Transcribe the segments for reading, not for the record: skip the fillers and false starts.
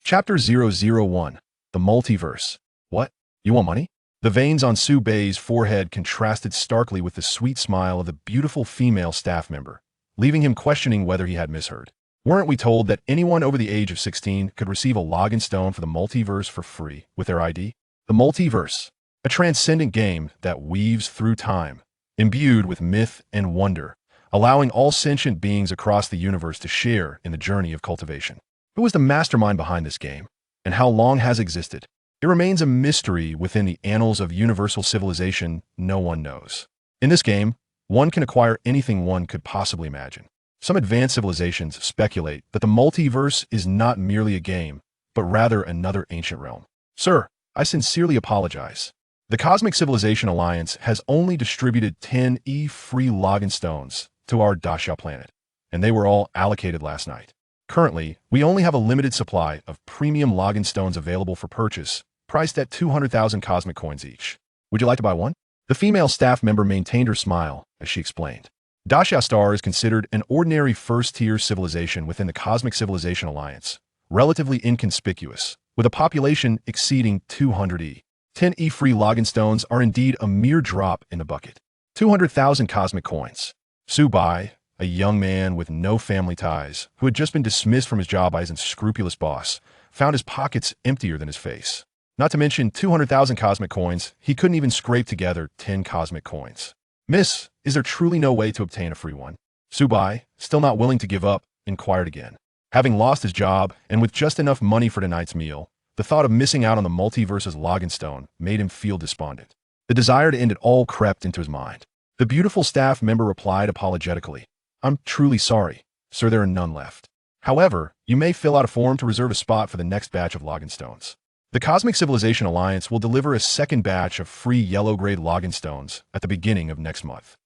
Chapter 001, The Multiverse. What? You want money? The veins on Su Bei's forehead contrasted starkly with the sweet smile of the beautiful female staff member, leaving him questioning whether he had misheard. Weren't we told that anyone over the age of 16 could receive a login stone for the multiverse for free with their ID? The Multiverse, a transcendent game that weaves through time, imbued with myth and wonder, allowing all sentient beings across the universe to share in the journey of cultivation. Who was the mastermind behind this game, and how long has it existed? It remains a mystery within the annals of universal civilization no one knows. In this game, one can acquire anything one could possibly imagine. Some advanced civilizations speculate that the multiverse is not merely a game, but rather another ancient realm. Sir, I sincerely apologize. The Cosmic Civilization Alliance has only distributed 10 free login stones to our Daxia planet, and they were all allocated last night. Currently, we only have a limited supply of premium login stones available for purchase, priced at 200,000 cosmic coins each. Would you like to buy one? The female staff member maintained her smile as she explained. Daxia Star is considered an ordinary first-tier civilization within the Cosmic Civilization Alliance, relatively inconspicuous, with a population exceeding 200 10 free login stones are indeed a mere drop in the bucket. 200,000 cosmic coins. Su Bei, a young man with no family ties, who had just been dismissed from his job by his unscrupulous boss, found his pockets emptier than his face. Not to mention 200,000 cosmic coins, he couldn't even scrape together 10 cosmic coins. Miss, is there truly no way to obtain a free one? Su Bei, still not willing to give up, inquired again. Having lost his job, and with just enough money for tonight's meal, the thought of missing out on the multiverse's login stone made him feel despondent. The desire to end it all crept into his mind. The beautiful staff member replied apologetically, I'm truly sorry, sir, there are none left. However, you may fill out a form to reserve a spot for the next batch of login stones. The Cosmic Civilization Alliance will deliver a second batch of free yellow-grade login stones at the beginning of next month.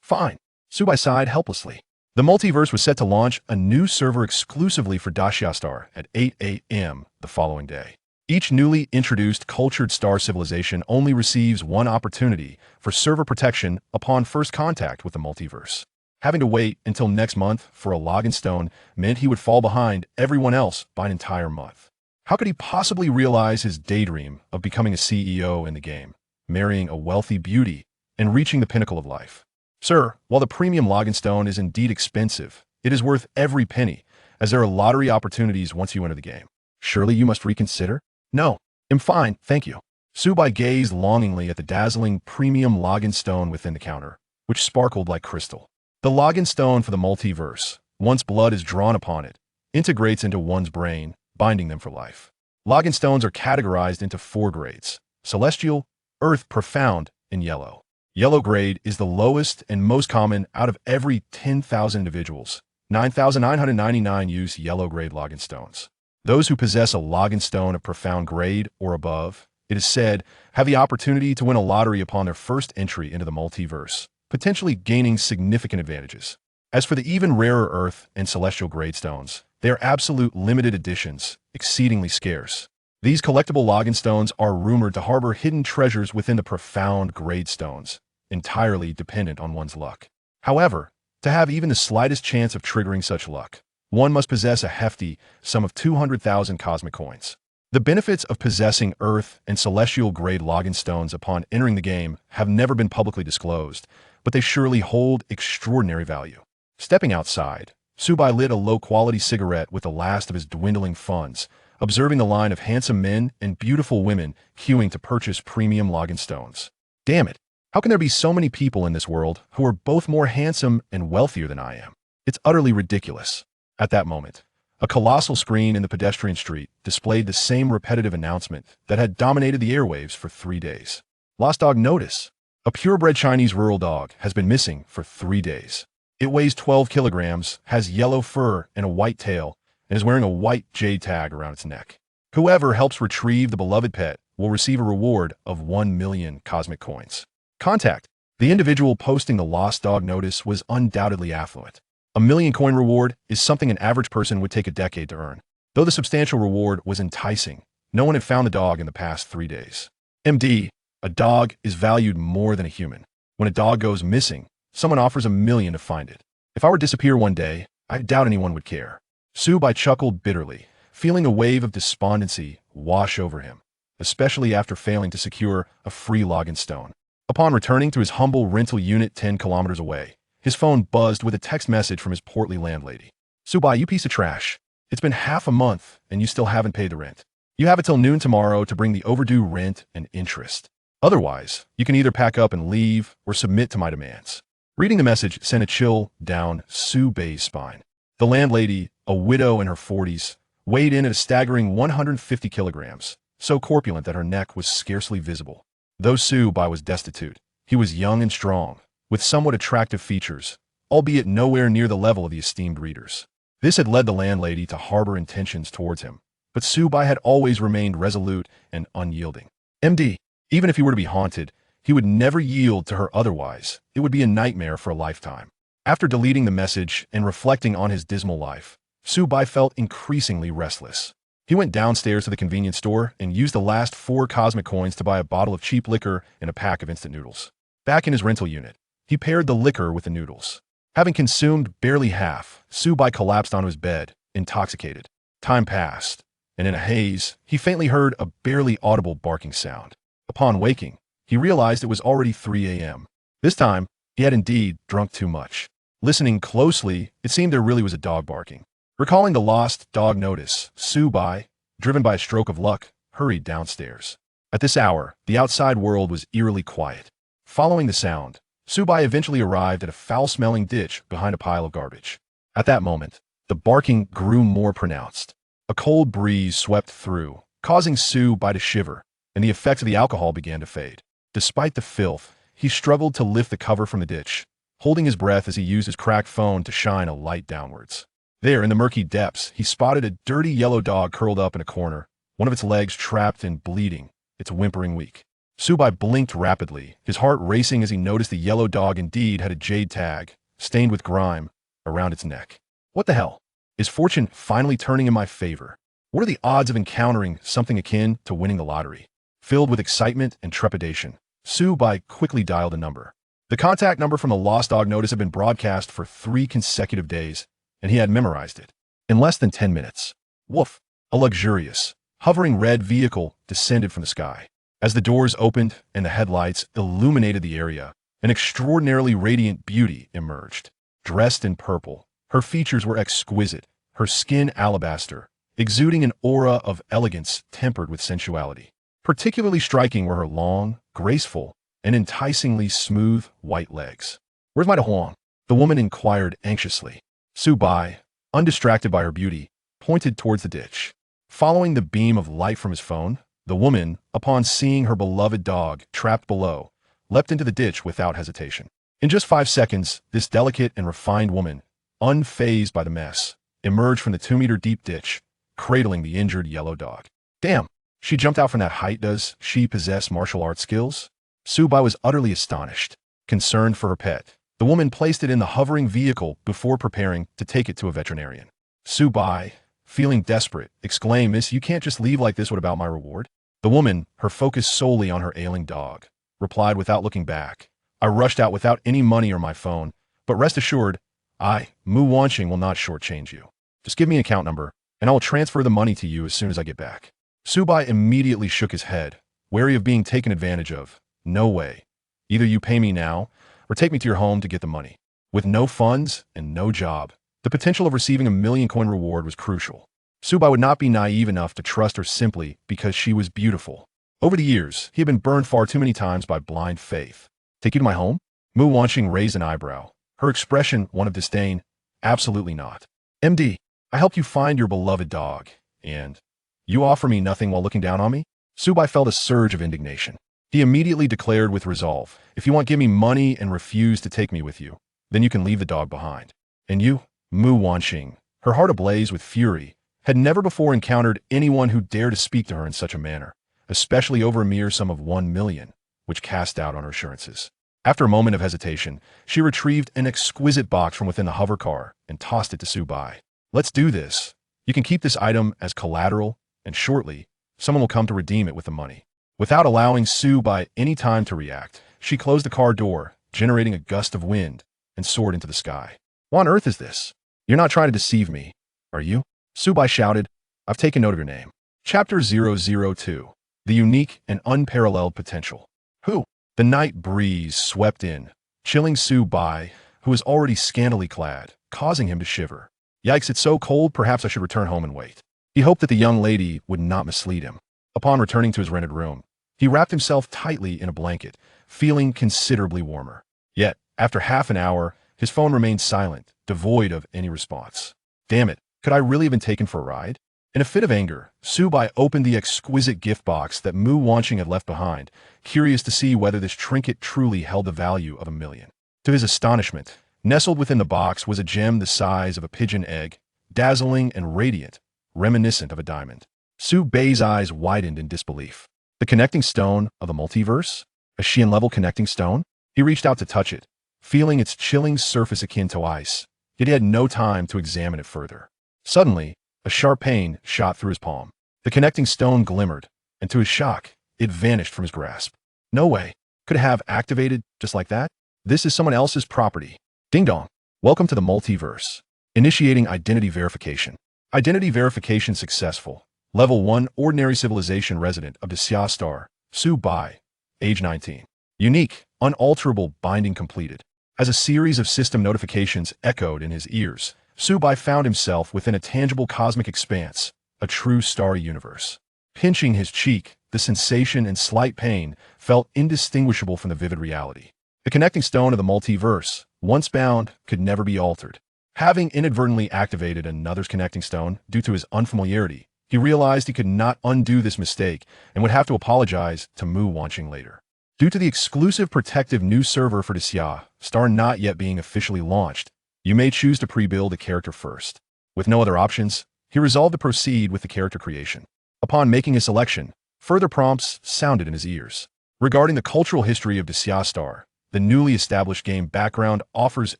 Fine. Su Bei sighed helplessly. The multiverse was set to launch a new server exclusively for Daxia Star at 8 a.m. the following day. Each newly introduced cultured star civilization only receives one opportunity for server protection upon first contact with the multiverse. Having to wait until next month for a login stone meant he would fall behind everyone else by an entire month. How could he possibly realize his daydream of becoming a CEO in the game, marrying a wealthy beauty, and reaching the pinnacle of life? Sir, while the premium login stone is indeed expensive, it is worth every penny, as there are lottery opportunities once you enter the game. Surely you must reconsider? No, I'm fine, thank you. Su Bei gazed longingly at the dazzling premium login stone within the counter, which sparkled like crystal. The login stone for the multiverse, once blood is drawn upon it, integrates into one's brain, binding them for life. Login stones are categorized into 4 grades: Celestial, Earth, Profound, and Yellow. Yellow grade is the lowest and most common out of every 10,000 individuals. 9,999 use yellow grade login stones. Those who possess a login stone of Profound grade or above, it is said, have the opportunity to win a lottery upon their first entry into the multiverse, potentially gaining significant advantages. As for the even rarer Earth and Celestial grade stones, they are absolute limited editions, exceedingly scarce. These collectible login stones are rumored to harbor hidden treasures within the Profound grade stones, entirely dependent on one's luck. However, to have even the slightest chance of triggering such luck, one must possess a hefty sum of 200,000 cosmic coins. The benefits of possessing Earth and Celestial grade login stones upon entering the game have never been publicly disclosed, but they surely hold extraordinary value. Stepping outside, Su Bei lit a low-quality cigarette with the last of his dwindling funds, observing the line of handsome men and beautiful women queuing to purchase premium login stones. Damn it, how can there be so many people in this world who are both more handsome and wealthier than I am? It's utterly ridiculous. At that moment, a colossal screen in the pedestrian street displayed the same repetitive announcement that had dominated the airwaves for 3 days. Lost dog notice. A purebred Chinese rural dog has been missing for 3 days. It weighs 12 kilograms, has yellow fur and a white tail, and is wearing a white jade tag around its neck. Whoever helps retrieve the beloved pet will receive a reward of 1 million cosmic coins. Contact. The individual posting the lost dog notice was undoubtedly affluent. A 1 million coin reward is something an average person would take a decade to earn. Though the substantial reward was enticing, no one had found the dog in the past 3 days. MD, a dog is valued more than a human. When a dog goes missing, someone offers 1 million to find it. If I were to disappear one day, I doubt anyone would care. Su Bei chuckled bitterly, feeling a wave of despondency wash over him, especially after failing to secure a free login stone. Upon returning to his humble rental unit 10 kilometers away, his phone buzzed with a text message from his portly landlady. "Subai, you piece of trash. It's been half a month and you still haven't paid the rent. You have until noon tomorrow to bring the overdue rent and interest. Otherwise, you can either pack up and leave or submit to my demands." Reading the message sent a chill down Subai's spine. The landlady, a widow in her 40s, weighed in at a staggering 150 kilograms, so corpulent that her neck was scarcely visible. Though Subai was destitute, he was young and strong, with somewhat attractive features, albeit nowhere near the level of the esteemed readers. This had led the landlady to harbor intentions towards him, but Subai had always remained resolute and unyielding. MD, even if he were to be haunted, he would never yield to her otherwise. It would be a nightmare for a lifetime. After deleting the message and reflecting on his dismal life, Subai felt increasingly restless. He went downstairs to the convenience store and used the last 4 cosmic coins to buy a bottle of cheap liquor and a pack of instant noodles. Back in his rental unit, he paired the liquor with the noodles. Having consumed barely half, Subai collapsed onto his bed, intoxicated. Time passed, and in a haze, he faintly heard a barely audible barking sound. Upon waking, he realized it was already 3 a.m. This time, he had indeed drunk too much. Listening closely, it seemed there really was a dog barking. Recalling the lost dog notice, Subai, driven by a stroke of luck, hurried downstairs. At this hour, the outside world was eerily quiet. Following the sound, Subai eventually arrived at a foul-smelling ditch behind a pile of garbage. At that moment, the barking grew more pronounced. A cold breeze swept through, causing Subai to shiver, and the effects of the alcohol began to fade. Despite the filth, he struggled to lift the cover from the ditch, holding his breath as he used his cracked phone to shine a light downwards. There, in the murky depths, he spotted a dirty yellow dog curled up in a corner, one of its legs trapped and bleeding, its whimpering weak. Subai blinked rapidly, his heart racing as he noticed the yellow dog indeed had a jade tag, stained with grime, around its neck. What the hell? Is fortune finally turning in my favor? What are the odds of encountering something akin to winning the lottery? Filled with excitement and trepidation, Subai quickly dialed a number. The contact number from the lost dog notice had been broadcast for 3 consecutive days, and he had memorized it. In less than 10 minutes, woof, a luxurious, hovering red vehicle descended from the sky. As the doors opened and the headlights illuminated the area, an extraordinarily radiant beauty emerged. Dressed in purple, her features were exquisite, her skin alabaster, exuding an aura of elegance tempered with sensuality. Particularly striking were her long, graceful, and enticingly smooth white legs. "Where's my Dahuang?" the woman inquired anxiously. Subai, undistracted by her beauty, pointed towards the ditch. Following the beam of light from his phone, the woman, upon seeing her beloved dog trapped below, leapt into the ditch without hesitation. In just 5 seconds, this delicate and refined woman, unfazed by the mess, emerged from the 2-meter-deep ditch, cradling the injured yellow dog. Damn, she jumped out from that height. Does she possess martial arts skills? Subai was utterly astonished. Concerned for her pet, the woman placed it in the hovering vehicle before preparing to take it to a veterinarian. Subai, feeling desperate, exclaimed, "Miss, you can't just leave like this. What about my reward?" The woman, her focus solely on her ailing dog, replied without looking back, "I rushed out without any money or my phone, but rest assured, I, Mu Wanqing, will not shortchange you. Just give me an account number, and I will transfer the money to you as soon as I get back." Subai immediately shook his head, wary of being taken advantage of. "No way. Either you pay me now, or take me to your home to get the money." With no funds and no job, the potential of receiving a 1,000,000-coin reward was crucial. Subai would not be naive enough to trust her simply because she was beautiful. Over the years, he had been burned far too many times by blind faith. "Take you to my home?" Mu Wanqing raised an eyebrow, her expression one of disdain. "Absolutely not. MD, I helped you find your beloved dog, and you offer me nothing while looking down on me?" Subai felt a surge of indignation. He immediately declared with resolve, "If you won't give me money and refuse to take me with you, then you can leave the dog behind." And you, Mu Wanqing, her heart ablaze with fury, had never before encountered anyone who dared to speak to her in such a manner, especially over a mere sum of 1 million, which cast doubt on her assurances. After a moment of hesitation, she retrieved an exquisite box from within the hover car and tossed it to Subai. "Let's do this. You can keep this item as collateral, and shortly, someone will come to redeem it with the money." Without allowing Subai any time to react, she closed the car door, generating a gust of wind, and soared into the sky. "What on earth is this? You're not trying to deceive me, are you?" Subai shouted. I've taken note of your name. Chapter 002. The unique and unparalleled potential. Who? The night breeze swept in, chilling Su Bai, who was already scantily clad, causing him to shiver. Yikes, it's so cold, perhaps I should return home and wait. He hoped that the young lady would not mislead him. Upon returning to his rented room, he wrapped himself tightly in a blanket, feeling considerably warmer. Yet, after half an hour, his phone remained silent, devoid of any response. Damn it, could I really have been taken for a ride? In a fit of anger, Su Bai opened the exquisite gift box that Mu Wanqing had left behind, curious to see whether this trinket truly held the value of 1,000,000. To his astonishment, nestled within the box was a gem the size of a pigeon egg, dazzling and radiant, reminiscent of a diamond. Su Bai's eyes widened in disbelief. The connecting stone of the multiverse? A Xian-level connecting stone? He reached out to touch it, feeling its chilling surface akin to ice, yet he had no time to examine it further. Suddenly, a sharp pain shot through his palm. The connecting stone glimmered, and to his shock, it vanished from his grasp. No way. Could it have activated just like that? This is someone else's property. Ding dong. Welcome to the multiverse. Initiating identity verification. Identity verification successful. Level 1 Ordinary Civilization Resident of the Xia Star, Su Bai, age 19. Unique, unalterable binding completed. As a series of system notifications echoed in his ears, Su Bai found himself within a tangible cosmic expanse, a true starry universe. Pinching his cheek, the sensation and slight pain felt indistinguishable from the vivid reality. The connecting stone of the multiverse, once bound, could never be altered. Having inadvertently activated another's connecting stone due to his unfamiliarity, he realized he could not undo this mistake and would have to apologize to Mu Wanqing later. Due to the exclusive protective new server for the Xia Star not yet being officially launched, you may choose to pre-build a character first. With no other options, he resolved to proceed with the character creation. Upon making his selection, further prompts sounded in his ears. Regarding the cultural history of the Xia Star, the newly established game background offers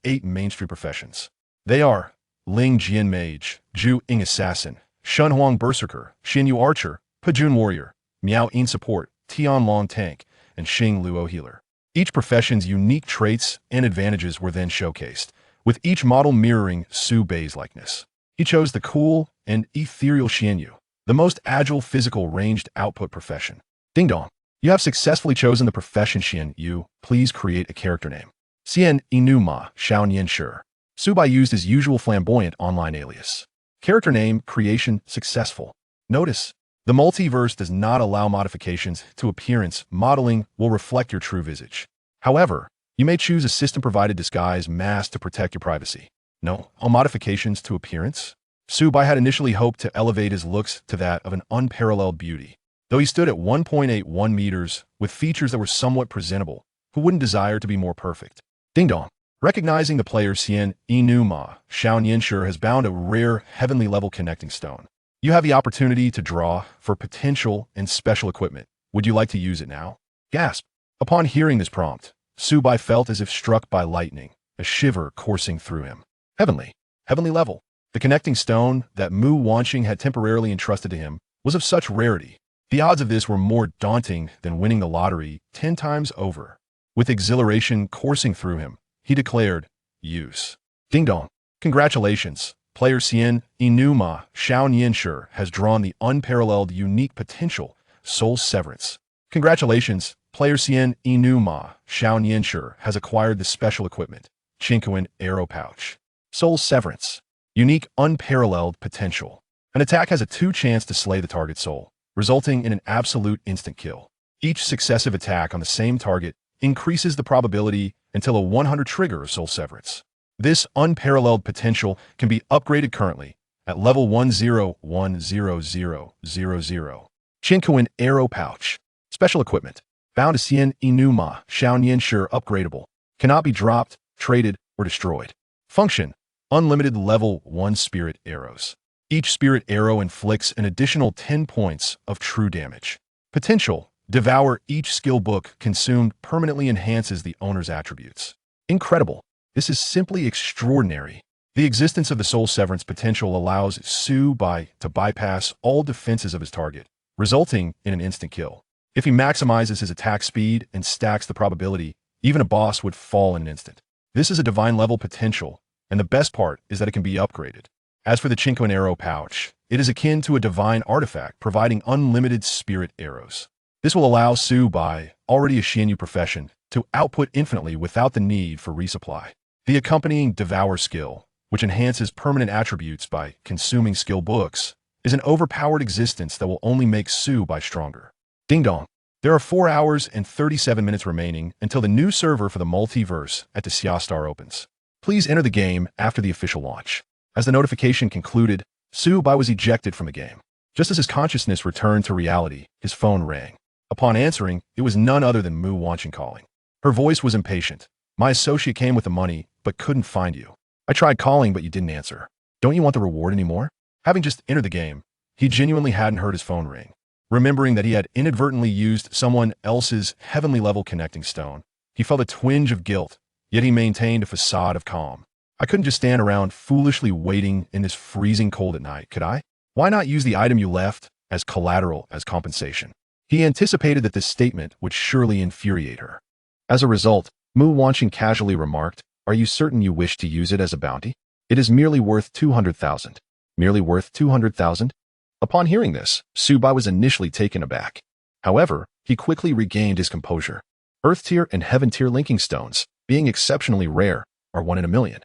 8 mainstream professions. They are Ling Jian Mage, Zhu Ying Assassin, Shun Huang Berserker, Xin Yu Archer, Pajun Warrior, Miao Yin Support, Tian Long Tank, and Xing Luo Healer. Each profession's unique traits and advantages were then showcased, with each model mirroring Su Bai's likeness. He chose the cool and ethereal Xianyu, the most agile physical ranged output profession. Ding dong. You have successfully chosen the profession Xianyu. Please create a character name. Xian Inu Ma Xiao Nian Shi. Su Bai used his usual flamboyant online alias. Character name creation successful. Notice, the multiverse does not allow modifications to appearance. Modeling will reflect your true visage. However, you may choose a system-provided disguise mask to protect your privacy. No, all modifications to appearance? Su Bai had initially hoped to elevate his looks to that of an unparalleled beauty. Though he stood at 1.81 meters, with features that were somewhat presentable, who wouldn't desire to be more perfect? Ding dong. Recognizing the player Xian Inu Ma, Xiao Nianshi has bound a rare heavenly-level connecting stone. You have the opportunity to draw for potential and special equipment. Would you like to use it now? Gasp. Upon hearing this prompt, Su Bai felt as if struck by lightning, a shiver coursing through him. Heavenly level. The connecting stone that Mu Wanqing had temporarily entrusted to him was of such rarity. The odds of this were more daunting than winning the lottery 10 times over. With exhilaration coursing through him, he declared, use. Ding dong. Congratulations. Player Xian Inu Ma Xiao Nianshi has drawn the unparalleled unique potential, Soul Severance. Congratulations. Player Xian Inu Ma Xiao Nianshi has acquired the special equipment, Chinquan Arrow Pouch. Soul Severance. Unique unparalleled potential. An attack has a 2 chance to slay the target soul, resulting in an absolute instant kill. Each successive attack on the same target increases the probability until a 100 trigger of Soul Severance. This unparalleled potential can be upgraded currently at level 10100000. Chinquan Arrow Pouch. Special equipment. Bound to Xian Inu Ma Xiao Nianshi upgradable. Cannot be dropped, traded, or destroyed. Function. Unlimited level 1 spirit arrows. Each spirit arrow inflicts an additional 10 points of true damage. Potential. Devour each skill book consumed permanently enhances the owner's attributes. Incredible. This is simply extraordinary. The existence of the Soul Severance potential allows Su Bai to bypass all defenses of his target, resulting in an instant kill. If he maximizes his attack speed and stacks the probability, even a boss would fall in an instant. This is a divine level potential, and the best part is that it can be upgraded. As for the Chinquan Arrow Pouch, It is akin to a divine artifact, providing unlimited spirit arrows. This will allow Su Bai, already a Xianyu profession, to output infinitely without the need for resupply. The accompanying Devour skill, which enhances permanent attributes by consuming skill books, is an overpowered existence that will only make Su Bai stronger. Ding dong. There are 4 hours and 37 minutes remaining until the new server for the multiverse at the Xia Star opens. Please enter the game after the official launch. As the notification concluded, Su Bai was ejected from the game. Just as his consciousness returned to reality, his phone rang. Upon answering, it was none other than Mu Wanqing calling. Her voice was impatient. My associate came with the money, but couldn't find you. I tried calling, but you didn't answer. Don't you want the reward anymore? Having just entered the game, he genuinely hadn't heard his phone ring. Remembering that he had inadvertently used someone else's heavenly level connecting stone, he felt a twinge of guilt, yet he maintained a facade of calm. I couldn't just stand around foolishly waiting in this freezing cold at night, could I? Why not use the item you left as collateral as compensation? He anticipated that this statement would surely infuriate her. As a result, Mu Wanqing casually remarked, "Are you certain you wish to use it as a bounty? It is merely worth 200,000. Merely worth 200,000? Upon hearing this, Su Bai was initially taken aback. However, he quickly regained his composure. Earth tier and heaven tier linking stones, being exceptionally rare, are 1 in a million.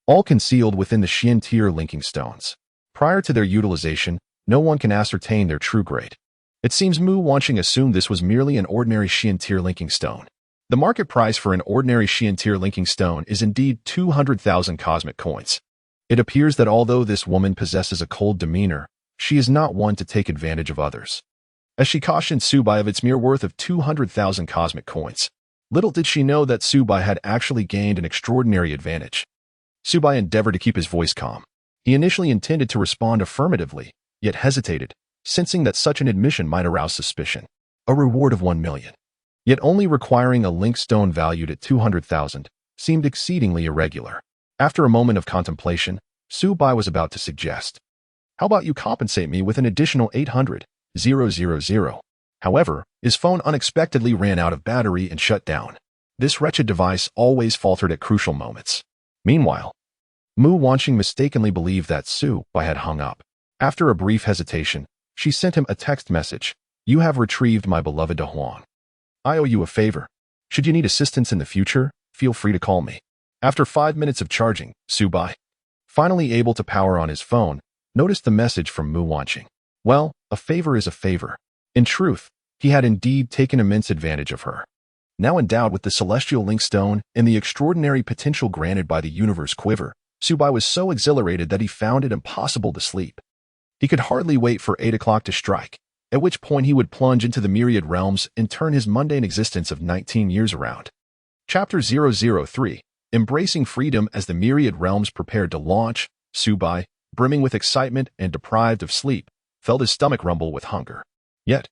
All concealed within the Xian tier linking stones. Prior to their utilization, no one can ascertain their true grade. It seems Mu Wanqing assumed this was merely an ordinary Xian tier linking stone. The market price for an ordinary Xian tier linking stone is indeed 200,000 cosmic coins. It appears that although this woman possesses a cold demeanor, she is not one to take advantage of others. As she cautioned Su Bai of its mere worth of 200,000 cosmic coins, little did she know that Su Bai had actually gained an extraordinary advantage. Su Bai endeavored to keep his voice calm. He initially intended to respond affirmatively, yet hesitated, sensing that such an admission might arouse suspicion. A reward of 1 million. Yet only requiring a link stone valued at 200,000 seemed exceedingly irregular. After a moment of contemplation, Su Bai was about to suggest, "How about you compensate me with an additional 800,000? However, his phone unexpectedly ran out of battery and shut down. This wretched device always faltered at crucial moments. Meanwhile, Mu Wanqing mistakenly believed that Su Bai had hung up. After a brief hesitation, she sent him a text message. "You have retrieved my beloved De Huang. I owe you a favor. Should you need assistance in the future, feel free to call me." After 5 minutes of charging, Su Bai, finally able to power on his phone, noticed the message from Mu Wanqing. Well, a favor is a favor. In truth, he had indeed taken immense advantage of her. Now endowed with the celestial link stone and the extraordinary potential granted by the universe quiver, Su Bai was so exhilarated that he found it impossible to sleep. He could hardly wait for 8 o'clock to strike, at which point he would plunge into the myriad realms and turn his mundane existence of 19 years around. Chapter 003, Embracing Freedom. As the myriad realms prepared to launch, Su Bai, brimming with excitement and deprived of sleep, felt his stomach rumble with hunger. Yet,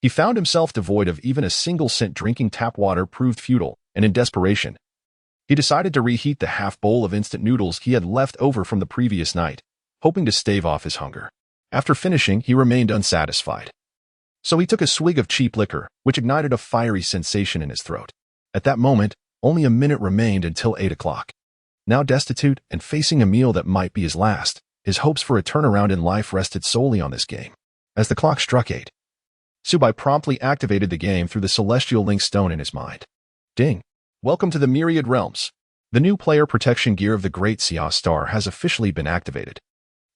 he found himself devoid of even a single cent. Drinking tap water proved futile, and in desperation, he decided to reheat the half bowl of instant noodles he had left over from the previous night, hoping to stave off his hunger. After finishing, he remained unsatisfied. So he took a swig of cheap liquor, which ignited a fiery sensation in his throat. At that moment, only a minute remained until 8 o'clock. Now destitute and facing a meal that might be his last, his hopes for a turnaround in life rested solely on this game. As the clock struck 8, Su Bai promptly activated the game through the celestial link stone in his mind. Ding! Welcome to the Myriad Realms. The new player protection gear of the Great Xia Star has officially been activated.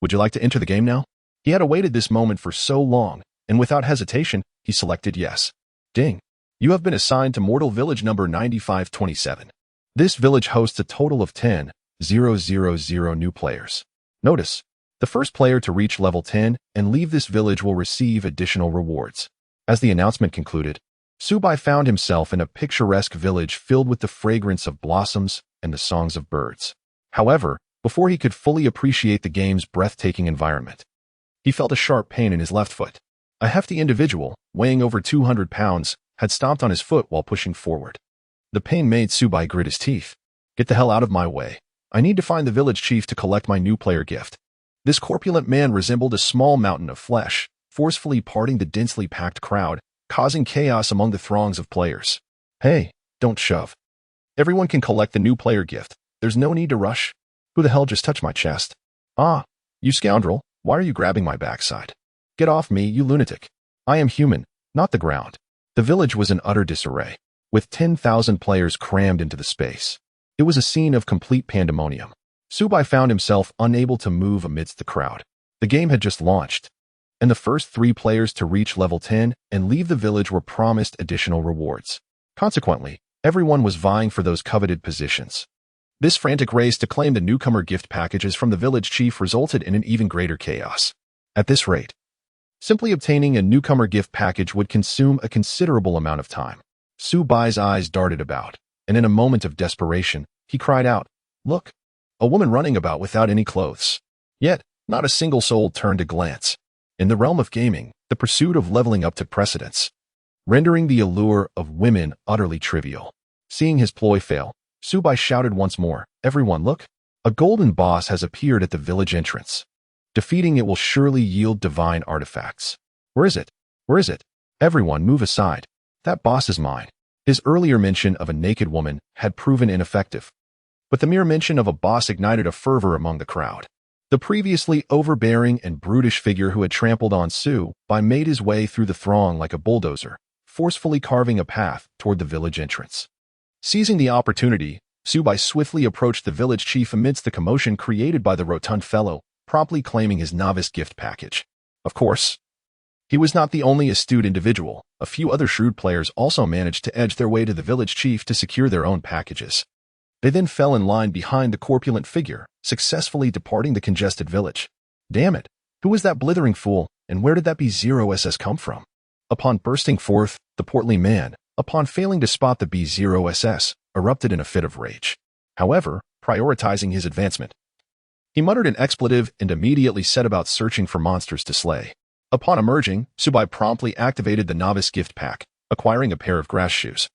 Would you like to enter the game now? He had awaited this moment for so long, and without hesitation, he selected yes. Ding! You have been assigned to Mortal Village number 9527. This village hosts a total of 10,000 new players. Notice, the first player to reach level 10 and leave this village will receive additional rewards. As the announcement concluded, Su Bai found himself in a picturesque village filled with the fragrance of blossoms and the songs of birds. However, before he could fully appreciate the game's breathtaking environment, he felt a sharp pain in his left foot. A hefty individual, weighing over 200 pounds, had stomped on his foot while pushing forward. The pain made Su Bai grit his teeth. Get the hell out of my way. I need to find the village chief to collect my new player gift. This corpulent man resembled a small mountain of flesh, forcefully parting the densely packed crowd, causing chaos among the throngs of players. Hey, don't shove. Everyone can collect the new player gift. There's no need to rush. Who the hell just touched my chest? Ah, you scoundrel. Why are you grabbing my backside? Get off me, you lunatic. I am human, not the ground. The village was in utter disarray, with 10,000 players crammed into the space. It was a scene of complete pandemonium. Subai found himself unable to move amidst the crowd. The game had just launched, and the first 3 players to reach level 10 and leave the village were promised additional rewards. Consequently, everyone was vying for those coveted positions. This frantic race to claim the newcomer gift packages from the village chief resulted in an even greater chaos. At this rate, simply obtaining a newcomer gift package would consume a considerable amount of time. Subai's eyes darted about, and in a moment of desperation, he cried out, "Look! A woman running about without any clothes." Yet, not a single soul turned to glance. In the realm of gaming, the pursuit of leveling up took precedence, rendering the allure of women utterly trivial. Seeing his ploy fail, Subai shouted once more, "Everyone look! A golden boss has appeared at the village entrance. Defeating it will surely yield divine artifacts. Where is it? Where is it? Everyone move aside. That boss is mine." His earlier mention of a naked woman had proven ineffective, but the mere mention of a boss ignited a fervor among the crowd. The previously overbearing and brutish figure who had trampled on Subai made his way through the throng like a bulldozer, forcefully carving a path toward the village entrance. Seizing the opportunity, Subai swiftly approached the village chief amidst the commotion created by the rotund fellow, promptly claiming his novice gift package. Of course, he was not the only astute individual. A few other shrewd players also managed to edge their way to the village chief to secure their own packages. They then fell in line behind the corpulent figure, successfully departing the congested village. Damn it! Who was that blithering fool, and where did that B0SS come from? Upon bursting forth, the portly man, upon failing to spot the B0SS, erupted in a fit of rage. However, prioritizing his advancement, he muttered an expletive and immediately set about searching for monsters to slay. Upon emerging, Subai promptly activated the novice gift pack, acquiring a pair of grass shoes,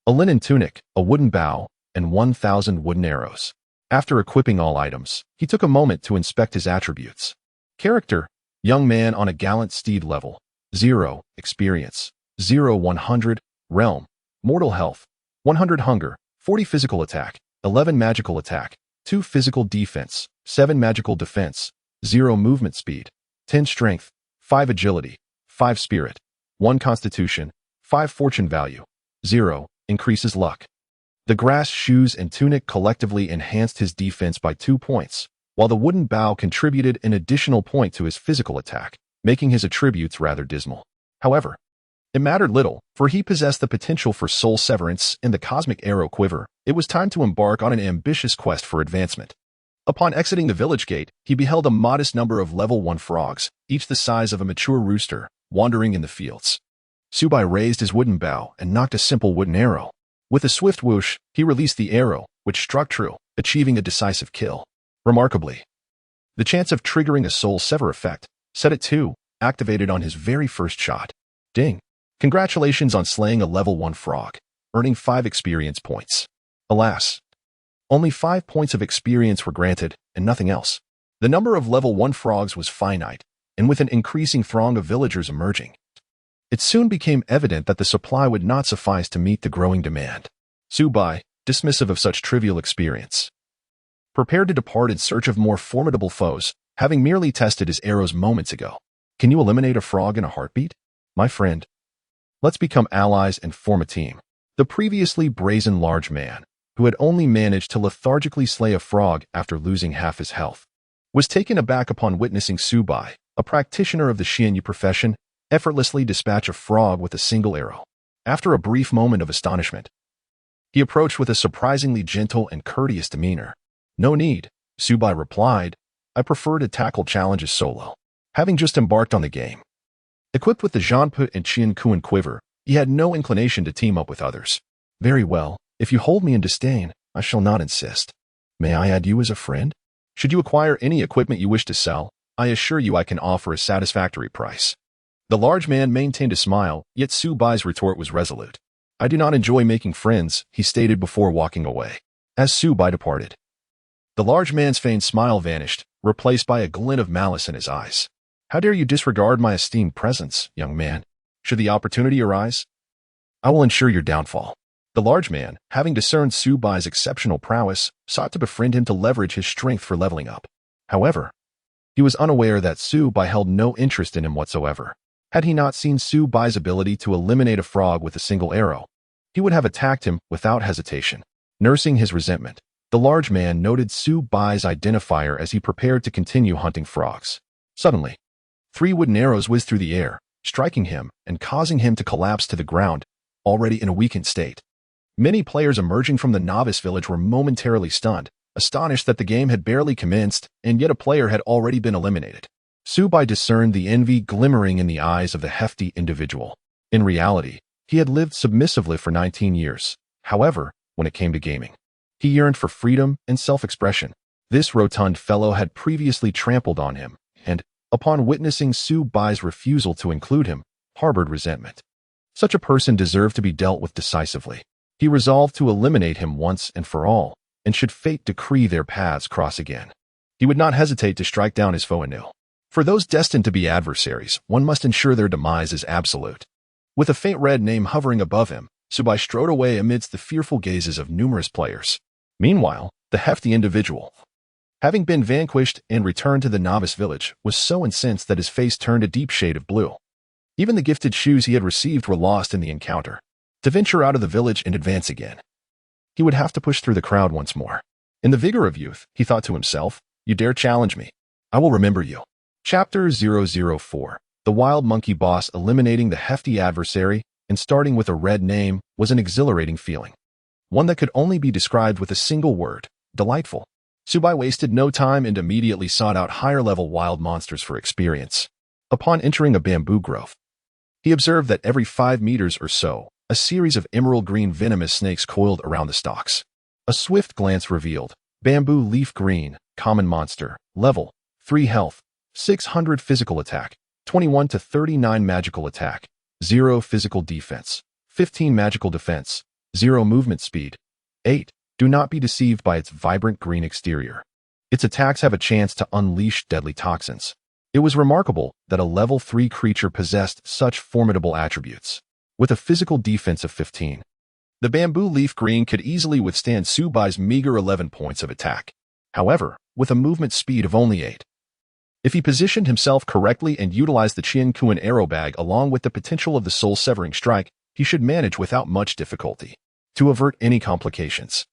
a linen tunic, a wooden bow, and 1,000 wooden arrows. After equipping all items, he took a moment to inspect his attributes. Character: young man on a gallant steed level. 0. Experience. 0 100. Realm: mortal health. 100 hunger. 40 physical attack. 11 magical attack. 2 physical defense. 7 magical defense. 0 movement speed. 10 strength. 5 agility. 5 spirit. 1 constitution. 5 fortune value. 0. Increases luck. The grass shoes and tunic collectively enhanced his defense by 2 points, while the wooden bow contributed an additional point to his physical attack, making his attributes rather dismal. However, it mattered little, for he possessed the potential for soul severance and the cosmic arrow quiver. It was time to embark on an ambitious quest for advancement. Upon exiting the village gate, he beheld a modest number of level 1 frogs, each the size of a mature rooster, wandering in the fields. Subai raised his wooden bow and knocked a simple wooden arrow. With a swift whoosh, he released the arrow, which struck true, achieving a decisive kill. Remarkably, the chance of triggering a soul sever effect, set at 2, activated on his very first shot. Ding! Congratulations on slaying a level 1 frog, earning 5 experience points. Alas, only 5 points of experience were granted, and nothing else. The number of level 1 frogs was finite, and with an increasing throng of villagers emerging, it soon became evident that the supply would not suffice to meet the growing demand. Subai, dismissive of such trivial experience, prepared to depart in search of more formidable foes, having merely tested his arrows moments ago. Can you eliminate a frog in a heartbeat? My friend, let's become allies and form a team. The previously brazen large man, who had only managed to lethargically slay a frog after losing half his health, was taken aback upon witnessing Subai, a practitioner of the Xianyu profession, effortlessly dispatch a frog with a single arrow. After a brief moment of astonishment, he approached with a surprisingly gentle and courteous demeanor. "No need," Subai replied. "I prefer to tackle challenges solo." Having just embarked on the game, equipped with the Zhanpu and Qian Kuan quiver, he had no inclination to team up with others. "Very well, if you hold me in disdain, I shall not insist. May I add you as a friend? Should you acquire any equipment you wish to sell, I assure you I can offer a satisfactory price." The large man maintained a smile, yet Subai's retort was resolute. "I do not enjoy making friends," he stated before walking away. As Subai departed, the large man's feigned smile vanished, replaced by a glint of malice in his eyes. "How dare you disregard my esteemed presence, young man? Should the opportunity arise, I will ensure your downfall." The large man, having discerned Subai's exceptional prowess, sought to befriend him to leverage his strength for leveling up. However, He was unaware that Su-bai held no interest in him whatsoever. Had he not seen Su-bai's ability to eliminate a frog with a single arrow, he would have attacked him without hesitation. Nursing his resentment, the large man noted Su-bai's identifier as he prepared to continue hunting frogs. Suddenly, 3 wooden arrows whizzed through the air, striking him and causing him to collapse to the ground, already in a weakened state. Many players emerging from the novice village were momentarily stunned, astonished that the game had barely commenced and yet a player had already been eliminated. Su-bai discerned the envy glimmering in the eyes of the hefty individual. In reality, he had lived submissively for 19 years. However, when it came to gaming, he yearned for freedom and self-expression. This rotund fellow had previously trampled on him, and, upon witnessing Su-bai's refusal to include him, harbored resentment. Such a person deserved to be dealt with decisively. He resolved to eliminate him once and for all, and should fate decree their paths cross again, he would not hesitate to strike down his foe anew. For those destined to be adversaries, one must ensure their demise is absolute. With a faint red name hovering above him, Su-bai strode away amidst the fearful gazes of numerous players. Meanwhile, the hefty individual, having been vanquished and returned to the novice village, was so incensed that his face turned a deep shade of blue. Even the gifted shoes he had received were lost in the encounter. To venture out of the village and advance again, he would have to push through the crowd once more. In the vigor of youth, he thought to himself, "You dare challenge me? I will remember you." Chapter 004. The Wild Monkey Boss. Eliminating the hefty adversary and starting with a red name was an exhilarating feeling. One that could only be described with a single word: delightful. Su-bai wasted no time and immediately sought out higher-level wild monsters for experience. Upon entering a bamboo grove, he observed that every 5 meters or so, a series of emerald green venomous snakes coiled around the stalks. A swift glance revealed: bamboo leaf green, common monster, level 3 health, 600 physical attack, 21 to 39 magical attack, 0 physical defense, 15 magical defense, 0 movement speed. 8. Do not be deceived by its vibrant green exterior. Its attacks have a chance to unleash deadly toxins. It was remarkable that a level 3 creature possessed such formidable attributes. With a physical defense of 15, the bamboo leaf green could easily withstand Su-bai's meager 11 points of attack. However, with a movement speed of only 8, if he positioned himself correctly and utilized the Qian Kuan arrow bag along with the potential of the soul-severing strike, he should manage without much difficulty to avert any complications.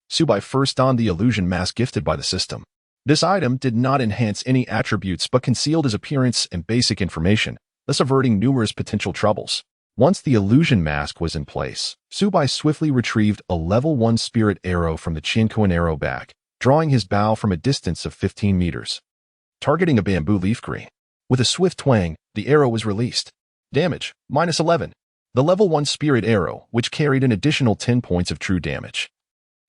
Su-bai first donned the illusion mask gifted by the system. This item did not enhance any attributes but concealed his appearance and basic information, thus averting numerous potential troubles. Once the illusion mask was in place, Su-bai swiftly retrieved a level 1 spirit arrow from the Qian Kuan arrow bag, drawing his bow from a distance of 15 meters. Targeting a bamboo leaf green. With a swift twang, the arrow was released. Damage, -11. The level 1 spirit arrow, which carried an additional 10 points of true damage,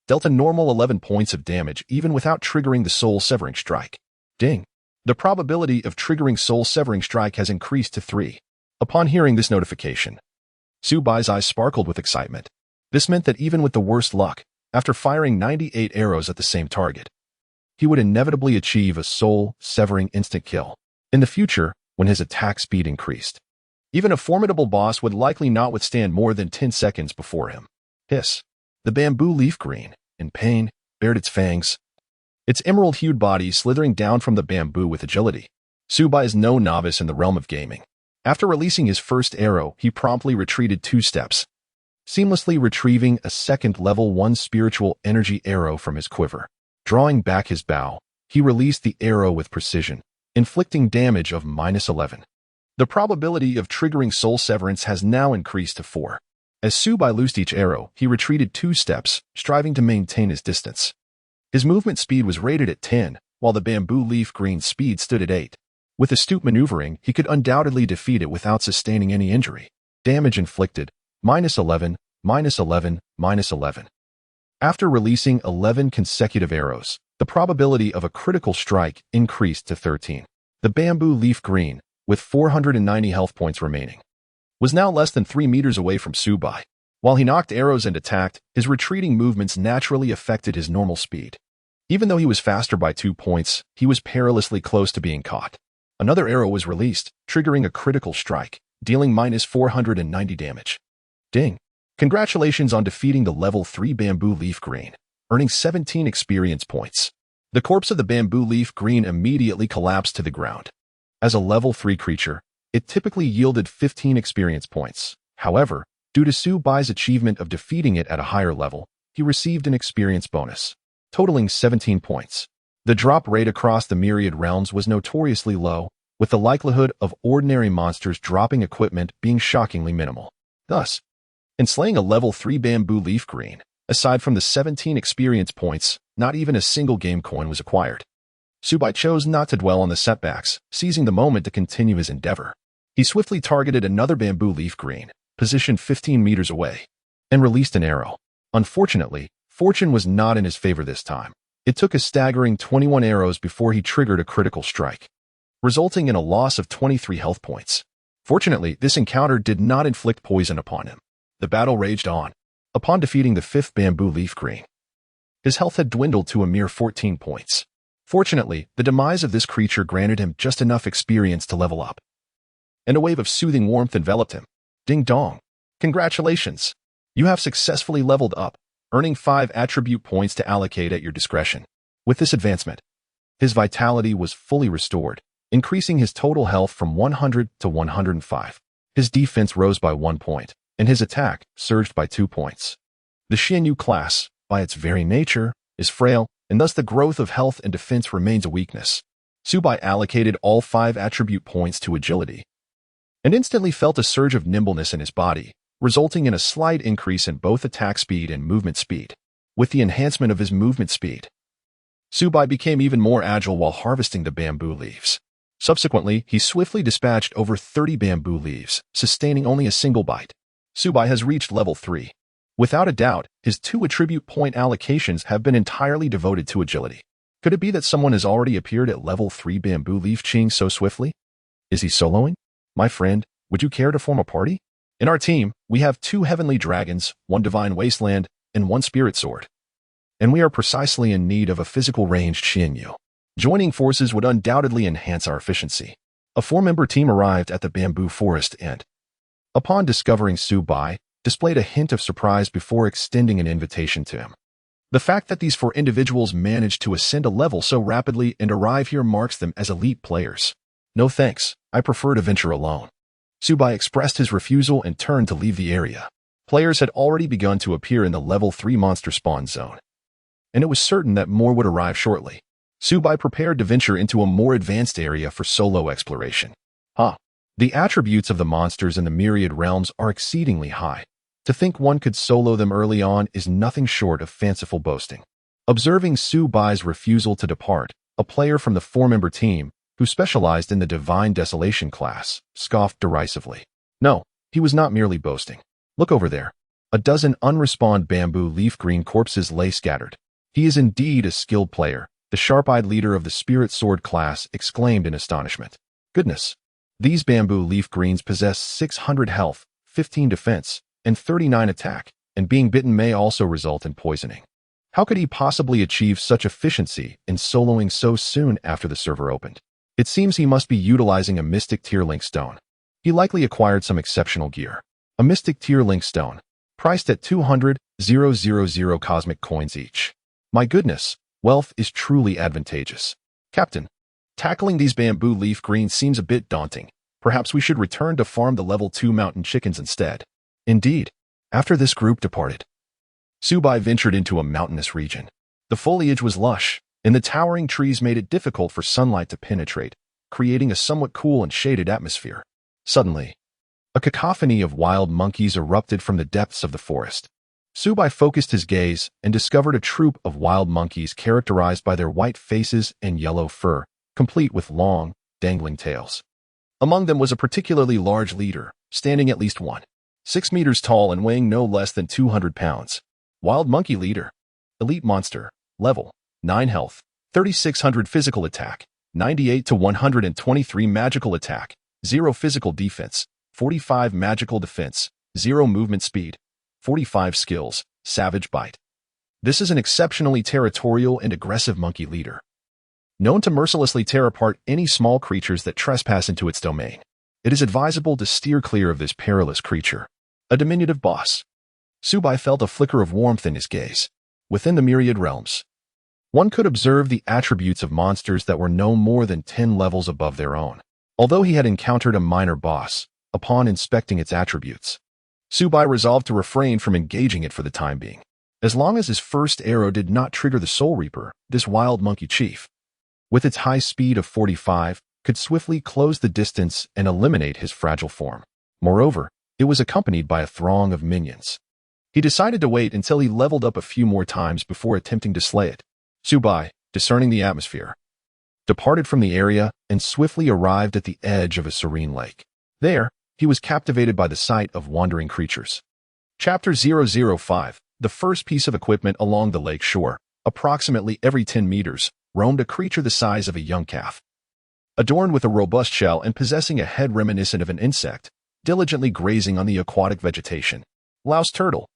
dealt a normal 11 points of damage even without triggering the soul-severing strike. Ding. The probability of triggering soul-severing strike has increased to 3. Upon hearing this notification, Su-bai's eyes sparkled with excitement. This meant that even with the worst luck, after firing 98 arrows at the same target, he would inevitably achieve a soul-severing instant kill. In the future, when his attack speed increased, even a formidable boss would likely not withstand more than 10 seconds before him. Hiss. The bamboo leaf green, in pain, bared its fangs, its emerald-hued body slithering down from the bamboo with agility. Su-bai is no novice in the realm of gaming. After releasing his first arrow, he promptly retreated 2 steps, seamlessly retrieving a second level 1 spiritual energy arrow from his quiver. Drawing back his bow, he released the arrow with precision, inflicting damage of -11. The probability of triggering soul severance has now increased to 4. As Su-bai loosed each arrow, he retreated 2 steps, striving to maintain his distance. His movement speed was rated at 10, while the bamboo leaf green speed stood at 8. With astute maneuvering, he could undoubtedly defeat it without sustaining any injury. Damage inflicted, -11, -11, -11. After releasing 11 consecutive arrows, the probability of a critical strike increased to 13. The bamboo leaf green, with 490 health points remaining, was now less than 3 meters away from Su-bai. While he knocked arrows and attacked, his retreating movements naturally affected his normal speed. Even though he was faster by 2 points, he was perilously close to being caught. Another arrow was released, triggering a critical strike, dealing -490 damage. Ding. Congratulations on defeating the level 3 bamboo leaf green, earning 17 experience points. The corpse of the bamboo leaf green immediately collapsed to the ground. As a level 3 creature, it typically yielded 15 experience points. However, due to Su Bai's achievement of defeating it at a higher level, he received an experience bonus, totaling 17 points. The drop rate across the myriad realms was notoriously low, with the likelihood of ordinary monsters dropping equipment being shockingly minimal. Thus, in slaying a level 3 bamboo leaf green, aside from the 17 experience points, not even a single game coin was acquired. Su Bai chose not to dwell on the setbacks, seizing the moment to continue his endeavor. He swiftly targeted another bamboo leaf green, positioned 15 meters away, and released an arrow. Unfortunately, fortune was not in his favor this time. It took a staggering 21 arrows before he triggered a critical strike, resulting in a loss of 23 health points. Fortunately, this encounter did not inflict poison upon him. The battle raged on. Upon defeating the 5th bamboo leaf green, his health had dwindled to a mere 14 points. Fortunately, the demise of this creature granted him just enough experience to level up, and a wave of soothing warmth enveloped him. Ding dong! Congratulations! You have successfully leveled up, earning 5 attribute points to allocate at your discretion. With this advancement, his vitality was fully restored, increasing his total health from 100 to 105. His defense rose by 1 point, and his attack surged by 2 points. The Xianyu class, by its very nature, is frail, and thus the growth of health and defense remains a weakness. Su Bai allocated all 5 attribute points to agility, and instantly felt a surge of nimbleness in his body, resulting in a slight increase in both attack speed and movement speed. With the enhancement of his movement speed, Su Bai became even more agile while harvesting the bamboo leaves. Subsequently, he swiftly dispatched over 30 bamboo leaves, sustaining only a single bite. Su Bai has reached level 3. Without a doubt, his 2 attribute point allocations have been entirely devoted to agility. Could it be that someone has already appeared at level 3 bamboo leaf Ching so swiftly? Is he soloing? My friend, would you care to form a party? In our team, we have 2 heavenly dragons, 1 divine wasteland, and 1 spirit sword. And we are precisely in need of a physical ranged Xianyu. Joining forces would undoubtedly enhance our efficiency. A 4-member team arrived at the bamboo forest and, upon discovering Su Bai, displayed a hint of surprise before extending an invitation to him. The fact that these 4 individuals managed to ascend a level so rapidly and arrive here marks them as elite players. No thanks, I prefer to venture alone. Su Bai expressed his refusal and turned to leave the area. Players had already begun to appear in the level 3 monster spawn zone, and it was certain that more would arrive shortly. Su Bai prepared to venture into a more advanced area for solo exploration. The attributes of the monsters in the myriad realms are exceedingly high. To think one could solo them early on is nothing short of fanciful boasting. Observing Su Bai's refusal to depart, a player from the 4-member team, who specialized in the Divine Desolation class, scoffed derisively. No, he was not merely boasting. Look over there. A dozen unrespawned bamboo leaf green corpses lay scattered. He is indeed a skilled player, the sharp-eyed leader of the Spirit Sword class exclaimed in astonishment. Goodness! These bamboo leaf greens possess 600 health, 15 defense, and 39 attack, and being bitten may also result in poisoning. How could he possibly achieve such efficiency in soloing so soon after the server opened? It seems he must be utilizing a Mystic Tier Link Stone. He likely acquired some exceptional gear. A Mystic Tier Link Stone, priced at 200,000 cosmic coins each. My goodness, wealth is truly advantageous. Captain, tackling these bamboo leaf greens seems a bit daunting. Perhaps we should return to farm the level 2 mountain chickens instead. Indeed, after this group departed, Su Bai ventured into a mountainous region. The foliage was lush, and the towering trees made it difficult for sunlight to penetrate, creating a somewhat cool and shaded atmosphere. Suddenly, a cacophony of wild monkeys erupted from the depths of the forest. Su Bai focused his gaze and discovered a troop of wild monkeys characterized by their white faces and yellow fur, complete with long, dangling tails. Among them was a particularly large leader, standing at least 6 meters tall and weighing no less than 200 pounds. Wild Monkey Leader. Elite Monster. Level 9 health, 3600 physical attack, 98 to 123 magical attack, 0 physical defense, 45 magical defense, 0 movement speed, 45 skills, Savage Bite. This is an exceptionally territorial and aggressive monkey leader, known to mercilessly tear apart any small creatures that trespass into its domain. It is advisable to steer clear of this perilous creature. A diminutive boss. Su Bai felt a flicker of warmth in his gaze. Within the myriad realms, One could observe the attributes of monsters that were no more than 10 levels above their own. Although he had encountered a minor boss, upon inspecting its attributes, Subai resolved to refrain from engaging it for the time being. As long as his first arrow did not trigger the Soul Reaper, this wild monkey chief, with its high speed of 45, could swiftly close the distance and eliminate his fragile form. Moreover, it was accompanied by a throng of minions. He decided to wait until he leveled up a few more times before attempting to slay it. Subai, discerning the atmosphere, departed from the area and swiftly arrived at the edge of a serene lake. There, he was captivated by the sight of wandering creatures. Chapter 005. The first piece of equipment along the lake shore, approximately every 10 meters, roamed a creature the size of a young calf. Adorned with a robust shell and possessing a head reminiscent of an insect, diligently grazing on the aquatic vegetation. Louse turtle.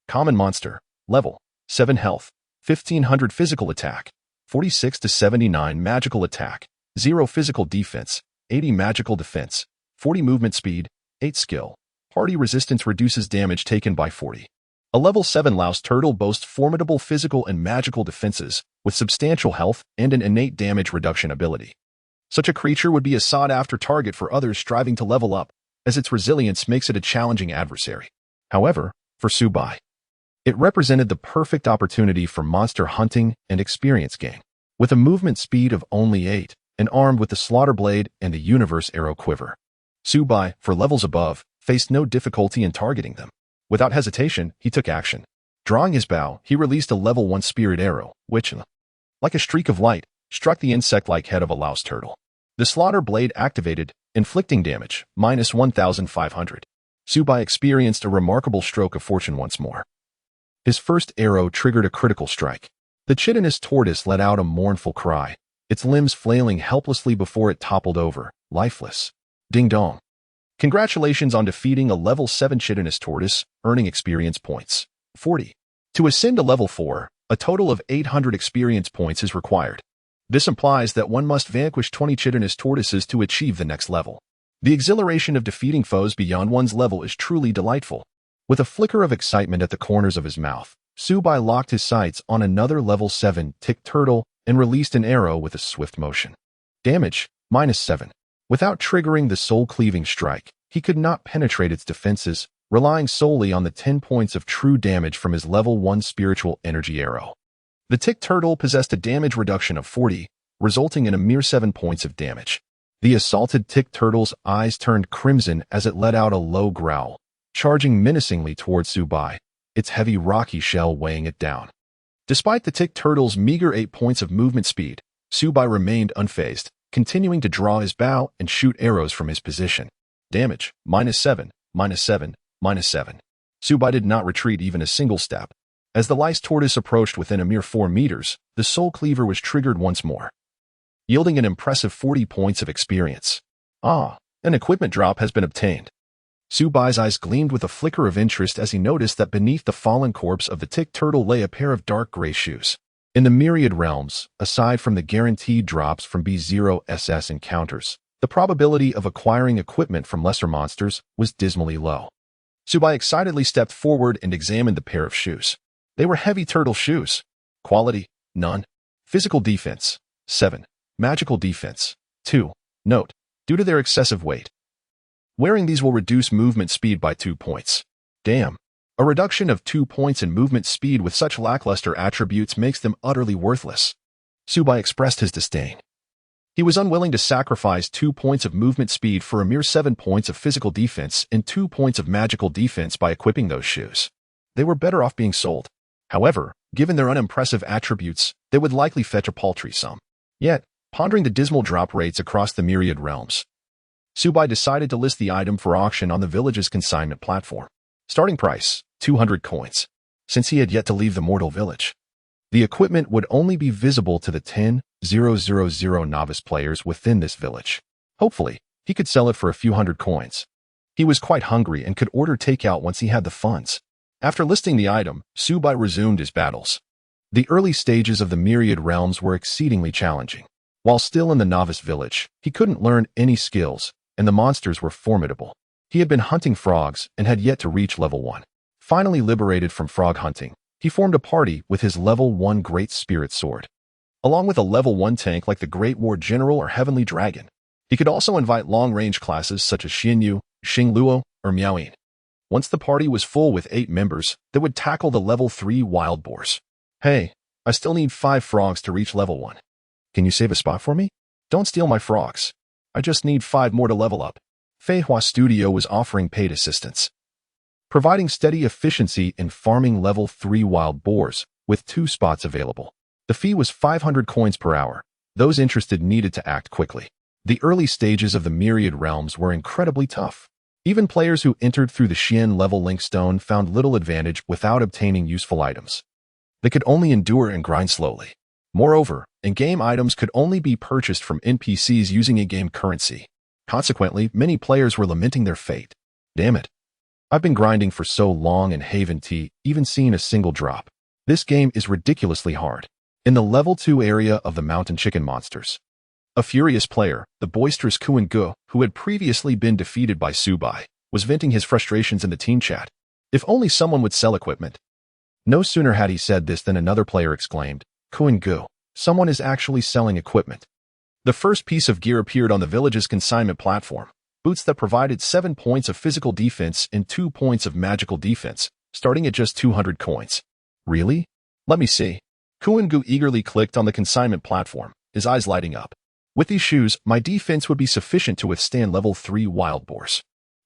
Common monster. Level 7 health, 1500 physical attack, 46 to 79 magical attack, 0 physical defense, 80 magical defense, 40 movement speed, 8 skill. Party resistance reduces damage taken by 40. A level 7 louse turtle boasts formidable physical and magical defenses, with substantial health and an innate damage reduction ability. Such a creature would be a sought-after target for others striving to level up, as its resilience makes it a challenging adversary. However, for Subai, it represented the perfect opportunity for monster hunting and experience gain. With a movement speed of only 8, and armed with the slaughter blade and the universe arrow quiver, Subai, for levels above, faced no difficulty in targeting them. Without hesitation, he took action. Drawing his bow, he released a level 1 spirit arrow, which, like a streak of light, struck the insect-like head of a louse turtle. The slaughter blade activated, inflicting damage, minus 1,500. Subai experienced a remarkable stroke of fortune once more. His first arrow triggered a critical strike. The chitinous tortoise let out a mournful cry, its limbs flailing helplessly before it toppled over, lifeless. Ding dong. Congratulations on defeating a level 7 chitinous tortoise, earning experience points. 40. To ascend to level 4, a total of 800 experience points is required. This implies that one must vanquish 20 chitinous tortoises to achieve the next level. The exhilaration of defeating foes beyond one's level is truly delightful. With a flicker of excitement at the corners of his mouth, Subai locked his sights on another level 7 tick turtle and released an arrow with a swift motion. Damage, minus 7. Without triggering the soul-cleaving strike, he could not penetrate its defenses, relying solely on the 10 points of true damage from his level 1 spiritual energy arrow. The tick turtle possessed a damage reduction of 40, resulting in a mere 7 points of damage. The assaulted tick turtle's eyes turned crimson as it let out a low growl, charging menacingly towards Subai, its heavy rocky shell weighing it down. Despite the tick turtle's meager 8 points of movement speed, Subai remained unfazed, continuing to draw his bow and shoot arrows from his position. Damage, minus 7, minus 7, minus 7. Subai did not retreat even a single step. As the lice tortoise approached within a mere 4 meters, the soul cleaver was triggered once more, yielding an impressive 40 points of experience. Ah, an equipment drop has been obtained. Subai's eyes gleamed with a flicker of interest as he noticed that beneath the fallen corpse of the tick turtle lay a pair of dark gray shoes. In the myriad realms, aside from the guaranteed drops from B0SS encounters, the probability of acquiring equipment from lesser monsters was dismally low. Subai excitedly stepped forward and examined the pair of shoes. They were heavy turtle shoes. Quality, none. Physical defense, 7. Magical defense, 2. Note, due to their excessive weight, wearing these will reduce movement speed by 2 points. Damn. A reduction of 2 points in movement speed with such lackluster attributes makes them utterly worthless. Subai expressed his disdain. He was unwilling to sacrifice 2 points of movement speed for a mere 7 points of physical defense and 2 points of magical defense by equipping those shoes. They were better off being sold. However, given their unimpressive attributes, they would likely fetch a paltry sum. Yet, pondering the dismal drop rates across the myriad realms, Subai decided to list the item for auction on the village's consignment platform. Starting price, 200 coins. Since he had yet to leave the mortal village, the equipment would only be visible to the 10,000 novice players within this village. Hopefully, he could sell it for a few hundred coins. He was quite hungry and could order takeout once he had the funds. After listing the item, Subai resumed his battles. The early stages of the myriad realms were exceedingly challenging. While still in the novice village, he couldn't learn any skills, and the monsters were formidable. He had been hunting frogs and had yet to reach level 1. Finally liberated from frog hunting, he formed a party with his level 1 Great Spirit Sword. along with a level 1 tank like the Great War General or Heavenly Dragon. He could also invite long-range classes such as Xianyu, Xingluo, or Miaoyin. Once the party was full with 8 members, they would tackle the level 3 wild boars. Hey, I still need 5 frogs to reach level 1. Can you save a spot for me? Don't steal my frogs. I just need 5 more to level up. Fei Hua Studio was offering paid assistance, providing steady efficiency in farming level 3 wild boars, with 2 spots available. The fee was 500 coins per hour. Those interested needed to act quickly. The early stages of the Myriad Realms were incredibly tough. Even players who entered through the Xian level link stone found little advantage without obtaining useful items. They could only endure and grind slowly. Moreover, in-game items could only be purchased from NPCs using in-game currency. Consequently, many players were lamenting their fate. Damn it. I've been grinding for so long and haven't even seen a single drop. This game is ridiculously hard. In the level 2 area of the mountain chicken monsters, a furious player, the boisterous Kuan Gu, who had previously been defeated by Subai, was venting his frustrations in the team chat. If only someone would sell equipment. No sooner had he said this than another player exclaimed, Kuan Gu, someone is actually selling equipment. The first piece of gear appeared on the village's consignment platform. Boots that provided 7 points of physical defense and 2 points of magical defense, starting at just 200 coins. Really? Let me see. Kuan Gu eagerly clicked on the consignment platform, his eyes lighting up. With these shoes, my defense would be sufficient to withstand level 3 wild boars.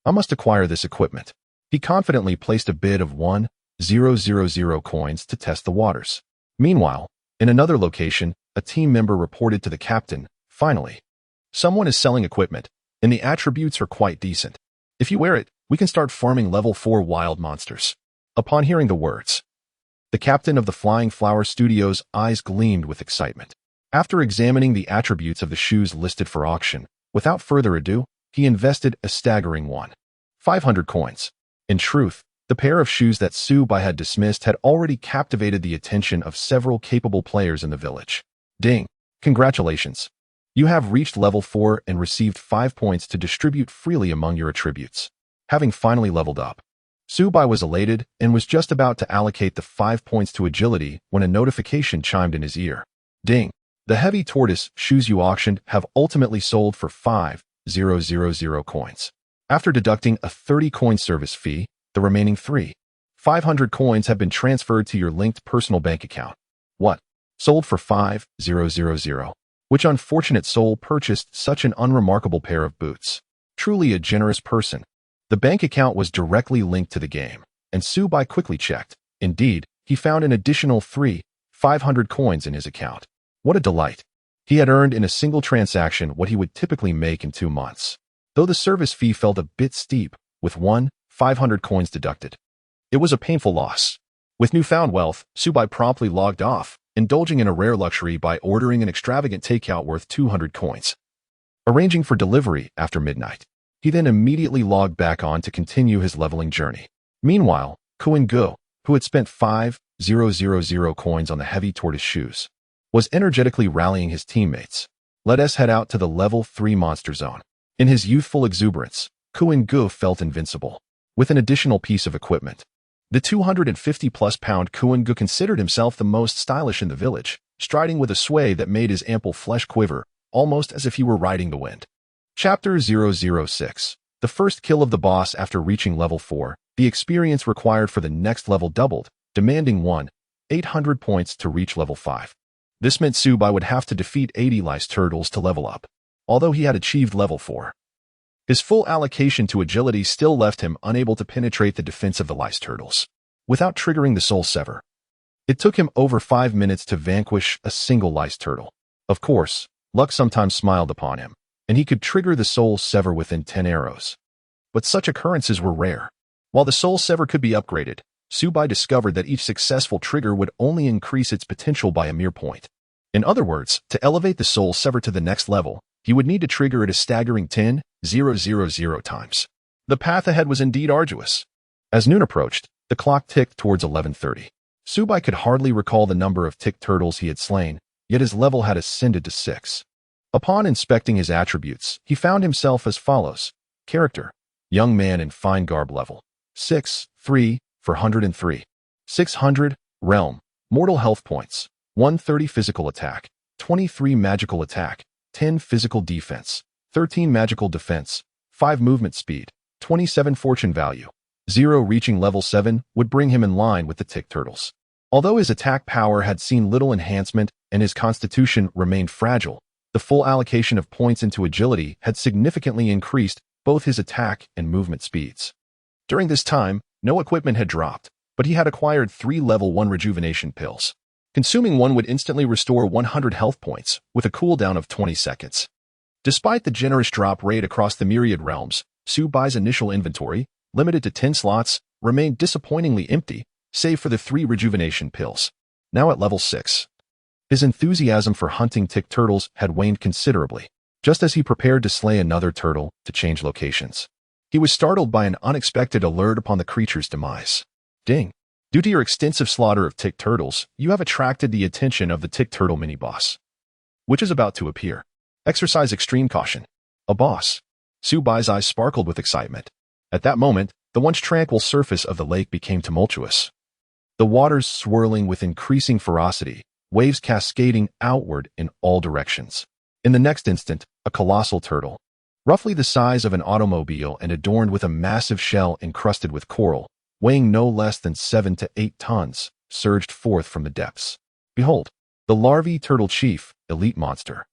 I must acquire this equipment. He confidently placed a bid of 1,000 coins to test the waters. Meanwhile, in another location, a team member reported to the captain, finally, someone is selling equipment, and the attributes are quite decent. If you wear it, we can start farming level 4 wild monsters. Upon hearing the words, the captain of the Flying Flower Studio's eyes gleamed with excitement. After examining the attributes of the shoes listed for auction, without further ado, he invested a staggering 500 coins. In truth, the pair of shoes that Subai had dismissed had already captivated the attention of several capable players in the village. Ding! Congratulations! You have reached level 4 and received 5 points to distribute freely among your attributes. Having finally leveled up, Subai was elated and was just about to allocate the 5 points to agility when a notification chimed in his ear. Ding! The heavy tortoise shoes you auctioned have ultimately sold for 5,000 coins. After deducting a 30-coin service fee, the remaining 500 coins have been transferred to your linked personal bank account. What? Sold for 5,000. Which unfortunate soul purchased such an unremarkable pair of boots? Truly a generous person. The bank account was directly linked to the game, and Subai quickly checked. Indeed, he found an additional 500 coins in his account. What a delight. He had earned in a single transaction what he would typically make in 2 months. Though the service fee felt a bit steep, with 500 coins deducted. It was a painful loss. With newfound wealth, Subai promptly logged off, indulging in a rare luxury by ordering an extravagant takeout worth 200 coins. Arranging for delivery after midnight. He then immediately logged back on to continue his leveling journey. Meanwhile, Kuan Gu, who had spent 5,000 coins on the heavy tortoise shoes, was energetically rallying his teammates. Let us head out to the level 3 monster zone. In his youthful exuberance, Kuan Gu felt invincible. With an additional piece of equipment, the 250-plus pound Kuan Gu considered himself the most stylish in the village, striding with a sway that made his ample flesh quiver, almost as if he were riding the wind. Chapter 006. The first kill of the boss after reaching level 4, the experience required for the next level doubled, demanding 800 points to reach level 5. This meant Subai would have to defeat 80 lice turtles to level up. Although he had achieved level 4, his full allocation to agility still left him unable to penetrate the defense of the lice turtles. Without triggering the soul sever, it took him over 5 minutes to vanquish a single lice turtle. Of course, luck sometimes smiled upon him, and he could trigger the soul sever within 10 arrows. But such occurrences were rare. While the soul sever could be upgraded, Subai discovered that each successful trigger would only increase its potential by a mere point. In other words, to elevate the soul sever to the next level, he would need to trigger it a staggering 10,000 times. The path ahead was indeed arduous. As noon approached, the clock ticked towards 11:30. Subai could hardly recall the number of tick turtles he had slain, yet his level had ascended to 6. Upon inspecting his attributes, he found himself as follows. Character: young man in fine garb level. 6, 3, for 103. 600, realm, mortal health points. 130 physical attack. 23 magical attack, 10 physical defense, 13 magical defense, 5 movement speed, 27 fortune value. 0 reaching level 7 would bring him in line with the tick turtles. Although his attack power had seen little enhancement and his constitution remained fragile, the full allocation of points into agility had significantly increased both his attack and movement speeds. During this time, no equipment had dropped, but he had acquired 3 level 1 rejuvenation pills. Consuming one would instantly restore 100 health points, with a cooldown of 20 seconds. Despite the generous drop rate across the myriad realms, Su Bai's initial inventory, limited to 10 slots, remained disappointingly empty, save for the 3 rejuvenation pills. Now at level 6. His enthusiasm for hunting tick turtles had waned considerably, just as he prepared to slay another turtle to change locations. He was startled by an unexpected alert upon the creature's demise. Ding! Due to your extensive slaughter of tick turtles, you have attracted the attention of the tick turtle mini-boss, which is about to appear. Exercise extreme caution. A boss. Su Bai's eyes sparkled with excitement. At that moment, the once tranquil surface of the lake became tumultuous. The waters swirling with increasing ferocity, waves cascading outward in all directions. In the next instant, a colossal turtle, roughly the size of an automobile and adorned with a massive shell encrusted with coral, weighing no less than 7 to 8 tons, surged forth from the depths. Behold, the larvae turtle chief, elite monster.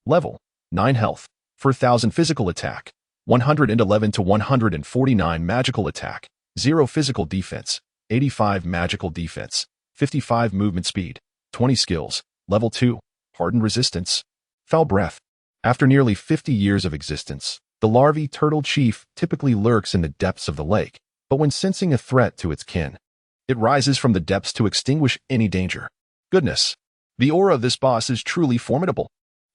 Level, 9 health, 4,000 physical attack, 111 to 149 magical attack, 0 physical defense, 85 magical defense, 55 movement speed, 20 skills, level 2, hardened resistance, foul breath. After nearly 50 years of existence, the larvae turtle chief typically lurks in the depths of the lake, but when sensing a threat to its kin, it rises from the depths to extinguish any danger. Goodness, the aura of this boss is truly formidable.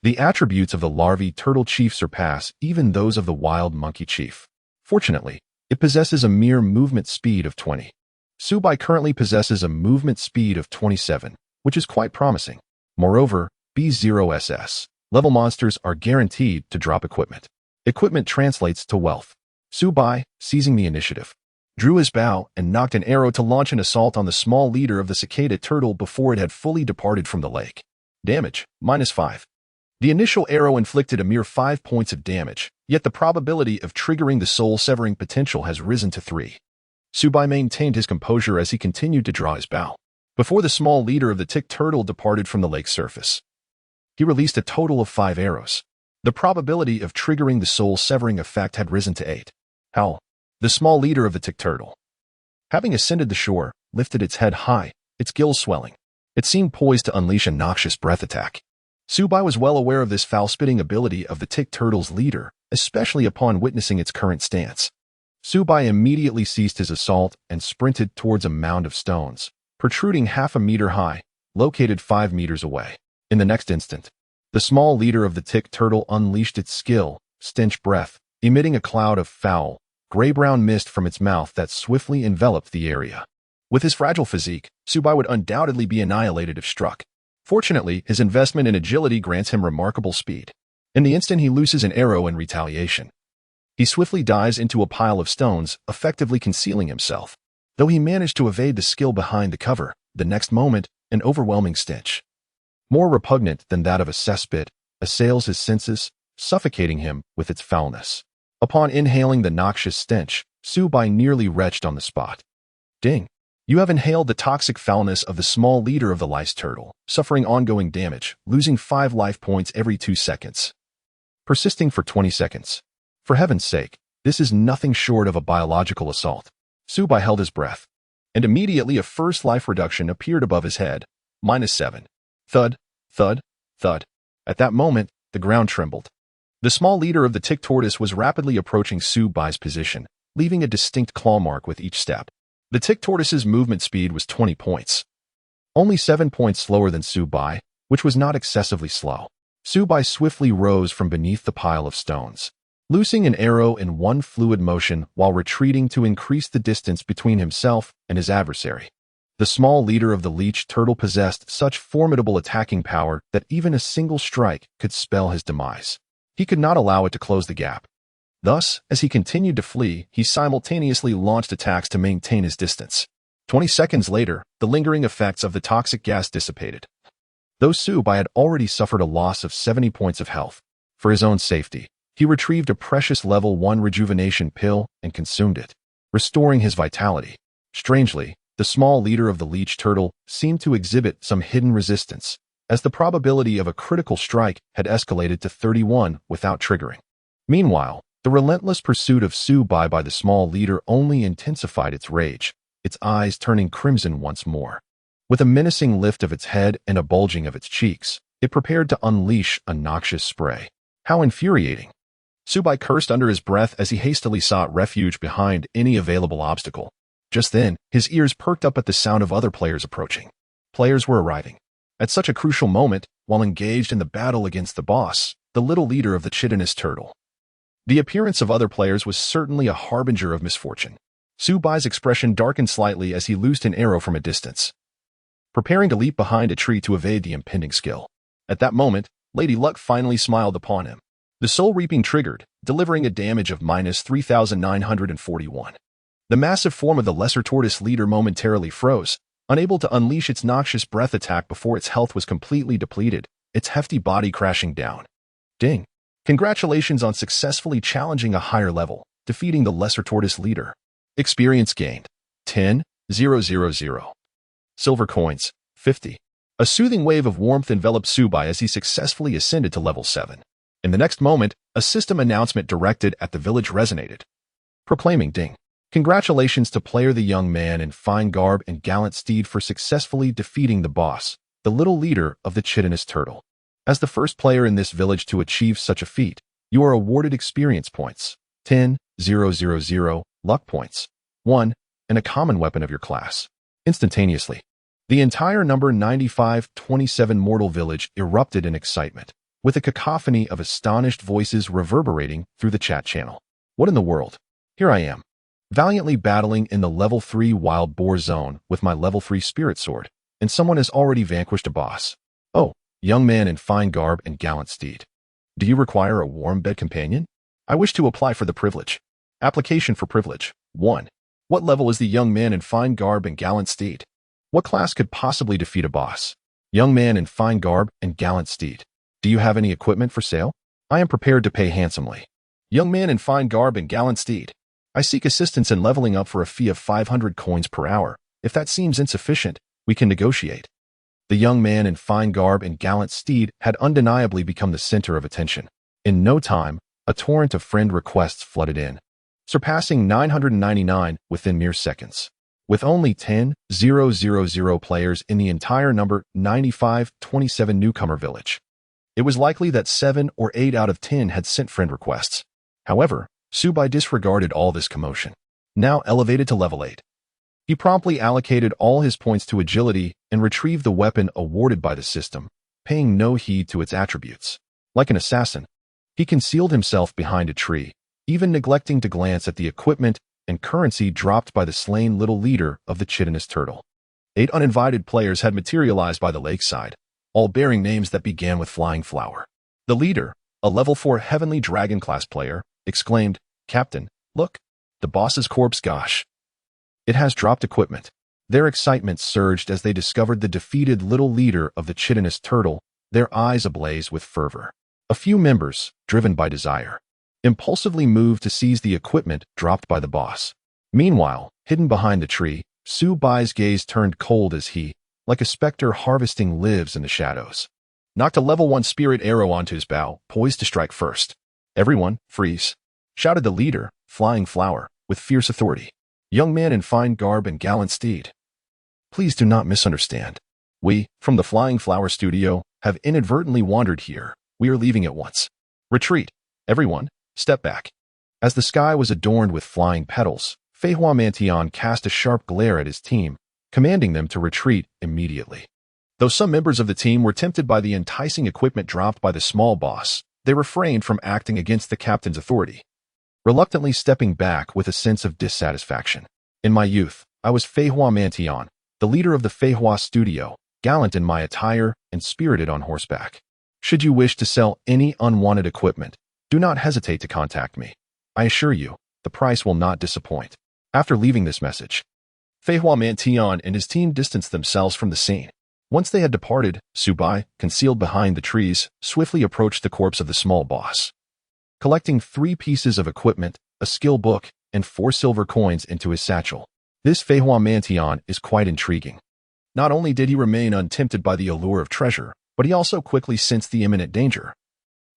The attributes of the larvae turtle chief surpass even those of the wild monkey chief. Fortunately, it possesses a mere movement speed of 20. Su Bai currently possesses a movement speed of 27, which is quite promising. Moreover, B0SS level monsters are guaranteed to drop equipment. Equipment translates to wealth. Su Bai, seizing the initiative, drew his bow and knocked an arrow to launch an assault on the small leader of the cicada turtle before it had fully departed from the lake. Damage, -5. The initial arrow inflicted a mere 5 points of damage, yet the probability of triggering the soul-severing potential has risen to 3. Su Bai maintained his composure as he continued to draw his bow. Before the small leader of the tick turtle departed from the lake's surface, he released a total of 5 arrows. The probability of triggering the soul-severing effect had risen to 8. Howl. The small leader of the tick turtle, having ascended the shore, lifted its head high, its gills swelling. It seemed poised to unleash a noxious breath attack. Su Bai was well aware of this foul-spitting ability of the tick turtle's leader, especially upon witnessing its current stance. Su Bai immediately ceased his assault and sprinted towards a mound of stones, protruding half a meter high, located 5 meters away. In the next instant, the small leader of the tick turtle unleashed its skill, stench breath, emitting a cloud of foul, gray-brown mist from its mouth that swiftly enveloped the area. With his fragile physique, Su Bai would undoubtedly be annihilated if struck. Fortunately, his investment in agility grants him remarkable speed. In the instant he looses an arrow in retaliation, he swiftly dives into a pile of stones, effectively concealing himself. Though he managed to evade the skill behind the cover, the next moment, an overwhelming stench, more repugnant than that of a cesspit, assails his senses, suffocating him with its foulness. Upon inhaling the noxious stench, Su Bai nearly retched on the spot. Ding! You have inhaled the toxic foulness of the small leader of the lice turtle, suffering ongoing damage, losing 5 life points every 2 seconds. Persisting for 20 seconds. For heaven's sake, this is nothing short of a biological assault. Su Bai held his breath, and immediately a first life reduction appeared above his head. -7. Thud, thud, thud. At that moment, the ground trembled. The small leader of the tick tortoise was rapidly approaching Su Bai's position, leaving a distinct claw mark with each step. The tick tortoise's movement speed was 20 points. Only 7 points slower than Su Bai, which was not excessively slow. Su Bai swiftly rose from beneath the pile of stones, loosing an arrow in one fluid motion while retreating to increase the distance between himself and his adversary. The small leader of the leech turtle possessed such formidable attacking power that even a single strike could spell his demise. He could not allow it to close the gap. Thus, as he continued to flee, he simultaneously launched attacks to maintain his distance. 20 seconds later, the lingering effects of the toxic gas dissipated. Though Subai had already suffered a loss of 70 points of health, for his own safety, he retrieved a precious level 1 rejuvenation pill and consumed it, restoring his vitality. Strangely, the small leader of the leech turtle seemed to exhibit some hidden resistance, as the probability of a critical strike had escalated to 31 without triggering. Meanwhile, the relentless pursuit of Subai by the small leader only intensified its rage, its eyes turning crimson once more. With a menacing lift of its head and a bulging of its cheeks, it prepared to unleash a noxious spray. How infuriating! Subai cursed under his breath as he hastily sought refuge behind any available obstacle. Just then, his ears perked up at the sound of other players approaching. Players were arriving. At such a crucial moment, while engaged in the battle against the boss, the little leader of the chitinous turtle. The appearance of other players was certainly a harbinger of misfortune. Subai's expression darkened slightly as he loosed an arrow from a distance, preparing to leap behind a tree to evade the impending skill. At that moment, Lady Luck finally smiled upon him. The soul reaping triggered, delivering a damage of minus 3,941. The massive form of the lesser tortoise leader momentarily froze, unable to unleash its noxious breath attack before its health was completely depleted, its hefty body crashing down. Ding! Congratulations on successfully challenging a higher level, defeating the lesser tortoise leader. Experience gained. 10,000. Silver coins. 50. A soothing wave of warmth enveloped Subai as he successfully ascended to level 7. In the next moment, a system announcement directed at the village resonated, proclaiming ding. Congratulations to player the young man in fine garb and gallant steed for successfully defeating the boss, the little leader of the chitinous turtle. As the first player in this village to achieve such a feat, you are awarded experience points, 10,000, luck points, 1, and a common weapon of your class. Instantaneously, the entire number 9527 mortal village erupted in excitement, with a cacophony of astonished voices reverberating through the chat channel. What in the world? Here I am, valiantly battling in the level 3 wild boar zone with my level 3 spirit sword, and someone has already vanquished a boss. Oh, young man in fine garb and gallant steed. Do you require a warm bed companion? I wish to apply for the privilege. Application for privilege. 1. What level is the young man in fine garb and gallant steed? What class could possibly defeat a boss? Young man in fine garb and gallant steed. Do you have any equipment for sale? I am prepared to pay handsomely. Young man in fine garb and gallant steed. I seek assistance in leveling up for a fee of 500 coins per hour. If that seems insufficient, we can negotiate. The young man in fine garb and gallant steed had undeniably become the center of attention. In no time, a torrent of friend requests flooded in, surpassing 999 within mere seconds. With only 10,000 players in the entire number 9527 newcomer village, it was likely that 7 or 8 out of 10 had sent friend requests. However, Subai disregarded all this commotion. Now elevated to level 8. He promptly allocated all his points to agility and retrieved the weapon awarded by the system, paying no heed to its attributes. Like an assassin, he concealed himself behind a tree, even neglecting to glance at the equipment and currency dropped by the slain little leader of the chitinous turtle. 8 uninvited players had materialized by the lakeside, all bearing names that began with Flying Flower. The leader, a level 4 heavenly dragon class player, exclaimed, "Captain, look, the boss's corpse, gosh. It has dropped equipment." Their excitement surged as they discovered the defeated little leader of the chitinous turtle, their eyes ablaze with fervor. A few members, driven by desire, impulsively moved to seize the equipment dropped by the boss. Meanwhile, hidden behind the tree, Subai's gaze turned cold as he, like a specter harvesting lives in the shadows, knocked a level 1 spirit arrow onto his bow, poised to strike first. "Everyone, freeze!" shouted the leader, Flying Flower, with fierce authority. "Young man in fine garb and gallant steed. Please do not misunderstand. We, from the Flying Flower Studio, have inadvertently wandered here. We are leaving at once. Retreat. Everyone, step back." As the sky was adorned with flying petals, Feihua Mantion cast a sharp glare at his team, commanding them to retreat immediately. Though some members of the team were tempted by the enticing equipment dropped by the small boss, they refrained from acting against the captain's authority, reluctantly stepping back with a sense of dissatisfaction. In my youth, I was Feihua Mantion, the leader of the Feihua Studio, gallant in my attire and spirited on horseback. Should you wish to sell any unwanted equipment, do not hesitate to contact me. I assure you, the price will not disappoint. After leaving this message, Feihua Mantion and his team distanced themselves from the scene. Once they had departed, Subai, concealed behind the trees, swiftly approached the corpse of the small boss. Collecting 3 pieces of equipment, a skill book, and 4 silver coins into his satchel. This Feihua Mantian is quite intriguing. Not only did he remain untempted by the allure of treasure, but he also quickly sensed the imminent danger.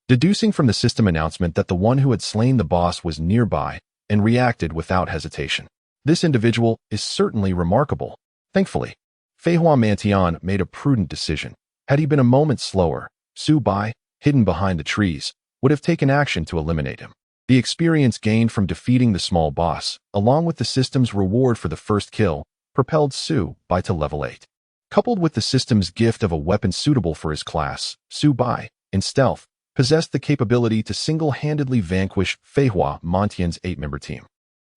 Deducing from the system announcement that the one who had slain the boss was nearby and reacted without hesitation. This individual is certainly remarkable. Thankfully, Feihua Mantian made a prudent decision. Had he been a moment slower, Subai, hidden behind the trees, would have taken action to eliminate him. The experience gained from defeating the small boss, along with the system's reward for the first kill, propelled Subai to level 8. Coupled with the system's gift of a weapon suitable for his class, Subai, in stealth, possessed the capability to single-handedly vanquish Feihua Mantian's 8-member team.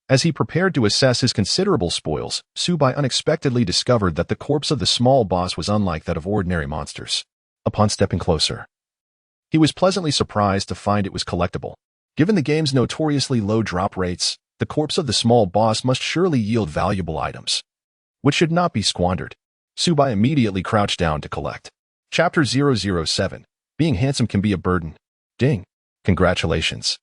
As he prepared to assess his considerable spoils, Subai unexpectedly discovered that the corpse of the small boss was unlike that of ordinary monsters. Upon stepping closer, he was pleasantly surprised to find it was collectible. Given the game's notoriously low drop rates, the corpse of the small boss must surely yield valuable items, which should not be squandered. Subai immediately crouched down to collect. Chapter 007. Being handsome can be a burden. Ding. Congratulations.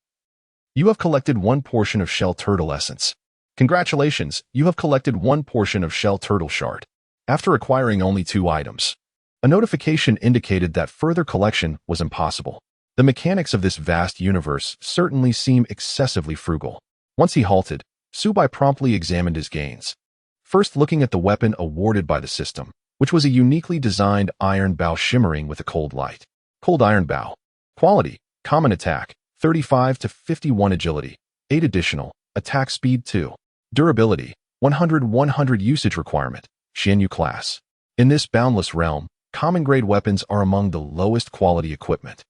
You have collected 1 portion of shell turtle essence. Congratulations, you have collected 1 portion of shell turtle shard. After acquiring only 2 items, a notification indicated that further collection was impossible. The mechanics of this vast universe certainly seem excessively frugal. Once he halted, Subai promptly examined his gains. First looking at the weapon awarded by the system, which was a uniquely designed iron bow shimmering with a cold light. Cold iron bow. Quality, common attack, 35 to 51 agility, 8 additional, attack speed 2. Durability, 100 usage requirement, Xianyu class. In this boundless realm, common grade weapons are among the lowest quality equipment.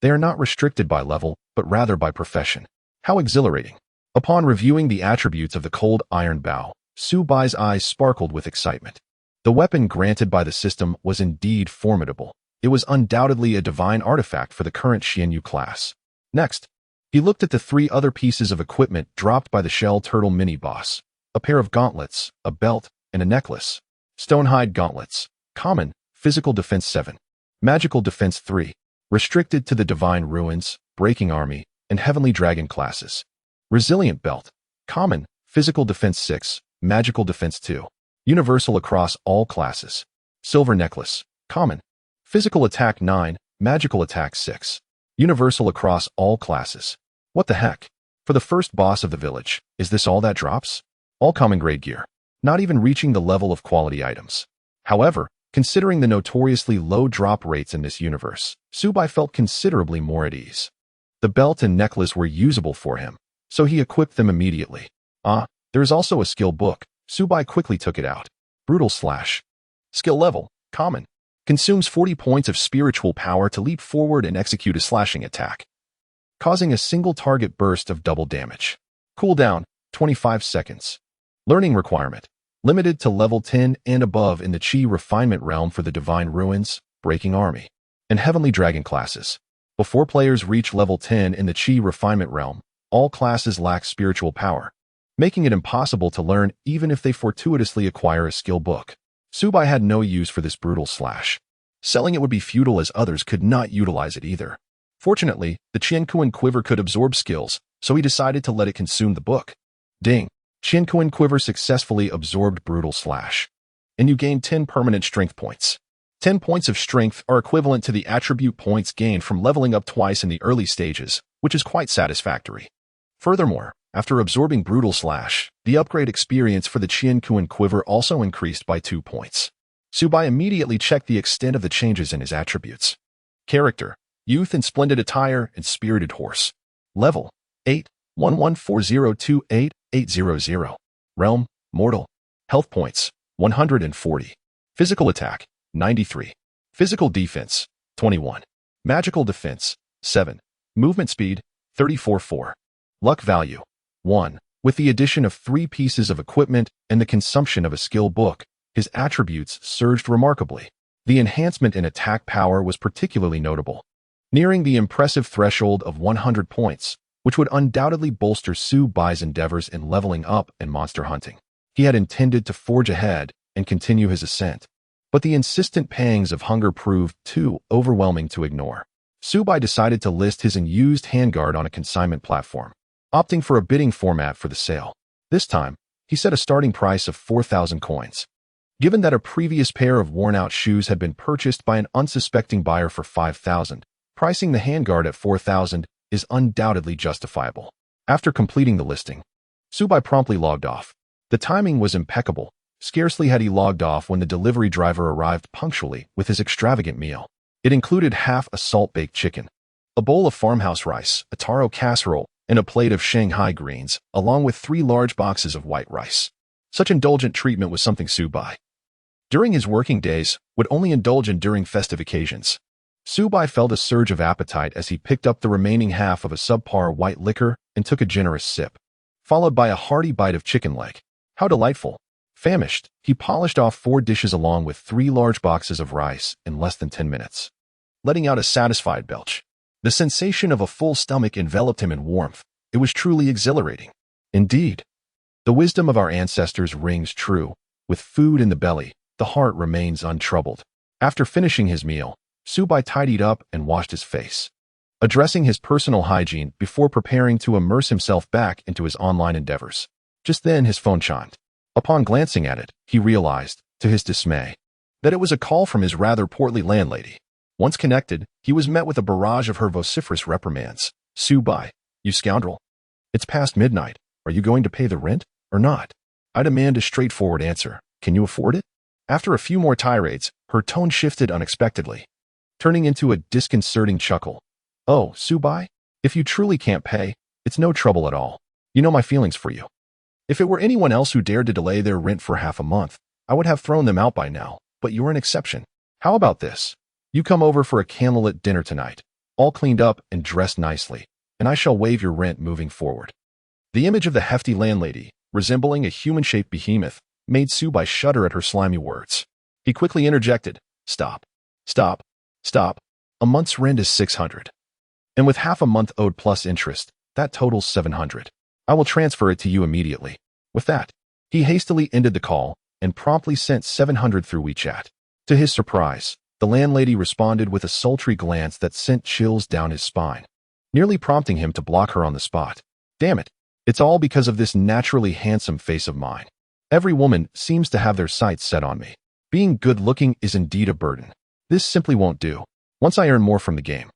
They are not restricted by level, but rather by profession. How exhilarating. Upon reviewing the attributes of the cold iron bow, Subai's eyes sparkled with excitement. The weapon granted by the system was indeed formidable. It was undoubtedly a divine artifact for the current Xianyu class. Next, he looked at the 3 other pieces of equipment dropped by the Shell Turtle mini-boss. A pair of gauntlets, a belt, and a necklace. Stonehide gauntlets. Common, physical defense 7. Magical defense 3. Restricted to the Divine Ruins, Breaking Army, and Heavenly Dragon classes. Resilient belt. Common, physical defense 6. Magical defense 2. Universal across all classes. Silver necklace. Common. Physical attack 9. Magical attack 6. Universal across all classes. What the heck? For the first boss of the village, is this all that drops? All common grade gear. Not even reaching the level of quality items. However, considering the notoriously low drop rates in this universe, Subai felt considerably more at ease. The belt and necklace were usable for him, so he equipped them immediately. There is also a skill book. Subai quickly took it out. Brutal Slash. Skill level, common. Consumes 40 points of spiritual power to leap forward and execute a slashing attack, causing a single target burst of double damage. Cooldown, 25 seconds. Learning requirement. Limited to level 10 and above in the Chi Refinement realm for the Divine Ruins, Breaking Army, and Heavenly Dragon classes. Before players reach level 10 in the Chi Refinement realm, all classes lack spiritual power, making it impossible to learn even if they fortuitously acquire a skill book. Subai had no use for this Brutal Slash. Selling it would be futile as others could not utilize it either. Fortunately, the Qiankuan Quiver could absorb skills, so he decided to let it consume the book. Ding! Qiankuan Quiver successfully absorbed Brutal Slash, and you gain 10 permanent strength points. 10 points of strength are equivalent to the attribute points gained from leveling up twice in the early stages, which is quite satisfactory. Furthermore, after absorbing Brutal Slash, the upgrade experience for the Qiankuan Quiver also increased by 2 points. Subai immediately checked the extent of the changes in his attributes. Character: Youth in Splendid Attire and Spirited Horse. Level: 8, 114028-800. Realm: Mortal. Health points: 140. Physical attack: 93. Physical defense: 21. Magical defense: 7. Movement speed: 34.4. Luck value: 1. With the addition of 3 pieces of equipment and the consumption of a skill book, his attributes surged remarkably. The enhancement in attack power was particularly notable, nearing the impressive threshold of 100 points, which would undoubtedly bolster Subai's endeavors in leveling up and monster hunting. He had intended to forge ahead and continue his ascent. But the insistent pangs of hunger proved too overwhelming to ignore. Subai decided to list his unused handguard on a consignment platform, opting for a bidding format for the sale. This time, he set a starting price of 4,000 coins. Given that a previous pair of worn-out shoes had been purchased by an unsuspecting buyer for 5,000, pricing the handguard at 4,000 is undoubtedly justifiable. After completing the listing, Subai promptly logged off. The timing was impeccable. Scarcely had he logged off when the delivery driver arrived punctually with his extravagant meal. It included half a salt-baked chicken, a bowl of farmhouse rice, a taro casserole, and a plate of Shanghai greens, along with 3 large boxes of white rice. Such indulgent treatment was something Subai, during his working days, would only indulge in during festive occasions. Subai felt a surge of appetite as he picked up the remaining half of a subpar white liquor and took a generous sip, followed by a hearty bite of chicken leg. How delightful! Famished, he polished off 4 dishes along with 3 large boxes of rice in less than 10 minutes, letting out a satisfied belch. The sensation of a full stomach enveloped him in warmth. It was truly exhilarating. Indeed, the wisdom of our ancestors rings true. With food in the belly, the heart remains untroubled. After finishing his meal, Subai tidied up and washed his face, addressing his personal hygiene before preparing to immerse himself back into his online endeavors. Just then his phone chimed. Upon glancing at it, he realized, to his dismay, that it was a call from his rather portly landlady. Once connected, he was met with a barrage of her vociferous reprimands. "Subai, you scoundrel. It's past midnight. Are you going to pay the rent or not? I demand a straightforward answer. Can you afford it?" After a few more tirades, her tone shifted unexpectedly, turning into a disconcerting chuckle. "Oh, Subai, if you truly can't pay, it's no trouble at all. You know my feelings for you. If it were anyone else who dared to delay their rent for half a month, I would have thrown them out by now, but you're an exception. How about this? You come over for a candlelit dinner tonight, all cleaned up and dressed nicely, and I shall waive your rent moving forward." The image of the hefty landlady, resembling a human-shaped behemoth, made Subai shudder at her slimy words. He quickly interjected, Stop. A month's rent is 600. And with half a month owed plus interest, that totals 700. I will transfer it to you immediately." With that, he hastily ended the call and promptly sent 700 through WeChat. To his surprise, the landlady responded with a sultry glance that sent chills down his spine, nearly prompting him to block her on the spot. Damn it, it's all because of this naturally handsome face of mine. Every woman seems to have their sights set on me. Being good-looking is indeed a burden. This simply won't do. Once I earn more from the game,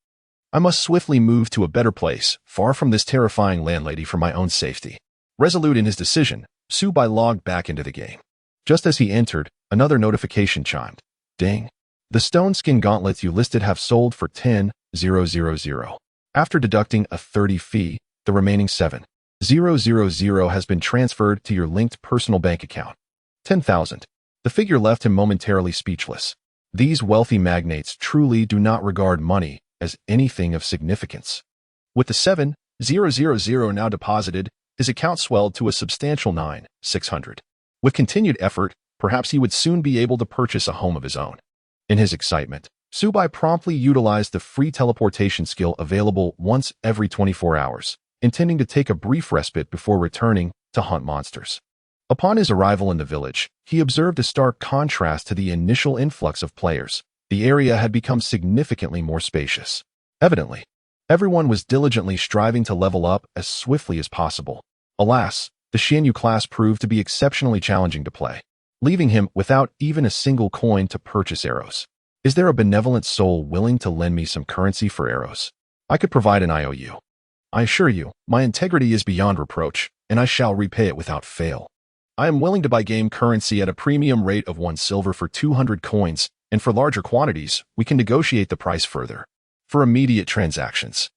I must swiftly move to a better place, far from this terrifying landlady for my own safety. Resolute in his decision, Subai logged back into the game. Just as he entered, another notification chimed. Ding. The stone skin gauntlets you listed have sold for 10,000. After deducting a 30 fee, the remaining 7,000 has been transferred to your linked personal bank account. 10,000. The figure left him momentarily speechless. These wealthy magnates truly do not regard money as anything of significance. With the 7,000 now deposited, his account swelled to a substantial 9,600. With continued effort, perhaps he would soon be able to purchase a home of his own. In his excitement, Subai promptly utilized the free teleportation skill available once every 24 hours, intending to take a brief respite before returning to hunt monsters. Upon his arrival in the village, he observed a stark contrast to the initial influx of players. The area had become significantly more spacious. Evidently, everyone was diligently striving to level up as swiftly as possible. Alas, the Xianyu class proved to be exceptionally challenging to play, leaving him without even a single coin to purchase arrows. Is there a benevolent soul willing to lend me some currency for arrows? I could provide an IOU. I assure you, my integrity is beyond reproach, and I shall repay it without fail. I am willing to buy game currency at a premium rate of 1 silver for 200 coins, and for larger quantities, we can negotiate the price further. For immediate transactions,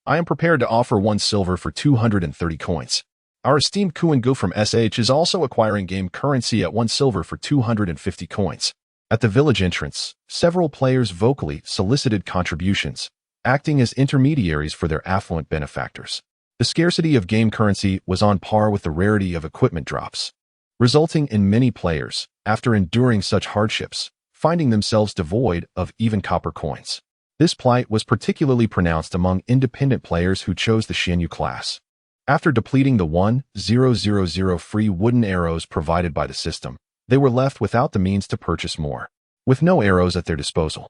I am prepared to offer 1 silver for 230 coins. Our esteemed Kuan-gu from SH is also acquiring game currency at 1 silver for 250 coins. At the village entrance, several players vocally solicited contributions, acting as intermediaries for their affluent benefactors. The scarcity of game currency was on par with the rarity of equipment drops, resulting in many players, after enduring such hardships, finding themselves devoid of even copper coins. This plight was particularly pronounced among independent players who chose the Xianyu class. After depleting the 1,000 free wooden arrows provided by the system, they were left without the means to purchase more. With no arrows at their disposal,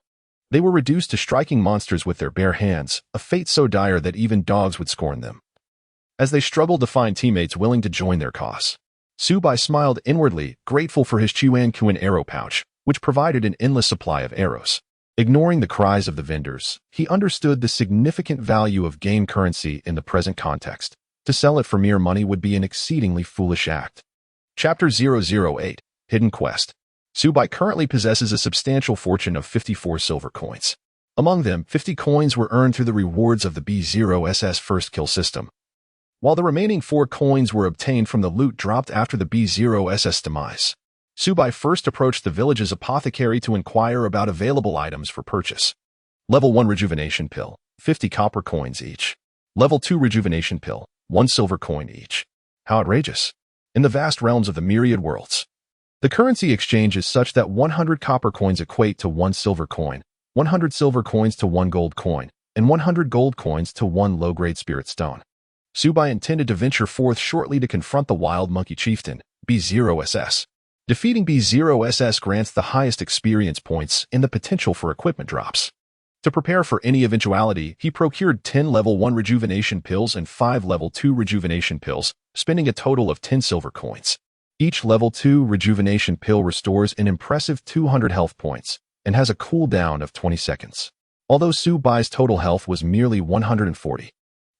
they were reduced to striking monsters with their bare hands, a fate so dire that even dogs would scorn them. As they struggled to find teammates willing to join their cause, Subai smiled inwardly, grateful for his Chuan arrow pouch, which provided an endless supply of arrows. Ignoring the cries of the vendors, he understood the significant value of game currency in the present context. To sell it for mere money would be an exceedingly foolish act. Chapter 008, Hidden Quest. Subai currently possesses a substantial fortune of 54 silver coins. Among them, 50 coins were earned through the rewards of the B0SS first kill system, while the remaining 4 coins were obtained from the loot dropped after the B0SS demise. Subai first approached the village's apothecary to inquire about available items for purchase. Level 1 Rejuvenation Pill, 50 copper coins each. Level 2 Rejuvenation Pill, 1 silver coin each. How outrageous! In the vast realms of the myriad worlds, the currency exchange is such that 100 copper coins equate to 1 silver coin, 100 silver coins to 1 gold coin, and 100 gold coins to 1 low-grade spirit stone. Subai intended to venture forth shortly to confront the wild monkey chieftain, B0SS. Defeating B0SS grants the highest experience points and the potential for equipment drops. To prepare for any eventuality, he procured 10 level 1 rejuvenation pills and 5 level 2 rejuvenation pills, spending a total of 10 silver coins. Each level 2 rejuvenation pill restores an impressive 200 health points and has a cooldown of 20 seconds. Although Subai's total health was merely 140,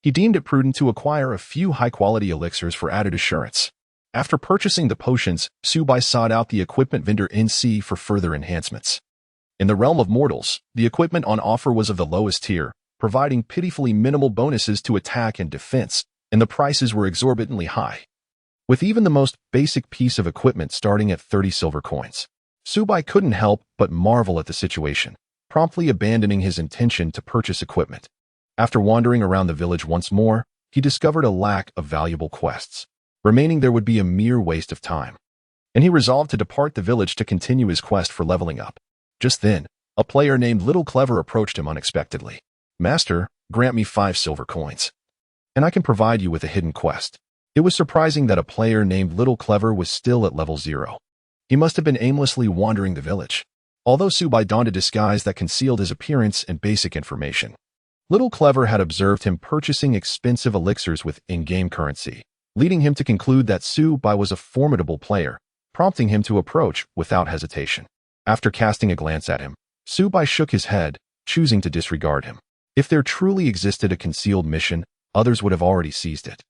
he deemed it prudent to acquire a few high-quality elixirs for added assurance. After purchasing the potions, Subai sought out the equipment vendor NC for further enhancements. In the realm of mortals, the equipment on offer was of the lowest tier, providing pitifully minimal bonuses to attack and defense, and the prices were exorbitantly high, with even the most basic piece of equipment starting at 30 silver coins. Subai couldn't help but marvel at the situation, promptly abandoning his intention to purchase equipment. After wandering around the village once more, he discovered a lack of valuable quests. Remaining there would be a mere waste of time, and he resolved to depart the village to continue his quest for leveling up. Just then, a player named Little Clever approached him unexpectedly. "Master, grant me 5 silver coins, and I can provide you with a hidden quest." It was surprising that a player named Little Clever was still at level 0. He must have been aimlessly wandering the village. Although Subai donned a disguise that concealed his appearance and basic information, Little Clever had observed him purchasing expensive elixirs with in-game currency, leading him to conclude that Subai was a formidable player, prompting him to approach without hesitation. After casting a glance at him, Subai shook his head, choosing to disregard him. If there truly existed a concealed mission, others would have already seized it,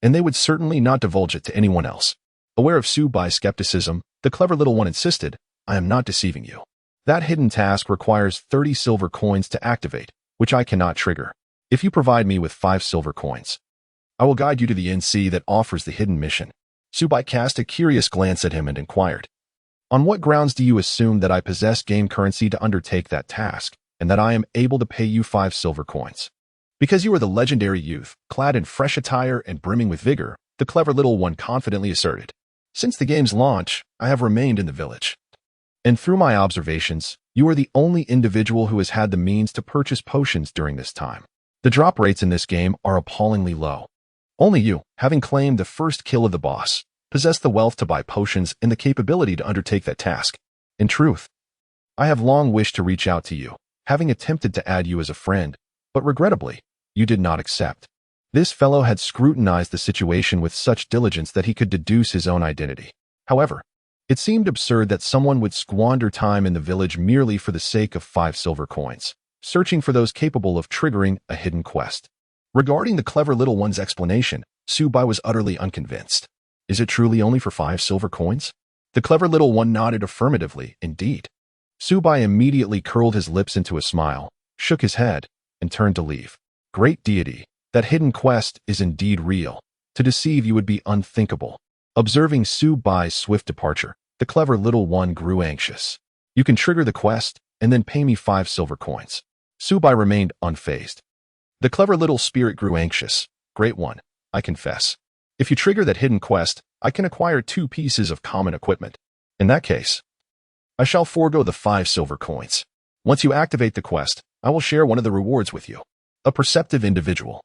and they would certainly not divulge it to anyone else. Aware of Subai's skepticism, the clever little one insisted, "I am not deceiving you. That hidden task requires 30 silver coins to activate, which I cannot trigger. If you provide me with 5 silver coins, I will guide you to the NC that offers the hidden mission." Subai cast a curious glance at him and inquired, "On what grounds do you assume that I possess game currency to undertake that task, and that I am able to pay you 5 silver coins?" "Because you are the legendary youth, clad in fresh attire and brimming with vigor," the clever little one confidently asserted. "Since the game's launch, I have remained in the village, and through my observations, you are the only individual who has had the means to purchase potions during this time. The drop rates in this game are appallingly low. Only you, having claimed the first kill of the boss, possess the wealth to buy potions and the capability to undertake that task. In truth, I have long wished to reach out to you, having attempted to add you as a friend, but regrettably, you did not accept." This fellow had scrutinized the situation with such diligence that he could deduce his own identity. However, it seemed absurd that someone would squander time in the village merely for the sake of 5 silver coins, searching for those capable of triggering a hidden quest. Regarding the clever little one's explanation, Subai was utterly unconvinced. "Is it truly only for 5 silver coins?" The clever little one nodded affirmatively, indeed. Subai immediately curled his lips into a smile, shook his head, and turned to leave. Great deity, that hidden quest is indeed real. To deceive you would be unthinkable. Observing Subai's swift departure, the clever little one grew anxious. "You can trigger the quest, and then pay me 5 silver coins." Subai remained unfazed. The clever little spirit grew anxious. "Great one, I confess. If you trigger that hidden quest, I can acquire 2 pieces of common equipment. In that case, I shall forego the 5 silver coins. Once you activate the quest, I will share one of the rewards with you." A perceptive individual.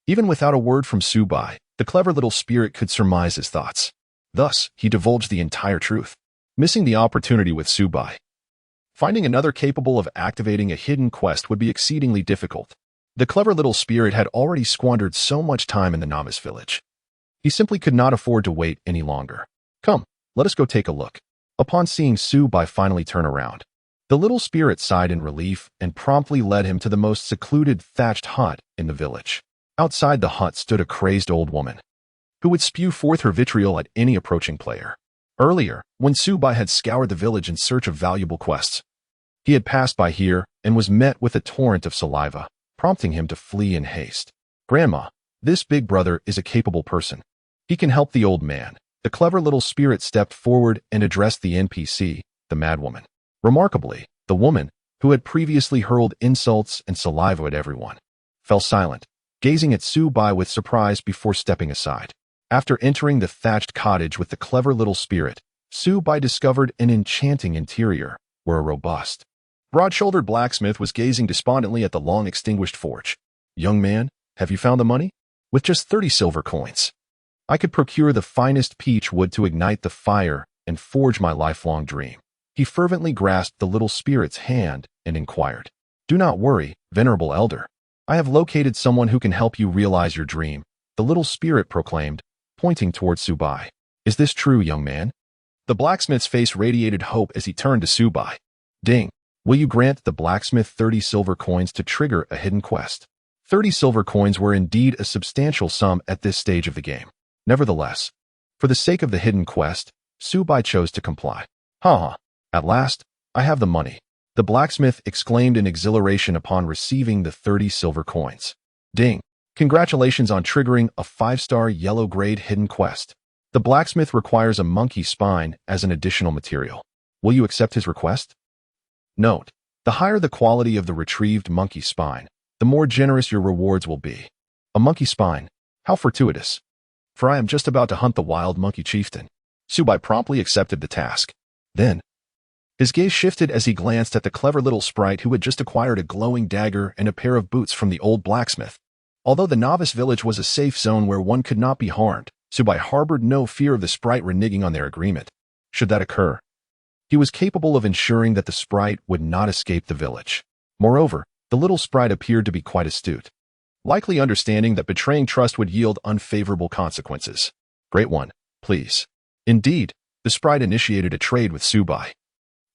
Even without a word from Subai, the clever little spirit could surmise his thoughts. Thus, he divulged the entire truth, missing the opportunity with Subai. Finding another capable of activating a hidden quest would be exceedingly difficult. The clever little spirit had already squandered so much time in the novice village. He simply could not afford to wait any longer. Come, let us go take a look. Upon seeing Subai finally turn around, the little spirit sighed in relief and promptly led him to the most secluded thatched hut in the village. Outside the hut stood a crazed old woman, who would spew forth her vitriol at any approaching player. Earlier, when Subai had scoured the village in search of valuable quests, he had passed by here and was met with a torrent of saliva, prompting him to flee in haste. Grandma, this big brother is a capable person. He can help the old man. The clever little spirit stepped forward and addressed the NPC, the madwoman. Remarkably, the woman, who had previously hurled insults and saliva at everyone, fell silent, gazing at Subai with surprise before stepping aside. After entering the thatched cottage with the clever little spirit, Subai discovered an enchanting interior where a robust, broad-shouldered blacksmith was gazing despondently at the long-extinguished forge. Young man, have you found the money? With just 30 silver coins, I could procure the finest peach wood to ignite the fire and forge my lifelong dream. He fervently grasped the little spirit's hand and inquired, Do not worry, venerable elder. I have located someone who can help you realize your dream, the little spirit proclaimed, pointing towards Subai. Is this true, young man? The blacksmith's face radiated hope as he turned to Subai. Ding. Will you grant the blacksmith 30 silver coins to trigger a hidden quest? 30 silver coins were indeed a substantial sum at this stage of the game. Nevertheless, for the sake of the hidden quest, Subai chose to comply. Ha! At last, I have the money, the blacksmith exclaimed in exhilaration upon receiving the 30 silver coins. Ding! Congratulations on triggering a 5-star yellow-grade hidden quest. The blacksmith requires a monkey spine as an additional material. Will you accept his request? Note, the higher the quality of the retrieved monkey spine, the more generous your rewards will be. A monkey spine? How fortuitous. For I am just about to hunt the wild monkey chieftain. Subai promptly accepted the task. Then, his gaze shifted as he glanced at the clever little sprite who had just acquired a glowing dagger and a pair of boots from the old blacksmith. Although the novice village was a safe zone where one could not be harmed, Subai harbored no fear of the sprite reneging on their agreement. Should that occur, he was capable of ensuring that the sprite would not escape the village. Moreover, the little sprite appeared to be quite astute, likely understanding that betraying trust would yield unfavorable consequences. Great one, please. Indeed, the sprite initiated a trade with Subai,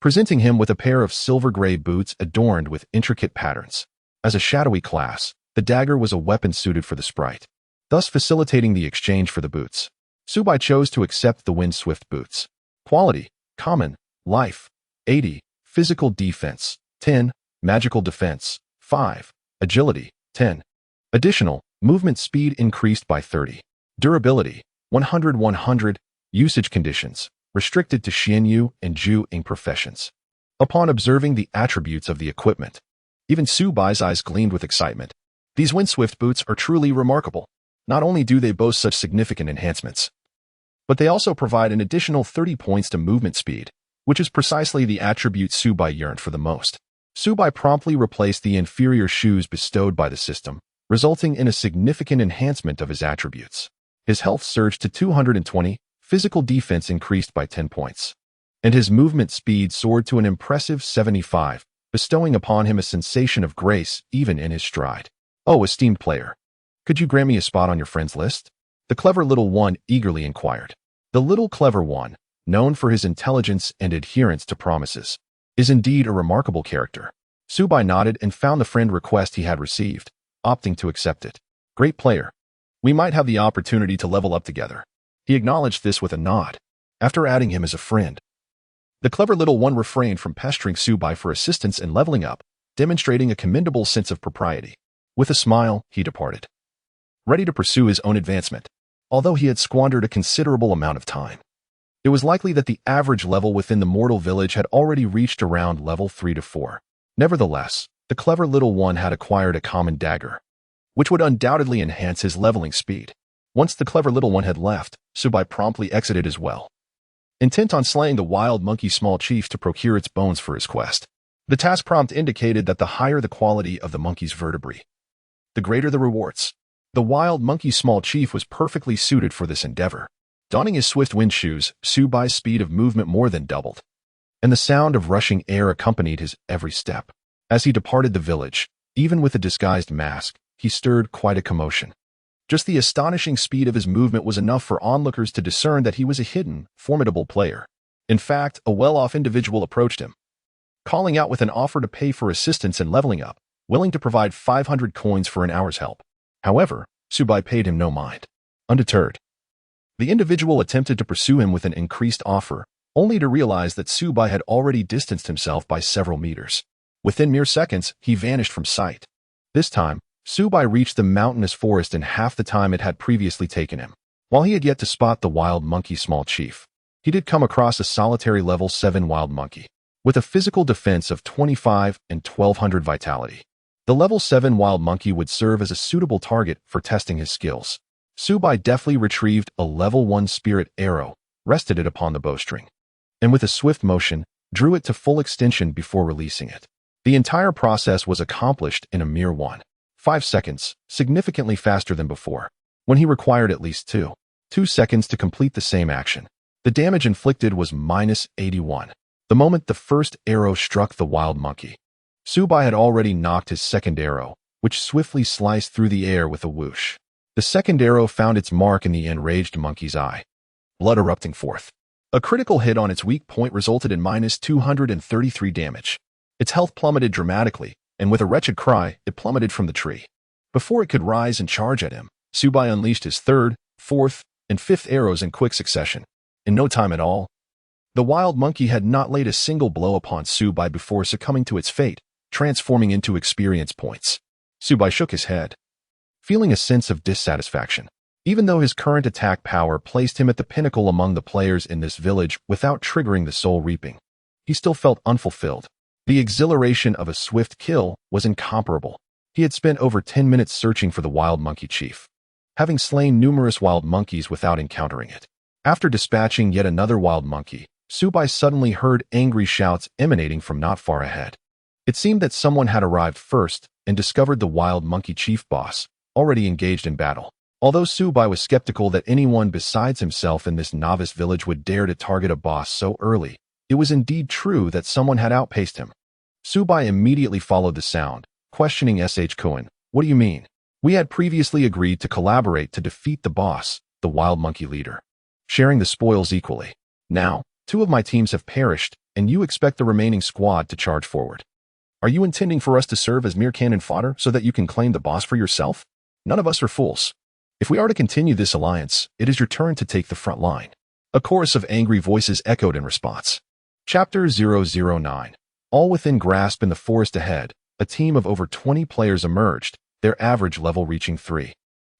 presenting him with a pair of silver-gray boots adorned with intricate patterns. As a shadowy class, the dagger was a weapon suited for the sprite, thus facilitating the exchange for the boots. Subai chose to accept the wind-swift boots. Quality, common, life, 80, physical defense, 10, magical defense, 5, agility, 10. Additional, movement speed increased by 30. Durability, 100. Usage conditions, restricted to Xianyu and Ju-ing professions. Upon observing the attributes of the equipment, even Subai's eyes gleamed with excitement. These windswift boots are truly remarkable. Not only do they boast such significant enhancements, but they also provide an additional 30 points to movement speed, which is precisely the attribute Subai yearned for the most. Subai promptly replaced the inferior shoes bestowed by the system, resulting in a significant enhancement of his attributes. His health surged to 220, physical defense increased by 10 points, and his movement speed soared to an impressive 75, bestowing upon him a sensation of grace even in his stride. Oh, esteemed player, could you grant me a spot on your friends list? The clever little one eagerly inquired. The little clever one, known for his intelligence and adherence to promises, is indeed a remarkable character. Subai nodded and found the friend request he had received, opting to accept it. Great player. We might have the opportunity to level up together. He acknowledged this with a nod. After adding him as a friend, the clever little one refrained from pestering Subai for assistance in leveling up, demonstrating a commendable sense of propriety. With a smile, he departed, ready to pursue his own advancement. Although he had squandered a considerable amount of time, it was likely that the average level within the mortal village had already reached around level 3 to 4. Nevertheless, the clever little one had acquired a common dagger, which would undoubtedly enhance his leveling speed. Once the clever little one had left, Subai promptly exited as well, intent on slaying the wild monkey small chief to procure its bones for his quest. The task prompt indicated that the higher the quality of the monkey's vertebrae, the greater the rewards. The wild monkey small chief was perfectly suited for this endeavor. Donning his swift wind shoes, Subai's speed of movement more than doubled. and the sound of rushing air accompanied his every step. As he departed the village, even with a disguised mask, he stirred quite a commotion. Just the astonishing speed of his movement was enough for onlookers to discern that he was a hidden, formidable player. In fact, a well-off individual approached him, calling out with an offer to pay for assistance in leveling up, willing to provide 500 coins for an hour's help. However, Subai paid him no mind. Undeterred, the individual attempted to pursue him with an increased offer, only to realize that Subai had already distanced himself by several meters. Within mere seconds, he vanished from sight. This time, Subai reached the mountainous forest in half the time it had previously taken him. While he had yet to spot the wild monkey small chief, he did come across a solitary level 7 wild monkey, with a physical defense of 25 and 1200 vitality. The level 7 wild monkey would serve as a suitable target for testing his skills. Subai deftly retrieved a level 1 spirit arrow, rested it upon the bowstring, and with a swift motion, drew it to full extension before releasing it. The entire process was accomplished in a mere 1.5 seconds, significantly faster than before, when he required at least 2 seconds to complete the same action. The damage inflicted was -81. The moment the first arrow struck the wild monkey, Subai had already knocked his second arrow, which swiftly sliced through the air with a whoosh. The second arrow found its mark in the enraged monkey's eye, blood erupting forth. A critical hit on its weak point resulted in -233 damage. Its health plummeted dramatically, and with a wretched cry, it plummeted from the tree. Before it could rise and charge at him, Subai unleashed his third, fourth, and fifth arrows in quick succession. In no time at all, the wild monkey had not laid a single blow upon Subai before succumbing to its fate, transforming into experience points. Subai shook his head, feeling a sense of dissatisfaction. Even though his current attack power placed him at the pinnacle among the players in this village without triggering the soul reaping, he still felt unfulfilled. The exhilaration of a swift kill was incomparable. He had spent over 10 minutes searching for the wild monkey chief, having slain numerous wild monkeys without encountering it. After dispatching yet another wild monkey, Subai suddenly heard angry shouts emanating from not far ahead. It seemed that someone had arrived first and discovered the wild monkey chief boss, already engaged in battle. Although Subai was skeptical that anyone besides himself in this novice village would dare to target a boss so early, it was indeed true that someone had outpaced him. Subai immediately followed the sound, questioning Kuin. "What do you mean? We had previously agreed to collaborate to defeat the boss, the wild monkey leader, sharing the spoils equally. Now, 2 of my teams have perished, and you expect the remaining squad to charge forward. Are you intending for us to serve as mere cannon fodder so that you can claim the boss for yourself? None of us are fools. If we are to continue this alliance, it is your turn to take the front line." A chorus of angry voices echoed in response. Chapter 009. All within grasp in the forest ahead, a team of over 20 players emerged, their average level reaching 3.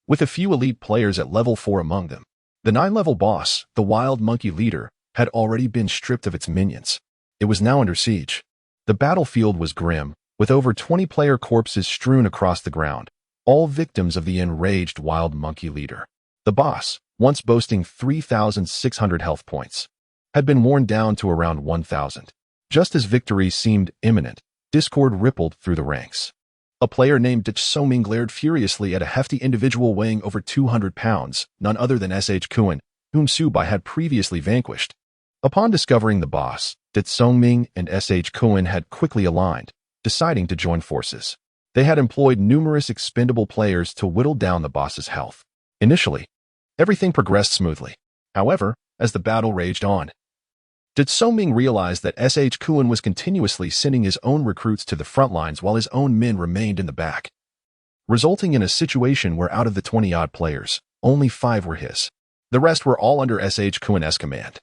With a few elite players at level 4 among them. The 9-level boss, the wild monkey leader, had already been stripped of its minions. It was now under siege. The battlefield was grim, with over 20 player corpses strewn across the ground, all victims of the enraged wild monkey leader. The boss, once boasting 3,600 health points, had been worn down to around 1,000. Just as victory seemed imminent, discord rippled through the ranks. A player named Soming glared furiously at a hefty individual weighing over 200 pounds, none other than Kuin, whom Subai had previously vanquished. Upon discovering the boss, Soming and Kuin had quickly aligned, deciding to join forces. They had employed numerous expendable players to whittle down the boss's health. Initially, everything progressed smoothly. However, as the battle raged on, Soming realized that Kuin was continuously sending his own recruits to the front lines while his own men remained in the back, resulting in a situation where out of the 20-odd players, only 5 were his. The rest were all under Kuin's command.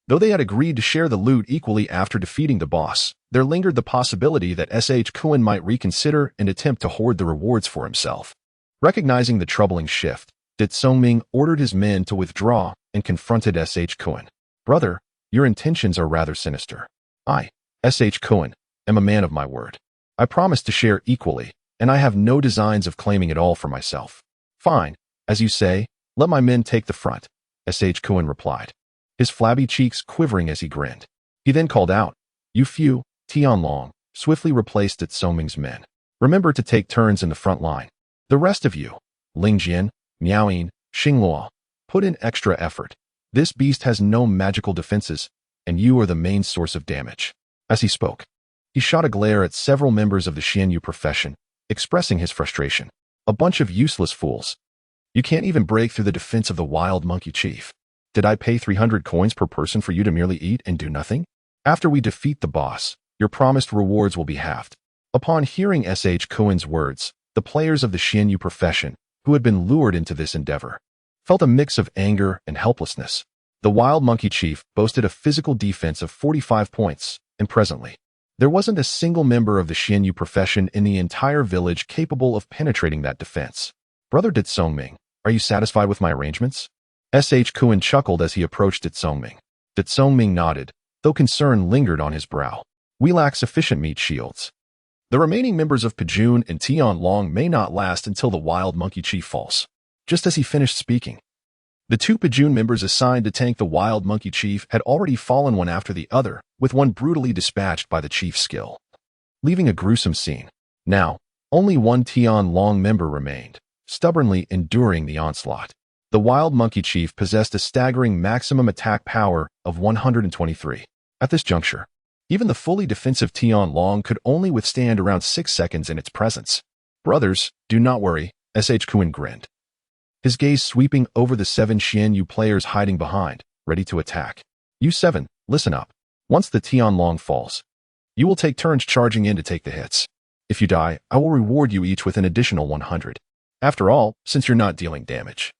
Though they had agreed to share the loot equally after defeating the boss, there lingered the possibility that Kuin might reconsider and attempt to hoard the rewards for himself. Recognizing the troubling shift, Soming ordered his men to withdraw and confronted Kuin. "Brother, your intentions are rather sinister. I, Kuin, am a man of my word. I promise to share equally, and I have no designs of claiming it all for myself." "Fine, as you say, let my men take the front," Kuin replied, his flabby cheeks quivering as he grinned. He then called out, "You few, Tianlong," swiftly replaced Soming's men. "Remember to take turns in the front line. The rest of you, Lingjian, Miaoyin, Xingluo, put in extra effort. This beast has no magical defenses, and you are the main source of damage. As he spoke, he shot a glare at several members of the Xianyu profession, expressing his frustration. A bunch of useless fools. You can't even break through the defense of the wild monkey chief. Did I pay 300 coins per person for you to merely eat and do nothing? After we defeat the boss, your promised rewards will be halved. Upon hearing S.H. Cohen's words, the players of the Xianyu profession, who had been lured into this endeavor, felt a mix of anger and helplessness. The wild monkey chief boasted a physical defense of 45 points, and presently, there wasn't a single member of the Xianyu profession in the entire village capable of penetrating that defense. Brother Dit Songming, are you satisfied with my arrangements? S.H. Cohen chuckled as he approached Dit Songming. Dit Songming nodded, though concern lingered on his brow. We lack sufficient meat shields. The remaining members of Pijun and Tian Long may not last until the wild monkey chief falls. Just as he finished speaking, the two Pijun members assigned to tank the wild monkey chief had already fallen one after the other, with one brutally dispatched by the chief's skill, leaving a gruesome scene. Now, only one Tian Long member remained, stubbornly enduring the onslaught. The wild monkey chief possessed a staggering maximum attack power of 123. At this juncture, even the fully defensive Tian Long could only withstand around 6 seconds in its presence. Brothers, do not worry, S.H. Cohen grinned, his gaze sweeping over the 7 Xianyu players hiding behind, ready to attack. You 7, listen up. Once the Tian Long falls, you will take turns charging in to take the hits. If you die, I will reward you each with an additional 100. After all, since you're not dealing damage,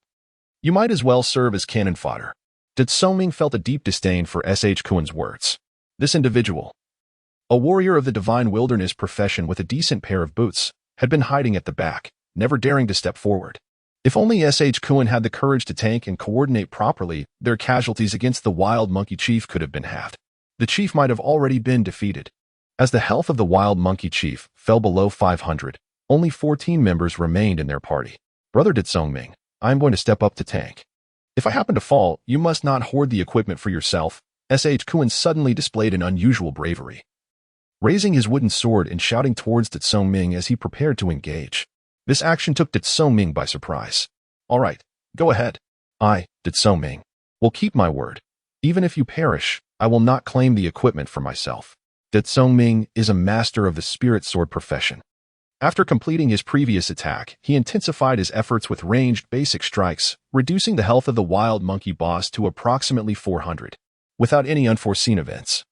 you might as well serve as cannon fodder. Dit Songming felt a deep disdain for S.H. Cohen's words. This individual, a warrior of the divine wilderness profession with a decent pair of boots, had been hiding at the back, never daring to step forward. If only S.H. Cohen had the courage to tank and coordinate properly, their casualties against the wild monkey chief could have been halved. The chief might have already been defeated. As the health of the wild monkey chief fell below 500, only 14 members remained in their party. Brother Dit Songming, I am going to step up to tank. If I happen to fall, you must not hoard the equipment for yourself. S.H. Cohen suddenly displayed an unusual bravery, raising his wooden sword and shouting towards Dit Songming as he prepared to engage. This action took Dit Songming by surprise. All right, go ahead. I, Dit Songming, will keep my word. Even if you perish, I will not claim the equipment for myself. Dit Songming is a master of the spirit sword profession. After completing his previous attack, he intensified his efforts with ranged basic strikes, reducing the health of the wild monkey boss to approximately 400. Without any unforeseen events,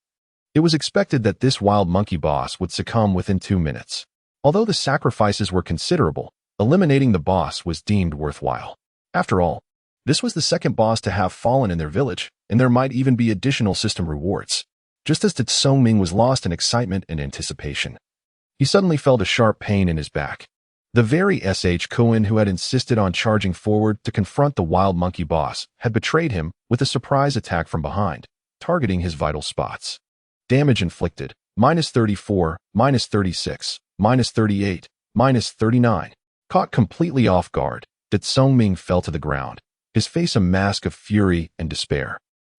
it was expected that this wild monkey boss would succumb within 2 minutes. Although the sacrifices were considerable, eliminating the boss was deemed worthwhile. After all, this was the second boss to have fallen in their village, and there might even be additional system rewards. Just as Dit Songming was lost in excitement and anticipation, he suddenly felt a sharp pain in his back. The very S.H. Cohen who had insisted on charging forward to confront the wild monkey boss had betrayed him with a surprise attack from behind, targeting his vital spots. Damage inflicted, -34, -36, -38, -39. Caught completely off guard, Dit Songming fell to the ground, his face a mask of fury and despair.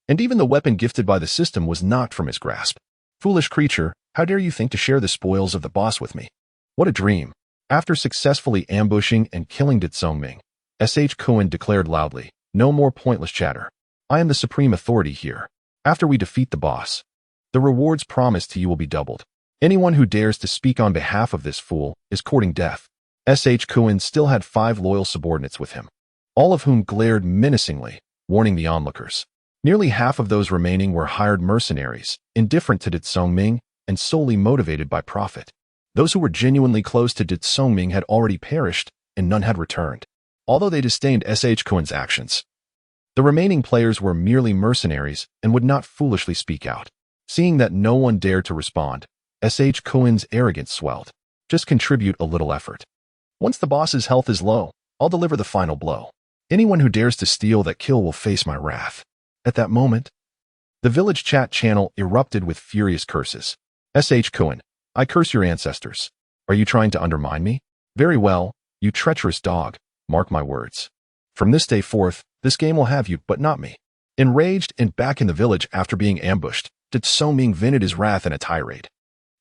And even the weapon gifted by the system was knocked from his grasp. Foolish creature, how dare you think to share the spoils of the boss with me? What a dream. After successfully ambushing and killing Dit Songming, S.H. Cohen declared loudly, no more pointless chatter. I am the supreme authority here. After we defeat the boss, the rewards promised to you will be doubled. Anyone who dares to speak on behalf of this fool is courting death. S.H. Cohen still had 5 loyal subordinates with him, all of whom glared menacingly, warning the onlookers. Nearly half of those remaining were hired mercenaries, indifferent to Dit Songming and solely motivated by profit. Those who were genuinely close to Dit Songming had already perished, and none had returned. Although they disdained S.H. Cohen's actions, the remaining players were merely mercenaries and would not foolishly speak out. Seeing that no one dared to respond, S.H. Cohen's arrogance swelled. Just contribute a little effort. Once the boss's health is low, I'll deliver the final blow. Anyone who dares to steal that kill will face my wrath. At that moment, the village chat channel erupted with furious curses. S.H. Cohen, I curse your ancestors. Are you trying to undermine me? Very well, you treacherous dog, mark my words. From this day forth, this game will have you, but not me. Enraged and back in the village after being ambushed, Dit Songming vented his wrath in a tirade.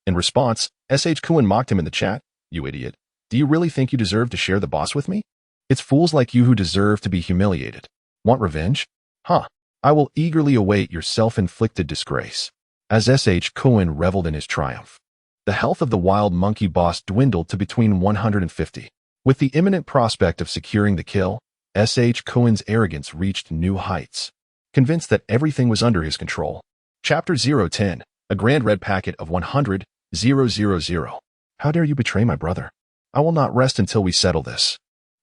In response, S.H. Cohen mocked him in the chat. You idiot. Do you really think you deserve to share the boss with me? It's fools like you who deserve to be humiliated. Want revenge? Huh. I will eagerly await your self-inflicted disgrace. As S.H. Cohen reveled in his triumph, the health of the wild monkey boss dwindled to between 150. With the imminent prospect of securing the kill, S.H. Cohen's arrogance reached new heights. Convinced that everything was under his control. Chapter 010, a grand red packet of 100,000. How dare you betray my brother? I will not rest until we settle this.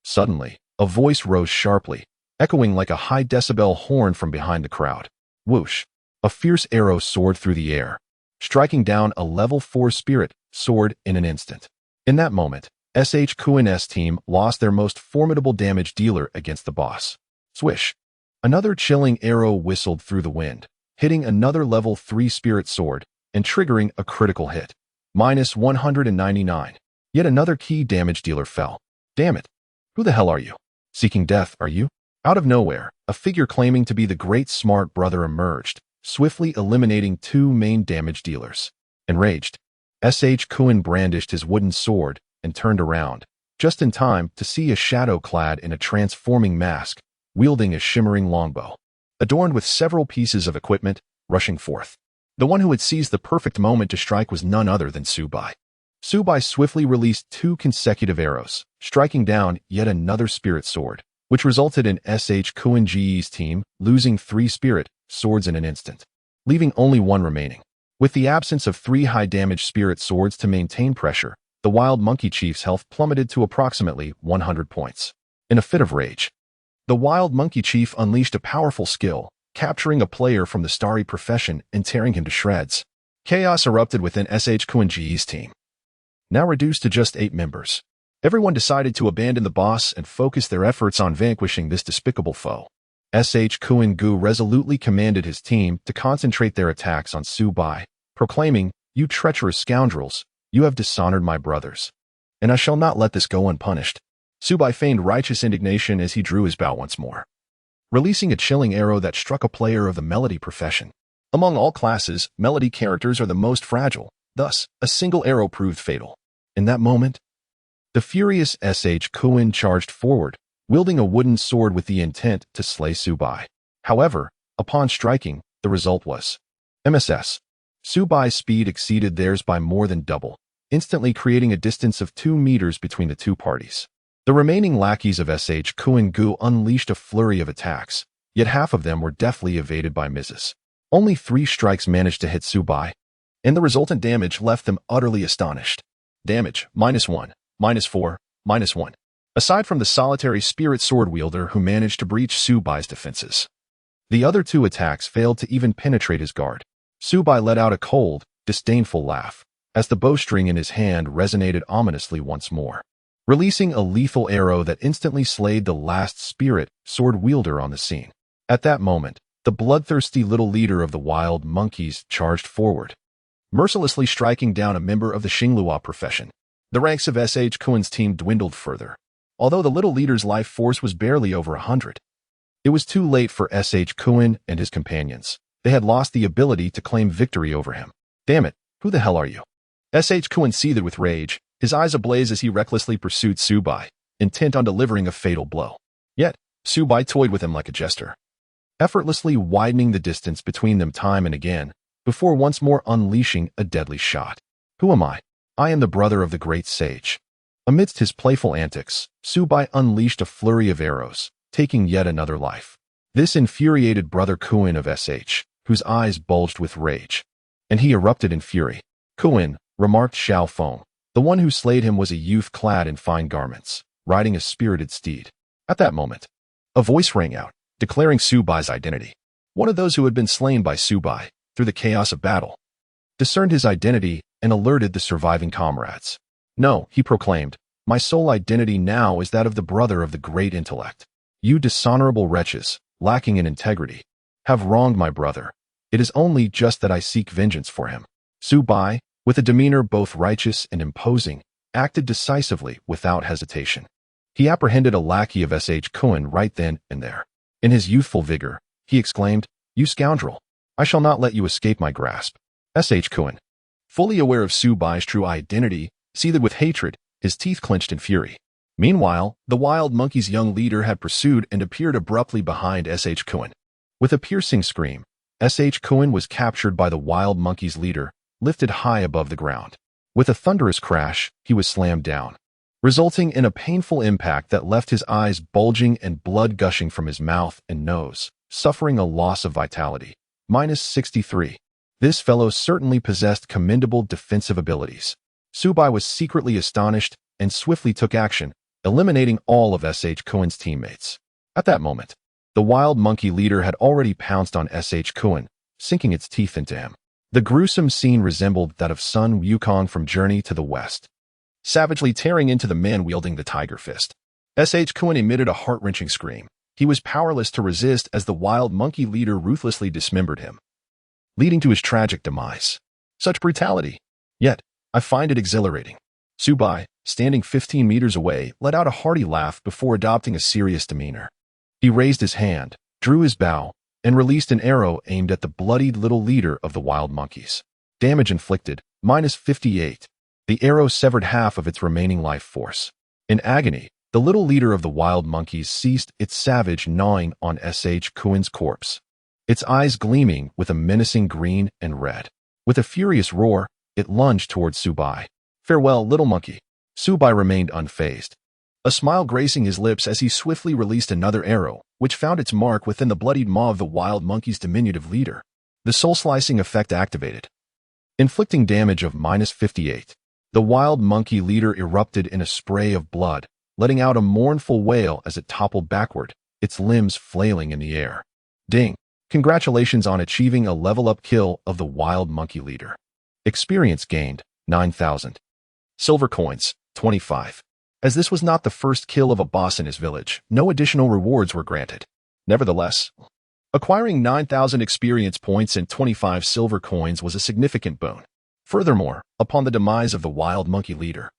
Suddenly, a voice rose sharply, echoing like a high-decibel horn from behind the crowd. Whoosh! A fierce arrow soared through the air, striking down a level 4 spirit sword in an instant. In that moment, S.H. Cohen's team lost their most formidable damage dealer against the boss. Swish! Another chilling arrow whistled through the wind, hitting another level 3 spirit sword and triggering a critical hit. Minus 199. Yet another key damage dealer fell. Damn it! Who the hell are you? Seeking death, are you? Out of nowhere, a figure claiming to be the great smart brother emerged, swiftly eliminating 2 main damage dealers. Enraged, S.H. Cohen brandished his wooden sword and turned around, just in time to see a shadow clad in a transforming mask, wielding a shimmering longbow, adorned with several pieces of equipment, rushing forth. The one who had seized the perfect moment to strike was none other than Subai. Subai swiftly released 2 consecutive arrows, striking down yet another spirit sword, which resulted in S.H. Cohen's team losing 3 spirit swords in an instant, leaving only 1 remaining. With the absence of 3 high-damage spirit swords to maintain pressure, the Wild Monkey Chief's health plummeted to approximately 100 points. In a fit of rage, the Wild Monkey Chief unleashed a powerful skill, capturing a player from the starry profession and tearing him to shreds. Chaos erupted within S.H. Cohen's team. Now reduced to just 8 members, everyone decided to abandon the boss and focus their efforts on vanquishing this despicable foe. S.H. Cohen resolutely commanded his team to concentrate their attacks on Subai, proclaiming, "You treacherous scoundrels, you have dishonored my brothers, and I shall not let this go unpunished." Subai feigned righteous indignation as he drew his bow once more, releasing a chilling arrow that struck a player of the melody profession. Among all classes, melody characters are the most fragile, thus, a single arrow proved fatal. In that moment, the furious S.H. Cohen charged forward, wielding a wooden sword with the intent to slay Subai. However, upon striking, the result was MSS. Subai's speed exceeded theirs by more than double, instantly creating a distance of 2 meters between the 2 parties. The remaining lackeys of S.H. Cohen unleashed a flurry of attacks, yet half of them were deftly evaded by Mrs. Only 3 strikes managed to hit Subai, and the resultant damage left them utterly astonished. Damage, -1, -4, -1. Aside from the solitary spirit sword wielder who managed to breach Subai's defenses, the other 2 attacks failed to even penetrate his guard. Subai let out a cold, disdainful laugh, as the bowstring in his hand resonated ominously once more, releasing a lethal arrow that instantly slayed the last spirit sword wielder on the scene. At that moment, the bloodthirsty little leader of the wild monkeys charged forward, mercilessly striking down a member of the Xinglua profession. The ranks of S.H. Cohen's team dwindled further, although the little leader's life force was barely over 100. It was too late for S.H. Cohen and his companions. They had lost the ability to claim victory over him. Damn it, who the hell are you? S.H. Cohen seethed with rage, his eyes ablaze as he recklessly pursued Subai, intent on delivering a fatal blow. Yet, Subai toyed with him like a jester, effortlessly widening the distance between them time and again, before once more unleashing a deadly shot. Who am I? I am the brother of the great sage. Amidst his playful antics, Subai unleashed a flurry of arrows, taking yet another life. This infuriated brother Cohen of S.H., whose eyes bulged with rage, and he erupted in fury. "Cohen," remarked Xiao Feng. The one who slayed him was a youth clad in fine garments, riding a spirited steed. At that moment, a voice rang out, declaring Subai's identity. One of those who had been slain by Subai, through the chaos of battle, discerned his identity and alerted the surviving comrades. "No," he proclaimed, "my sole identity now is that of the brother of the great intellect. You dishonorable wretches, lacking in integrity, have wronged my brother. It is only just that I seek vengeance for him." Subai, with a demeanor both righteous and imposing, acted decisively without hesitation. He apprehended a lackey of S.H. Cohen right then and there. In his youthful vigor, he exclaimed, "You scoundrel! I shall not let you escape my grasp." S.H. Cohen, fully aware of Subai's true identity, seethed with hatred, his teeth clenched in fury. Meanwhile, the wild monkey's young leader had pursued and appeared abruptly behind S.H. Cohen. With a piercing scream, Kuin was captured by the wild monkey's leader, lifted high above the ground. With a thunderous crash, he was slammed down, resulting in a painful impact that left his eyes bulging and blood gushing from his mouth and nose, suffering a loss of vitality. -63. This fellow certainly possessed commendable defensive abilities. Subai was secretly astonished and swiftly took action, eliminating all of Kuin's teammates. At that moment, the wild monkey leader had already pounced on Kuin, sinking its teeth into him. The gruesome scene resembled that of Sun Wukong from Journey to the West, savagely tearing into the man wielding the tiger fist. Kuin emitted a heart-wrenching scream. He was powerless to resist as the wild monkey leader ruthlessly dismembered him, leading to his tragic demise. Such brutality. Yet, I find it exhilarating. Subai, standing 15 meters away, let out a hearty laugh before adopting a serious demeanor. He raised his hand, drew his bow, and released an arrow aimed at the bloodied little leader of the wild monkeys. Damage inflicted, -58. The arrow severed half of its remaining life force. In agony, the little leader of the wild monkeys ceased its savage gnawing on Kuin's corpse, its eyes gleaming with a menacing green and red. With a furious roar, it lunged towards Subai. "Farewell, little monkey." Subai remained unfazed, a smile gracing his lips as he swiftly released another arrow, which found its mark within the bloodied maw of the wild monkey's diminutive leader. The soul-slicing effect activated, inflicting damage of -58. The wild monkey leader erupted in a spray of blood, letting out a mournful wail as it toppled backward, its limbs flailing in the air. Ding! Congratulations on achieving a level-up kill of the wild monkey leader. Experience gained, 9,000. Silver coins, 25. As this was not the first kill of a boss in his village, no additional rewards were granted. Nevertheless, acquiring 9,000 experience points and 25 silver coins was a significant boon. Furthermore, upon the demise of the wild monkey leader,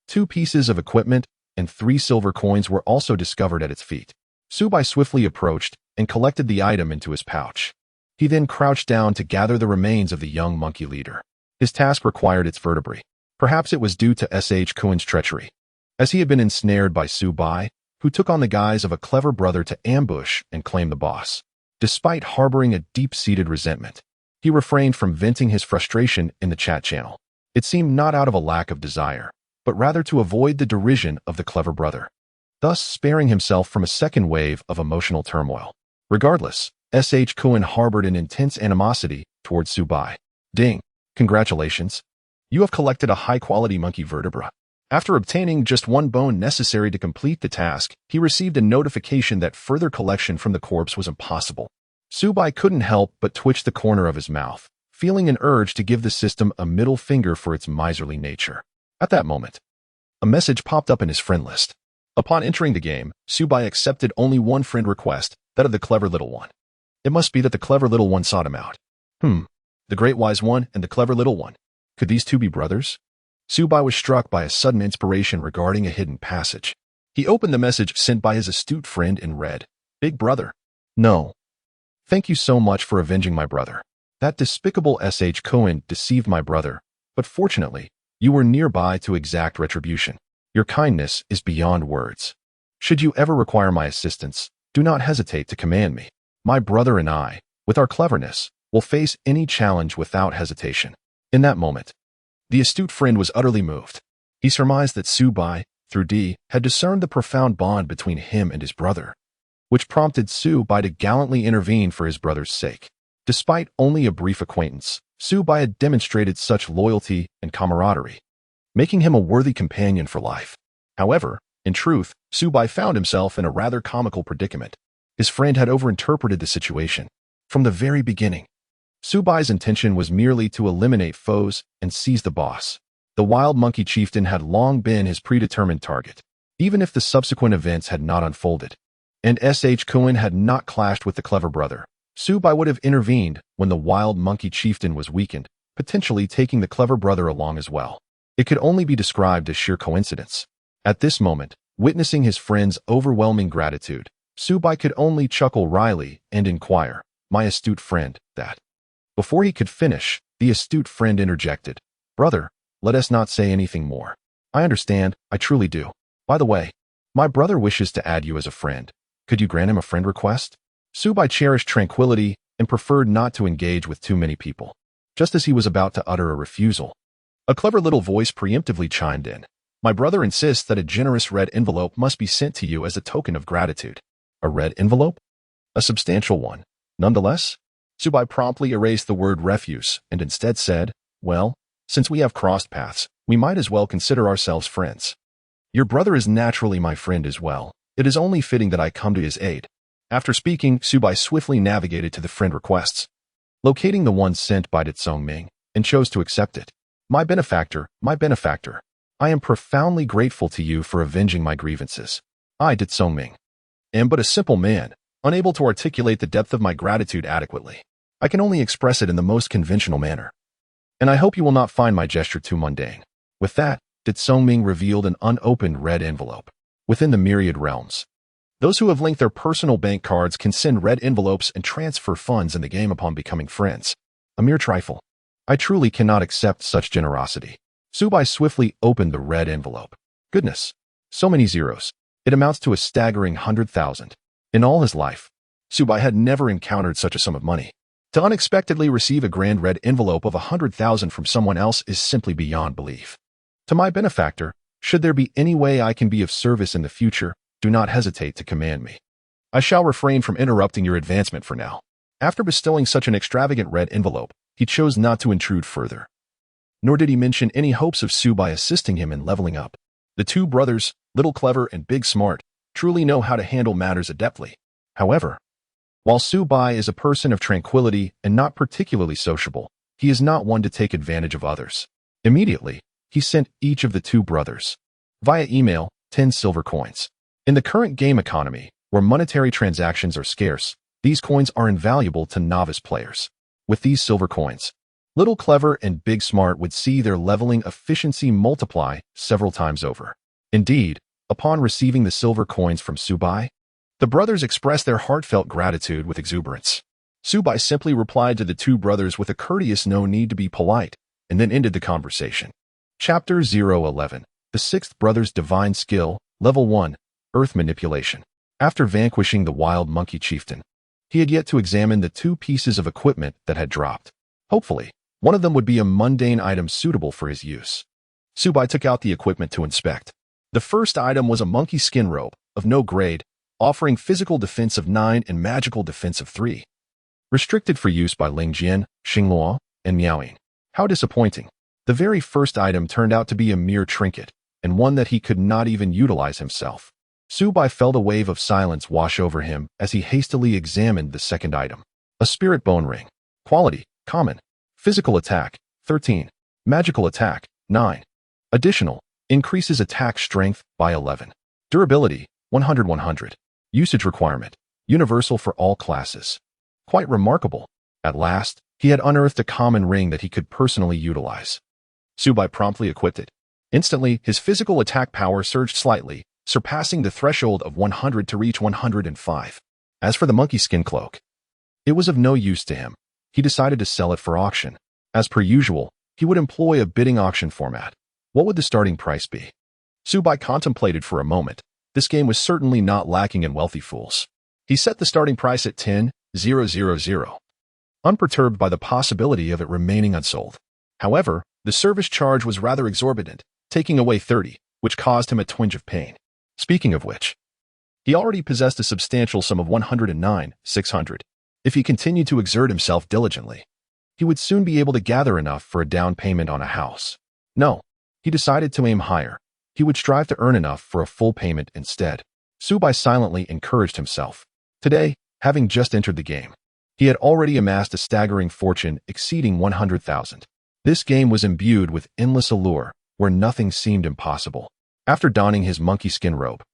2 pieces of equipment and 3 silver coins were also discovered at its feet. Subai swiftly approached and collected the item into his pouch. He then crouched down to gather the remains of the young monkey leader. His task required its vertebrae. Perhaps it was due to Kuin's treachery, as he had been ensnared by Subai, who took on the guise of a clever brother to ambush and claim the boss. Despite harboring a deep-seated resentment, he refrained from venting his frustration in the chat channel. It seemed not out of a lack of desire, but rather to avoid the derision of the clever brother, thus sparing himself from a second wave of emotional turmoil. Regardless, Kuin harbored an intense animosity towards Subai. Ding! Congratulations! You have collected a high-quality monkey vertebra. After obtaining just 1 bone necessary to complete the task, he received a notification that further collection from the corpse was impossible. Subai couldn't help but twitch the corner of his mouth, feeling an urge to give the system a middle finger for its miserly nature. At that moment, a message popped up in his friend list. Upon entering the game, Subai accepted only one friend request, that of the clever little one. It must be that the clever little one sought him out. The great wise one and the clever little one. Could these two be brothers? Subai was struck by a sudden inspiration regarding a hidden passage. He opened the message sent by his astute friend and read, "Big brother. No. Thank you so much for avenging my brother. That despicable Kuin deceived my brother, but fortunately, you were nearby to exact retribution. Your kindness is beyond words. Should you ever require my assistance, do not hesitate to command me. My brother and I, with our cleverness, will face any challenge without hesitation." In that moment, the astute friend was utterly moved. He surmised that Subai, through D, had discerned the profound bond between him and his brother, which prompted Subai to gallantly intervene for his brother's sake. Despite only a brief acquaintance, Subai had demonstrated such loyalty and camaraderie, making him a worthy companion for life. However, in truth, Subai found himself in a rather comical predicament. His friend had overinterpreted the situation. From the very beginning, Subai's intention was merely to eliminate foes and seize the boss. The wild monkey chieftain had long been his predetermined target, even if the subsequent events had not unfolded, and Kuin had not clashed with the clever brother. Subai would have intervened when the wild monkey chieftain was weakened, potentially taking the clever brother along as well. It could only be described as sheer coincidence. At this moment, witnessing his friend's overwhelming gratitude, Subai could only chuckle wryly and inquire, "My astute friend, that..." Before he could finish, the astute friend interjected, "Brother, let us not say anything more. I understand, I truly do. By the way, my brother wishes to add you as a friend. Could you grant him a friend request?" Subai cherished tranquility and preferred not to engage with too many people. Just as he was about to utter a refusal, a clever little voice preemptively chimed in. My brother insists that a generous red envelope must be sent to you as a token of gratitude. A red envelope? A substantial one. Nonetheless, Subai promptly erased the word refuse and instead said, well, since we have crossed paths, we might as well consider ourselves friends. Your brother is naturally my friend as well. It is only fitting that I come to his aid. After speaking, Subai swiftly navigated to the friend requests, locating the one sent by Ditsong Ming, and chose to accept it. My benefactor, I am profoundly grateful to you for avenging my grievances. I, Ditsong Ming, am but a simple man, unable to articulate the depth of my gratitude adequately. I can only express it in the most conventional manner. And I hope you will not find my gesture too mundane. With that, Ditsong Ming revealed an unopened red envelope. Within the myriad realms, those who have linked their personal bank cards can send red envelopes and transfer funds in the game upon becoming friends. A mere trifle. I truly cannot accept such generosity. Subai swiftly opened the red envelope. Goodness. So many zeros. It amounts to a staggering 100,000. In all his life, Subai had never encountered such a sum of money. To unexpectedly receive a grand red envelope of 100,000 from someone else is simply beyond belief. To my benefactor, should there be any way I can be of service in the future, do not hesitate to command me. I shall refrain from interrupting your advancement for now. After bestowing such an extravagant red envelope, he chose not to intrude further. Nor did he mention any hopes of Subai assisting him in leveling up. The two brothers, Little Clever and Big Smart, truly know how to handle matters adeptly. However, while Subai is a person of tranquility and not particularly sociable, he is not one to take advantage of others. Immediately, he sent each of the two brothers, via email, 10 silver coins. In the current game economy, where monetary transactions are scarce, these coins are invaluable to novice players. With these silver coins, Little Clever and Big Smart would see their leveling efficiency multiply several times over. Indeed, upon receiving the silver coins from Subai, the brothers expressed their heartfelt gratitude with exuberance. Subai simply replied to the two brothers with a courteous no need to be polite, and then ended the conversation. Chapter 011. The Sixth Brother's Divine Skill, Level 1, Earth Manipulation. After vanquishing the wild monkey chieftain, he had yet to examine the two pieces of equipment that had dropped. Hopefully, one of them would be a mundane item suitable for his use. Subai took out the equipment to inspect. The first item was a monkey skin robe, of no grade, offering physical defense of 9 and magical defense of 3. Restricted for use by Ling Jian, Xingluo, and Miaoying. How disappointing. The very first item turned out to be a mere trinket, and one that he could not even utilize himself. Subai felt a wave of silence wash over him as he hastily examined the second item. A spirit bone ring. Quality, common. Physical attack, 13. Magical attack, 9. Additional, increases attack strength by 11. Durability, 100-100. Usage requirement, universal for all classes. Quite remarkable. At last, he had unearthed a common ring that he could personally utilize. Subai promptly equipped it. Instantly, his physical attack power surged slightly, surpassing the threshold of 100 to reach 105. As for the monkey skin cloak, it was of no use to him. He decided to sell it for auction. As per usual, he would employ a bidding auction format. What would the starting price be? Subai contemplated for a moment. This game was certainly not lacking in wealthy fools. He set the starting price at 10,000, unperturbed by the possibility of it remaining unsold. However, the service charge was rather exorbitant, taking away 30, which caused him a twinge of pain. Speaking of which, he already possessed a substantial sum of 109,600. If he continued to exert himself diligently, he would soon be able to gather enough for a down payment on a house. No, he decided to aim higher. He would strive to earn enough for a full payment instead. Subai silently encouraged himself. Today, having just entered the game, he had already amassed a staggering fortune exceeding 100,000. This game was imbued with endless allure, where nothing seemed impossible. After donning his monkey skin robe,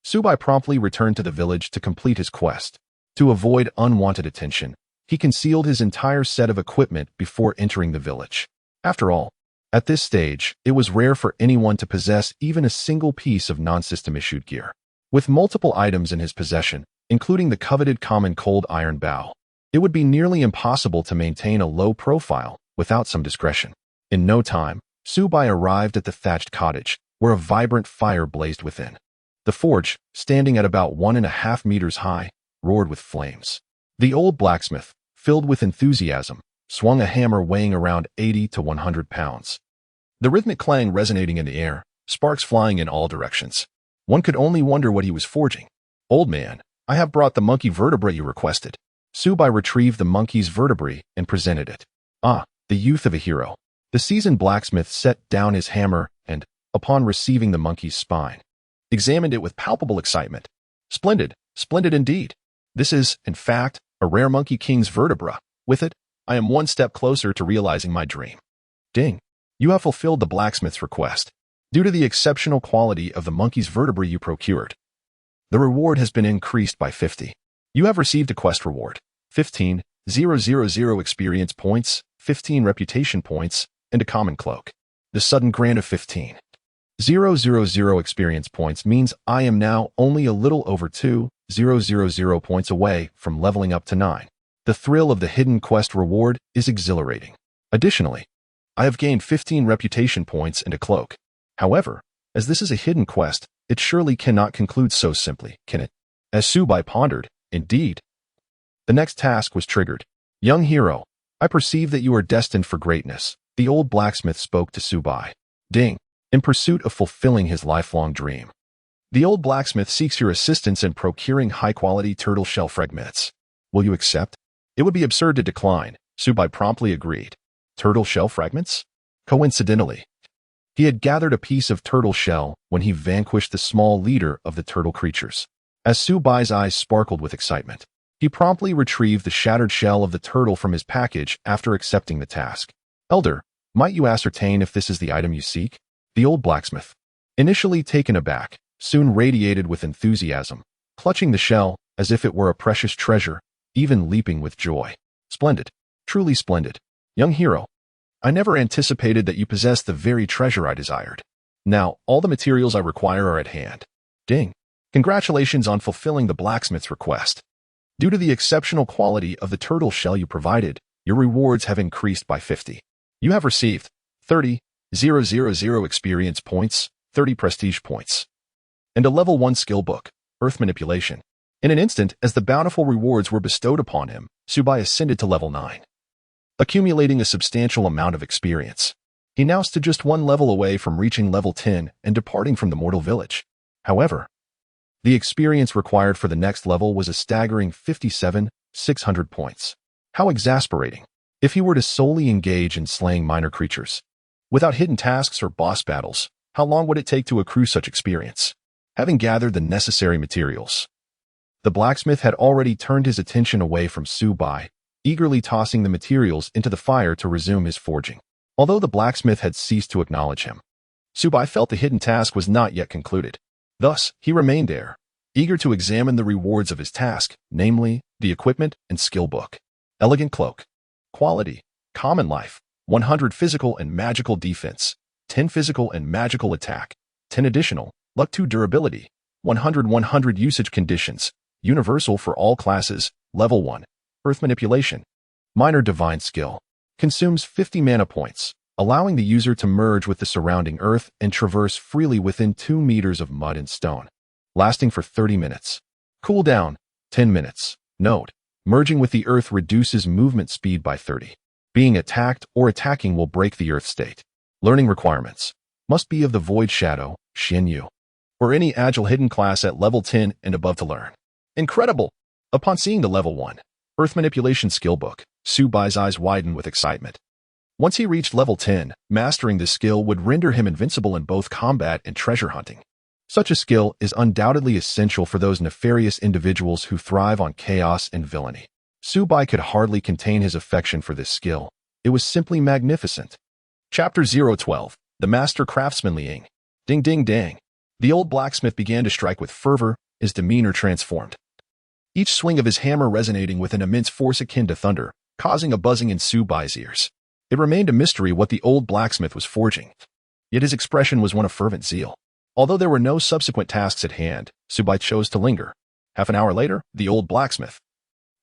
Subai promptly returned to the village to complete his quest. To avoid unwanted attention, he concealed his entire set of equipment before entering the village. After all, at this stage, it was rare for anyone to possess even a single piece of non-system-issued gear. With multiple items in his possession, including the coveted common cold iron bow, it would be nearly impossible to maintain a low profile without some discretion. In no time, Subai arrived at the thatched cottage, where a vibrant fire blazed within. The forge, standing at about 1.5 meters high, roared with flames. The old blacksmith, filled with enthusiasm, swung a hammer weighing around 80 to 100 pounds. The rhythmic clang resonating in the air, sparks flying in all directions. One could only wonder what he was forging. Old man, I have brought the monkey vertebrae you requested. Subai retrieved the monkey's vertebrae and presented it. Ah, the youth of a hero. The seasoned blacksmith set down his hammer and, upon receiving the monkey's spine, examined it with palpable excitement. Splendid, splendid indeed. This is, in fact, a rare monkey king's vertebra. With it, I am one step closer to realizing my dream. Ding. You have fulfilled the blacksmith's request. Due to the exceptional quality of the monkey's vertebrae you procured, the reward has been increased by 50. You have received a quest reward. 15,000 experience points, 15 reputation points, and a common cloak. The sudden grant of 15,000 experience points means I am now only a little over 2,000 points away from leveling up to 9. The thrill of the hidden quest reward is exhilarating. Additionally, I have gained 15 reputation points and a cloak. However, as this is a hidden quest, it surely cannot conclude so simply, can it? As Subai pondered, indeed. The next task was triggered. Young hero, I perceive that you are destined for greatness. The old blacksmith spoke to Subai. Ding. In pursuit of fulfilling his lifelong dream. The old blacksmith seeks your assistance in procuring high-quality turtle shell fragments. Will you accept? It would be absurd to decline. Subai promptly agreed. Turtle shell fragments? Coincidentally, he had gathered a piece of turtle shell when he vanquished the small leader of the turtle creatures. As Subai's eyes sparkled with excitement, he promptly retrieved the shattered shell of the turtle from his package after accepting the task. Elder, might you ascertain if this is the item you seek? The old blacksmith, initially taken aback, soon radiated with enthusiasm, clutching the shell as if it were a precious treasure, even leaping with joy. Splendid, truly splendid. Young hero, I never anticipated that you possessed the very treasure I desired. Now, all the materials I require are at hand. Ding. Congratulations on fulfilling the blacksmith's request. Due to the exceptional quality of the turtle shell you provided, your rewards have increased by 50. You have received 30,000 experience points, 30 prestige points, and a level 1 skill book, Earth Manipulation. In an instant, as the bountiful rewards were bestowed upon him, Subai ascended to level 9, accumulating a substantial amount of experience. He now stood just one level away from reaching level 10 and departing from the mortal village. However, the experience required for the next level was a staggering 57,600 points. How exasperating. If he were to solely engage in slaying minor creatures, without hidden tasks or boss battles, how long would it take to accrue such experience? Having gathered the necessary materials, the blacksmith had already turned his attention away from Subai, eagerly tossing the materials into the fire to resume his forging. Although the blacksmith had ceased to acknowledge him, Subai felt the hidden task was not yet concluded. Thus, he remained there, eager to examine the rewards of his task, namely, the equipment and skill book. Elegant cloak. Quality. Common life. 100 physical and magical defense. 10 physical and magical attack. 10 additional. Luck 2 durability. 100 usage conditions. Universal for all classes. Level 1. Earth Manipulation. Minor divine skill. Consumes 50 mana points, allowing the user to merge with the surrounding earth and traverse freely within 2 meters of mud and stone. Lasting for 30 minutes. Cooldown, 10 minutes. Note, merging with the earth reduces movement speed by 30. Being attacked or attacking will break the earth state. Learning requirements. Must be of the Void Shadow, Xian Yu, or any agile hidden class at level 10 and above to learn. Incredible! Upon seeing the level 1 Earth Manipulation skill book, Subai's eyes widened with excitement. Once he reached level 10, mastering this skill would render him invincible in both combat and treasure hunting. Such a skill is undoubtedly essential for those nefarious individuals who thrive on chaos and villainy. Subai could hardly contain his affection for this skill. It was simply magnificent. Chapter 012. The Master Craftsman Liang. Ding ding dang. The old blacksmith began to strike with fervor, his demeanor transformed. Each swing of his hammer resonating with an immense force akin to thunder, causing a buzzing in Subai's ears. It remained a mystery what the old blacksmith was forging, yet his expression was one of fervent zeal. Although there were no subsequent tasks at hand, Subai chose to linger. Half an hour later, the old blacksmith,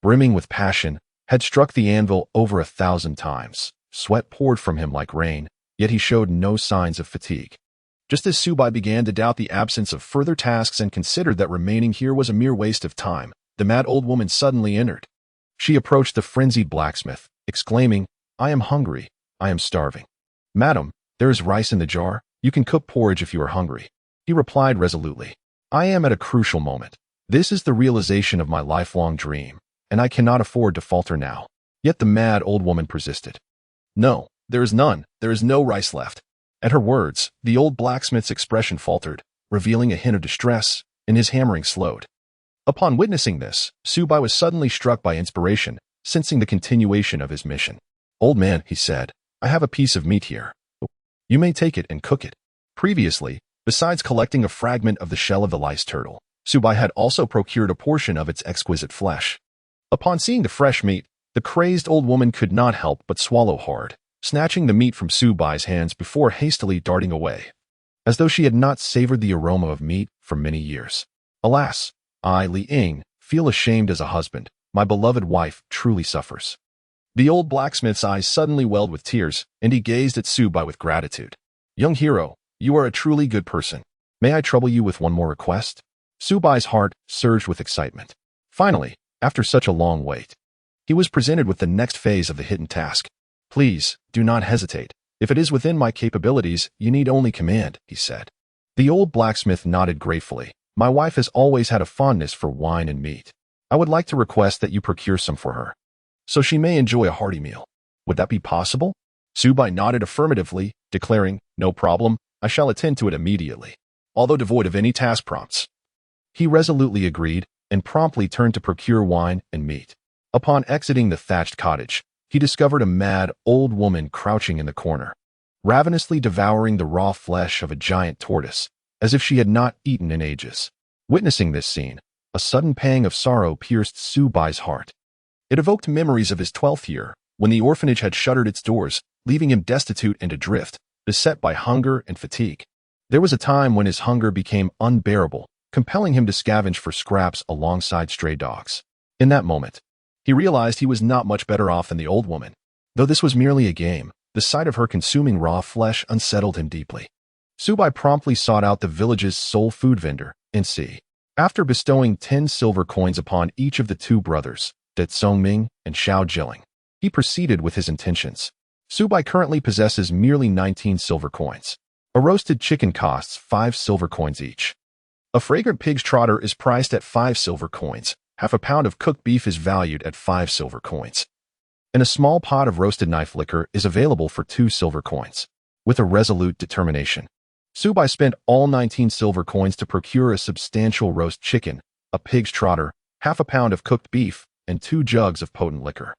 brimming with passion, had struck the anvil over 1,000 times. Sweat poured from him like rain, yet he showed no signs of fatigue. Just as Subai began to doubt the absence of further tasks and considered that remaining here was a mere waste of time, the mad old woman suddenly entered. She approached the frenzied blacksmith, exclaiming, "I am hungry. I am starving." "Madam, there is rice in the jar. You can cook porridge if you are hungry." He replied resolutely, "I am at a crucial moment. This is the realization of my lifelong dream, and I cannot afford to falter now." Yet the mad old woman persisted. "No, there is none. There is no rice left." At her words, the old blacksmith's expression faltered, revealing a hint of distress, and his hammering slowed. Upon witnessing this, Subai was suddenly struck by inspiration, sensing the continuation of his mission. "Old man," he said, "I have a piece of meat here. You may take it and cook it." Previously, besides collecting a fragment of the shell of the lice turtle, Subai had also procured a portion of its exquisite flesh. Upon seeing the fresh meat, the crazed old woman could not help but swallow hard, snatching the meat from Subai's hands before hastily darting away, as though she had not savored the aroma of meat for many years. "Alas, I, Li Ying, feel ashamed as a husband. My beloved wife truly suffers." The old blacksmith's eyes suddenly welled with tears, and he gazed at Subai with gratitude. "Young hero, you are a truly good person. May I trouble you with one more request?" Subai's heart surged with excitement. Finally, after such a long wait, he was presented with the next phase of the hidden task. "Please, do not hesitate. If it is within my capabilities, you need only command," he said. The old blacksmith nodded gratefully. "My wife has always had a fondness for wine and meat. I would like to request that you procure some for her, so she may enjoy a hearty meal. Would that be possible?" Subai nodded affirmatively, declaring, "No problem, I shall attend to it immediately." Although devoid of any task prompts, he resolutely agreed and promptly turned to procure wine and meat. Upon exiting the thatched cottage, he discovered a mad old woman crouching in the corner, ravenously devouring the raw flesh of a giant tortoise, as if she had not eaten in ages. Witnessing this scene, a sudden pang of sorrow pierced Subai's heart. It evoked memories of his 12th year, when the orphanage had shuttered its doors, leaving him destitute and adrift, beset by hunger and fatigue. There was a time when his hunger became unbearable, compelling him to scavenge for scraps alongside stray dogs. In that moment, he realized he was not much better off than the old woman. Though this was merely a game, the sight of her consuming raw flesh unsettled him deeply. Subai promptly sought out the village's sole food vendor, NC. After bestowing 10 silver coins upon each of the two brothers, Det Songming and Xiao Jilling, he proceeded with his intentions. Subai currently possesses merely 19 silver coins. A roasted chicken costs 5 silver coins each. A fragrant pig's trotter is priced at 5 silver coins. Half a pound of cooked beef is valued at 5 silver coins. And a small pot of roasted knife liquor is available for 2 silver coins. With a resolute determination, Subai spent all 19 silver coins to procure a substantial roast chicken, a pig's trotter, half a pound of cooked beef, and 2 jugs of potent liquor.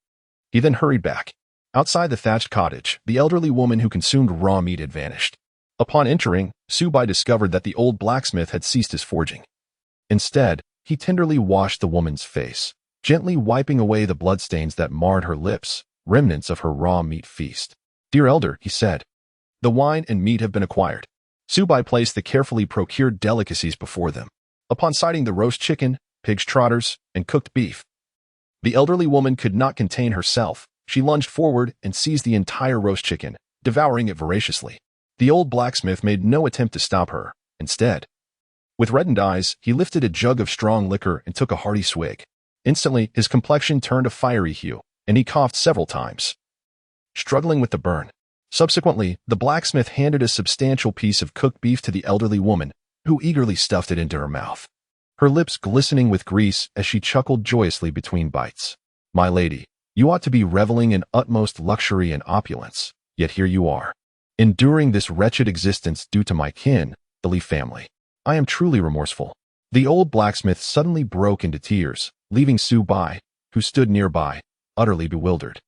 He then hurried back. Outside the thatched cottage, the elderly woman who consumed raw meat had vanished. Upon entering, Subai discovered that the old blacksmith had ceased his forging. Instead, he tenderly washed the woman's face, gently wiping away the bloodstains that marred her lips, remnants of her raw meat feast. "Dear elder," he said, "the wine and meat have been acquired." Subai placed the carefully procured delicacies before them. Upon sighting the roast chicken, pig's trotters, and cooked beef, the elderly woman could not contain herself. She lunged forward and seized the entire roast chicken, devouring it voraciously. The old blacksmith made no attempt to stop her. Instead, with reddened eyes, he lifted a jug of strong liquor and took a hearty swig. Instantly, his complexion turned a fiery hue, and he coughed several times, struggling with the burn. Subsequently, the blacksmith handed a substantial piece of cooked beef to the elderly woman, who eagerly stuffed it into her mouth, her lips glistening with grease as she chuckled joyously between bites. "My lady, you ought to be reveling in utmost luxury and opulence, yet here you are, enduring this wretched existence due to my kin, the Li family. I am truly remorseful." The old blacksmith suddenly broke into tears, leaving Subai, who stood nearby, utterly bewildered.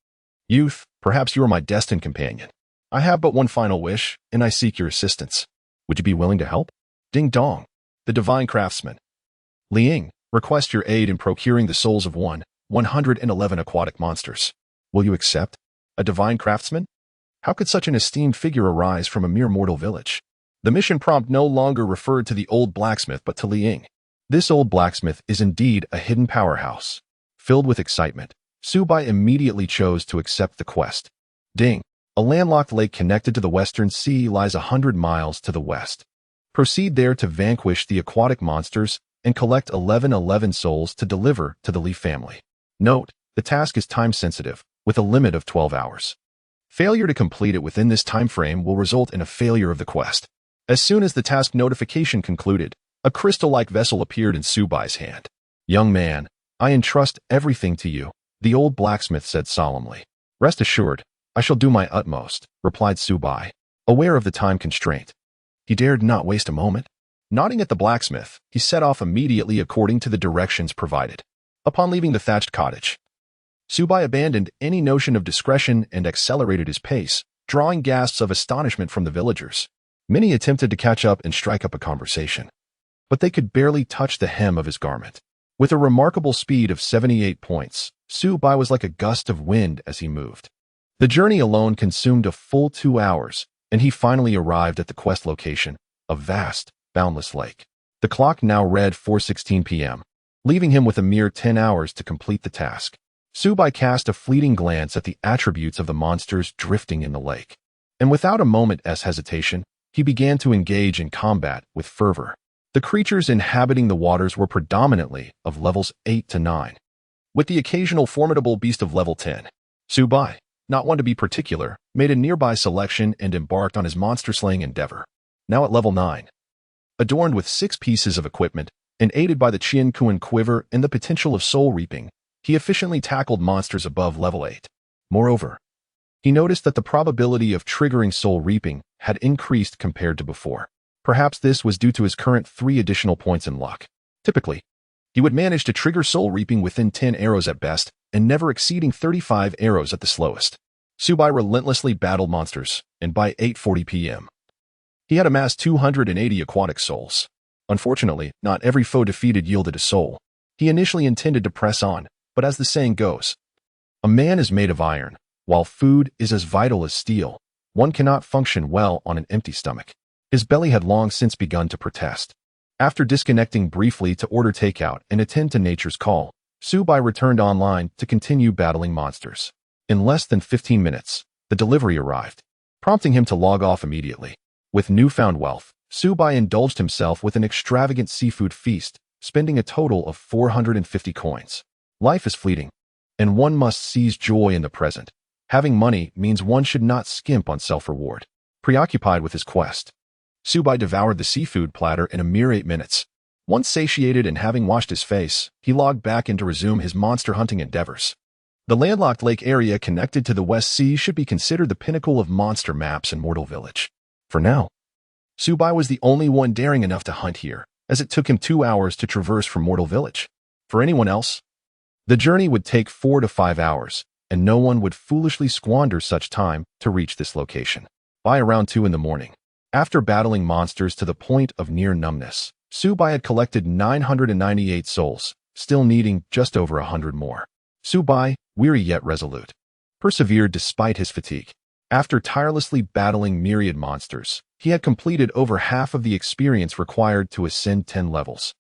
"Youth, perhaps you are my destined companion. I have but one final wish, and I seek your assistance. Would you be willing to help?" Ding dong. The divine craftsman. "Li Ying, request your aid in procuring the souls of 111 aquatic monsters. Will you accept? A divine craftsman? How could such an esteemed figure arise from a mere mortal village?" The mission prompt no longer referred to the old blacksmith but to Li Ying. This old blacksmith is indeed a hidden powerhouse. Filled with excitement, Subai immediately chose to accept the quest. Ding. A landlocked lake connected to the western sea lies 100 miles to the west. Proceed there to vanquish the aquatic monsters and collect 1111 souls to deliver to the Li family. Note: The task is time-sensitive, with a limit of 12 hours. Failure to complete it within this time frame will result in a failure of the quest. As soon as the task notification concluded, a crystal-like vessel appeared in Subai's hand. "Young man, I entrust everything to you," the old blacksmith said solemnly. "Rest assured, I shall do my utmost," replied Subai, aware of the time constraint. He dared not waste a moment. Nodding at the blacksmith, he set off immediately according to the directions provided. Upon leaving the thatched cottage, Subai abandoned any notion of discretion and accelerated his pace, drawing gasps of astonishment from the villagers. Many attempted to catch up and strike up a conversation, but they could barely touch the hem of his garment. With a remarkable speed of 78 points, Subai was like a gust of wind as he moved. The journey alone consumed a full 2 hours, and he finally arrived at the quest location, a vast, boundless lake. The clock now read 4:16 p.m., leaving him with a mere 10 hours to complete the task. Subai cast a fleeting glance at the attributes of the monsters drifting in the lake, and without a moment's hesitation, he began to engage in combat with fervor. The creatures inhabiting the waters were predominantly of levels 8 to 9, with the occasional formidable beast of level 10. Subai, not one to be particular, made a nearby selection and embarked on his monster-slaying endeavor. Now at level 9, adorned with 6 pieces of equipment, and aided by the Qian Kuan quiver and the potential of soul reaping, he efficiently tackled monsters above level 8. Moreover, he noticed that the probability of triggering soul reaping had increased compared to before. Perhaps this was due to his current 3 additional points in luck. Typically, he would manage to trigger soul reaping within 10 arrows at best, and never exceeding 35 arrows at the slowest. Subai relentlessly battled monsters, and by 8:40 p.m., he had amassed 280 aquatic souls. Unfortunately, not every foe defeated yielded a soul. He initially intended to press on, but as the saying goes, a man is made of iron, while food is as vital as steel. One cannot function well on an empty stomach. His belly had long since begun to protest. After disconnecting briefly to order takeout and attend to nature's call, Subai returned online to continue battling monsters. In less than 15 minutes, the delivery arrived, prompting him to log off immediately. With newfound wealth, Subai indulged himself with an extravagant seafood feast, spending a total of 450 coins. Life is fleeting, and one must seize joy in the present. Having money means one should not skimp on self-reward. Preoccupied with his quest, Subai devoured the seafood platter in a mere 8 minutes. Once satiated and having washed his face, he logged back in to resume his monster hunting endeavors. The landlocked lake area connected to the West Sea should be considered the pinnacle of monster maps in Mortal Village. For now, Subai was the only one daring enough to hunt here, as it took him 2 hours to traverse from Mortal Village. For anyone else, the journey would take 4 to 5 hours, and no one would foolishly squander such time to reach this location. By around 2 in the morning, after battling monsters to the point of near numbness, Subai had collected 998 souls, still needing just over 100 more. Subai, weary yet resolute, persevered despite his fatigue. After tirelessly battling myriad monsters, he had completed over half of the experience required to ascend 10 levels,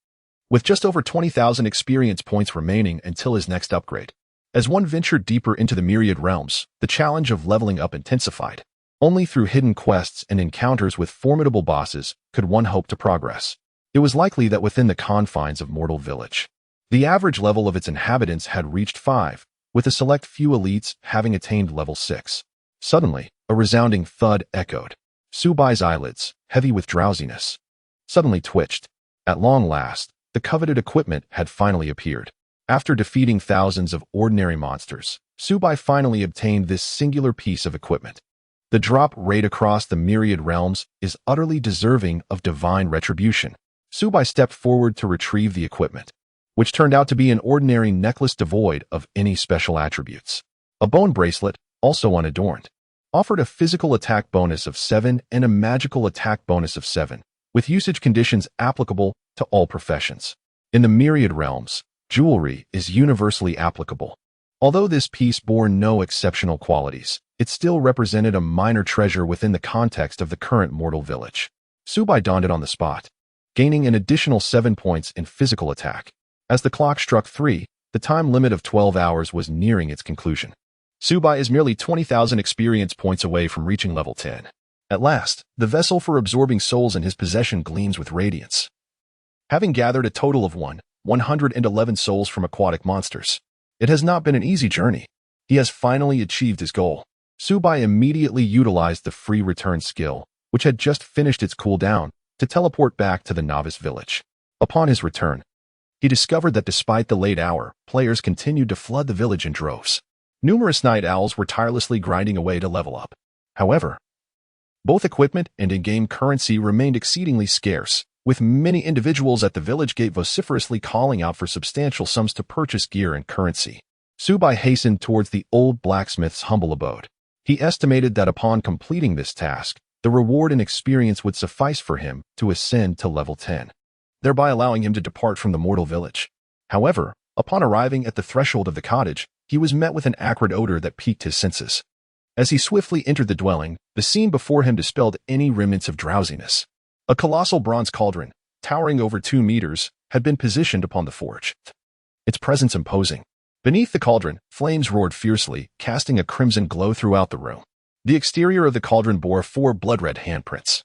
with just over 20,000 experience points remaining until his next upgrade. As one ventured deeper into the myriad realms, the challenge of leveling up intensified. Only through hidden quests and encounters with formidable bosses could one hope to progress. It was likely that within the confines of Mortal Village, the average level of its inhabitants had reached 5, with a select few elites having attained level 6. Suddenly, a resounding thud echoed. Subai's eyelids, heavy with drowsiness, suddenly twitched. At long last, the coveted equipment had finally appeared. After defeating thousands of ordinary monsters, Subai finally obtained this singular piece of equipment. The drop rate across the myriad realms is utterly deserving of divine retribution. Subai stepped forward to retrieve the equipment, which turned out to be an ordinary necklace devoid of any special attributes. A bone bracelet, also unadorned, offered a physical attack bonus of 7 and a magical attack bonus of 7, with usage conditions applicable to all professions. In the myriad realms, jewelry is universally applicable. Although this piece bore no exceptional qualities, it still represented a minor treasure within the context of the current Mortal Village. Subai donned it on the spot, gaining an additional 7 points in physical attack. As the clock struck 3, the time limit of 12 hours was nearing its conclusion. Subai is merely 20,000 experience points away from reaching level 10. At last, the vessel for absorbing souls in his possession gleams with radiance. Having gathered a total of 111 souls from aquatic monsters, It has not been an easy journey. He has finally achieved his goal. Subai immediately utilized the free return skill, which had just finished its cooldown, to teleport back to the novice village. Upon his return, he discovered that despite the late hour, players continued to flood the village in droves. Numerous night owls were tirelessly grinding away to level up. However, both equipment and in-game currency remained exceedingly scarce, with many individuals at the village gate vociferously calling out for substantial sums to purchase gear and currency. Subai hastened towards the old blacksmith's humble abode. He estimated that upon completing this task, the reward and experience would suffice for him to ascend to level 10, thereby allowing him to depart from the mortal village. However, upon arriving at the threshold of the cottage, he was met with an acrid odor that piqued his senses. As he swiftly entered the dwelling, the scene before him dispelled any remnants of drowsiness. A colossal bronze cauldron, towering over 2 meters, had been positioned upon the forge, its presence imposing. Beneath the cauldron, flames roared fiercely, casting a crimson glow throughout the room. The exterior of the cauldron bore 4 blood-red handprints,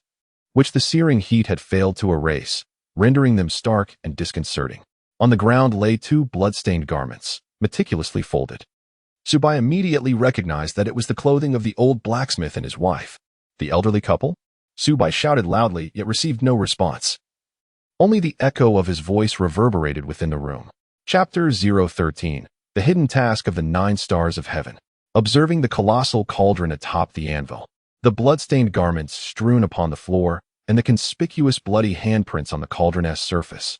which the searing heat had failed to erase, rendering them stark and disconcerting. On the ground lay 2 blood-stained garments, meticulously folded. Subai immediately recognized that it was the clothing of the old blacksmith and his wife. The elderly couple? Subai shouted loudly, yet received no response. Only the echo of his voice reverberated within the room. Chapter 013. The Hidden Task of the 9 Stars of Heaven. Observing the colossal cauldron atop the anvil, the blood-stained garments strewn upon the floor, and the conspicuous bloody handprints on the cauldron's surface,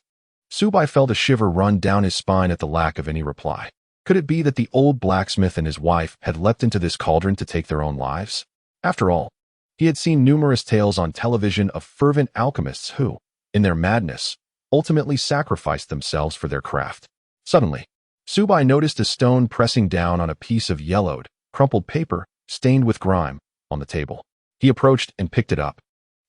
Subai felt a shiver run down his spine at the lack of any reply. Could it be that the old blacksmith and his wife had leapt into this cauldron to take their own lives? After all, he had seen numerous tales on television of fervent alchemists who, in their madness, ultimately sacrificed themselves for their craft. Suddenly, Subai noticed a stone pressing down on a piece of yellowed, crumpled paper, stained with grime, on the table. He approached and picked it up,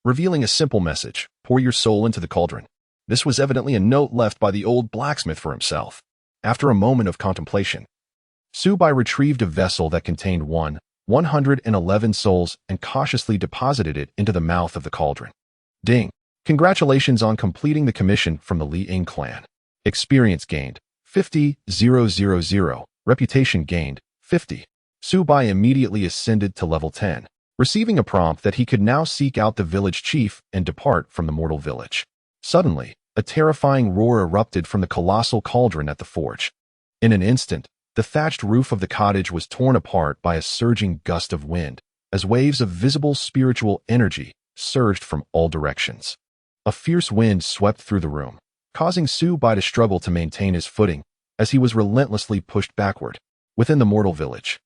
revealing a simple message: pour your soul into the cauldron. This was evidently a note left by the old blacksmith for himself. After a moment of contemplation, Subai retrieved a vessel that contained 111 souls and cautiously deposited it into the mouth of the cauldron. Ding! Congratulations on completing the commission from the Li Ying clan. Experience gained 50,000. Reputation gained 50. Subai immediately ascended to level 10, receiving a prompt that he could now seek out the village chief and depart from the mortal village. Suddenly, a terrifying roar erupted from the colossal cauldron at the forge. In an instant, the thatched roof of the cottage was torn apart by a surging gust of wind, as waves of visible spiritual energy surged from all directions. A fierce wind swept through the room, causing Subai to struggle to maintain his footing as he was relentlessly pushed backward. Within the mortal village,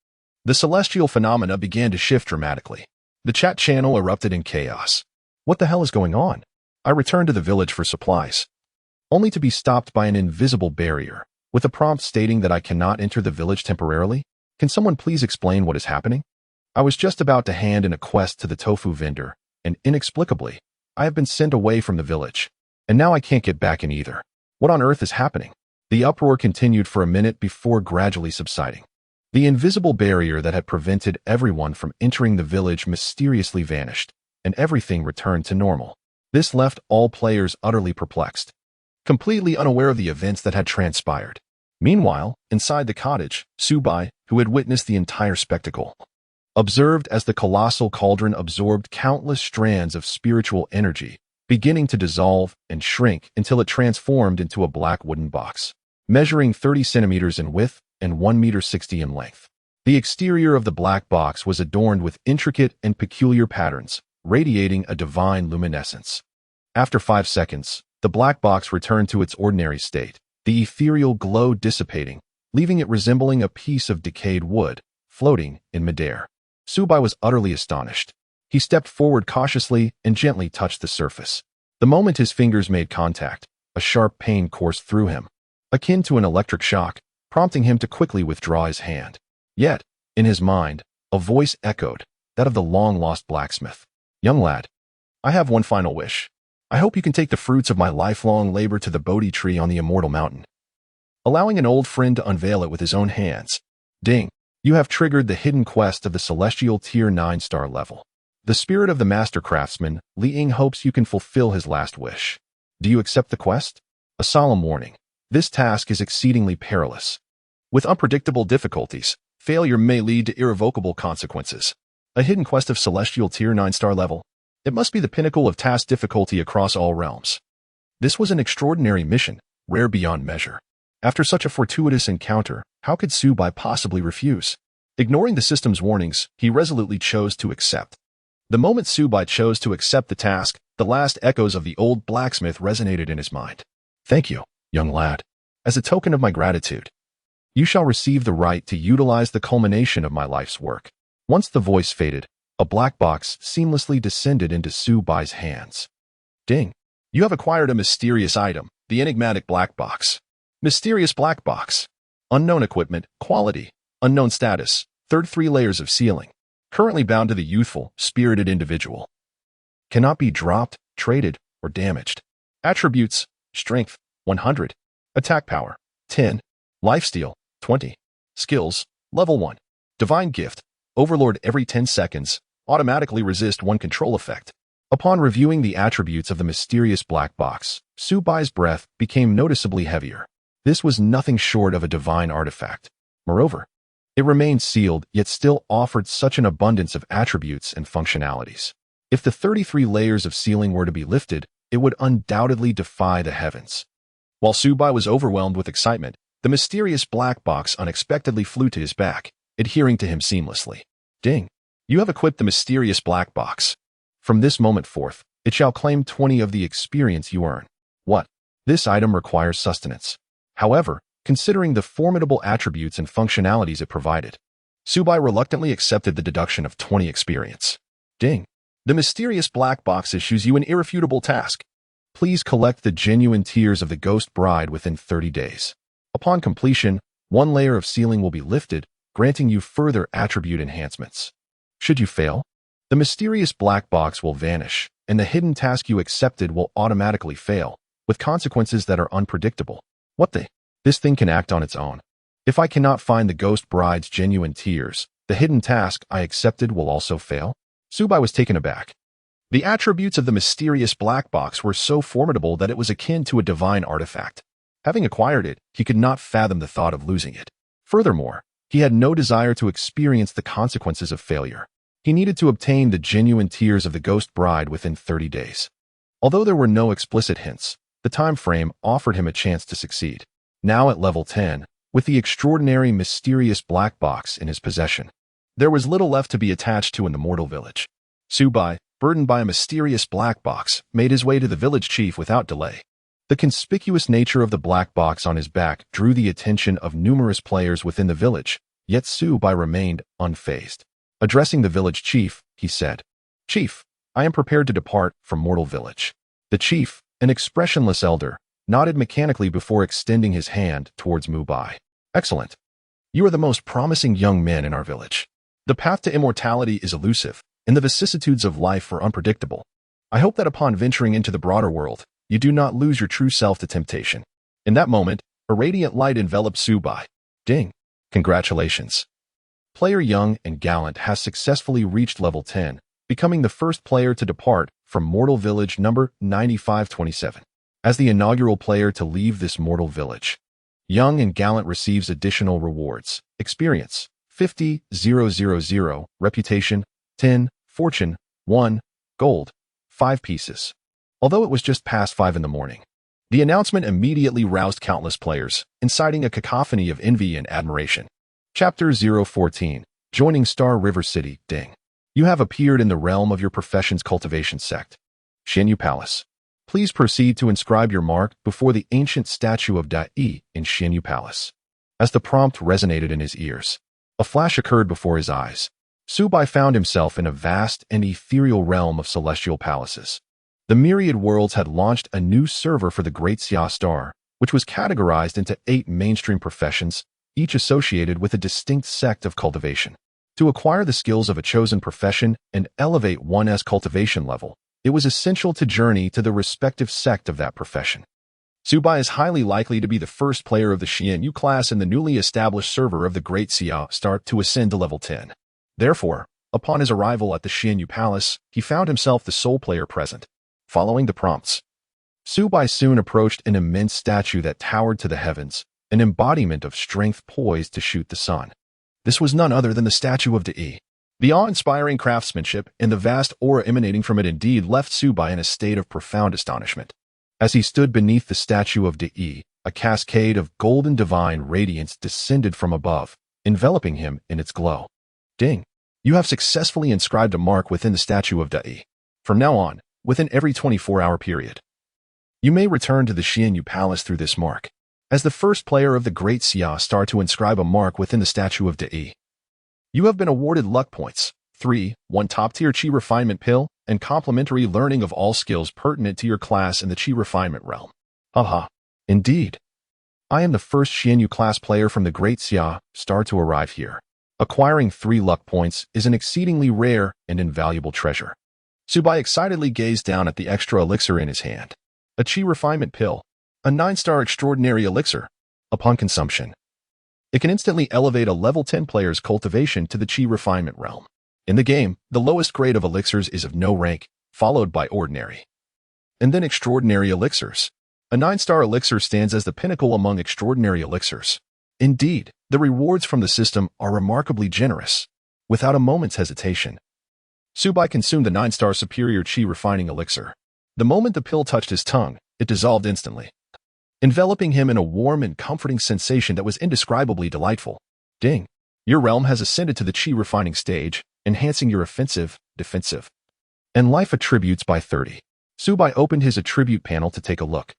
the celestial phenomena began to shift dramatically. The chat channel erupted in chaos. What the hell is going on? I returned to the village for supplies, only to be stopped by an invisible barrier, with a prompt stating that I cannot enter the village temporarily. Can someone please explain what is happening? I was just about to hand in a quest to the tofu vendor, and inexplicably, I have been sent away from the village, and now I can't get back in either. What on earth is happening? The uproar continued for a minute before gradually subsiding. The invisible barrier that had prevented everyone from entering the village mysteriously vanished, and everything returned to normal. This left all players utterly perplexed, completely unaware of the events that had transpired. Meanwhile, inside the cottage, Subai, who had witnessed the entire spectacle, observed as the colossal cauldron absorbed countless strands of spiritual energy, beginning to dissolve and shrink until it transformed into a black wooden box, measuring 30 centimeters in width and 1.60 meters in length. The exterior of the black box was adorned with intricate and peculiar patterns, radiating a divine luminescence. After 5 seconds, the black box returned to its ordinary state, the ethereal glow dissipating, leaving it resembling a piece of decayed wood, floating in midair. Subai was utterly astonished. He stepped forward cautiously and gently touched the surface. The moment his fingers made contact, a sharp pain coursed through him, akin to an electric shock, prompting him to quickly withdraw his hand. Yet, in his mind, a voice echoed, that of the long-lost blacksmith. "Young lad, I have one final wish. I hope you can take the fruits of my lifelong labor to the Bodhi tree on the Immortal Mountain." Allowing an old friend to unveil it with his own hands. Ding! You have triggered the hidden quest of the celestial tier 9-star level. The spirit of the master craftsman, Li Ying, hopes you can fulfill his last wish. Do you accept the quest? A solemn warning. This task is exceedingly perilous. With unpredictable difficulties, failure may lead to irrevocable consequences. A hidden quest of celestial tier 9-star level. It must be the pinnacle of task difficulty across all realms. This was an extraordinary mission, rare beyond measure. After such a fortuitous encounter, how could Subai possibly refuse? Ignoring the system's warnings, he resolutely chose to accept. The moment Subai chose to accept the task, the last echoes of the old blacksmith resonated in his mind. Thank you, young lad. As a token of my gratitude, you shall receive the right to utilize the culmination of my life's work. Once the voice faded, a black box seamlessly descended into Subai's hands. Ding! You have acquired a mysterious item, the enigmatic black box. Mysterious black box. Unknown equipment, quality, unknown status, third 3 layers of sealing. Currently bound to the youthful, spirited individual. Cannot be dropped, traded, or damaged. Attributes: Strength, 100. Attack power, 10. Lifesteal, 20. Skills, Level 1. Divine Gift, Overlord every 10 seconds, automatically resist 1 control effect. Upon reviewing the attributes of the mysterious black box, Subai's breath became noticeably heavier. This was nothing short of a divine artifact. Moreover, it remained sealed yet still offered such an abundance of attributes and functionalities. If the 33 layers of sealing were to be lifted, it would undoubtedly defy the heavens. While Subai was overwhelmed with excitement, the mysterious black box unexpectedly flew to his back, adhering to him seamlessly. Ding! You have equipped the mysterious black box. From this moment forth, it shall claim 20 of the experience you earn. What? This item requires sustenance. However, considering the formidable attributes and functionalities it provided, Subai reluctantly accepted the deduction of 20 experience. Ding! The mysterious black box issues you an irrefutable task. Please collect the genuine tears of the ghost bride within 30 days. Upon completion, 1 layer of sealing will be lifted, granting you further attribute enhancements. Should you fail, the mysterious black box will vanish, and the hidden task you accepted will automatically fail, with consequences that are unpredictable. What the? This thing can act on its own. If I cannot find the ghost bride's genuine tears, the hidden task I accepted will also fail? Subai was taken aback. The attributes of the mysterious black box were so formidable that it was akin to a divine artifact. Having acquired it, he could not fathom the thought of losing it. Furthermore, he had no desire to experience the consequences of failure. He needed to obtain the genuine tears of the ghost bride within 30 days. Although there were no explicit hints, the time frame offered him a chance to succeed. Now at level 10, with the extraordinary mysterious black box in his possession, there was little left to be attached to in the mortal village. Subai, burdened by a mysterious black box, made his way to the village chief without delay. The conspicuous nature of the black box on his back drew the attention of numerous players within the village, yet Subai remained unfazed. Addressing the village chief, he said, "Chief, I am prepared to depart from mortal village." The chief, an expressionless elder, nodded mechanically before extending his hand towards Mubai. "Excellent. You are the most promising young man in our village. The path to immortality is elusive, and the vicissitudes of life are unpredictable. I hope that upon venturing into the broader world, you do not lose your true self to temptation." In that moment, a radiant light enveloped Subai. Ding! Congratulations. Player Young and Gallant has successfully reached level 10, becoming the first player to depart from Mortal Village number 9527. As the inaugural player to leave this mortal village, Young and Gallant receives additional rewards. Experience, 50,000, Reputation, 10, Fortune, 1, Gold, 5 pieces. Although it was just past 5 in the morning, the announcement immediately roused countless players, inciting a cacophony of envy and admiration. Chapter 014, Joining Star River City, Ding. You have appeared in the realm of your profession's cultivation sect. Xianyu Palace. Please proceed to inscribe your mark before the ancient statue of Dai in Xianyu Palace. As the prompt resonated in his ears, a flash occurred before his eyes. Subai found himself in a vast and ethereal realm of celestial palaces. The myriad worlds had launched a new server for the Great Xia Star, which was categorized into 8 mainstream professions, each associated with a distinct sect of cultivation. To acquire the skills of a chosen profession and elevate one's cultivation level, it was essential to journey to the respective sect of that profession. Subai is highly likely to be the first player of the Xianyu class in the newly established server of the Great Xia Star to ascend to level 10. Therefore, upon his arrival at the Xianyu Palace, he found himself the sole player present. Following the prompts, Subai soon approached an immense statue that towered to the heavens, an embodiment of strength poised to shoot the sun. This was none other than the statue of Dai. The awe-inspiring craftsmanship and the vast aura emanating from it indeed left Subai in a state of profound astonishment. As he stood beneath the statue of Dai, a cascade of golden divine radiance descended from above, enveloping him in its glow. Ding! You have successfully inscribed a mark within the statue of Dai. From now on, within every 24-hour period, you may return to the Xianyu Palace through this mark. As the first player of the Great Xia Star to inscribe a mark within the statue of Dai, you have been awarded luck points, 3, 1 top-tier Qi refinement pill, and complimentary learning of all skills pertinent to your class in the Qi refinement realm. Haha. Indeed. I am the first Xianyu class player from the Great Xia Star to arrive here. Acquiring 3 luck points is an exceedingly rare and invaluable treasure. Subai excitedly gazed down at the extra elixir in his hand. A Qi refinement pill, a 9-star extraordinary elixir. Upon consumption, it can instantly elevate a level 10 player's cultivation to the Qi refinement realm. In the game, the lowest grade of elixirs is of no rank, followed by ordinary, and then extraordinary elixirs. A 9-star elixir stands as the pinnacle among extraordinary elixirs. Indeed, the rewards from the system are remarkably generous. Without a moment's hesitation, Subai consumed the 9-star superior Qi refining elixir. The moment the pill touched his tongue, it dissolved instantly, enveloping him in a warm and comforting sensation that was indescribably delightful. Ding! Your realm has ascended to the Qi refining stage, enhancing your offensive, defensive, and life attributes by 30. Subai opened his attribute panel to take a look.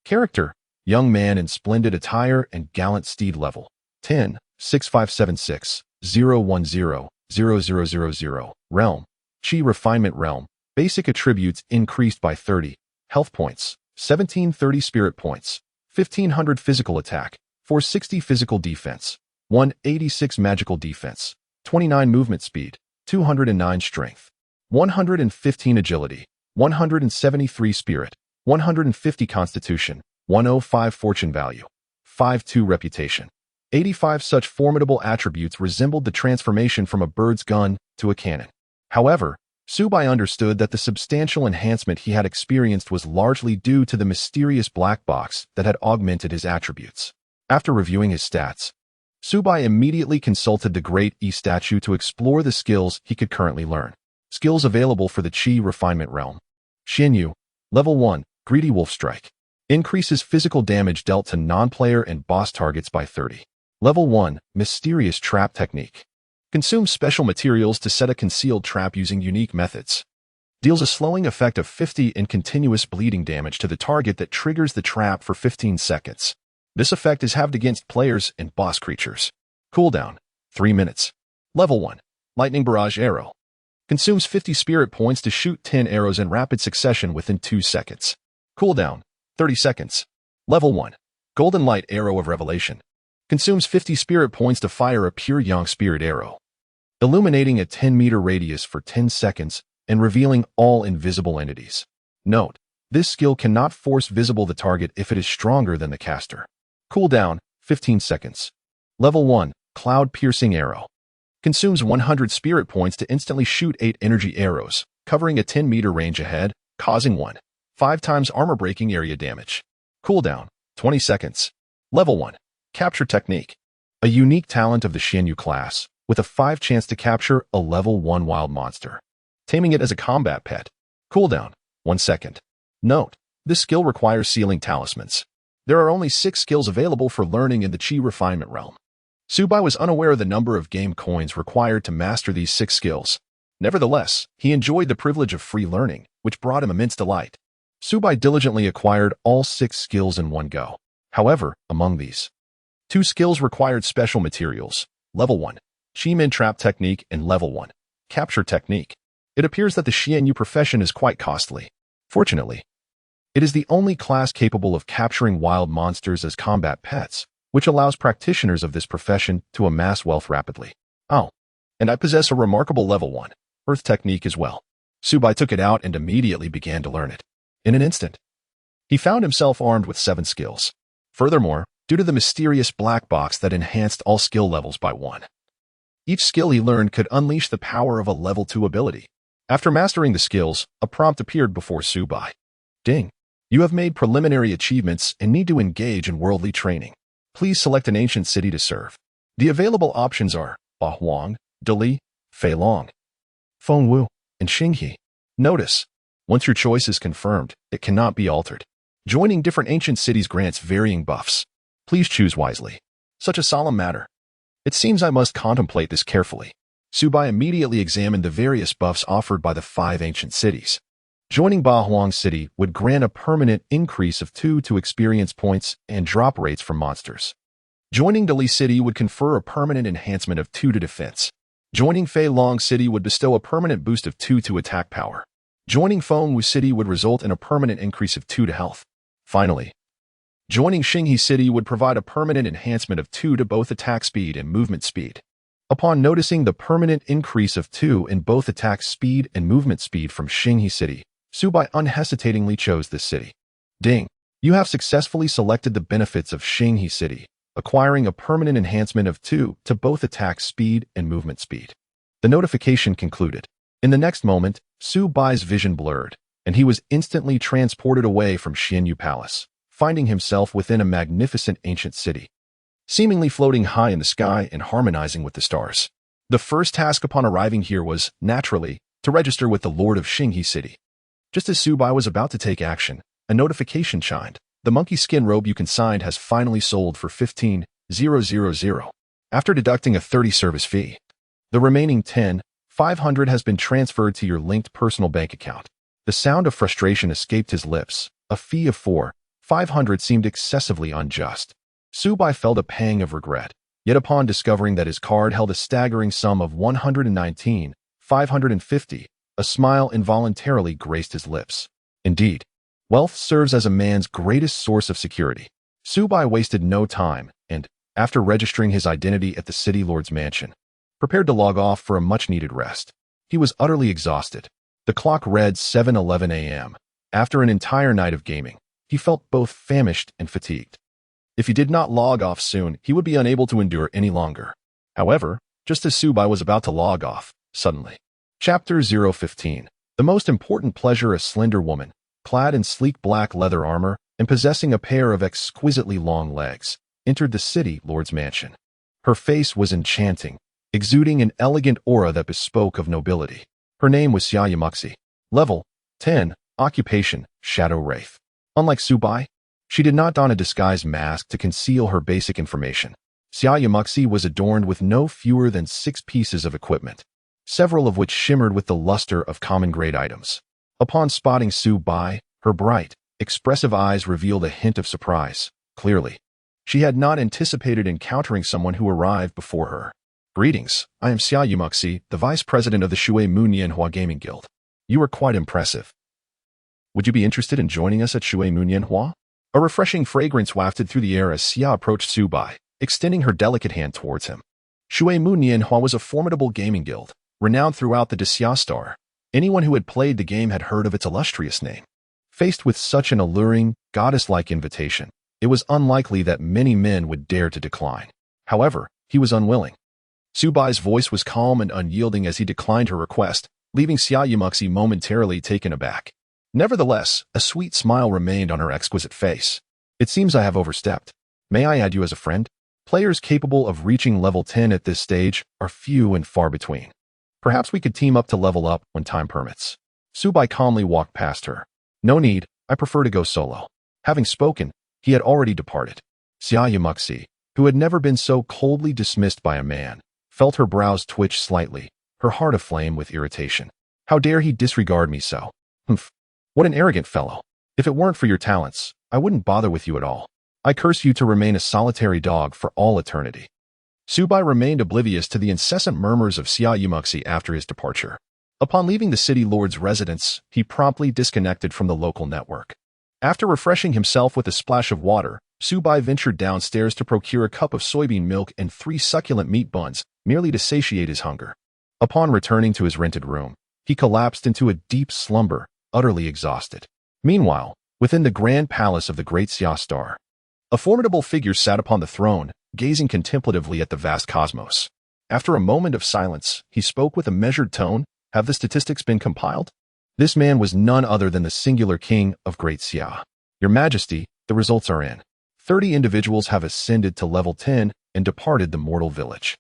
Character: young man in splendid attire and gallant steed level. 10, 6576, 010, 0000. Realm: Qi refinement realm. Basic attributes increased by 30. Health points: 1730 spirit points, 1500 physical attack, 460 physical defense, 186 magical defense, 29 movement speed, 209 strength, 115 agility, 173 spirit, 150 constitution, 105 fortune value, 52 reputation. 85 such formidable attributes resembled the transformation from a bird's gun to a cannon. However, Subai understood that the substantial enhancement he had experienced was largely due to the mysterious black box that had augmented his attributes. After reviewing his stats, Subai immediately consulted the Great E statue to explore the skills he could currently learn. Skills available for the Qi refinement realm. Xianyu, Level 1, Greedy Wolf Strike. Increases physical damage dealt to non-player and boss targets by 30. Level 1, Mysterious Trap Technique. Consumes special materials to set a concealed trap using unique methods. Deals a slowing effect of 50 and continuous bleeding damage to the target that triggers the trap for 15 seconds. This effect is halved against players and boss creatures. Cooldown: 3 minutes. Level 1, Lightning Barrage Arrow. Consumes 50 spirit points to shoot 10 arrows in rapid succession within 2 seconds. Cooldown: 30 seconds. Level 1, Golden Light Arrow of Revelation. Consumes 50 spirit points to fire a pure yang spirit arrow, illuminating a 10-meter radius for 10 seconds and revealing all invisible entities. Note: this skill cannot force visible the target if it is stronger than the caster. Cooldown: 15 seconds. Level 1, Cloud Piercing Arrow. Consumes 100 spirit points to instantly shoot 8 energy arrows, covering a 10-meter range ahead, causing 5 times armor-breaking area damage. Cooldown: 20 seconds. Level 1, Capture Technique. A unique talent of the Xianyu class, with a 5 chance to capture a level 1 wild monster, taming it as a combat pet. Cooldown: 1 second. Note: this skill requires sealing talismans. There are only 6 skills available for learning in the Qi refinement realm. Subai was unaware of the number of game coins required to master these 6 skills. Nevertheless, he enjoyed the privilege of free learning, which brought him immense delight. Subai diligently acquired all 6 skills in one go. However, among these, 2 skills required special materials. Level 1, Qimin Trap Technique, and Level 1, Capture Technique. It appears that the Xianyu profession is quite costly. Fortunately, it is the only class capable of capturing wild monsters as combat pets, which allows practitioners of this profession to amass wealth rapidly. Oh, and I possess a remarkable Level 1, Earth Technique as well. Subai took it out and immediately began to learn it. In an instant, he found himself armed with 7 skills. Furthermore, due to the mysterious black box that enhanced all skill levels by 1, each skill he learned could unleash the power of a Level 2 ability. After mastering the skills, a prompt appeared before Subai. Ding! You have made preliminary achievements and need to engage in worldly training. Please select an ancient city to serve. The available options are Bahuang, Dali, Feilong, Fengwu, and Xinghe. Notice, once your choice is confirmed, it cannot be altered. Joining different ancient cities grants varying buffs. Please choose wisely. Such a solemn matter. It seems I must contemplate this carefully. Subai immediately examined the various buffs offered by the 5 ancient cities. Joining Bahuang City would grant a permanent increase of 2 to experience points and drop rates from monsters. Joining Dali City would confer a permanent enhancement of 2 to defense. Joining Fei Long City would bestow a permanent boost of 2 to attack power. Joining Fengwu City would result in a permanent increase of 2 to health. Finally, joining Xinghe City would provide a permanent enhancement of 2 to both attack speed and movement speed. Upon noticing the permanent increase of 2 in both attack speed and movement speed from Xinghe City, Subai unhesitatingly chose this city. Ding! You have successfully selected the benefits of Xinghe City, acquiring a permanent enhancement of 2 to both attack speed and movement speed. The notification concluded. In the next moment, Subai's vision blurred, and he was instantly transported away from Xianyu Palace, finding himself within a magnificent ancient city, seemingly floating high in the sky and harmonizing with the stars. The first task upon arriving here was, naturally, to register with the Lord of Xinghe City. Just as Subai was about to take action, a notification chimed. The monkey skin robe you consigned has finally sold for 15,000, after deducting a 30 service fee. The remaining 10,500 has been transferred to your linked personal bank account. The sound of frustration escaped his lips. A fee of 4,500 seemed excessively unjust. Subai felt a pang of regret, yet upon discovering that his card held a staggering sum of 119,550, a smile involuntarily graced his lips. Indeed, wealth serves as a man's greatest source of security. Subai wasted no time and, after registering his identity at the city lord's mansion, prepared to log off for a much-needed rest. He was utterly exhausted. The clock read 7:11 a.m. After an entire night of gaming, he felt both famished and fatigued. If he did not log off soon, he would be unable to endure any longer. However, just as Subai was about to log off, suddenly. Chapter 015. The most important pleasure. A slender woman, clad in sleek black leather armor and possessing a pair of exquisitely long legs, entered the city lord's mansion. Her face was enchanting, exuding an elegant aura that bespoke of nobility. Her name was Xia Yumuxi. Level 10, occupation, Shadow Wraith. Unlike Subai, she did not don a disguise mask to conceal her basic information. Xia Yumuxi was adorned with no fewer than 6 pieces of equipment, several of which shimmered with the luster of common-grade items. Upon spotting Subai, her bright, expressive eyes revealed a hint of surprise. Clearly, she had not anticipated encountering someone who arrived before her. Greetings, I am Xia Yumuxi, the vice president of the Shui Mu Nianhua Gaming Guild. You are quite impressive. Would you be interested in joining us at Shui Mu Nianhua? A refreshing fragrance wafted through the air as Xia approached Subai, extending her delicate hand towards him. Shui Mu Nianhua was a formidable gaming guild, renowned throughout the Xia Star. Anyone who had played the game had heard of its illustrious name. Faced with such an alluring, goddess-like invitation, it was unlikely that many men would dare to decline. However, he was unwilling. Subai's voice was calm and unyielding as he declined her request, leaving Xia Yumuxi momentarily taken aback. Nevertheless, a sweet smile remained on her exquisite face. It seems I have overstepped. May I add you as a friend? Players capable of reaching level 10 at this stage are few and far between. Perhaps we could team up to level up when time permits. Subai calmly walked past her. No need, I prefer to go solo. Having spoken, he had already departed. Xia Yumuxi, who had never been so coldly dismissed by a man, felt her brows twitch slightly, her heart aflame with irritation. How dare he disregard me so? Humph. What an arrogant fellow. If it weren't for your talents, I wouldn't bother with you at all. I curse you to remain a solitary dog for all eternity. Subai remained oblivious to the incessant murmurs of Xia Yumuxi after his departure. Upon leaving the city lord's residence, he promptly disconnected from the local network. After refreshing himself with a splash of water, Subai ventured downstairs to procure a cup of soybean milk and 3 succulent meat buns, merely to satiate his hunger. Upon returning to his rented room, he collapsed into a deep slumber, utterly exhausted. Meanwhile, within the grand palace of the great Xia Star, a formidable figure sat upon the throne, gazing contemplatively at the vast cosmos. After a moment of silence, he spoke with a measured tone. Have the statistics been compiled? This man was none other than the singular king of Great Xia. Your Majesty, the results are in. 30 individuals have ascended to level 10 and departed the mortal village.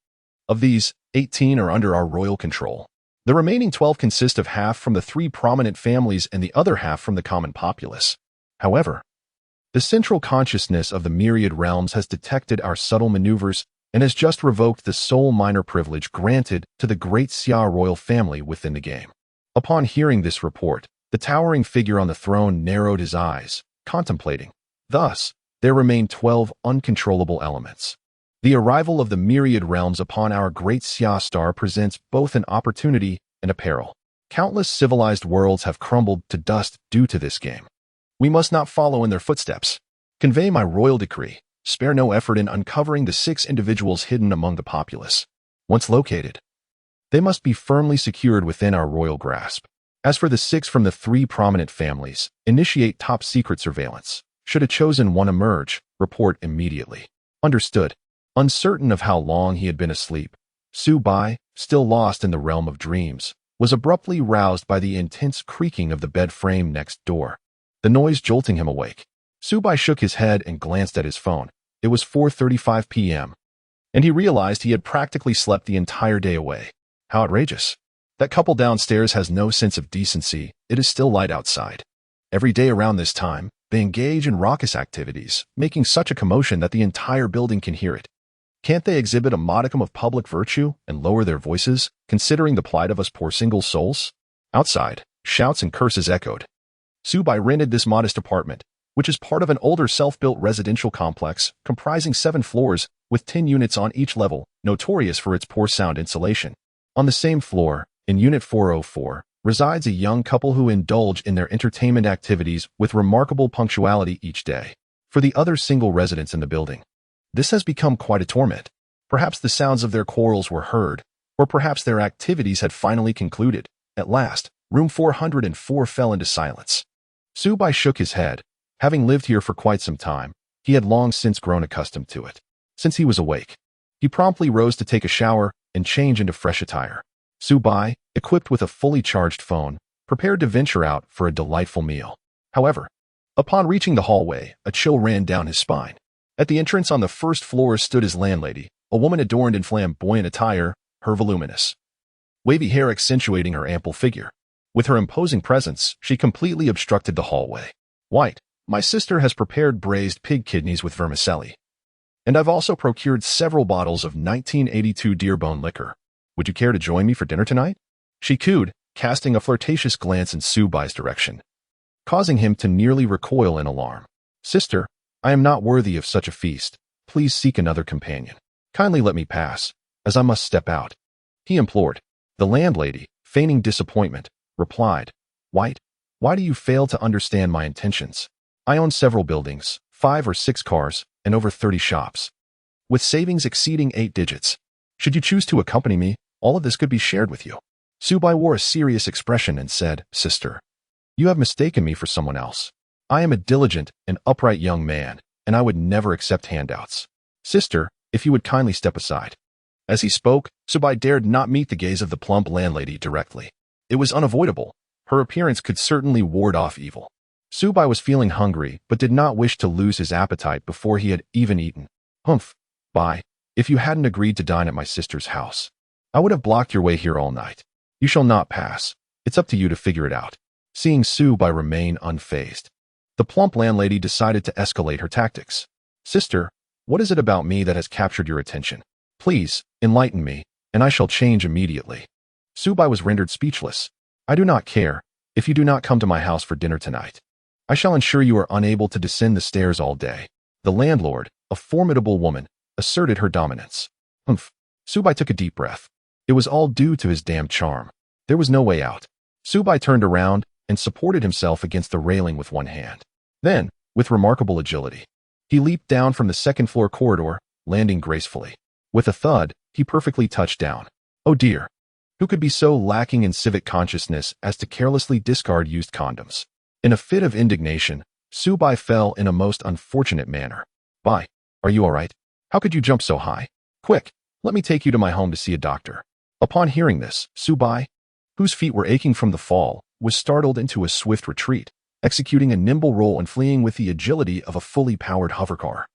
Of these, 18 are under our royal control. The remaining 12 consist of half from the 3 prominent families and the other half from the common populace. However, the central consciousness of the myriad realms has detected our subtle maneuvers and has just revoked the sole minor privilege granted to the great Xia royal family within the game. Upon hearing this report, the towering figure on the throne narrowed his eyes, contemplating. Thus, there remain 12 uncontrollable elements. The arrival of the myriad realms upon our great Xia star presents both an opportunity and a peril. Countless civilized worlds have crumbled to dust due to this game. We must not follow in their footsteps. Convey my royal decree. Spare no effort in uncovering the 6 individuals hidden among the populace. Once located, they must be firmly secured within our royal grasp. As for the 6 from the 3 prominent families, initiate top-secret surveillance. Should a chosen one emerge, report immediately. Understood. Uncertain of how long he had been asleep, Su Bai, still lost in the realm of dreams, was abruptly roused by the intense creaking of the bed frame next door, the noise jolting him awake. Su Bai shook his head and glanced at his phone. It was 4:35 p.m., and he realized he had practically slept the entire day away. How outrageous. That couple downstairs has no sense of decency. It is still light outside. Every day around this time, they engage in raucous activities, making such a commotion that the entire building can hear it. Can't they exhibit a modicum of public virtue and lower their voices, considering the plight of us poor single souls? Outside, shouts and curses echoed. Su Bai rented this modest apartment, which is part of an older self-built residential complex comprising 7 floors with 10 units on each level, notorious for its poor sound insulation. On the same floor, in Unit 404, resides a young couple who indulge in their entertainment activities with remarkable punctuality each day. For the other single residents in the building, this has become quite a torment. Perhaps the sounds of their quarrels were heard, or perhaps their activities had finally concluded. At last, room 404 fell into silence. Su Bai shook his head. Having lived here for quite some time, he had long since grown accustomed to it. Since he was awake, he promptly rose to take a shower and change into fresh attire. Su Bai, equipped with a fully charged phone, prepared to venture out for a delightful meal. However, upon reaching the hallway, a chill ran down his spine. At the entrance on the first floor stood his landlady, a woman adorned in flamboyant attire, her voluminous wavy hair accentuating her ample figure. With her imposing presence, she completely obstructed the hallway. "White, my sister has prepared braised pig kidneys with vermicelli. And I've also procured several bottles of 1982 Deerbone liquor. Would you care to join me for dinner tonight?" She cooed, casting a flirtatious glance in Su Bai's direction, causing him to nearly recoil in alarm. "Sister, I am not worthy of such a feast. Please seek another companion. Kindly let me pass, as I must step out," he implored. The landlady, feigning disappointment, replied, "White, why do you fail to understand my intentions? I own several buildings, 5 or 6 cars, and over 30 shops, with savings exceeding 8 digits. Should you choose to accompany me, all of this could be shared with you." Su Bai wore a serious expression and said, "Sister, you have mistaken me for someone else. I am a diligent and upright young man, and I would never accept handouts. Sister, if you would kindly step aside." As he spoke, Su Bai dared not meet the gaze of the plump landlady directly. It was unavoidable. Her appearance could certainly ward off evil. Su Bai was feeling hungry, but did not wish to lose his appetite before he had even eaten. "Humph, Bai, if you hadn't agreed to dine at my sister's house, I would have blocked your way here all night. You shall not pass. It's up to you to figure it out." Seeing Su Bai remain unfazed, the plump landlady decided to escalate her tactics. "Sister, what is it about me that has captured your attention? Please, enlighten me, and I shall change immediately." Su Bai was rendered speechless. "I do not care if you do not come to my house for dinner tonight. I shall ensure you are unable to descend the stairs all day." The landlord, a formidable woman, asserted her dominance. "Humph." Su Bai took a deep breath. It was all due to his damned charm. There was no way out. Su Bai turned around and supported himself against the railing with one hand. Then, with remarkable agility, he leaped down from the second-floor corridor, landing gracefully. With a thud, he perfectly touched down. Oh dear. Who could be so lacking in civic consciousness as to carelessly discard used condoms? In a fit of indignation, Su Bai fell in a most unfortunate manner. "Bai, are you all right? How could you jump so high? Quick, let me take you to my home to see a doctor." Upon hearing this, Su Bai, whose feet were aching from the fall, was startled into a swift retreat, executing a nimble roll and fleeing with the agility of a fully powered hovercar.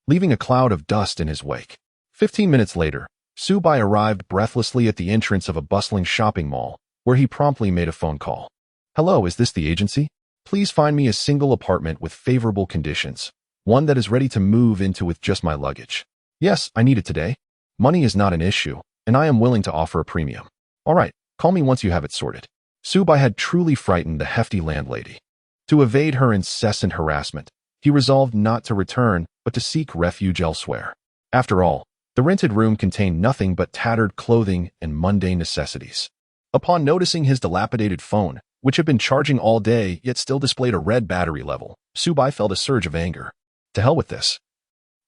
leaving a cloud of dust in his wake. 15 minutes later, Subai arrived breathlessly at the entrance of a bustling shopping mall, where he promptly made a phone call. "Hello, is this the agency? Please find me a single apartment with favorable conditions, one that is ready to move into with just my luggage. Yes, I need it today. Money is not an issue, and I am willing to offer a premium. All right, call me once you have it sorted." Subai had truly frightened the hefty landlady. To evade her incessant harassment, he resolved not to return, but to seek refuge elsewhere. After all, the rented room contained nothing but tattered clothing and mundane necessities. Upon noticing his dilapidated phone, which had been charging all day yet still displayed a red battery level, Subai felt a surge of anger. "To hell with this,"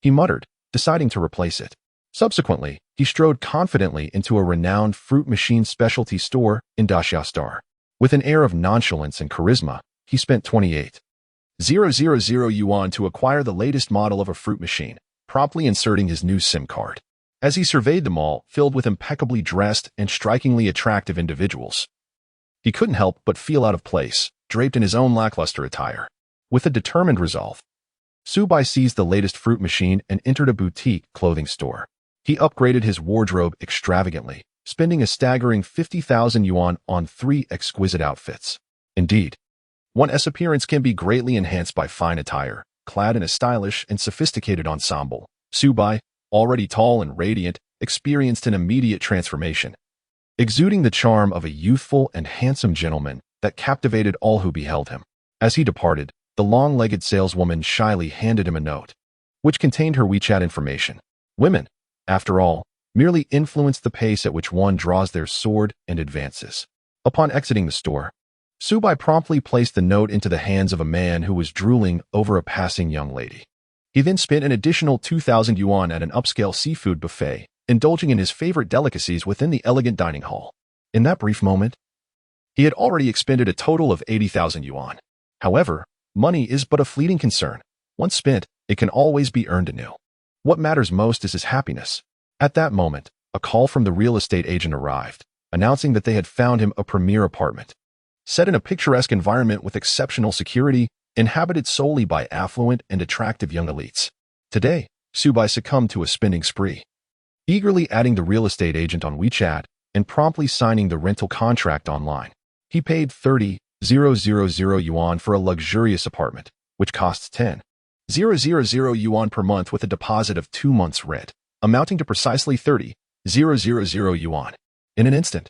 he muttered, deciding to replace it. Subsequently, he strode confidently into a renowned fruit machine specialty store in Dashiastar. With an air of nonchalance and charisma, he spent 28,000 yuan to acquire the latest model of a fruit machine, promptly inserting his new SIM card. As he surveyed the mall, filled with impeccably dressed and strikingly attractive individuals, he couldn't help but feel out of place, draped in his own lackluster attire. With a determined resolve, Subai seized the latest fruit machine and entered a boutique clothing store. He upgraded his wardrobe extravagantly, spending a staggering 50,000 yuan on 3 exquisite outfits. Indeed, one's appearance can be greatly enhanced by fine attire, clad in a stylish and sophisticated ensemble. Subai, already tall and radiant, experienced an immediate transformation, exuding the charm of a youthful and handsome gentleman that captivated all who beheld him. As he departed, the long-legged saleswoman shyly handed him a note, which contained her WeChat information. Women, after all, merely influence the pace at which one draws their sword and advances. Upon exiting the store, Subai promptly placed the note into the hands of a man who was drooling over a passing young lady. He then spent an additional 2,000 yuan at an upscale seafood buffet, indulging in his favorite delicacies within the elegant dining hall. In that brief moment, he had already expended a total of 80,000 yuan. However, money is but a fleeting concern. Once spent, it can always be earned anew. What matters most is his happiness. At that moment, a call from the real estate agent arrived, announcing that they had found him a premier apartment, set in a picturesque environment with exceptional security, inhabited solely by affluent and attractive young elites. Today, Subai succumbed to a spending spree, eagerly adding the real estate agent on WeChat and promptly signing the rental contract online. He paid 30,000 yuan for a luxurious apartment, which costs 10,000 yuan per month with a deposit of 2 months' rent, amounting to precisely 30,000 yuan. In an instant,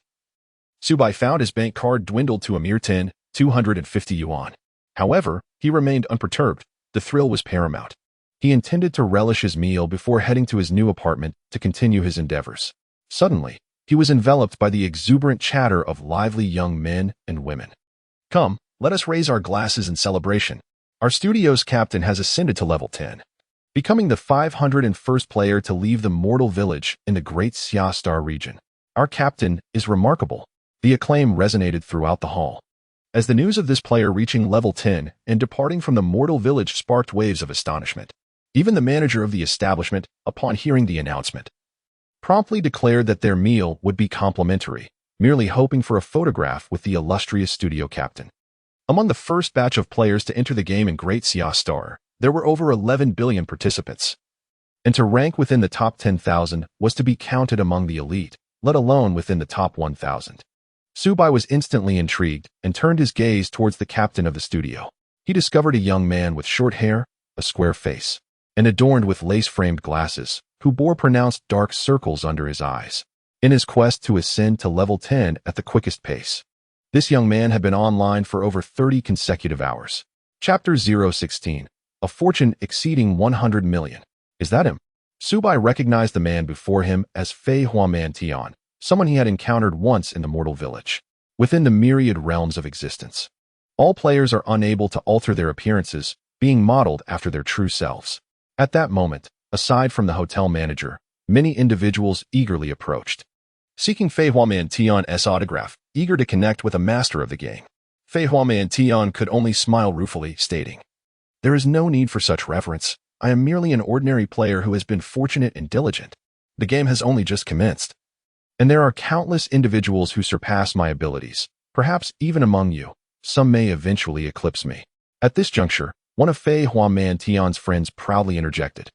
Subai found his bank card dwindled to a mere 10,250 yuan. However, he remained unperturbed. The thrill was paramount. He intended to relish his meal before heading to his new apartment to continue his endeavors. Suddenly, he was enveloped by the exuberant chatter of lively young men and women. "Come, let us raise our glasses in celebration. Our studio's captain has ascended to level 10, becoming the 501st player to leave the mortal village in the Great Siastar region. Our captain is remarkable." The acclaim resonated throughout the hall, as the news of this player reaching level 10 and departing from the mortal village sparked waves of astonishment. Even the manager of the establishment, upon hearing the announcement, promptly declared that their meal would be complimentary, merely hoping for a photograph with the illustrious studio captain. Among the first batch of players to enter the game in Great Siastar, there were over 11 billion participants. And to rank within the top 10,000 was to be counted among the elite, let alone within the top 1,000. Subai was instantly intrigued and turned his gaze towards the captain of the studio. He discovered a young man with short hair, a square face, and adorned with lace-framed glasses, who bore pronounced dark circles under his eyes. In his quest to ascend to level 10 at the quickest pace, this young man had been online for over 30 consecutive hours. Chapter 016. A fortune exceeding 100 million. Is that him? Subai recognized the man before him as Fei Huaman Tian, someone he had encountered once in the mortal village. Within the myriad realms of existence, all players are unable to alter their appearances, being modeled after their true selves. At that moment, aside from the hotel manager, many individuals eagerly approached, seeking Fei Huaman Tian's autograph, eager to connect with a master of the game. Fei Huaman Tian could only smile ruefully, stating, "There is no need for such reverence. I am merely an ordinary player who has been fortunate and diligent. The game has only just commenced, and there are countless individuals who surpass my abilities. Perhaps even among you, some may eventually eclipse me." At this juncture, one of Fei Huaman Tian's friends proudly interjected,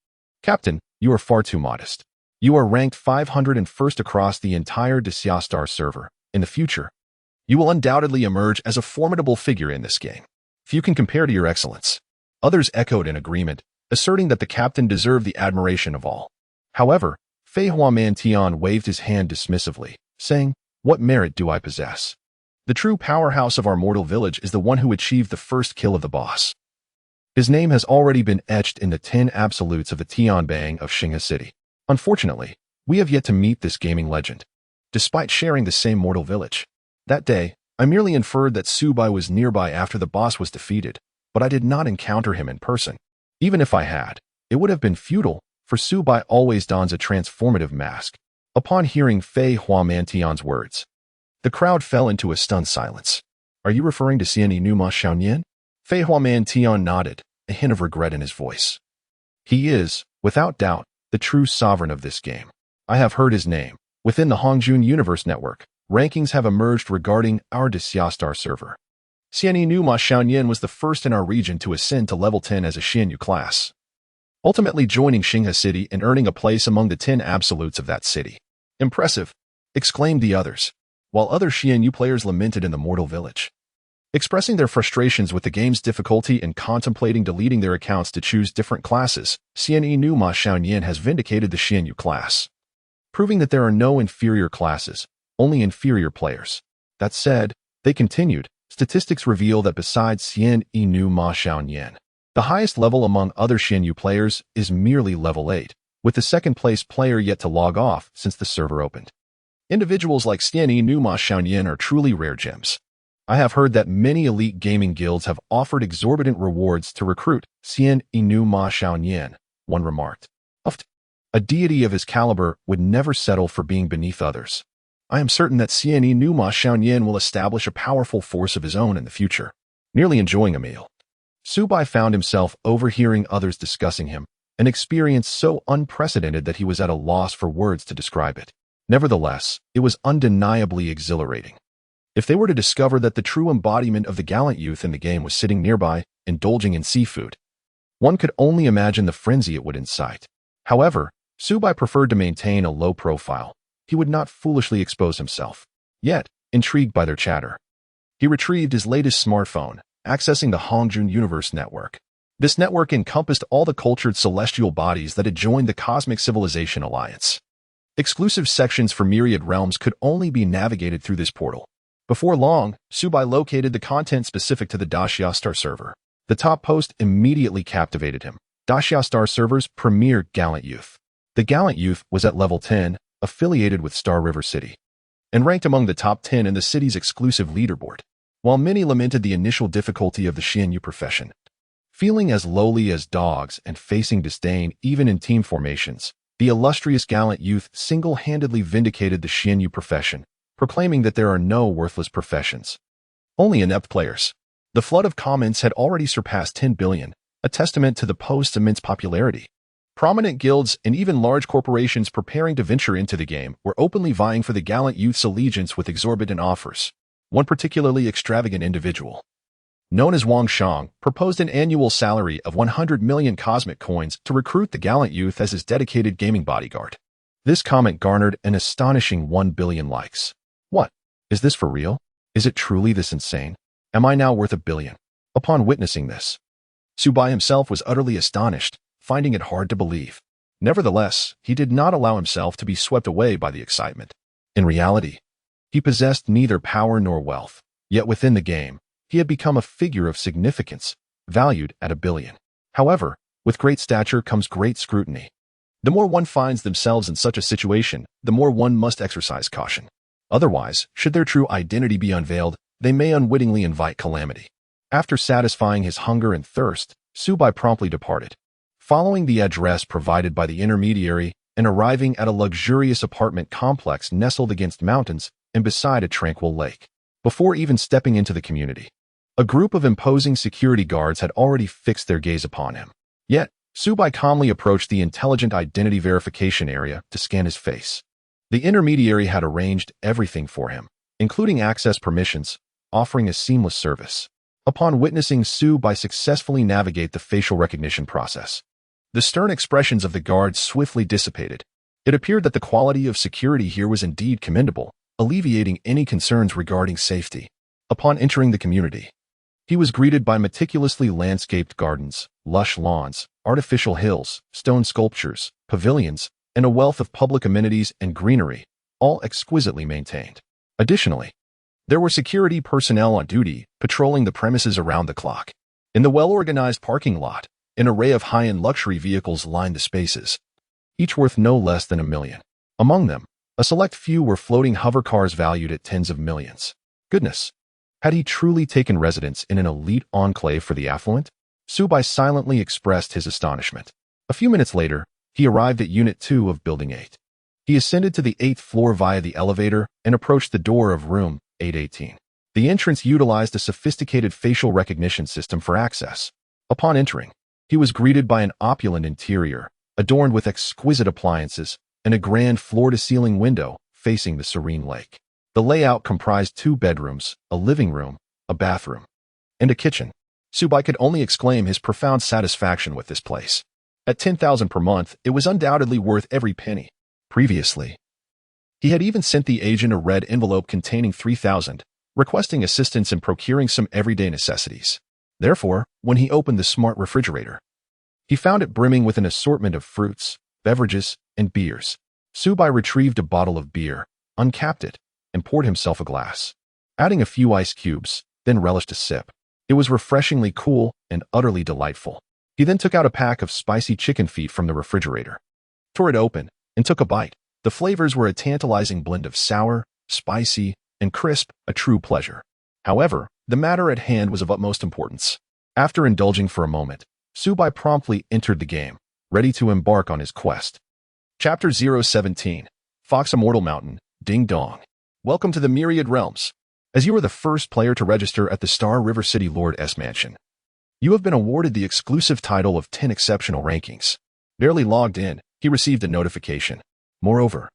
Captain, you are far too modest. You are ranked 501st across the entire Star server. In the future, you will undoubtedly emerge as a formidable figure in this game. Few can compare to your excellence. Others echoed in agreement, asserting that the captain deserved the admiration of all. However, Fei Huamantian waved his hand dismissively, saying, "What merit do I possess? The true powerhouse of our mortal village is the one who achieved the first kill of the boss. His name has already been etched in the 10 absolutes of the Tianbang of Xinghe City. Unfortunately, we have yet to meet this gaming legend, despite sharing the same mortal village. That day, I merely inferred that Subai was nearby after the boss was defeated, but I did not encounter him in person. Even if I had, it would have been futile, for Subai always dons a transformative mask." Upon hearing Fei Huamantian's words, the crowd fell into a stunned silence. "Are you referring to Xianyi Numa Xiaonian?" Fei Huamantian nodded, a hint of regret in his voice. "He is, without doubt, the true sovereign of this game. I have heard his name. Within the Hongjun Universe Network, rankings have emerged regarding our Star server. Xianyi Numa Xiaonian was the first in our region to ascend to level 10 as a Xianyu class, ultimately joining Xinghe City and earning a place among the 10 absolutes of that city." "Impressive," exclaimed the others, while other Xianyu players lamented in the mortal village, expressing their frustrations with the game's difficulty and contemplating deleting their accounts to choose different classes. Xianyi Numa Xiaonian has vindicated the Xianyu class, proving that there are no inferior classes, only inferior players. That said, they continued, statistics reveal that besides Xianyi Numa Xiaonian, the highest level among other Xianyu players is merely level 8, with the second-place player yet to log off since the server opened. Individuals like Xianyi Numa Xiaonian are truly rare gems. I have heard that many elite gaming guilds have offered exorbitant rewards to recruit Xianyi Numa Xiaonian, one remarked. A deity of his caliber would never settle for being beneath others. I am certain that Xianyi Numa Xiaonian will establish a powerful force of his own in the future." Nearly enjoying a meal, Subai found himself overhearing others discussing him, an experience so unprecedented that he was at a loss for words to describe it. Nevertheless, it was undeniably exhilarating. If they were to discover that the true embodiment of the gallant youth in the game was sitting nearby, indulging in seafood, one could only imagine the frenzy it would incite. However, Subai preferred to maintain a low profile. He would not foolishly expose himself. Yet, intrigued by their chatter, he retrieved his latest smartphone, accessing the Hongjun Universe Network. This network encompassed all the cultured celestial bodies that had joined the Cosmic Civilization Alliance. Exclusive sections for myriad realms could only be navigated through this portal. Before long, Subai located the content specific to the Star server. The top post immediately captivated him. Star server's premier gallant youth. The gallant youth was at level 10, affiliated with Star River City, and ranked among the top 10 in the city's exclusive leaderboard. While many lamented the initial difficulty of the Xianyu profession, feeling as lowly as dogs and facing disdain even in team formations, the illustrious gallant youth single-handedly vindicated the Xianyu profession, proclaiming that there are no worthless professions, only inept players. The flood of comments had already surpassed 10 billion, a testament to the post's immense popularity. Prominent guilds and even large corporations preparing to venture into the game were openly vying for the gallant youth's allegiance with exorbitant offers. One particularly extravagant individual, known as Wang Shang, proposed an annual salary of 100 million cosmic coins to recruit the gallant youth as his dedicated gaming bodyguard. This comment garnered an astonishing 1 billion likes. What? Is this for real? Is it truly this insane? Am I now worth 1 billion? Upon witnessing this, Subai himself was utterly astonished, finding it hard to believe. Nevertheless, he did not allow himself to be swept away by the excitement. In reality, he possessed neither power nor wealth, yet within the game, he had become a figure of significance, valued at 1 billion. However, with great stature comes great scrutiny. The more one finds themselves in such a situation, the more one must exercise caution. Otherwise, should their true identity be unveiled, they may unwittingly invite calamity. After satisfying his hunger and thirst, Subai promptly departed, following the address provided by the intermediary and arriving at a luxurious apartment complex nestled against mountains and beside a tranquil lake. Before even stepping into the community, a group of imposing security guards had already fixed their gaze upon him. Yet, Subai calmly approached the intelligent identity verification area to scan his face. The intermediary had arranged everything for him, including access permissions, offering a seamless service. Upon witnessing Subai successfully navigate the facial recognition process, The stern expressions of the guards swiftly dissipated. It appeared that the quality of security here was indeed commendable, alleviating any concerns regarding safety. Upon entering the community, he was greeted by meticulously landscaped gardens, lush lawns, artificial hills, stone sculptures, pavilions, and a wealth of public amenities and greenery, all exquisitely maintained. Additionally, there were security personnel on duty, patrolling the premises around the clock. In the well-organized parking lot, an array of high-end luxury vehicles lined the spaces, each worth no less than $1 million. Among them, a select few were floating hover cars valued at tens of millions. Goodness! Had he truly taken residence in an elite enclave for the affluent? Subai silently expressed his astonishment. A few minutes later, he arrived at Unit 2 of Building 8. He ascended to the 8th floor via the elevator and approached the door of room 818. The entrance utilized a sophisticated facial recognition system for access. Upon entering, he was greeted by an opulent interior, adorned with exquisite appliances and a grand floor-to-ceiling window facing the serene lake. The layout comprised 2 bedrooms, a living room, a bathroom, and a kitchen. Subai could only exclaim his profound satisfaction with this place. At $10,000 per month, it was undoubtedly worth every penny. Previously, he had even sent the agent a red envelope containing $3,000, requesting assistance in procuring some everyday necessities. Therefore, when he opened the smart refrigerator, he found it brimming with an assortment of fruits, beverages, and beers. Subai retrieved a bottle of beer, uncapped it, and poured himself a glass. Adding a few ice cubes, then relished a sip. It was refreshingly cool and utterly delightful. He then took out a pack of spicy chicken feet from the refrigerator, tore it open, and took a bite. The flavors were a tantalizing blend of sour, spicy, and crisp, a true pleasure. However, the matter at hand was of utmost importance. After indulging for a moment, Subai promptly entered the game, ready to embark on his quest. Chapter 017, Fox Immortal Mountain, Ding Dong. Welcome to the Myriad Realms. As you are the first player to register at the Star River City Lord S Mansion, you have been awarded the exclusive title of 10 exceptional rankings. Barely logged in, he received a notification. Moreover,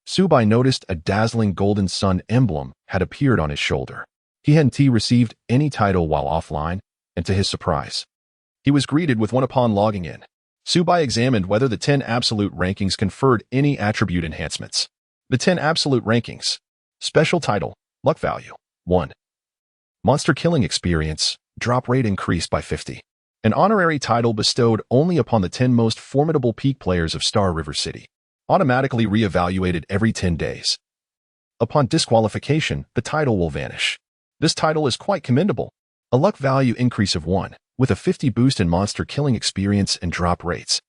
Subai noticed a dazzling golden sun emblem had appeared on his shoulder. He hadn't received any title while offline, and to his surprise, he was greeted with one upon logging in. Subai examined whether the 10 absolute rankings conferred any attribute enhancements. The 10 absolute rankings. Special title, luck value, 1. Monster killing experience, drop rate increased by 50. An honorary title bestowed only upon the 10 most formidable peak players of Star River City. Automatically re-evaluated every 10 days. Upon disqualification, the title will vanish. This title is quite commendable. A luck value increase of 1, with a 50 boost in monster killing experience and drop rates.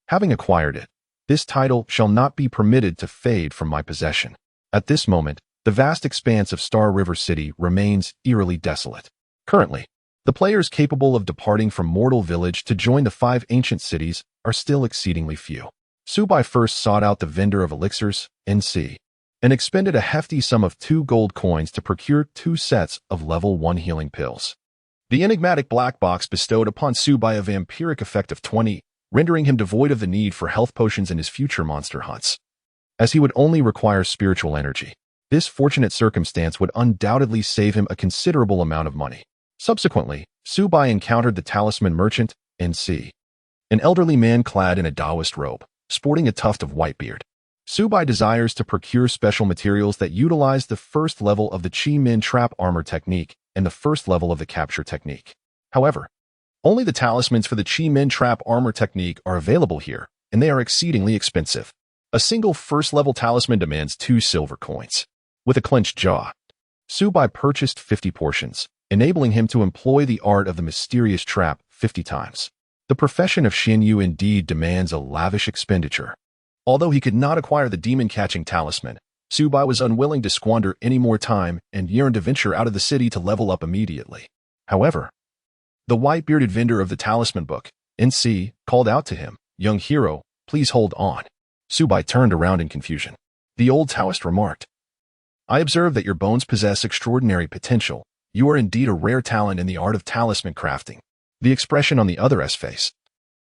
Having acquired it, this title shall not be permitted to fade from my possession. At this moment, the vast expanse of Star River City remains eerily desolate. Currently, the players capable of departing from Mortal Village to join the 5 ancient cities are still exceedingly few. Subai first sought out the vendor of elixirs, NC, and expended a hefty sum of 2 gold coins to procure 2 sets of level 1 healing pills. The enigmatic black box bestowed upon Subai a vampiric effect of 20, rendering him devoid of the need for health potions in his future monster hunts, as he would only require spiritual energy. This fortunate circumstance would undoubtedly save him a considerable amount of money. Subsequently, Subai encountered the talisman merchant, NC, an elderly man clad in a Taoist robe, sporting a tuft of white beard. Subai desires to procure special materials that utilize the first level of the Chi Min trap armor technique and the first level of the capture technique. However, only the talismans for the Chi Min trap armor technique are available here, and they are exceedingly expensive. A single first-level talisman demands 2 silver coins. With a clenched jaw, Subai purchased 50 portions, enabling him to employ the art of the mysterious trap 50 times. The profession of Xinyu indeed demands a lavish expenditure. Although he could not acquire the demon-catching talisman, Subai was unwilling to squander any more time and yearned to venture out of the city to level up immediately. However, the white-bearded vendor of the talisman book, NC, called out to him, "Young hero, please hold on." Subai turned around in confusion. The old Taoist remarked, "I observe that your bones possess extraordinary potential. You are indeed a rare talent in the art of talisman crafting." The expression on the other's face,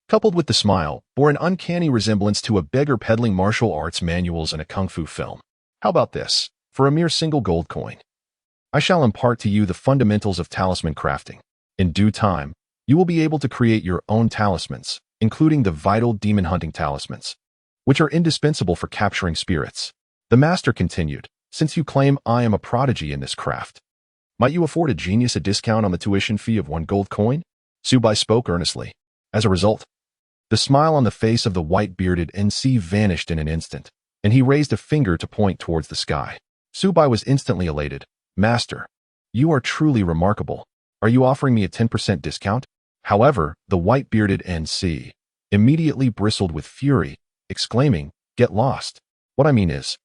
coupled with the smile, bore an uncanny resemblance to a beggar peddling martial arts manuals in a kung fu film. "How about this? For a mere single gold coin, I shall impart to you the fundamentals of talisman crafting. In due time, you will be able to create your own talismans, including the vital demon-hunting talismans, which are indispensable for capturing spirits. The master continued, "Since you claim I am a prodigy in this craft, might you afford a genius a discount on the tuition fee of 1 gold coin?" Subai spoke earnestly. As a result, the smile on the face of the white-bearded NC vanished in an instant, and he raised a finger to point towards the sky. Subai was instantly elated. "Master, you are truly remarkable. Are you offering me a 10% discount?" However, the white-bearded NC immediately bristled with fury, exclaiming, "Get lost. What I mean is,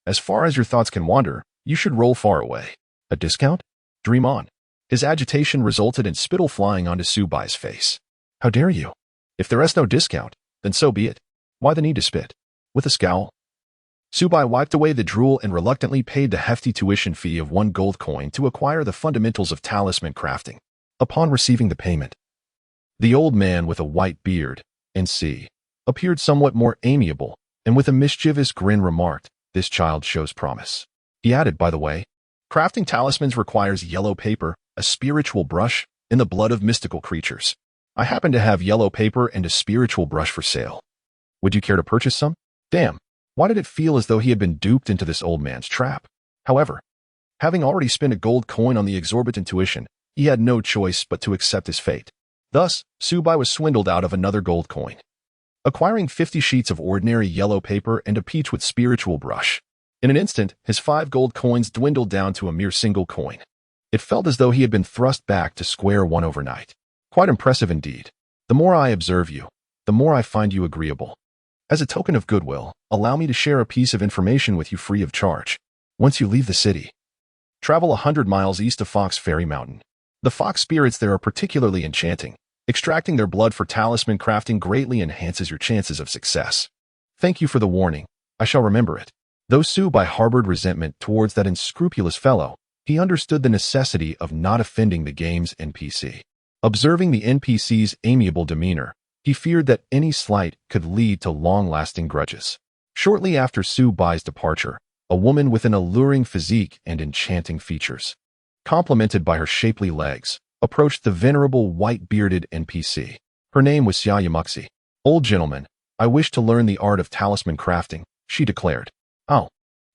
as far as your thoughts can wander, you should roll far away. A discount? Dream on." His agitation resulted in spittle flying onto Subai's face. "How dare you? If there is no discount, then so be it. Why the need to spit?" With a scowl, Subai wiped away the drool and reluctantly paid the hefty tuition fee of 1 gold coin to acquire the fundamentals of talisman crafting. Upon receiving the payment, the old man with a white beard, NC, appeared somewhat more amiable, and with a mischievous grin remarked, "This child shows promise." He added, "By the way, crafting talismans requires yellow paper, a spiritual brush, and the blood of mystical creatures. I happen to have yellow paper and a spiritual brush for sale. Would you care to purchase some?" Damn, why did it feel as though he had been duped into this old man's trap? However, having already spent a gold coin on the exorbitant tuition, he had no choice but to accept his fate. Thus, Subai was swindled out of another gold coin, acquiring 50 sheets of ordinary yellow paper and a peach with spiritual brush. In an instant, his 5 gold coins dwindled down to a mere single coin. It felt as though he had been thrust back to square one overnight. Quite impressive indeed. The more I observe you, the more I find you agreeable. As a token of goodwill, allow me to share a piece of information with you free of charge. Once you leave the city, travel 100 miles east of Fox Fairy Mountain. The fox spirits there are particularly enchanting. Extracting their blood for talisman crafting greatly enhances your chances of success. Thank you for the warning. I shall remember it. Though Subai harbored resentment towards that unscrupulous fellow, he understood the necessity of not offending the game's NPC. Observing the NPC's amiable demeanor, he feared that any slight could lead to long-lasting grudges. Shortly after Subai's departure, a woman with an alluring physique and enchanting features, complemented by her shapely legs, approached the venerable white-bearded NPC. Her name was Xia Yamuxi. "Old gentleman, I wish to learn the art of talisman crafting," she declared. "Oh,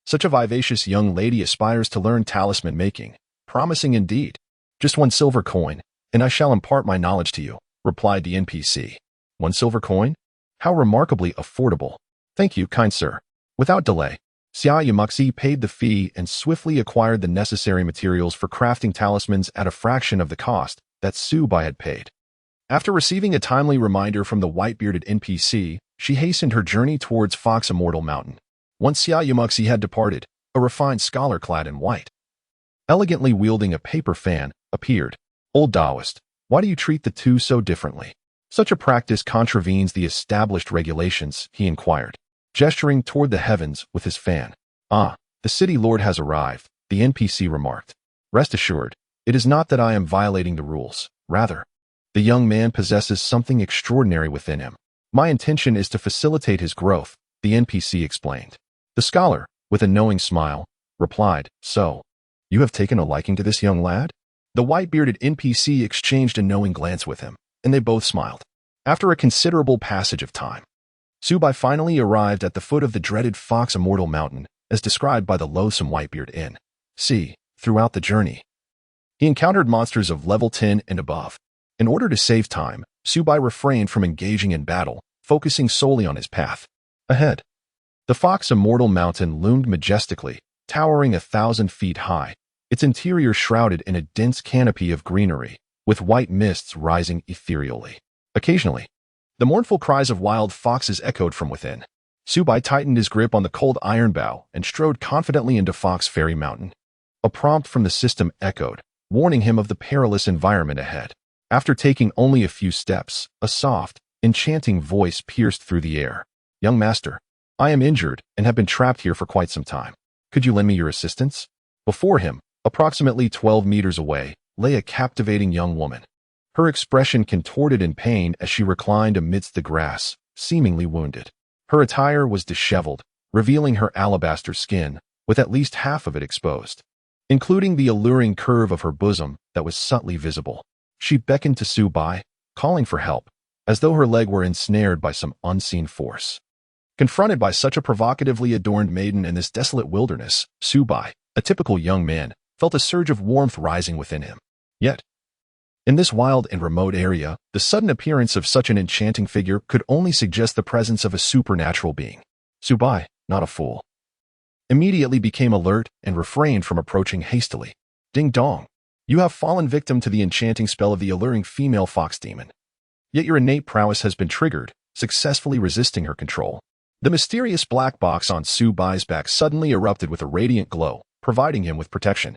such a vivacious young lady aspires to learn talisman making. Promising indeed. Just 1 silver coin, and I shall impart my knowledge to you," replied the NPC. 1 silver coin? How remarkably affordable. "Thank you, kind sir." Without delay, Xia Yamuxi paid the fee and swiftly acquired the necessary materials for crafting talismans at a fraction of the cost that Subai had paid. After receiving a timely reminder from the white-bearded NPC, she hastened her journey towards Fox Immortal Mountain. Once Xia Yamuxi had departed, a refined scholar clad in white, elegantly wielding a paper fan, appeared. "Old Taoist, why do you treat the two so differently? Such a practice contravenes the established regulations," he inquired, gesturing toward the heavens with his fan. "Ah, the city lord has arrived," the NPC remarked. "Rest assured, it is not that I am violating the rules. Rather, the young man possesses something extraordinary within him. My intention is to facilitate his growth," the NPC explained. The scholar, with a knowing smile, replied, "So, you have taken a liking to this young lad?" The white-bearded NPC exchanged a knowing glance with him, and they both smiled. After a considerable passage of time, Subai finally arrived at the foot of the dreaded Fox Immortal Mountain, as described by the loathsome Whitebeard Inn. Throughout the journey, he encountered monsters of level 10 and above. In order to save time, Subai refrained from engaging in battle, focusing solely on his path ahead. The Fox Immortal Mountain loomed majestically, towering 1,000 feet high, its interior shrouded in a dense canopy of greenery, with white mists rising ethereally. Occasionally, the mournful cries of wild foxes echoed from within. Subai tightened his grip on the cold iron bow and strode confidently into Fox Fairy Mountain. A prompt from the system echoed, warning him of the perilous environment ahead. After taking only a few steps, a soft, enchanting voice pierced through the air. "Young master, I am injured and have been trapped here for quite some time. Could you lend me your assistance?" Before him, approximately 12 meters away, lay a captivating young woman. Her expression contorted in pain as she reclined amidst the grass, seemingly wounded. Her attire was disheveled, revealing her alabaster skin, with at least half of it exposed, including the alluring curve of her bosom that was subtly visible. She beckoned to Subai, calling for help, as though her leg were ensnared by some unseen force. Confronted by such a provocatively adorned maiden in this desolate wilderness, Subai, a typical young man, felt a surge of warmth rising within him. Yet, in this wild and remote area, the sudden appearance of such an enchanting figure could only suggest the presence of a supernatural being. Subai, not a fool, immediately became alert and refrained from approaching hastily. Ding dong. You have fallen victim to the enchanting spell of the alluring female fox demon. Yet your innate prowess has been triggered, successfully resisting her control. The mysterious black box on Subai's back suddenly erupted with a radiant glow, providing him with protection.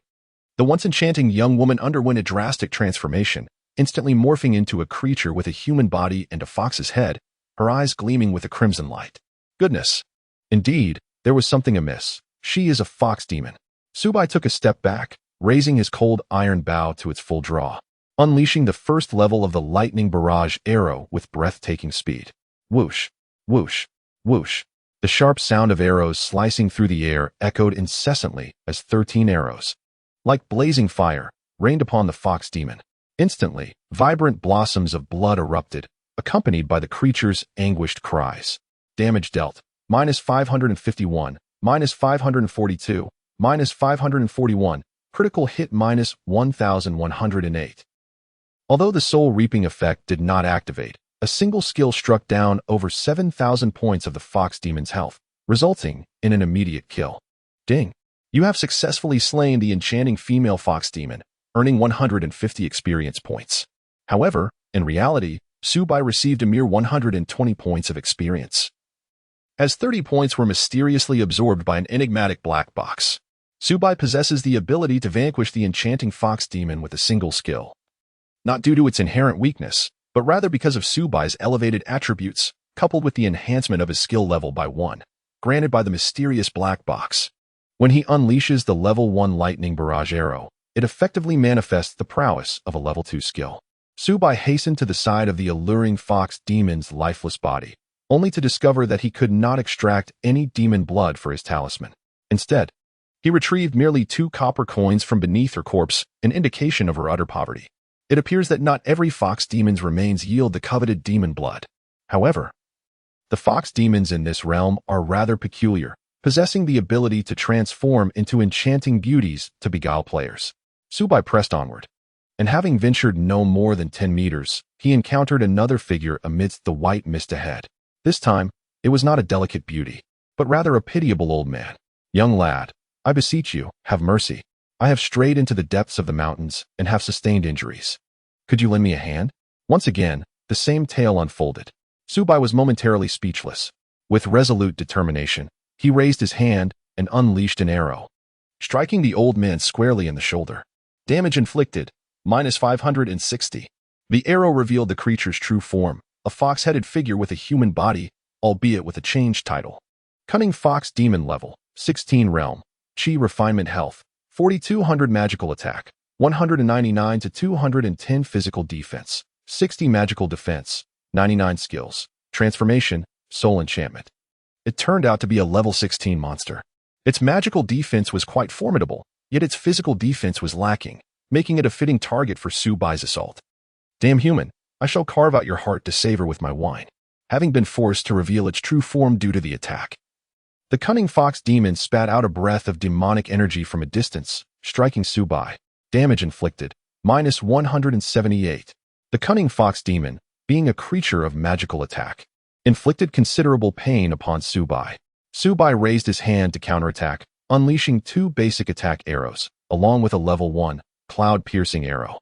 The once enchanting young woman underwent a drastic transformation, instantly morphing into a creature with a human body and a fox's head, her eyes gleaming with a crimson light. Goodness! Indeed, there was something amiss. She is a fox demon. Subai took a step back, raising his cold iron bow to its full draw, unleashing the first level of the lightning barrage arrow with breathtaking speed. Whoosh! Whoosh! Whoosh! The sharp sound of arrows slicing through the air echoed incessantly as 13 arrows, like blazing fire, rained upon the fox demon. Instantly, vibrant blossoms of blood erupted, accompanied by the creature's anguished cries. Damage dealt, -551, -542, -541, critical hit -1108. Although the soul-reaping effect did not activate, a single skill struck down over 7,000 points of the fox demon's health, resulting in an immediate kill. Ding! You have successfully slain the enchanting female fox demon, earning 150 experience points. However, in reality, Subai received a mere 120 points of experience, as 30 points were mysteriously absorbed by an enigmatic black box. Subai possesses the ability to vanquish the enchanting fox demon with a single skill, not due to its inherent weakness, but rather because of Subai's elevated attributes, coupled with the enhancement of his skill level by 1, granted by the mysterious black box. When he unleashes the level 1 lightning barrage arrow, it effectively manifests the prowess of a level 2 skill. Subai hastened to the side of the alluring fox demon's lifeless body, only to discover that he could not extract any demon blood for his talisman. Instead, he retrieved merely 2 copper coins from beneath her corpse, an indication of her utter poverty. It appears that not every fox demon's remains yield the coveted demon blood. However, the fox demons in this realm are rather peculiar, possessing the ability to transform into enchanting beauties to beguile players. Subai pressed onward, and having ventured no more than 10 meters, he encountered another figure amidst the white mist ahead. This time, it was not a delicate beauty, but rather a pitiable old man. Young lad, I beseech you, have mercy. I have strayed into the depths of the mountains and have sustained injuries. Could you lend me a hand? Once again, the same tale unfolded. Subai was momentarily speechless. With resolute determination, he raised his hand and unleashed an arrow, striking the old man squarely in the shoulder. Damage inflicted, -560. The arrow revealed the creature's true form, a fox-headed figure with a human body, albeit with a changed title. Cunning Fox Demon Level, 16 Realm, Chi Refinement Health, 4200 Magical Attack, 199 to 210 Physical Defense, 60 Magical Defense, 99 Skills, Transformation, Soul Enchantment. It turned out to be a level 16 monster. Its magical defense was quite formidable, yet its physical defense was lacking, making it a fitting target for Subai's assault. Damn human, I shall carve out your heart to savor with my wine, having been forced to reveal its true form due to the attack. The cunning fox demon spat out a breath of demonic energy from a distance, striking Subai. Damage inflicted, -178. The cunning fox demon, being a creature of magical attack, inflicted considerable pain upon Subai. Subai raised his hand to counterattack, unleashing 2 basic attack arrows, along with a level 1, cloud-piercing arrow.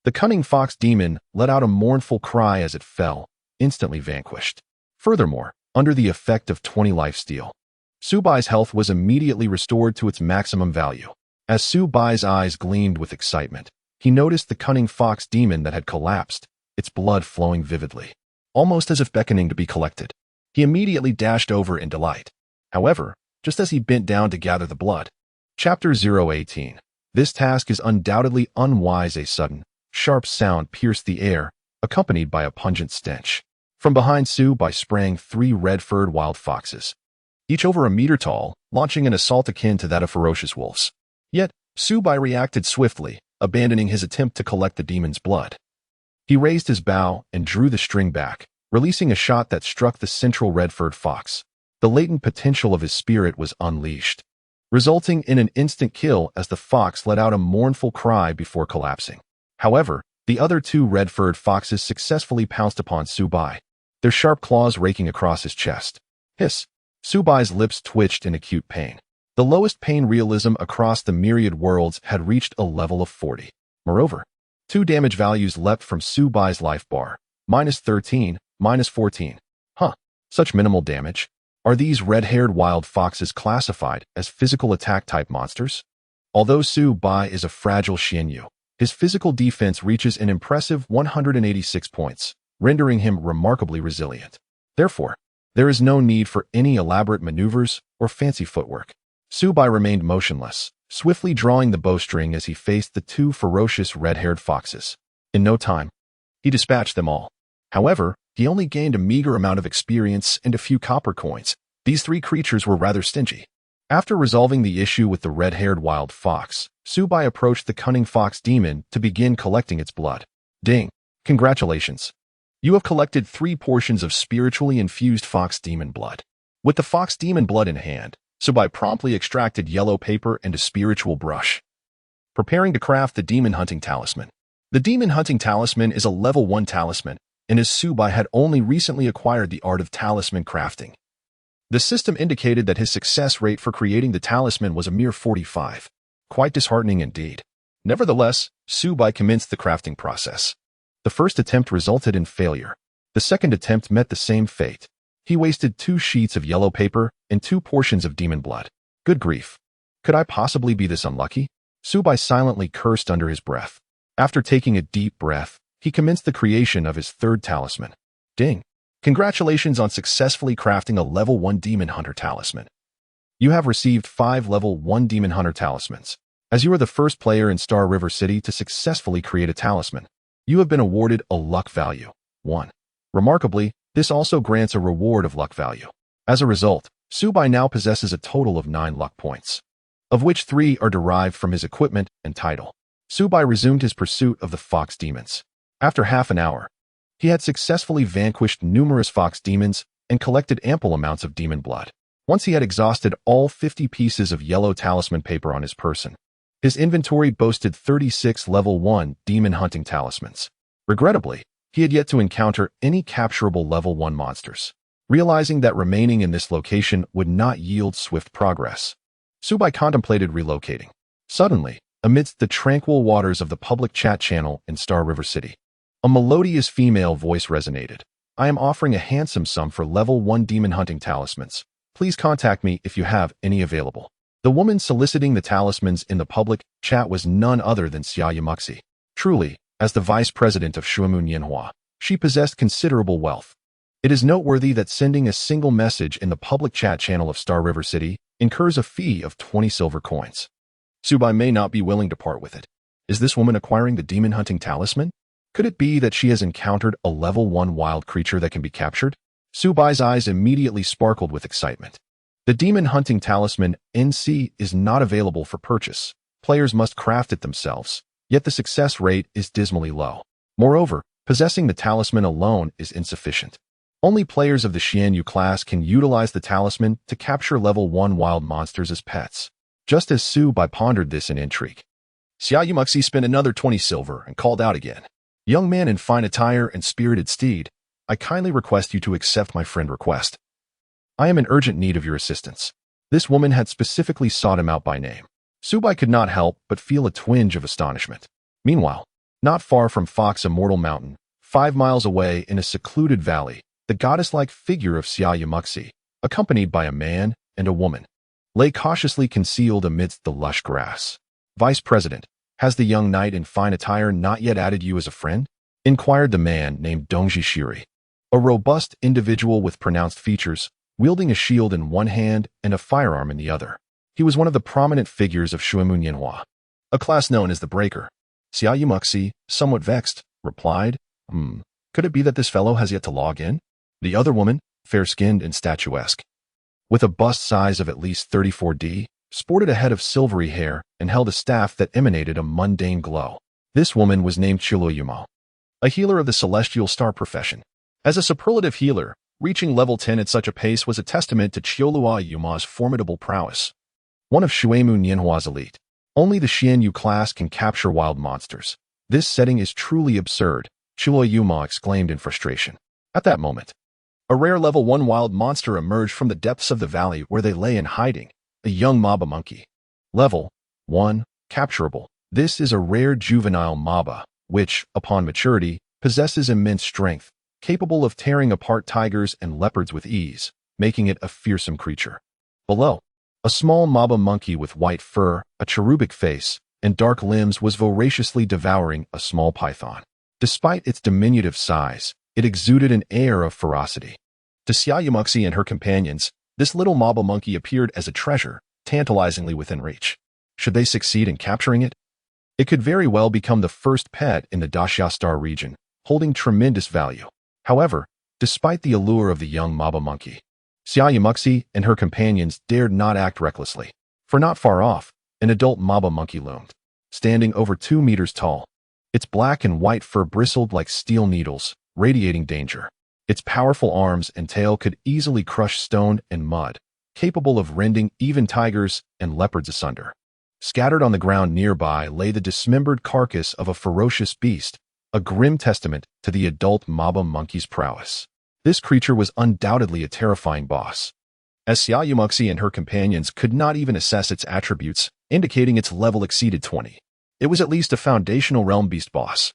The cunning fox demon let out a mournful cry as it fell, instantly vanquished. Furthermore, under the effect of 20 lifesteal, Subai's health was immediately restored to its maximum value. As Subai's eyes gleamed with excitement, he noticed the cunning fox demon that had collapsed, its blood flowing vividly, almost as if beckoning to be collected. He immediately dashed over in delight. However, just as he bent down to gather the blood. Chapter 018. This task is undoubtedly unwise. A sudden, sharp sound pierced the air, accompanied by a pungent stench. From behind Subai sprang 3 red-furred wild foxes, each over a meter tall, launching an assault akin to that of ferocious wolves. Yet, Subai reacted swiftly, abandoning his attempt to collect the demon's blood. He raised his bow and drew the string back, releasing a shot that struck the central red-furred fox. The latent potential of his spirit was unleashed, resulting in an instant kill as the fox let out a mournful cry before collapsing. However, the other two red-furred foxes successfully pounced upon Subai, their sharp claws raking across his chest. Hiss! Subai's lips twitched in acute pain. The lowest pain realism across the myriad worlds had reached a level of 40. Moreover, two damage values leapt from Subai's life bar, -13, -14. Huh, such minimal damage. Are these red-haired wild foxes classified as physical attack-type monsters? Although Subai is a fragile Xianyu, his physical defense reaches an impressive 186 points, rendering him remarkably resilient. Therefore, there is no need for any elaborate maneuvers or fancy footwork. Subai remained motionless, swiftly drawing the bowstring as he faced the two ferocious red-haired foxes. In no time, he dispatched them all. However, he only gained a meager amount of experience and a few copper coins. These three creatures were rather stingy. After resolving the issue with the red-haired wild fox, Subai approached the cunning fox demon to begin collecting its blood. Ding! Congratulations! You have collected 3 portions of spiritually infused fox demon blood. With the fox demon blood in hand, Subai promptly extracted yellow paper and a spiritual brush, preparing to craft the demon hunting talisman. The demon hunting talisman is a level 1 talisman, and as Subai had only recently acquired the art of talisman crafting, the system indicated that his success rate for creating the talisman was a mere 45. Quite disheartening indeed. Nevertheless, Subai commenced the crafting process. The first attempt resulted in failure. The second attempt met the same fate. He wasted 2 sheets of yellow paper and 2 portions of demon blood. Good grief. Could I possibly be this unlucky? Subai silently cursed under his breath. After taking a deep breath, he commenced the creation of his third talisman. Ding! Congratulations on successfully crafting a level 1 demon hunter talisman. You have received 5 level 1 demon hunter talismans. As you are the first player in Star River City to successfully create a talisman, you have been awarded a luck value, 1. Remarkably, this also grants a reward of luck value. As a result, Subai now possesses a total of 9 luck points, of which 3 are derived from his equipment and title. Subai resumed his pursuit of the fox demons. After half an hour, he had successfully vanquished numerous fox demons and collected ample amounts of demon blood. Once he had exhausted all 50 pieces of yellow talisman paper on his person, his inventory boasted 36 level 1 demon hunting talismans. Regrettably, he had yet to encounter any capturable level 1 monsters. Realizing that remaining in this location would not yield swift progress, Subai contemplated relocating. Suddenly, amidst the tranquil waters of the public chat channel in Star River City, a melodious female voice resonated. I am offering a handsome sum for level 1 demon hunting talismans. Please contact me if you have any available. The woman soliciting the talismans in the public chat was none other than Xia Yumuxi. Truly, as the vice president of Shuamun Yanhua, she possessed considerable wealth. It is noteworthy that sending a single message in the public chat channel of Star River City incurs a fee of 20 silver coins. Subai may not be willing to part with it. Is this woman acquiring the demon hunting talisman? Could it be that she has encountered a level 1 wild creature that can be captured? Subai's eyes immediately sparkled with excitement. The demon hunting talisman NC is not available for purchase. Players must craft it themselves, yet the success rate is dismally low. Moreover, possessing the talisman alone is insufficient. Only players of the Xianyu class can utilize the talisman to capture level 1 wild monsters as pets. Just as Subai pondered this in intrigue, Xia Yumuxi spent another 20 silver and called out again. Young man in fine attire and spirited steed, I kindly request you to accept my friend request. I am in urgent need of your assistance. This woman had specifically sought him out by name. Subai could not help but feel a twinge of astonishment. Meanwhile, not far from Fox Immortal Mountain, 5 miles away in a secluded valley, the goddess-like figure of Xia Yumuxi, accompanied by a man and a woman, lay cautiously concealed amidst the lush grass. Vice President, has the young knight in fine attire not yet added you as a friend? Inquired the man named Dongji Shiri, a robust individual with pronounced features, wielding a shield in one hand and a firearm in the other. He was one of the prominent figures of Shuamun Yanhua, a class known as the Breaker. Xia Yumuxi, somewhat vexed, replied, Could it be that this fellow has yet to log in? The other woman, fair-skinned and statuesque, with a bust size of at least 34D, sported a head of silvery hair and held a staff that emanated a mundane glow. This woman was named Chilo Yumo, a healer of the celestial star profession. As a superlative healer, reaching level 10 at such a pace was a testament to Qiulua Yuma's formidable prowess. One of Shuemu Nianhua's elite. Only the Xianyu class can capture wild monsters. This setting is truly absurd, Qiulua Yuma exclaimed in frustration. At that moment, a rare level 1 wild monster emerged from the depths of the valley where they lay in hiding, a young Maba monkey. Level 1, capturable. This is a rare juvenile Maba, which, upon maturity, possesses immense strength, capable of tearing apart tigers and leopards with ease, making it a fearsome creature. Below, a small Maba monkey with white fur, a cherubic face, and dark limbs was voraciously devouring a small python. Despite its diminutive size, it exuded an air of ferocity. To Xiaoyumoxi and her companions, this little Maba monkey appeared as a treasure, tantalizingly within reach. Should they succeed in capturing it, it could very well become the first pet in the Daxia Star region, holding tremendous value. However, despite the allure of the young Maba monkey, Xiaoyumoxi and her companions dared not act recklessly. For not far off, an adult Maba monkey loomed, standing over 2 meters tall. Its black and white fur bristled like steel needles, radiating danger. Its powerful arms and tail could easily crush stone and mud, capable of rending even tigers and leopards asunder. Scattered on the ground nearby lay the dismembered carcass of a ferocious beast, a grim testament to the adult Maba monkey's prowess. This creature was undoubtedly a terrifying boss, as Xiaoyumoxi and her companions could not even assess its attributes, indicating its level exceeded 20. It was at least a foundational realm beast boss.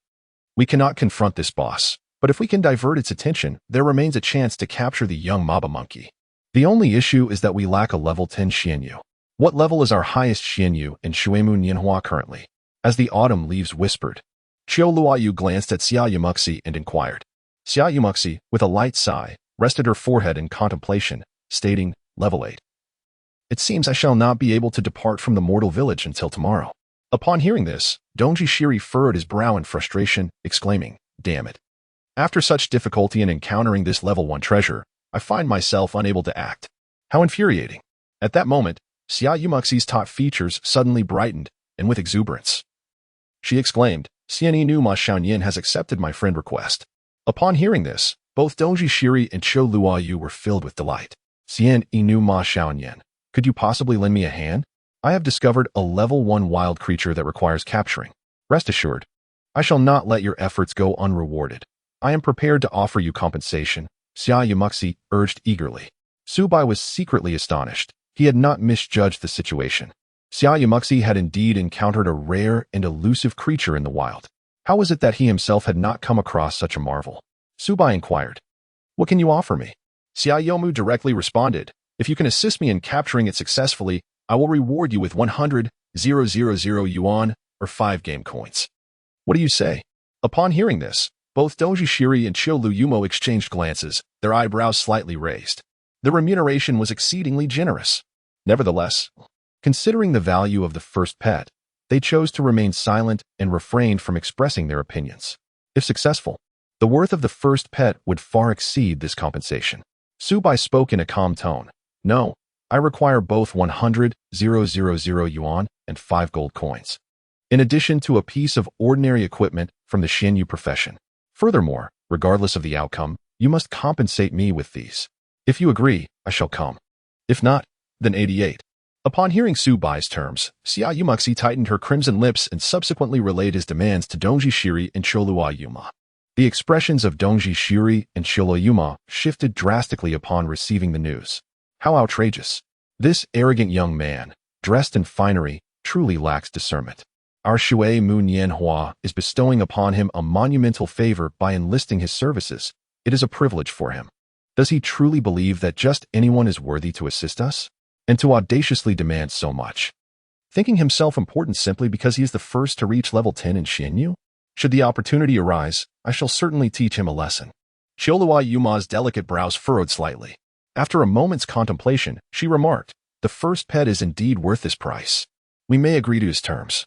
We cannot confront this boss, but if we can divert its attention, there remains a chance to capture the young Maba monkey. The only issue is that we lack a level 10 Xianyu. What level is our highest Xianyu in Shuemu Nianhua currently? As the autumn leaves whispered, Qiulua Yu glanced at Xiaoyumoxi and inquired. Xiaoyumoxi, with a light sigh, rested her forehead in contemplation, stating, level 8. It seems I shall not be able to depart from the mortal village until tomorrow. Upon hearing this, Dongji Shiri furrowed his brow in frustration, exclaiming, damn it. After such difficulty in encountering this level 1 treasure, I find myself unable to act. How infuriating. At that moment, Xiaoyumoxi's top features suddenly brightened, and with exuberance. She exclaimed, Xian Inu Ma Xiaoyan has accepted my friend request. Upon hearing this, both Dongji Shiri and Qiulua Yu were filled with delight. Xian Inu Ma Xiaoyan, could you possibly lend me a hand? I have discovered a level 1 wild creature that requires capturing. Rest assured, I shall not let your efforts go unrewarded. I am prepared to offer you compensation, Xiaoyumoxi urged eagerly. Subai was secretly astonished. He had not misjudged the situation. Xiaoyumoxi had indeed encountered a rare and elusive creature in the wild. How was it that he himself had not come across such a marvel? Subai inquired. What can you offer me? Xiaoyomu directly responded, if you can assist me in capturing it successfully, I will reward you with 100,000 yuan, or 5 game coins. What do you say? Upon hearing this, both Dongji Shiri and Qiulua Yu exchanged glances, their eyebrows slightly raised. The remuneration was exceedingly generous. Nevertheless, considering the value of the first pet, they chose to remain silent and refrained from expressing their opinions. If successful, the worth of the first pet would far exceed this compensation. Subai spoke in a calm tone. No, I require both 100,000 yuan and 5 gold coins, in addition to a piece of ordinary equipment from the Xianyu profession. Furthermore, regardless of the outcome, you must compensate me with these. If you agree, I shall come. If not, then 88. Upon hearing Subai's terms, Xiaoyumoxi tightened her crimson lips and subsequently relayed his demands to Dongji Shiri and Qiulua Yu. The expressions of Dongji Shiri and Qiulua Yu shifted drastically upon receiving the news. How outrageous. This arrogant young man, dressed in finery, truly lacks discernment. Our Shuemu Nianhua is bestowing upon him a monumental favor by enlisting his services. It is a privilege for him. Does he truly believe that just anyone is worthy to assist us? And to audaciously demand so much? Thinking himself important simply because he is the first to reach level 10 in Xianyu? Should the opportunity arise, I shall certainly teach him a lesson. Qiulua Yuma's delicate brows furrowed slightly. After a moment's contemplation, she remarked, the first pet is indeed worth this price. We may agree to his terms,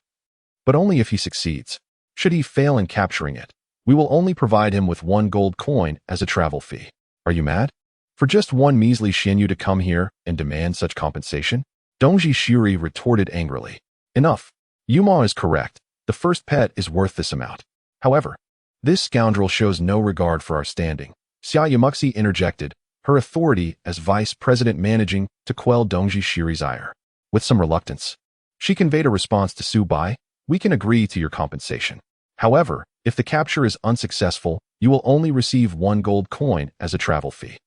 but only if he succeeds. Should he fail in capturing it, we will only provide him with 1 gold coin as a travel fee. Are you mad? For just 1 measly Xianyu to come here and demand such compensation? Dongji Shiri retorted angrily. Enough. Yuma is correct. The first pet is worth this amount. However, this scoundrel shows no regard for our standing. Xia Yumuxi interjected, her authority as vice president managing to quell Dongji Shiri's ire. With some reluctance, she conveyed a response to Su Bai, we can agree to your compensation. However, if the capture is unsuccessful, you will only receive 1 gold coin as a travel fee.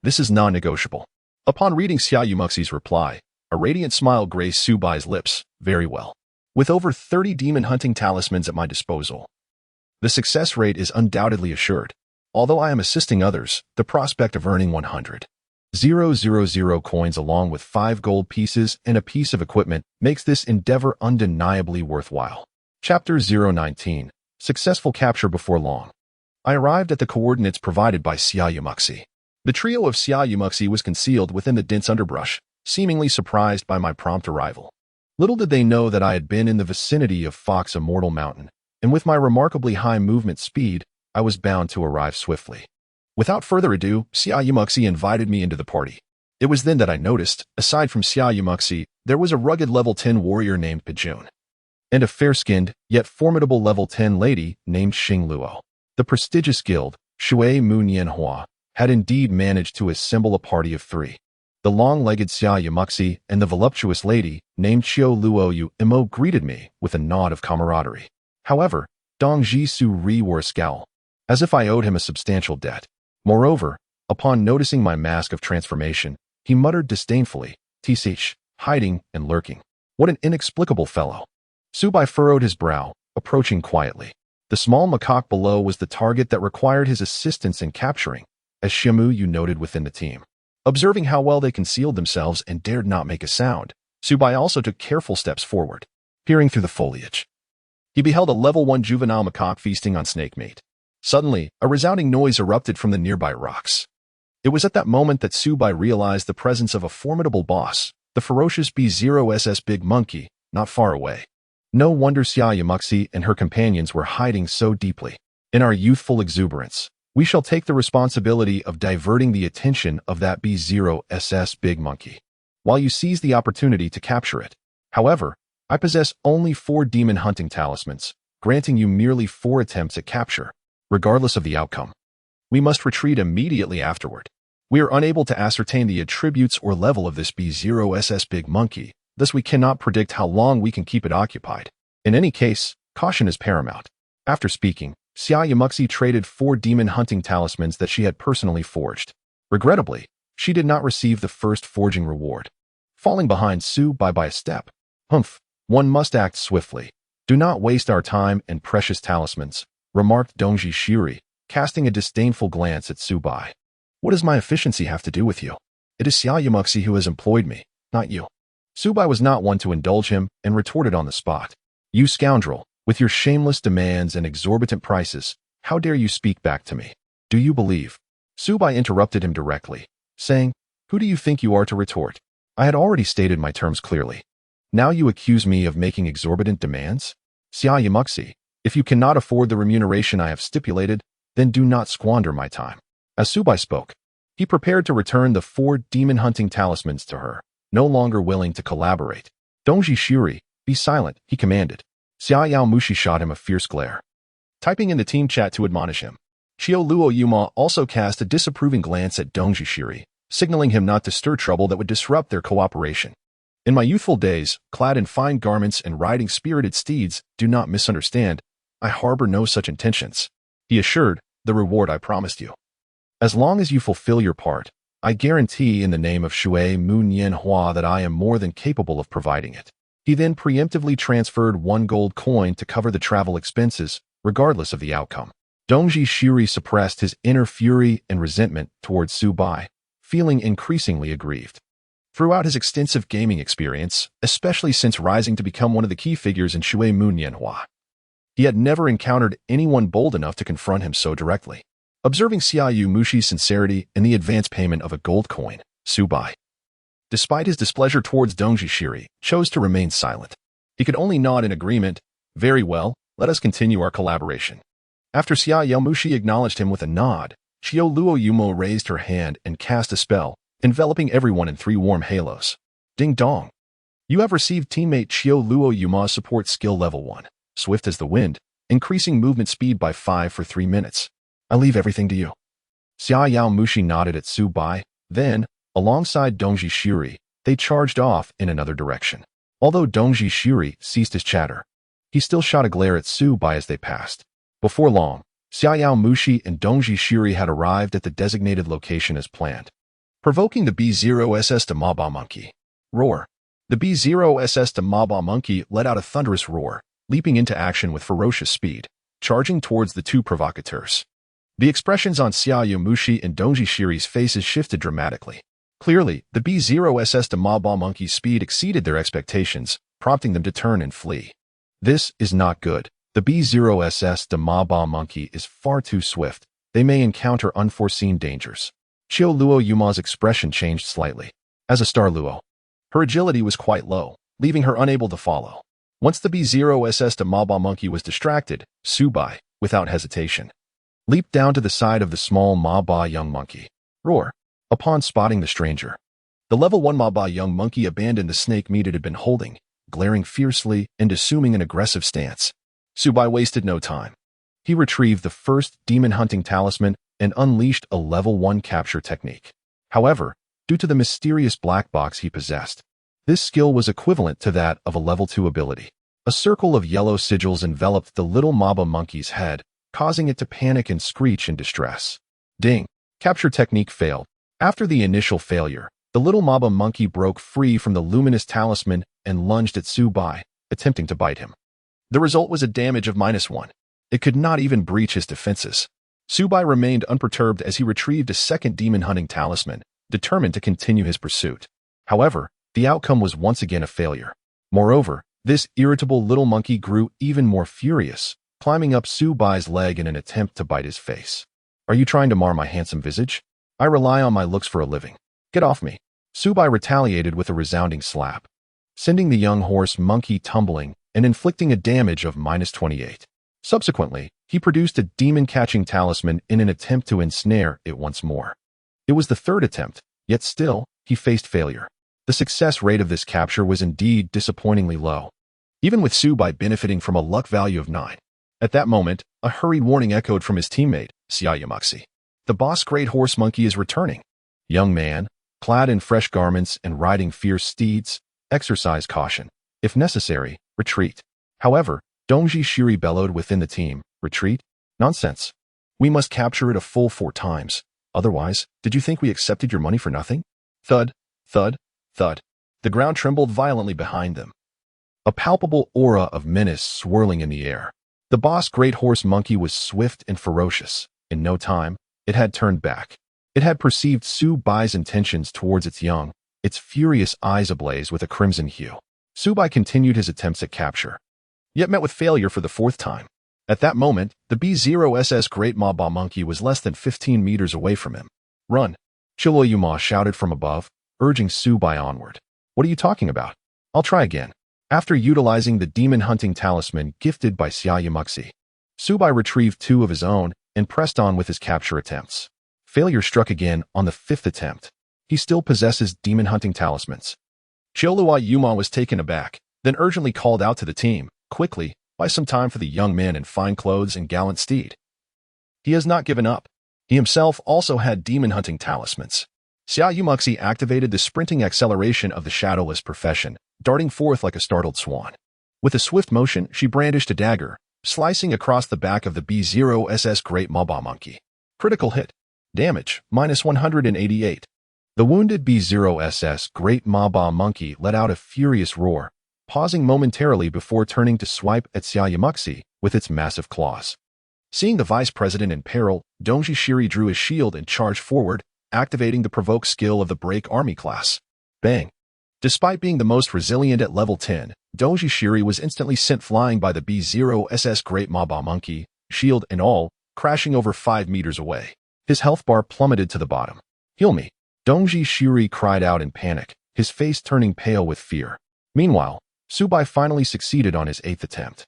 This is non-negotiable. Upon reading Xia Yumuxi's reply, a radiant smile graced Su Bai's lips. Very well. With over 30 demon hunting talismans at my disposal, the success rate is undoubtedly assured. Although I am assisting others, the prospect of earning 100,000 coins along with 5 gold pieces and a piece of equipment makes this endeavor undeniably worthwhile. Chapter 019. Successful capture before long. I arrived at the coordinates provided by Xia Yumuxi. The trio of Xia Yumuxi was concealed within the dense underbrush, seemingly surprised by my prompt arrival. Little did they know that I had been in the vicinity of Fox Immortal Mountain, and with my remarkably high movement speed, I was bound to arrive swiftly. Without further ado, Xia Yumuxi invited me into the party. It was then that I noticed, aside from Xia Yumuxi, there was a rugged level 10 warrior named Pijun, and a fair-skinned, yet formidable level 10 lady named Xing Luo. The prestigious guild, Shui Mu Nianhua, had indeed managed to assemble a party of 3. The long-legged Xia Yumuxi and the voluptuous lady named Xiao Luo Yu Imo greeted me with a nod of camaraderie. However, Dong Ji Su Ri wore a scowl, as if I owed him a substantial debt. Moreover, upon noticing my mask of transformation, he muttered disdainfully, "Tsh, hiding and lurking. What an inexplicable fellow." Su Bai furrowed his brow, approaching quietly. The small macaque below was the target that required his assistance in capturing, as Xiamu Yu noted within the team. Observing how well they concealed themselves and dared not make a sound, Su Bai also took careful steps forward. Peering through the foliage, he beheld a level 1 juvenile macaque feasting on snake meat. Suddenly, a resounding noise erupted from the nearby rocks. It was at that moment that Su Bai realized the presence of a formidable boss, the ferocious B0SS Big Monkey, not far away. No wonder Xia Yumuxi and her companions were hiding so deeply. In our youthful exuberance, we shall take the responsibility of diverting the attention of that B0SS Big Monkey, while you seize the opportunity to capture it. However, I possess only 4 demon hunting talismans, granting you merely 4 attempts at capture, regardless of the outcome. We must retreat immediately afterward. We are unable to ascertain the attributes or level of this B0SS Big Monkey, thus we cannot predict how long we can keep it occupied. In any case, caution is paramount. After speaking, Xia Yumuxi traded 4 demon hunting talismans that she had personally forged. Regrettably, she did not receive the first forging reward, falling behind Su Bai by a step. Humph, one must act swiftly. Do not waste our time and precious talismans, remarked Dongji Shiri, casting a disdainful glance at Su Bai. What does my efficiency have to do with you? It is Xia Yumuxi who has employed me, not you. Su Bai was not one to indulge him and retorted on the spot. You scoundrel, with your shameless demands and exorbitant prices, how dare you speak back to me? Do you believe? Su Bai interrupted him directly, saying, who do you think you are to retort? I had already stated my terms clearly. Now you accuse me of making exorbitant demands? Xia Yumuxi, if you cannot afford the remuneration I have stipulated, then do not squander my time. As Su Bai spoke, he prepared to return the 4 demon hunting talismans to her, no longer willing to collaborate. Dongji Shiri, be silent, he commanded. Xia Yao Mushi shot him a fierce glare, typing in the team chat to admonish him. Xiao Luo Yuma also cast a disapproving glance at Dongji Shiri, signaling him not to stir trouble that would disrupt their cooperation. In my youthful days, clad in fine garments and riding spirited steeds, do not misunderstand, I harbor no such intentions. He assured, the reward I promised you. As long as you fulfill your part, I guarantee in the name of Shui Mu Nianhua that I am more than capable of providing it. He then preemptively transferred 1 gold coin to cover the travel expenses, regardless of the outcome. Dongji Shiri suppressed his inner fury and resentment towards Su Bai, feeling increasingly aggrieved. Throughout his extensive gaming experience, especially since rising to become one of the key figures in Shui Mu Nianhua, he had never encountered anyone bold enough to confront him so directly. Observing Xia Yumushi's sincerity in the advance payment of a gold coin, Su Bai, despite his displeasure towards Dongji Shiri, chose to remain silent. He could only nod in agreement. Very well, let us continue our collaboration. After Xia Yaomushi acknowledged him with a nod, Xiao Luo Yumo raised her hand and cast a spell, enveloping everyone in 3 warm halos. Ding dong. You have received teammate Xiao Luo Yuma's support skill level 1, swift as the wind, increasing movement speed by 5 for 3 minutes. I leave everything to you. Xia Yao Mushi nodded at Su Bai. Then, alongside Dongji Shiri, they charged off in another direction. Although Dongji Shiri ceased his chatter, he still shot a glare at Su Bai as they passed. Before long, Xia Yao Mushi and Dongji Shiri had arrived at the designated location as planned, provoking the B0SS to Maba Monkey. Roar. The B0SS to Maba Monkey let out a thunderous roar, leaping into action with ferocious speed, charging towards the two provocateurs. The expressions on Xia Yao Mushi and Dongji Shiri's faces shifted dramatically. Clearly, the B0SS to Maba Monkey's speed exceeded their expectations, prompting them to turn and flee. This is not good. The B0SS to Maba Monkey is far too swift. They may encounter unforeseen dangers. Qiu Luo Yuma's expression changed slightly. As a star Luo, her agility was quite low, leaving her unable to follow. Once the B0SS to Maba Monkey was distracted, Su Bai, without hesitation, leaped down to the side of the small Maba young monkey. Roar. Upon spotting the stranger, the level 1 Maba young monkey abandoned the snake meat it had been holding, glaring fiercely and assuming an aggressive stance. Su Bai wasted no time. He retrieved the first demon hunting talisman and unleashed a level 1 capture technique. However, due to the mysterious black box he possessed, this skill was equivalent to that of a level 2 ability. A circle of yellow sigils enveloped the little Maba monkey's head, causing it to panic and screech in distress. Ding! Capture technique failed. After the initial failure, the little Maba monkey broke free from the luminous talisman and lunged at Su Bai, attempting to bite him. The result was a damage of -1. It could not even breach his defenses. Su Bai remained unperturbed as he retrieved a second demon hunting talisman, determined to continue his pursuit. However, the outcome was once again a failure. Moreover, this irritable little monkey grew even more furious, climbing up Su Bai's leg in an attempt to bite his face. Are you trying to mar my handsome visage? I rely on my looks for a living. Get off me. Su Bai retaliated with a resounding slap, sending the young horse monkey tumbling and inflicting a damage of -28. Subsequently, he produced a demon-catching talisman in an attempt to ensnare it once more. It was the third attempt, yet still, he faced failure. The success rate of this capture was indeed disappointingly low, even with Su Bai benefiting from a luck value of 9. At that moment, a hurried warning echoed from his teammate, Xia Yamaxi. The boss great horse monkey is returning. Young man, clad in fresh garments and riding fierce steeds, exercise caution. If necessary, retreat. However, Dongji Shiri bellowed within the team, retreat? Nonsense. We must capture it a full 4 times. Otherwise, did you think we accepted your money for nothing? Thud, thud, thud. The ground trembled violently behind them, a palpable aura of menace swirling in the air. The boss great horse monkey was swift and ferocious. In no time, it had turned back. It had perceived Su Bai's intentions towards its young, its furious eyes ablaze with a crimson hue. Su Bai continued his attempts at capture, yet met with failure for the 4th time. At that moment, the B0SS Great Maba Monkey was less than 15 meters away from him. Run! Chilo Yuma shouted from above, urging Su Bai onward. What are you talking about? I'll try again. After utilizing the demon hunting talisman gifted by Xia Yamaxi, Su Bai retrieved 2 of his own and pressed on with his capture attempts. Failure struck again on the 5th attempt. He still possesses demon hunting talismans. Chiolua Yuma was taken aback, then urgently called out to the team, quickly, buy some time for the young man in fine clothes and gallant steed. He has not given up. He himself also had demon hunting talismans. Xia Yamaxi activated the sprinting acceleration of the shadowless profession, darting forth like a startled swan. With a swift motion, she brandished a dagger, slicing across the back of the B0SS Great Maba Monkey. Critical hit. Damage, -188. The wounded B0SS Great Maba Monkey let out a furious roar, pausing momentarily before turning to swipe at Xia Yamaxi with its massive claws. Seeing the vice president in peril, Dongji Shiri drew his shield and charged forward, activating the provoke skill of the Break Army class. Bang! Despite being the most resilient at level 10, Dongji Shiri was instantly sent flying by the B0SS Great Maba Monkey, shield and all, crashing over 5 meters away. His health bar plummeted to the bottom. Heal me! Dongji Shiri cried out in panic, his face turning pale with fear. Meanwhile, Su Bai finally succeeded on his 8th attempt.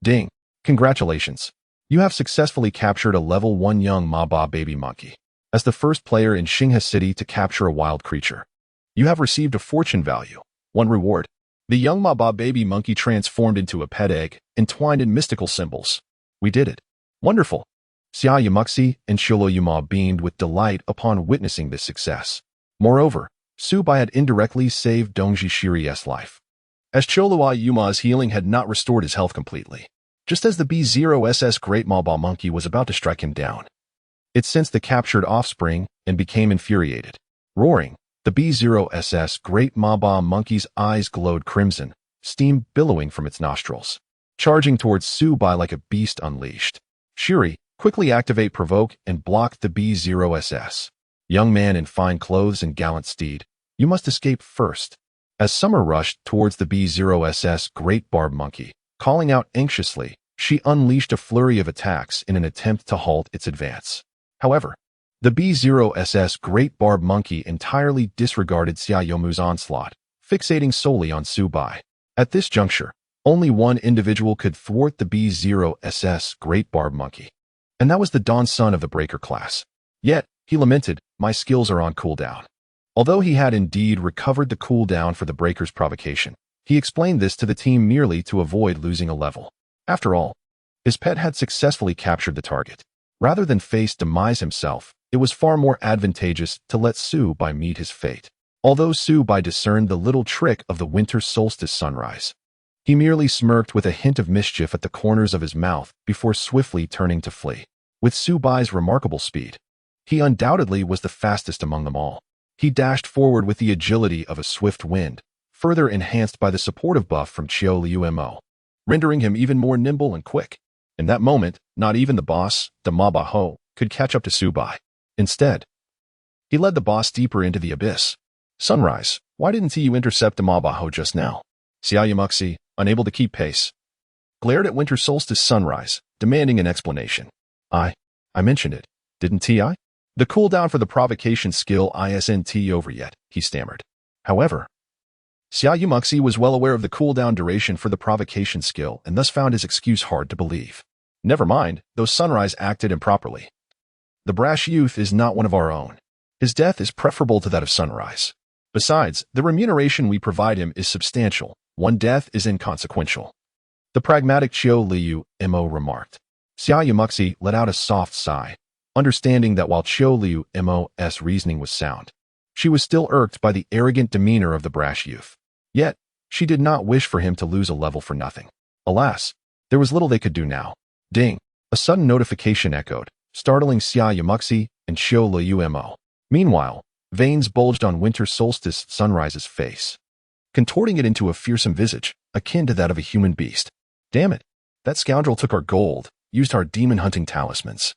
Ding! Congratulations! You have successfully captured a level 1 young Maba baby monkey. As the first player in Xinghe City to capture a wild creature, you have received a fortune value, 1 reward. The young Maba baby monkey transformed into a pet egg, entwined in mystical symbols. We did it. Wonderful! Xia Yumuxi and Shilo Yuma beamed with delight upon witnessing this success. Moreover, Su Bai had indirectly saved Dongji Shiri's life, as Cholua Yuma's healing had not restored his health completely. Just as the B0SS Great Maba Monkey was about to strike him down, it sensed the captured offspring and became infuriated. Roaring, the B0SS Great Maba Monkey's eyes glowed crimson, steam billowing from its nostrils, charging towards Su Bai like a beast unleashed. Shiri, quickly activate Provoke and block the B0SS. Young man in fine clothes and gallant steed, you must escape first. As Summer rushed towards the B0SS Great Barb Monkey, calling out anxiously, she unleashed a flurry of attacks in an attempt to halt its advance. However, the B0SS Great Barb Monkey entirely disregarded Xia Yomu's onslaught, fixating solely on Su Bai. At this juncture, only one individual could thwart the B0SS Great Barb Monkey, and that was the Dawn Son of the Breaker class. Yet, he lamented, my skills are on cooldown. Although he had indeed recovered the cooldown for the Breaker's provocation, he explained this to the team merely to avoid losing a level. After all, his pet had successfully captured the target. Rather than face demise himself, it was far more advantageous to let Su Bai meet his fate. Although Su Bai discerned the little trick of the winter solstice sunrise, he merely smirked with a hint of mischief at the corners of his mouth before swiftly turning to flee. With Su Bai's remarkable speed, he undoubtedly was the fastest among them all. He dashed forward with the agility of a swift wind, further enhanced by the supportive buff from Chiu Liu Mo, rendering him even more nimble and quick. In that moment, not even the boss, the Maba Ho, could catch up to Su Bai. Instead, he led the boss deeper into the abyss. Sunrise, why didn't you intercept the Maba Ho just now? Xia Yumuxi, unable to keep pace, glared at Winter Solstice Sunrise, demanding an explanation. I mentioned it, didn't I? The cooldown for the provocation skill isn't over yet, he stammered. However, Xia Yumuxi was well aware of the cooldown duration for the provocation skill and thus found his excuse hard to believe. Never mind, though Sunrise acted improperly. The brash youth is not one of our own. His death is preferable to that of Sunrise. Besides, the remuneration we provide him is substantial. One death is inconsequential. The pragmatic Chiu Liu Mo remarked. Xia Yumuxi let out a soft sigh, understanding that while Chiu Liu Mo's reasoning was sound, she was still irked by the arrogant demeanor of the brash youth. Yet, she did not wish for him to lose a level for nothing. Alas, there was little they could do now. Ding! A sudden notification echoed, startling Xia Yumuxi and Chiu Liu Mo. Meanwhile, veins bulged on Winter Solstice Sunrise's face, contorting it into a fearsome visage, akin to that of a human beast. Damn it! That scoundrel took our gold, used our demon-hunting talismans,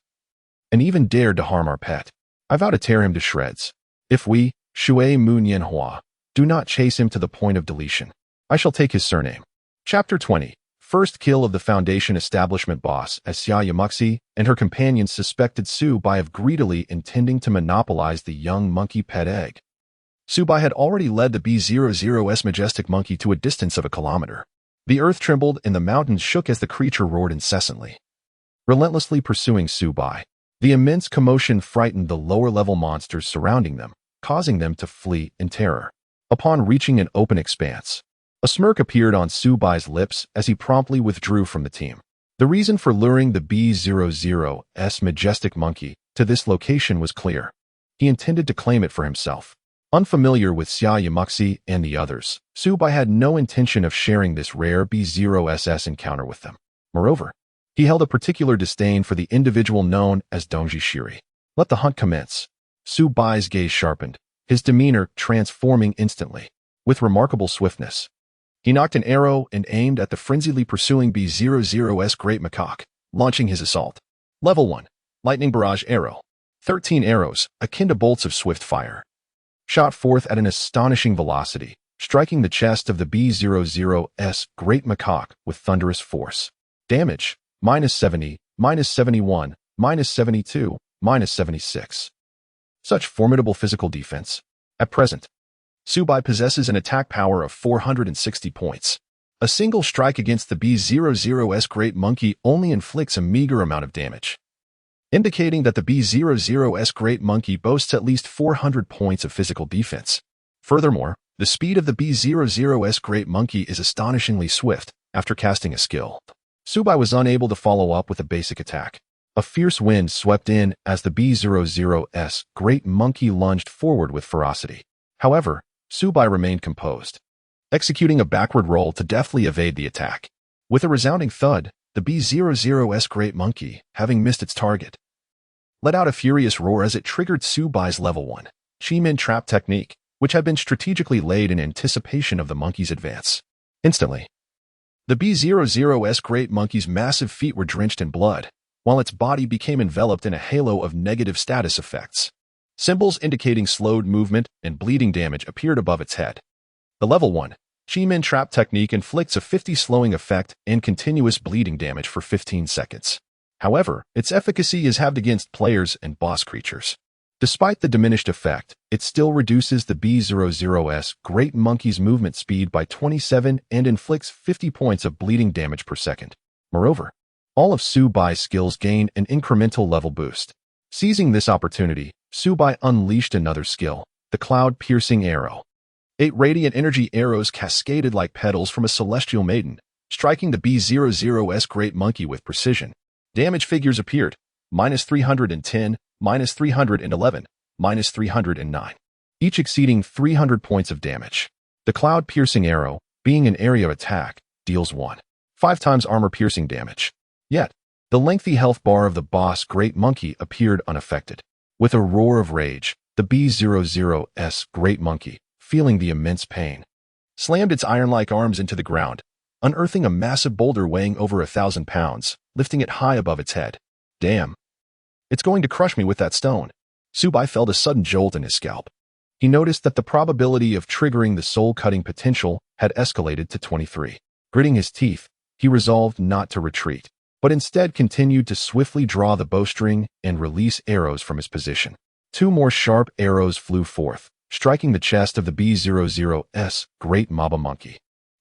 and even dared to harm our pet. I vow to tear him to shreds. If we, Shui Mu Nianhua, do not chase him to the point of deletion, I shall take his surname. Chapter 20. First kill of the Foundation establishment boss, as Xia Yumuxi and her companions suspected Su Bai of greedily intending to monopolize the young monkey pet egg. Su Bai had already led the B00's majestic monkey to a distance of 1 kilometer. The earth trembled and the mountains shook as the creature roared incessantly, relentlessly pursuing Su Bai. The immense commotion frightened the lower-level monsters surrounding them, causing them to flee in terror. Upon reaching an open expanse, a smirk appeared on Su Bai's lips as he promptly withdrew from the team. The reason for luring the B00's majestic monkey to this location was clear. He intended to claim it for himself. Unfamiliar with Xia Yumuxi and the others, Su Bai had no intention of sharing this rare B0SS encounter with them. Moreover, he held a particular disdain for the individual known as Dongji Shiri. Let the hunt commence. Su Bai's gaze sharpened, his demeanor transforming instantly. With remarkable swiftness, he knocked an arrow and aimed at the frenziedly pursuing B00's great macaque, launching his assault. Level 1. Lightning Barrage Arrow. 13 arrows, akin to bolts of swift fire, shot forth at an astonishing velocity, striking the chest of the B00's great macaque with thunderous force. Damage, -70, -71, -72, -76. Such formidable physical defense. At present, Su Bai possesses an attack power of 460 points. A single strike against the B00's great monkey only inflicts a meager amount of damage, indicating that the B00's great monkey boasts at least 400 points of physical defense. Furthermore, the speed of the B00's great monkey is astonishingly swift. After casting a skill, Su Bai was unable to follow up with a basic attack. A fierce wind swept in as the B-00's great monkey lunged forward with ferocity. However, Subai remained composed, executing a backward roll to deftly evade the attack. With a resounding thud, the B-00's great monkey, having missed its target, let out a furious roar as it triggered Subai's level 1 Chi-Min trap technique, which had been strategically laid in anticipation of the monkey's advance. Instantly, the B-00's great monkey's massive feet were drenched in blood, while its body became enveloped in a halo of negative status effects. Symbols indicating slowed movement and bleeding damage appeared above its head. The level 1 Chi-Min trap technique inflicts a 50 slowing effect and continuous bleeding damage for 15 seconds. However, its efficacy is halved against players and boss creatures. Despite the diminished effect, it still reduces the B-00's great monkey's movement speed by 27 and inflicts 50 points of bleeding damage per second. Moreover, all of Subai's skills gain an incremental level boost. Seizing this opportunity, Subai unleashed another skill, the cloud-piercing arrow. 8 radiant energy arrows cascaded like petals from a celestial maiden, striking the B-00's great monkey with precision. Damage figures appeared, -310, -311, -309, each exceeding 300 points of damage. The cloud-piercing arrow, being an area attack, deals 5 times armor-piercing damage. Yet, the lengthy health bar of the boss great monkey appeared unaffected. With a roar of rage, the B-00's great monkey, feeling the immense pain, slammed its iron-like arms into the ground, unearthing a massive boulder weighing over 1,000 pounds, lifting it high above its head. Damn. It's going to crush me with that stone. Subai felt a sudden jolt in his scalp. He noticed that the probability of triggering the soul-cutting potential had escalated to 23. Gritting his teeth, he resolved not to retreat, but instead continued to swiftly draw the bowstring and release arrows from his position. 2 more sharp arrows flew forth, striking the chest of the B-00's great Maba monkey.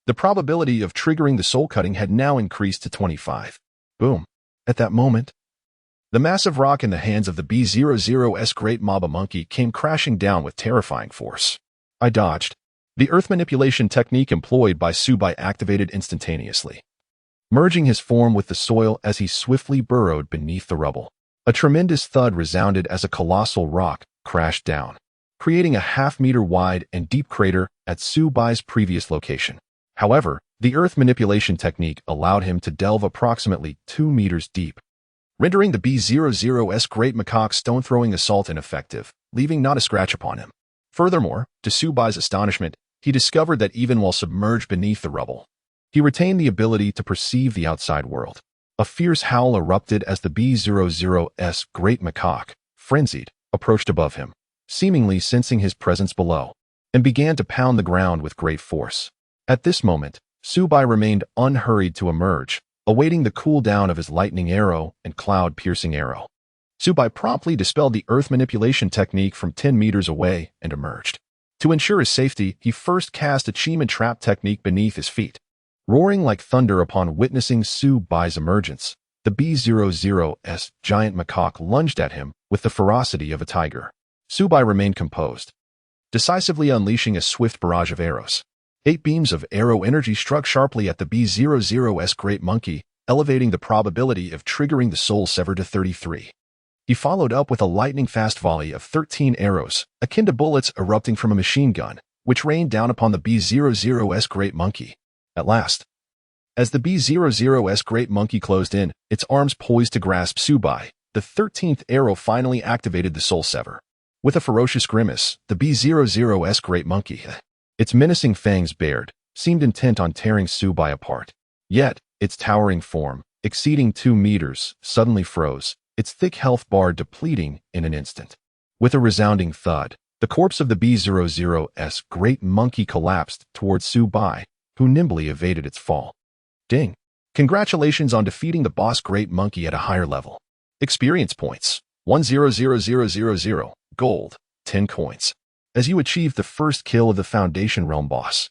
The probability of triggering the soul-cutting had now increased to 25. Boom. At that moment, the massive rock in the hands of the B-00's great Maba monkey came crashing down with terrifying force. I dodged. The earth manipulation technique employed by Subai activated instantaneously, merging his form with the soil as he swiftly burrowed beneath the rubble. A tremendous thud resounded as a colossal rock crashed down, creating a half-meter wide and deep crater at Subai's previous location. However, the earth manipulation technique allowed him to delve approximately 2 meters deep, rendering the B-00's great macaque's stone-throwing assault ineffective, leaving not a scratch upon him. Furthermore, to Subai's astonishment, he discovered that even while submerged beneath the rubble, he retained the ability to perceive the outside world. A fierce howl erupted as the B-00's great macaque, frenzied, approached above him, seemingly sensing his presence below, and began to pound the ground with great force. At this moment, Subai remained unhurried to emerge, awaiting the cool-down of his lightning arrow and cloud-piercing arrow. Subai promptly dispelled the earth manipulation technique from 10 meters away and emerged. To ensure his safety, he first cast a Chi-Min trap technique beneath his feet. Roaring like thunder upon witnessing Subai's emergence, the B-00's giant macaque lunged at him with the ferocity of a tiger. Subai remained composed, decisively unleashing a swift barrage of arrows. 8 beams of arrow energy struck sharply at the B-00's great monkey, elevating the probability of triggering the soul sever to 33. He followed up with a lightning-fast volley of 13 arrows, akin to bullets erupting from a machine gun, which rained down upon the B-00's great monkey. At last, as the B-00's great monkey closed in, its arms poised to grasp Subai, the 13th arrow finally activated the soul sever. With a ferocious grimace, the B-00's great monkey, its menacing fangs bared, seemed intent on tearing Subai apart. Yet, its towering form, exceeding 2 meters, suddenly froze, its thick health bar depleting in an instant. With a resounding thud, the corpse of the B-00's great monkey collapsed towards Subai, who nimbly evaded its fall. Ding! Congratulations on defeating the boss great monkey at a higher level. Experience points, 100000, gold, 10 coins. As you achieve the first kill of the Foundation Realm boss.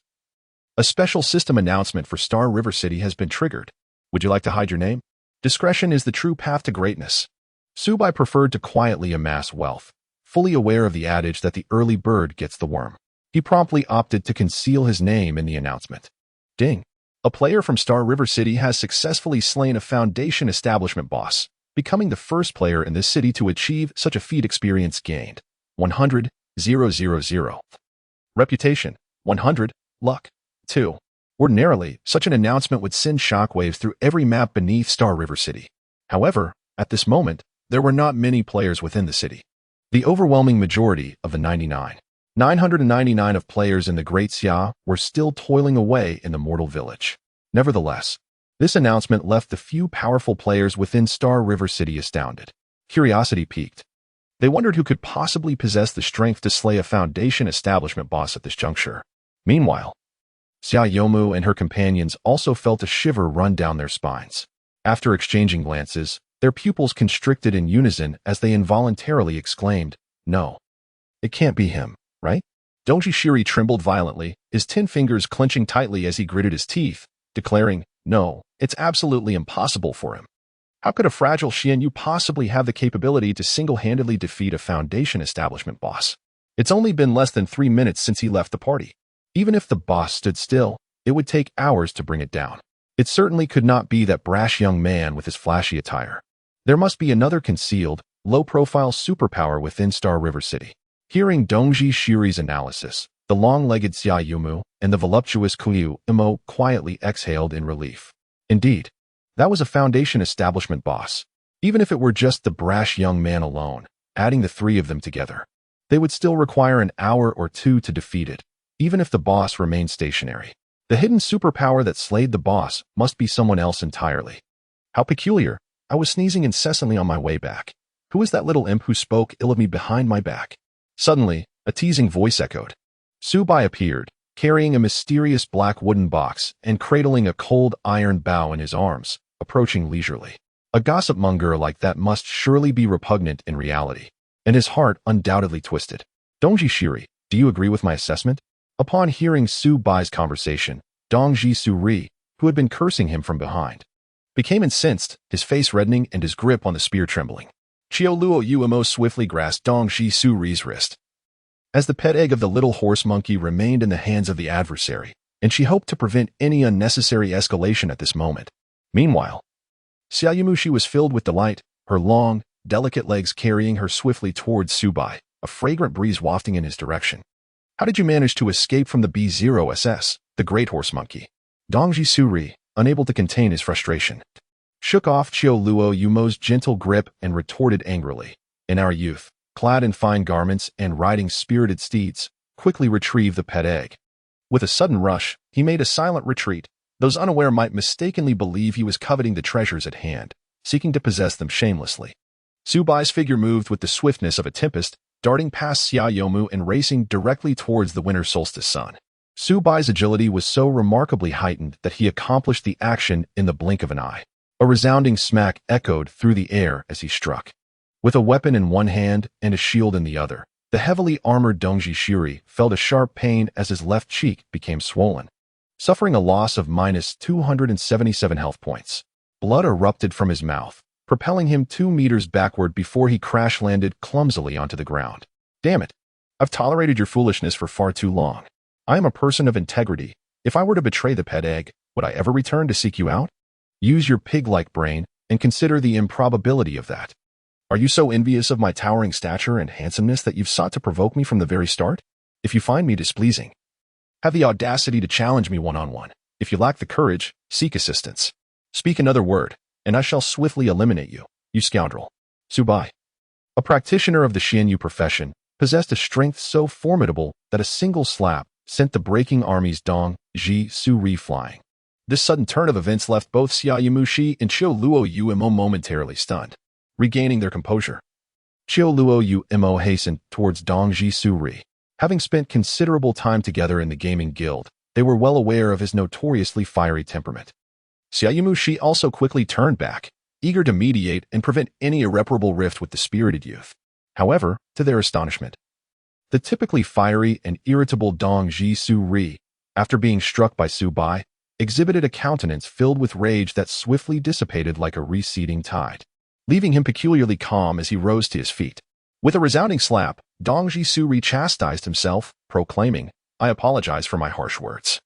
A special system announcement for Star River City has been triggered. Would you like to hide your name? Discretion is the true path to greatness. Subai preferred to quietly amass wealth, fully aware of the adage that the early bird gets the worm. He promptly opted to conceal his name in the announcement. Ding! A player from Star River City has successfully slain a Foundation establishment boss. becoming the first player in this city to achieve such a feat. Experience gained 100,000. Reputation 100. Luck 2. Ordinarily, such an announcement would send shockwaves through every map beneath Star River City. However, at this moment, there were not many players within the city. The overwhelming majority of the 999 of players in the Great Xia were still toiling away in the mortal village. Nevertheless, this announcement left the few powerful players within Star River City astounded. Curiosity piqued. They wondered who could possibly possess the strength to slay a Foundation establishment boss at this juncture. Meanwhile, Xia Yomu and her companions also felt a shiver run down their spines. After exchanging glances, their pupils constricted in unison as they involuntarily exclaimed, "No. It can't be him, right?" Dongji Shiri trembled violently, his 10 fingers clenching tightly as he gritted his teeth, declaring, "No, it's absolutely impossible for him. How could a fragile Xianyu possibly have the capability to single-handedly defeat a Foundation establishment boss? It's only been less than 3 minutes since he left the party. Even if the boss stood still, it would take hours to bring it down. It certainly could not be that brash young man with his flashy attire. There must be another concealed, low-profile superpower within Star River City." Hearing Dongji Shiri's analysis, the long-legged Xia Yumu and the voluptuous Kuyu Imo quietly exhaled in relief. Indeed, that was a Foundation establishment boss. Even if it were just the brash young man alone, adding the 3 of them together, they would still require an hour or 2 to defeat it, even if the boss remained stationary. The hidden superpower that slayed the boss must be someone else entirely. How peculiar. I was sneezing incessantly on my way back. Who is that little imp who spoke ill of me behind my back? Suddenly, a teasing voice echoed. Subai appeared, carrying a mysterious black wooden box and cradling a cold iron bow in his arms, approaching leisurely. A gossip monger like that must surely be repugnant in reality, and his heart undoubtedly twisted. Dongji Shiri, do you agree with my assessment? Upon hearing Su Bai's conversation, Dongji Suri, who had been cursing him from behind, became incensed, his face reddening and his grip on the spear trembling. Chiao Luo Umo swiftly grasped Dongji Suri's wrist. As the pet egg of the little horse monkey remained in the hands of the adversary, and she hoped to prevent any unnecessary escalation at this moment. Meanwhile, Xiaoyumushi was filled with delight, her long, delicate legs carrying her swiftly towards Subai, a fragrant breeze wafting in his direction. How did you manage to escape from the B0SS, the great horse monkey? Dongji Suri, unable to contain his frustration, shook off Chiao Luo Yumo's gentle grip and retorted angrily. In our youth, clad in fine garments and riding spirited steeds, quickly retrieved the pet egg. With a sudden rush, he made a silent retreat. Those unaware might mistakenly believe he was coveting the treasures at hand, seeking to possess them shamelessly. Subai's figure moved with the swiftness of a tempest, darting past Xia Yomu and racing directly towards the winter solstice sun. Subai's agility was so remarkably heightened that he accomplished the action in the blink of an eye. A resounding smack echoed through the air as he struck. With a weapon in one hand and a shield in the other, the heavily armored Dongji Shiri felt a sharp pain as his left cheek became swollen. Suffering a loss of -277 health points, blood erupted from his mouth, propelling him 2 meters backward before he crash-landed clumsily onto the ground. Damn it! I've tolerated your foolishness for far too long. I am a person of integrity. If I were to betray the pet egg, would I ever return to seek you out? Use your pig-like brain and consider the improbability of that. Are you so envious of my towering stature and handsomeness that you've sought to provoke me from the very start? If you find me displeasing, have the audacity to challenge me one-on-one. If you lack the courage, seek assistance. Speak another word, and I shall swiftly eliminate you, you scoundrel. Subai, a practitioner of the Xianyu profession, possessed a strength so formidable that a single slap sent the breaking army's Dongji Suri flying. This sudden turn of events left both Xia Yimushi and Chiao Luo Umo momentarily stunned. Regaining their composure, Chiao Luo Umo hastened towards Dongji Suri. Having spent considerable time together in the gaming guild, they were well aware of his notoriously fiery temperament. Xia Yimushi also quickly turned back, eager to mediate and prevent any irreparable rift with the spirited youth. However, to their astonishment, the typically fiery and irritable Dongji Suri, after being struck by Subai, exhibited a countenance filled with rage that swiftly dissipated like a receding tide, leaving him peculiarly calm as he rose to his feet. With a resounding slap, Dongji Suri chastised himself, proclaiming, "I apologize for my harsh words.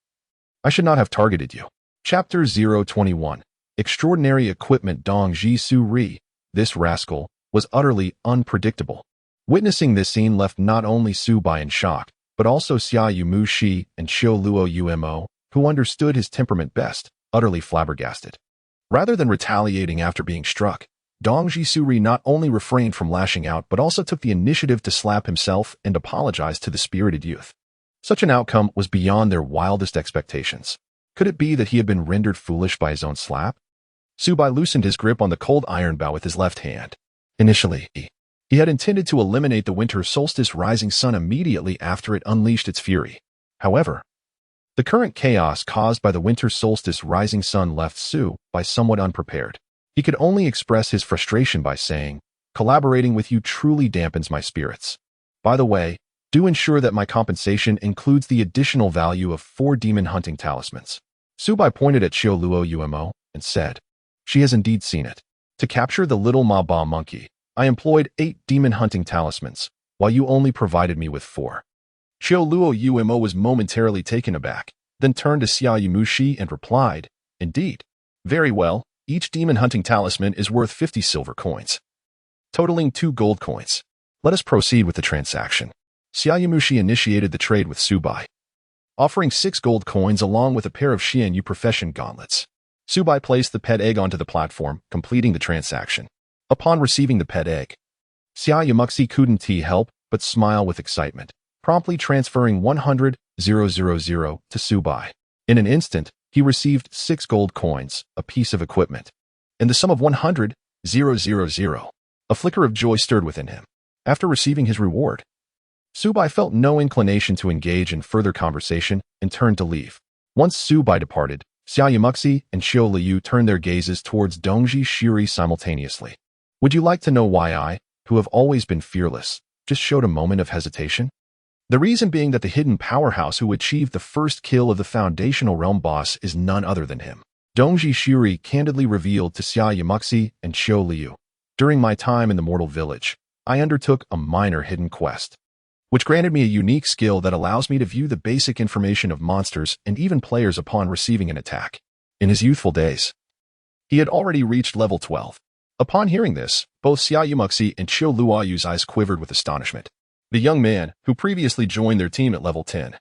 I should not have targeted you." Chapter 021. Extraordinary Equipment. Dongji Suri, This rascal was utterly unpredictable. Witnessing this scene left not only Subai in shock, but also Xiaoyu Mushi and Xiao Luo Umo, who understood his temperament best, utterly flabbergasted. Rather than retaliating after being struck, Dongji Suri not only refrained from lashing out but also took the initiative to slap himself and apologize to the spirited youth. Such an outcome was beyond their wildest expectations. Could it be that he had been rendered foolish by his own slap? Subai loosened his grip on the cold iron bow with his left hand. Initially, he had intended to eliminate the winter solstice rising sun immediately after it unleashed its fury. However, the current chaos caused by the winter solstice rising sun left Subai somewhat unprepared. He could only express his frustration by saying, "Collaborating with you truly dampens my spirits. By the way, do ensure that my compensation includes the additional value of 4 demon hunting talismans." Subai pointed at Xiao Luo Umo and said, "She has indeed seen it. To capture the little Maba monkey, I employed 8 demon hunting talismans, while you only provided me with 4. Xiao Luo Umo was momentarily taken aback, then turned to Xiaoyu Mushi and replied, "Indeed. Very well, each demon hunting talisman is worth 50 silver coins, totaling 2 gold coins. Let us proceed with the transaction." Xiaoyu Mushi initiated the trade with Subai, offering 6 gold coins along with a pair of Xianyu profession gauntlets. Subai placed the pet egg onto the platform, completing the transaction. Upon receiving the pet egg, Xiaoyu Muxi couldn't help but smile with excitement, promptly transferring 100,000 to Subai. In an instant, he received 6 gold coins, a piece of equipment, and the sum of 100,000. A flicker of joy stirred within him. After receiving his reward, Subai felt no inclination to engage in further conversation and turned to leave. Once Subai departed, Xiaoyu Muxi and Xiao Liu turned their gazes towards Dongji Shiri simultaneously. Would you like to know why I, who have always been fearless, just showed a moment of hesitation? The reason being that the hidden powerhouse who achieved the first kill of the foundational realm boss is none other than him. Dongji Shiri candidly revealed to Xiaoyu Muxi and Xiao Liu, "During my time in the mortal village, I undertook a minor hidden quest, which granted me a unique skill that allows me to view the basic information of monsters and even players upon receiving an attack." In his youthful days, he had already reached level 12. Upon hearing this, both Xiaoyu Muxi and Xiao Luoyu's eyes quivered with astonishment. The young man, who previously joined their team at level 10,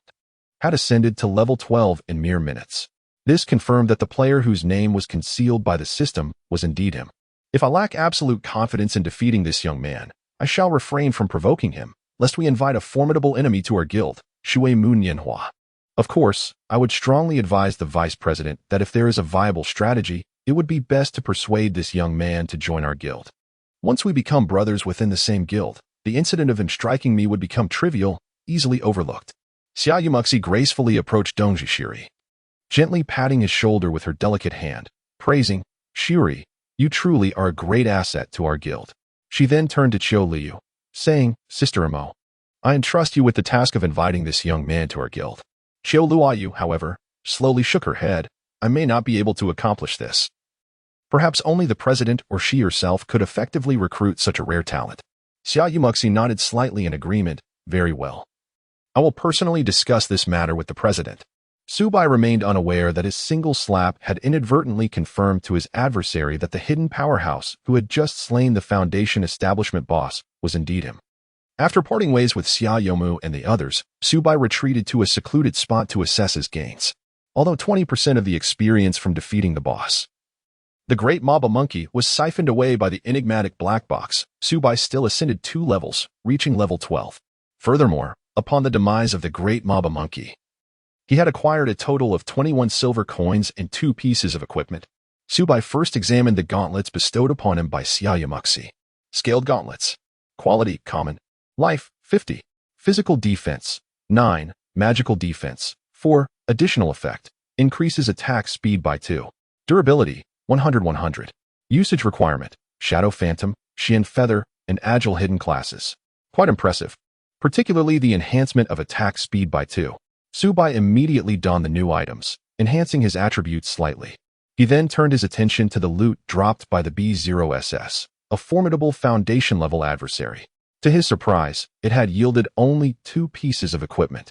had ascended to level 12 in mere minutes. This confirmed that the player whose name was concealed by the system was indeed him. If I lack absolute confidence in defeating this young man, I shall refrain from provoking him, lest we invite a formidable enemy to our guild, Shui Munyanhua. Of course, I would strongly advise the vice president that if there is a viable strategy, it would be best to persuade this young man to join our guild. Once we become brothers within the same guild, the incident of him striking me would become trivial, easily overlooked. Xiaoyu Muxi gracefully approached Dongji Shiri, gently patting his shoulder with her delicate hand, praising, "Shiri, you truly are a great asset to our guild." She then turned to Xiao Liu, saying, "Sister Imo, I entrust you with the task of inviting this young man to our guild." Xiao Luoyu, however, slowly shook her head. "I may not be able to accomplish this. Perhaps only the president or she herself could effectively recruit such a rare talent." Xiaoyu Muxi nodded slightly in agreement. "Very well. I will personally discuss this matter with the president." Subai remained unaware that his single slap had inadvertently confirmed to his adversary that the hidden powerhouse who had just slain the Foundation establishment boss was indeed him. After parting ways with Xiaoyu and the others, Subai retreated to a secluded spot to assess his gains. Although 20% of the experience from defeating the boss, the Great Maba Monkey, was siphoned away by the enigmatic black box, Subai still ascended 2 levels, reaching level 12. Furthermore, upon the demise of the Great Maba Monkey, he had acquired a total of 21 silver coins and 2 pieces of equipment. Subai first examined the gauntlets bestowed upon him by Xiaoyu Muxi. Scaled gauntlets. Quality, common. Life, 50. Physical defense, 9. Magical defense, 4. Additional effect, increases attack speed by 2. Durability, 100. Usage requirement, Shadow Phantom, Xian Feather, and Agile hidden classes. Quite impressive. Particularly the enhancement of attack speed by 2. Subai immediately donned the new items, enhancing his attributes slightly. He then turned his attention to the loot dropped by the B0SS, a formidable foundation-level adversary. To his surprise, it had yielded only 2 pieces of equipment,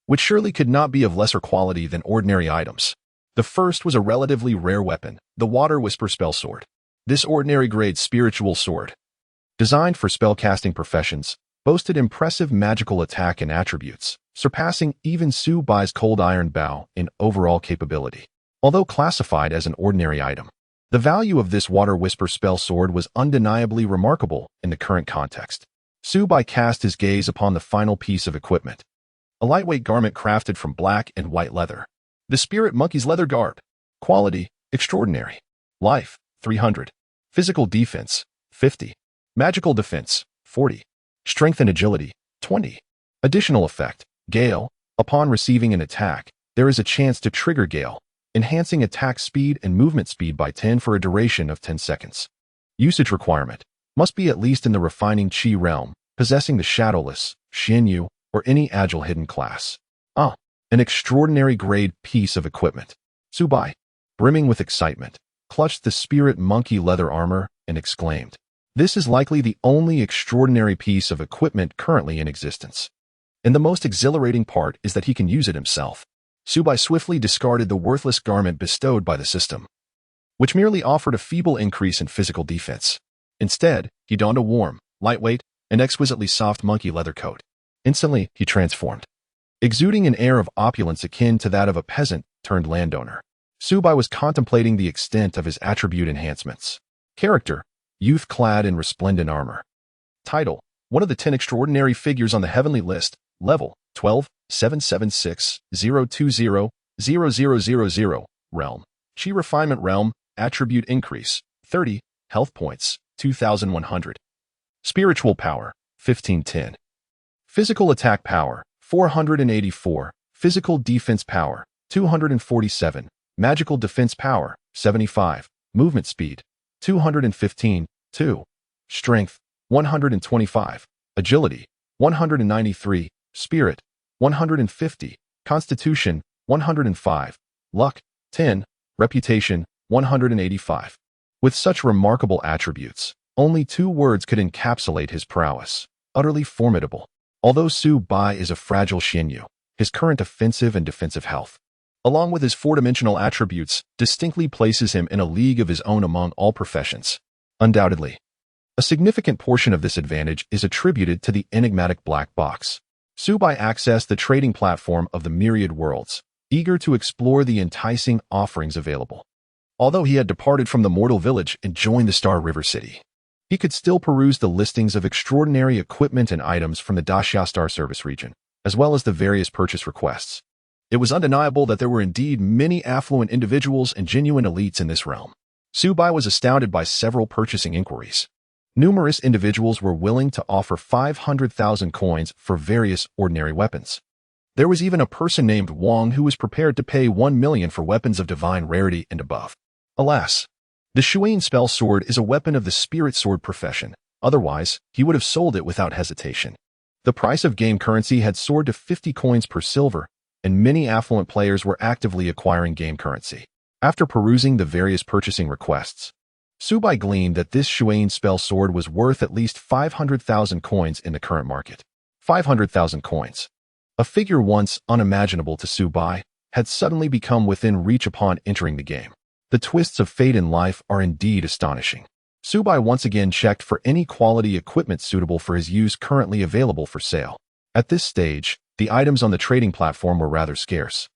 which surely could not be of lesser quality than ordinary items. The first was a relatively rare weapon, the Water Whisper Spell Sword. This ordinary-grade spiritual sword, designed for spellcasting professions, boasted impressive magical attack and attributes, surpassing even Su Bai's cold iron bow in overall capability. Although classified as an ordinary item, the value of this Water Whisper spell sword was undeniably remarkable in the current context. Su Bai cast his gaze upon the final piece of equipment, a lightweight garment crafted from black and white leather. The Spirit Monkey's leather garb. Quality, extraordinary. Life, 300. Physical defense, 50. Magical defense, 40. Strength and agility, 20. Additional effect, Gale. Upon receiving an attack, there is a chance to trigger Gale, enhancing attack speed and movement speed by 10 for a duration of 10 seconds. Usage requirement, must be at least in the refining Qi realm, possessing the Shadowless, Xianyu, or any agile hidden class. An extraordinary grade piece of equipment. Su Bai, brimming with excitement, clutched the Spirit Monkey leather armor and exclaimed, "This is likely the only extraordinary piece of equipment currently in existence. And the most exhilarating part is that he can use it himself." Su Bai swiftly discarded the worthless garment bestowed by the system, which merely offered a feeble increase in physical defense. Instead, he donned a warm, lightweight, and exquisitely soft monkey leather coat. Instantly, he transformed, exuding an air of opulence akin to that of a peasant turned landowner. Su Bai was contemplating the extent of his attribute enhancements. Character, youth clad in resplendent armor. Title, one of the 10 extraordinary figures on the heavenly list. Level, 12, 776, 020, 0000. Realm, Qi Refinement Realm. Attribute increase, 30. Health points, 2,100. Spiritual power, 1510. Physical attack power, 484. Physical defense power, 247. Magical defense power, 75. Movement speed, 215. 2. Strength, 125. Agility, 193. Spirit, 150. Constitution, 105. Luck, 10. Reputation, 185. With such remarkable attributes, only 2 words could encapsulate his prowess. Utterly formidable. Although Su Bai is a fragile Xianyu, his current offensive and defensive health, along with his 4-dimensional attributes, distinctly places him in a league of his own among all professions. Undoubtedly, a significant portion of this advantage is attributed to the enigmatic black box. Su Bai accessed the trading platform of the myriad worlds, eager to explore the enticing offerings available. Although he had departed from the mortal village and joined the Star River City, he could still peruse the listings of extraordinary equipment and items from the Daxia Star Service region, as well as the various purchase requests. It was undeniable that there were indeed many affluent individuals and genuine elites in this realm. Su Bai was astounded by several purchasing inquiries. Numerous individuals were willing to offer 500,000 coins for various ordinary weapons. There was even a person named Wang who was prepared to pay 1 million for weapons of divine rarity and above. Alas, the Shuane spell sword is a weapon of the spirit sword profession. Otherwise, he would have sold it without hesitation. The price of game currency had soared to 50 coins per silver, and many affluent players were actively acquiring game currency. After perusing the various purchasing requests, Su Bai gleaned that this Shuane spell sword was worth at least 500,000 coins in the current market. 500,000 coins. A figure once unimaginable to Su Bai had suddenly become within reach upon entering the game. The twists of fate in life are indeed astonishing. Su Bai once again checked for any quality equipment suitable for his use currently available for sale. At this stage, the items on the trading platform were rather scarce,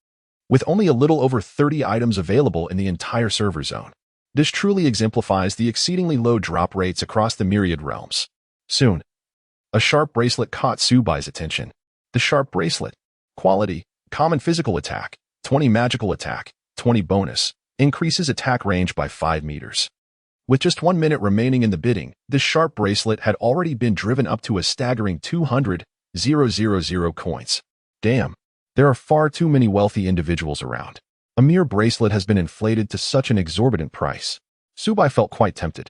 with only a little over 30 items available in the entire server zone. This truly exemplifies the exceedingly low drop rates across the myriad realms. Soon, a sharp bracelet caught Su Bai's attention. The sharp bracelet. Quality, common physical attack, 20 magical attack, 20 bonus, increases attack range by 5 meters. With just 1 minute remaining in the bidding, this sharp bracelet had already been driven up to a staggering 200,000 coins. Damn, there are far too many wealthy individuals around. A mere bracelet has been inflated to such an exorbitant price. Su Bai felt quite tempted,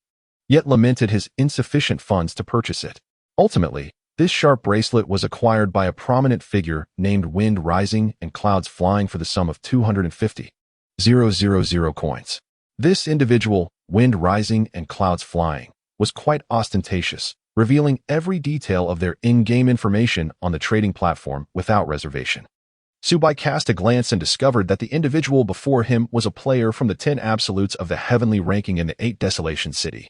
yet lamented his insufficient funds to purchase it. Ultimately, this sharp bracelet was acquired by a prominent figure named Wind Rising and Clouds Flying for the sum of 250,000 coins. This individual, Wind Rising and Clouds Flying, was quite ostentatious, revealing every detail of their in-game information on the trading platform without reservation. Subai cast a glance and discovered that the individual before him was a player from the 10 absolutes of the heavenly ranking in the 8 Desolation City.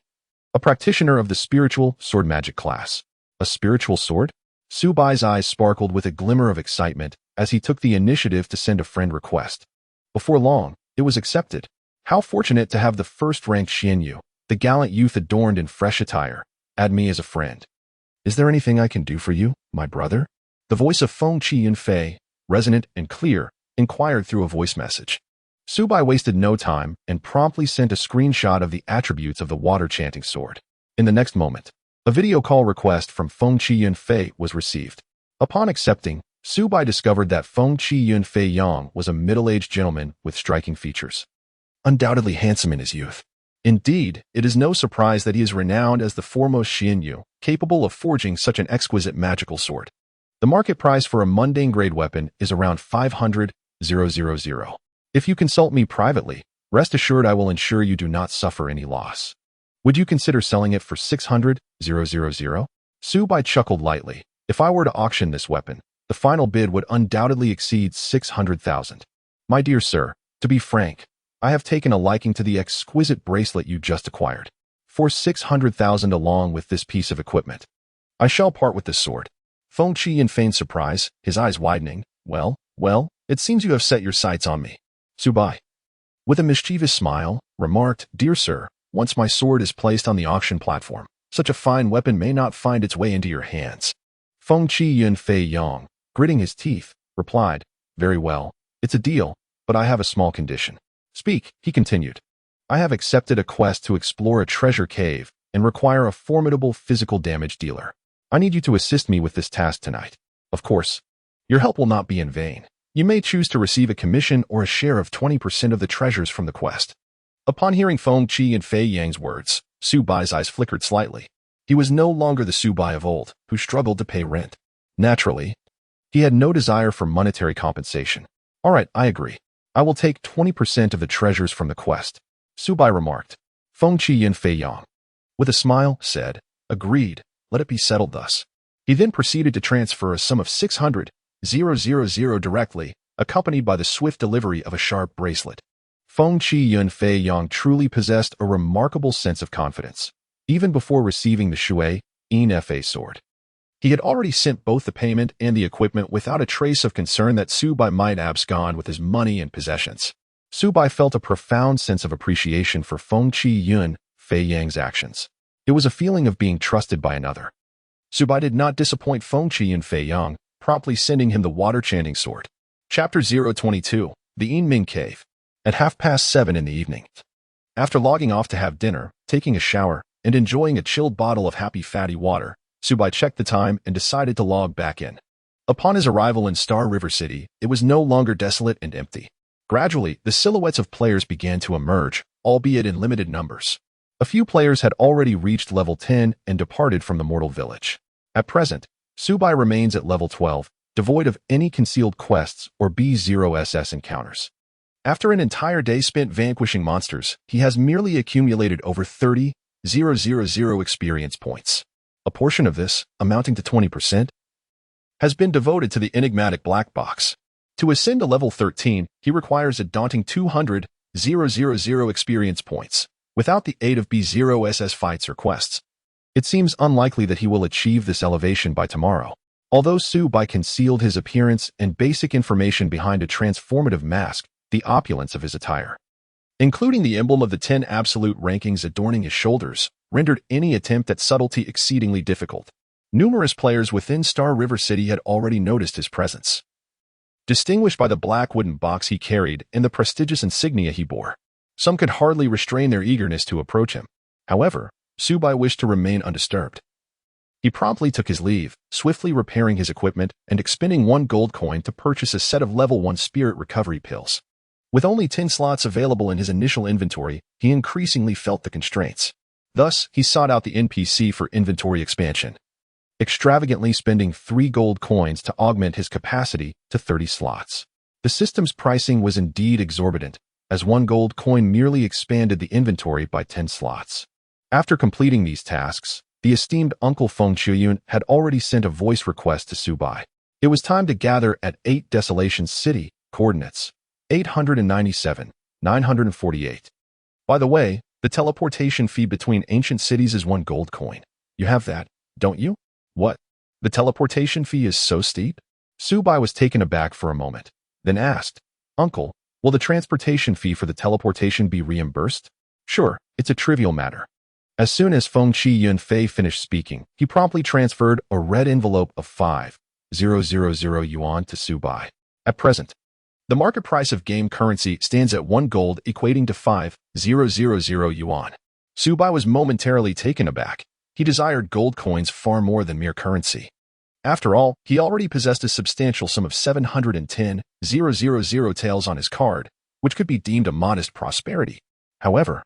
A practitioner of the spiritual sword magic class. A spiritual sword? Subai's eyes sparkled with a glimmer of excitement as he took the initiative to send a friend request. Before long, it was accepted. How fortunate to have the first-ranked Xianyu, the gallant youth adorned in fresh attire, add me as a friend. Is there anything I can do for you, my brother? The voice of Feng Qi Yunfei, resonant and clear, inquired through a voice message. Subai wasted no time and promptly sent a screenshot of the attributes of the water-chanting sword. In the next moment, a video call request from Feng Qi Yunfei was received. Upon accepting, Subai discovered that Feng Qi Yunfei Yang was a middle-aged gentleman with striking features. Undoubtedly handsome in his youth. Indeed, it is no surprise that he is renowned as the foremost Xianyu, capable of forging such an exquisite magical sword. The market price for a mundane-grade weapon is around 500,000. If you consult me privately, rest assured I will ensure you do not suffer any loss. Would you consider selling it for 600,000? Subai chuckled lightly. If I were to auction this weapon, the final bid would undoubtedly exceed 600,000. My dear sir, to be frank, I have taken a liking to the exquisite bracelet you just acquired. For 600,000 along with this piece of equipment, I shall part with this sword. Feng Qi in feigned surprise, his eyes widening. Well, it seems you have set your sights on me. Subai, with a mischievous smile, remarked, Dear sir, once my sword is placed on the auction platform, such a fine weapon may not find its way into your hands. Feng Qi Yunfei Yang, gritting his teeth, replied, Very well, it's a deal, but I have a small condition. Speak, he continued. I have accepted a quest to explore a treasure cave and require a formidable physical damage dealer. I need you to assist me with this task tonight. Of course, your help will not be in vain. You may choose to receive a commission or a share of 20% of the treasures from the quest. Upon hearing Feng Qi and Fei Yang's words, Subai's eyes flickered slightly. He was no longer the Subai of old, who struggled to pay rent. Naturally, he had no desire for monetary compensation. All right, I agree. I will take 20% of the treasures from the quest, Subai remarked. Feng Qi and Fei Yang, with a smile, said, Agreed. Let it be settled thus. He then proceeded to transfer a sum of 600,000 directly, accompanied by the swift delivery of a sharp bracelet. Feng Qi Yunfei Yang truly possessed a remarkable sense of confidence. Even before receiving the Shui Enfa sword, he had already sent both the payment and the equipment without a trace of concern that Subai might abscond with his money and possessions. Subai felt a profound sense of appreciation for Feng Qi Yunfei Yang's actions. It was a feeling of being trusted by another. Subai did not disappoint Feng Qi Yunfei Yang, promptly sending him the water-chanting sword. Chapter 022, The Yinming Cave. At 7:30 in the evening, after logging off to have dinner, taking a shower, and enjoying a chilled bottle of happy fatty water, Subai checked the time and decided to log back in. Upon his arrival in Star River City, it was no longer desolate and empty. Gradually, the silhouettes of players began to emerge, albeit in limited numbers. A few players had already reached level 10 and departed from the mortal village. At present, Subai remains at level 12, devoid of any concealed quests or B0SS encounters. After an entire day spent vanquishing monsters, he has merely accumulated over 30,000 experience points. A portion of this, amounting to 20%, has been devoted to the enigmatic black box. To ascend to level 13, he requires a daunting 200,000 experience points, without the aid of B0SS fights or quests. It seems unlikely that he will achieve this elevation by tomorrow. Although Subai concealed his appearance and basic information behind a transformative mask, the opulence of his attire, including the emblem of the 10 absolute rankings adorning his shoulders, rendered any attempt at subtlety exceedingly difficult. Numerous players within Star River City had already noticed his presence, distinguished by the black wooden box he carried and the prestigious insignia he bore. Some could hardly restrain their eagerness to approach him. However, Subai wished to remain undisturbed. He promptly took his leave, swiftly repairing his equipment and expending 1 gold coin to purchase a set of level 1 spirit recovery pills. With only 10 slots available in his initial inventory, he increasingly felt the constraints. Thus, he sought out the NPC for inventory expansion, extravagantly spending 3 gold coins to augment his capacity to 30 slots. The system's pricing was indeed exorbitant, as 1 gold coin merely expanded the inventory by 10 slots. After completing these tasks, the esteemed Uncle Feng Chuyun had already sent a voice request to Subai. It was time to gather at 8 Desolation City, coordinates 897, 948. By the way, the teleportation fee between ancient cities is 1 gold coin. You have that, don't you? What? The teleportation fee is so steep? Subai was taken aback for a moment, then asked, Uncle, will the transportation fee for the teleportation be reimbursed? Sure, it's a trivial matter. As soon as Feng Qi Yunfei finished speaking, he promptly transferred a red envelope of 5,000 yuan to Subai. At present, the market price of game currency stands at 1 gold, equating to 5,000 yuan. Subai was momentarily taken aback. He desired gold coins far more than mere currency. After all, he already possessed a substantial sum of 710,000 taels on his card, which could be deemed a modest prosperity. However,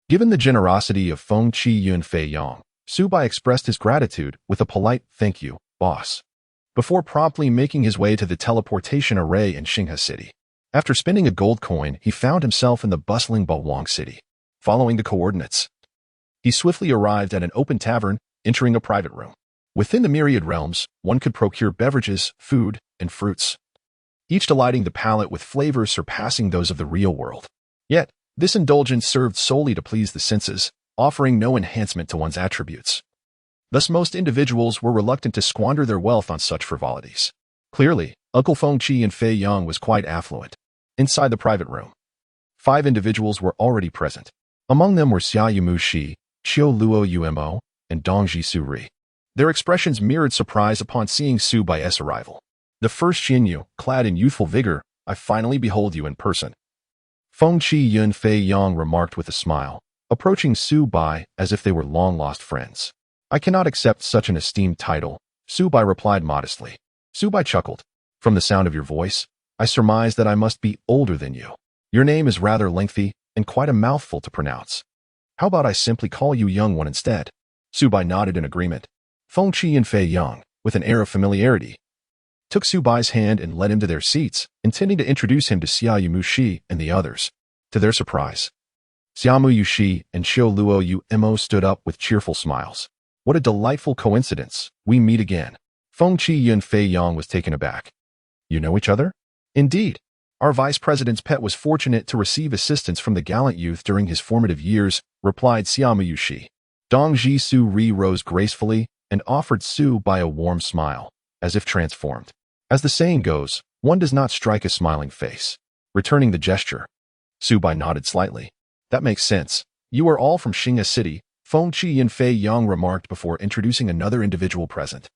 given the generosity of Feng Qi Yunfei Yang, Subai expressed his gratitude with a polite "Thank you, boss," before promptly making his way to the teleportation array in Xinghe City. After spending a gold coin, he found himself in the bustling Bawang City. Following the coordinates, he swiftly arrived at an open tavern, entering a private room. Within the myriad realms, one could procure beverages, food, and fruits, each delighting the palate with flavors surpassing those of the real world. Yet, this indulgence served solely to please the senses, offering no enhancement to one's attributes. Thus, most individuals were reluctant to squander their wealth on such frivolities. Clearly, Uncle Feng Qi and Fei Yang was quite affluent. Inside the private room, 5 individuals were already present. Among them were Xia Yumu Shi, Qiu Luo Umo, and Dongji Su Ri. Their expressions mirrored surprise upon seeing Subai's arrival. The first Xinyu, clad in youthful vigor, I finally behold you in person. Feng Qi Yunfei Yang remarked with a smile, approaching Subai as if they were long-lost friends. I cannot accept such an esteemed title, Subai replied modestly. Subai chuckled. From the sound of your voice, I surmise that I must be older than you. Your name is rather lengthy and quite a mouthful to pronounce. How about I simply call you Young One instead? Subai nodded in agreement. Feng Qi and Fei Yang, with an air of familiarity, took Subai's hand and led him to their seats, intending to introduce him to Xia Yumu and the others. To their surprise, Xiamu Yushi and Qiu Luo Umo stood up with cheerful smiles. What a delightful coincidence. We meet again. Feng Qi Yunfei Yang was taken aback. You know each other? Indeed. Our vice president's pet was fortunate to receive assistance from the gallant youth during his formative years, replied Xiamu Yushi. Dongji Su Ri rose gracefully and offered Subai a warm smile, as if transformed. As the saying goes, one does not strike a smiling face. Returning the gesture, Subai nodded slightly. That makes sense. You are all from Xinghe City, Feng Qi Yunfei Yang remarked before introducing another individual present.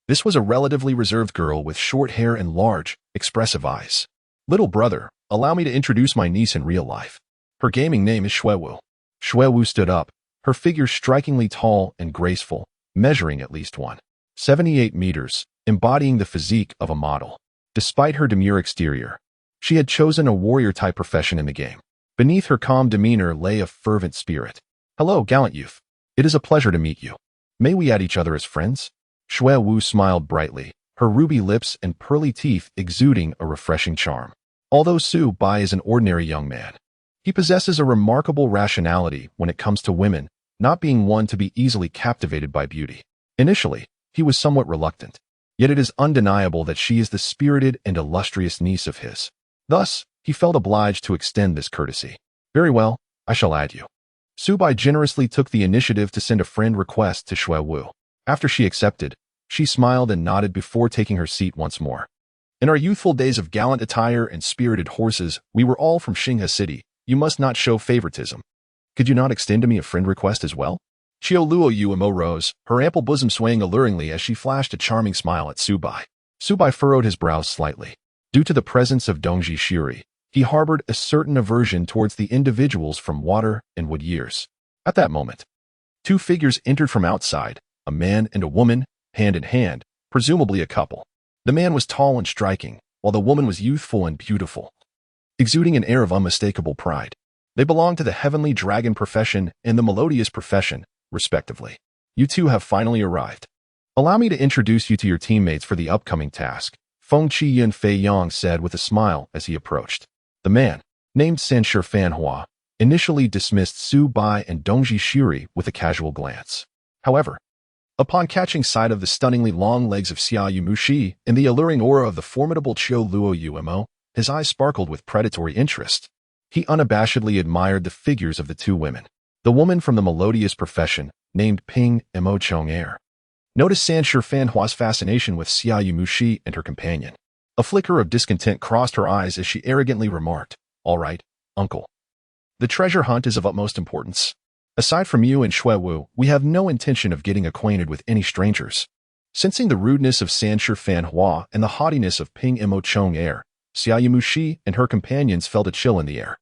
This was a relatively reserved girl with short hair and large, expressive eyes. Little brother, allow me to introduce my niece in real life. Her gaming name is Xuewu. Xuewu stood up, her figure strikingly tall and graceful, measuring at least 1.78 meters, embodying the physique of a model. Despite her demure exterior, she had chosen a warrior-type profession in the game. Beneath her calm demeanor lay a fervent spirit. Hello, gallant youth. It is a pleasure to meet you. May we add each other as friends? Xuewu smiled brightly, her ruby lips and pearly teeth exuding a refreshing charm. Although Subai is an ordinary young man, he possesses a remarkable rationality when it comes to women, not being one to be easily captivated by beauty. Initially, he was somewhat reluctant, yet it is undeniable that she is the spirited and illustrious niece of his. Thus, he felt obliged to extend this courtesy. Very well, I shall add you. Subai generously took the initiative to send a friend request to Xuewu. After she accepted, she smiled and nodded before taking her seat once more. In our youthful days of gallant attire and spirited horses, we were all from Xinghe City. You must not show favoritism. Could you not extend to me a friend request as well? Qiu Luo Umo rose, her ample bosom swaying alluringly as she flashed a charming smile at Subai. Subai furrowed his brows slightly. Due to the presence of Dongji Shiri, he harbored a certain aversion towards the individuals from Water and Wood years. At that moment, 2 figures entered from outside, a man and a woman, hand in hand, presumably a couple. The man was tall and striking, while the woman was youthful and beautiful, exuding an air of unmistakable pride. They belonged to the heavenly dragon profession and the melodious profession, respectively. You two have finally arrived. Allow me to introduce you to your teammates for the upcoming task, Feng Qi Yunfei Yang said with a smile as he approached. The man, named Sanshir Fanhua, initially dismissed Subai and Dongji Shiri with a casual glance. However, Upon catching sight of the stunningly long legs of Xiaoyu Mushi and the alluring aura of the formidable Qiu Luo Umo, his eyes sparkled with predatory interest. He unabashedly admired the figures of the two women. The woman from the melodious profession, named Ping Mo Chong-er, noticed San Fanhua's fascination with Xiaoyu Mushi and her companion. A flicker of discontent crossed her eyes as she arrogantly remarked, "All right, uncle. The treasure hunt is of utmost importance. Aside from you and Shui Wu, we have no intention of getting acquainted with any strangers." Sensing the rudeness of San Fanhua and the haughtiness of Ping Mo Chong-er, Xiaoyu Mushi and her companions felt a chill in the air.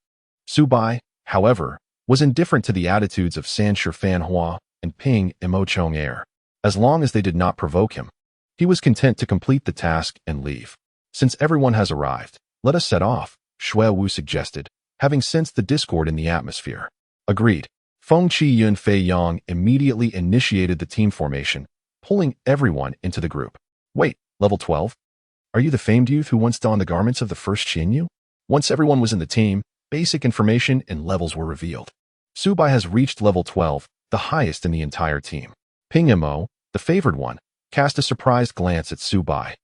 Su Bai, however, was indifferent to the attitudes of San Fanhua and Ping Mo Chong-er. As long as they did not provoke him, he was content to complete the task and leave. "Since everyone has arrived, let us set off," Shui Wu suggested, having sensed the discord in the atmosphere. Agreed. Feng Qi Yun Fei Yang immediately initiated the team formation, pulling everyone into the group. "Wait, level 12? Are you the famed youth who once donned the garments of the first Xinyu?" Once everyone was in the team, basic information and levels were revealed. Su Bai has reached level 12, the highest in the entire team. Ping Mo, the favored one, cast a surprised glance at Su Bai.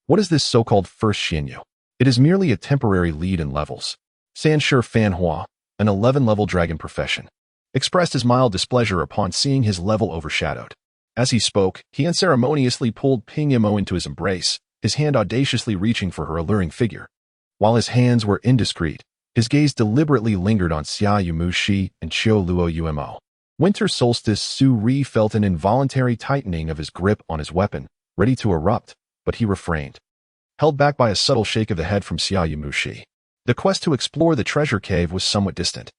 What is this so-called first Xinyu? It is merely a temporary lead in levels." San Fanhua, an 11-level dragon profession, expressed his mild displeasure upon seeing his level overshadowed. As he spoke, he unceremoniously pulled Ping Mo into his embrace, his hand audaciously reaching for her alluring figure. While his hands were indiscreet, his gaze deliberately lingered on Xiaoyu Mushi and Qiu Luo Umo. Winter Solstice Su Ri felt an involuntary tightening of his grip on his weapon, ready to erupt, but he refrained, held back by a subtle shake of the head from Xiaoyu Mushi. The quest to explore the treasure cave was somewhat distant,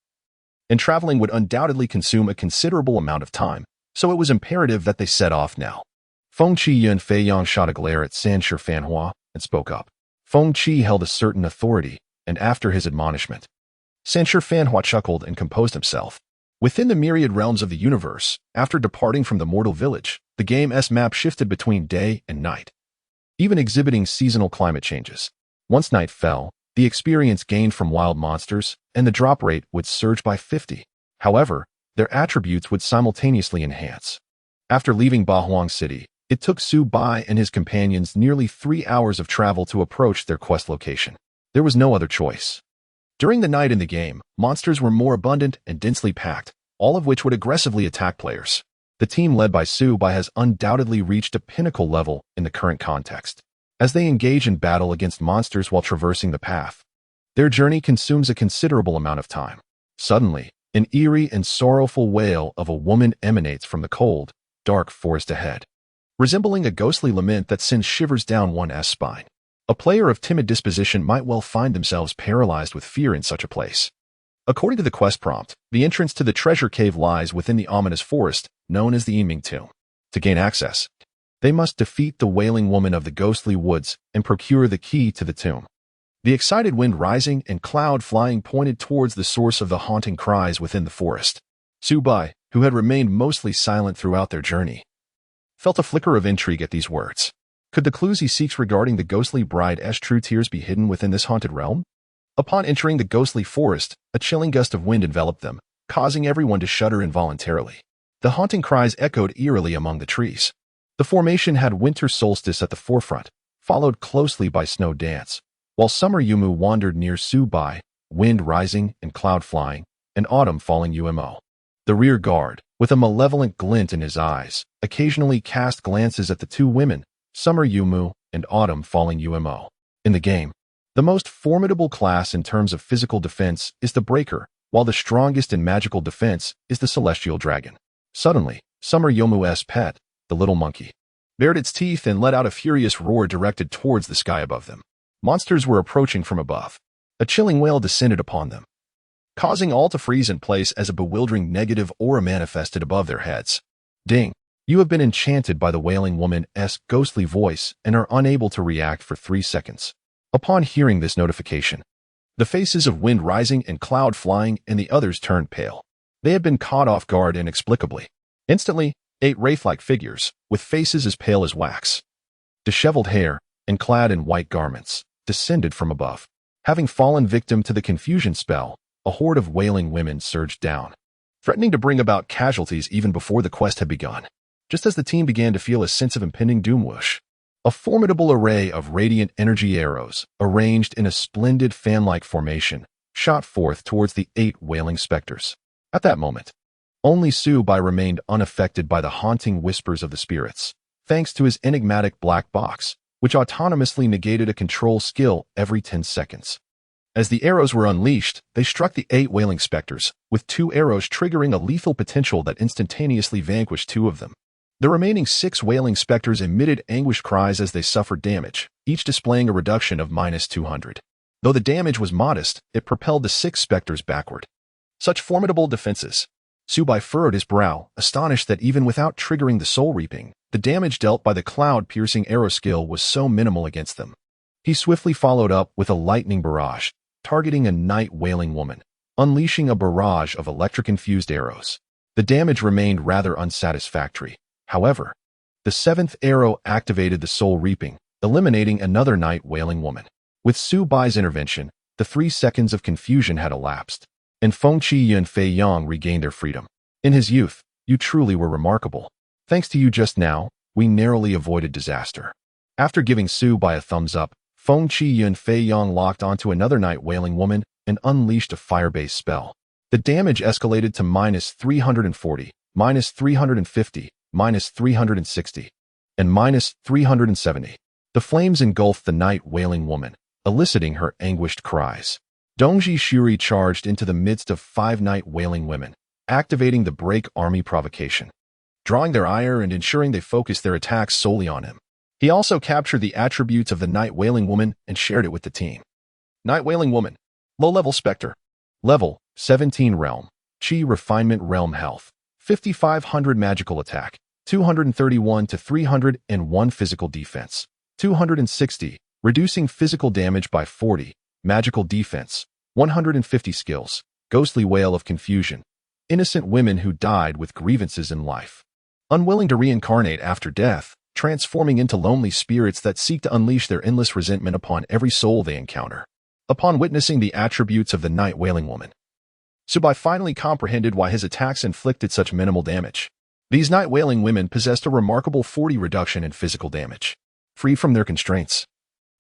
and traveling would undoubtedly consume a considerable amount of time, so it was imperative that they set off now. Feng Qi Yun Fei Yang shot a glare at San Fanhua and spoke up. Feng Qi held a certain authority, and after his admonishment, San Fanhua chuckled and composed himself. Within the myriad realms of the universe, after departing from the mortal village, the game's map shifted between day and night, even exhibiting seasonal climate changes. Once night fell, the experience gained from wild monsters and the drop rate would surge by 50. However, their attributes would simultaneously enhance. After leaving Bahuang City, it took Su Bai and his companions nearly 3 hours of travel to approach their quest location. There was no other choice. During the night in the game, monsters were more abundant and densely packed, all of which would aggressively attack players. The team led by Su Bai has undoubtedly reached a pinnacle level in the current context. As they engage in battle against monsters while traversing the path, their journey consumes a considerable amount of time. Suddenly, an eerie and sorrowful wail of a woman emanates from the cold, dark forest ahead, resembling a ghostly lament that sends shivers down one's spine. A player of timid disposition might well find themselves paralyzed with fear in such a place. According to the quest prompt, the entrance to the treasure cave lies within the ominous forest known as the Yiming Tomb. To gain access, they must defeat the wailing woman of the ghostly woods and procure the key to the tomb. The excited wind rising and cloud flying pointed towards the source of the haunting cries within the forest. Su Bai, who had remained mostly silent throughout their journey, felt a flicker of intrigue at these words. Could the clues he seeks regarding the ghostly bride's true tears be hidden within this haunted realm? Upon entering the ghostly forest, a chilling gust of wind enveloped them, causing everyone to shudder involuntarily. The haunting cries echoed eerily among the trees. The formation had Winter Solstice at the forefront, followed closely by Snow Dance, while Summer Yumu wandered near Su Bai, Wind Rising and Cloud Flying, and Autumn Falling Umo. The rear guard, with a malevolent glint in his eyes, occasionally cast glances at the two women, Summer Yumu and Autumn Falling Umo. In the game, the most formidable class in terms of physical defense is the Breaker, while the strongest in magical defense is the Celestial Dragon. Suddenly, Summer Yomu's pet, the little monkey, bared its teeth and let out a furious roar directed towards the sky above them. Monsters were approaching from above. A chilling wail descended upon them, causing all to freeze in place as a bewildering negative aura manifested above their heads. Ding! You have been enchanted by the wailing woman's ghostly voice and are unable to react for 3 seconds. Upon hearing this notification, the faces of Wind Rising and Cloud Flying and the others turned pale. They had been caught off guard inexplicably. Instantly, 8 wraith-like figures, with faces as pale as wax, disheveled hair, and clad in white garments, descended from above. Having fallen victim to the confusion spell, a horde of wailing women surged down, threatening to bring about casualties even before the quest had begun. just as the team began to feel a sense of impending doom whoosh. A formidable array of radiant energy arrows, arranged in a splendid fan-like formation, shot forth towards the 8 wailing specters. At that moment, only Subai remained unaffected by the haunting whispers of the spirits, thanks to his enigmatic black box, which autonomously negated a control skill every 10 seconds. As the arrows were unleashed, they struck the 8 wailing specters, with 2 arrows triggering a lethal potential that instantaneously vanquished 2 of them. The remaining 6 wailing specters emitted anguished cries as they suffered damage, each displaying a reduction of -200. Though the damage was modest, it propelled the 6 specters backward. Such formidable defenses. Subai furrowed his brow, astonished that even without triggering the soul reaping, the damage dealt by the cloud-piercing arrow skill was so minimal against them. He swiftly followed up with a lightning barrage, targeting a night wailing woman, unleashing a barrage of electric-infused arrows. The damage remained rather unsatisfactory. However, the 7th arrow activated the soul reaping, eliminating another night wailing woman. With Subai's intervention, the 3 seconds of confusion had elapsed, and Feng Qi and Fei Yang regained their freedom. In his youth, you truly were remarkable. Thanks to you just now, we narrowly avoided disaster. After giving Subai a thumbs up, Feng Qi and Fei Yang locked onto another night wailing woman and unleashed a fire-based spell. The damage escalated to -340, -350, -360, and -370. The flames engulfed the night wailing woman, eliciting her anguished cries. Dongji Shuri charged into the midst of 5 night wailing women, activating the Break Army provocation, drawing their ire and ensuring they focused their attacks solely on him. He also captured the attributes of the night wailing woman and shared it with the team. Night wailing woman. Low-level specter. Level, 17 realm. Chi refinement realm health. 5500 magical attack. 231 to 301 physical defense. 260, reducing physical damage by 40. Magical defense. 150 skills. Ghostly wail of confusion. Innocent women who died with grievances in life. Unwilling to reincarnate after death, transforming into lonely spirits that seek to unleash their endless resentment upon every soul they encounter. Upon witnessing the attributes of the night wailing woman, Subai finally comprehended why his attacks inflicted such minimal damage. These night wailing women possessed a remarkable 40 reduction in physical damage. Free from their constraints,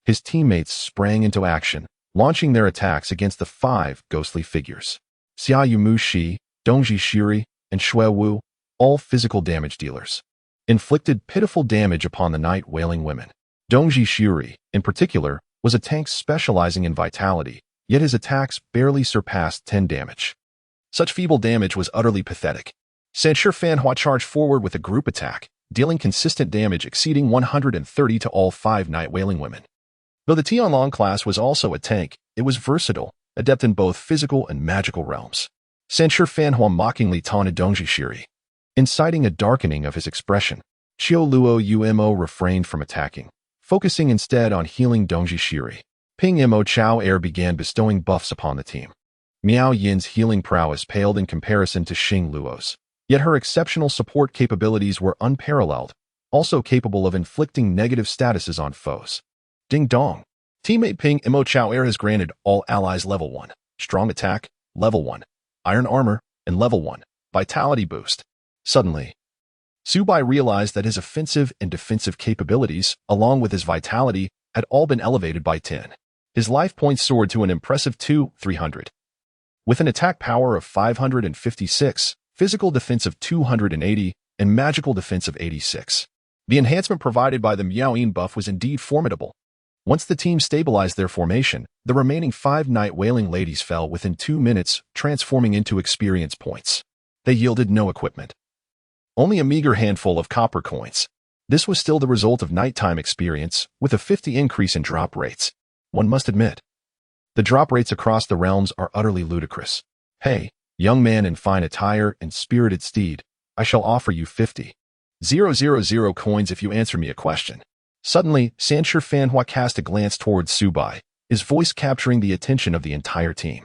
his teammates sprang into action, launching their attacks against the 5 ghostly figures. Xiaoyu Mu Shi, Dongji Shuri, and Shui Wu, all physical damage dealers, inflicted pitiful damage upon the night wailing women. Dongji Shuri, in particular, was a tank specializing in vitality, yet his attacks barely surpassed 10 damage. Such feeble damage was utterly pathetic. Sanshir Fanhua charged forward with a group attack, dealing consistent damage exceeding 130 to all 5 night wailing women. Though the Tianlong class was also a tank, it was versatile, adept in both physical and magical realms. Sanshir Fanhua mockingly taunted Dongji Shuri, inciting a darkening of his expression. Xiao Luo Umo refrained from attacking, focusing instead on healing Dongji Shuri. Ping Mo Chao Air began bestowing buffs upon the team. Miao Yin's healing prowess paled in comparison to Xing Luo's. Yet her exceptional support capabilities were unparalleled, also capable of inflicting negative statuses on foes. Ding dong. Teammate Ping Mo Chao Air has granted all allies level 1, strong attack, level 1, iron armor, and level 1, vitality boost. Suddenly, Subai realized that his offensive and defensive capabilities, along with his vitality, had all been elevated by 10. His life points soared to an impressive 300. With an attack power of 556, physical defense of 280, and magical defense of 86. The enhancement provided by the Miaoyin buff was indeed formidable. Once the team stabilized their formation, the remaining 5 night wailing ladies fell within 2 minutes, transforming into experience points. They yielded no equipment. Only a meager handful of copper coins. This was still the result of nighttime experience, with a 50 increase in drop rates. One must admit, the drop rates across the realms are utterly ludicrous. Hey, young man in fine attire and spirited steed, I shall offer you 50,000 coins if you answer me a question. Suddenly, Sanshir Fanhua cast a glance towards Subai, his voice capturing the attention of the entire team.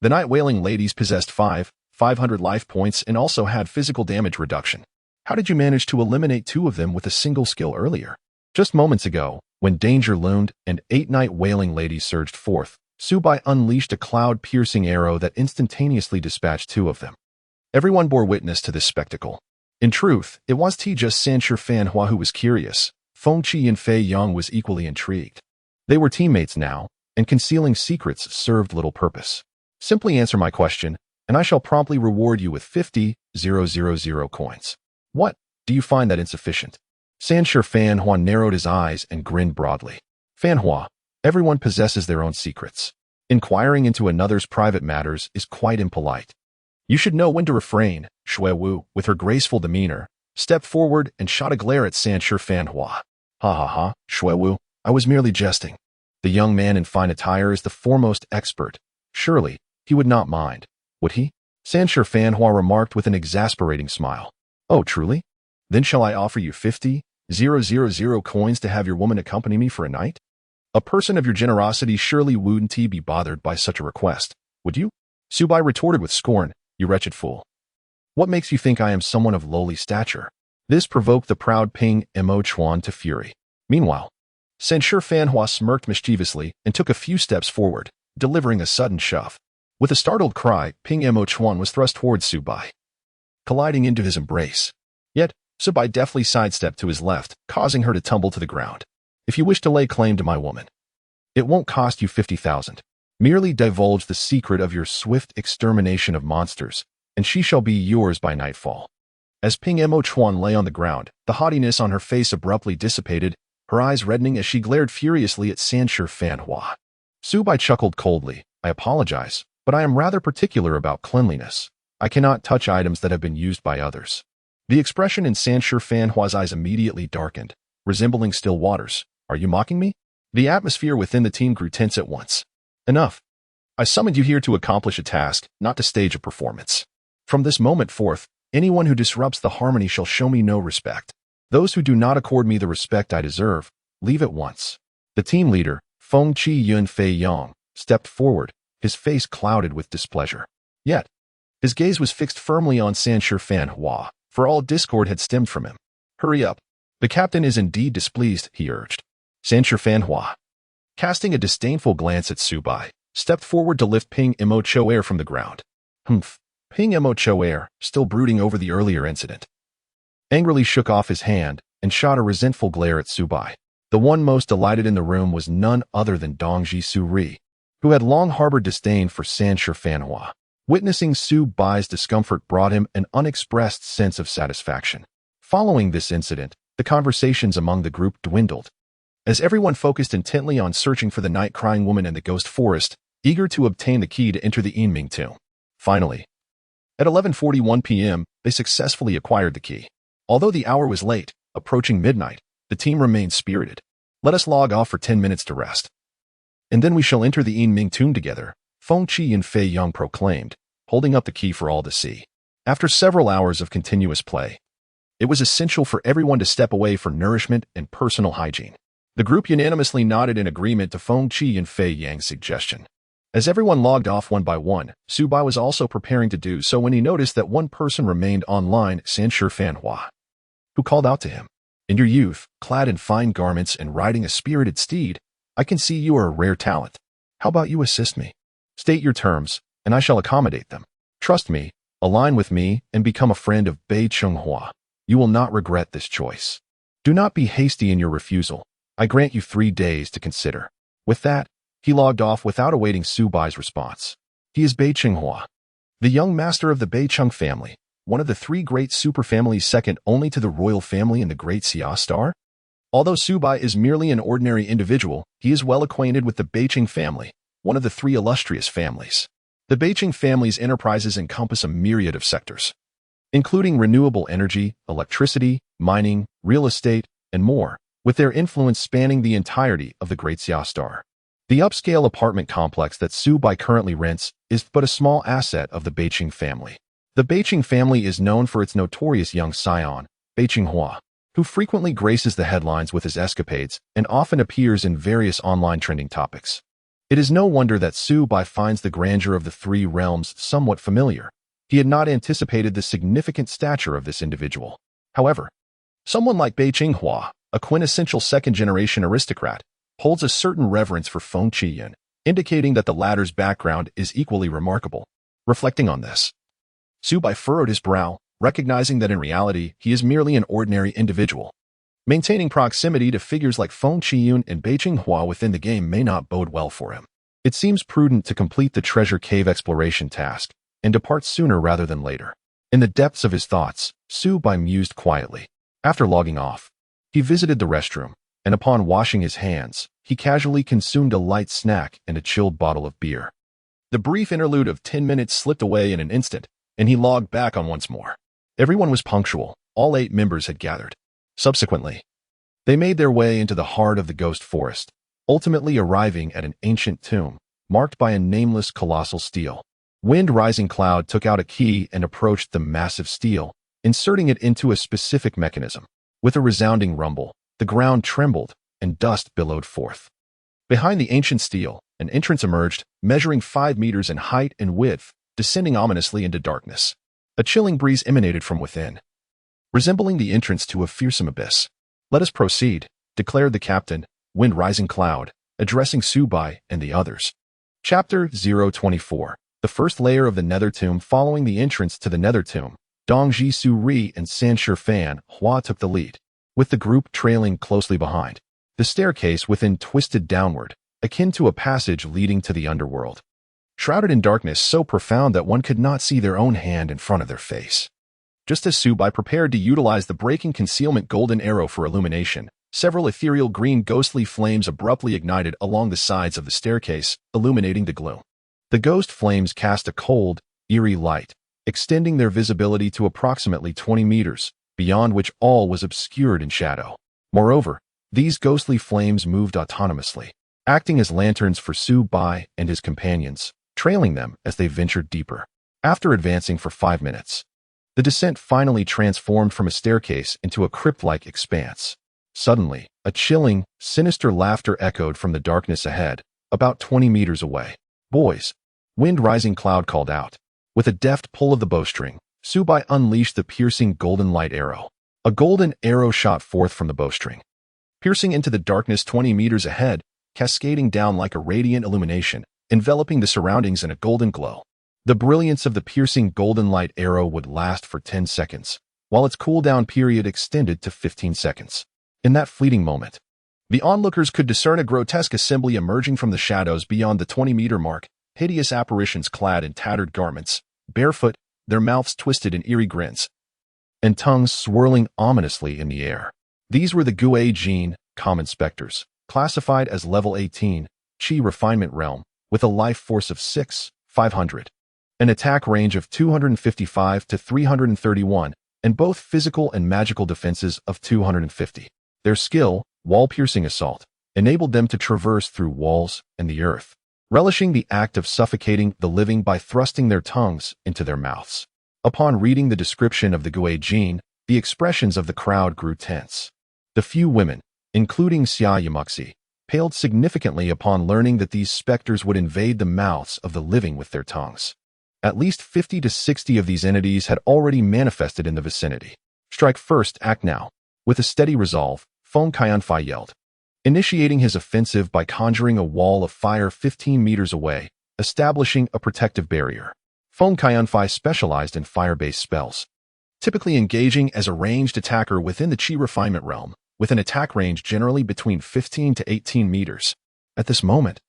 The night wailing ladies possessed 500 life points and also had physical damage reduction. How did you manage to eliminate 2 of them with a single skill earlier? Just moments ago, when danger loomed and 8 night wailing ladies surged forth, Subai unleashed a cloud-piercing arrow that instantaneously dispatched 2 of them. Everyone bore witness to this spectacle. In truth, it was just Sanshi Fanhua who was curious. Feng Qi and Fei Yang was equally intrigued. They were teammates now, and concealing secrets served little purpose. Simply answer my question, and I shall promptly reward you with 50,000 coins. What? Do you find that insufficient? Sanshi Fanhua narrowed his eyes and grinned broadly. Fanhua, everyone possesses their own secrets. Inquiring into another's private matters is quite impolite. You should know when to refrain. Shui Wu, with her graceful demeanor, stepped forward and shot a glare at Sanshi Fanhua. Ha ha ha, Shui Wu, I was merely jesting. The young man in fine attire is the foremost expert. Surely, he would not mind, would he? Sanshi Fanhua remarked with an exasperating smile. Oh, truly? Then shall I offer you 50,000 coins to have your woman accompany me for a night? A person of your generosity surely wouldn't be bothered by such a request, would you? Subai retorted with scorn, you wretched fool. What makes you think I am someone of lowly stature? This provoked the proud Ping Mo Chuan to fury. Meanwhile, Sanshi Fanhua smirked mischievously and took a few steps forward, delivering a sudden shove. With a startled cry, Ping Mo Chuan was thrust towards Subai, colliding into his embrace. Yet, Subai deftly sidestepped to his left, causing her to tumble to the ground. If you wish to lay claim to my woman, it won't cost you 50,000. Merely divulge the secret of your swift extermination of monsters, and she shall be yours by nightfall. As Ping Mo Chuan lay on the ground, the haughtiness on her face abruptly dissipated, her eyes reddening as she glared furiously at Sanshi Fanhua. Subai chuckled coldly. I apologize, but I am rather particular about cleanliness. I cannot touch items that have been used by others. The expression in Sanshi Fanhua's eyes immediately darkened, resembling still waters. Are you mocking me? The atmosphere within the team grew tense at once. Enough. I summoned you here to accomplish a task, not to stage a performance. From this moment forth, anyone who disrupts the harmony shall show me no respect. Those who do not accord me the respect I deserve, leave at once. The team leader, Feng Qi Yun Fei Yang, stepped forward, his face clouded with displeasure. Yet, his gaze was fixed firmly on Sanshi Fanhua, for all discord had stemmed from him. Hurry up. The captain is indeed displeased, he urged. Sanshi Fanhua, casting a disdainful glance at Subai, stepped forward to lift Ping Mo Cho'er from the ground. Humph. Ping Mo Cho'er, still brooding over the earlier incident, angrily shook off his hand and shot a resentful glare at Subai. The one most delighted in the room was none other than Dongji Suri, who had long harbored disdain for Sanshi Fanhua. Witnessing Subai's discomfort brought him an unexpressed sense of satisfaction. Following this incident, the conversations among the group dwindled, as everyone focused intently on searching for the night-crying woman in the ghost forest, eager to obtain the key to enter the Enming tomb. Finally, at 11:41 p.m., they successfully acquired the key. Although the hour was late, approaching midnight, the team remained spirited. Let us log off for 10 minutes to rest. And then we shall enter the Enming tomb together, Feng Qi and Fei Yang proclaimed, holding up the key for all to see. After several hours of continuous play, it was essential for everyone to step away for nourishment and personal hygiene. The group unanimously nodded in agreement to Feng Qi and Fei Yang's suggestion. As everyone logged off one by one, Subai was also preparing to do so when he noticed that one person remained online, Sanshi Fanhua, who called out to him. In your youth, clad in fine garments and riding a spirited steed, I can see you are a rare talent. How about you assist me? State your terms, and I shall accommodate them. Trust me, align with me, and become a friend of Bei Chenghua. You will not regret this choice. Do not be hasty in your refusal. I grant you 3 days to consider. With that, he logged off without awaiting Subai's response. He is Bei Chenghua, the young master of the Bei Cheng family, one of the 3 great superfamilies second only to the royal family and the great Xia star. Although Subai is merely an ordinary individual, he is well acquainted with the Bei Cheng family, one of the 3 illustrious families. The Bei Cheng family's enterprises encompass a myriad of sectors, including renewable energy, electricity, mining, real estate, and more, with their influence spanning the entirety of the Great Xia Star. The upscale apartment complex that Subai currently rents is but a small asset of the Bei Cheng family. The Bei Cheng family is known for its notorious young scion, Bei Chenghua, who frequently graces the headlines with his escapades and often appears in various online trending topics. It is no wonder that Subai finds the grandeur of the 3 realms somewhat familiar. He had not anticipated the significant stature of this individual. However, someone like Bei Chenghua, a quintessential second-generation aristocrat, holds a certain reverence for Feng Qiyan, indicating that the latter's background is equally remarkable. Reflecting on this, Subai furrowed his brow, recognizing that in reality, he is merely an ordinary individual. Maintaining proximity to figures like Feng Qiyun and Beijing Hua within the game may not bode well for him. It seems prudent to complete the treasure cave exploration task and depart sooner rather than later. In the depths of his thoughts, Su Bai mused quietly. After logging off, he visited the restroom, and upon washing his hands, he casually consumed a light snack and a chilled bottle of beer. The brief interlude of 10 minutes slipped away in an instant, and he logged back on once more. Everyone was punctual. All 8 members had gathered. Subsequently, they made their way into the heart of the ghost forest, ultimately arriving at an ancient tomb, marked by a nameless colossal stele. Wind Rising Cloud took out a key and approached the massive stele, inserting it into a specific mechanism. With a resounding rumble, the ground trembled, and dust billowed forth. Behind the ancient stele, an entrance emerged, measuring 5 meters in height and width, descending ominously into darkness. A chilling breeze emanated from within, resembling the entrance to a fearsome abyss. "Let us proceed," declared the captain, Wind Rising Cloud, addressing Su Bai and the others. Chapter 024. The first layer of the Nether Tomb. Following the entrance to the Nether Tomb, Dongji Su Ri and Sanshir Fan Hua took the lead, with the group trailing closely behind. The staircase within twisted downward, akin to a passage leading to the underworld, shrouded in darkness so profound that one could not see their own hand in front of their face. Just as Su Bai prepared to utilize the breaking concealment golden arrow for illumination, several ethereal green ghostly flames abruptly ignited along the sides of the staircase, illuminating the gloom. The ghost flames cast a cold, eerie light, extending their visibility to approximately 20 meters, beyond which all was obscured in shadow. Moreover, these ghostly flames moved autonomously, acting as lanterns for Su Bai and his companions, trailing them as they ventured deeper. After advancing for 5 minutes, the descent finally transformed from a staircase into a crypt-like expanse. Suddenly, a chilling, sinister laughter echoed from the darkness ahead, about 20 meters away. "Boys," Wind Rising Cloud called out. With a deft pull of the bowstring, Su Bai unleashed the piercing golden light arrow. A golden arrow shot forth from the bowstring, piercing into the darkness 20 meters ahead, cascading down like a radiant illumination, enveloping the surroundings in a golden glow. The brilliance of the piercing golden light arrow would last for 10 seconds, while its cooldown period extended to 15 seconds. In that fleeting moment, the onlookers could discern a grotesque assembly emerging from the shadows beyond the 20-meter mark, hideous apparitions clad in tattered garments, barefoot, their mouths twisted in eerie grins, and tongues swirling ominously in the air. These were the Gui Jin, common specters, classified as level 18, Qi refinement realm, with a life force of 500, an attack range of 255 to 331, and both physical and magical defenses of 250. Their skill, wall-piercing assault, enabled them to traverse through walls and the earth, relishing the act of suffocating the living by thrusting their tongues into their mouths. Upon reading the description of the Gui Jin, the expressions of the crowd grew tense. The few women, including Xia Yamuxi, paled significantly upon learning that these specters would invade the mouths of the living with their tongues. At least 50 to 60 of these entities had already manifested in the vicinity. "Strike first, act now." With a steady resolve, Feng Qianfei yelled, initiating his offensive by conjuring a wall of fire 15 meters away, establishing a protective barrier. Feng Qianfei specialized in fire-based spells, typically engaging as a ranged attacker within the Qi refinement realm, with an attack range generally between 15 to 18 meters. At this moment,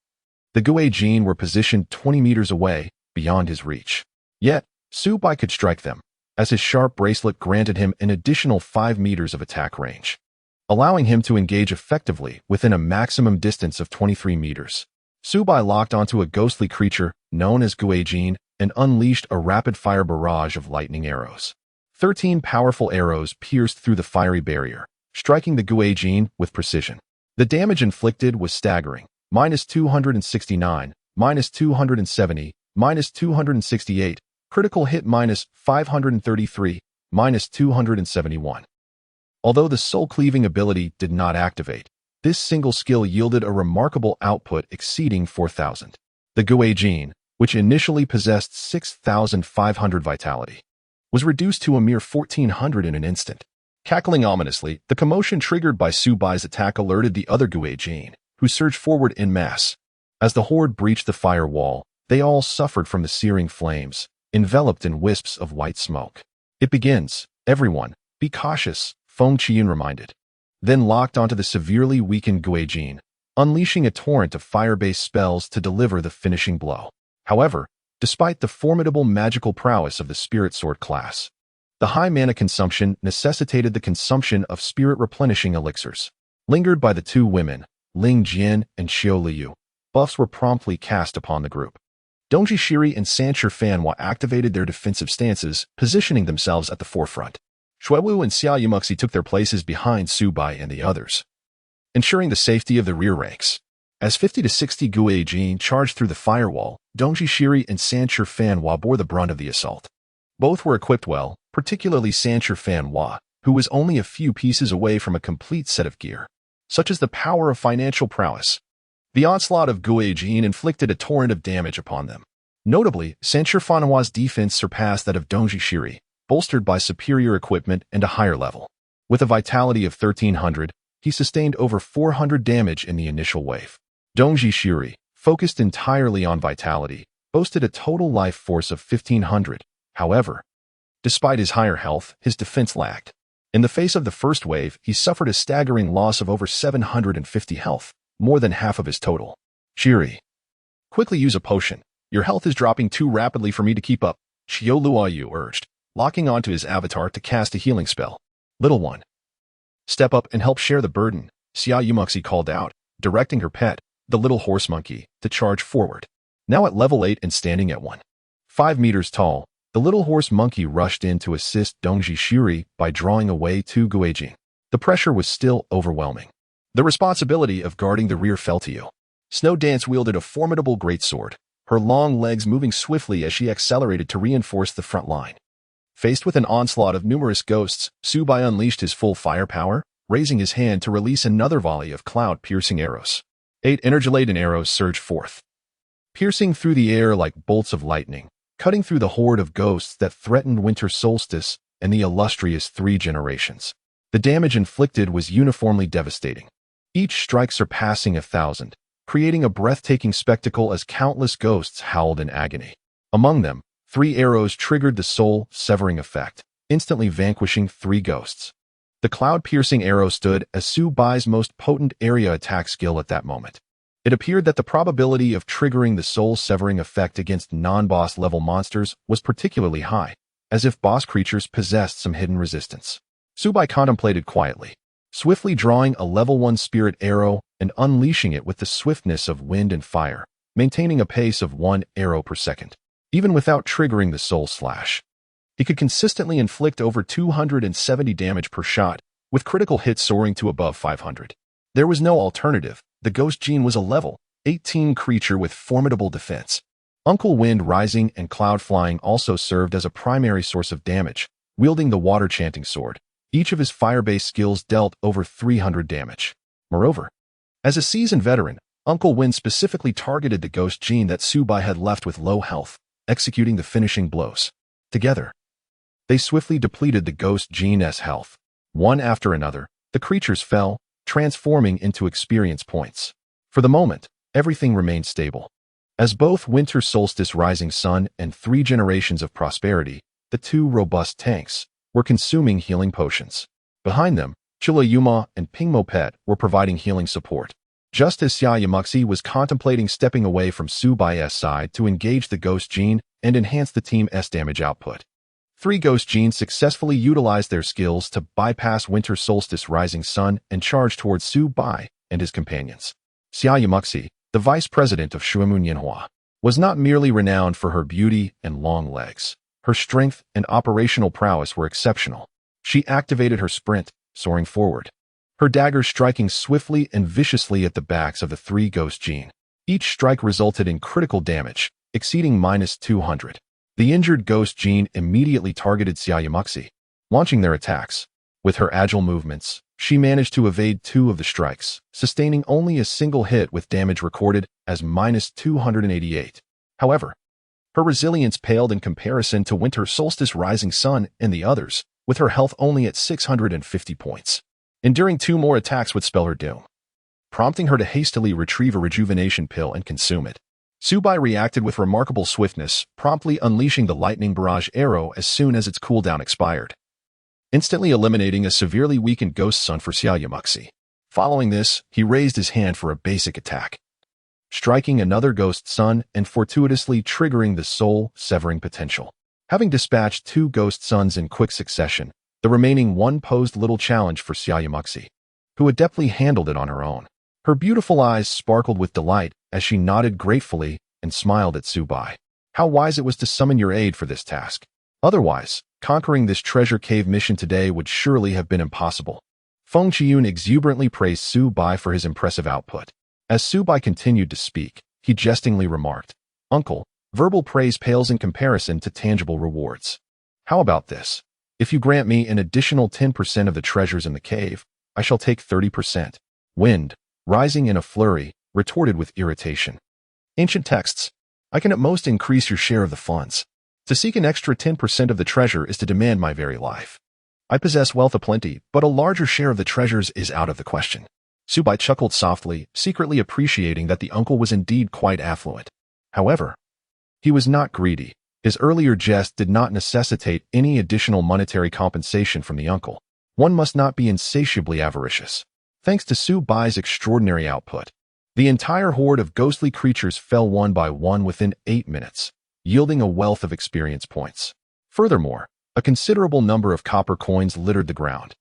the Gui Jin were positioned 20 meters away, beyond his reach. Yet, Su Bai could strike them, as his sharp bracelet granted him an additional 5 meters of attack range, allowing him to engage effectively within a maximum distance of 23 meters. Su Bai locked onto a ghostly creature known as Gui Jin and unleashed a rapid-fire barrage of lightning arrows. 13 powerful arrows pierced through the fiery barrier, striking the Gui Jin with precision. The damage inflicted was staggering, -269, -270, -268, critical hit -533, -271. Although the soul-cleaving ability did not activate, this single skill yielded a remarkable output exceeding 4,000. The Gui Jin, which initially possessed 6,500 vitality, was reduced to a mere 1,400 in an instant. Cackling ominously, the commotion triggered by Su Bai's attack alerted the other Gui Jin, who surged forward en masse. As the horde breached the firewall, they all suffered from the searing flames, enveloped in wisps of white smoke. It begins. Everyone, be cautious, Feng Qian reminded. Then locked onto the severely weakened Guijin, unleashing a torrent of fire-based spells to deliver the finishing blow. However, despite the formidable magical prowess of the Spirit Sword class, the high mana consumption necessitated the consumption of spirit-replenishing elixirs. Lingered by the two women, Ling Jian and Xiao Liu, buffs were promptly cast upon the group. Dongji Shiri and Sancher Fanhua activated their defensive stances, positioning themselves at the forefront. Shuewu and Xia Yumuxi took their places behind Su Bai and the others, ensuring the safety of the rear ranks. As 50 to 60 Guijin charged through the firewall, Dongji Shiri and Sancher Fanhua bore the brunt of the assault. Both were equipped well, particularly Sancher Fanhua, who was only a few pieces away from a complete set of gear, such as the power of financial prowess. The onslaught of Guijin inflicted a torrent of damage upon them. Notably, Sancher Fanhua's defense surpassed that of Dongji Shiri, bolstered by superior equipment and a higher level. With a vitality of 1300, he sustained over 400 damage in the initial wave. Dongji Shiri, focused entirely on vitality, boasted a total life force of 1500. However, despite his higher health, his defense lagged. In the face of the first wave, he suffered a staggering loss of over 750 health, more than half of his total. Shiri, quickly use a potion. Your health is dropping too rapidly for me to keep up, Xiao Luoyu urged, locking onto his avatar to cast a healing spell. Little one, step up and help share the burden, Xia Yumuxi called out, directing her pet, the little horse monkey, to charge forward. Now at level 8 and standing at 1.5 meters tall, the little horse monkey rushed in to assist Dongji Shiri by drawing away 2 Guijin. The pressure was still overwhelming. The responsibility of guarding the rear fell to you. Snow Dance wielded a formidable greatsword, her long legs moving swiftly as she accelerated to reinforce the front line. Faced with an onslaught of numerous ghosts, Su Bai unleashed his full firepower, raising his hand to release another volley of cloud-piercing arrows. 8 energy-laden arrows surged forth, piercing through the air like bolts of lightning, cutting through the horde of ghosts that threatened winter solstice and the illustrious 3 generations. The damage inflicted was uniformly devastating, each strike surpassing 1,000, creating a breathtaking spectacle as countless ghosts howled in agony. Among them, 3 arrows triggered the soul-severing effect, instantly vanquishing 3 ghosts. The cloud-piercing arrow stood as Su Bai's most potent area attack skill at that moment. It appeared that the probability of triggering the soul-severing effect against non-boss level monsters was particularly high, as if boss creatures possessed some hidden resistance. Su Bai contemplated quietly, swiftly drawing a level 1 spirit arrow and unleashing it with the swiftness of wind and fire, maintaining a pace of 1 arrow per second. Even without triggering the soul slash, he could consistently inflict over 270 damage per shot, with critical hits soaring to above 500. There was no alternative. The Ghost Gene was a level 18 creature with formidable defense. Uncle Wind Rising and Cloud Flying also served as a primary source of damage, wielding the Water Chanting Sword. Each of his fire-based skills dealt over 300 damage. Moreover, as a seasoned veteran, Uncle Wind specifically targeted the Ghost Gene that Su Bai had left with low health, executing the finishing blows. Together, they swiftly depleted the Ghost Gene's health. One after another, the creatures fell, transforming into experience points. For the moment, everything remained stable. As both Winter Solstice Rising Sun and 3 Generations of Prosperity, the 2 robust tanks, were consuming healing potions. Behind them, Chila Yuma and Pingmo Pet were providing healing support. Just as Xia Yumuxi was contemplating stepping away from Su Bai's side to engage the Ghost Gene and enhance the team's damage output. 3 Ghost Genes successfully utilized their skills to bypass Winter Solstice Rising Sun and charge towards Su Bai and his companions. Xia Yumuxi, the vice president of Shuemun Yanhua, was not merely renowned for her beauty and long legs. Her strength and operational prowess were exceptional. She activated her sprint, soaring forward, her daggers striking swiftly and viciously at the backs of the 3 Ghost Gene. Each strike resulted in critical damage, exceeding -200. The injured Ghost Gene immediately targeted Xia Yumuxi, launching their attacks. With her agile movements, she managed to evade 2 of the strikes, sustaining only a single hit with damage recorded as -288. However, her resilience paled in comparison to Winter Solstice Rising Sun and the others, with her health only at 650 points. Enduring 2 more attacks would spell her doom, prompting her to hastily retrieve a rejuvenation pill and consume it. Subai reacted with remarkable swiftness, promptly unleashing the lightning barrage arrow as soon as its cooldown expired, instantly eliminating a severely weakened Ghost Sun for Xiaoyamuxi. Following this, he raised his hand for a basic attack, striking another Ghost Sun and fortuitously triggering the soul-severing potential. Having dispatched 2 Ghost Suns in quick succession, the remaining one posed little challenge for Xiaoyamuxi, who adeptly handled it on her own. Her beautiful eyes sparkled with delight as she nodded gratefully and smiled at Subai. How wise it was to summon your aid for this task. Otherwise, conquering this treasure cave mission today would surely have been impossible. Feng Qiyun exuberantly praised Subai for his impressive output. As Subai continued to speak, he jestingly remarked, "Uncle, verbal praise pales in comparison to tangible rewards. How about this? If you grant me an additional 10% of the treasures in the cave, I shall take 30%. Wind, rising in a flurry, retorted with irritation. Ancient texts. I can at most increase your share of the funds. To seek an extra 10% of the treasure is to demand my very life. I possess wealth aplenty, but a larger share of the treasures is out of the question." Subai chuckled softly, secretly appreciating that the uncle was indeed quite affluent. However, he was not greedy. His earlier jest did not necessitate any additional monetary compensation from the uncle. One must not be insatiably avaricious. Thanks to Subai's extraordinary output, the entire horde of ghostly creatures fell one by one within 8 minutes, yielding a wealth of experience points. Furthermore, a considerable number of copper coins littered the ground,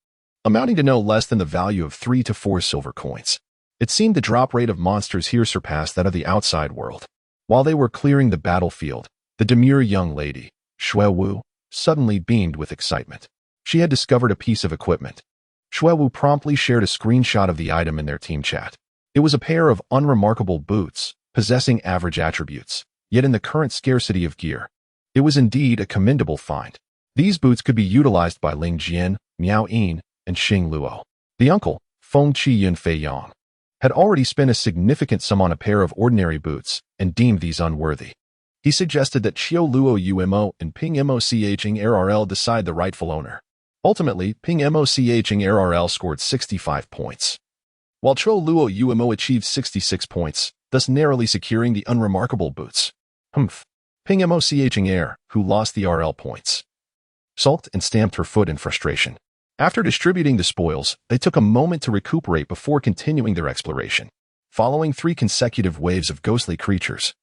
amounting to no less than the value of 3 to 4 silver coins. It seemed the drop rate of monsters here surpassed that of the outside world. While they were clearing the battlefield, the demure young lady, Shui Wu, suddenly beamed with excitement. She had discovered a piece of equipment. Shui Wu promptly shared a screenshot of the item in their team chat. It was a pair of unremarkable boots, possessing average attributes, yet in the current scarcity of gear, it was indeed a commendable find. These boots could be utilized by Ling Jian, Miao Yin, and Xing Luo. The uncle, Feng Qiyun Fei Yang, had already spent a significant sum on a pair of ordinary boots and deemed these unworthy. He suggested that Qiu Luo Umo and Ping Moching RRL decide the rightful owner. Ultimately, Ping Moching RRL scored 65 points, while Qiu Luo Umo achieved 66 points, thus narrowly securing the unremarkable boots. Ping Moching Air, who lost the RL points, sulked and stamped her foot in frustration. After distributing the spoils, they took a moment to recuperate before continuing their exploration. Following 3 consecutive waves of ghostly creatures,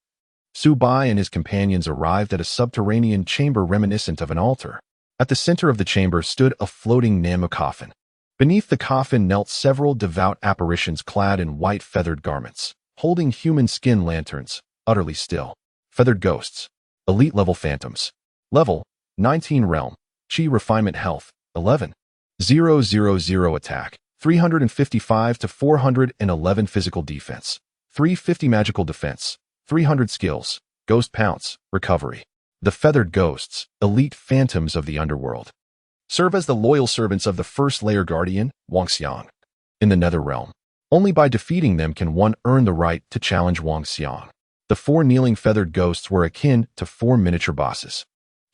Subai and his companions arrived at a subterranean chamber reminiscent of an altar. At the center of the chamber stood a floating Namu coffin. Beneath the coffin knelt several devout apparitions clad in white feathered garments, holding human skin lanterns, utterly still. Feathered ghosts. Elite level phantoms. Level 19 realm. Chi refinement health 11. 000 attack. 355 to 411 physical defense. 350 magical defense. 300 skills. Ghost pounce. Recovery. The feathered ghosts, elite phantoms of the underworld, serve as the loyal servants of the first layer guardian, Wang Xiang, in the nether realm. Only by defeating them can one earn the right to challenge Wang Xiang. The 4 kneeling feathered ghosts were akin to 4 miniature bosses.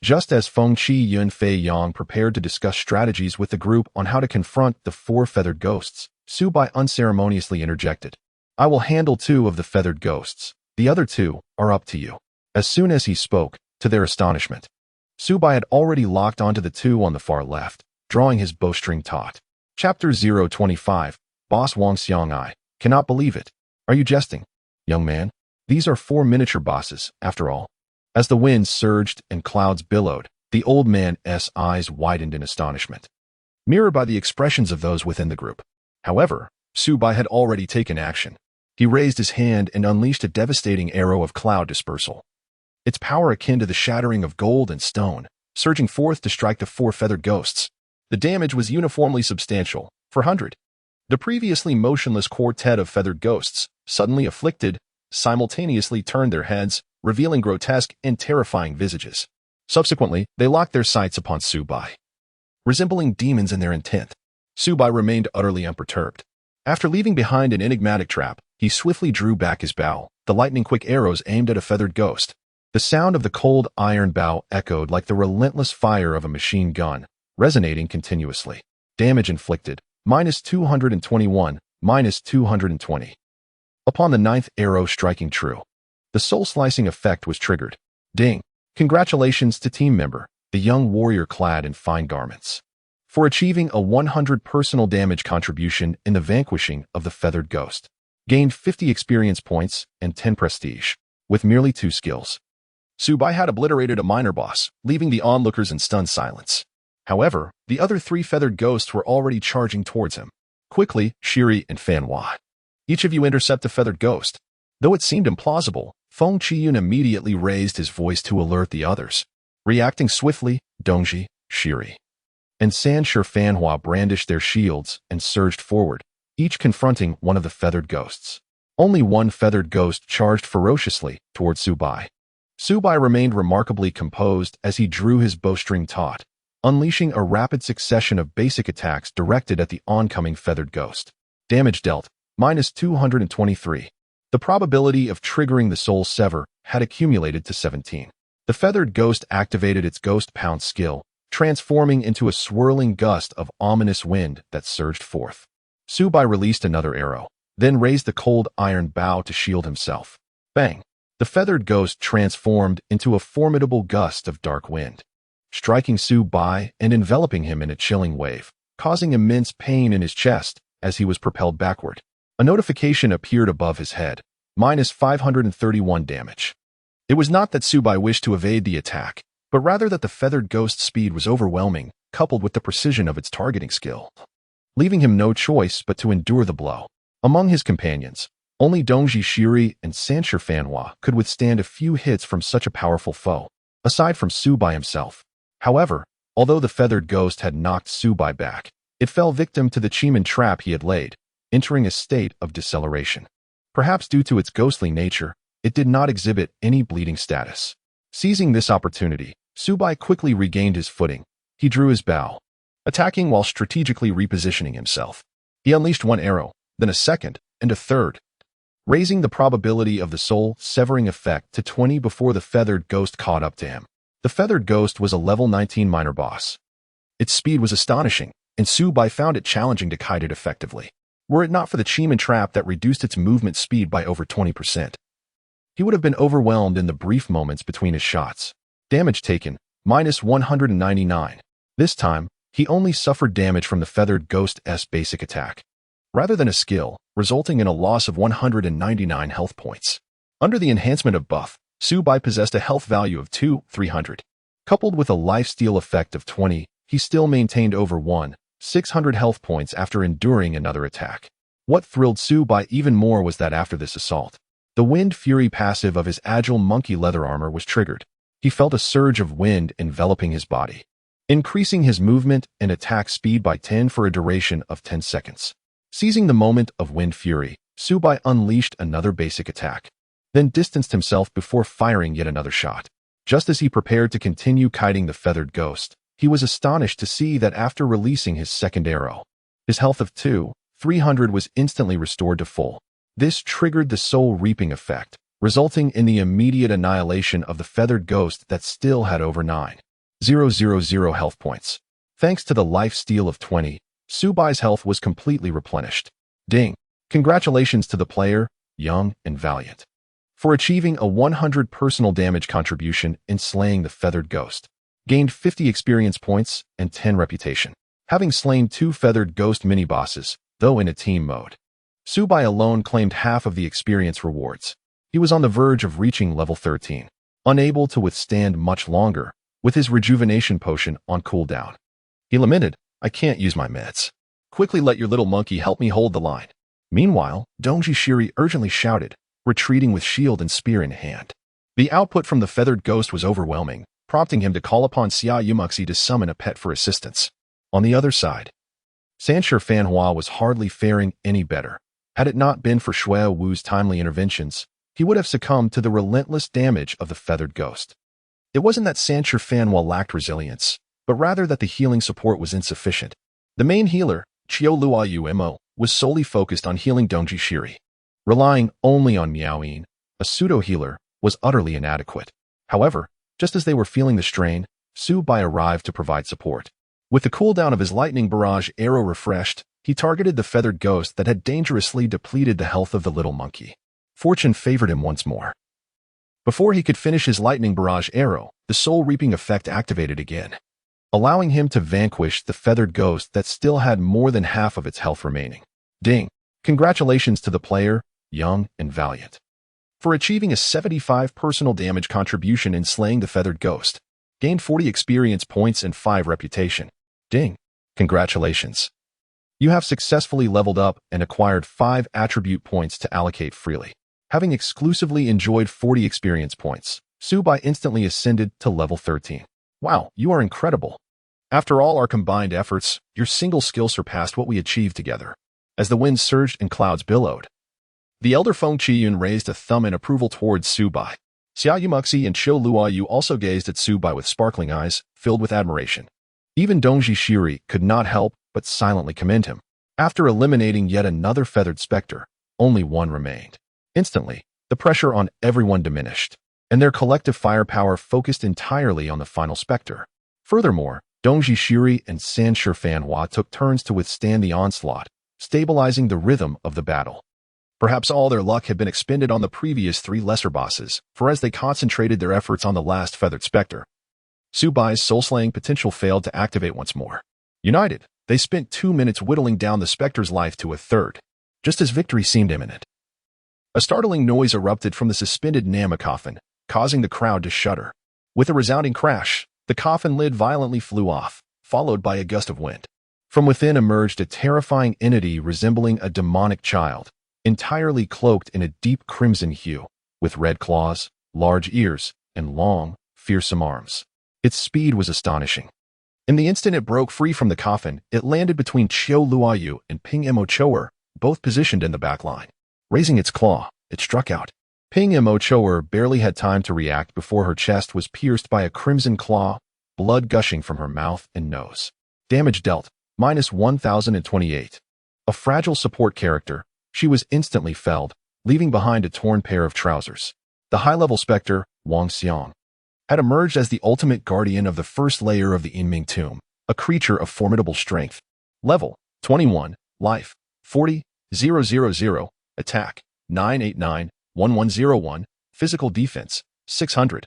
Just as Feng Qiyun Fei Yang prepared to discuss strategies with the group on how to confront the 4 feathered ghosts, Subai unceremoniously interjected, "I will handle 2 of the feathered ghosts. The other 2 are up to you." As soon as he spoke, to their astonishment, Subai had already locked onto the 2 on the far left, drawing his bowstring taut. Chapter 025, Boss Wang Xiang. I cannot believe it. Are you jesting? Young man, these are 4 miniature bosses, after all. As the wind surged and clouds billowed, the old man's eyes widened in astonishment, mirrored by the expressions of those within the group. However, Subai had already taken action. He raised his hand and unleashed a devastating arrow of cloud dispersal, its power akin to the shattering of gold and stone, surging forth to strike the 4 feathered ghosts. The damage was uniformly substantial, 400. The previously motionless quartet of feathered ghosts, suddenly afflicted, simultaneously turned their heads, revealing grotesque and terrifying visages. Subsequently, they locked their sights upon Subai, resembling demons in their intent. Subai remained utterly unperturbed. After leaving behind an enigmatic trap, he swiftly drew back his bow, the lightning-quick arrows aimed at a feathered ghost. The sound of the cold iron bow echoed like the relentless fire of a machine gun, resonating continuously. Damage inflicted, -221, -220. Upon the 9th arrow striking true, The soul-slicing effect was triggered. Ding! Congratulations to team member, the young warrior clad in fine garments, for achieving a 100 personal damage contribution in the vanquishing of the feathered ghost. Gained 50 experience points and 10 prestige, with merely 2 skills. Subai had obliterated a minor boss, leaving the onlookers in stunned silence. However, the other 3 feathered ghosts were already charging towards him. Quickly, Shiri and Fanhua. Each of you intercept a feathered ghost. Though it seemed implausible, Feng Qiyun immediately raised his voice to alert the others. Reacting swiftly, Dongji, Shiri, and Sanshur Fanhua brandished their shields and surged forward, each confronting one of the feathered ghosts. Only one feathered ghost charged ferociously toward Subai. Subai remained remarkably composed as he drew his bowstring taut, unleashing a rapid succession of basic attacks directed at the oncoming feathered ghost. Damage dealt, -223. The probability of triggering the Soul Sever had accumulated to 17. The feathered ghost activated its Ghost Pounce skill, transforming into a swirling gust of ominous wind that surged forth. Subai released another arrow, then raised the cold iron bow to shield himself. Bang! The feathered ghost transformed into a formidable gust of dark wind, striking Subai and enveloping him in a chilling wave, causing immense pain in his chest as he was propelled backward. A notification appeared above his head, -531 damage. It was not that Subai wished to evade the attack, but rather that the feathered ghost's speed was overwhelming, coupled with the precision of its targeting skill, leaving him no choice but to endure the blow. Among his companions, only Dongji Shiri and Sanshur Fanhua could withstand a few hits from such a powerful foe, aside from Subai himself. However, although the feathered ghost had knocked Subai back, it fell victim to the Chiman trap he had laid, entering a state of deceleration. Perhaps due to its ghostly nature, it did not exhibit any bleeding status. Seizing this opportunity, Subai quickly regained his footing. He drew his bow, attacking while strategically repositioning himself. He unleashed one arrow, then a second, and a third, raising the probability of the soul-severing effect to 20 before the feathered ghost caught up to him. The feathered ghost was a level 19 minor boss. Its speed was astonishing, and Subai found it challenging to kite it effectively. Were it not for the Chiman trap that reduced its movement speed by over 20%. He would have been overwhelmed in the brief moments between his shots. Damage taken, -199. This time, he only suffered damage from the feathered ghost's basic attack, rather than a skill, resulting in a loss of 199 health points. Under the enhancement of buff, Subai possessed a health value of 300. Coupled with a lifesteal effect of 20, he still maintained over 600 health points after enduring another attack. What thrilled Subai even more was that after this assault, the Wind Fury passive of his agile monkey leather armor was triggered. He felt a surge of wind enveloping his body, increasing his movement and attack speed by 10 for a duration of 10 seconds. Seizing the moment of Wind Fury, Subai unleashed another basic attack, then distanced himself before firing yet another shot. Just as he prepared to continue kiting the feathered ghost, he was astonished to see that after releasing his second arrow, his health of 300 was instantly restored to full. This triggered the soul-reaping effect, resulting in the immediate annihilation of the feathered ghost that still had over 9,000 health points. Thanks to the lifesteal of 20, Subai's health was completely replenished. Ding! Congratulations to the player, young and valiant, for achieving a 100 personal damage contribution in slaying the feathered ghost. Gained 50 experience points and 10 reputation, having slain 2 feathered ghost mini-bosses, though in a team mode. Subai alone claimed half of the experience rewards. He was on the verge of reaching level 13, unable to withstand much longer, with his rejuvenation potion on cooldown. He lamented, "I can't use my meds. Quickly let your little monkey help me hold the line." Meanwhile, Dongji Shiri urgently shouted, retreating with shield and spear in hand. The output from the feathered ghost was overwhelming, prompting him to call upon Xia Yumuxi to summon a pet for assistance. On the other side, Sanshur Fanhua was hardly faring any better. Had it not been for Shui Wu's timely interventions, he would have succumbed to the relentless damage of the feathered ghost. It wasn't that Sanshur Fanhua lacked resilience, but rather that the healing support was insufficient. The main healer, Chiu Lua Umo, was solely focused on healing Dongji Shiri. Relying only on Miaoyin, a pseudo-healer, was utterly inadequate. However, just as they were feeling the strain, Subai arrived to provide support. With the cooldown of his lightning barrage arrow refreshed, he targeted the feathered ghost that had dangerously depleted the health of the little monkey. Fortune favored him once more. Before he could finish his lightning barrage arrow, the soul-reaping effect activated again, allowing him to vanquish the feathered ghost that still had more than half of its health remaining. Ding! Congratulations to the player, young and valiant, for achieving a 75 personal damage contribution in slaying the feathered ghost. Gained 40 experience points and 5 reputation. Ding! Congratulations. You have successfully leveled up and acquired 5 attribute points to allocate freely. Having exclusively enjoyed 40 experience points, Subai instantly ascended to level 13. Wow, you are incredible. After all our combined efforts, your single skill surpassed what we achieved together. As the wind surged and clouds billowed, the elder Feng Qiyun raised a thumb in approval towards Subai. Xia Yumuxi and Qiu Luoyu also gazed at Subai with sparkling eyes, filled with admiration. Even Dongji Shiri could not help but silently commend him. After eliminating yet another feathered specter, only one remained. Instantly, the pressure on everyone diminished, and their collective firepower focused entirely on the final specter. Furthermore, Dongji Shiri and Sanshi Fanhua took turns to withstand the onslaught, stabilizing the rhythm of the battle. Perhaps all their luck had been expended on the previous 3 lesser bosses, for as they concentrated their efforts on the last feathered specter, Subai's soul-slaying potential failed to activate once more. United, they spent 2 minutes whittling down the specter's life to a third, just as victory seemed imminent. A startling noise erupted from the suspended Nama coffin, causing the crowd to shudder. With a resounding crash, the coffin lid violently flew off, followed by a gust of wind. From within emerged a terrifying entity resembling a demonic child, entirely cloaked in a deep crimson hue, with red claws, large ears, and long, fearsome arms. Its speed was astonishing. In the instant it broke free from the coffin, it landed between Qiu Luoyu and Ping Mo Chower, both positioned in the back line. Raising its claw, it struck out. Ping Mo Chower barely had time to react before her chest was pierced by a crimson claw, blood gushing from her mouth and nose. Damage dealt, minus 1028. A fragile support character, she was instantly felled, leaving behind a torn pair of trousers. The high-level specter, Wang Xiang, had emerged as the ultimate guardian of the first layer of the Inming tomb, a creature of formidable strength. Level, 21, Life, 40,000, Attack, 989-1101, Physical Defense, 600.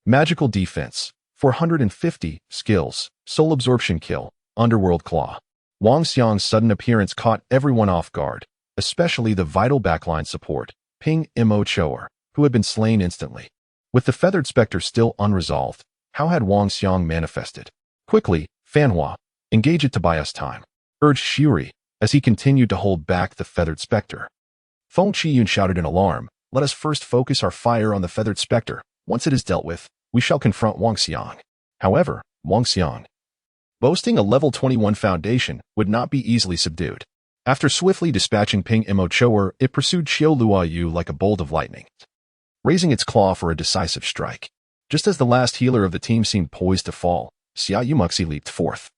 Magical Defense, 450, Skills, Soul Absorption Kill, Underworld Claw. Wang Xiang's sudden appearance caught everyone off guard, especially the vital backline support, Ping Mo Chower, who had been slain instantly. With the feathered specter still unresolved, how had Wang Xiang manifested? Quickly, Fanhua, engage it to buy us time, urged Shiri, as he continued to hold back the feathered specter. Feng Qiyun shouted in alarm, let us first focus our fire on the feathered specter. Once it is dealt with, we shall confront Wang Xiang. However, Wang Xiang, boasting a level 21 foundation, would not be easily subdued. After swiftly dispatching Ping Mo Chower, it pursued Qiu Luoyu like a bolt of lightning, raising its claw for a decisive strike. Just as the last healer of the team seemed poised to fall, Xia Yumuxi leaped forth,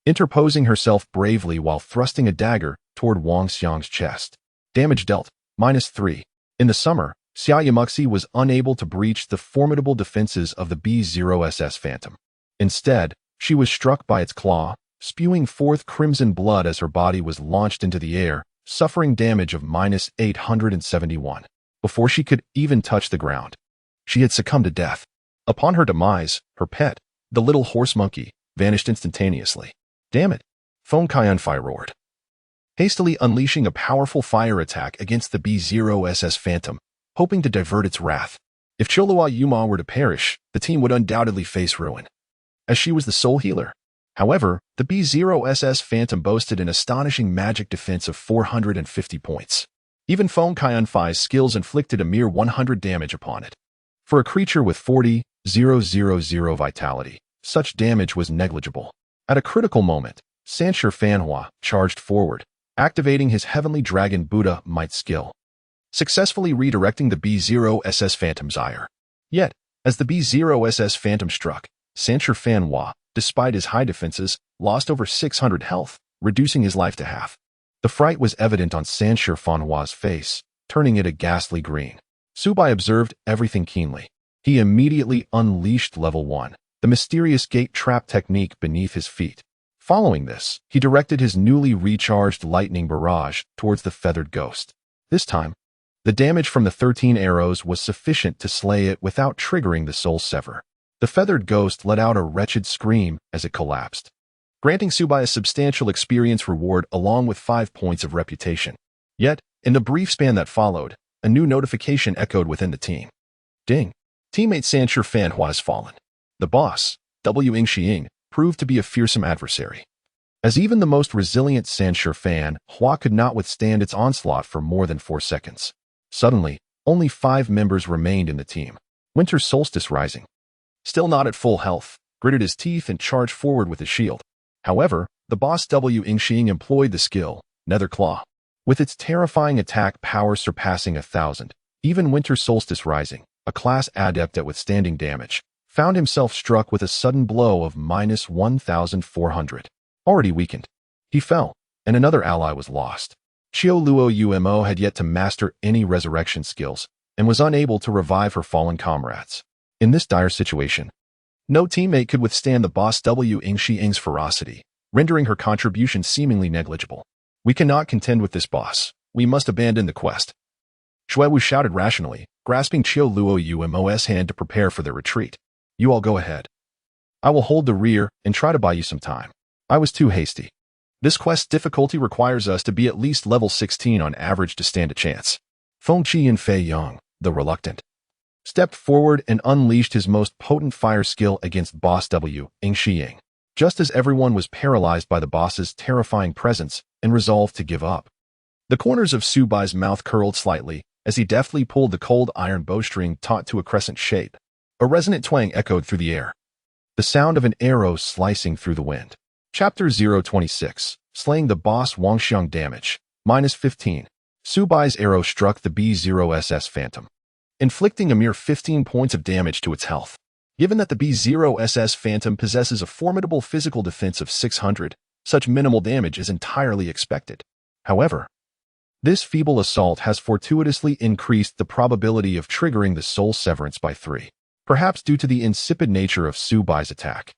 interposing herself bravely while thrusting a dagger toward Wang Xiang's chest. Damage dealt, minus 3. In the summer, Xia Yumuxi was unable to breach the formidable defenses of the B0SS Phantom. Instead, she was struck by its claw, spewing forth crimson blood as her body was launched into the air, suffering damage of minus 871. Before she could even touch the ground, she had succumbed to death. Upon her demise, her pet, the little horse monkey, vanished instantaneously. Damn it! Feng Qianfei roared, hastily unleashing a powerful fire attack against the B0SS Phantom, hoping to divert its wrath. If Cholua Yuma were to perish, the team would undoubtedly face ruin, as she was the sole healer. However, the B0SS Phantom boasted an astonishing magic defense of 450 points. Even Feng Qianfei's skills inflicted a mere 100 damage upon it. For a creature with 40,000 vitality, such damage was negligible. At a critical moment, Sanshi Fanhua charged forward, activating his Heavenly Dragon Buddha Might skill, successfully redirecting the B0SS Phantom's ire. Yet, as the B0SS Phantom struck, Sanshi Fanhua, despite his high defenses, lost over 600 health, reducing his life to half. The fright was evident on Sanshi Fanhua's face, turning it a ghastly green. Subai observed everything keenly. He immediately unleashed level 1, the mysterious gate trap technique beneath his feet. Following this, he directed his newly recharged lightning barrage towards the feathered ghost. This time, The damage from the 13 arrows was sufficient to slay it without triggering the soul sever. The feathered ghost let out a wretched scream as it collapsed, granting Subai a substantial experience reward along with 5 points of reputation. Yet, in the brief span that followed, a new notification echoed within the team. Ding! Teammate Sanshur Fan Hua has fallen. The boss, W. Ying, proved to be a fearsome adversary. As even the most resilient Sanshur Fan Hua could not withstand its onslaught for more than 4 seconds. Suddenly, only 5 members remained in the team. Winter Solstice Rising, still not at full health, gritted his teeth and charged forward with his shield. However, the boss W. Ying employed the skill, Nether Claw. With its terrifying attack power surpassing 1,000, even Winter Solstice Rising, a class adept at withstanding damage, found himself struck with a sudden blow of minus 1,400. Already weakened, he fell, and another ally was lost. Qiu Luo Umo had yet to master any resurrection skills and was unable to revive her fallen comrades. In this dire situation, no teammate could withstand the boss W. Ying's ferocity, rendering her contribution seemingly negligible. We cannot contend with this boss. We must abandon the quest. Shuewu shouted rationally, grasping Qiu Luo Umo's hand to prepare for their retreat. You all go ahead. I will hold the rear and try to buy you some time. I was too hasty. This quest's difficulty requires us to be at least level 16 on average to stand a chance. Feng Qi and Fei Yang, the reluctant, stepped forward and unleashed his most potent fire skill against boss W. Ying, just as everyone was paralyzed by the boss's terrifying presence and resolved to give up. The corners of Subai's mouth curled slightly as he deftly pulled the cold iron bowstring taut to a crescent shape. A resonant twang echoed through the air, the sound of an arrow slicing through the wind. Chapter 026, Slaying the Boss. Wangxiang damage, minus 15. Subai's arrow struck the B0SS Phantom, inflicting a mere 15 points of damage to its health. Given that the B0SS Phantom possesses a formidable physical defense of 600, such minimal damage is entirely expected. However, this feeble assault has fortuitously increased the probability of triggering the soul severance by 3, perhaps due to the insipid nature of Subai's attack,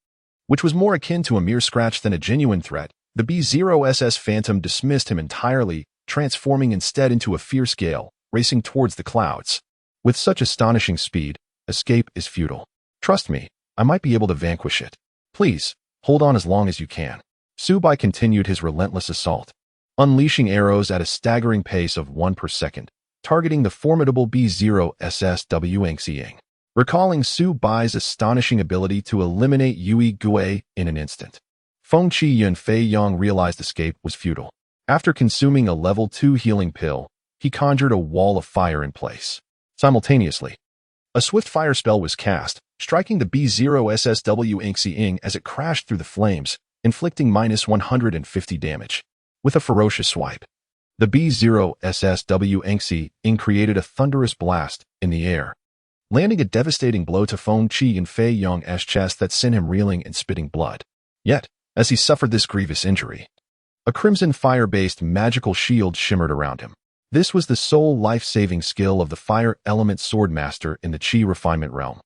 which was more akin to a mere scratch than a genuine threat. The B0SS Phantom dismissed him entirely, transforming instead into a fierce gale, racing towards the clouds. With such astonishing speed, escape is futile. Trust me, I might be able to vanquish it. Please, hold on as long as you can. Subai continued his relentless assault, unleashing arrows at a staggering pace of 1 per second, targeting the formidable B0SS Ying. Recalling Subai's astonishing ability to eliminate Yui Gui in an instant, Feng Qi and Fei Yang realized escape was futile. After consuming a level 2 healing pill, he conjured a wall of fire in place. Simultaneously, a swift fire spell was cast, striking the B0SS Ying as it crashed through the flames, inflicting minus 150 damage. With a ferocious swipe, the B0SS Ying created a thunderous blast in the air, landing a devastating blow to Feng Qi and Fei Yang's chest that sent him reeling and spitting blood. Yet, as he suffered this grievous injury, a crimson fire-based magical shield shimmered around him. This was the sole life-saving skill of the Fire Element Swordmaster in the Qi Refinement realm,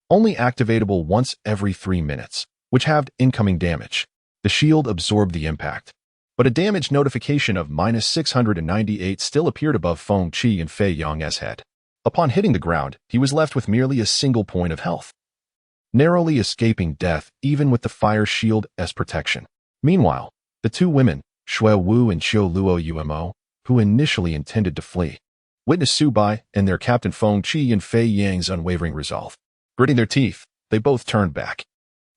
only activatable once every 3 minutes, which halved incoming damage. The shield absorbed the impact, but a damage notification of minus 698 still appeared above Feng Qi and Fei Yang's head. Upon hitting the ground, he was left with merely a single point of health, narrowly escaping death even with the fire shield as protection. Meanwhile, the 2 women, Shui Wu and Qiu Luo Umo, who initially intended to flee, witnessed Subai and their captain Feng Qi and Fei Yang's unwavering resolve. Gritting their teeth, they both turned back.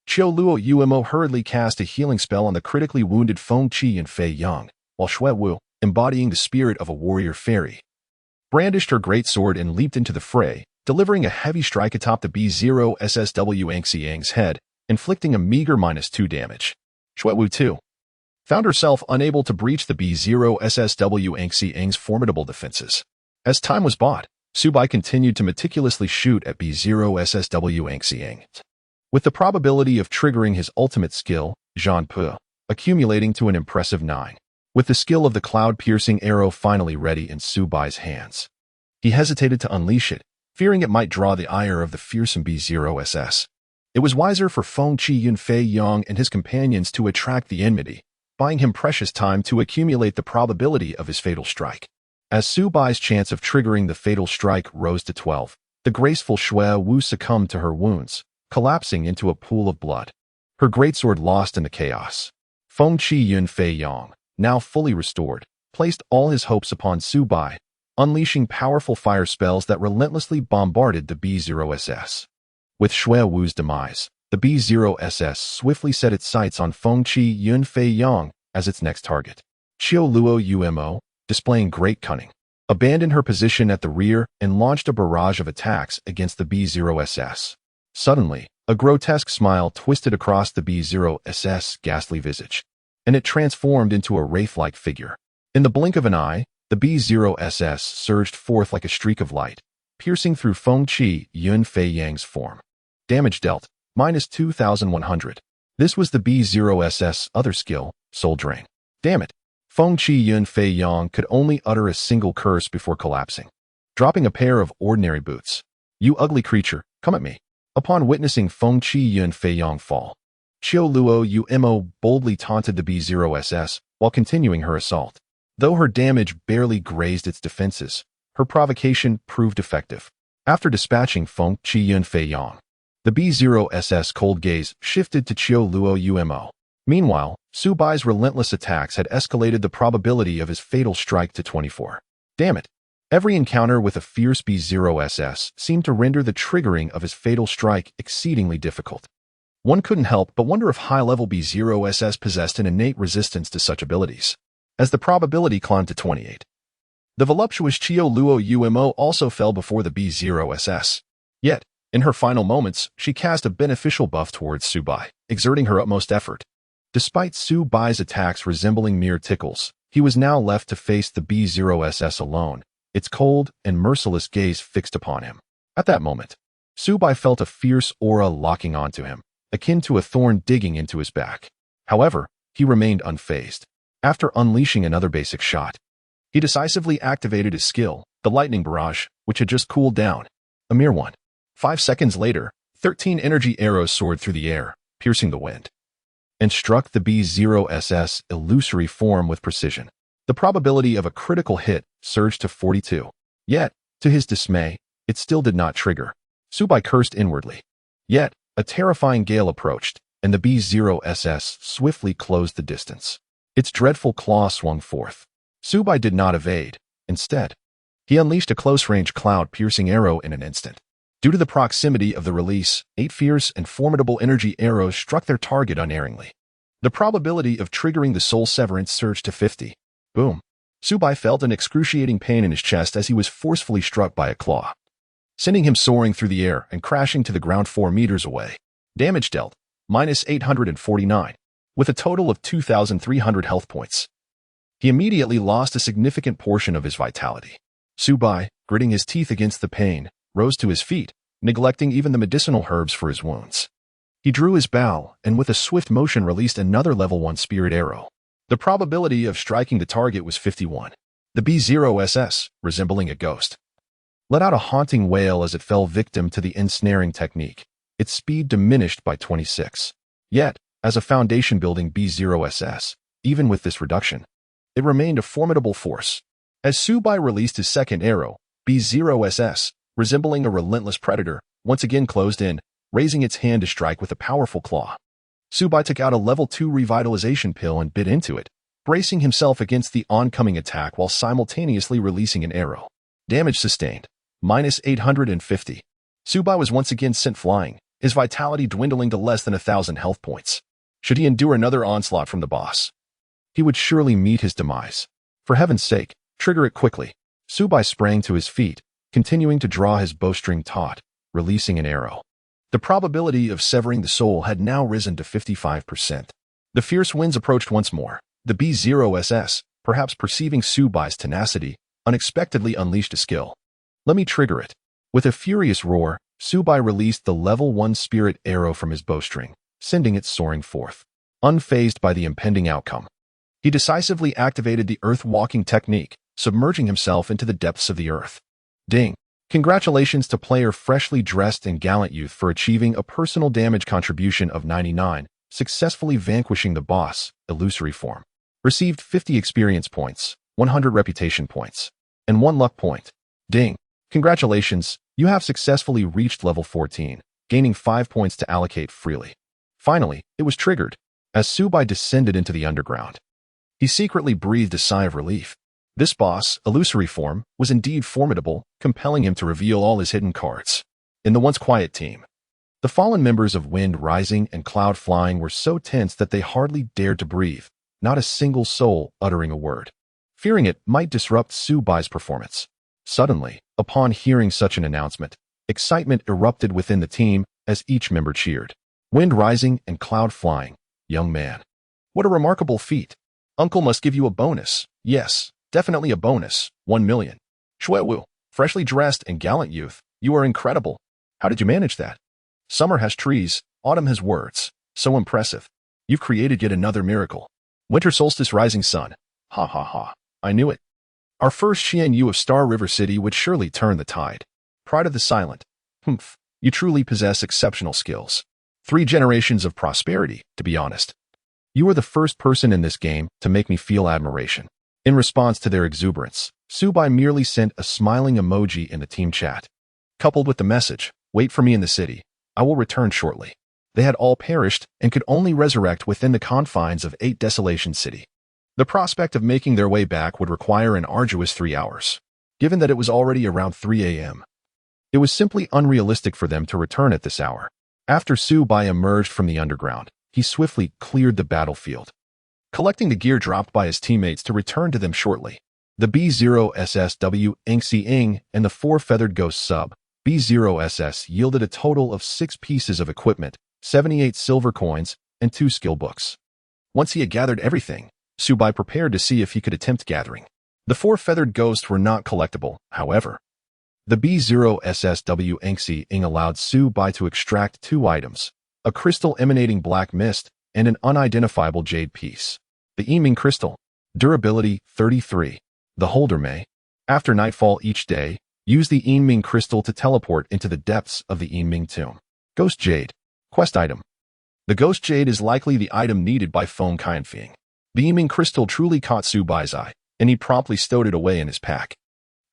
Qiu Luo Umo hurriedly cast a healing spell on the critically wounded Feng Qi and Fei Yang, while Shui Wu, embodying the spirit of a warrior fairy, brandished her great sword and leaped into the fray, delivering a heavy strike atop the B0SS Ying's head, inflicting a meager minus 2 damage. Shui Wu, too, found herself unable to breach the B0SS Ying's formidable defenses. As time was bought, Subai continued to meticulously shoot at B0SS Ying, with the probability of triggering his ultimate skill, Zhan Pu, accumulating to an impressive 9. With the skill of the cloud-piercing arrow finally ready in Subai's hands, he hesitated to unleash it, fearing it might draw the ire of the fearsome B0SS. It was wiser for Feng Qi and Fei Yang and his companions to attract the enmity, buying him precious time to accumulate the probability of his fatal strike. As Su Bai's chance of triggering the fatal strike rose to 12, the graceful Shui Wu succumbed to her wounds, collapsing into a pool of blood. Her greatsword lost in the chaos. Feng Qi Yun Fei Yang, now fully restored, placed all his hopes upon Su Bai, unleashing powerful fire spells that relentlessly bombarded the B0SS. With Shui Wu's demise, the B0SS swiftly set its sights on Feng Qi Yun Fei Yang as its next target. Qiu Luo Umo, displaying great cunning, abandoned her position at the rear and launched a barrage of attacks against the B0SS. Suddenly, a grotesque smile twisted across the B0SS' ghastly visage, and it transformed into a wraith-like figure. In the blink of an eye, the B0SS surged forth like a streak of light, piercing through Feng Qi Yun Fei Yang's form. Damage dealt, minus 2,100. This was the B0SS' other skill, Soul Drain. Damn it! Feng Qi Yun Fei Yang could only utter a single curse before collapsing, dropping a pair of ordinary boots. You ugly creature, come at me. Upon witnessing Feng Qi Yun Fei Yang fall, Qiu Luo Umo boldly taunted the B0SS while continuing her assault. Though her damage barely grazed its defenses, her provocation proved effective. After dispatching Feng Qi Yun Fei Yang, the B0SS cold gaze shifted to Qiu Luo Umo. Meanwhile, Su Bai's relentless attacks had escalated the probability of his fatal strike to 24. Damn it! Every encounter with a fierce B0SS seemed to render the triggering of his fatal strike exceedingly difficult. One couldn't help but wonder if high-level B0SS possessed an innate resistance to such abilities, as the probability climbed to 28. The voluptuous Qiu Luo Umo also fell before the B0SS. Yet, in her final moments, she cast a beneficial buff towards Su Bai, exerting her utmost effort. Despite Su Bai's attacks resembling mere tickles, he was now left to face the B0SS alone, its cold and merciless gaze fixed upon him. At that moment, Su Bai felt a fierce aura locking onto him, akin to a thorn digging into his back. However, he remained unfazed. After unleashing another basic shot, he decisively activated his skill, the lightning barrage, which had just cooled down. A mere 5 seconds later, 13 energy arrows soared through the air, piercing the wind, and struck the B0SS illusory form with precision. The probability of a critical hit surged to 42. Yet, to his dismay, it still did not trigger. Su Bai cursed inwardly. Yet, a terrifying gale approached, and the B0SS swiftly closed the distance. Its dreadful claw swung forth. Su Bai did not evade. Instead, he unleashed a close-range cloud-piercing arrow in an instant. Due to the proximity of the release, 8 fierce and formidable energy arrows struck their target unerringly. The probability of triggering the soul severance surged to 50. Boom. Su Bai felt an excruciating pain in his chest as he was forcefully struck by a claw, sending him soaring through the air and crashing to the ground 4 meters away. Damage dealt, minus 849, with a total of 2,300 health points. He immediately lost a significant portion of his vitality. Su Bai, gritting his teeth against the pain, rose to his feet, neglecting even the medicinal herbs for his wounds. He drew his bow and with a swift motion released another level 1 spirit arrow. The probability of striking the target was 51. The B0SS, resembling a ghost, let out a haunting wail as it fell victim to the ensnaring technique. Its speed diminished by 26. Yet, as a foundation-building B0SS, even with this reduction, it remained a formidable force. As Su Bai released his second arrow, B0SS, resembling a relentless predator, once again closed in, raising its hand to strike with a powerful claw. Su Bai took out a level 2 revitalization pill and bit into it, bracing himself against the oncoming attack while simultaneously releasing an arrow. Damage sustained, minus 850. Su Bai was once again sent flying, his vitality dwindling to less than 1,000 health points. Should he endure another onslaught from the boss, he would surely meet his demise. For heaven's sake, trigger it quickly. Su Bai sprang to his feet, continuing to draw his bowstring taut, releasing an arrow. The probability of severing the soul had now risen to 55%. The fierce winds approached once more. The B0SS, perhaps perceiving Su Bai's tenacity, unexpectedly unleashed a skill. Let me trigger it. With a furious roar, Su Bai released the level 1 spirit arrow from his bowstring, sending it soaring forth. Unfazed by the impending outcome, he decisively activated the earth-walking technique, submerging himself into the depths of the earth. Ding! Congratulations to player freshly dressed and gallant youth for achieving a personal damage contribution of 99, successfully vanquishing the boss, illusory form. Received 50 experience points, 100 reputation points, and 1 luck point. Ding! Congratulations, you have successfully reached level 14, gaining 5 points to allocate freely. Finally, it was triggered, as Subai descended into the underground. He secretly breathed a sigh of relief. This boss, illusory form, was indeed formidable, compelling him to reveal all his hidden cards. In the once quiet team, the fallen members of Wind Rising and Cloud Flying were so tense that they hardly dared to breathe, not a single soul uttering a word, fearing it might disrupt Subai's performance. Suddenly, upon hearing such an announcement, excitement erupted within the team as each member cheered. Wind Rising and Cloud Flying, young man. What a remarkable feat. Uncle must give you a bonus. Yes, definitely a bonus. 1 million. Shuewu, freshly dressed and gallant youth, you are incredible. How did you manage that? Summer has trees, autumn has words. So impressive. You've created yet another miracle. Winter solstice rising sun. Ha ha ha. I knew it. Our first Xian Yu of Star River City would surely turn the tide. Pride of the silent. Humph. You truly possess exceptional skills. 3 generations of prosperity, to be honest. You are the first person in this game to make me feel admiration. In response to their exuberance, Subai merely sent a smiling emoji in the team chat. Coupled with the message, wait for me in the city. I will return shortly. They had all perished and could only resurrect within the confines of 8 Desolation City. The prospect of making their way back would require an arduous 3 hours, given that it was already around 3 a.m. It was simply unrealistic for them to return at this hour. After Subai emerged from the underground, he swiftly cleared the battlefield, collecting the gear dropped by his teammates to return to them shortly. The B0SSW Ingsi Ing and the 4 Feathered Ghost sub, B0SS yielded a total of 6 pieces of equipment, 78 silver coins, and 2 skill books. Once he had gathered everything, Subai prepared to see if he could attempt gathering. The 4 Feathered Ghosts were not collectible, however. The B0SSW Ingsi Ing allowed Subai to extract 2 items, a crystal emanating black mist and an unidentifiable jade piece. The Yiming Crystal. Durability 33. The holder may, after nightfall each day, use the Yiming Crystal to teleport into the depths of the Yiming Tomb. Ghost Jade. Quest item. The Ghost Jade is likely the item needed by Feng Qianfeng. The Yiming Crystal truly caught Subai's eye, and he promptly stowed it away in his pack.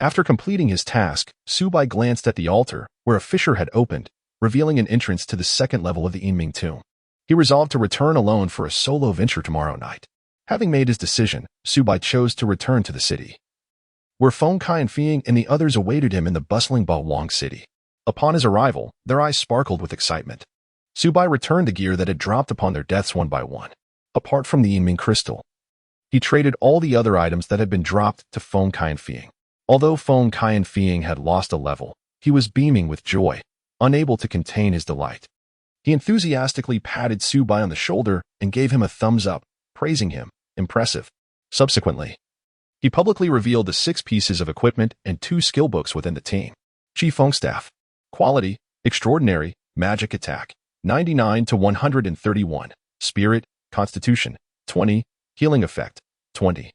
After completing his task, Subai glanced at the altar, where a fissure had opened, revealing an entrance to the 2nd level of the Yiming Tomb. He resolved to return alone for a solo venture tomorrow night. Having made his decision, Subai chose to return to the city, where Feng Qianfeng and the others awaited him in the bustling Bawang city. Upon his arrival, their eyes sparkled with excitement. Subai returned the gear that had dropped upon their deaths one by one. Apart from the Yiming Crystal, he traded all the other items that had been dropped to Feng Qianfeng. Although Feng Qianfeng had lost a level, he was beaming with joy, unable to contain his delight. He enthusiastically patted Subai on the shoulder and gave him a thumbs up, praising him. Impressive. Subsequently, he publicly revealed the 6 pieces of equipment and 2 skill books within the team. Chi Feng Staff. Quality, Extraordinary, Magic Attack, 99 to 131. Spirit, Constitution, 20. Healing Effect, 20.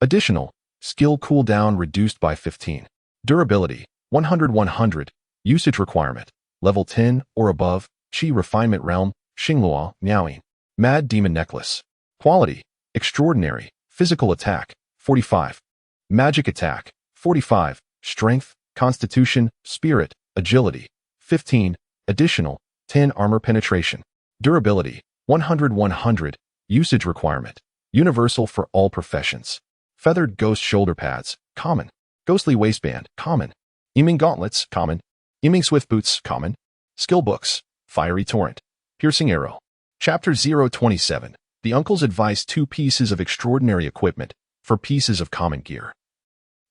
Additional, Skill Cooldown reduced by 15. Durability, 100-100. Usage Requirement, Level 10 or above. Chi Refinement Realm, Xingluo, Miaoying. Mad Demon Necklace. Quality, Extraordinary, Physical Attack, 45. Magic Attack, 45. Strength, Constitution, Spirit, Agility, 15. Additional, 10 Armor Penetration. Durability, 100-100. Usage Requirement, Universal for all professions. Feathered Ghost Shoulder Pads, Common. Ghostly Waistband, Common. Yiming Gauntlets, Common. Yiming Swift Boots, Common. Skill Books, Fiery Torrent. Piercing Arrow. Chapter 027. The uncles advised 2 pieces of extraordinary equipment for pieces of common gear,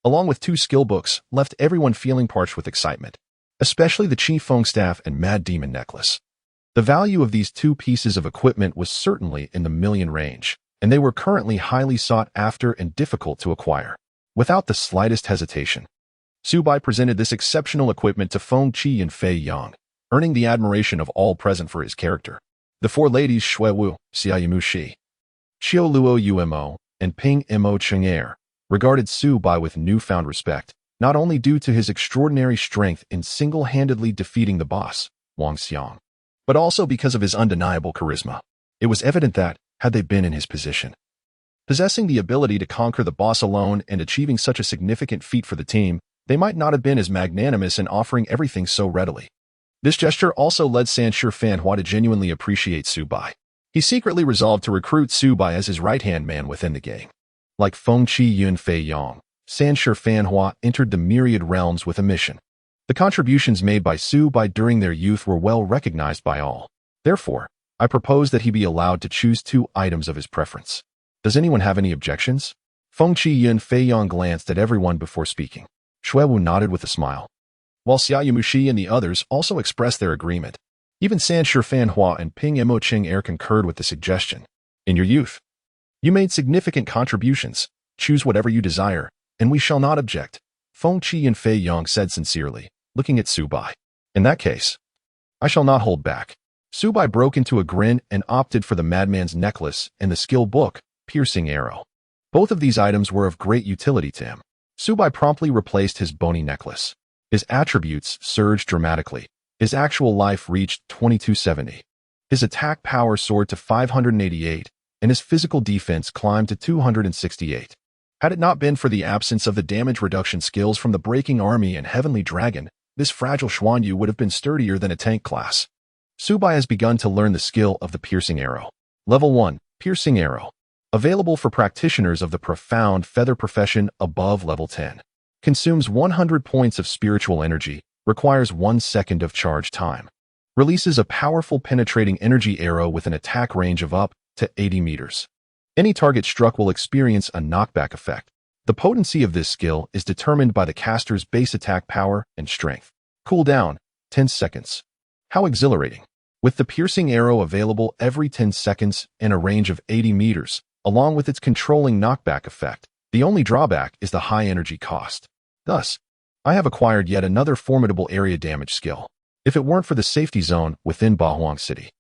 along with 2 skill books, left everyone feeling parched with excitement, especially the Chi Feng Staff and Mad Demon Necklace. The value of these 2 pieces of equipment was certainly in the million range, and they were currently highly sought after and difficult to acquire. Without the slightest hesitation, Subai presented this exceptional equipment to Feng Qi and Fei Yang, earning the admiration of all present for his character. The 4 ladies Shui Wu, Xiaoyimu Shi, Xiao Luo Umo, and Ping Mo Cheng'er regarded Subai with newfound respect, not only due to his extraordinary strength in single-handedly defeating the boss, Wang Xiang, but also because of his undeniable charisma. It was evident that, had they been in his position, Possessing the ability to conquer the boss alone and achieving such a significant feat for the team, they might not have been as magnanimous in offering everything so readily. This gesture also led Sanshi Fanhua to genuinely appreciate Subai. He secretly resolved to recruit Subai as his right-hand man within the gang. Like Feng Qi Yun Fei Yang, Sanshi Fanhua entered the myriad realms with a mission. The contributions made by Subai during their youth were well recognized by all. Therefore, I propose that he be allowed to choose 2 items of his preference. Does anyone have any objections? Feng Qi Yun Fei Yang glanced at everyone before speaking. Xuewu nodded with a smile. While Xiaoyu Mushi and the others also expressed their agreement, even Sanshi Fanhua and Ping Mo Ching Er concurred with the suggestion. In your youth, you made significant contributions. Choose whatever you desire, and we shall not object, Feng Qi Yun Fei Yang said sincerely, looking at Subai. In that case, I shall not hold back. Subai broke into a grin and opted for the madman's necklace and the skill book, piercing arrow. Both of these items were of great utility to him. Subai promptly replaced his bony necklace. His attributes surged dramatically. His actual life reached 2270. His attack power soared to 588, and his physical defense climbed to 268. Had it not been for the absence of the damage reduction skills from the Breaking Army and Heavenly Dragon, this fragile Xuanyu would have been sturdier than a tank class. Subai has begun to learn the skill of the piercing arrow. Level 1, Piercing Arrow. Available for practitioners of the profound feather profession above level 10. Consumes 100 points of spiritual energy, requires 1 second of charge time. Releases a powerful penetrating energy arrow with an attack range of up to 80 meters. Any target struck will experience a knockback effect. The potency of this skill is determined by the caster's base attack power and strength. Cooldown, 10 seconds. How exhilarating. With the piercing arrow available every 10 seconds and a range of 80 meters, along with its controlling knockback effect, the only drawback is the high energy cost. Thus, I have acquired yet another formidable area damage skill. If it weren't for the safety zone within Bahuang City,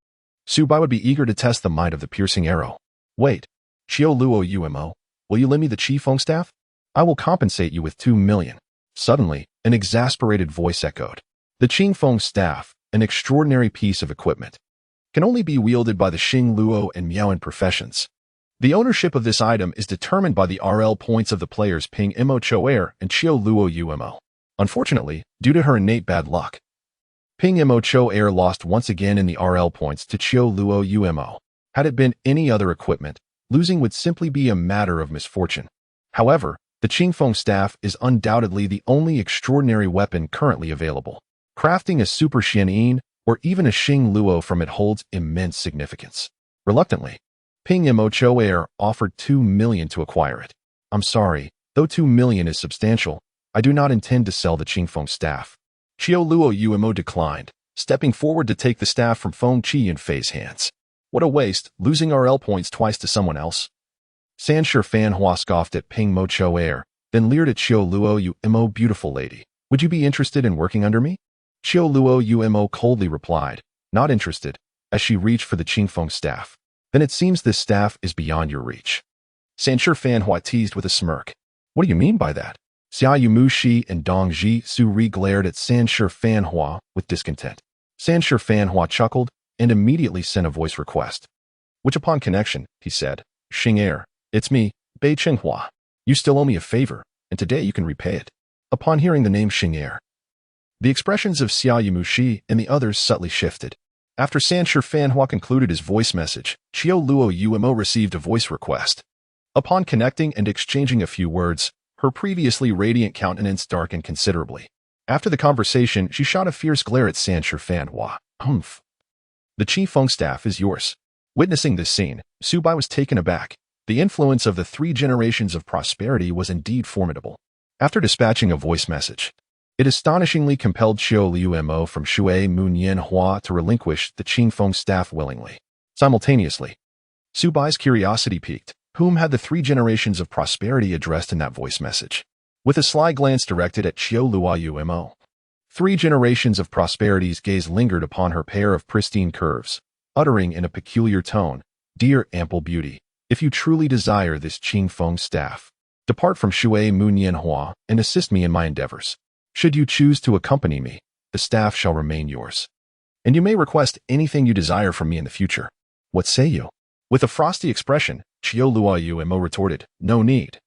Subai would be eager to test the might of the piercing arrow. Wait, Qiu Luo Umo, will you lend me the Qifeng staff? I will compensate you with 2 million. Suddenly, an exasperated voice echoed. The Qingfeng staff, an extraordinary piece of equipment, can only be wielded by the Xing Luo and Miaoan professions. The ownership of this item is determined by the RL points of the players Ping Mo Choer and Qiu Luo Umo. Unfortunately, due to her innate bad luck, Ping Mo Choer lost once again in the RL points to Qiu Luo Umo. Had it been any other equipment, losing would simply be a matter of misfortune. However, the Qingfeng staff is undoubtedly the only extraordinary weapon currently available. Crafting a Super Xianyin or even a Xing Luo from it holds immense significance. Reluctantly, Ping Mo Choer offered 2 million to acquire it. I'm sorry, though 2 million is substantial, I do not intend to sell the Qingfeng staff. Qiu Luo Umo declined, stepping forward to take the staff from Feng Qi Yun Fei's hands. What a waste, losing RL points twice to someone else. Sanshi Fanhua scoffed at Ping Mo Choer, then leered at Qiu Luo Umo. Beautiful lady, would you be interested in working under me? Qiu Luo Umo coldly replied, not interested, as she reached for the Qingfeng staff. Then it seems this staff is beyond your reach. Sanshi Fanhua teased with a smirk. What do you mean by that? Xiaoyu Mushi and Dong Ji Suri glared at Sanshi Fanhua with discontent. Sanshi Fanhua chuckled and immediately sent a voice request. Which upon connection, he said, Xing Er, it's me, Bei Chenghua. You still owe me a favor, and today you can repay it. Upon hearing the name Xing Er, the expressions of Xiaoyu Mushi and the others subtly shifted. After Sanshi Fanhua concluded his voice message, Qiu Luo Umo received a voice request. Upon connecting and exchanging a few words, her previously radiant countenance darkened considerably. After the conversation, she shot a fierce glare at Sanshi Fanhua. Humph. The Qifeng staff is yours. Witnessing this scene, Subai was taken aback. The influence of the 3 generations of prosperity was indeed formidable. After dispatching a voice message, it astonishingly compelled Qiu Luo from Shui Munyan Hua to relinquish the Qingfeng staff willingly. Simultaneously, Subai's curiosity piqued. Whom had the 3 generations of prosperity addressed in that voice message? With a sly glance directed at Qiu Luo Umo, 3 generations of prosperity's gaze lingered upon her pair of pristine curves, uttering in a peculiar tone, Dear ample beauty, if you truly desire this Qingfeng staff, depart from Shui Munyan Hua and assist me in my endeavors. Should you choose to accompany me, the staff shall remain yours. And you may request anything you desire from me in the future. What say you? With a frosty expression, Qiu Luoyumo retorted, no need.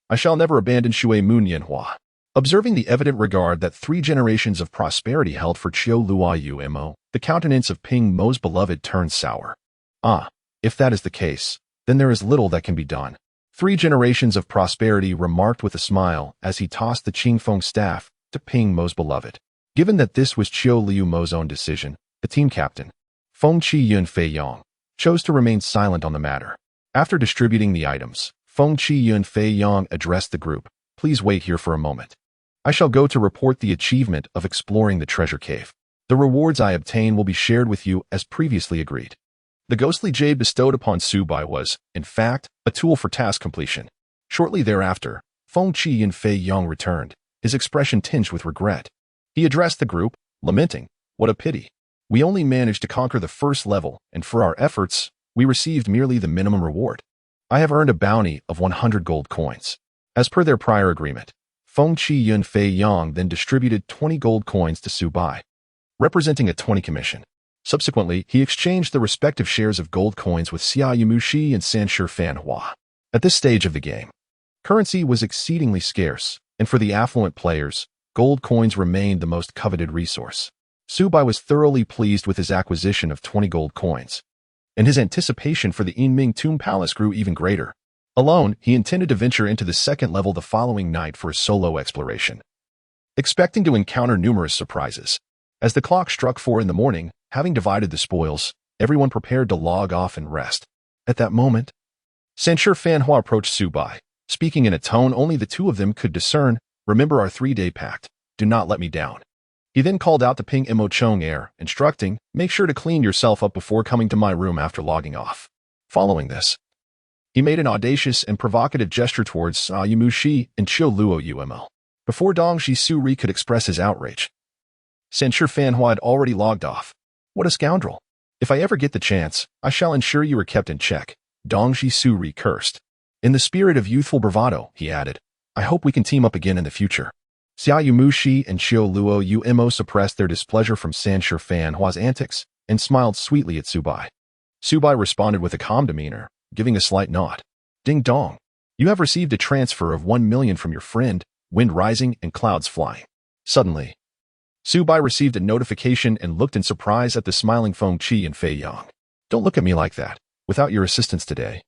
I shall never abandon Shui Munyanhua. Observing the evident regard that 3 generations of prosperity held for Qiu Luoyumo, the countenance of Ping Mo's beloved turned sour. Ah, if that is the case, then there is little that can be done. 3 generations of prosperity remarked with a smile as he tossed the Qingfeng staff to Ping Mo's beloved. Given that this was Qiu Liu Mo's own decision, the team captain, Feng Qiyun Fei Yang, chose to remain silent on the matter. After distributing the items, Feng Qiyun Fei Yang addressed the group. Please wait here for a moment. I shall go to report the achievement of exploring the treasure cave. The rewards I obtain will be shared with you as previously agreed. The ghostly jade bestowed upon Su Bai was, in fact, a tool for task completion. Shortly thereafter, Feng Qiyun Fei Yang returned, his expression tinged with regret. He addressed the group, lamenting, what a pity. We only managed to conquer the first level, and for our efforts, we received merely the minimum reward. I have earned a bounty of 100 gold coins. As per their prior agreement, Feng Qiyun Fei Yang then distributed 20 gold coins to Su Bai, representing a 20 commission. Subsequently, he exchanged the respective shares of gold coins with Xia Yimushi and Sanshi Fanhua. At this stage of the game, currency was exceedingly scarce, and for the affluent players, gold coins remained the most coveted resource. Su Bai was thoroughly pleased with his acquisition of 20 gold coins, and his anticipation for the Yinming Tomb Palace grew even greater. Alone, he intended to venture into the second level the following night for a solo exploration, expecting to encounter numerous surprises. As the clock struck 4 in the morning, having divided the spoils, everyone prepared to log off and rest. At that moment, Sanshi Fanhua approached Su Bai, speaking in a tone only the two of them could discern. Remember our 3-day pact. Do not let me down. He then called out to Ping Mo Chong Air, instructing, make sure to clean yourself up before coming to my room after logging off. Following this, he made an audacious and provocative gesture towards Yimushi and Qiu Luo Umo. Before Dongji Suri could express his outrage, Sanshi Fanhua had already logged off. What a scoundrel. If I ever get the chance, I shall ensure you are kept in check. Dongji Suri cursed. In the spirit of youthful bravado, he added, I hope we can team up again in the future. Xia Yimushi and Qiu Luo Umo suppressed their displeasure from Sanshi Fanhua's antics and smiled sweetly at Su Bai. Su Bai responded with a calm demeanor, giving a slight nod. Ding dong. You have received a transfer of 1 million from your friend, wind rising and clouds flying. Suddenly, Su Bai received a notification and looked in surprise at the smiling Feng Qi and Fei Yang. Don't look at me like that. Without your assistance today,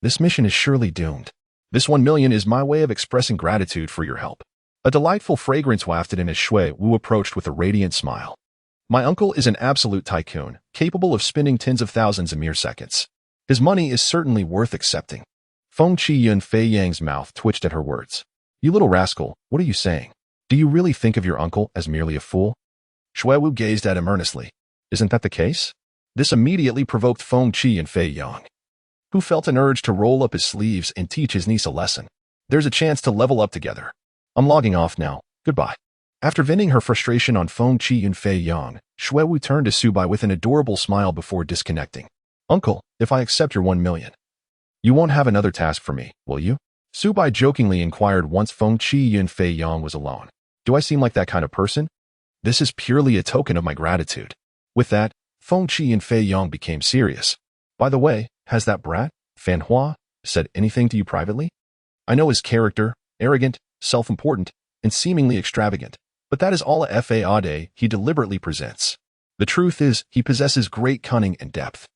this mission is surely doomed. This 1 million is my way of expressing gratitude for your help. A delightful fragrance wafted in as Shui Wu approached with a radiant smile. My uncle is an absolute tycoon, capable of spending tens of thousands in mere seconds. His money is certainly worth accepting. Feng Qiyun Fei Yang's mouth twitched at her words. You little rascal, what are you saying? Do you really think of your uncle as merely a fool? Shui Wu gazed at him earnestly. Isn't that the case? This immediately provoked Feng Qiyun Fei Yang, who felt an urge to roll up his sleeves and teach his niece a lesson. There's a chance to level up together. I'm logging off now. Goodbye. After venting her frustration on Feng Qiyun Fei Yang, Shui Wu turned to Su Bai with an adorable smile before disconnecting. Uncle, if I accept your 1 million, you won't have another task for me, will you? Su Bai jokingly inquired once Feng Qiyun Fei Yang was alone. Do I seem like that kind of person? This is purely a token of my gratitude. With that, Feng Qiyun Fei Yang became serious. By the way, has that brat, Fanhua, said anything to you privately? I know his character, arrogant, self-important, and seemingly extravagant, but that is all a fade he deliberately presents. The truth is, he possesses great cunning and depth.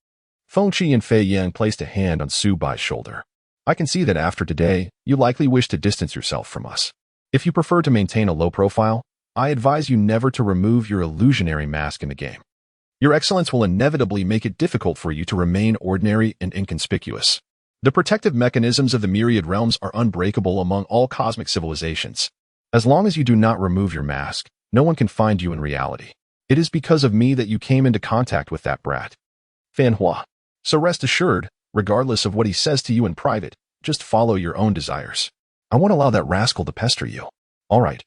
Feng Qiyun Fei Yang placed a hand on Su Bai's shoulder. I can see that after today, you likely wish to distance yourself from us. If you prefer to maintain a low profile, I advise you never to remove your illusionary mask in the game. Your excellence will inevitably make it difficult for you to remain ordinary and inconspicuous. The protective mechanisms of the myriad realms are unbreakable among all cosmic civilizations. As long as you do not remove your mask, no one can find you in reality. It is because of me that you came into contact with that brat, Fanhua. So rest assured, regardless of what he says to you in private, just follow your own desires. I won't allow that rascal to pester you. All right.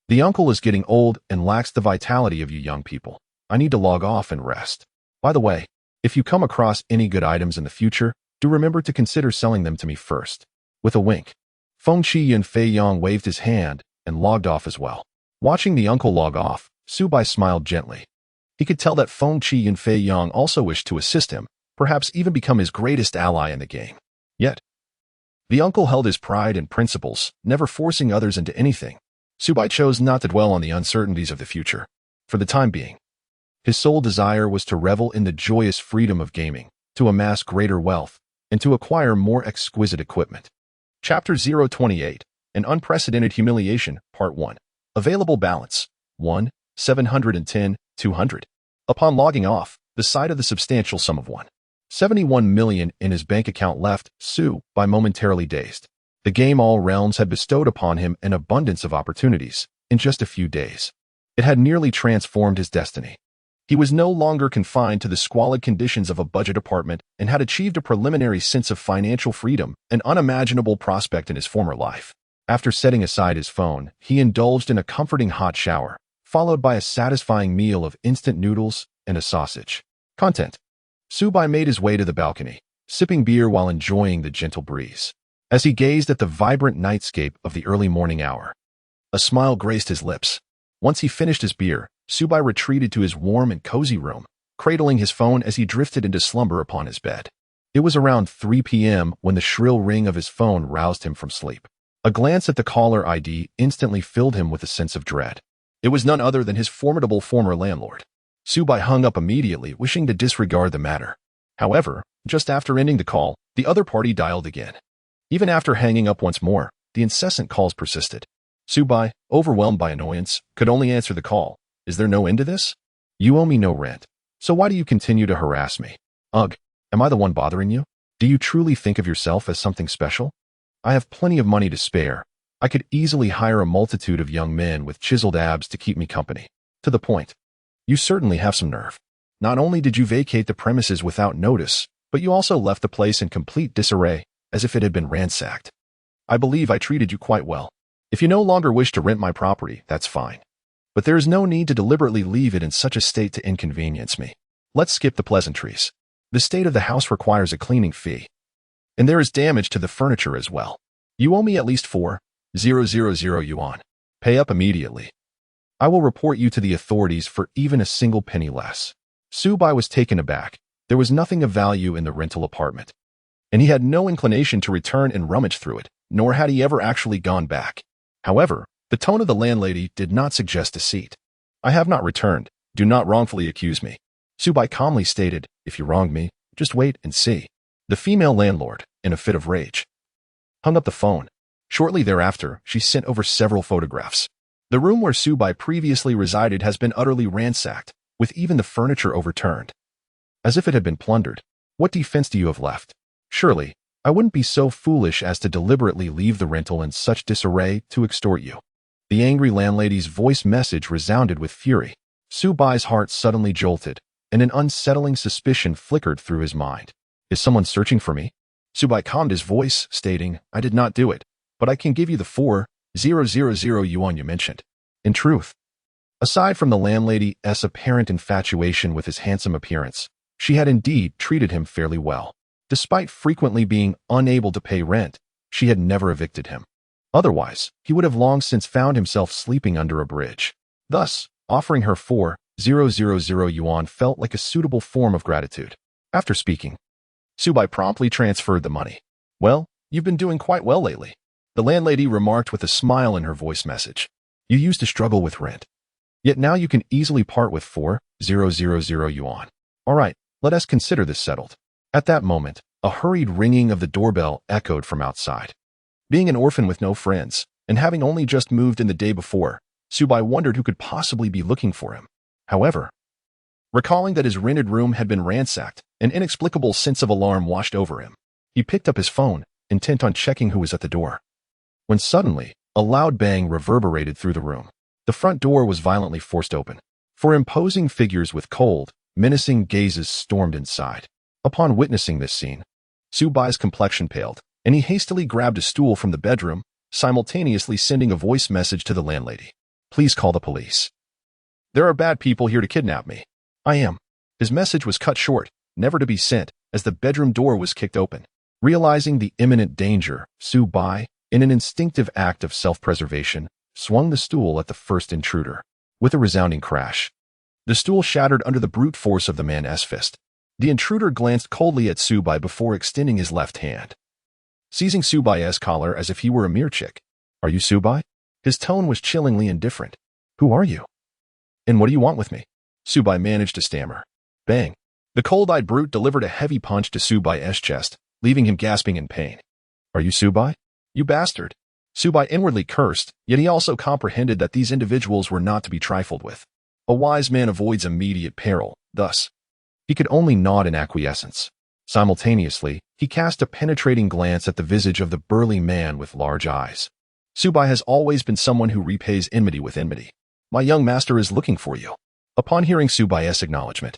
The uncle is getting old and lacks the vitality of you young people. I need to log off and rest. By the way, if you come across any good items in the future, do remember to consider selling them to me first. With a wink, Feng Qiyun Fei Yang waved his hand and logged off as well. Watching the uncle log off, Su Bai smiled gently. He could tell that Feng Qiyun Fei Yang also wished to assist him, perhaps even become his greatest ally in the game. Yet, the uncle held his pride and principles, never forcing others into anything. Subai chose not to dwell on the uncertainties of the future. For the time being, his sole desire was to revel in the joyous freedom of gaming, to amass greater wealth, and to acquire more exquisite equipment. Chapter 028, An Unprecedented Humiliation, Part 1. Available balance, 1, 710, 200. Upon logging off, the sight of the substantial sum of 1.71 million in his bank account left Subai momentarily dazed. The game All Realms had bestowed upon him an abundance of opportunities in just a few days. It had nearly transformed his destiny. He was no longer confined to the squalid conditions of a budget apartment and had achieved a preliminary sense of financial freedom, an unimaginable prospect in his former life. After setting aside his phone, he indulged in a comforting hot shower, followed by a satisfying meal of instant noodles and a sausage. Content. Subai made his way to the balcony, sipping beer while enjoying the gentle breeze. As he gazed at the vibrant nightscape of the early morning hour, a smile graced his lips. Once he finished his beer, Subai retreated to his warm and cozy room, cradling his phone as he drifted into slumber upon his bed. It was around 3 p.m. when the shrill ring of his phone roused him from sleep. A glance at the caller ID instantly filled him with a sense of dread. It was none other than his formidable former landlord. Subai hung up immediately, wishing to disregard the matter. However, just after ending the call, the other party dialed again. Even after hanging up once more, the incessant calls persisted. Subai, overwhelmed by annoyance, could only answer the call. Is there no end to this? You owe me no rent. So why do you continue to harass me? Ugh, am I the one bothering you? Do you truly think of yourself as something special? I have plenty of money to spare. I could easily hire a multitude of young men with chiseled abs to keep me company. To the point. You certainly have some nerve. Not only did you vacate the premises without notice, but you also left the place in complete disarray, as if it had been ransacked. I believe I treated you quite well. If you no longer wish to rent my property, that's fine. But there is no need to deliberately leave it in such a state to inconvenience me. Let's skip the pleasantries. The state of the house requires a cleaning fee. And there is damage to the furniture as well. You owe me at least 4,000 yuan. Pay up immediately. I will report you to the authorities for even a single penny less. Subai was taken aback. There was nothing of value in the rental apartment, and he had no inclination to return and rummage through it, nor had he ever actually gone back. However, the tone of the landlady did not suggest deceit. I have not returned. Do not wrongfully accuse me. Subai calmly stated, if you wronged me, just wait and see. The female landlord, in a fit of rage, hung up the phone. Shortly thereafter, she sent over several photographs. The room where Subai previously resided has been utterly ransacked, with even the furniture overturned, as if it had been plundered. What defense do you have left? Surely, I wouldn't be so foolish as to deliberately leave the rental in such disarray to extort you. The angry landlady's voice message resounded with fury. Subai's heart suddenly jolted, and an unsettling suspicion flickered through his mind. Is someone searching for me? Subai calmed his voice, stating, I did not do it, but I can give you the 4,000 yuan you mentioned. In truth, aside from the landlady's apparent infatuation with his handsome appearance, she had indeed treated him fairly well. Despite frequently being unable to pay rent, she had never evicted him. Otherwise, he would have long since found himself sleeping under a bridge. Thus, offering her 4,000 yuan felt like a suitable form of gratitude. After speaking, Subai promptly transferred the money. Well, you've been doing quite well lately, the landlady remarked with a smile in her voice message. You used to struggle with rent. Yet now you can easily part with 4,000 yuan. All right, let us consider this settled. At that moment, a hurried ringing of the doorbell echoed from outside. Being an orphan with no friends, and having only just moved in the day before, Subai wondered who could possibly be looking for him. However, recalling that his rented room had been ransacked, an inexplicable sense of alarm washed over him. He picked up his phone, intent on checking who was at the door, when suddenly, a loud bang reverberated through the room. The front door was violently forced open. Four imposing figures with cold, menacing gazes stormed inside. Upon witnessing this scene, Subai's complexion paled, and he hastily grabbed a stool from the bedroom, simultaneously sending a voice message to the landlady. Please call the police. There are bad people here to kidnap me. I am. His message was cut short, never to be sent, as the bedroom door was kicked open. Realizing the imminent danger, Subai, in an instinctive act of self-preservation, swung the stool at the first intruder. With a resounding crash, the stool shattered under the brute force of the man's fist. The intruder glanced coldly at Subai before extending his left hand, seizing Subai's collar as if he were a mere chick. Are you Subai? His tone was chillingly indifferent. Who are you? And what do you want with me? Subai managed to stammer. Bang. The cold-eyed brute delivered a heavy punch to Subai's chest, leaving him gasping in pain. Are you Subai? You bastard. Subai inwardly cursed, yet he also comprehended that these individuals were not to be trifled with. A wise man avoids immediate peril, thus, he could only nod in acquiescence. Simultaneously, he cast a penetrating glance at the visage of the burly man with large eyes. Subai has always been someone who repays enmity with enmity. My young master is looking for you. Upon hearing Subai's acknowledgement,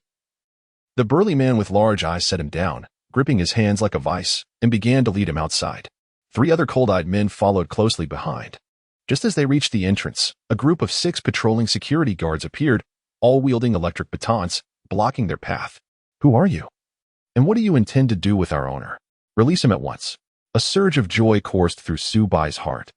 the burly man with large eyes set him down, gripping his hands like a vice, and began to lead him outside. 3 other cold-eyed men followed closely behind. Just as they reached the entrance, a group of 6 patrolling security guards appeared, all wielding electric batons, blocking their path. Who are you? And what do you intend to do with our owner? Release him at once. A surge of joy coursed through Subai's heart.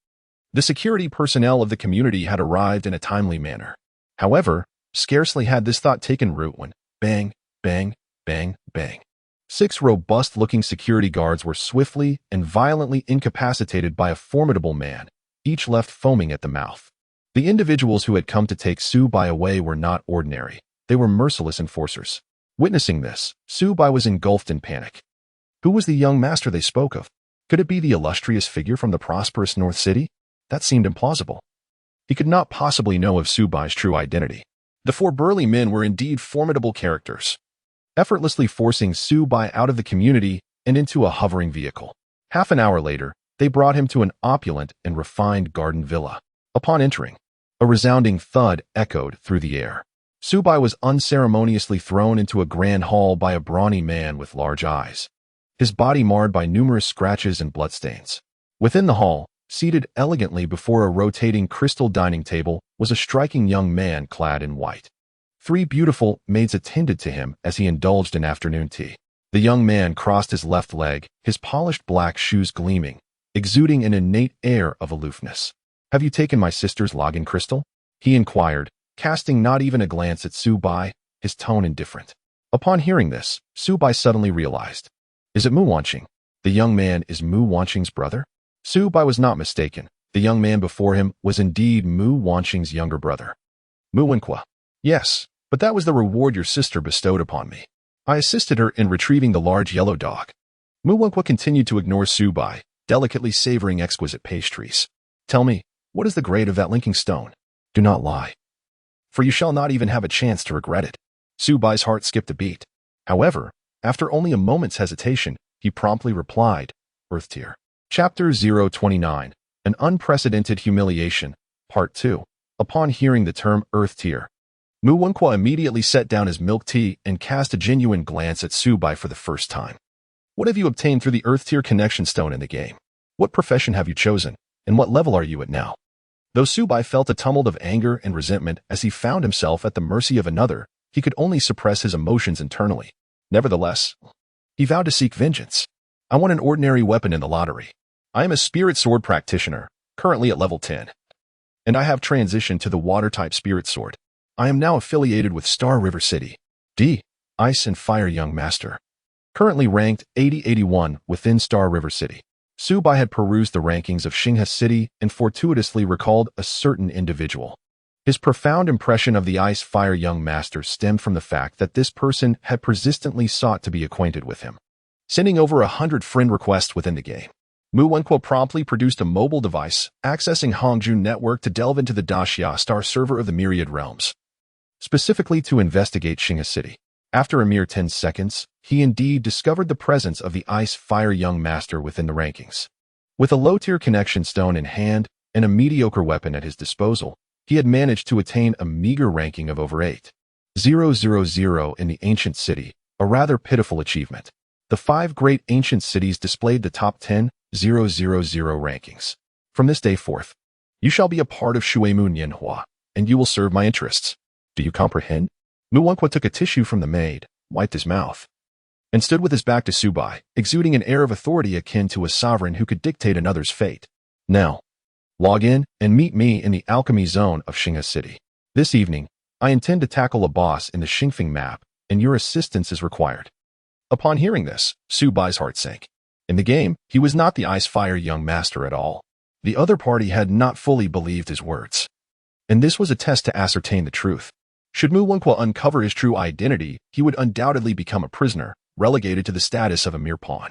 The security personnel of the community had arrived in a timely manner. However, scarcely had this thought taken root when, bang, bang, bang, bang. 6 robust-looking security guards were swiftly and violently incapacitated by a formidable man, each left foaming at the mouth. The individuals who had come to take Subai away were not ordinary. They were merciless enforcers. Witnessing this, Subai was engulfed in panic. Who was the young master they spoke of? Could it be the illustrious figure from the prosperous North City? That seemed implausible. He could not possibly know of Subai's true identity. The 4 burly men were indeed formidable characters, effortlessly forcing Subai out of the community and into a hovering vehicle. Half an hour later, they brought him to an opulent and refined garden villa. Upon entering, a resounding thud echoed through the air. Subai was unceremoniously thrown into a grand hall by a brawny man with large eyes, his body marred by numerous scratches and bloodstains. Within the hall, seated elegantly before a rotating crystal dining table, was a striking young man clad in white. 3 beautiful maids attended to him as he indulged in afternoon tea. The young man crossed his left leg, his polished black shoes gleaming, exuding an innate air of aloofness. Have you taken my sister's login crystal? He inquired, casting not even a glance at Subai, his tone indifferent. Upon hearing this, Subai suddenly realized. Is it Mu Wanqing? The young man is Mu Wanqing's brother? Subai was not mistaken. The young man before him was indeed Mu Wanqing's younger brother. Mu Wenqua. Yes, but that was the reward your sister bestowed upon me. I assisted her in retrieving the large yellow dog. Mu Wenqua continued to ignore Subai, delicately savoring exquisite pastries. Tell me, what is the grade of that linking stone? Do not lie, for you shall not even have a chance to regret it. Subai's heart skipped a beat. However, after only a moment's hesitation, he promptly replied, Earth Tier. Chapter 029, An Unprecedented Humiliation, Part 2. Upon hearing the term Earth Tier, Mu Wenqua immediately set down his milk tea and cast a genuine glance at Subai for the first time. What have you obtained through the Earth Tier connection stone in the game? What profession have you chosen, and what level are you at now? Though Subai felt a tumult of anger and resentment as he found himself at the mercy of another, he could only suppress his emotions internally. Nevertheless, he vowed to seek vengeance. I want an ordinary weapon in the lottery. I am a spirit sword practitioner, currently at level 10. And I have transitioned to the water-type spirit sword. I am now affiliated with Star River City. D. Ice and Fire Young Master. Currently ranked 80-81 within Star River City. Subai had perused the rankings of Xinghe City and fortuitously recalled a certain individual. His profound impression of the Ice Fire Young Master stemmed from the fact that this person had persistently sought to be acquainted with him, sending over 100 friend requests within the game. Mu Wenqua promptly produced a mobile device, accessing Hongju Network to delve into the Daxia Star server of the Myriad Realms, specifically to investigate Xinghe City. After a mere 10 seconds, he indeed discovered the presence of the Ice Fire Young Master within the rankings. With a low-tier connection stone in hand and a mediocre weapon at his disposal, he had managed to attain a meager ranking of over 8,000 in the ancient city, a rather pitiful achievement. The 5 great ancient cities displayed the top 10,000 rankings. From this day forth, you shall be a part of Shuemu Nianhua, and you will serve my interests. Do you comprehend? Mu Wenqua took a tissue from the maid, wiped his mouth, and stood with his back to Subai, exuding an air of authority akin to a sovereign who could dictate another's fate. Now, log in and meet me in the alchemy zone of Xinghe City. This evening, I intend to tackle a boss in the Xingfeng map, and your assistance is required. Upon hearing this, Subai's heart sank. In the game, he was not the ice-fire young master at all. The other party had not fully believed his words. And this was a test to ascertain the truth. Should Mu Wenqua uncover his true identity, he would undoubtedly become a prisoner, relegated to the status of a mere pawn.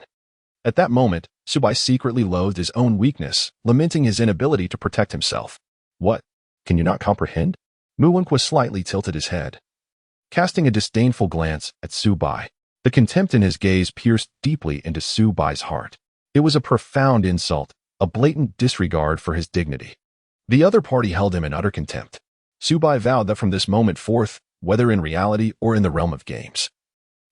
At that moment, Subai secretly loathed his own weakness, lamenting his inability to protect himself. What? Can you not comprehend? Mu Wenqua slightly tilted his head, casting a disdainful glance at Subai. The contempt in his gaze pierced deeply into Subai's heart. It was a profound insult, a blatant disregard for his dignity. The other party held him in utter contempt. Subai vowed that from this moment forth, whether in reality or in the realm of games,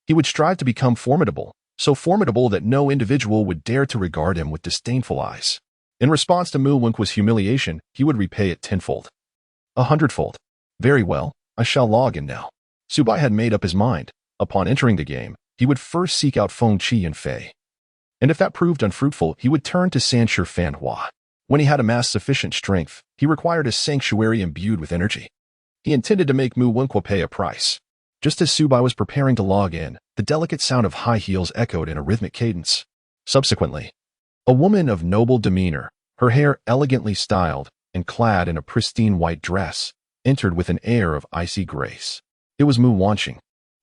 he would strive to become formidable, so formidable that no individual would dare to regard him with disdainful eyes. In response to Mu Wenqua's humiliation, he would repay it tenfold. 100-fold. Very well, I shall log in now. Subai had made up his mind. Upon entering the game, he would first seek out Feng Qi and Fei. And if that proved unfruitful, he would turn to Sanshir Fanhua. When he had amassed sufficient strength, he required a sanctuary imbued with energy. He intended to make Mu Wenqua pay a price. Just as Subai was preparing to log in, the delicate sound of high heels echoed in a rhythmic cadence. Subsequently, a woman of noble demeanor, her hair elegantly styled and clad in a pristine white dress, entered with an air of icy grace. It was Mu Wanqing,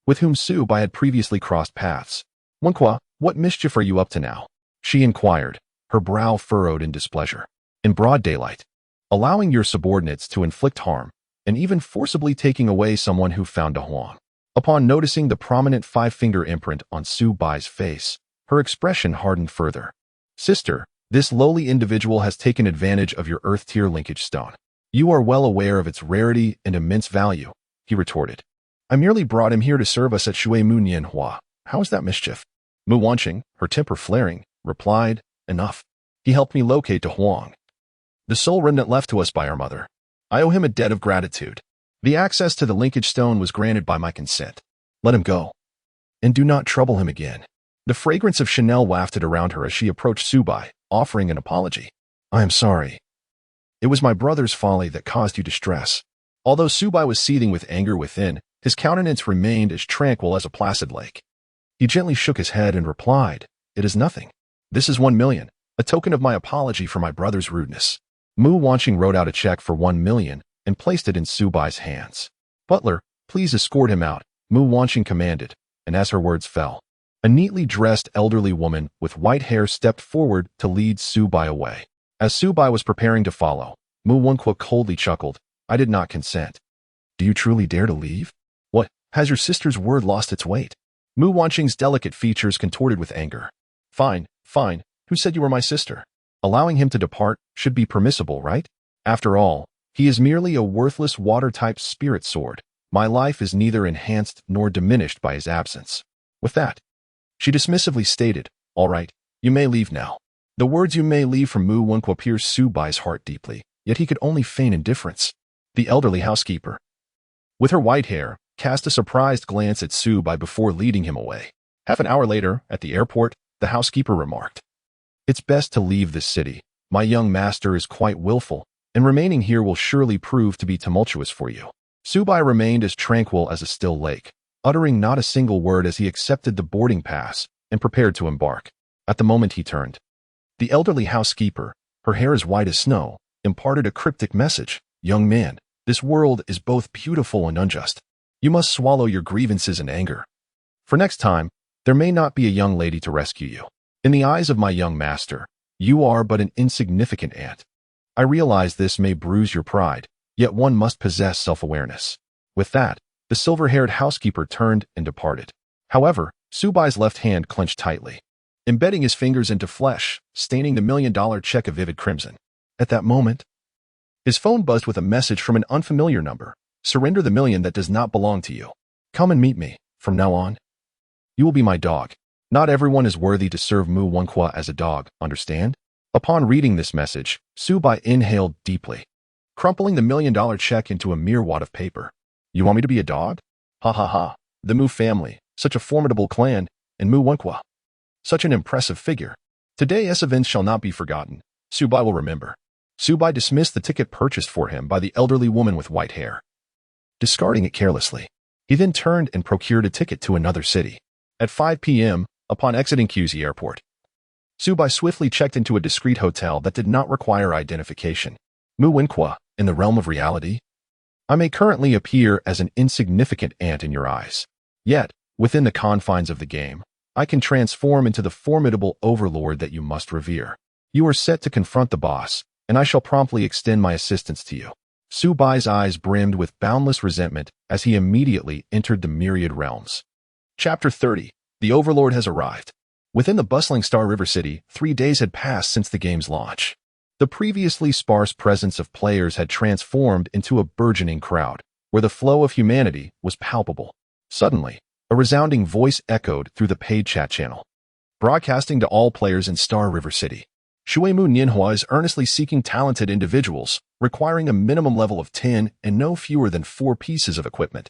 with whom Subai had previously crossed paths. Wenqua, what mischief are you up to now? She inquired, her brow furrowed in displeasure. In broad daylight, allowing your subordinates to inflict harm, and even forcibly taking away someone who found a Huang. Upon noticing the prominent five-finger imprint on Subai's face, her expression hardened further. Sister, this lowly individual has taken advantage of your Earth-tier linkage stone. You are well aware of its rarity and immense value, he retorted. I merely brought him here to serve us at Shui Mu Nianhua. How is that mischief? Mu Wanqing, her temper flaring, replied, enough. He helped me locate to Huang, the sole remnant left to us by our mother. I owe him a debt of gratitude. The access to the linkage stone was granted by my consent. Let him go. And do not trouble him again. The fragrance of Chanel wafted around her as she approached Subai, offering an apology. I am sorry. It was my brother's folly that caused you distress. Although Subai was seething with anger within, his countenance remained as tranquil as a placid lake. He gently shook his head and replied, It is nothing. This is 1 million, a token of my apology for my brother's rudeness. Mu Wanqing wrote out a check for 1 million and placed it in Subai's hands. Butler, please escort him out, Mu Wanqing commanded, and as her words fell, a neatly dressed elderly woman with white hair stepped forward to lead Subai away. As Subai was preparing to follow, Mu Wenqua coldly chuckled, I did not consent. Do you truly dare to leave? What, has your sister's word lost its weight? Mu Wanqing's delicate features contorted with anger. Fine, fine, who said you were my sister? Allowing him to depart should be permissible, right? After all, he is merely a worthless water-type spirit sword. My life is neither enhanced nor diminished by his absence. With that, she dismissively stated, All right, you may leave now. The words you may leave from Mu Wenqua pierced Subai's heart deeply, yet he could only feign indifference. The elderly housekeeper, with her white hair, cast a surprised glance at Subai before leading him away. Half an hour later, at the airport, the housekeeper remarked, It's best to leave this city. My young master is quite willful, and remaining here will surely prove to be tumultuous for you. Subai remained as tranquil as a still lake, uttering not a single word as he accepted the boarding pass and prepared to embark. At the moment he turned, the elderly housekeeper, her hair as white as snow, imparted a cryptic message. Young man, this world is both beautiful and unjust. You must swallow your grievances and anger. For next time, there may not be a young lady to rescue you. In the eyes of my young master, you are but an insignificant ant. I realize this may bruise your pride, yet one must possess self-awareness. With that, the silver-haired housekeeper turned and departed. However, Subai's left hand clenched tightly, embedding his fingers into flesh, staining the $1 million check a vivid crimson. At that moment, his phone buzzed with a message from an unfamiliar number. Surrender the $1 million that does not belong to you. Come and meet me. From now on, you will be my dog. Not everyone is worthy to serve Mu Wenqua as a dog, understand? Upon reading this message, Subai inhaled deeply, crumpling the $1 million check into a mere wad of paper. You want me to be a dog? Ha ha ha. The Mu family, such a formidable clan, and Mu Wenqua, such an impressive figure. Today's events shall not be forgotten. Subai will remember. Subai dismissed the ticket purchased for him by the elderly woman with white hair, discarding it carelessly. He then turned and procured a ticket to another city. At 5 p.m., upon exiting QZ Airport, Subai swiftly checked into a discreet hotel that did not require identification. Mu Wenqua, in the realm of reality, I may currently appear as an insignificant ant in your eyes. Yet, within the confines of the game, I can transform into the formidable overlord that you must revere. You are set to confront the boss, and I shall promptly extend my assistance to you. Subai's eyes brimmed with boundless resentment as he immediately entered the myriad realms. Chapter 30. The Overlord has arrived. Within the bustling Star River City, 3 days had passed since the game's launch. The previously sparse presence of players had transformed into a burgeoning crowd, where the flow of humanity was palpable. Suddenly, a resounding voice echoed through the paid chat channel, broadcasting to all players in Star River City. Shuemu Nianhua is earnestly seeking talented individuals, requiring a minimum level of 10 and no fewer than 4 pieces of equipment.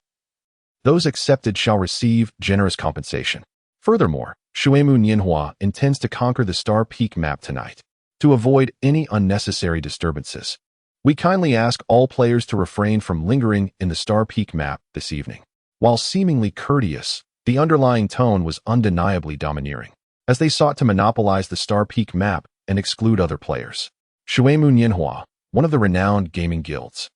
Those accepted shall receive generous compensation. Furthermore, Shuemu Nianhua intends to conquer the Star Peak map tonight. To avoid any unnecessary disturbances, we kindly ask all players to refrain from lingering in the Star Peak map this evening. While seemingly courteous, the underlying tone was undeniably domineering, as they sought to monopolize the Star Peak map and exclude other players. Shuemu Nianhua, one of the renowned gaming guilds,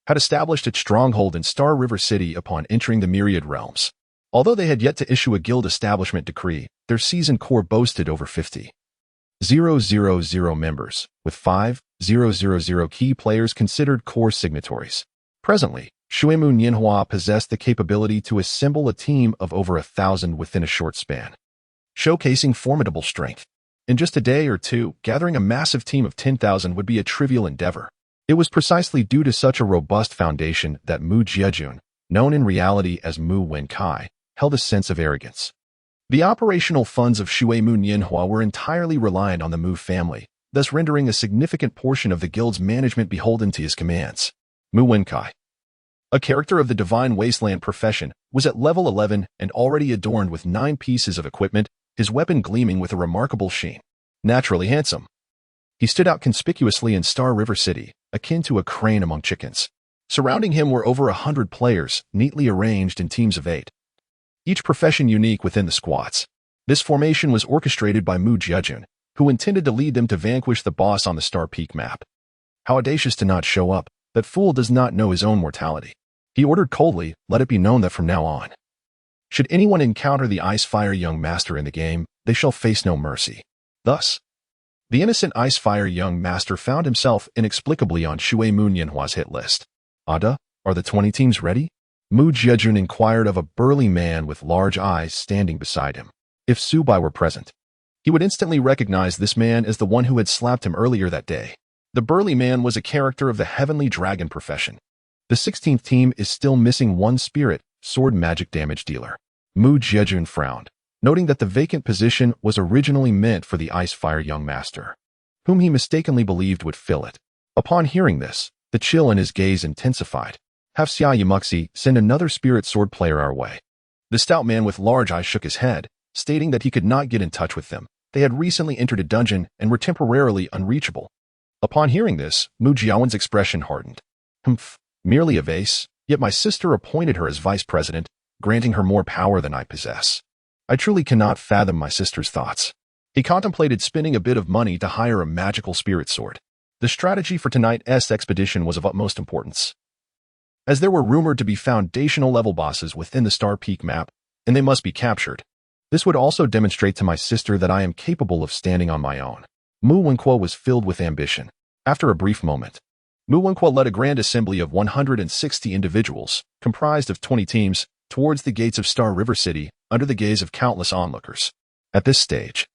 had established its stronghold in Star River City upon entering the Myriad Realms. Although they had yet to issue a guild establishment decree, their seasoned core boasted over 50,000 members, with 5,000 key players considered core signatories. Presently, Shuemu Nianhua possessed the capability to assemble a team of over 1,000 within a short span, showcasing formidable strength. In just a day or two, gathering a massive team of 10,000 would be a trivial endeavor. It was precisely due to such a robust foundation that Mu Jiejun, known in reality as Mu Wenkai, held a sense of arrogance. The operational funds of Shuemu Nianhua were entirely reliant on the Mu family, thus rendering a significant portion of the guild's management beholden to his commands. Mu Wenkai, a character of the Divine Wasteland profession, was at level 11 and already adorned with 9 pieces of equipment, his weapon gleaming with a remarkable sheen. Naturally handsome, he stood out conspicuously in Star River City, akin to a crane among chickens. Surrounding him were over 100 players, neatly arranged in teams of 8. Each profession unique within the squads. This formation was orchestrated by Mu Jiejun, who intended to lead them to vanquish the boss on the Star Peak map. How audacious to not show up! That fool does not know his own mortality. He ordered coldly, let it be known that from now on, should anyone encounter the Ice-Fire young master in the game, they shall face no mercy. Thus, the innocent Ice-Fire young master found himself inexplicably on Shuemu Nianhua's hit list. Ada, are the 20 teams ready? Mu Jiejun inquired of a burly man with large eyes standing beside him. If Subai were present, he would instantly recognize this man as the one who had slapped him earlier that day. The burly man was a character of the Heavenly Dragon profession. The 16th team is still missing one spirit, sword magic damage dealer. Mu Jiejun frowned, noting that the vacant position was originally meant for the Ice-Fire young master, whom he mistakenly believed would fill it. Upon hearing this, the chill in his gaze intensified. Have Xia Yamuxi send another spirit sword player our way. The stout man with large eyes shook his head, stating that he could not get in touch with them. They had recently entered a dungeon and were temporarily unreachable. Upon hearing this, Mu Jiawen's expression hardened. Humph, merely a vase, yet my sister appointed her as vice president, granting her more power than I possess. I truly cannot fathom my sister's thoughts. He contemplated spending a bit of money to hire a magical spirit sword. The strategy for tonight's expedition was of utmost importance, as there were rumored to be foundational level bosses within the Star Peak map, and they must be captured. This would also demonstrate to my sister that I am capable of standing on my own. Mu Wenqua was filled with ambition. After a brief moment, Mu Wenqua led a grand assembly of 160 individuals, comprised of 20 teams, towards the gates of Star River City, under the gaze of countless onlookers. At this stage,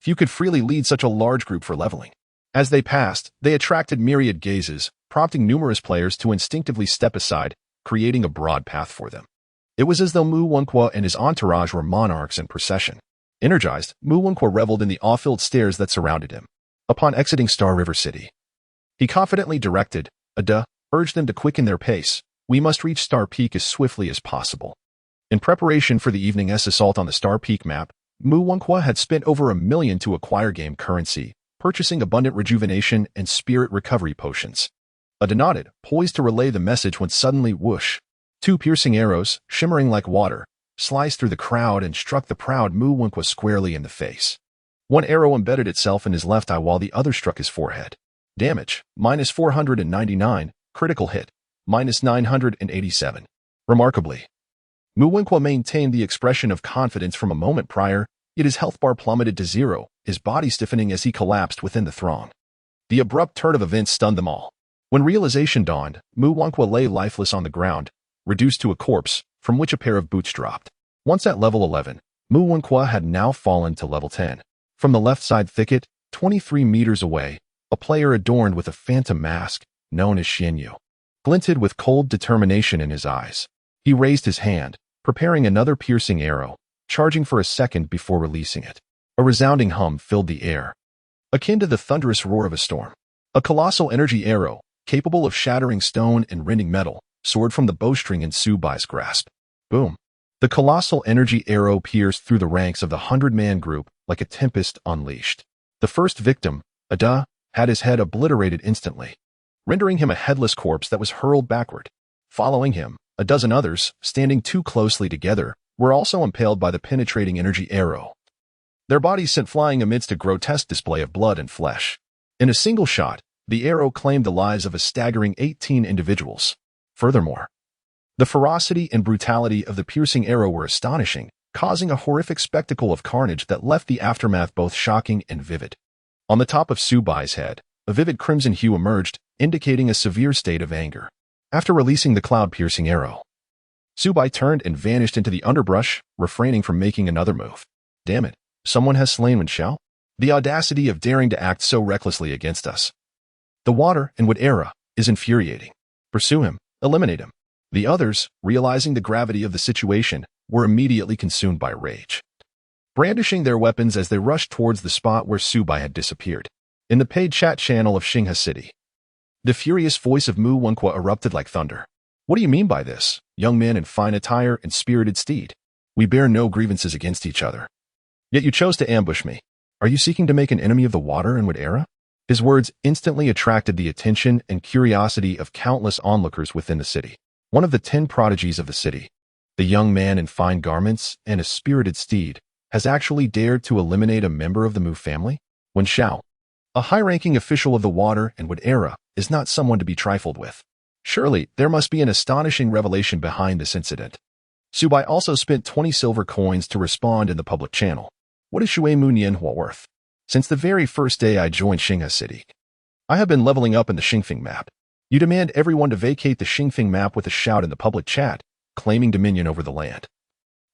few could freely lead such a large group for leveling. As they passed, they attracted myriad gazes, prompting numerous players to instinctively step aside, creating a broad path for them. It was as though Mu Wenqua and his entourage were monarchs in procession. Energized, Mu Wenqua reveled in the awe-filled stares that surrounded him. Upon exiting Star River City, he confidently directed, Ada, urged them to quicken their pace. We must reach Star Peak as swiftly as possible. In preparation for the evening's assault on the Star Peak map, Mu Wenqua had spent over $1 million to acquire game currency, purchasing abundant rejuvenation and spirit recovery potions. Ada nodded, poised to relay the message when suddenly whoosh. 2 piercing arrows, shimmering like water, sliced through the crowd and struck the proud Mu Wenqua squarely in the face. One arrow embedded itself in his left eye while the other struck his forehead. Damage, -499, critical hit, -987. Remarkably, Mu Wenqua maintained the expression of confidence from a moment prior, yet his health bar plummeted to 0, his body stiffening as he collapsed within the throng. The abrupt turn of events stunned them all. When realization dawned, Mu Wenqua lay lifeless on the ground, reduced to a corpse, from which a pair of boots dropped. Once at level 11, Mu Wenqua had now fallen to level 10. From the left side thicket, 23 meters away, a player adorned with a phantom mask, known as Xianyu, glinted with cold determination in his eyes. He raised his hand, preparing another piercing arrow, charging for a second before releasing it. A resounding hum filled the air, akin to the thunderous roar of a storm. A colossal energy arrow, capable of shattering stone and rending metal, soared from the bowstring in Subai's grasp. Boom! The colossal energy arrow pierced through the ranks of the 100-man group like a tempest unleashed. The first victim, Ada, had his head obliterated instantly, rendering him a headless corpse that was hurled backward. Following him, a dozen others, standing too closely together, were also impaled by the penetrating energy arrow. Their bodies sent flying amidst a grotesque display of blood and flesh. In a single shot, the arrow claimed the lives of a staggering 18 individuals. Furthermore, the ferocity and brutality of the piercing arrow were astonishing, causing a horrific spectacle of carnage that left the aftermath both shocking and vivid. On the top of Subai's head, a vivid crimson hue emerged, indicating a severe state of anger. After releasing the cloud-piercing arrow, Subai turned and vanished into the underbrush, refraining from making another move. Damn it, someone has slain Wen Xiao? The audacity of daring to act so recklessly against us. The water and wood era is infuriating. Pursue him, eliminate him. The others, realizing the gravity of the situation, were immediately consumed by rage, brandishing their weapons as they rushed towards the spot where Subai had disappeared. In the paid chat channel of Xinghe City, the furious voice of Mu Wenqua erupted like thunder. What do you mean by this, young man in fine attire and spirited steed? We bear no grievances against each other. Yet you chose to ambush me. Are you seeking to make an enemy of the water and wood era? His words instantly attracted the attention and curiosity of countless onlookers within the city. One of the 10 prodigies of the city, the young man in fine garments and a spirited steed, has actually dared to eliminate a member of the Mu family? Wen Xiao, a high-ranking official of the water and wood era, is not someone to be trifled with. Surely, there must be an astonishing revelation behind this incident. Subai also spent 20 silver coins to respond in the public channel. What is Shui Mu Nianhua worth? Since the very first day I joined Xinghe City, I have been leveling up in the Xingfeng map. You demand everyone to vacate the Xingfeng map with a shout in the public chat, claiming dominion over the land.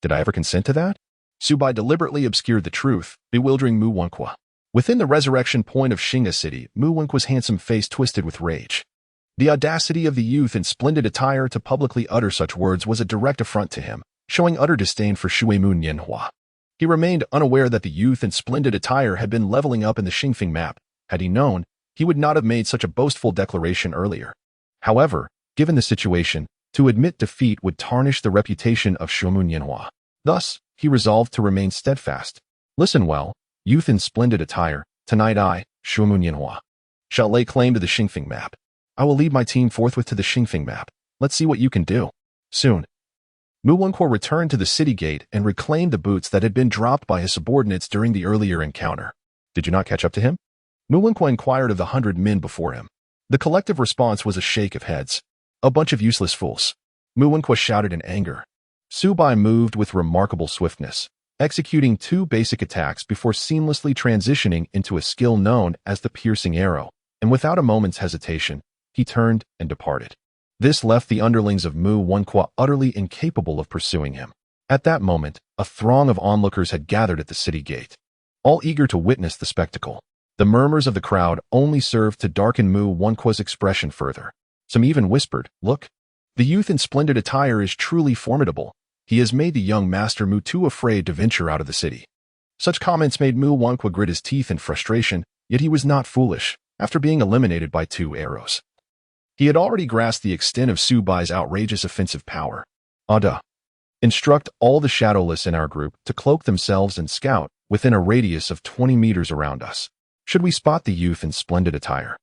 Did I ever consent to that? Subai deliberately obscured the truth, bewildering Mu Wenqua. Within the resurrection point of Xinghe City, Mu Wenqua's handsome face twisted with rage. The audacity of the youth in splendid attire to publicly utter such words was a direct affront to him, showing utter disdain for Shui Mu Nianhua. He remained unaware that the youth in splendid attire had been leveling up in the Xingfeng map. Had he known, he would not have made such a boastful declaration earlier. However, given the situation, to admit defeat would tarnish the reputation of Shui Mu Nianhua. Thus, he resolved to remain steadfast. Listen well, youth in splendid attire, tonight I, Shui Mu Nianhua, shall lay claim to the Xingfeng map. I will lead my team forthwith to the Xingfeng map. Let's see what you can do. Soon, Mu Wenqua returned to the city gate and reclaimed the boots that had been dropped by his subordinates during the earlier encounter. Did you not catch up to him? Mu Wenqua inquired of the 100 men before him. The collective response was a shake of heads. A bunch of useless fools. Mu Wenqua shouted in anger. Subai moved with remarkable swiftness, executing 2 basic attacks before seamlessly transitioning into a skill known as the piercing arrow, and without a moment's hesitation, he turned and departed. This left the underlings of Mu Wenqua utterly incapable of pursuing him. At that moment, a throng of onlookers had gathered at the city gate, all eager to witness the spectacle. The murmurs of the crowd only served to darken Mu Wenqua's expression further. Some even whispered, "Look, the youth in splendid attire is truly formidable. He has made the young master Mu too afraid to venture out of the city." Such comments made Mu Wenqua grit his teeth in frustration, yet he was not foolish. After being eliminated by 2 arrows, he had already grasped the extent of Subai's outrageous offensive power. Ada, instruct all the shadowless in our group to cloak themselves and scout within a radius of 20 meters around us. Should we spot the youth in splendid attire,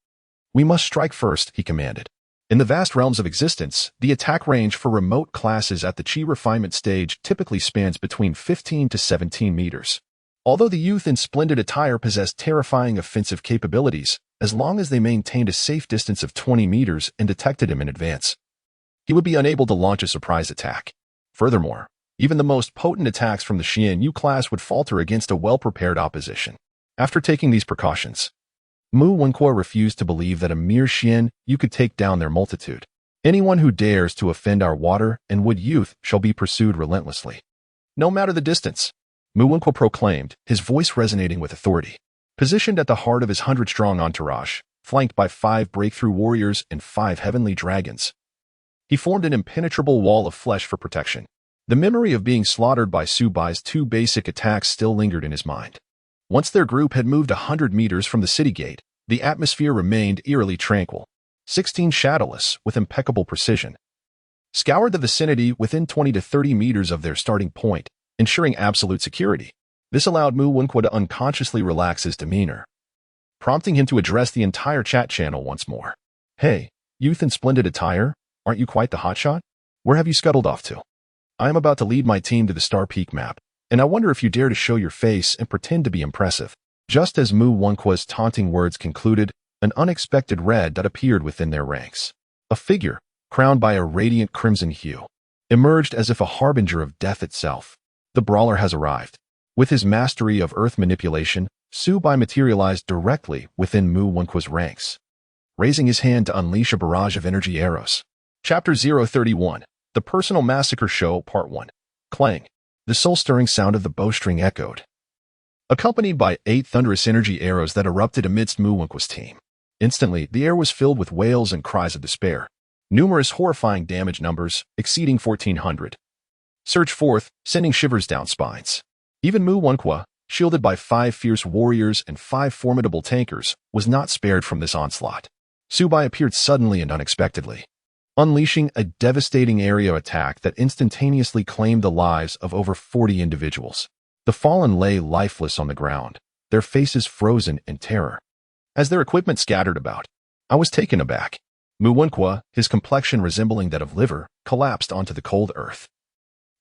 we must strike first, he commanded. In the vast realms of existence, the attack range for remote classes at the Chi refinement stage typically spans between 15 to 17 meters. Although the youth in splendid attire possessed terrifying offensive capabilities, as long as they maintained a safe distance of 20 meters and detected him in advance, he would be unable to launch a surprise attack. Furthermore, even the most potent attacks from the Xian Yu class would falter against a well-prepared opposition. After taking these precautions, Mu Wenkuo refused to believe that a mere Xian Yu could take down their multitude. Anyone who dares to offend our water and wood youth shall be pursued relentlessly, no matter the distance, Mu Wenkuo proclaimed, his voice resonating with authority. Positioned at the heart of his 100-strong entourage, flanked by 5 breakthrough warriors and 5 heavenly dragons, he formed an impenetrable wall of flesh for protection. The memory of being slaughtered by Su Bai's 2 basic attacks still lingered in his mind. Once their group had moved 100 meters from the city gate, the atmosphere remained eerily tranquil. 16 shadowless, with impeccable precision, scoured the vicinity within 20 to 30 meters of their starting point, ensuring absolute security. This allowed Mu Wenkuo to unconsciously relax his demeanor, prompting him to address the entire chat channel once more. Hey, youth in splendid attire, aren't you quite the hotshot? Where have you scuttled off to? I am about to lead my team to the Star Peak map, and I wonder if you dare to show your face and pretend to be impressive. Just as Mu Wenkuo's taunting words concluded, an unexpected red dot appeared within their ranks. A figure, crowned by a radiant crimson hue, emerged as if a harbinger of death itself. The brawler has arrived. With his mastery of earth manipulation, Su Bai materialized directly within Mu Wenkuo's ranks, raising his hand to unleash a barrage of energy arrows. Chapter 031, The Personal Massacre Show, Part 1. Clang. The soul-stirring sound of the bowstring echoed, accompanied by 8 thunderous energy arrows that erupted amidst Mu Wenkuo's team. Instantly, the air was filled with wails and cries of despair. Numerous horrifying damage numbers, exceeding 1,400, surged forth, sending shivers down spines. Even Mu Wenkuo, shielded by 5 fierce warriors and 5 formidable tankers, was not spared from this onslaught. Su Bai appeared suddenly and unexpectedly, unleashing a devastating area attack that instantaneously claimed the lives of over 40 individuals. The fallen lay lifeless on the ground, their faces frozen in terror. As their equipment scattered about, I was taken aback. Mu Wenkuo, his complexion resembling that of liver, collapsed onto the cold earth,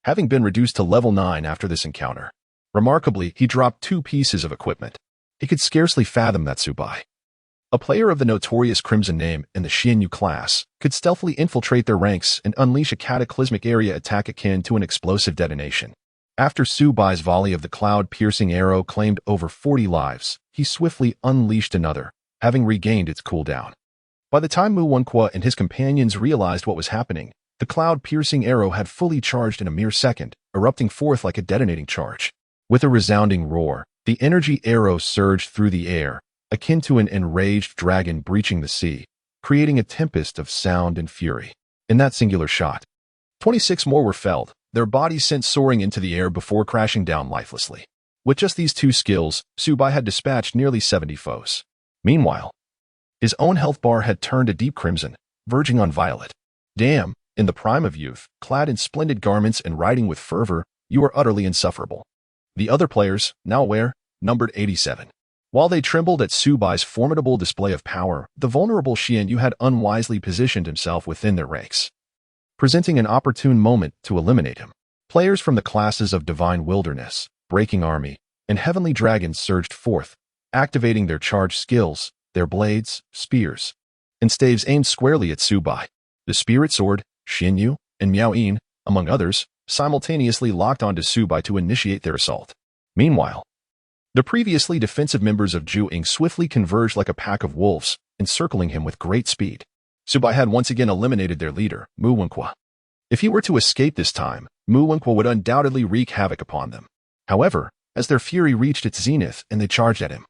having been reduced to level 9 after this encounter. Remarkably, he dropped 2 pieces of equipment. He could scarcely fathom that Su Bai, a player of the notorious Crimson name in the Xian Yu class, could stealthily infiltrate their ranks and unleash a cataclysmic area attack akin to an explosive detonation. After Su Bai's volley of the cloud-piercing arrow claimed over 40 lives, he swiftly unleashed another, having regained its cooldown. By the time Mu Wenkuo and his companions realized what was happening, the cloud-piercing arrow had fully charged in a mere second, erupting forth like a detonating charge. With a resounding roar, the energy arrow surged through the air, akin to an enraged dragon breaching the sea, creating a tempest of sound and fury. In that singular shot, 26 more were felled, their bodies sent soaring into the air before crashing down lifelessly. With just these 2 skills, Su Bai had dispatched nearly 70 foes. Meanwhile, his own health bar had turned a deep crimson, verging on violet. Damn, in the prime of youth, clad in splendid garments and riding with fervor, you are utterly insufferable. The other players, now aware, numbered 87. While they trembled at Su Bai's formidable display of power, the vulnerable Xian Yu had unwisely positioned himself within their ranks, presenting an opportune moment to eliminate him. Players from the classes of Divine Wilderness, Breaking Army, and Heavenly Dragons surged forth, activating their charged skills, their blades, spears, and staves aimed squarely at Su Bai. The Spirit Sword, Xian Yu, and Miao Yin, among others, simultaneously locked onto Su Bai to initiate their assault. Meanwhile, the previously defensive members of Zhu Ying swiftly converged like a pack of wolves, encircling him with great speed. Su Bai had once again eliminated their leader, Mu Wenkuo. If he were to escape this time, Mu Wenkuo would undoubtedly wreak havoc upon them. However, as their fury reached its zenith and they charged at him,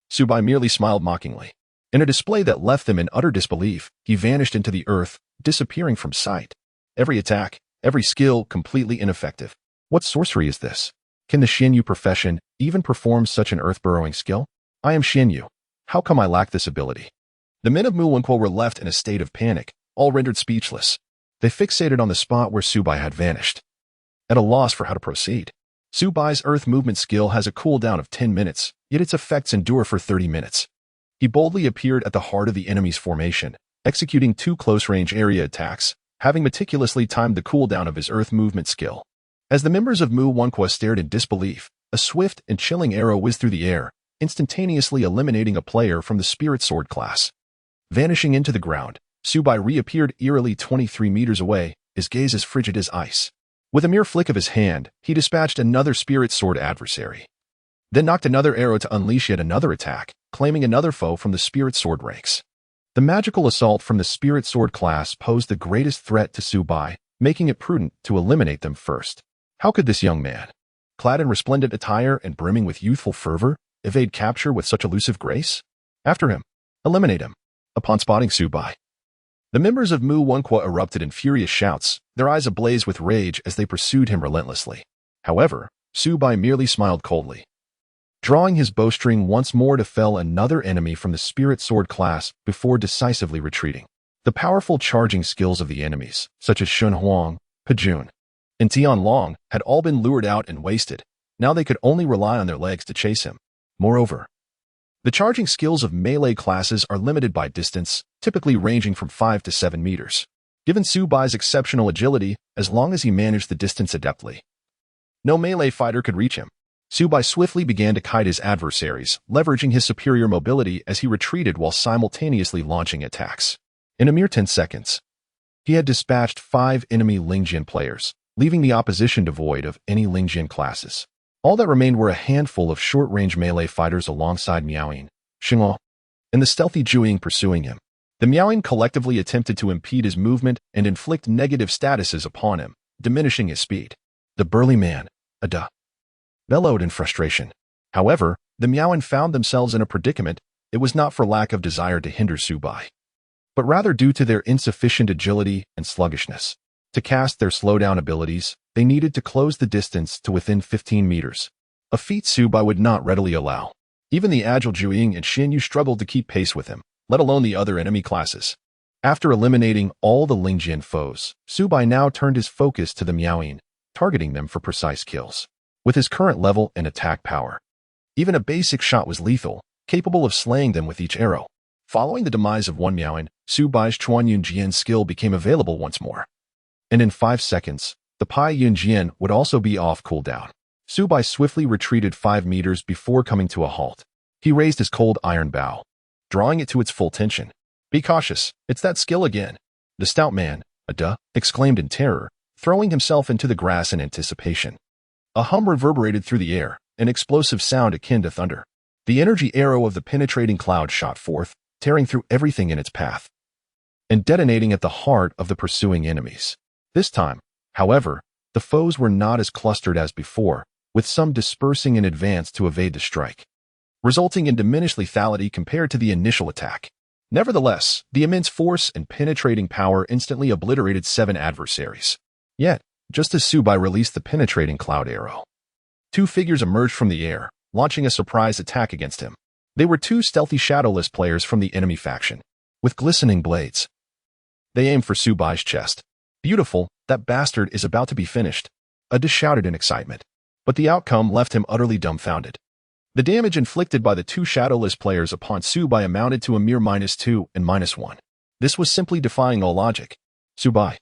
Su Bai merely smiled mockingly. In a display that left them in utter disbelief, he vanished into the earth, disappearing from sight. Every attack, every skill completely ineffective. What sorcery is this? Can the Xian Yu profession even perform such an earth-burrowing skill? I am Xian Yu. How come I lack this ability? The men of Mu Wenkuo were left in a state of panic, all rendered speechless. They fixated on the spot where Su Bai had vanished, at a loss for how to proceed. Su Bai's earth movement skill has a cooldown of 10 minutes, yet its effects endure for 30 minutes. He boldly appeared at the heart of the enemy's formation, executing 2 close-range area attacks, having meticulously timed the cooldown of his earth movement skill. As the members of Mu Wonqua stared in disbelief, a swift and chilling arrow whizzed through the air, instantaneously eliminating a player from the Spirit Sword class. Vanishing into the ground, Subai reappeared eerily 23 meters away, his gaze as frigid as ice. With a mere flick of his hand, he dispatched another Spirit Sword adversary. Then knocked another arrow to unleash yet another attack, claiming another foe from the Spirit Sword ranks. The magical assault from the Spirit Sword class posed the greatest threat to Subai, making it prudent to eliminate them first. How could this young man, clad in resplendent attire and brimming with youthful fervor, evade capture with such elusive grace? After him. Eliminate him. Upon spotting Subai, the members of Mu Wonqua erupted in furious shouts, their eyes ablaze with rage as they pursued him relentlessly. However, Subai merely smiled coldly, drawing his bowstring once more to fell another enemy from the Spirit Sword class before decisively retreating. The powerful charging skills of the enemies, such as Shun Huang, Pejun, and Tian Long, had all been lured out and wasted. Now they could only rely on their legs to chase him. Moreover, the charging skills of melee classes are limited by distance, typically ranging from 5 to 7 meters. Given Subai's exceptional agility, as long as he managed the distance adeptly, no melee fighter could reach him. Subai swiftly began to kite his adversaries, leveraging his superior mobility as he retreated while simultaneously launching attacks. In a mere 10 seconds, he had dispatched 5 enemy Lingjian players, leaving the opposition devoid of any Lingjian classes. All that remained were a handful of short-range melee fighters alongside Miaoyin, Xing'o, and the stealthy Zhuiying pursuing him. The Miaoyin collectively attempted to impede his movement and inflict negative statuses upon him, diminishing his speed. The burly man, Ada, bellowed in frustration. However, the Miaoyin found themselves in a predicament. It was not for lack of desire to hinder Subai, but rather due to their insufficient agility and sluggishness. To cast their slowdown abilities, they needed to close the distance to within 15 meters, a feat Subai would not readily allow. Even the agile Zhuiying and Xin Yu struggled to keep pace with him, let alone the other enemy classes. After eliminating all the Lingjian foes, Subai now turned his focus to the Miaoyin, targeting them for precise kills. With his current level and attack power, even a basic shot was lethal, capable of slaying them with each arrow. Following the demise of one Miaoyin, Subai's Chuan Yun Jian skill became available once more. And in 5 seconds, the Pai Yun Jian would also be off cooldown. Subai swiftly retreated 5 meters before coming to a halt. He raised his cold iron bow, drawing it to its full tension. Be cautious, it's that skill again. The stout man, Ada, exclaimed in terror, throwing himself into the grass in anticipation. A hum reverberated through the air, an explosive sound akin to thunder. The energy arrow of the penetrating cloud shot forth, tearing through everything in its path, and detonating at the heart of the pursuing enemies. This time, however, the foes were not as clustered as before, with some dispersing in advance to evade the strike, resulting in diminished lethality compared to the initial attack. Nevertheless, the immense force and penetrating power instantly obliterated 7 adversaries. Yet, just as Subai released the penetrating cloud arrow, 2 figures emerged from the air, launching a surprise attack against him. They were 2 stealthy shadowless players from the enemy faction, with glistening blades. They aimed for Subai's chest. Beautiful, that bastard is about to be finished, Ada shouted in excitement. But the outcome left him utterly dumbfounded. The damage inflicted by the 2 shadowless players upon Subai amounted to a mere -2 and -1. This was simply defying all logic. Subai,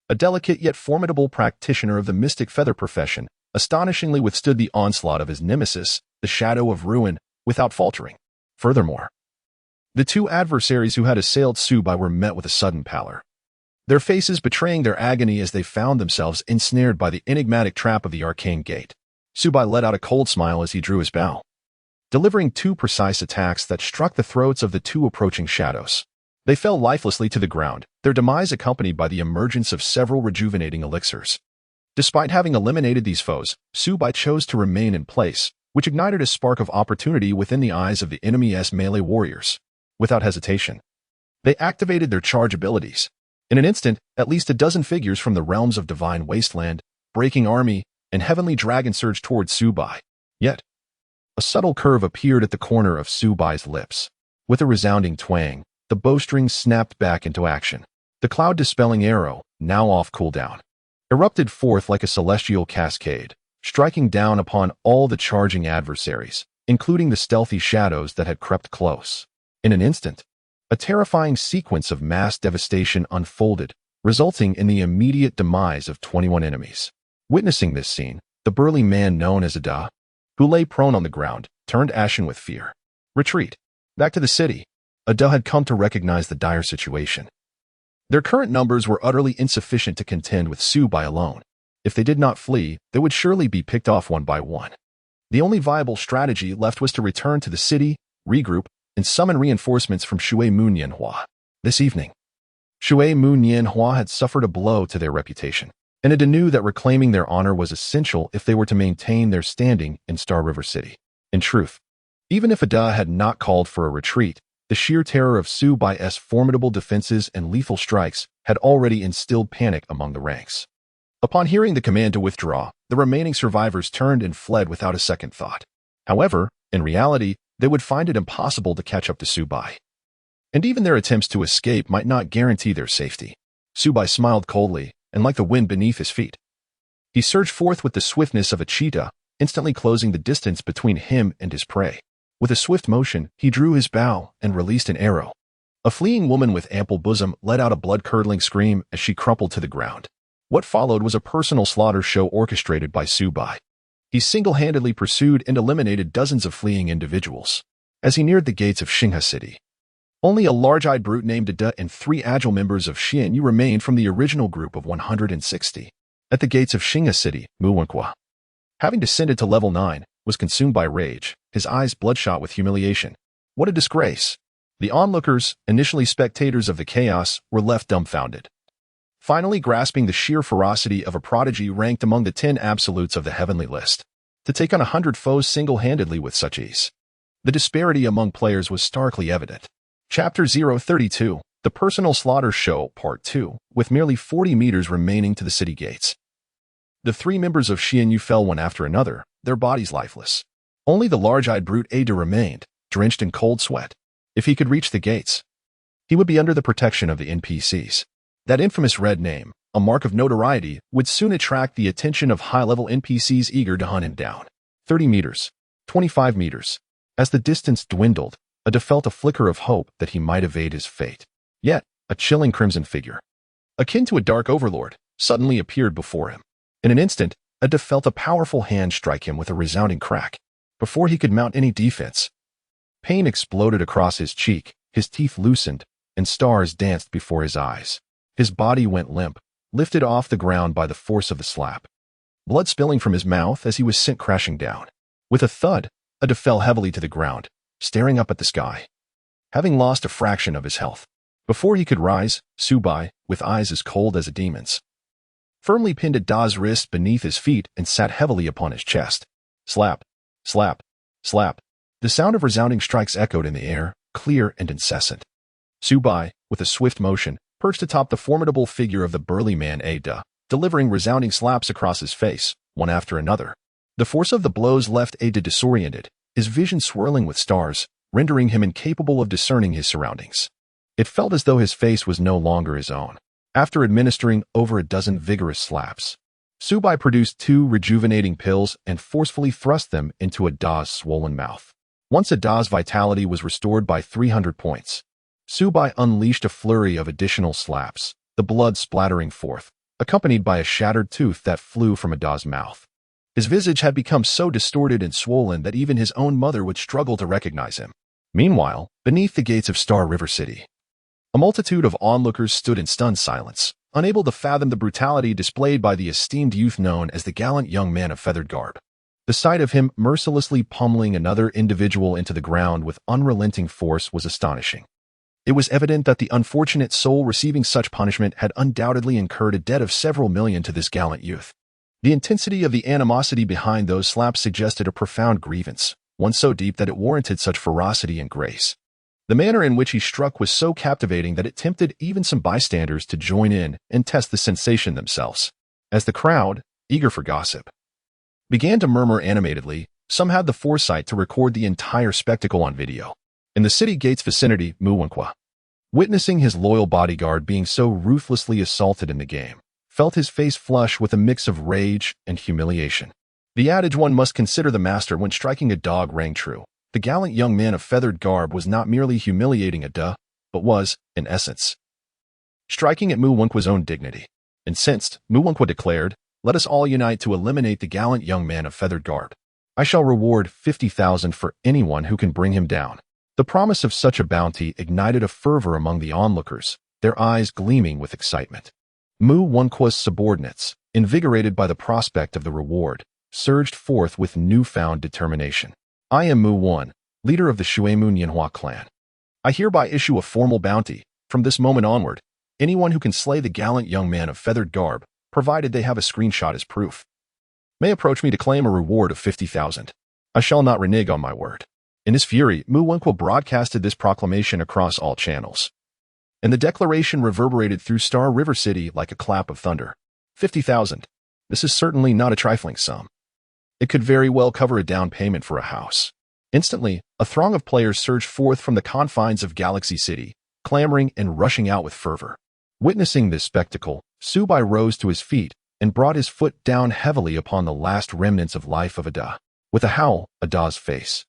a delicate yet formidable practitioner of the mystic feather profession, astonishingly withstood the onslaught of his nemesis, the Shadow of Ruin, without faltering. Furthermore, the 2 adversaries who had assailed Subai were met with a sudden pallor, their faces betraying their agony as they found themselves ensnared by the enigmatic trap of the arcane gate. Subai let out a cold smile as he drew his bow, delivering 2 precise attacks that struck the throats of the 2 approaching shadows. They fell lifelessly to the ground, their demise accompanied by the emergence of several rejuvenating elixirs. Despite having eliminated these foes, Subai chose to remain in place, which ignited a spark of opportunity within the eyes of the enemy's melee warriors. Without hesitation, they activated their charge abilities. In an instant, at least a dozen figures from the realms of Divine Wasteland, Breaking Army, and Heavenly Dragon surged towards Subai. Yet, a subtle curve appeared at the corner of Subai's lips. With a resounding twang, the bowstring snapped back into action. The cloud-dispelling arrow, now off cooldown, erupted forth like a celestial cascade, striking down upon all the charging adversaries, including the stealthy shadows that had crept close. In an instant, A terrifying sequence of mass devastation unfolded, resulting in the immediate demise of 21 enemies. Witnessing this scene, the burly man known as Ada, who lay prone on the ground, turned ashen with fear. Retreat. Back to the city. Ada had come to recognize the dire situation. Their current numbers were utterly insufficient to contend with Subai alone. If they did not flee, they would surely be picked off one by one. The only viable strategy left was to return to the city, regroup, and summon reinforcements from Shui Mu Nianhua. This evening, Shui Mu Nianhua had suffered a blow to their reputation, and Ada knew that reclaiming their honor was essential if they were to maintain their standing in Star River City. In truth, even if Ada had not called for a retreat, the sheer terror of Su Bai's formidable defenses and lethal strikes had already instilled panic among the ranks. Upon hearing the command to withdraw, the remaining survivors turned and fled without a second thought. However, in reality, they would find it impossible to catch up to Su Bai. And even their attempts to escape might not guarantee their safety. Su Bai smiled coldly, and like the wind beneath his feet, he surged forth with the swiftness of a cheetah, instantly closing the distance between him and his prey. With a swift motion, he drew his bow and released an arrow. A fleeing woman with ample bosom let out a blood-curdling scream as she crumpled to the ground. What followed was a personal slaughter show orchestrated by Su Bai. He single-handedly pursued and eliminated dozens of fleeing individuals. As he neared the gates of Xinghe City, only a large-eyed brute named Ada and 3 agile members of Xianyu remained from the original group of 160. At the gates of Xinghe City, Mu Wenhua, having descended to level 9, was consumed by rage, his eyes bloodshot with humiliation. What a disgrace! The onlookers, initially spectators of the chaos, were left dumbfounded, finally grasping the sheer ferocity of a prodigy ranked among the 10 absolutes of the heavenly list. To take on 100 foes single-handedly with such ease. The disparity among players was starkly evident. Chapter 032, The Personal Slaughter Show, Part 2, with merely 40 meters remaining to the city gates. The 3 members of Xianyu fell one after another, their bodies lifeless. Only the large-eyed brute Ada remained, drenched in cold sweat. If he could reach the gates, he would be under the protection of the NPCs. That infamous red name, a mark of notoriety, would soon attract the attention of high-level NPCs eager to hunt him down. 30 meters, 25 meters. As the distance dwindled, Ada felt a flicker of hope that he might evade his fate. Yet, a chilling crimson figure, akin to a dark overlord, suddenly appeared before him. In an instant, Ada felt a powerful hand strike him with a resounding crack. Before he could mount any defense, pain exploded across his cheek, his teeth loosened, and stars danced before his eyes. His body went limp, lifted off the ground by the force of the slap. Blood spilling from his mouth as he was sent crashing down. With a thud, Ada fell heavily to the ground, staring up at the sky, having lost a fraction of his health. Before he could rise, Su Bai, with eyes as cold as a demon's, firmly pinned Ada's wrist beneath his feet and sat heavily upon his chest. Slap, slap, slap. The sound of resounding strikes echoed in the air, clear and incessant. Su Bai, with a swift motion, perched atop the formidable figure of the burly man Ada, delivering resounding slaps across his face, one after another. The force of the blows left Ada disoriented, his vision swirling with stars, rendering him incapable of discerning his surroundings. It felt as though his face was no longer his own. After administering over a dozen vigorous slaps, Su Bai produced 2 rejuvenating pills and forcefully thrust them into Ada's swollen mouth. Once Ada's vitality was restored by 300 points, Su Bai unleashed a flurry of additional slaps, the blood splattering forth, accompanied by a shattered tooth that flew from Ada's mouth. His visage had become so distorted and swollen that even his own mother would struggle to recognize him. Meanwhile, beneath the gates of Star River City, a multitude of onlookers stood in stunned silence, unable to fathom the brutality displayed by the esteemed youth known as the gallant young man of feathered garb. The sight of him mercilessly pummeling another individual into the ground with unrelenting force was astonishing. It was evident that the unfortunate soul receiving such punishment had undoubtedly incurred a debt of several million to this gallant youth. The intensity of the animosity behind those slaps suggested a profound grievance, one so deep that it warranted such ferocity and grace. The manner in which he struck was so captivating that it tempted even some bystanders to join in and test the sensation themselves. As the crowd, eager for gossip, began to murmur animatedly, some had the foresight to record the entire spectacle on video. In the city gates vicinity, Mu Wenhua, witnessing his loyal bodyguard being so ruthlessly assaulted in the game, felt his face flush with a mix of rage and humiliation. The adage one must consider the master when striking a dog rang true. The gallant young man of feathered garb was not merely humiliating Ada, but was, in essence, striking at Mu Wenqua's own dignity. Incensed, Mu Wenqua declared, "Let us all unite to eliminate the gallant young man of feathered garb. I shall reward 50,000 for anyone who can bring him down." The promise of such a bounty ignited a fervor among the onlookers, their eyes gleaming with excitement. Mu Wenqua's subordinates, invigorated by the prospect of the reward, surged forth with newfound determination. "I am Mu Wen, leader of the Shuemu Nianhua clan. I hereby issue a formal bounty. From this moment onward, anyone who can slay the gallant young man of feathered garb, provided they have a screenshot as proof, may approach me to claim a reward of 50,000. I shall not renege on my word." In his fury, Mu Wenqua broadcasted this proclamation across all channels, and the declaration reverberated through Star River City like a clap of thunder. 50,000. This is certainly not a trifling sum. It could very well cover a down payment for a house. Instantly, a throng of players surged forth from the confines of Galaxy City, clamoring and rushing out with fervor. Witnessing this spectacle, Subai rose to his feet and brought his foot down heavily upon the last remnants of life of Ada. With a howl, Ada's face,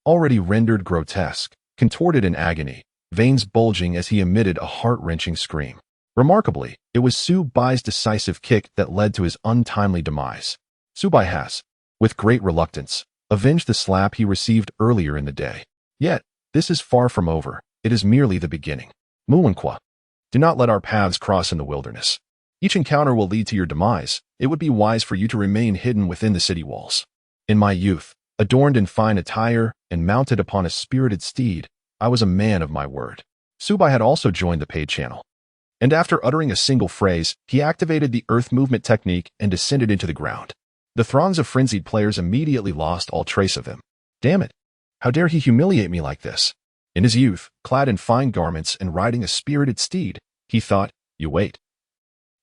already rendered grotesque, contorted in agony, veins bulging as he emitted a heart-wrenching scream. Remarkably, it was Subai's decisive kick that led to his untimely demise. Subai has, with great reluctance, avenged the slap he received earlier in the day. Yet, this is far from over. It is merely the beginning. Mu Wenqua, do not let our paths cross in the wilderness. Each encounter will lead to your demise. It would be wise for you to remain hidden within the city walls. In my youth, adorned in fine attire and mounted upon a spirited steed, I was a man of my word. Subai had also joined the paid channel, and after uttering a single phrase, he activated the earth movement technique and descended into the ground. The throngs of frenzied players immediately lost all trace of him. Damn it! How dare he humiliate me like this? In his youth, clad in fine garments and riding a spirited steed, he thought, "You wait.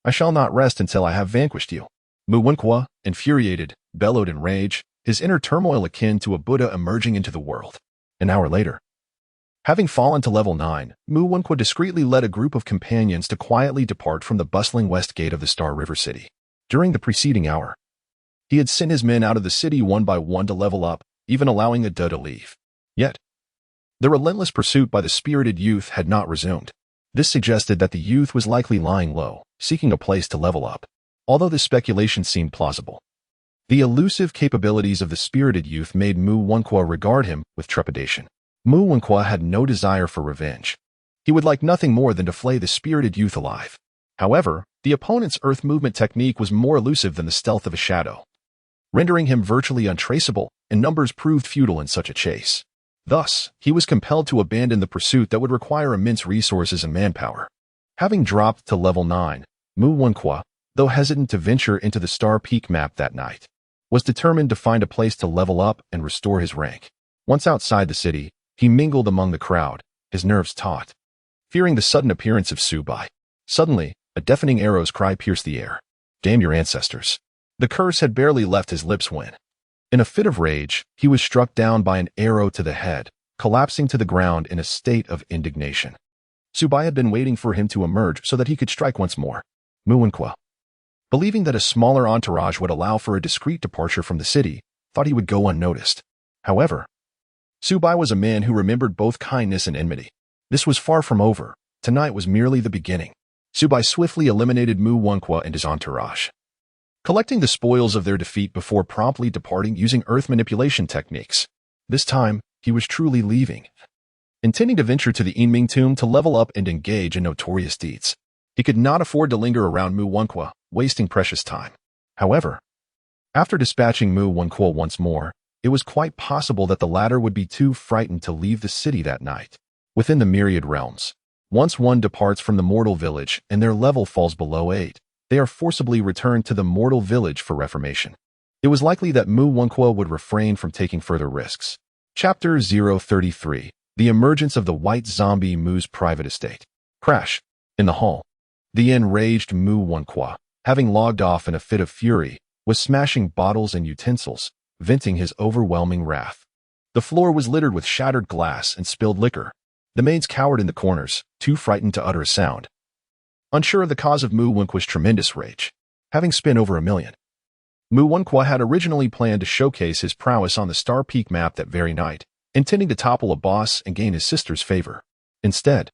I shall not rest until I have vanquished you." Mu Wenqua, infuriated, bellowed in rage, his inner turmoil akin to a Buddha emerging into the world. An hour later, having fallen to level 9, Mu Wenqua discreetly led a group of companions to quietly depart from the bustling west gate of the Star River City. During the preceding hour, he had sent his men out of the city one by one to level up, even allowing Ada to leave. Yet, the relentless pursuit by the spirited youth had not resumed. This suggested that the youth was likely lying low, seeking a place to level up. Although this speculation seemed plausible, the elusive capabilities of the spirited youth made Mu Wenqua regard him with trepidation. Mu Wenqua had no desire for revenge. He would like nothing more than to flay the spirited youth alive. However, the opponent's earth movement technique was more elusive than the stealth of a shadow, rendering him virtually untraceable, and numbers proved futile in such a chase. Thus, he was compelled to abandon the pursuit that would require immense resources and manpower. Having dropped to level 9, Mu Wenqua, though hesitant to venture into the Star Peak map that night, was determined to find a place to level up and restore his rank. Once outside the city, he mingled among the crowd, his nerves taut, fearing the sudden appearance of Subai. Suddenly, a deafening arrow's cry pierced the air. Damn your ancestors. The curse had barely left his lips when, in a fit of rage, he was struck down by an arrow to the head, collapsing to the ground in a state of indignation. Subai had been waiting for him to emerge so that he could strike once more. Mu Wenqua, believing that a smaller entourage would allow for a discreet departure from the city, thought he would go unnoticed. However, Subai was a man who remembered both kindness and enmity. This was far from over. Tonight was merely the beginning. Subai swiftly eliminated Mu Wenqua and his entourage, collecting the spoils of their defeat before promptly departing using earth manipulation techniques. This time, he was truly leaving, intending to venture to the Yinming tomb to level up and engage in notorious deeds. He could not afford to linger around Mu Wenqua, wasting precious time. However, after dispatching Mu Wenqua once more, it was quite possible that the latter would be too frightened to leave the city that night. Within the myriad realms, once one departs from the mortal village and their level falls below 8, they are forcibly returned to the mortal village for reformation. It was likely that Mu Wenqua would refrain from taking further risks. Chapter 033. The emergence of the white zombie Mu's private estate. Crash. In the hall, the enraged Mu Wenqua, having logged off in a fit of fury, was smashing bottles and utensils, venting his overwhelming wrath. The floor was littered with shattered glass and spilled liquor. The maids cowered in the corners, too frightened to utter a sound, unsure of the cause of Mu Wenqua's tremendous rage. Having spent over $1 million, Mu Wenqua had originally planned to showcase his prowess on the Star Peak map that very night, intending to topple a boss and gain his sister's favor. Instead,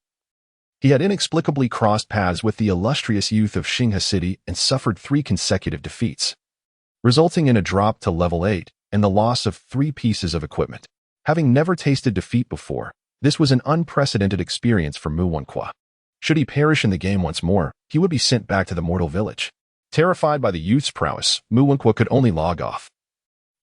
He had inexplicably crossed paths with the illustrious youth of Xinghe City and suffered 3 consecutive defeats, resulting in a drop to level 8 and the loss of 3 pieces of equipment. Having never tasted defeat before, this was an unprecedented experience for Mu Wenqua. Should he perish in the game once more, he would be sent back to the mortal village. Terrified by the youth's prowess, Mu Wenqua could only log off,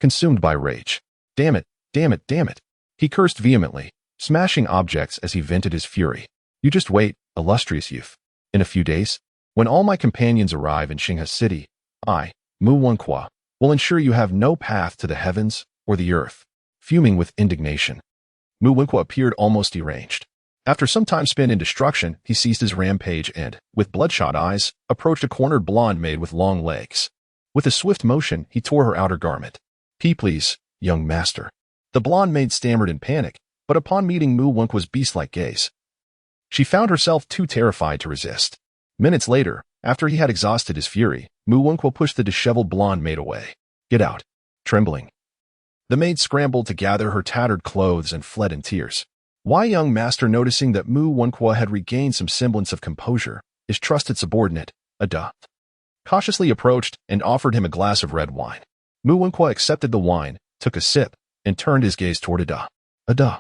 consumed by rage. Damn it, damn it, damn it. He cursed vehemently, smashing objects as he vented his fury. You just wait, illustrious youth. In a few days, when all my companions arrive in Xinghe City, I, Mu Wenqua, will ensure you have no path to the heavens or the earth. Fuming with indignation, Mu Wenqua appeared almost deranged. After some time spent in destruction, he ceased his rampage and, with bloodshot eyes, approached a cornered blonde maid with long legs. With a swift motion, he tore her outer garment. Please, young master. The blonde maid stammered in panic, but upon meeting Mu Wenqua's beast-like gaze, she found herself too terrified to resist. Minutes later, after he had exhausted his fury, Mu Wenqua pushed the disheveled blonde maid away. Get out. Trembling, the maid scrambled to gather her tattered clothes and fled in tears. Why, young master, noticing that Mu Wenqua had regained some semblance of composure, his trusted subordinate, Ada, cautiously approached and offered him a glass of red wine. Mu Wenqua accepted the wine, took a sip, and turned his gaze toward Ada. Ada,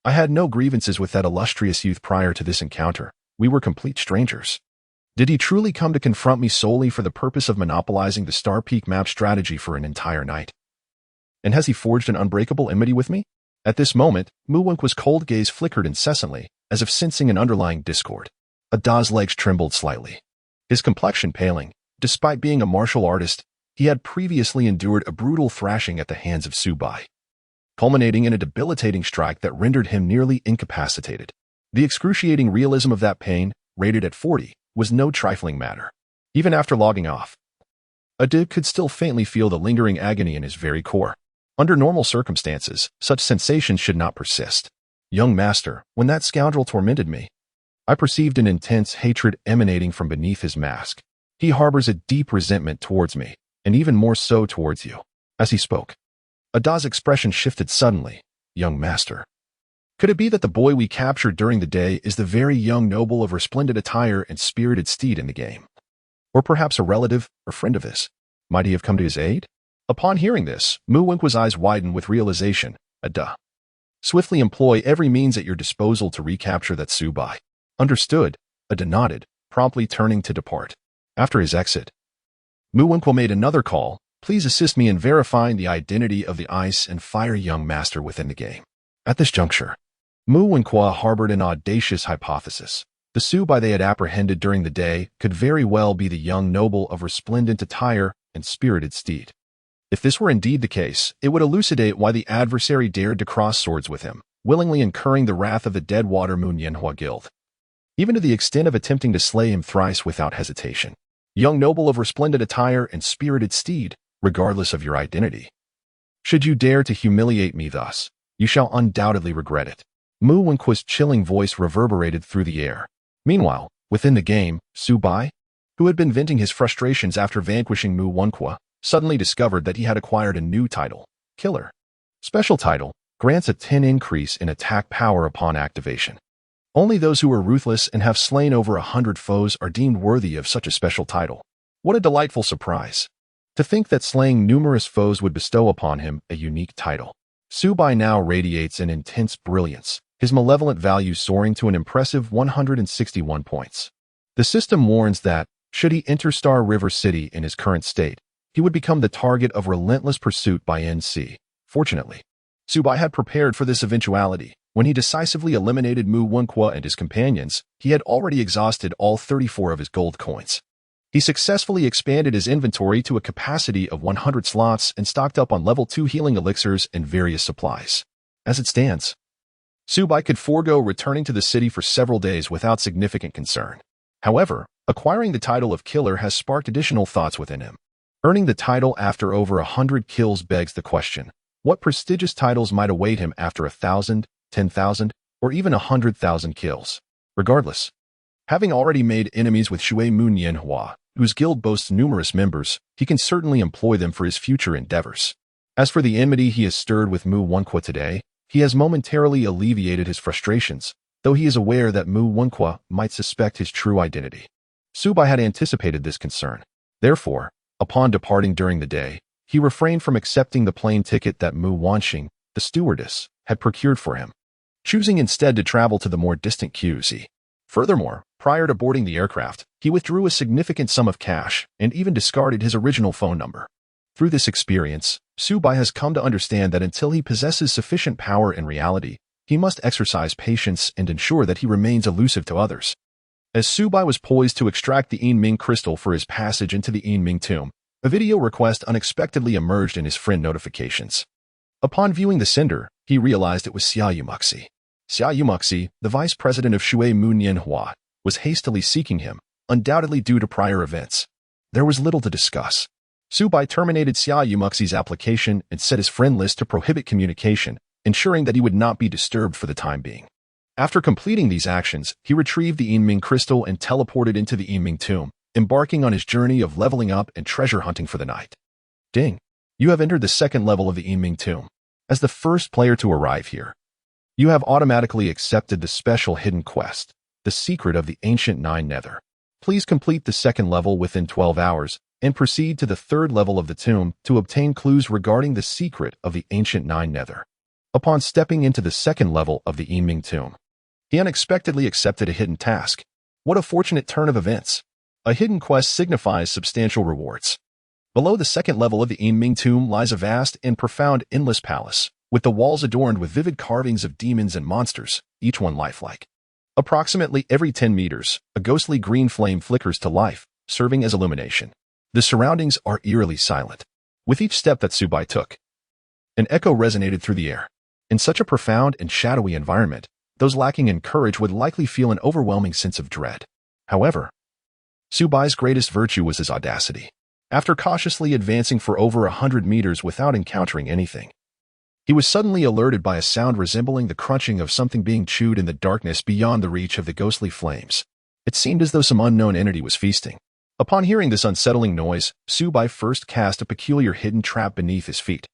I had no grievances with that illustrious youth prior to this encounter. We were complete strangers. Did he truly come to confront me solely for the purpose of monopolizing the Star Peak map strategy for an entire night? And has he forged an unbreakable enmity with me? At this moment, Mu Wenqua's cold gaze flickered incessantly, as if sensing an underlying discord. Ada's legs trembled slightly, his complexion paling. Despite being a martial artist, he had previously endured a brutal thrashing at the hands of Subai, culminating in a debilitating strike that rendered him nearly incapacitated. The excruciating realism of that pain, rated at 40, was no trifling matter. Even after logging off, Ada could still faintly feel the lingering agony in his very core. Under normal circumstances, such sensations should not persist. Young master, when that scoundrel tormented me, I perceived an intense hatred emanating from beneath his mask. He harbors a deep resentment towards me, and even more so towards you. As he spoke, Ada's expression shifted suddenly. Young master. Could it be that the boy we captured during the day is the very young noble of resplendent attire and spirited steed in the game? Or perhaps a relative or friend of his? Might he have come to his aid? Upon hearing this, Mu Wenqua's eyes widened with realization. Ada, swiftly employ every means at your disposal to recapture that Subai. Understood, Ada nodded, promptly turning to depart. After his exit, Mu Wenqua made another call. Please assist me in verifying the identity of the ice and fire young master within the game. At this juncture, Mu Wenqua harbored an audacious hypothesis. The Subai they had apprehended during the day could very well be the young noble of resplendent attire and spirited steed. If this were indeed the case, it would elucidate why the adversary dared to cross swords with him, willingly incurring the wrath of the Deadwater Mu Nianhua Guild, even to the extent of attempting to slay him thrice without hesitation. Young noble of resplendent attire and spirited steed, regardless of your identity. Should you dare to humiliate me thus, you shall undoubtedly regret it. Mu Wenqua's chilling voice reverberated through the air. Meanwhile, within the game, Subai, who had been venting his frustrations after vanquishing Mu Wenqua, suddenly discovered that he had acquired a new title, Killer. Special title, grants a 10 increase in attack power upon activation. Only those who are ruthless and have slain over 100 foes are deemed worthy of such a special title. What a delightful surprise. To think that slaying numerous foes would bestow upon him a unique title. Subai now radiates an intense brilliance, his malevolent value soaring to an impressive 161 points. The system warns that, should he enter Star River City in his current state, he would become the target of relentless pursuit by NC. Fortunately, Subai had prepared for this eventuality. When he decisively eliminated Mu Wenqua and his companions, he had already exhausted all 34 of his gold coins. He successfully expanded his inventory to a capacity of 100 slots and stocked up on level 2 healing elixirs and various supplies. As it stands, Subai could forego returning to the city for several days without significant concern. However, acquiring the title of Killer has sparked additional thoughts within him. Earning the title after over 100 kills begs the question, what prestigious titles might await him after 1,000, 10,000, or even 100,000 kills? Regardless, having already made enemies with Shui Mu Nianhua, whose guild boasts numerous members, he can certainly employ them for his future endeavors. As for the enmity he has stirred with Mu Wenqua today, he has momentarily alleviated his frustrations, though he is aware that Mu Wenqua might suspect his true identity. Subai had anticipated this concern. Therefore, upon departing during the day, he refrained from accepting the plane ticket that Mu Wanxing, the stewardess, had procured for him, choosing instead to travel to the more distant QZ. Furthermore, prior to boarding the aircraft, he withdrew a significant sum of cash and even discarded his original phone number. Through this experience, Subai has come to understand that until he possesses sufficient power in reality, he must exercise patience and ensure that he remains elusive to others. As Subai was poised to extract the Enming crystal for his passage into the Enming tomb, a video request unexpectedly emerged in his friend notifications. Upon viewing the sender, he realized it was Xia Yumuxi. Xia Yumuxi, the vice president of Shui Munyanhua, was hastily seeking him, undoubtedly due to prior events. There was little to discuss. Subai terminated Xia Yumuxi's application and set his friend list to prohibit communication, ensuring that he would not be disturbed for the time being. After completing these actions, he retrieved the Enming crystal and teleported into the Enming tomb, embarking on his journey of leveling up and treasure hunting for the night. Ding! You have entered the second level of the Enming tomb. As the first player to arrive here, you have automatically accepted the special hidden quest, The Secret of the Ancient Nine Nether. Please complete the second level within 12 hours and proceed to the third level of the tomb to obtain clues regarding the secret of the Ancient Nine Nether. Upon stepping into the second level of the Enming tomb, he unexpectedly accepted a hidden task. What a fortunate turn of events! A hidden quest signifies substantial rewards. Below the second level of the Enming tomb lies a vast and profound endless palace, with the walls adorned with vivid carvings of demons and monsters, each one lifelike. Approximately every 10 meters, a ghostly green flame flickers to life, serving as illumination. The surroundings are eerily silent. With each step that Subai took, an echo resonated through the air. In such a profound and shadowy environment, those lacking in courage would likely feel an overwhelming sense of dread. However, Subai's greatest virtue was his audacity. After cautiously advancing for over 100 meters without encountering anything, he was suddenly alerted by a sound resembling the crunching of something being chewed in the darkness beyond the reach of the ghostly flames. It seemed as though some unknown entity was feasting. Upon hearing this unsettling noise, Subai first cast a peculiar hidden trap beneath his feet,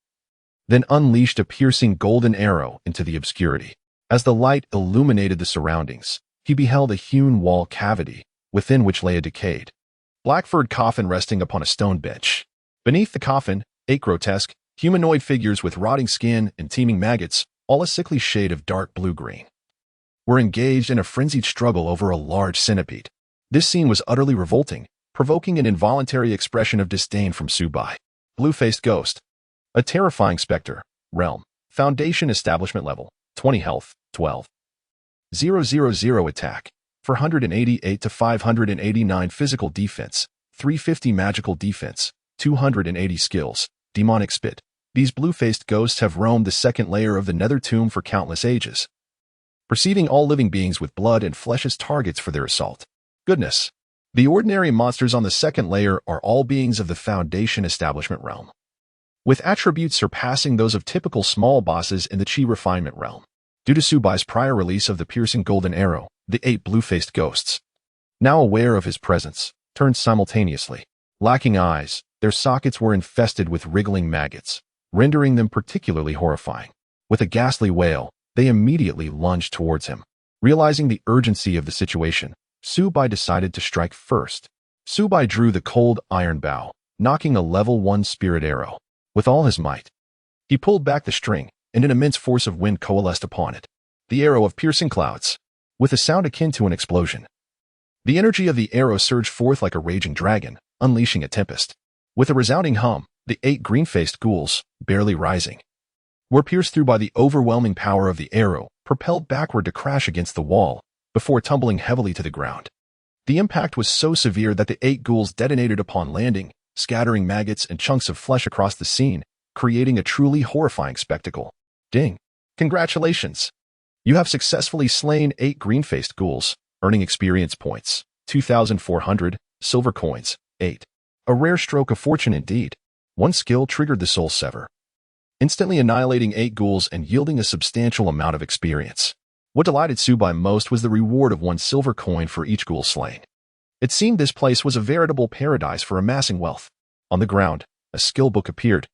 then unleashed a piercing golden arrow into the obscurity. As the light illuminated the surroundings, he beheld a hewn wall cavity, within which lay a decayed, black-furred coffin resting upon a stone bench. Beneath the coffin, 8 grotesque, humanoid figures with rotting skin and teeming maggots, all a sickly shade of dark blue-green, were engaged in a frenzied struggle over a large centipede. This scene was utterly revolting, provoking an involuntary expression of disdain from Subai. Blue-faced ghost. A terrifying specter. Realm. Foundation establishment level. 20 health. 12. 000 attack. 488 to 589 physical defense. 350 magical defense. 280 skills. Demonic spit. These blue-faced ghosts have roamed the second layer of the nether tomb for countless ages, perceiving all living beings with blood and flesh as targets for their assault. Goodness. The ordinary monsters on the second layer are all beings of the Foundation establishment realm, with attributes surpassing those of typical small bosses in the Chi refinement realm. Due to Subai's prior release of the piercing golden arrow, the 8 blue-faced ghosts, now aware of his presence, turned simultaneously. Lacking eyes, their sockets were infested with wriggling maggots, rendering them particularly horrifying. With a ghastly wail, they immediately lunged towards him. Realizing the urgency of the situation, Subai decided to strike first. Subai drew the cold iron bow, knocking a level 1 spirit arrow. With all his might, he pulled back the string, and an immense force of wind coalesced upon it. The arrow of piercing clouds, with a sound akin to an explosion. The energy of the arrow surged forth like a raging dragon, unleashing a tempest. With a resounding hum, the 8 green-faced ghouls, barely rising, were pierced through by the overwhelming power of the arrow, propelled backward to crash against the wall, before tumbling heavily to the ground. The impact was so severe that the 8 ghouls detonated upon landing, scattering maggots and chunks of flesh across the scene, creating a truly horrifying spectacle. Ding! Congratulations! You have successfully slain 8 green-faced ghouls, earning experience points, 2,400, silver coins, 8. A rare stroke of fortune indeed. One skill triggered the Soul Sever, instantly annihilating 8 ghouls and yielding a substantial amount of experience. What delighted Subai most was the reward of 1 silver coin for each ghoul slain. It seemed this place was a veritable paradise for amassing wealth. On the ground, a skill book appeared.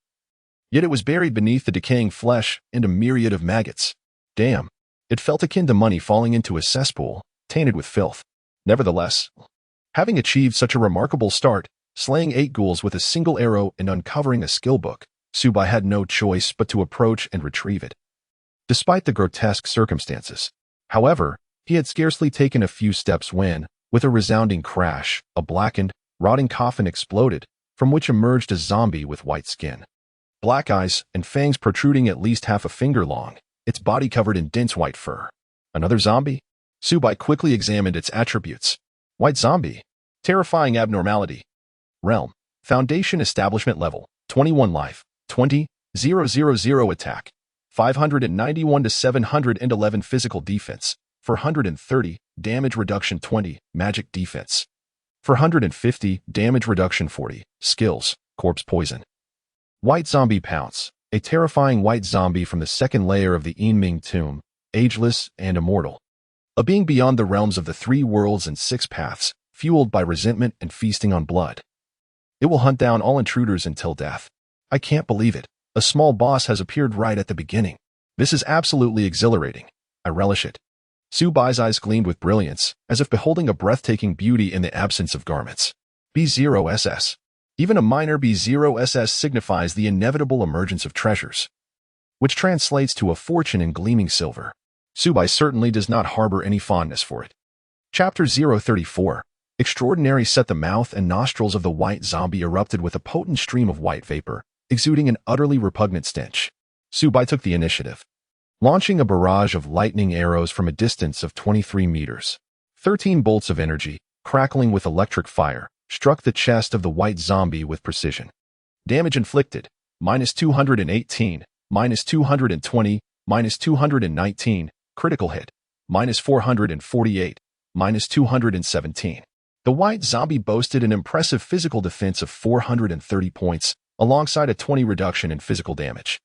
Yet it was buried beneath the decaying flesh and a myriad of maggots. Damn, It felt akin to money falling into a cesspool, tainted with filth. Nevertheless, having achieved such a remarkable start, slaying 8 ghouls with a single arrow and uncovering a skill book, Subai had no choice but to approach and retrieve it. Despite the grotesque circumstances, however, he had scarcely taken a few steps when, with a resounding crash, a blackened, rotting coffin exploded, from which emerged a zombie with white skin, black eyes, and fangs protruding at least half a finger long, its body covered in dense white fur. Another zombie? Subai quickly examined its attributes. White zombie. Terrifying abnormality. Realm. Foundation establishment level. 21 life. 20,000 attack. 591 to 711 physical defense. 430, damage reduction 20, magic defense. 450, damage reduction 40, skills, corpse poison. White zombie pounce. A terrifying white zombie from the second layer of the Enming tomb, ageless and immortal. A being beyond the realms of the 3 worlds and 6 paths, fueled by resentment and feasting on blood. It will hunt down all intruders until death. I can't believe it. A small boss has appeared right at the beginning. This is absolutely exhilarating. I relish it. Subai's eyes gleamed with brilliance, as if beholding a breathtaking beauty in the absence of garments. B0SS. Even a minor B0SS signifies the inevitable emergence of treasures, which translates to a fortune in gleaming silver. Subai certainly does not harbor any fondness for it. Chapter 034. Extraordinary. Set the mouth and nostrils of the white zombie erupted with a potent stream of white vapor, exuding an utterly repugnant stench. Subai took the initiative, launching a barrage of lightning arrows from a distance of 23 meters. 13 bolts of energy, crackling with electric fire, struck the chest of the white zombie with precision. Damage inflicted, -218, -220, -219, critical hit, -448, -217. The white zombie boasted an impressive physical defense of 430 points, alongside a 20 reduction in physical damage.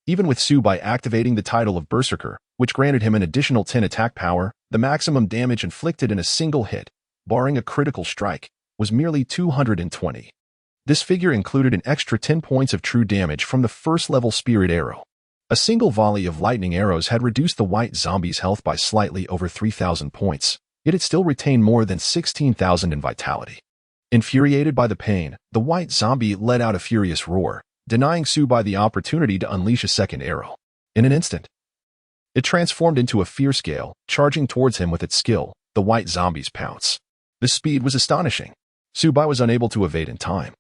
Even with Subai activating the title of Berserker, which granted him an additional 10 attack power, the maximum damage inflicted in a single hit, barring a critical strike, was merely 220. This figure included an extra 10 points of true damage from the first-level spirit arrow. A single volley of lightning arrows had reduced the white zombie's health by slightly over 3,000 points, yet it still retained more than 16,000 in vitality. Infuriated by the pain, the white zombie let out a furious roar, denying Subai the opportunity to unleash a second arrow. In an instant, it transformed into a fierce gale, charging towards him with its skill, the white zombie's pounce. The speed was astonishing. Subai was unable to evade in time.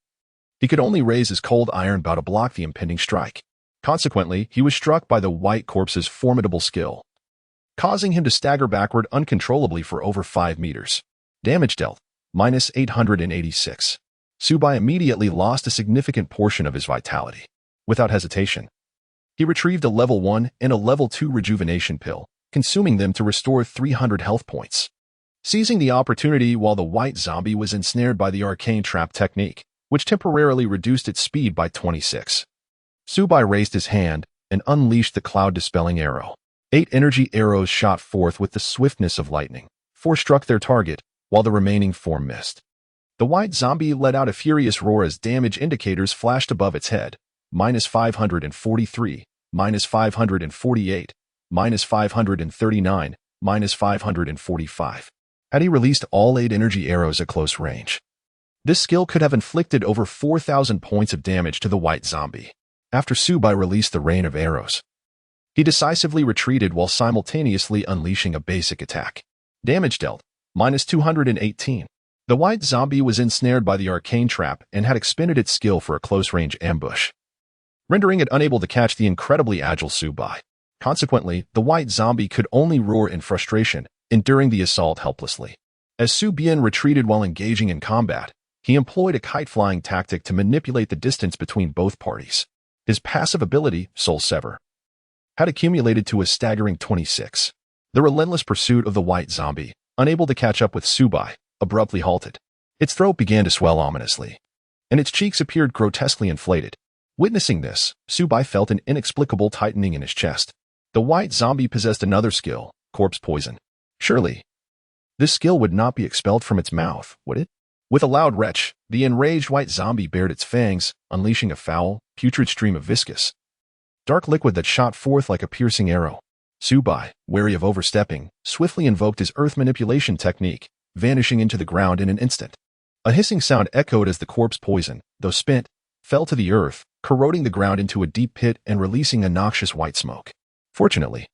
He could only raise his cold iron bow to block the impending strike. Consequently, he was struck by the white corpse's formidable skill, causing him to stagger backward uncontrollably for over 5 meters. Damage dealt, -886. Subai immediately lost a significant portion of his vitality. Without hesitation, he retrieved a level 1 and a level 2 rejuvenation pill, consuming them to restore 300 health points. Seizing the opportunity while the white zombie was ensnared by the arcane trap technique, which temporarily reduced its speed by 26. Subai raised his hand and unleashed the cloud-dispelling arrow. 8 energy arrows shot forth with the swiftness of lightning. 4 struck their target, while the remaining 4 missed. The white zombie let out a furious roar as damage indicators flashed above its head. -543, -548, -539, -545. Had he released all 8 energy arrows at close range, this skill could have inflicted over 4,000 points of damage to the white zombie. After Subai released the rain of arrows, he decisively retreated while simultaneously unleashing a basic attack. Damage dealt, -218. The white zombie was ensnared by the arcane trap and had expended its skill for a close-range ambush, rendering it unable to catch the incredibly agile Subai. Consequently, the white zombie could only roar in frustration, enduring the assault helplessly. As Subian retreated while engaging in combat, he employed a kite-flying tactic to manipulate the distance between both parties. His passive ability, Soul Sever, had accumulated to a staggering 26. The relentless pursuit of the white zombie, unable to catch up with Subai, abruptly halted. Its throat began to swell ominously, and its cheeks appeared grotesquely inflated. Witnessing this, Subai felt an inexplicable tightening in his chest. The white zombie possessed another skill, corpse poison. Surely, this skill would not be expelled from its mouth, would it? With a loud retch, the enraged white zombie bared its fangs, unleashing a foul, putrid stream of viscous, dark liquid that shot forth like a piercing arrow. Subai, wary of overstepping, swiftly invoked his earth manipulation technique, vanishing into the ground in an instant. A hissing sound echoed as the corpse poison, though spent, fell to the earth, corroding the ground into a deep pit and releasing a noxious white smoke. Fortunately,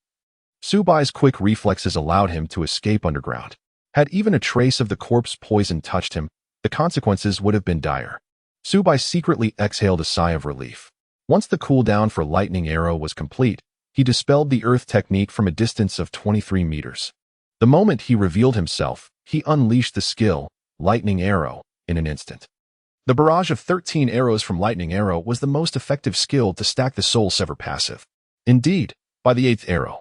Subai's quick reflexes allowed him to escape underground. Had even a trace of the corpse poison touched him, the consequences would have been dire. Subai secretly exhaled a sigh of relief. Once the cooldown for Lightning Arrow was complete, he dispelled the earth technique from a distance of 23 meters. The moment he revealed himself, he unleashed the skill, Lightning Arrow, in an instant. The barrage of 13 arrows from Lightning Arrow was the most effective skill to stack the Soul Sever passive. Indeed, by the 8th arrow,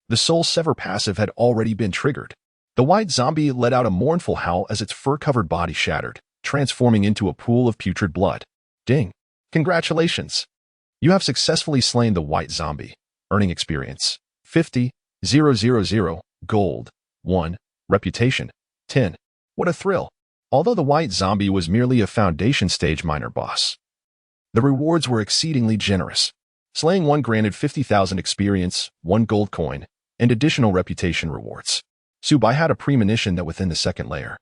the Soul Sever passive had already been triggered. The white zombie let out a mournful howl as its fur-covered body shattered, transforming into a pool of putrid blood. Ding! Congratulations! You have successfully slain the white zombie, earning experience 50,000, gold 1, reputation 10. What a thrill! Although the white zombie was merely a foundation stage minor boss, the rewards were exceedingly generous. Slaying one granted 50,000 experience, 1 gold coin, and additional reputation rewards. Subai had a premonition that within the second layer,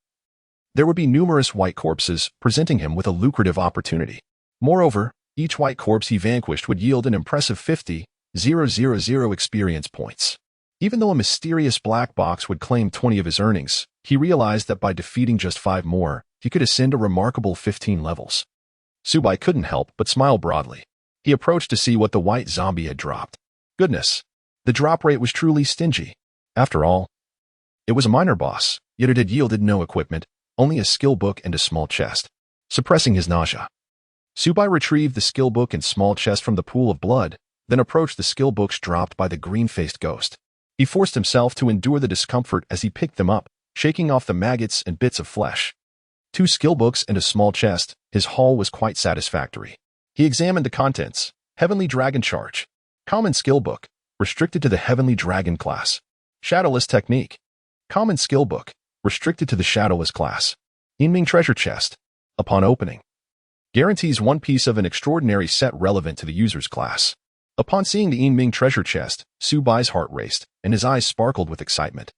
there would be numerous white corpses, presenting him with a lucrative opportunity. Moreover, each white corpse he vanquished would yield an impressive 50,000 experience points. Even though a mysterious black box would claim 20 of his earnings, he realized that by defeating just 5 more, he could ascend a remarkable 15 levels. Subai couldn't help but smile broadly. He approached to see what the white zombie had dropped. Goodness, the drop rate was truly stingy. After all, it was a minor boss, yet it had yielded no equipment, only a skill book and a small chest. Suppressing his nausea, Subai retrieved the skill book and small chest from the pool of blood, then approached the skill books dropped by the green-faced ghost. He forced himself to endure the discomfort as he picked them up, shaking off the maggots and bits of flesh. 2 skill books and a small chest, his haul was quite satisfactory. He examined the contents. Heavenly Dragon Charge. Common Skill Book, restricted to the Heavenly Dragon class. Shadowless Technique. Common Skill Book, restricted to the Shadowless class. Enigmatic Treasure Chest. Upon opening, guarantees 1 piece of an extraordinary set relevant to the user's class. Upon seeing the enigmatic treasure chest, Subai's heart raced, and his eyes sparkled with excitement.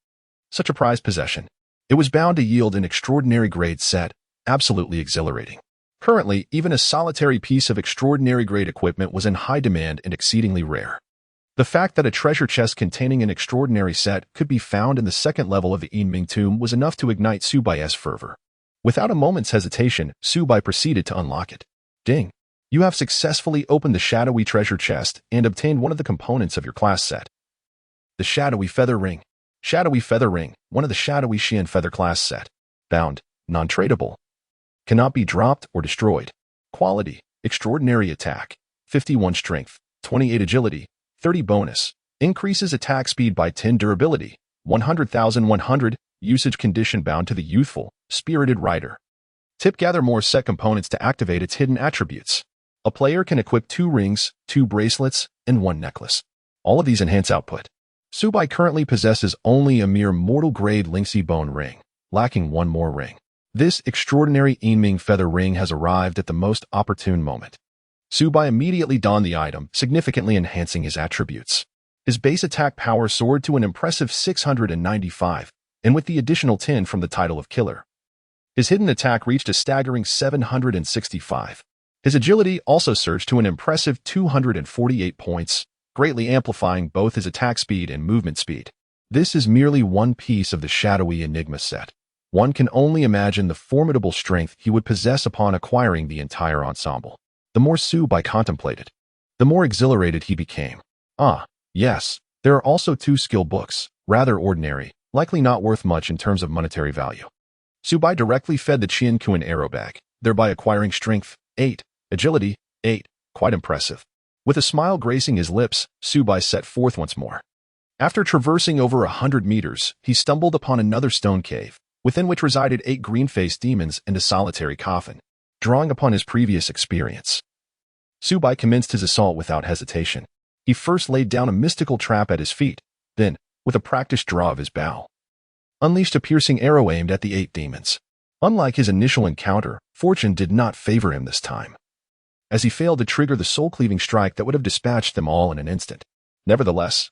Such a prized possession. It was bound to yield an extraordinary grade set, absolutely exhilarating. Currently, even a solitary piece of extraordinary grade equipment was in high demand and exceedingly rare. The fact that a treasure chest containing an extraordinary set could be found in the 2nd level of the enigmatic tomb was enough to ignite Subai's fervor. Without a moment's hesitation, Subai proceeded to unlock it. Ding! You have successfully opened the shadowy treasure chest and obtained one of the components of your class set. The shadowy feather ring. Shadowy feather ring, one of the shadowy Xian feather class set. Bound, non-tradable. Cannot be dropped or destroyed. Quality, extraordinary attack. 51 strength, 28 agility, 30 bonus. Increases attack speed by 10 durability. 100,100, usage condition bound to the youthful, spirited rider. Tip: gather more set components to activate its hidden attributes. A player can equip 2 rings, 2 bracelets, and 1 necklace. All of these enhance output. Subai currently possesses only a mere mortal-grade Linksy Bone ring, lacking 1 more ring. This extraordinary enigmatic feather ring has arrived at the most opportune moment. Subai immediately donned the item, significantly enhancing his attributes. His base attack power soared to an impressive 695, and with the additional 10 from the title of Killer, his hidden attack reached a staggering 765. His agility also surged to an impressive 248 points, greatly amplifying both his attack speed and movement speed. This is merely 1 piece of the shadowy Enigma set. One can only imagine the formidable strength he would possess upon acquiring the entire ensemble. The more Subai contemplated, the more exhilarated he became. Ah, yes, there are also 2 skill books, rather ordinary, likely not worth much in terms of monetary value. Subai directly fed the Qian Kuan arrow bag, thereby acquiring strength 8, agility 8, quite impressive. With a smile gracing his lips, Subai set forth once more. After traversing over 100 meters, he stumbled upon another stone cave, within which resided 8 green-faced demons and a solitary coffin. Drawing upon his previous experience, Subai commenced his assault without hesitation. He first laid down a mystical trap at his feet, then, with a practiced draw of his bow, unleashed a piercing arrow aimed at the 8 demons. Unlike his initial encounter, fortune did not favor him this time, as he failed to trigger the soul-cleaving strike that would have dispatched them all in an instant. Nevertheless,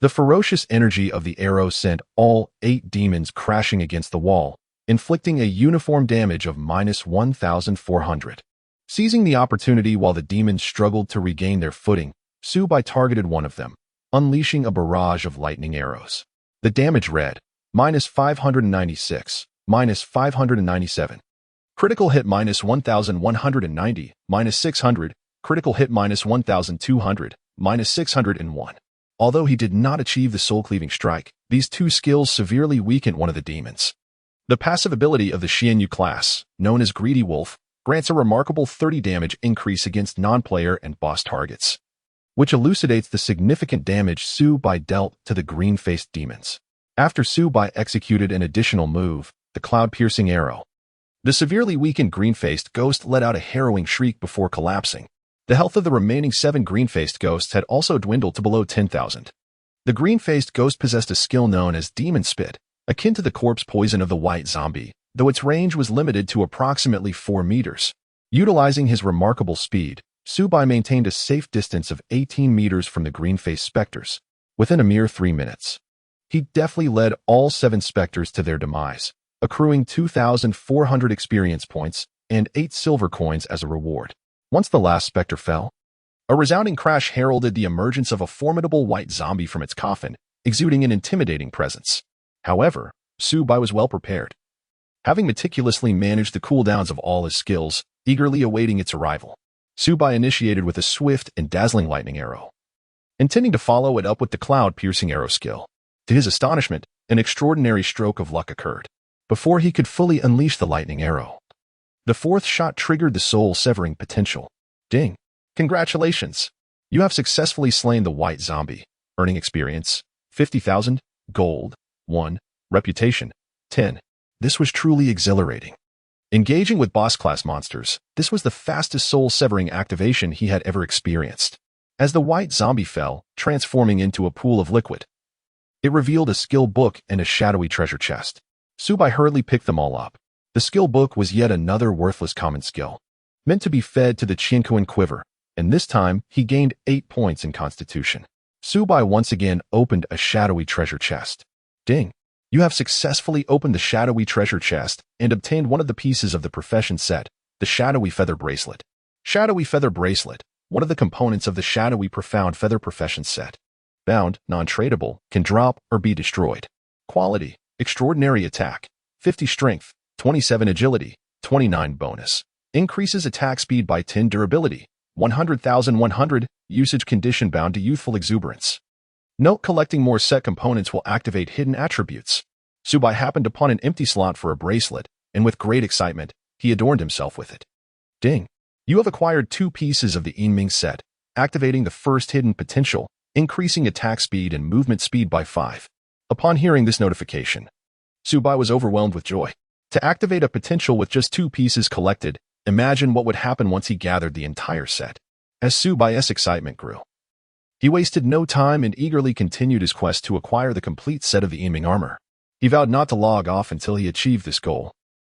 The ferocious energy of the arrow sent all 8 demons crashing against the wall, inflicting a uniform damage of -1,400. Seizing the opportunity while the demons struggled to regain their footing, Subai targeted one of them, unleashing a barrage of lightning arrows. The damage read, -596, -597. Critical hit -1,190, -600, critical hit -1,200, -601. Although he did not achieve the soul-cleaving strike, these 2 skills severely weakened one of the demons. The passive ability of the Xianyu class, known as Greedy Wolf, grants a remarkable 30 damage increase against non-player and boss targets, which elucidates the significant damage Subai dealt to the green-faced demons. After Subai executed an additional move, the cloud-piercing arrow, the severely weakened green-faced ghost let out a harrowing shriek before collapsing. The health of the remaining 7 green-faced ghosts had also dwindled to below 10,000. The green-faced ghost possessed a skill known as Demon Spit, akin to the corpse poison of the white zombie, though its range was limited to approximately 4 meters. Utilizing his remarkable speed, Subai maintained a safe distance of 18 meters from the green-faced specters, within a mere 3 minutes. He deftly led all 7 specters to their demise, accruing 2,400 experience points and 8 silver coins as a reward. Once the last specter fell, a resounding crash heralded the emergence of a formidable white zombie from its coffin, exuding an intimidating presence. However, Subai was well prepared, having meticulously managed the cooldowns of all his skills, eagerly awaiting its arrival. Subai initiated with a swift and dazzling lightning arrow, intending to follow it up with the cloud-piercing arrow skill. To his astonishment, an extraordinary stroke of luck occurred. Before he could fully unleash the lightning arrow, the 4th shot triggered the soul-severing potential. Ding! Congratulations! You have successfully slain the white zombie, earning experience, 50,000, gold, 1, reputation, 10. This was truly exhilarating. Engaging with boss-class monsters, this was the fastest soul-severing activation he had ever experienced. As the white zombie fell, transforming into a pool of liquid, it revealed a skill book and a shadowy treasure chest. Subai hurriedly picked them all up. The skill book was yet another worthless common skill, meant to be fed to the Qiankuan quiver, and this time he gained 8 points in constitution. Subai once again opened a shadowy treasure chest. Ding! You have successfully opened the shadowy treasure chest and obtained one of the pieces of the profession set, the shadowy feather bracelet. Shadowy feather bracelet, one of the components of the shadowy profound feather profession set. Bound, non-tradable, can drop or be destroyed. Quality, extraordinary attack, 50 strength, 27 agility, 29 bonus. Increases attack speed by 10 durability, 100,100, usage condition bound to youthful exuberance. Note: collecting more set components will activate hidden attributes. Subai happened upon an empty slot for a bracelet, and with great excitement, he adorned himself with it. Ding! You have acquired 2 pieces of the Enming set, activating the first hidden potential, increasing attack speed and movement speed by 5. Upon hearing this notification, Subai was overwhelmed with joy. To activate a potential with just 2 pieces collected, imagine what would happen once he gathered the entire set. As Subai's excitement grew, he wasted no time and eagerly continued his quest to acquire the complete set of the Enming armor. He vowed not to log off until he achieved this goal.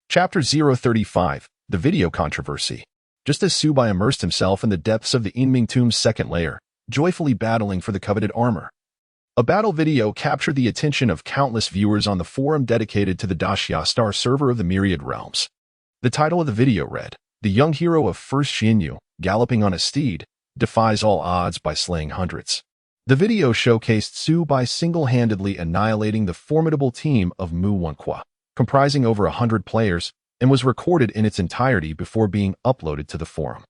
Chapter 035, The Video Controversy. Just as Subai immersed himself in the depths of the Enming Tomb's second layer, joyfully battling for the coveted armor, a battle video captured the attention of countless viewers on the forum dedicated to the Daxia Star server of the Myriad Realms. The title of the video read, "The young hero of First Xianyu, galloping on a steed, defies all odds by slaying hundreds." The video showcased Subai single-handedly annihilating the formidable team of Mu Wenqua, comprising over 100 players, and was recorded in its entirety before being uploaded to the forum.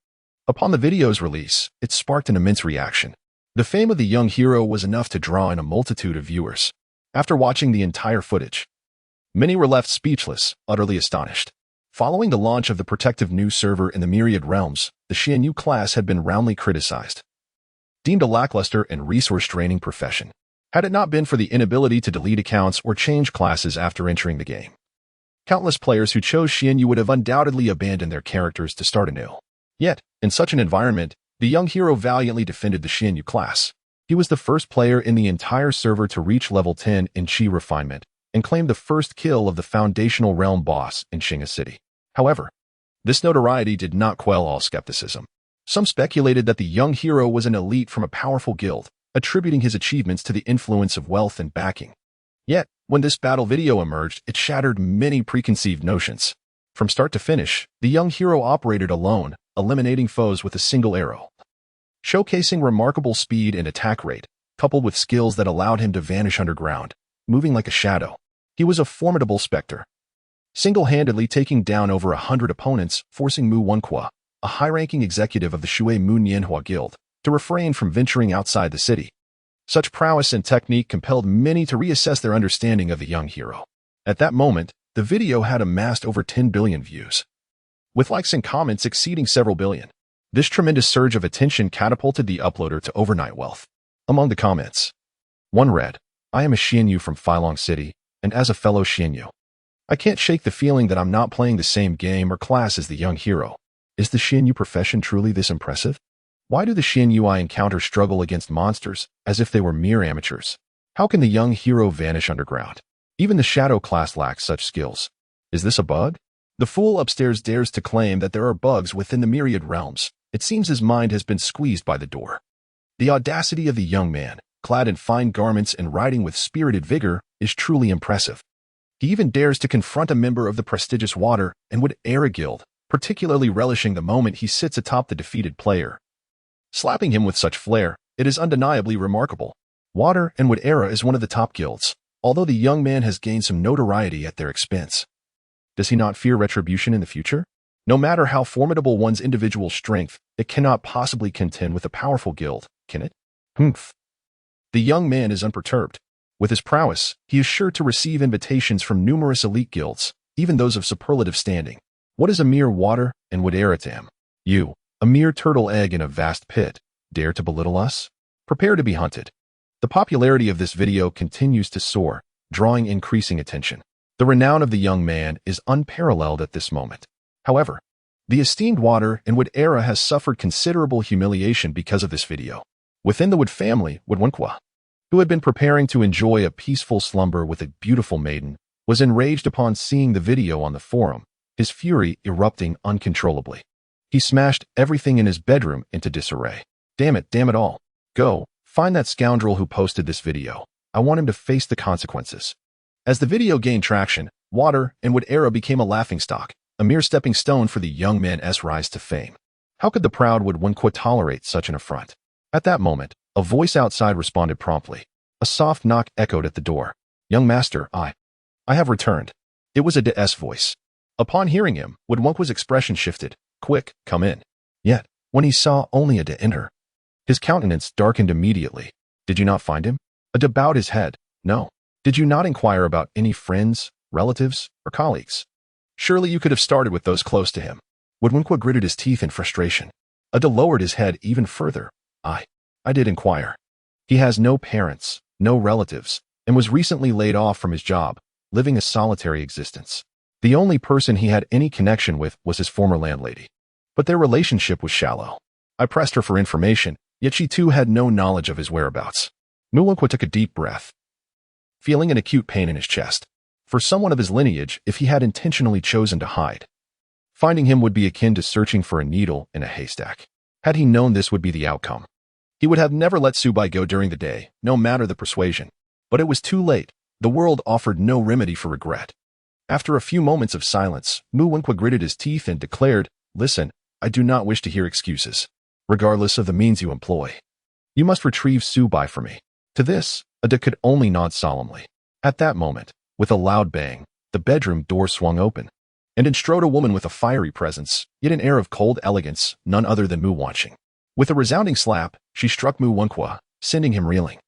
Upon the video's release, it sparked an immense reaction. The fame of the young hero was enough to draw in a multitude of viewers. After watching the entire footage, many were left speechless, utterly astonished. Following the launch of the protective news server in the Myriad Realms, the Xianyu class had been roundly criticized, deemed a lackluster and resource-draining profession, had it not been for the inability to delete accounts or change classes after entering the game. Countless players who chose Xianyu would have undoubtedly abandoned their characters to start anew. Yet, in such an environment, the young hero valiantly defended the Xianyu class. He was the first player in the entire server to reach level 10 in Qi refinement, and claimed the first kill of the foundational realm boss in Xing'e City. However, this notoriety did not quell all skepticism. Some speculated that the young hero was an elite from a powerful guild, attributing his achievements to the influence of wealth and backing. Yet, when this battle video emerged, it shattered many preconceived notions. From start to finish, the young hero operated alone, eliminating foes with a single arrow, showcasing remarkable speed and attack rate, coupled with skills that allowed him to vanish underground, moving like a shadow. He was a formidable specter, single-handedly taking down over 100 opponents, forcing Mu Wenqua, a high-ranking executive of the Shui Mu Nianhua Guild, to refrain from venturing outside the city. Such prowess and technique compelled many to reassess their understanding of the young hero. At that moment, the video had amassed over 10 billion views, with likes and comments exceeding several billion. This tremendous surge of attention catapulted the uploader to overnight wealth. Among the comments, one read, "I am a Xianyu from Filong City, and as a fellow Xianyu, I can't shake the feeling that I'm not playing the same game or class as the young hero. Is the Xianyu profession truly this impressive? Why do the Xianyu I encounter struggle against monsters as if they were mere amateurs? How can the young hero vanish underground? Even the shadow class lacks such skills. Is this a bug?" The fool upstairs dares to claim that there are bugs within the myriad realms. It seems his mind has been squeezed by the door. The audacity of the young man, clad in fine garments and riding with spirited vigor, is truly impressive. He even dares to confront a member of the prestigious Water and Wood Era Guild, particularly relishing the moment he sits atop the defeated player. Slapping him with such flair, it is undeniably remarkable. Water and Wood Era is one of the top guilds, although the young man has gained some notoriety at their expense. Does he not fear retribution in the future? No matter how formidable one's individual strength, it cannot possibly contend with a powerful guild, can it? Humph. The young man is unperturbed. With his prowess, he is sure to receive invitations from numerous elite guilds, even those of superlative standing. What is a mere Water and Wood Era to him? You, a mere turtle egg in a vast pit, dare to belittle us? Prepare to be hunted. The popularity of this video continues to soar, drawing increasing attention. The renown of the young man is unparalleled at this moment. However, the esteemed Water and Wood Era has suffered considerable humiliation because of this video. Within the Wood family, Wood Wenqua, who had been preparing to enjoy a peaceful slumber with a beautiful maiden, was enraged upon seeing the video on the forum, his fury erupting uncontrollably. He smashed everything in his bedroom into disarray. Damn it all. Go, find that scoundrel who posted this video. I want him to face the consequences. As the video gained traction, Water and Wood Era became a laughingstock, a mere stepping stone for the young man's rise to fame. How could the proud Wood Wenqua tolerate such an affront? At that moment, a voice outside responded promptly. A soft knock echoed at the door. "Young master, I have returned." It was a DS voice. Upon hearing him, Wood Wenqua's expression shifted. "Quick, come in." Yet, when he saw only a De enter, his countenance darkened immediately. "Did you not find him?" Ada bowed his head. "No." "Did you not inquire about any friends, relatives, or colleagues? Surely you could have started with those close to him." Wood Wenqua gritted his teeth in frustration. Ada lowered his head even further. I did inquire. He has no parents, no relatives, and was recently laid off from his job, living a solitary existence. The only person he had any connection with was his former landlady. But their relationship was shallow. I pressed her for information, yet she too had no knowledge of his whereabouts." Mu Wenqua took a deep breath, feeling an acute pain in his chest. For someone of his lineage, if he had intentionally chosen to hide, finding him would be akin to searching for a needle in a haystack. Had he known this would be the outcome, he would have never let Subai go during the day, no matter the persuasion. But it was too late. The world offered no remedy for regret. After a few moments of silence, Mu Wenqua gritted his teeth and declared, "Listen, I do not wish to hear excuses. Regardless of the means you employ, you must retrieve Subai for me." To this, Ada could only nod solemnly. At that moment, with a loud bang, the bedroom door swung open, and in strode a woman with a fiery presence, yet an air of cold elegance, none other than Mu Wanqing. With a resounding slap, she struck Mu Wenqua, sending him reeling.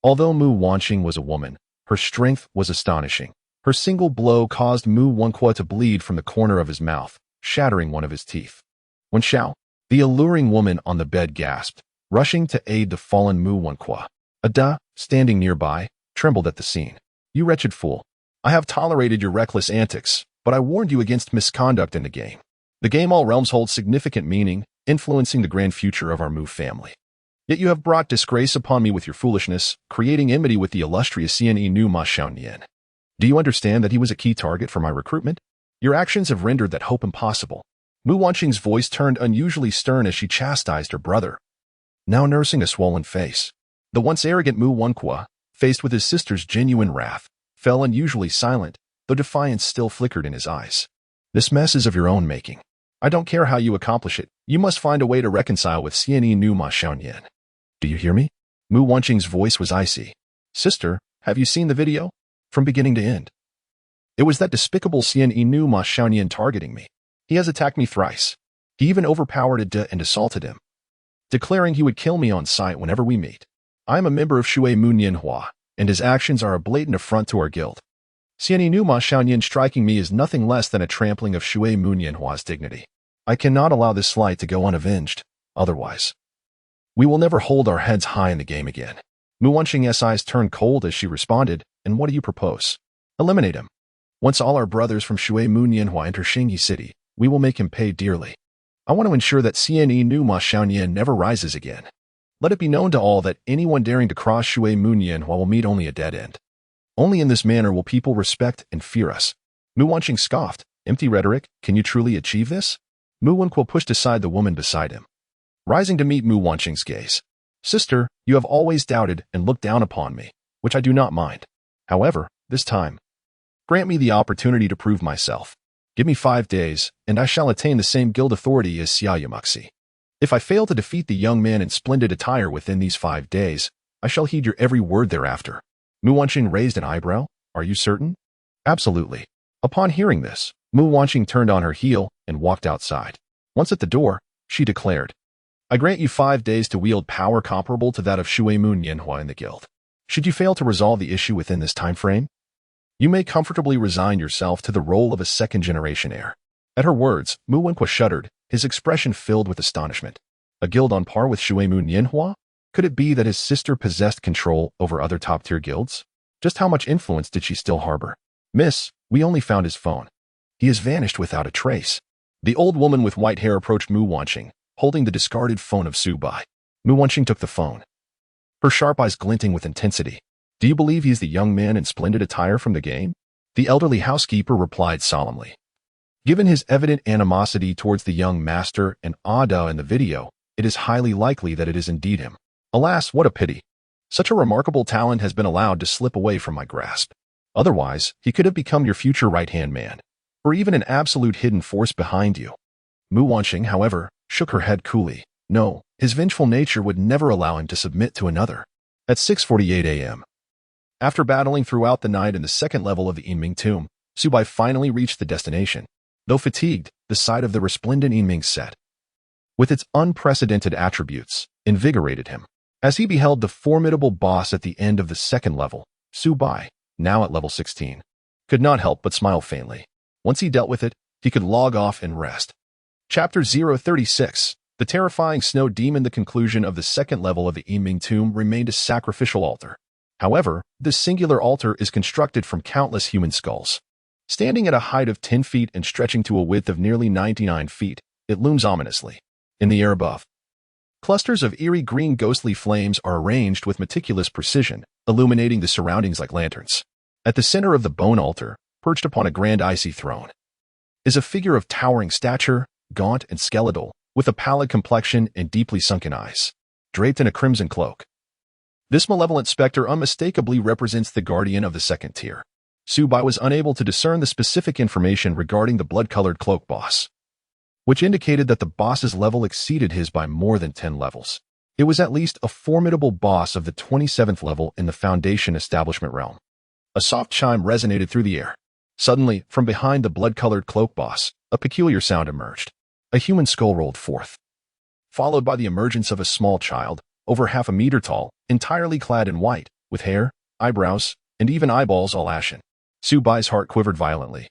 Although Mu Wanqing was a woman, her strength was astonishing. Her single blow caused Mu Wenqua to bleed from the corner of his mouth, shattering one of his teeth. When Xiao, the alluring woman on the bed, gasped, rushing to aid the fallen Mu Wenqua, Ada, standing nearby, trembled at the scene. "You wretched fool. I have tolerated your reckless antics, but I warned you against misconduct in the game. The game All Realms holds significant meaning, influencing the grand future of our Mu family. Yet you have brought disgrace upon me with your foolishness, creating enmity with the illustrious Cne Nu Ma Xiaonian. Do you understand that he was a key target for my recruitment? Your actions have rendered that hope impossible." Mu Wanqing's voice turned unusually stern as she chastised her brother, now nursing a swollen face. The once arrogant Mu Wenqua, faced with his sister's genuine wrath, fell unusually silent, though defiance still flickered in his eyes. This mess is of your own making. I don't care how you accomplish it. You must find a way to reconcile with Xianyi Nu Ma Xiaoyan. Do you hear me? Mu Wenqing's voice was icy. Sister, have you seen the video? From beginning to end. It was that despicable Xianyi Nu Ma Xiaoyan targeting me. He has attacked me thrice. He even overpowered Ade and assaulted him, declaring he would kill me on sight whenever we meet. I am a member of Shui Mu Nianhua, and his actions are a blatant affront to our guild. Xianyi Nu Ma Xiaoyan striking me is nothing less than a trampling of Shui Mu Nianhua's dignity. I cannot allow this slight to go unavenged, otherwise we will never hold our heads high in the game again. Mu Wenqing's eyes turned cold as she responded, and what do you propose? Eliminate him. Once all our brothers from Shui Mu Nianhua enter Xingyi City, we will make him pay dearly. I want to ensure that Xianyi Nu Ma Xiaoyan never rises again. Let it be known to all that anyone daring to cross Shui Mu Nianhua will meet only a dead end. Only in this manner will people respect and fear us. Mu Wenqing scoffed. Empty rhetoric, can you truly achieve this? Mu Wenqua pushed aside the woman beside him, rising to meet Mu Wenqing's gaze. Sister, you have always doubted and looked down upon me, which I do not mind. However, this time, grant me the opportunity to prove myself. Give me 5 days, and I shall attain the same guild authority as Xia Yamuxi. If I fail to defeat the young man in splendid attire within these 5 days, I shall heed your every word thereafter. Mu Wenqing raised an eyebrow. Are you certain? Absolutely. Upon hearing this, Mu Wenqing turned on her heel and walked outside. Once at the door, she declared, I grant you 5 days to wield power comparable to that of Shui Mu Nianhua in the guild. Should you fail to resolve the issue within this time frame, you may comfortably resign yourself to the role of a second-generation heir. At her words, Mu Wenqua shuddered, his expression filled with astonishment. A guild on par with Shui Mu Nianhua? Could it be that his sister possessed control over other top-tier guilds? Just how much influence did she still harbor? Miss, we only found his phone. He has vanished without a trace. The old woman with white hair approached Mu Wenqing, holding the discarded phone of Su Bai. Mu Wenqing took the phone, her sharp eyes glinting with intensity. Do you believe he is the young man in splendid attire from the game? The elderly housekeeper replied solemnly. Given his evident animosity towards the young master and Ada in the video, it is highly likely that it is indeed him. Alas, what a pity. Such a remarkable talent has been allowed to slip away from my grasp. Otherwise, he could have become your future right-hand man, or even an absolute hidden force behind you. Mu Wenqing, however, shook her head coolly. No, his vengeful nature would never allow him to submit to another. At 6:48 a.m., after battling throughout the night in the second level of the Yinming tomb, Su Bai finally reached the destination. Though fatigued, the sight of the resplendent Yinming set, with its unprecedented attributes, invigorated him. As he beheld the formidable boss at the end of the second level, Su Bai, now at level 16, could not help but smile faintly. Once he dealt with it, he could log off and rest. Chapter 036. The terrifying snow demon. The conclusion of the second level of the Yinming tomb remained a sacrificial altar. However, this singular altar is constructed from countless human skulls. Standing at a height of 10 feet and stretching to a width of nearly 99 feet, it looms ominously. In the air above, clusters of eerie green ghostly flames are arranged with meticulous precision, illuminating the surroundings like lanterns. At the center of the bone altar, perched upon a grand icy throne, is a figure of towering stature, gaunt and skeletal, with a pallid complexion and deeply sunken eyes, draped in a crimson cloak. This malevolent specter unmistakably represents the guardian of the second tier. Su Bai was unable to discern the specific information regarding the blood-colored cloak boss, which indicated that the boss's level exceeded his by more than 10 levels. It was at least a formidable boss of the 27th level in the Foundation Establishment realm. A soft chime resonated through the air. Suddenly, from behind the blood-colored cloak boss, a peculiar sound emerged. A human skull rolled forth, followed by the emergence of a small child, over half a meter tall, entirely clad in white, with hair, eyebrows, and even eyeballs all ashen. Su Bai's heart quivered violently,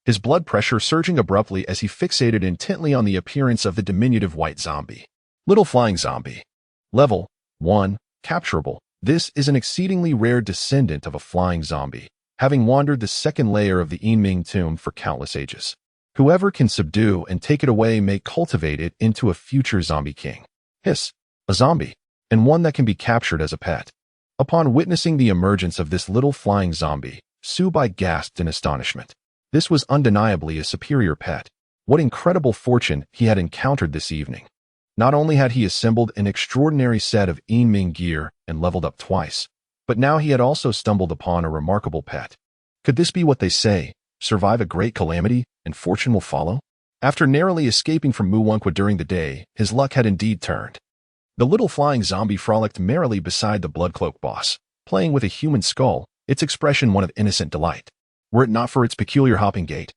his blood pressure surging abruptly as he fixated intently on the appearance of the diminutive white zombie. Little flying zombie. Level 1, capturable. This is an exceedingly rare descendant of a flying zombie, having wandered the second layer of the Yinming tomb for countless ages. Whoever can subdue and take it away may cultivate it into a future zombie king. Hiss, a zombie, and one that can be captured as a pet. Upon witnessing the emergence of this little flying zombie, Su Bai gasped in astonishment. This was undeniably a superior pet. What incredible fortune he had encountered this evening. Not only had he assembled an extraordinary set of enigmatic gear and leveled up twice, but now he had also stumbled upon a remarkable pet. Could this be what they say, survive a great calamity and fortune will follow? After narrowly escaping from Muwunkwa during the day, his luck had indeed turned. The little flying zombie frolicked merrily beside the blood-cloaked boss, playing with a human skull, its expression one of innocent delight. Were it not for its peculiar hopping gait,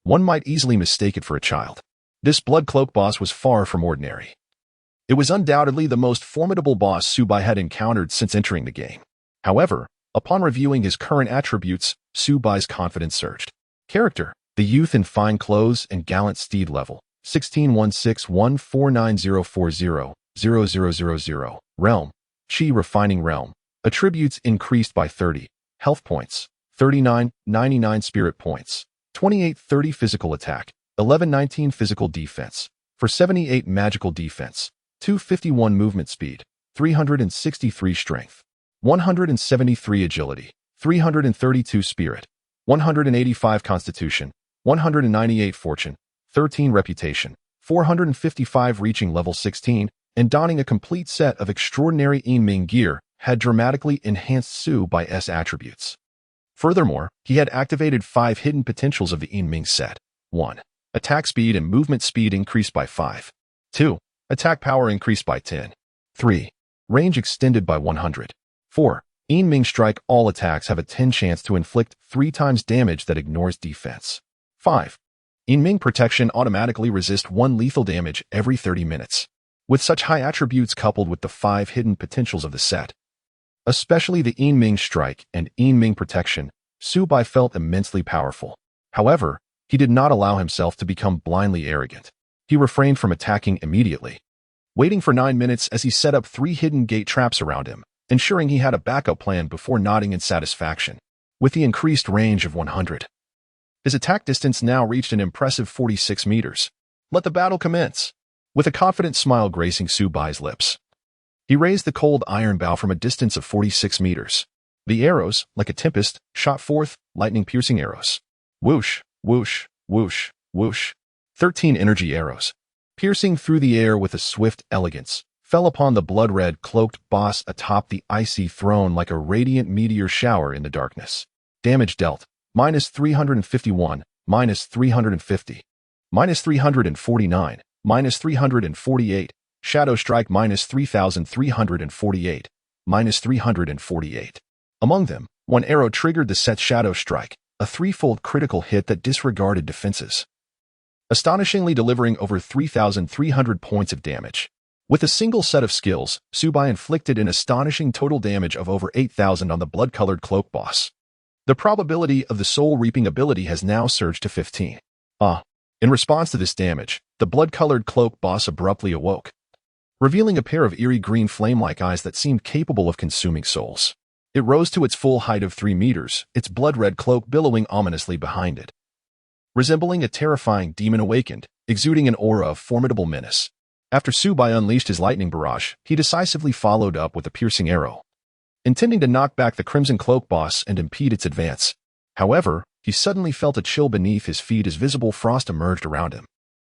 one might easily mistake it for a child. This blood-cloaked boss was far from ordinary. It was undoubtedly the most formidable boss Subai had encountered since entering the game. However, upon reviewing his current attributes, Subai's confidence surged. Character: the youth in fine clothes and gallant steed level, 16161490400000. Realm: Chi refining realm. Attributes increased by 30. Health points: 3999 spirit points, 2830 physical attack, 1119 physical defense, for 78 magical defense, 251 movement speed, 363 strength, 173 agility, 332 spirit, 185 constitution, 198 fortune, 13 reputation, 455 reaching level 16, and donning a complete set of extraordinary enigmatic gear had dramatically enhanced Subai's attributes. Furthermore, he had activated 5 hidden potentials of the enigmatic set. 1. Attack speed and movement speed increased by 5. 2. Attack power increased by 10. 3. Range extended by 100. 4. Enigmatic strike. All attacks have a 10 chance to inflict 3 times damage that ignores defense. 5. Enigmatic protection automatically resist 1 lethal damage every 30 minutes. With such high attributes coupled with the 5 hidden potentials of the set, especially the enigmatic strike and enigmatic protection, Subai felt immensely powerful. However, he did not allow himself to become blindly arrogant. He refrained from attacking immediately, waiting for 9 minutes as he set up 3 hidden gate traps around him, ensuring he had a backup plan before nodding in satisfaction. With the increased range of 100, his attack distance now reached an impressive 46 meters. Let the battle commence. With a confident smile gracing Subai's lips, he raised the cold iron bow from a distance of 46 meters. The arrows, like a tempest, shot forth, lightning-piercing arrows. Whoosh, whoosh, whoosh, whoosh. 13 energy arrows, piercing through the air with a swift elegance, fell upon the blood-red cloaked boss atop the icy throne like a radiant meteor shower in the darkness. Damage dealt: minus 351, minus 350, minus 349, minus 348. Shadow strike: minus 3,348, minus 348. Among them, 1 arrow triggered the set shadow strike, a 3-fold critical hit that disregarded defenses, astonishingly delivering over 3,300 points of damage. With a single set of skills, Subai inflicted an astonishing total damage of over 8,000 on the blood-colored cloak boss. The probability of the soul-reaping ability has now surged to 15. In response to this damage, the blood-colored cloak boss abruptly awoke, revealing a pair of eerie green flame-like eyes that seemed capable of consuming souls. It rose to its full height of 3 meters, its blood-red cloak billowing ominously behind it. Resembling a terrifying demon awakened, exuding an aura of formidable menace. After Subai unleashed his lightning barrage, he decisively followed up with a piercing arrow, intending to knock back the Crimson Cloak boss and impede its advance. However, he suddenly felt a chill beneath his feet as visible frost emerged around him.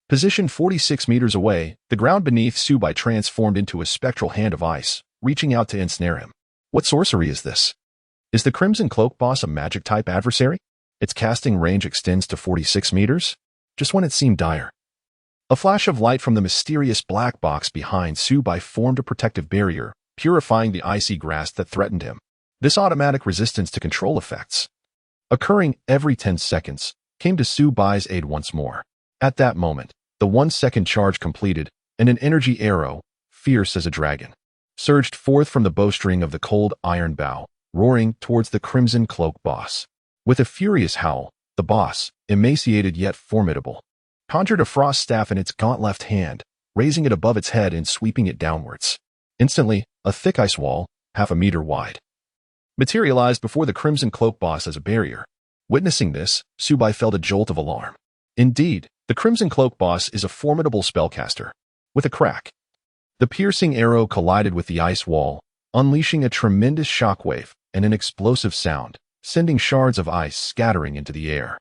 Positioned 46 meters away, the ground beneath Subai transformed into a spectral hand of ice, reaching out to ensnare him. What sorcery is this? Is the Crimson Cloak boss a magic-type adversary? Its casting range extends to 46 meters? Just when it seemed dire, a flash of light from the mysterious black box behind Subai formed a protective barrier, purifying the icy grass that threatened him. This automatic resistance to control effects, occurring every 10 seconds, came to Subai's aid once more. At that moment, the 1-second charge completed, and an energy arrow, fierce as a dragon, surged forth from the bowstring of the cold iron bow, roaring towards the Crimson Cloak boss. With a furious howl, the boss, emaciated yet formidable, conjured a frost staff in its gaunt left hand, raising it above its head and sweeping it downwards. Instantly, a thick ice wall, half a meter wide, materialized before the Crimson Cloak boss as a barrier. Witnessing this, Subai felt a jolt of alarm. Indeed, the Crimson Cloak boss is a formidable spellcaster. With a crack, the piercing arrow collided with the ice wall, unleashing a tremendous shockwave and an explosive sound, sending shards of ice scattering into the air.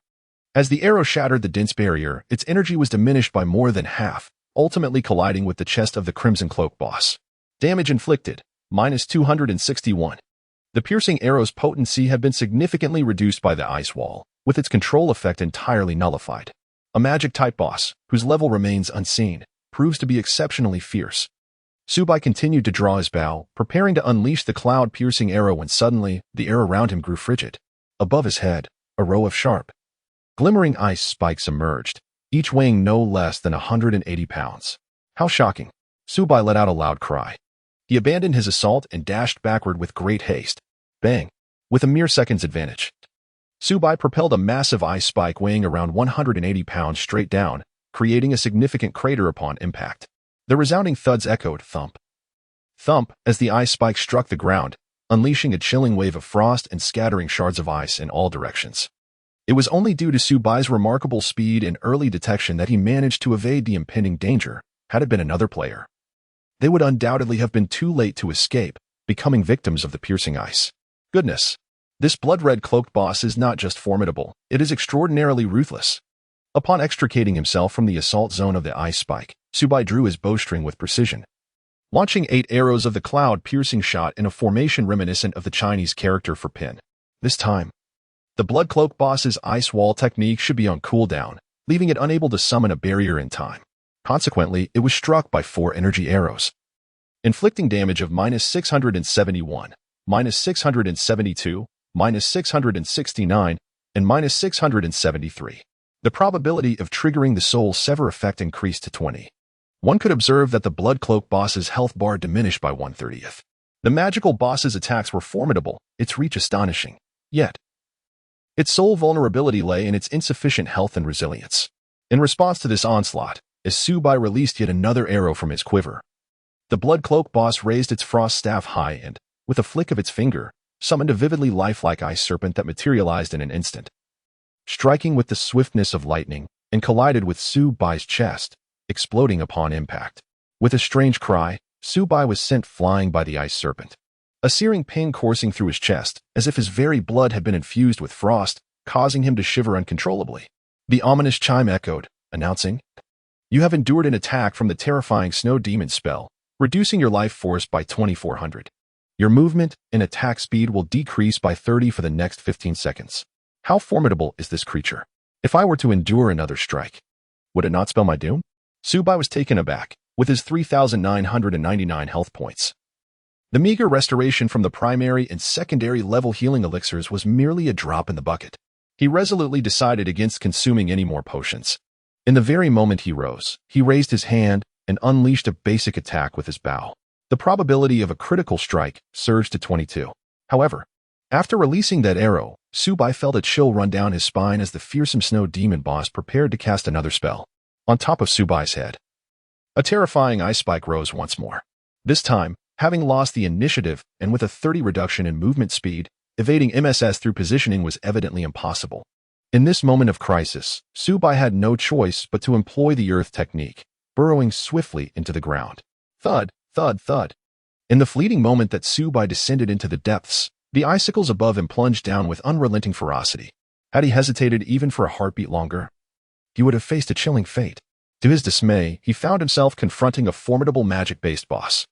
As the arrow shattered the dense barrier, its energy was diminished by more than half, ultimately colliding with the chest of the Crimson Cloak boss. Damage inflicted, -261. The piercing arrow's potency had been significantly reduced by the ice wall, with its control effect entirely nullified. A magic-type boss, whose level remains unseen, proves to be exceptionally fierce. Subai continued to draw his bow, preparing to unleash the cloud-piercing arrow when suddenly, the air around him grew frigid. Above his head, a row of sharp, glimmering ice spikes emerged, each weighing no less than 180 pounds. How shocking! Subai let out a loud cry. He abandoned his assault and dashed backward with great haste. Bang! With a mere second's advantage. Subai propelled a massive ice spike weighing around 180 pounds straight down, creating a significant crater upon impact. The resounding thuds echoed thump, thump as the ice spike struck the ground, unleashing a chilling wave of frost and scattering shards of ice in all directions. It was only due to Subai's remarkable speed and early detection that he managed to evade the impending danger. Had it been another player, they would undoubtedly have been too late to escape, becoming victims of the piercing ice. Goodness! This blood-red cloaked boss is not just formidable, it is extraordinarily ruthless. Upon extricating himself from the assault zone of the ice spike, Subai drew his bowstring with precision, launching 8 arrows of the cloud-piercing shot in a formation reminiscent of the Chinese character for pin. This time, the blood cloak boss's ice wall technique should be on cooldown, leaving it unable to summon a barrier in time. Consequently, it was struck by 4 energy arrows, inflicting damage of -671, -672, -669, and -673. The probability of triggering the Soul Sever effect increased to 20. One could observe that the Blood Cloak boss's health bar diminished by 1/30. The magical boss's attacks were formidable, its reach astonishing. Yet, its sole vulnerability lay in its insufficient health and resilience. In response to this onslaught, as Subai released yet another arrow from his quiver, the Blood Cloak boss raised its frost staff high and, with a flick of its finger, summoned a vividly lifelike ice serpent that materialized in an instant, striking with the swiftness of lightning, and collided with Subai's chest, exploding upon impact. With a strange cry, Subai was sent flying by the ice serpent. A searing pain coursing through his chest, as if his very blood had been infused with frost, causing him to shiver uncontrollably. The ominous chime echoed, announcing, "You have endured an attack from the terrifying snow demon spell, reducing your life force by 2400. Your movement and attack speed will decrease by 30 for the next 15 seconds. How formidable is this creature? If I were to endure another strike, would it not spell my doom?" Subai was taken aback, with his 3,999 health points. The meager restoration from the primary and secondary level healing elixirs was merely a drop in the bucket. He resolutely decided against consuming any more potions. In the very moment he rose, he raised his hand and unleashed a basic attack with his bow. The probability of a critical strike surged to 22. However, after releasing that arrow, Subai felt a chill run down his spine as the fearsome snow demon boss prepared to cast another spell. On top of Subai's head, a terrifying ice spike rose once more. This time, having lost the initiative and with a 30 reduction in movement speed, evading MSS through positioning was evidently impossible. In this moment of crisis, Subai had no choice but to employ the earth technique, burrowing swiftly into the ground. Thud, thud, thud. In the fleeting moment that Subai descended into the depths, the icicles above him plunged down with unrelenting ferocity. Had he hesitated even for a heartbeat longer, he would have faced a chilling fate. To his dismay, he found himself confronting a formidable magic-based boss.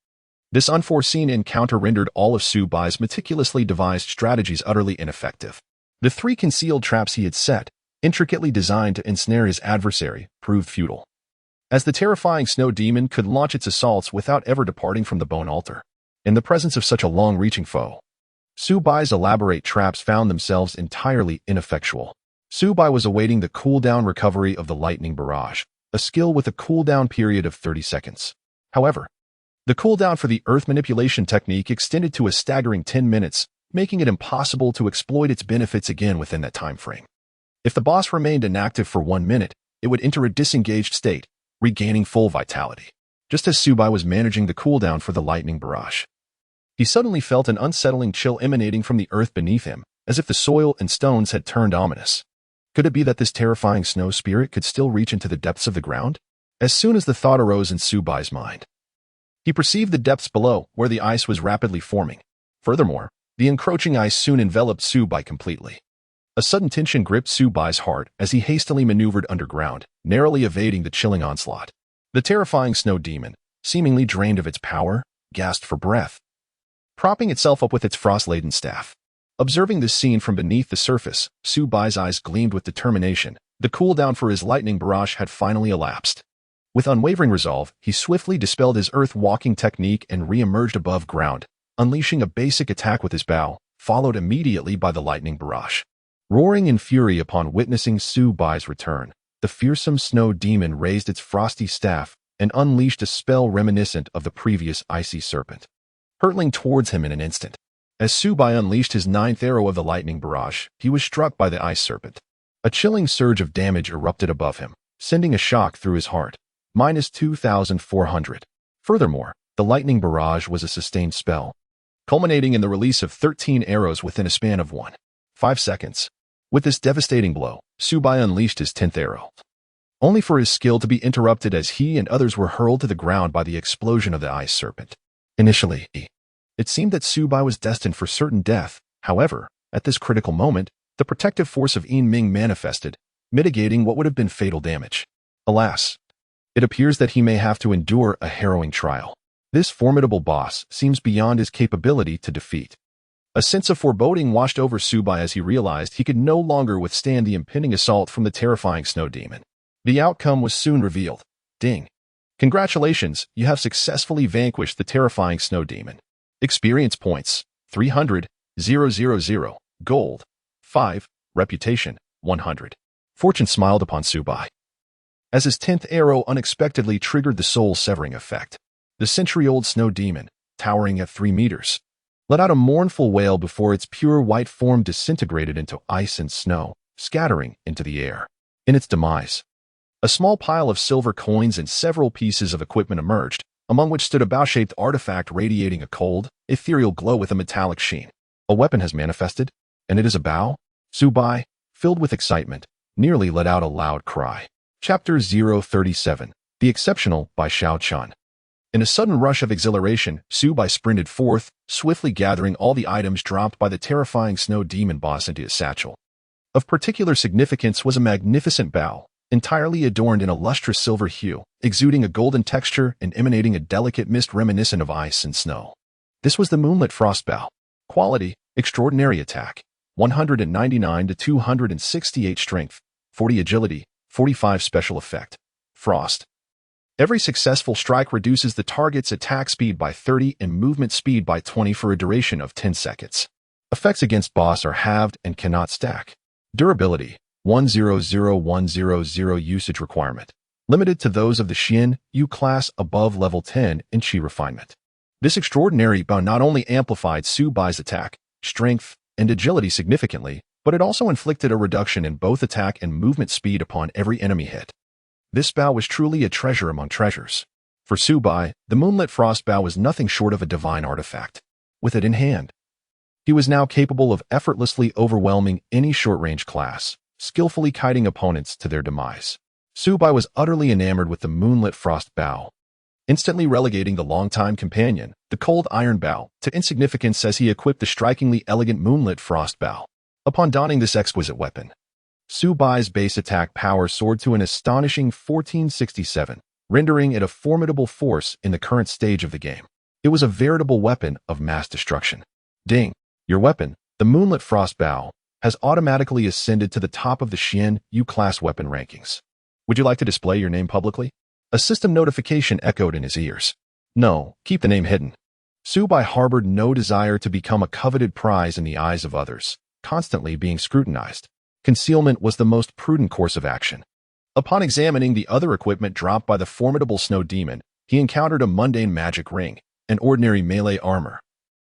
This unforeseen encounter rendered all of Subai's meticulously devised strategies utterly ineffective. The 3 concealed traps he had set, intricately designed to ensnare his adversary, proved futile, as the terrifying snow demon could launch its assaults without ever departing from the bone altar. In the presence of such a long-reaching foe, Subai's elaborate traps found themselves entirely ineffectual. Subai was awaiting the cooldown recovery of the lightning barrage, a skill with a cooldown period of 30 seconds. However, the cooldown for the earth manipulation technique extended to a staggering 10 minutes, making it impossible to exploit its benefits again within that time frame. If the boss remained inactive for 1 minute, it would enter a disengaged state, regaining full vitality. Just as Subai was managing the cooldown for the lightning barrage, he suddenly felt an unsettling chill emanating from the earth beneath him, as if the soil and stones had turned ominous. Could it be that this terrifying snow spirit could still reach into the depths of the ground? As soon as the thought arose in Subai's mind, he perceived the depths below, where the ice was rapidly forming. Furthermore, the encroaching ice soon enveloped Subai completely. A sudden tension gripped Subai's heart as he hastily maneuvered underground, narrowly evading the chilling onslaught. The terrifying snow demon, seemingly drained of its power, gasped for breath, propping itself up with its frost-laden staff. Observing this scene from beneath the surface, Su Bai's eyes gleamed with determination. The cooldown for his lightning barrage had finally elapsed. With unwavering resolve, he swiftly dispelled his earth-walking technique and re-emerged above ground, unleashing a basic attack with his bow, followed immediately by the lightning barrage. Roaring in fury upon witnessing Su Bai's return, the fearsome snow demon raised its frosty staff and unleashed a spell reminiscent of the previous icy serpent, hurtling towards him in an instant. As Su Bai unleashed his ninth arrow of the lightning barrage, he was struck by the ice serpent. A chilling surge of damage erupted above him, sending a shock through his heart. Minus 2,400. Furthermore, the lightning barrage was a sustained spell, culminating in the release of 13 arrows within a span of 1.5 seconds. With this devastating blow, Su Bai unleashed his 10th arrow, only for his skill to be interrupted as he and others were hurled to the ground by the explosion of the ice serpent. Initially, it seemed that Su Bai was destined for certain death. However, at this critical moment, the protective force of Yin Ming manifested, mitigating what would have been fatal damage. Alas, it appears that he may have to endure a harrowing trial. This formidable boss seems beyond his capability to defeat. A sense of foreboding washed over Su Bai as he realized he could no longer withstand the impending assault from the terrifying snow demon. The outcome was soon revealed. Ding. Congratulations, you have successfully vanquished the terrifying snow demon. Experience points, 300, 000, gold, 5, reputation, 100. Fortune smiled upon Su Bai, as his 10th arrow unexpectedly triggered the soul-severing effect. The century-old snow demon, towering at 3 meters, let out a mournful wail before its pure white form disintegrated into ice and snow, scattering into the air. In its demise, a small pile of silver coins and several pieces of equipment emerged, among which stood a bow-shaped artifact radiating a cold, ethereal glow with a metallic sheen. A weapon has manifested, and it is a bow? Su Bai, filled with excitement, nearly let out a loud cry. Chapter 037, The Exceptional by Xiao Chun. In a sudden rush of exhilaration, Su Bai sprinted forth, swiftly gathering all the items dropped by the terrifying snow demon boss into his satchel. Of particular significance was a magnificent bow, entirely adorned in a lustrous silver hue, exuding a golden texture and emanating a delicate mist reminiscent of ice and snow. This was the Moonlit Frost Bow. Quality, extraordinary attack, 199 to 268 strength, 40 agility, 45 special effect. Frost. Every successful strike reduces the target's attack speed by 30 and movement speed by 20 for a duration of 10 seconds. Effects against boss are halved and cannot stack. Durability, 100,100 usage requirement, limited to those of the Xian Yu class above level 10 in Qi refinement. This extraordinary bow not only amplified Su Bai's attack, strength, and agility significantly, but it also inflicted a reduction in both attack and movement speed upon every enemy hit. This bow was truly a treasure among treasures. For Su Bai, the Moonlit Frost Bow was nothing short of a divine artifact. With it in hand, he was now capable of effortlessly overwhelming any short-range class, skillfully kiting opponents to their demise. Su Bai was utterly enamored with the Moonlit Frost Bow, instantly relegating the longtime companion, the Cold Iron Bow, to insignificance as he equipped the strikingly elegant Moonlit Frost Bow. Upon donning this exquisite weapon, Su Bai's base attack power soared to an astonishing 1467, rendering it a formidable force in the current stage of the game. It was a veritable weapon of mass destruction. Ding! Your weapon, the Moonlit Frost Bow, has automatically ascended to the top of the Xian Yu class weapon rankings. Would you like to display your name publicly? A system notification echoed in his ears. No, keep the name hidden. Su Bai harbored no desire to become a coveted prize in the eyes of others, constantly being scrutinized. Concealment was the most prudent course of action. Upon examining the other equipment dropped by the formidable snow demon, he encountered a mundane magic ring, an ordinary melee armor,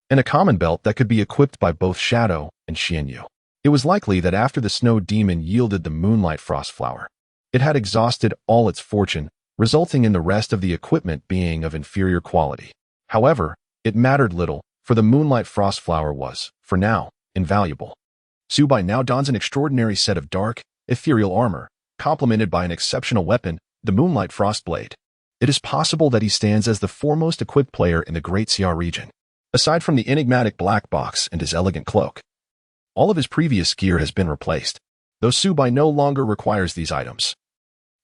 and a common belt that could be equipped by both Shadow and Xian Yu. It was likely that after the snow demon yielded the Moonlight Frost Flower, it had exhausted all its fortune, resulting in the rest of the equipment being of inferior quality. However, it mattered little, for the Moonlight Frost Flower was, for now, invaluable. Su Bai now dons an extraordinary set of dark, ethereal armor, complemented by an exceptional weapon, the Moonlight Frost Blade. It is possible that he stands as the foremost equipped player in the Great Xia region. Aside from the enigmatic black box and his elegant cloak, all of his previous gear has been replaced, though Su Bai no longer requires these items.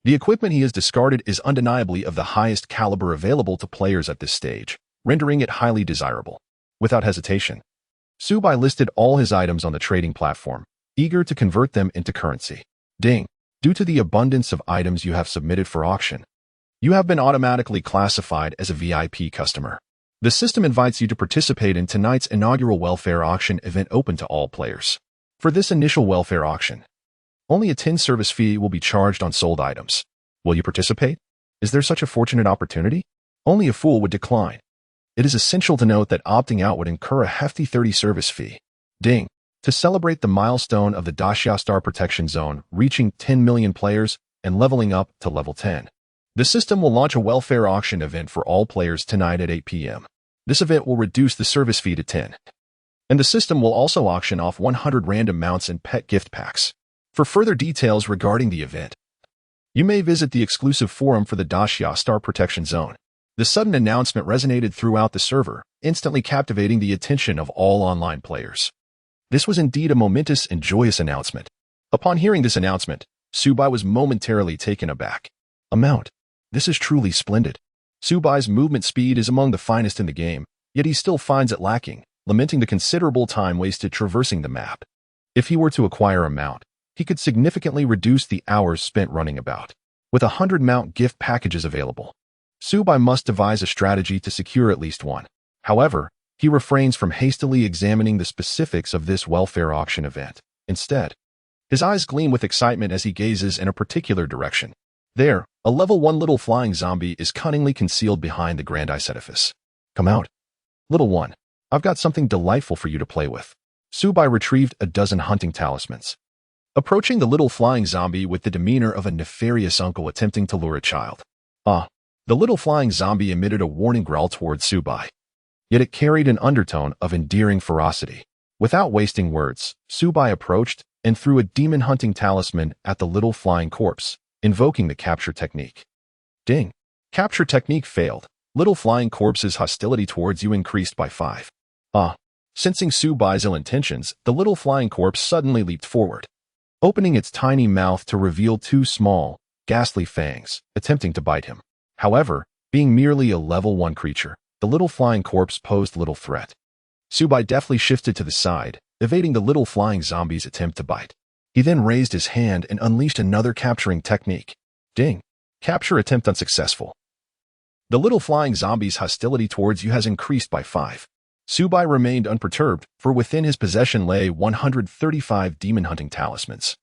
The equipment he has discarded is undeniably of the highest caliber available to players at this stage, rendering it highly desirable. Without hesitation, Subai listed all his items on the trading platform, eager to convert them into currency. Ding! Due to the abundance of items you have submitted for auction, you have been automatically classified as a VIP customer. The system invites you to participate in tonight's inaugural welfare auction event open to all players. For this initial welfare auction, only a 10 service fee will be charged on sold items. Will you participate? Is there such a fortunate opportunity? Only a fool would decline. It is essential to note that opting out would incur a hefty 30 service fee. Ding! To celebrate the milestone of the Dacia Star Protection Zone reaching 10 million players and leveling up to level 10. The system will launch a welfare auction event for all players tonight at 8 p.m. This event will reduce the service fee to 10. And the system will also auction off 100 random mounts and pet gift packs. For further details regarding the event, you may visit the exclusive forum for the Dacia Star Protection Zone. The sudden announcement resonated throughout the server, instantly captivating the attention of all online players. This was indeed a momentous and joyous announcement. Upon hearing this announcement, Subai was momentarily taken aback. A mount. This is truly splendid. Subai's movement speed is among the finest in the game, yet he still finds it lacking, lamenting the considerable time wasted traversing the map. If he were to acquire a mount, he could significantly reduce the hours spent running about. With 100 mount gift packages available, Subai must devise a strategy to secure at least one. However, he refrains from hastily examining the specifics of this welfare auction event. Instead, his eyes gleam with excitement as he gazes in a particular direction. There, a level 1 little flying zombie is cunningly concealed behind the Grandice edifice. Come out. Little one, I've got something delightful for you to play with. Subai retrieved a dozen hunting talismans, approaching the little flying zombie with the demeanor of a nefarious uncle attempting to lure a child. The little flying zombie emitted a warning growl towards Subai, yet it carried an undertone of endearing ferocity. Without wasting words, Subai approached and threw a demon hunting talisman at the little flying corpse, invoking the capture technique. Ding! Capture technique failed. Little flying corpse's hostility towards you increased by 5. Sensing Subai's ill intentions, the little flying corpse suddenly leaped forward, opening its tiny mouth to reveal 2 small, ghastly fangs, attempting to bite him. However, being merely a level 1 creature, the little flying corpse posed little threat. Subai deftly shifted to the side, evading the little flying zombie's attempt to bite. He then raised his hand and unleashed another capturing technique. Ding! Capture attempt unsuccessful. The little flying zombie's hostility towards you has increased by 5. Subai remained unperturbed, for within his possession lay 135 demon hunting talismans,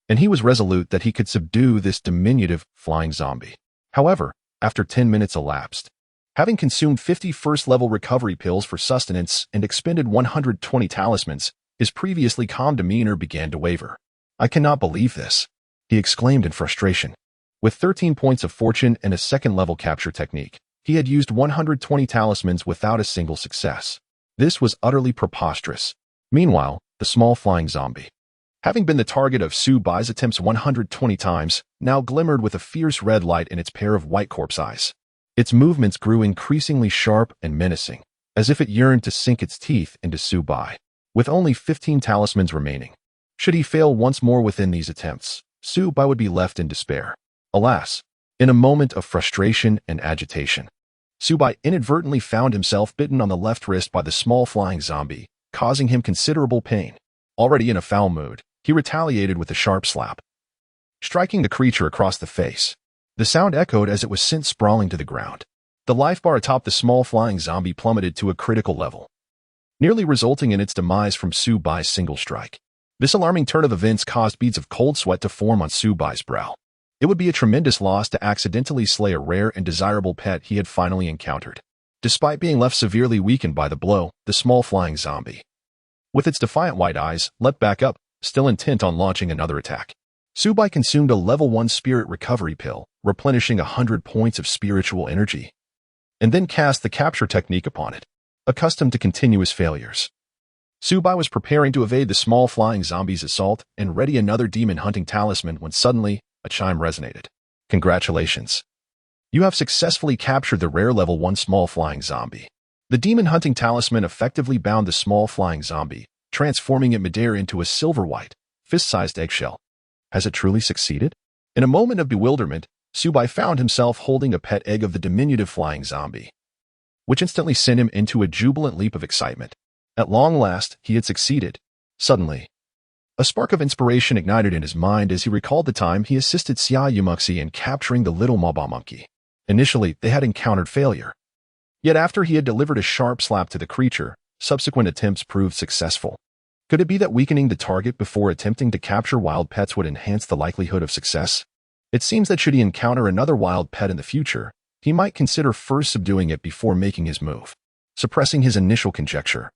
and he was resolute that he could subdue this diminutive flying zombie. However, after 10 minutes elapsed, having consumed 50 first-level recovery pills for sustenance and expended 120 talismans, his previously calm demeanor began to waver. I cannot believe this, he exclaimed in frustration. With 13 points of fortune and a second-level capture technique, he had used 120 talismans without a single success. This was utterly preposterous. Meanwhile, the small flying zombie, having been the target of Subai's attempts 120 times, now glimmered with a fierce red light in its pair of white corpse eyes. Its movements grew increasingly sharp and menacing, as if it yearned to sink its teeth into Subai. With only 15 talismans remaining, should he fail once more within these attempts, Subai would be left in despair. Alas, in a moment of frustration and agitation, Subai inadvertently found himself bitten on the left wrist by the small flying zombie, causing him considerable pain. Already in a foul mood, he retaliated with a sharp slap, striking the creature across the face. The sound echoed as it was sent sprawling to the ground. The life bar atop the small flying zombie plummeted to a critical level, nearly resulting in its demise from Subai's single strike. This alarming turn of events caused beads of cold sweat to form on Subai's brow. It would be a tremendous loss to accidentally slay a rare and desirable pet he had finally encountered. Despite being left severely weakened by the blow, the small flying zombie, with its defiant white eyes, leapt back up, still intent on launching another attack. Subai consumed a level 1 spirit recovery pill, replenishing 100 points of spiritual energy, and then cast the capture technique upon it. Accustomed to continuous failures, Subai was preparing to evade the small flying zombie's assault and ready another demon hunting talisman when suddenly a chime resonated. Congratulations! You have successfully captured the rare level 1 small flying zombie. The demon hunting talisman effectively bound the small flying zombie, transforming it midair into a silver-white, fist-sized eggshell. Has it truly succeeded? In a moment of bewilderment, Subai found himself holding a pet egg of the diminutive flying zombie, which instantly sent him into a jubilant leap of excitement. At long last, he had succeeded. Suddenly, a spark of inspiration ignited in his mind as he recalled the time he assisted Xia Yumuxi in capturing the little Maba monkey. Initially, they had encountered failure. Yet after he had delivered a sharp slap to the creature, subsequent attempts proved successful. Could it be that weakening the target before attempting to capture wild pets would enhance the likelihood of success? It seems that should he encounter another wild pet in the future, he might consider first subduing it before making his move, suppressing his initial conjecture.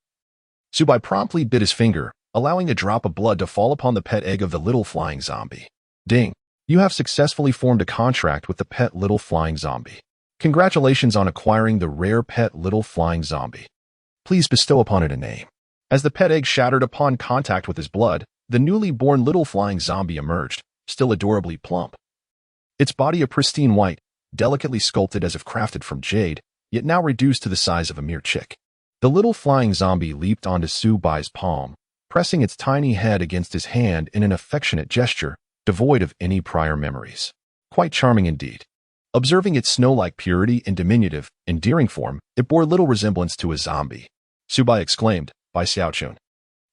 Subai promptly bit his finger, allowing a drop of blood to fall upon the pet egg of the little flying zombie. Ding! You have successfully formed a contract with the pet little flying zombie. Congratulations on acquiring the rare pet little flying zombie. Please bestow upon it a name. As the pet egg shattered upon contact with his blood, the newly born little flying zombie emerged, still adorably plump. Its body a pristine white, delicately sculpted as if crafted from jade, yet now reduced to the size of a mere chick. The little flying zombie leaped onto Subai's palm, pressing its tiny head against his hand in an affectionate gesture, devoid of any prior memories. Quite charming indeed. Observing its snow-like purity and diminutive, endearing form, it bore little resemblance to a zombie. Subai exclaimed, Bai Xiaochun.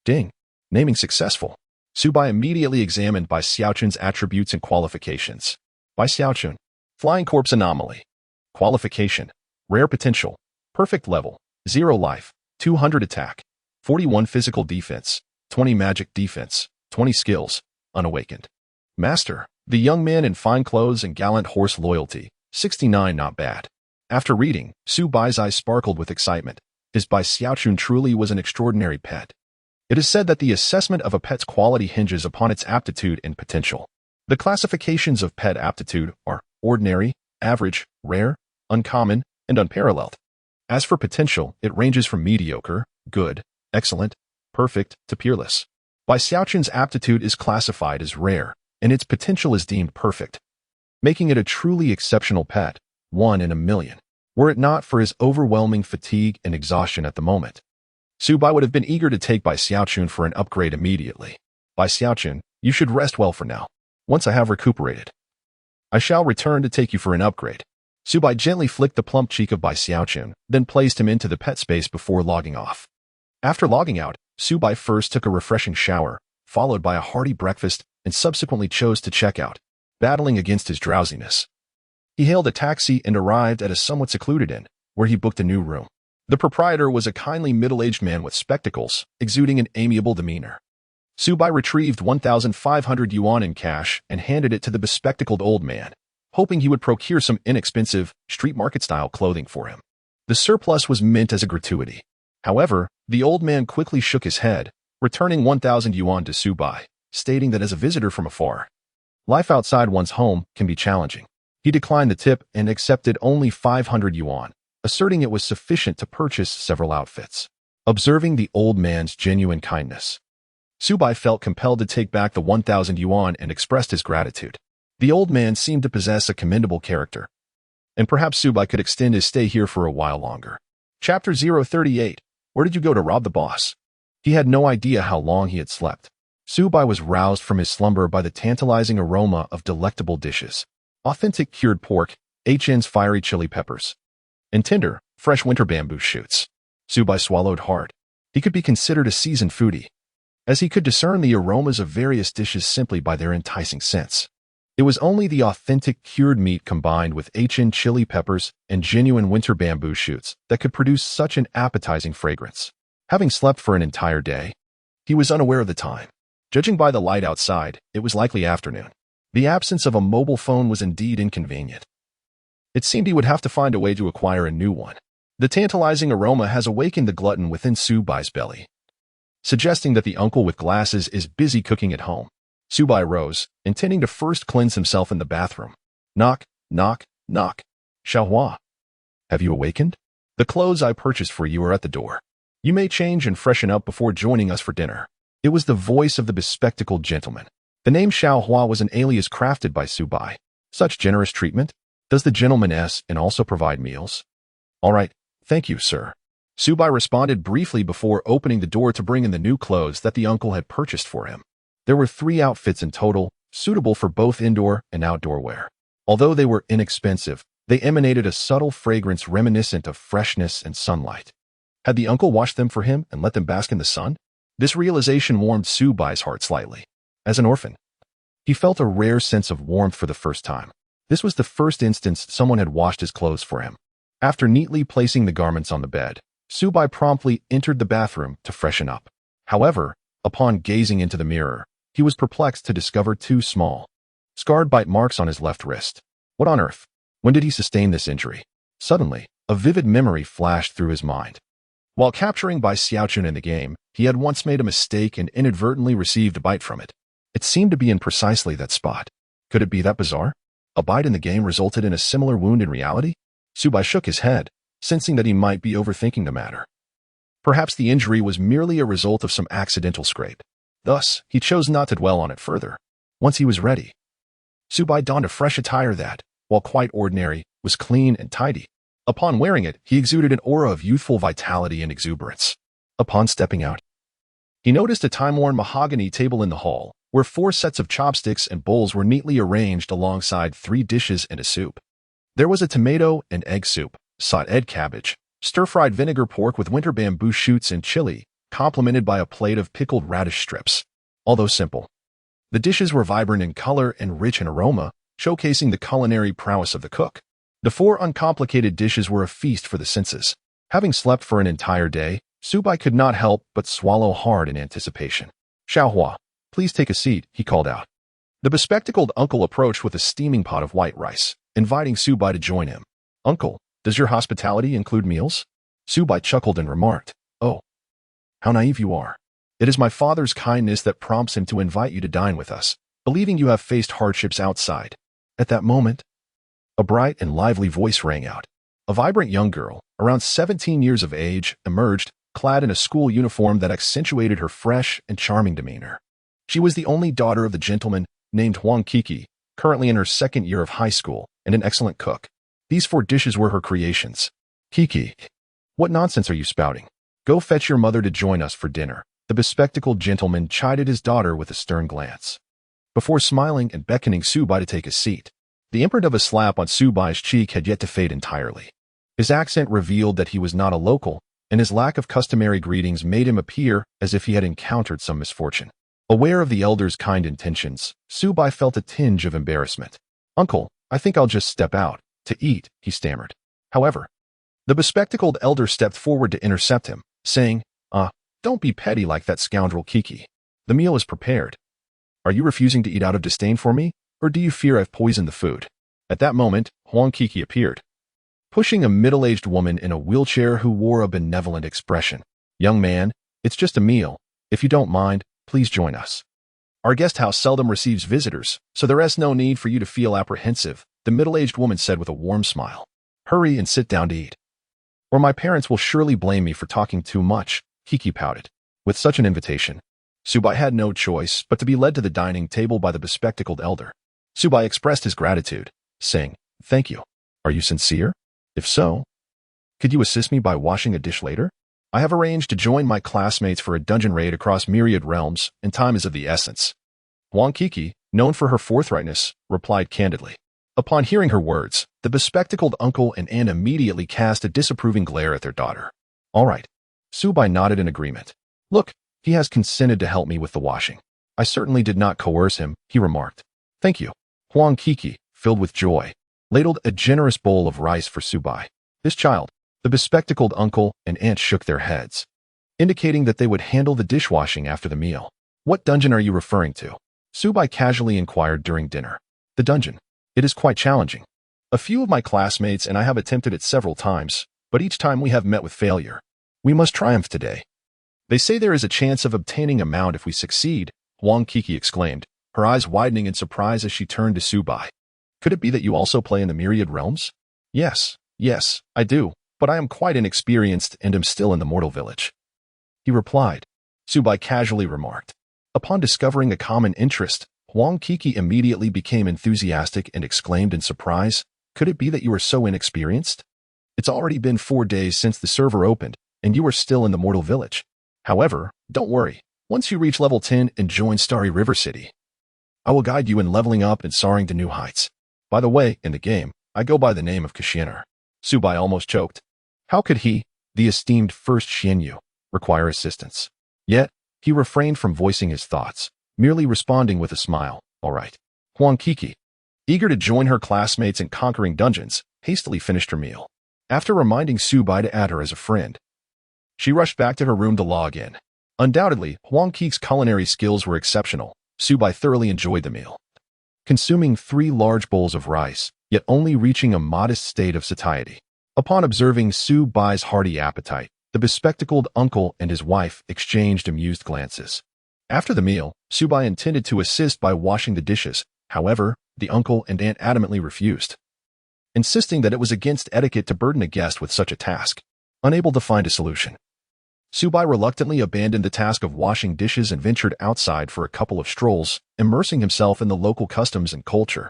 Ding! Naming successful. Subai immediately examined Bai Xiaochun's attributes and qualifications. Bai Xiaochun. Flying Corpse Anomaly. Qualification. Rare Potential. Perfect Level. 0 Life. 200 Attack. 41 Physical Defense. 20 Magic Defense. 20 Skills. Unawakened. Master. The young man in fine clothes and gallant horse loyalty. 69 Not bad. After reading, Subai's eyes sparkled with excitement. His Bai Xiaochun truly was an extraordinary pet. It is said that the assessment of a pet's quality hinges upon its aptitude and potential. The classifications of pet aptitude are ordinary, average, rare, uncommon, and unparalleled. As for potential, it ranges from mediocre, good, excellent, perfect, to peerless. Bai Xiaochun's aptitude is classified as rare, and its potential is deemed perfect, making it a truly exceptional pet, 1 in a million, were it not for his overwhelming fatigue and exhaustion at the moment. Subai would have been eager to take Bai Xiaochun for an upgrade immediately. Bai Xiaochun, you should rest well for now. Once I have recuperated, I shall return to take you for an upgrade. Subai gently flicked the plump cheek of Bai Xiaochun, then placed him into the pet space before logging off. After logging out, Subai first took a refreshing shower, followed by a hearty breakfast, and subsequently chose to check out, battling against his drowsiness. He hailed a taxi and arrived at a somewhat secluded inn, where he booked a new room. The proprietor was a kindly middle-aged man with spectacles, exuding an amiable demeanor. Subai retrieved 1,500 yuan in cash and handed it to the bespectacled old man, hoping he would procure some inexpensive, street market-style clothing for him. The surplus was meant as a gratuity. However, the old man quickly shook his head, returning 1,000 yuan to Subai, stating that as a visitor from afar, life outside one's home can be challenging. He declined the tip and accepted only 500 yuan, asserting it was sufficient to purchase several outfits. Observing the old man's genuine kindness, Subai felt compelled to take back the 1,000 yuan and expressed his gratitude. The old man seemed to possess a commendable character, and perhaps Subai could extend his stay here for a while longer. Chapter 038. Where did you go to rob the boss? He had no idea how long he had slept. Subai was roused from his slumber by the tantalizing aroma of delectable dishes. Authentic cured pork, HN's fiery chili peppers, and tender, fresh winter bamboo shoots. Subai swallowed hard. He could be considered a seasoned foodie, as he could discern the aromas of various dishes simply by their enticing scents. It was only the authentic cured meat combined with HN chili peppers and genuine winter bamboo shoots that could produce such an appetizing fragrance. Having slept for an entire day, he was unaware of the time. Judging by the light outside, it was likely afternoon. The absence of a mobile phone was indeed inconvenient. It seemed he would have to find a way to acquire a new one. The tantalizing aroma has awakened the glutton within Subai's belly, suggesting that the uncle with glasses is busy cooking at home. Subai rose, intending to first cleanse himself in the bathroom. Knock, knock, knock. Xiaohua. Have you awakened? The clothes I purchased for you are at the door. You may change and freshen up before joining us for dinner. It was the voice of the bespectacled gentleman. The name Xiaohua was an alias crafted by Subai. Such generous treatment? Does the gentleman and also provide meals? All right, thank you, sir. Subai responded briefly before opening the door to bring in the new clothes that the uncle had purchased for him. There were 3 outfits in total, suitable for both indoor and outdoor wear. Although they were inexpensive, they emanated a subtle fragrance reminiscent of freshness and sunlight. Had the uncle washed them for him and let them bask in the sun? This realization warmed Subai's heart slightly. As an orphan, he felt a rare sense of warmth for the first time. This was the first instance someone had washed his clothes for him. After neatly placing the garments on the bed, Subai promptly entered the bathroom to freshen up. However, upon gazing into the mirror, he was perplexed to discover two small, scarred bite marks on his left wrist. What on earth? When did he sustain this injury? Suddenly, a vivid memory flashed through his mind. While capturing by Xiaochun in the game, he had once made a mistake and inadvertently received a bite from it. It seemed to be in precisely that spot. Could it be that bizarre? A bite in the game resulted in a similar wound in reality? Subai shook his head, sensing that he might be overthinking the matter. Perhaps the injury was merely a result of some accidental scrape. Thus, he chose not to dwell on it further. Once he was ready, Subai donned a fresh attire that, while quite ordinary, was clean and tidy. Upon wearing it, he exuded an aura of youthful vitality and exuberance. Upon stepping out, he noticed a time-worn mahogany table in the hall, where 4 sets of chopsticks and bowls were neatly arranged alongside 3 dishes and a soup. There was a tomato and egg soup, sauteed cabbage, stir-fried vinegar pork with winter bamboo shoots and chili, complemented by a plate of pickled radish strips. Although simple, the dishes were vibrant in color and rich in aroma, showcasing the culinary prowess of the cook. The 4 uncomplicated dishes were a feast for the senses. Having slept for an entire day, Subai could not help but swallow hard in anticipation. "Xiaohua, please take a seat," he called out. The bespectacled uncle approached with a steaming pot of white rice, inviting Subai to join him. "Uncle, does your hospitality include meals?" Subai chuckled and remarked, "Oh, how naive you are. It is my father's kindness that prompts him to invite you to dine with us, believing you have faced hardships outside." At that moment, a bright and lively voice rang out. A vibrant young girl, around 17 years of age, emerged, clad in a school uniform that accentuated her fresh and charming demeanor. She was the only daughter of the gentleman named Huang Kiki, currently in her 2nd year of high school, and an excellent cook. These 4 dishes were her creations. "Kiki, what nonsense are you spouting? Go fetch your mother to join us for dinner." The bespectacled gentleman chided his daughter with a stern glance, before smiling and beckoning Subai to take a seat. The imprint of a slap on Subai's cheek had yet to fade entirely. His accent revealed that he was not a local, and his lack of customary greetings made him appear as if he had encountered some misfortune. Aware of the elder's kind intentions, Subai felt a tinge of embarrassment. "Uncle, I think I'll just step out to eat," he stammered. However, the bespectacled elder stepped forward to intercept him, saying, "Don't be petty like that scoundrel Kiki. The meal is prepared. Are you refusing to eat out of disdain for me, or do you fear I've poisoned the food?" At that moment, Huang Kiki appeared, pushing a middle-aged woman in a wheelchair who wore a benevolent expression. "Young man, it's just a meal. If you don't mind, please join us. Our guest house seldom receives visitors, so there is no need for you to feel apprehensive," the middle-aged woman said with a warm smile. "Hurry and sit down to eat, or my parents will surely blame me for talking too much," Kiki pouted. With such an invitation, Subai had no choice but to be led to the dining table by the bespectacled elder. Subai expressed his gratitude, saying, "Thank you. Are you sincere? If so, could you assist me by washing a dish later? I have arranged to join my classmates for a dungeon raid across myriad realms, and time is of the essence." Huang Kiki, known for her forthrightness, replied candidly. Upon hearing her words, the bespectacled uncle and aunt immediately cast a disapproving glare at their daughter. "All right." Subai nodded in agreement. "Look, he has consented to help me with the washing. I certainly did not coerce him," he remarked. "Thank you." Huang Kiki, filled with joy, ladled a generous bowl of rice for Subai. This child, the bespectacled uncle and aunt shook their heads, indicating that they would handle the dishwashing after the meal. "What dungeon are you referring to?" Subai casually inquired during dinner. "The dungeon. It is quite challenging. A few of my classmates and I have attempted it several times, but each time we have met with failure. We must triumph today. They say there is a chance of obtaining a mount if we succeed," Huang Kiki exclaimed, her eyes widening in surprise as she turned to Subai. "Could it be that you also play in the myriad realms?" Yes, I do, but I am quite inexperienced and am still in the mortal village," he replied. Subai casually remarked. Upon discovering a common interest, Huang Kiki immediately became enthusiastic and exclaimed in surprise, "Could it be that you are so inexperienced? It's already been 4 days since the server opened, and you are still in the mortal village. However, don't worry. Once you reach level 10 and join Starry River City, I will guide you in leveling up and soaring to new heights. By the way, in the game, I go by the name of Kashiner. Subai almost choked. How could he, the esteemed first Xianyu, require assistance? Yet, he refrained from voicing his thoughts, merely responding with a smile. All right. Huang Kiki, eager to join her classmates in conquering dungeons, hastily finished her meal. After reminding Subai to add her as a friend, she rushed back to her room to log in. Undoubtedly, Huang Ki's culinary skills were exceptional. Subai thoroughly enjoyed the meal, consuming 3 large bowls of rice, yet only reaching a modest state of satiety. Upon observing Subai's hearty appetite, the bespectacled uncle and his wife exchanged amused glances. After the meal, Subai intended to assist by washing the dishes. However, the uncle and aunt adamantly refused, insisting that it was against etiquette to burden a guest with such a task. Unable to find a solution, Subai reluctantly abandoned the task of washing dishes and ventured outside for a couple of strolls, immersing himself in the local customs and culture.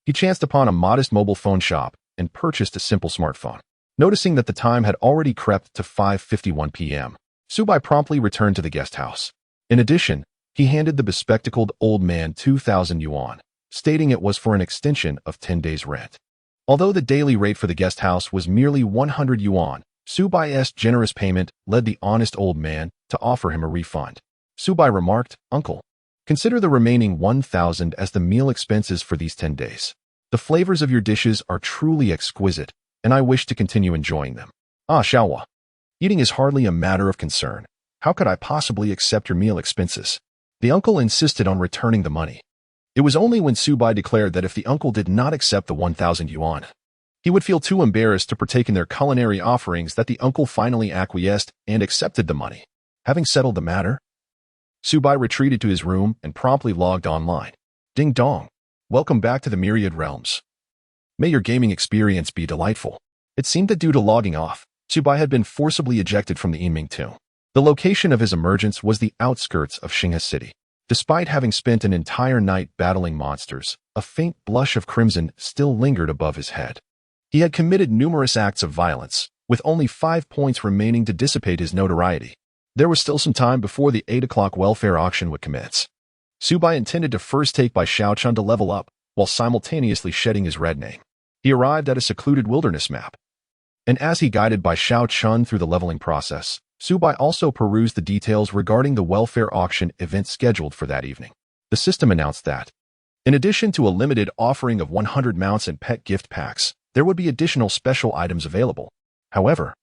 He chanced upon a modest mobile phone shop and purchased a simple smartphone. Noticing that the time had already crept to 5:51 p.m., Subai promptly returned to the guest house. In addition, he handed the bespectacled old man 2,000 yuan, stating it was for an extension of 10 days' rent. Although the daily rate for the guest house was merely 100 yuan, Subai's generous payment led the honest old man to offer him a refund. Subai remarked, "Uncle, consider the remaining 1,000 as the meal expenses for these 10 days. The flavors of your dishes are truly exquisite, and I wish to continue enjoying them." "Ah, Xiaohua, eating is hardly a matter of concern. How could I possibly accept your meal expenses?" The uncle insisted on returning the money. It was only when Subai declared that if the uncle did not accept the 1,000 yuan, he would feel too embarrassed to partake in their culinary offerings that the uncle finally acquiesced and accepted the money. Having settled the matter, Subai retreated to his room and promptly logged online. Ding dong. Welcome back to the Myriad Realms. May your gaming experience be delightful. It seemed that due to logging off, Subai had been forcibly ejected from the Yinming tomb. The location of his emergence was the outskirts of Xinghe City. Despite having spent an entire night battling monsters, a faint blush of crimson still lingered above his head. He had committed numerous acts of violence, with only 5 points remaining to dissipate his notoriety. There was still some time before the 8 o'clock welfare auction would commence. Subai intended to first take by Xiao Chun to level up, while simultaneously shedding his red name. He arrived at a secluded wilderness map, and as he guided by Xiao Chun through the leveling process, Subai also perused the details regarding the welfare auction event scheduled for that evening. The system announced that, in addition to a limited offering of 100 mounts and pet gift packs, there would be additional special items available. However,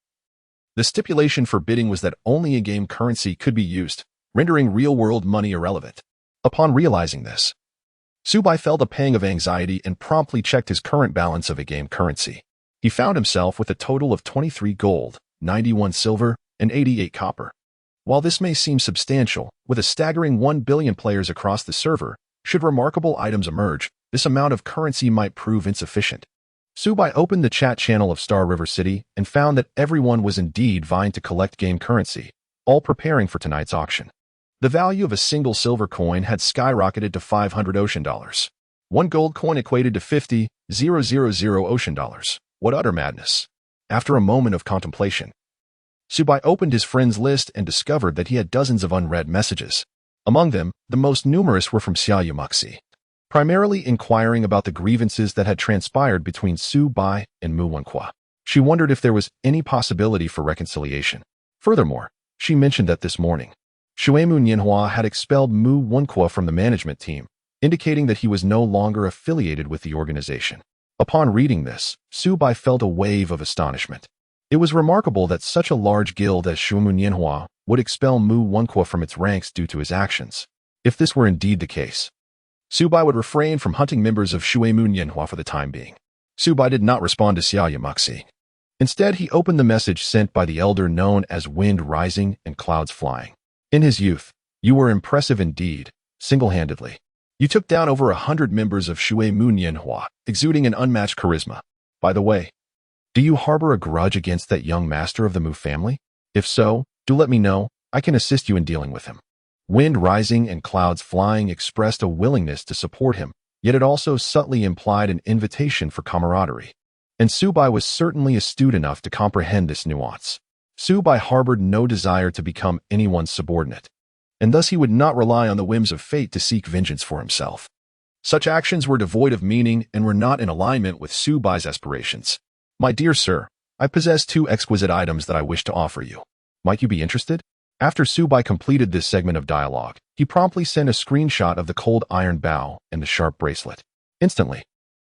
the stipulation for bidding was that only in-game currency could be used, rendering real-world money irrelevant. Upon realizing this, Subai felt a pang of anxiety and promptly checked his current balance of in-game currency. He found himself with a total of 23 gold, 91 silver, and 88 copper. While this may seem substantial, with a staggering 1 billion players across the server, should remarkable items emerge, this amount of currency might prove insufficient. Subai opened the chat channel of Star River City and found that everyone was indeed vying to collect game currency, all preparing for tonight's auction. The value of a single silver coin had skyrocketed to 500 ocean dollars. 1 gold coin equated to 50,000 ocean dollars. What utter madness! After a moment of contemplation, Subai opened his friends list and discovered that he had dozens of unread messages. Among them, the most numerous were from Xiaoyu Muxi, primarily inquiring about the grievances that had transpired between Subai and Mu Wenqua. She wondered if there was any possibility for reconciliation. Furthermore, she mentioned that this morning, Shuemu Nianhua had expelled Mu Wenqua from the management team, indicating that he was no longer affiliated with the organization. Upon reading this, Subai felt a wave of astonishment. It was remarkable that such a large guild as Shuemu Nianhua would expel Mu Wenqua from its ranks due to his actions. If this were indeed the case, Subai would refrain from hunting members of Shuemu Nianhua for the time being. Subai did not respond to Xiaoyu Muxi. Instead, he opened the message sent by the elder known as Wind Rising and Clouds Flying. In his youth, you were impressive indeed, single-handedly. You took down over 100 members of Shuemu Nianhua, exuding an unmatched charisma. By the way, do you harbor a grudge against that young master of the Mu family? If so, do let me know. I can assist you in dealing with him. Wind Rising and Clouds Flying expressed a willingness to support him, yet it also subtly implied an invitation for camaraderie. And Subai was certainly astute enough to comprehend this nuance. Subai harbored no desire to become anyone's subordinate, and thus he would not rely on the whims of fate to seek vengeance for himself. Such actions were devoid of meaning and were not in alignment with Subai's aspirations. My dear sir, I possess 2 exquisite items that I wish to offer you. Might you be interested? After Subai completed this segment of dialogue, he promptly sent a screenshot of the cold iron bow and the sharp bracelet. Instantly,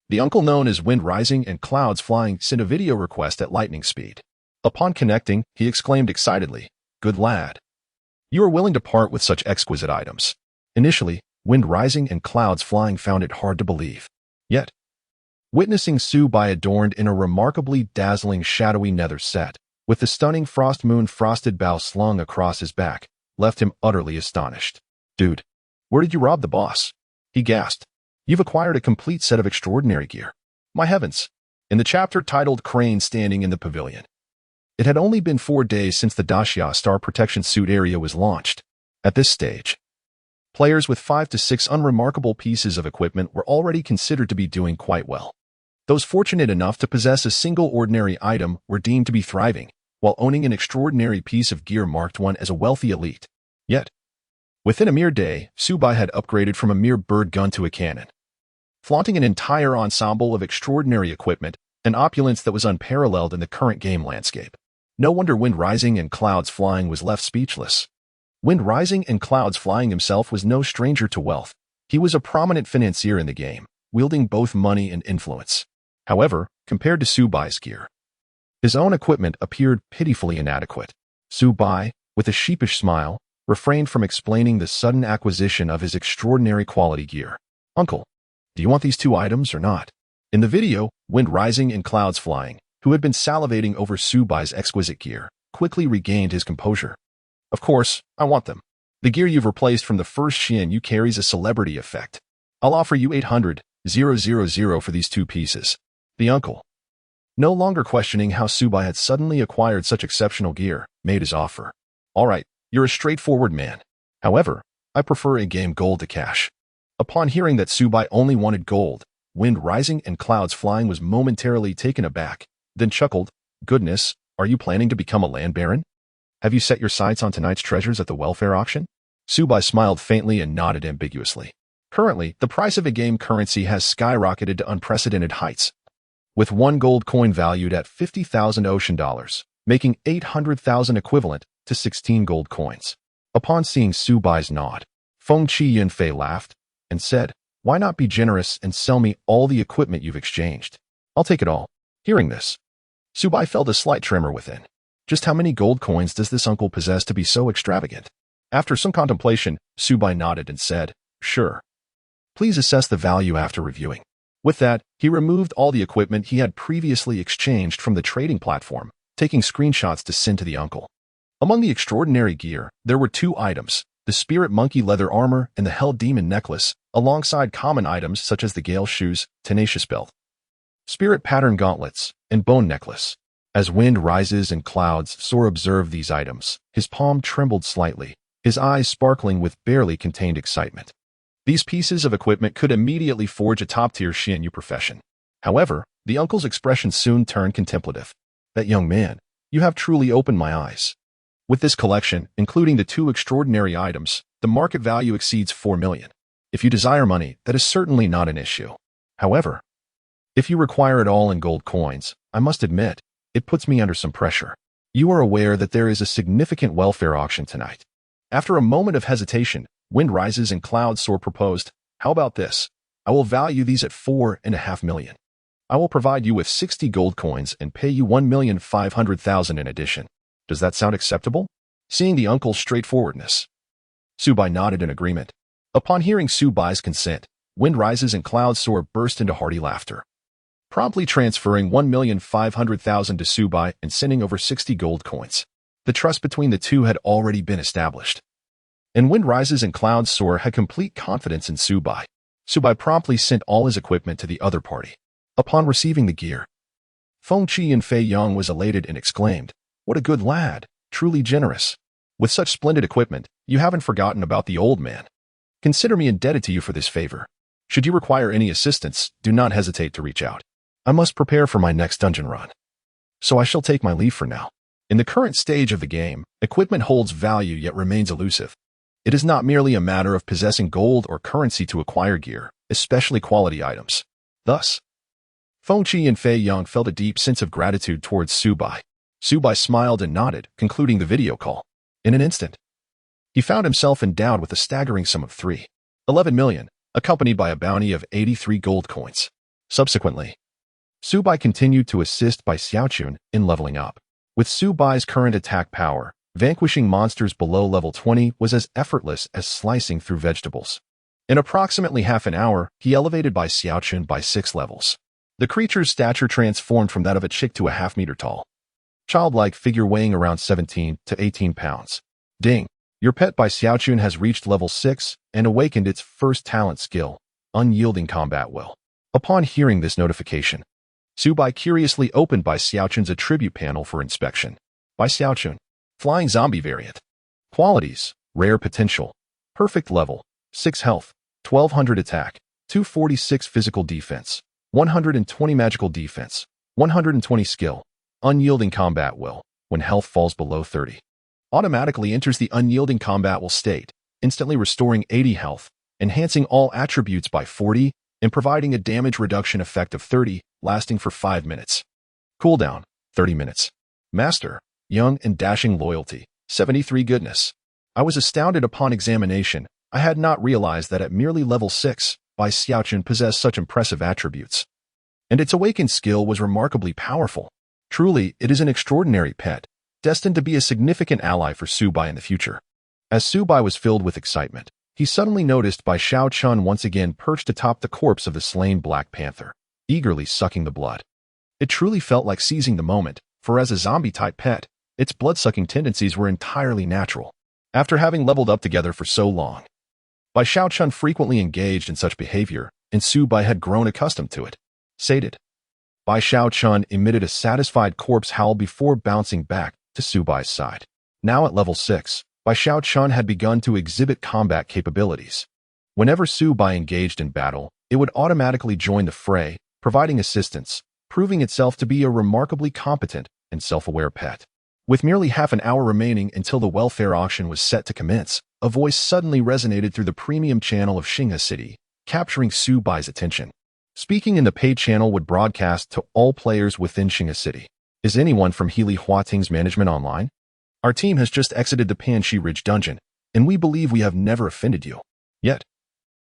the uncle known as Wind Rising and Clouds Flying sent a video request at lightning speed. Upon connecting, he exclaimed excitedly, "Good lad. You are willing to part with such exquisite items." Initially, Wind Rising and Clouds Flying found it hard to believe. Yet, witnessing Subai adorned in a remarkably dazzling shadowy nether set, with the stunning frost moon frosted bow slung across his back, left him utterly astonished. "Dude, where did you rob the boss?" he gasped. "You've acquired a complete set of extraordinary gear." My heavens! In the chapter titled Crane Standing in the Pavilion. It had only been 4 days since the Dacia Star Protection Suit area was launched. At this stage, players with 5 to 6 unremarkable pieces of equipment were already considered to be doing quite well. Those fortunate enough to possess a single ordinary item were deemed to be thriving, while owning an extraordinary piece of gear marked one as a wealthy elite. Yet, within a mere day, Subai had upgraded from a mere bird gun to a cannon, flaunting an entire ensemble of extraordinary equipment, an opulence that was unparalleled in the current game landscape. No wonder Wind Rising and Clouds Flying was left speechless. Wind Rising and Clouds Flying himself was no stranger to wealth. He was a prominent financier in the game, wielding both money and influence. However, compared to Subai's gear, his own equipment appeared pitifully inadequate. Subai, with a sheepish smile, refrained from explaining the sudden acquisition of his extraordinary quality gear. "Uncle, do you want these 2 items or not?" In the video, Wind Rising and Clouds Flying, who had been salivating over Subai's exquisite gear, quickly regained his composure. "Of course, I want them. The gear you've replaced from the first Shin you carries a celebrity effect. I'll offer you 800,000 for these 2 pieces. The uncle, no longer questioning how Subai had suddenly acquired such exceptional gear, made his offer. "All right, you're a straightforward man. However, I prefer in-game gold to cash." Upon hearing that Subai only wanted gold, Wind Rising and Clouds Flying was momentarily taken aback, then chuckled, "Goodness, are you planning to become a land baron? Have you set your sights on tonight's treasures at the welfare auction?" Subai smiled faintly and nodded ambiguously. Currently, the price of in-game currency has skyrocketed to unprecedented heights, with 1 gold coin valued at 50,000 ocean dollars, making 800,000 equivalent to 16 gold coins. Upon seeing Subai's nod, Feng Qi Yunfei laughed and said, "Why not be generous and sell me all the equipment you've exchanged? I'll take it all." Hearing this, Subai felt a slight tremor within. Just how many gold coins does this uncle possess to be so extravagant? After some contemplation, Subai nodded and said, "Sure. Please assess the value after reviewing." With that, he removed all the equipment he had previously exchanged from the trading platform, taking screenshots to send to the uncle. Among the extraordinary gear, there were 2 items, the Spirit Monkey leather armor and the Hell Demon necklace, alongside common items such as the Gale shoes, Tenacious belt, Spirit pattern gauntlets, and Bone necklace. As Wind Rises and Clouds Soar observed these items, his palm trembled slightly, his eyes sparkling with barely contained excitement. These pieces of equipment could immediately forge a top-tier Shinyu profession. However, the uncle's expression soon turned contemplative. "That young man, you have truly opened my eyes. With this collection, including the 2 extraordinary items, the market value exceeds 4 million. If you desire money, that is certainly not an issue. However, if you require it all in gold coins, I must admit, it puts me under some pressure. You are aware that there is a significant welfare auction tonight." After a moment of hesitation, Wind Rises and Clouds Soar proposed, "How about this? I will value these at 4.5 million. I will provide you with 60 gold coins and pay you 1,500,000 in addition. Does that sound acceptable?" Seeing the uncle's straightforwardness, Subai nodded in agreement. Upon hearing Subai's consent, Wind Rises and Clouds Soar burst into hearty laughter, promptly transferring 1,500,000 to Subai and sending over 60 gold coins. The trust between the two had already been established, and Wind Rises and Clouds Soar had complete confidence in Subai. Subai promptly sent all his equipment to the other party. Upon receiving the gear, Feng Qi and Fei Yang was elated and exclaimed, "What a good lad, truly generous. With such splendid equipment, you haven't forgotten about the old man. Consider me indebted to you for this favor. Should you require any assistance, do not hesitate to reach out. I must prepare for my next dungeon run, so I shall take my leave for now." In the current stage of the game, equipment holds value yet remains elusive. It is not merely a matter of possessing gold or currency to acquire gear, especially quality items. Thus, Feng Qi and Fei Yang felt a deep sense of gratitude towards Subai. Subai smiled and nodded, concluding the video call. In an instant, he found himself endowed with a staggering sum of 3.11 million, accompanied by a bounty of 83 gold coins. Subsequently, Subai continued to assist Bai Xiaochun in leveling up. With Subai's current attack power, vanquishing monsters below level 20 was as effortless as slicing through vegetables. In approximately half an hour, he elevated Bai Xiaochun by 6 levels. The creature's stature transformed from that of a chick to a half-meter tall, childlike figure weighing around 17 to 18 pounds. Ding! Your pet Bai Xiaochun has reached level 6 and awakened its first talent skill, unyielding combat will. Upon hearing this notification, Subai curiously opened Bai Xiaochun's attribute panel for inspection. Bai Xiaochun, Flying Zombie Variant. Qualities: Rare Potential, Perfect Level, 6 Health, 1200 Attack, 246 Physical Defense, 120 Magical Defense, 120 Skill, Unyielding Combat Will. When health falls below 30, automatically enters the Unyielding Combat Will state, instantly restoring 80 health, enhancing all attributes by 40, and providing a damage reduction effect of 30, lasting for 5 minutes. Cooldown, 30 minutes. Master, Young and Dashing Loyalty, 73 Goodness. I was astounded upon examination. I had not realized that at merely level 6, Bai Xiaochun possessed such impressive attributes. And its awakened skill was remarkably powerful. Truly, it is an extraordinary pet, destined to be a significant ally for Subai in the future. As Subai was filled with excitement, he suddenly noticed Bai Xiaochun once again perched atop the corpse of the slain Black Panther, eagerly sucking the blood. It truly felt like seizing the moment, for as a zombie-type pet, its blood-sucking tendencies were entirely natural. After having leveled up together for so long, Bai Xiaochun frequently engaged in such behavior, and Subai had grown accustomed to it. Sated, Bai Xiaochun emitted a satisfied corpse howl before bouncing back to Subai's side. Now at level 6, Bai Xiaochun had begun to exhibit combat capabilities. Whenever Subai engaged in battle, it would automatically join the fray, providing assistance, proving itself to be a remarkably competent and self-aware pet. With merely half an hour remaining until the welfare auction was set to commence, a voice suddenly resonated through the premium channel of Xinghe City, capturing Subai's attention. Speaking in the paid channel would broadcast to all players within Xinghe City. Is anyone from Healy Huating's management online? Our team has just exited the Panxi Ridge dungeon, and we believe we have never offended you. Yet,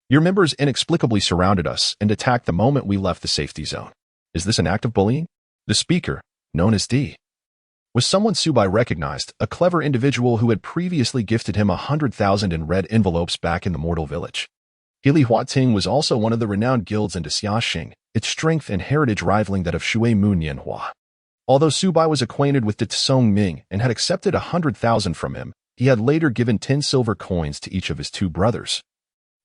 your members inexplicably surrounded us and attacked the moment we left the safety zone. Is this an act of bullying? The speaker, known as D, was someone Subai recognized, a clever individual who had previously gifted him 100,000 in red envelopes back in the mortal village. Healy Huating was also one of the renowned guilds in Xia, its strength and heritage rivaling that of Shui Mu Nianhua. Although Subai was acquainted with Tsong Ming and had accepted 100,000 from him, he had later given 10 silver coins to each of his 2 brothers,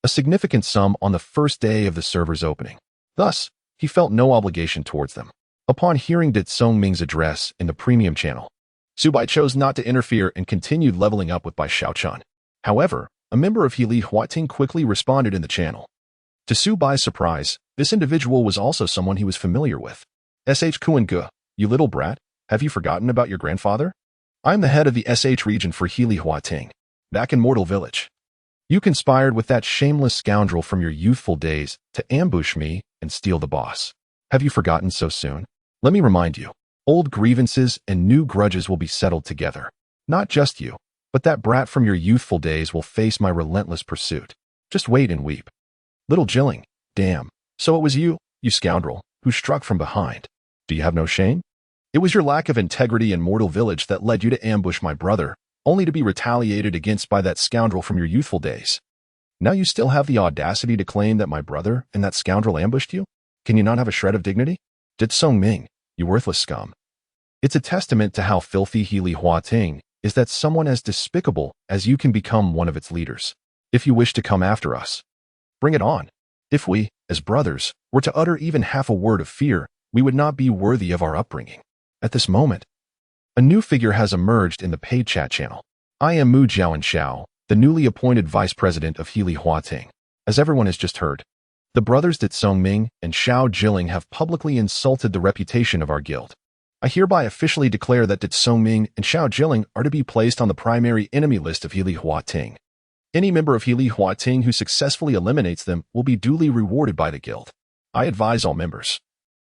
a significant sum on the first day of the server's opening. Thus, he felt no obligation towards them. Upon hearing Tsong Ming's address in the premium channel, Subai chose not to interfere and continued leveling up with Bai Xiaochun. However, a member of Healy Huating quickly responded in the channel. To Subai's surprise, this individual was also someone he was familiar with. SH Kuan-ge, you little brat, have you forgotten about your grandfather? I'm the head of the SH region for Healy Huating, back in Mortal Village. You conspired with that shameless scoundrel from your youthful days to ambush me and steal the boss. Have you forgotten so soon? Let me remind you, old grievances and new grudges will be settled together. Not just you, but that brat from your youthful days will face my relentless pursuit. Just wait and weep. Little Jilling, damn, so it was you, you scoundrel, who struck from behind. Do you have no shame? It was your lack of integrity in Mortal Village that led you to ambush my brother, only to be retaliated against by that scoundrel from your youthful days. Now you still have the audacity to claim that my brother and that scoundrel ambushed you? Can you not have a shred of dignity? Tsong Ming, you worthless scum. It's a testament to how filthy Healy Huating is that someone as despicable as you can become one of its leaders. If you wish to come after us, bring it on. If we, as brothers, were to utter even half a word of fear, we would not be worthy of our upbringing. At this moment, a new figure has emerged in the paid chat channel. I am Mu Jiaoanshao, the newly appointed vice president of Healy Huating. As everyone has just heard, the brothers Tsong Ming and Xiao Jilling have publicly insulted the reputation of our guild. I hereby officially declare that Tsong Ming and Xiao Jilling are to be placed on the primary enemy list of Healy Huating. Any member of Healy Hua Ting who successfully eliminates them will be duly rewarded by the guild. I advise all members,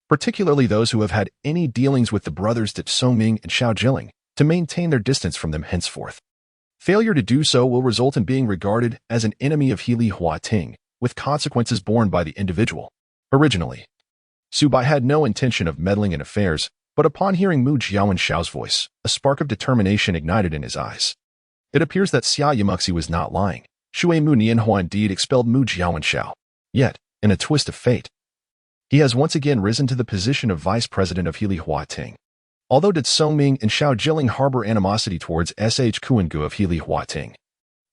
particularly those who have had any dealings with the brothers Dit Songming and Xiao Jilling, to maintain their distance from them henceforth. Failure to do so will result in being regarded as an enemy of Healy Hua Ting, with consequences borne by the individual. Originally, Su Bai had no intention of meddling in affairs, but upon hearing Mu Jiawen Xiao's voice, a spark of determination ignited in his eyes. It appears that Xia Yamuxi was not lying. Shui Mu Nianhua indeed expelled Mu Jiawen Xiao. Yet, in a twist of fate, he has once again risen to the position of vice president of Healy Hua Ting. Although Dit Songming and Xiao Jilling harbor animosity towards Sh Kuangu of Healy Hua Ting,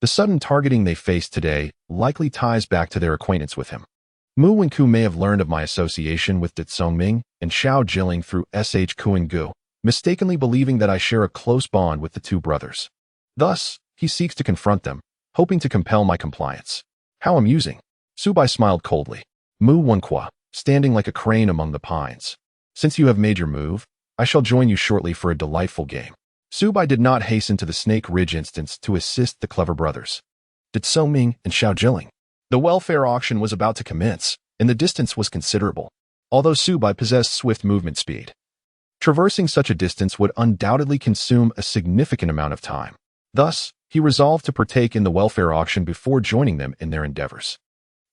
the sudden targeting they face today likely ties back to their acquaintance with him. Mu Wenku may have learned of my association with Dit Songming and Xiao Jilling through Sh Kuangu, mistakenly believing that I share a close bond with the two brothers. Thus, he seeks to confront them, hoping to compel my compliance. How amusing. Su Bai smiled coldly. Mu Wenqua, standing like a crane among the pines. Since you have made your move, I shall join you shortly for a delightful game. Su Bai did not hasten to the Snake Ridge instance to assist the clever brothers, Dit Songming and Xiao Jilling. The welfare auction was about to commence, and the distance was considerable, although Su Bai possessed swift movement speed. Traversing such a distance would undoubtedly consume a significant amount of time. Thus, he resolved to partake in the welfare auction before joining them in their endeavors.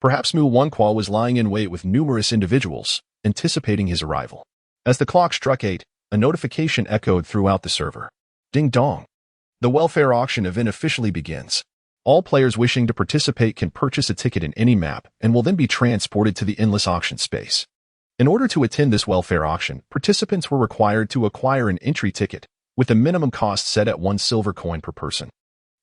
Perhaps Mu Wenqua was lying in wait with numerous individuals, anticipating his arrival. As the clock struck 8, a notification echoed throughout the server. Ding dong. The welfare auction event officially begins. All players wishing to participate can purchase a ticket in any map and will then be transported to the endless auction space. In order to attend this welfare auction, participants were required to acquire an entry ticket, with a minimum cost set at 1 silver coin per person.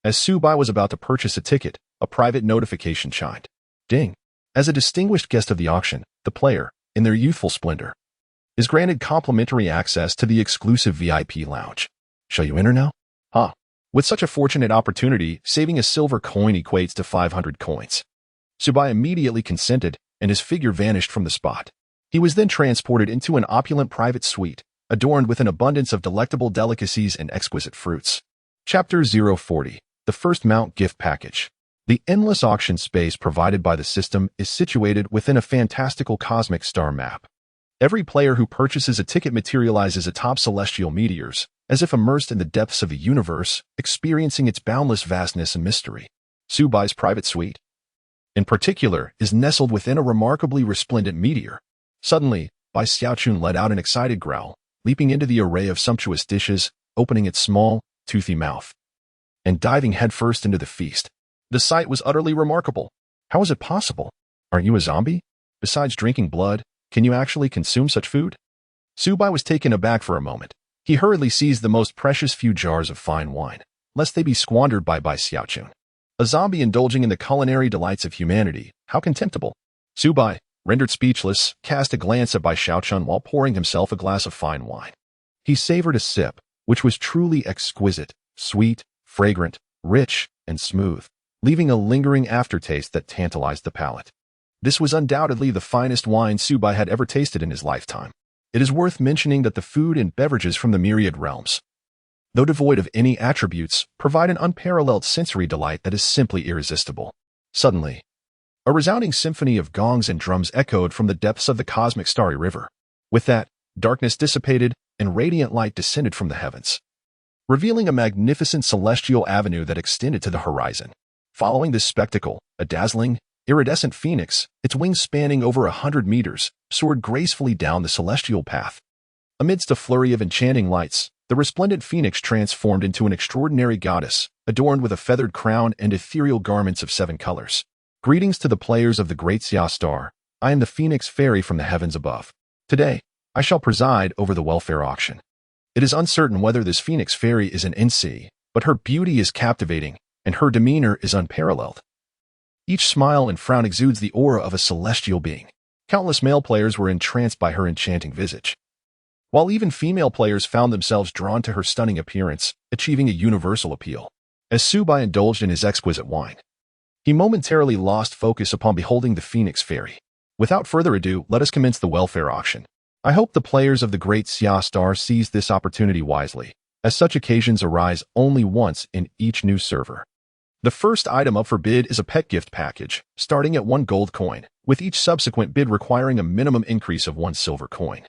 As Su Bai was about to purchase a ticket, a private notification chimed. Ding. As a distinguished guest of the auction, the player, in their youthful splendor, is granted complimentary access to the exclusive VIP lounge. Shall you enter now? With such a fortunate opportunity, saving a silver coin equates to 500 coins. Su Bai immediately consented, and his figure vanished from the spot. He was then transported into an opulent private suite, adorned with an abundance of delectable delicacies and exquisite fruits. Chapter 040. The First Mount Gift Package. The endless auction space provided by the system is situated within a fantastical cosmic star map. Every player who purchases a ticket materializes atop celestial meteors, as if immersed in the depths of the universe, experiencing its boundless vastness and mystery. Su Bai's private suite, in particular, is nestled within a remarkably resplendent meteor. Suddenly, Bai Xiaochun let out an excited growl, leaping into the array of sumptuous dishes, opening its small, toothy mouth, and diving headfirst into the feast. The sight was utterly remarkable. How is it possible? Aren't you a zombie? Besides drinking blood, can you actually consume such food? Su Bai was taken aback for a moment. He hurriedly seized the most precious few jars of fine wine, lest they be squandered by Bai Xiaochun. A zombie indulging in the culinary delights of humanity, how contemptible. Su Bai, rendered speechless, cast a glance at Bai Xiaochun while pouring himself a glass of fine wine. He savored a sip, which was truly exquisite, sweet, fragrant, rich, and smooth, leaving a lingering aftertaste that tantalized the palate. This was undoubtedly the finest wine Su Bai had ever tasted in his lifetime. It is worth mentioning that the food and beverages from the myriad realms, though devoid of any attributes, provide an unparalleled sensory delight that is simply irresistible. Suddenly, a resounding symphony of gongs and drums echoed from the depths of the cosmic starry river. With that, darkness dissipated and radiant light descended from the heavens, revealing a magnificent celestial avenue that extended to the horizon. Following this spectacle, a dazzling, iridescent phoenix, its wings spanning over 100 meters, soared gracefully down the celestial path. Amidst a flurry of enchanting lights, the resplendent phoenix transformed into an extraordinary goddess, adorned with a feathered crown and ethereal garments of 7 colors. Greetings to the players of the Great Xia Star. I am the Phoenix Fairy from the heavens above. Today, I shall preside over the welfare auction. It is uncertain whether this Phoenix Fairy is an NC, but her beauty is captivating, and her demeanor is unparalleled. Each smile and frown exudes the aura of a celestial being. Countless male players were entranced by her enchanting visage, while even female players found themselves drawn to her stunning appearance, achieving a universal appeal. As Su Bai indulged in his exquisite wine, he momentarily lost focus upon beholding the Phoenix Fairy. Without further ado, let us commence the welfare auction. I hope the players of the Great Xia Star seize this opportunity wisely, as such occasions arise only once in each new server. The first item up for bid is a pet gift package, starting at 1 gold coin, with each subsequent bid requiring a minimum increase of 1 silver coin.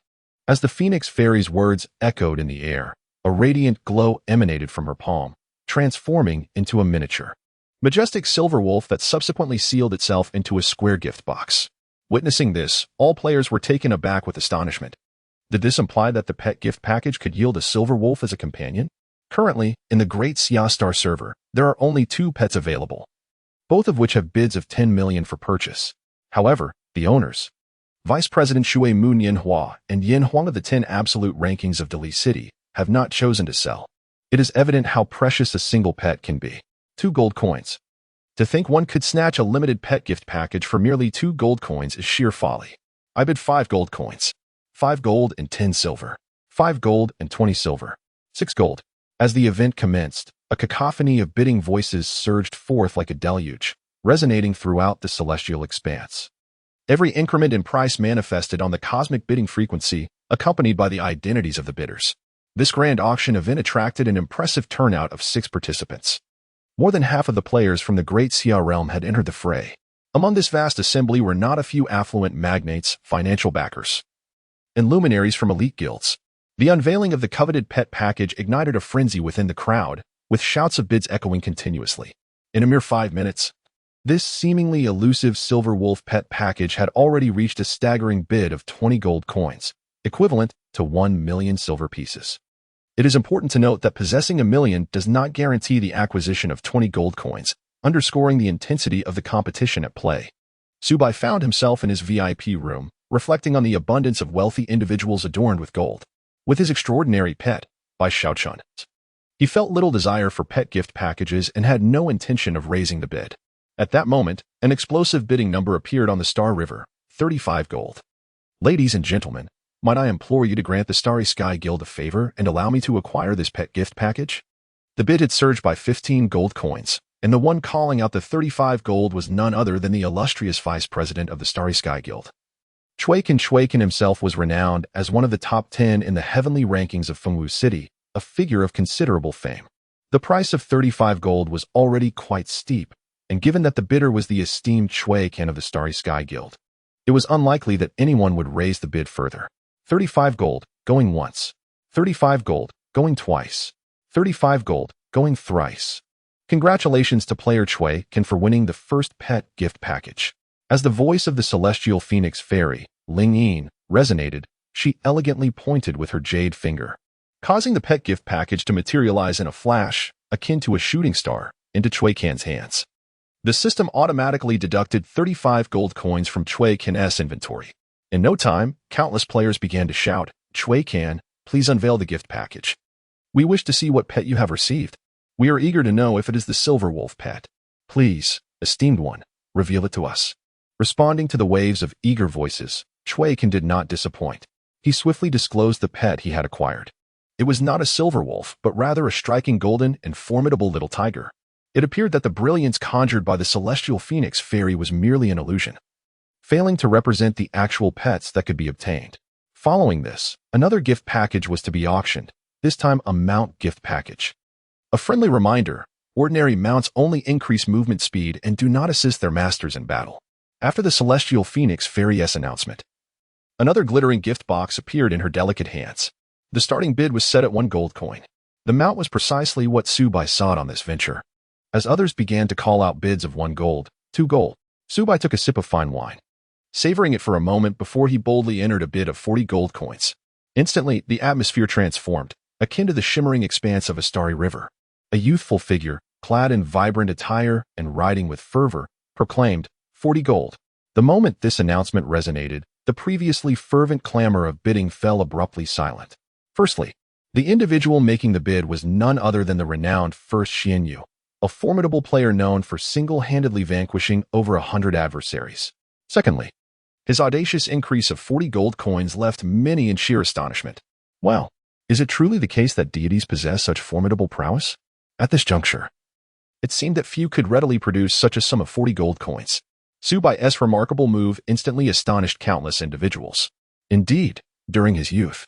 As the Phoenix Fairy's words echoed in the air, a radiant glow emanated from her palm, transforming into a miniature, majestic silver wolf that subsequently sealed itself into a square gift box. Witnessing this, all players were taken aback with astonishment. Did this imply that the pet gift package could yield a silver wolf as a companion? Currently, in the Great Siastar server, there are only 2 pets available, both of which have bids of 10 million for purchase. However, the owners, Vice President Shui Moon Yinhua and Yin Huang of the 10 absolute rankings of Dali City, have not chosen to sell. It is evident how precious a single pet can be. 2 gold coins. To think one could snatch a limited pet gift package for merely 2 gold coins is sheer folly. I bid 5 gold coins. 5 gold and 10 silver. 5 gold and 20 silver. 6 gold. As the event commenced, a cacophony of bidding voices surged forth like a deluge, resonating throughout the celestial expanse. Every increment in price manifested on the cosmic bidding frequency, accompanied by the identities of the bidders. This grand auction event attracted an impressive turnout of 6 participants. More than half of the players from the Great Xia realm had entered the fray. Among this vast assembly were not a few affluent magnates, financial backers, and luminaries from elite guilds. The unveiling of the coveted pet package ignited a frenzy within the crowd, with shouts of bids echoing continuously. In a mere 5 minutes, this seemingly elusive silver wolf pet package had already reached a staggering bid of 20 gold coins, equivalent to 1 million silver pieces. It is important to note that possessing a million does not guarantee the acquisition of 20 gold coins, underscoring the intensity of the competition at play. Subai found himself in his VIP room, reflecting on the abundance of wealthy individuals adorned with gold. With his extraordinary pet, by Xiaochun, he felt little desire for pet gift packages and had no intention of raising the bid. At that moment, an explosive bidding number appeared on the Star River, 35 gold. Ladies and gentlemen, might I implore you to grant the Starry Sky Guild a favor and allow me to acquire this pet gift package? The bid had surged by 15 gold coins, and the one calling out the 35 gold was none other than the illustrious vice president of the Starry Sky Guild. Chuaikin himself was renowned as one of the top 10 in the heavenly rankings of Fengwu City, a figure of considerable fame. The price of 35 gold was already quite steep, and given that the bidder was the esteemed Chuaikin of the Starry Sky Guild, it was unlikely that anyone would raise the bid further. 35 gold, going once. 35 gold, going twice. 35 gold, going thrice. Congratulations to player Chuaikin for winning the first pet gift package. As the voice of the celestial phoenix fairy, Ling Yin, resonated, she elegantly pointed with her jade finger, causing the pet gift package to materialize in a flash, akin to a shooting star, into Chuaikin's hands. The system automatically deducted 35 gold coins from Chuaikin's inventory. In no time, countless players began to shout, "Chuaikin, please unveil the gift package. We wish to see what pet you have received. We are eager to know if it is the silver wolf pet. Please, esteemed one, reveal it to us." Responding to the waves of eager voices, Chuaikin did not disappoint. He swiftly disclosed the pet he had acquired. It was not a silver wolf, but rather a striking golden and formidable little tiger. It appeared that the brilliance conjured by the celestial phoenix fairy was merely an illusion, failing to represent the actual pets that could be obtained. Following this, another gift package was to be auctioned, this time a mount gift package. A friendly reminder, ordinary mounts only increase movement speed and do not assist their masters in battle. After the celestial phoenix fairy's announcement, another glittering gift box appeared in her delicate hands. The starting bid was set at 1 gold coin. The mount was precisely what Subai sought on this venture. As others began to call out bids of 1 gold, 2 gold, Subai took a sip of fine wine, savoring it for a moment before he boldly entered a bid of 40 gold coins. Instantly, the atmosphere transformed, akin to the shimmering expanse of a starry river. A youthful figure, clad in vibrant attire and riding with fervor, proclaimed, 40 gold. The moment this announcement resonated, the previously fervent clamor of bidding fell abruptly silent. Firstly, the individual making the bid was none other than the renowned First Xianyu, a formidable player known for single-handedly vanquishing over 100 adversaries. Secondly, his audacious increase of 40 gold coins left many in sheer astonishment. Well, is it truly the case that deities possess such formidable prowess? At this juncture, it seemed that few could readily produce such a sum of 40 gold coins. Subai's remarkable move instantly astonished countless individuals. Indeed, during his youth,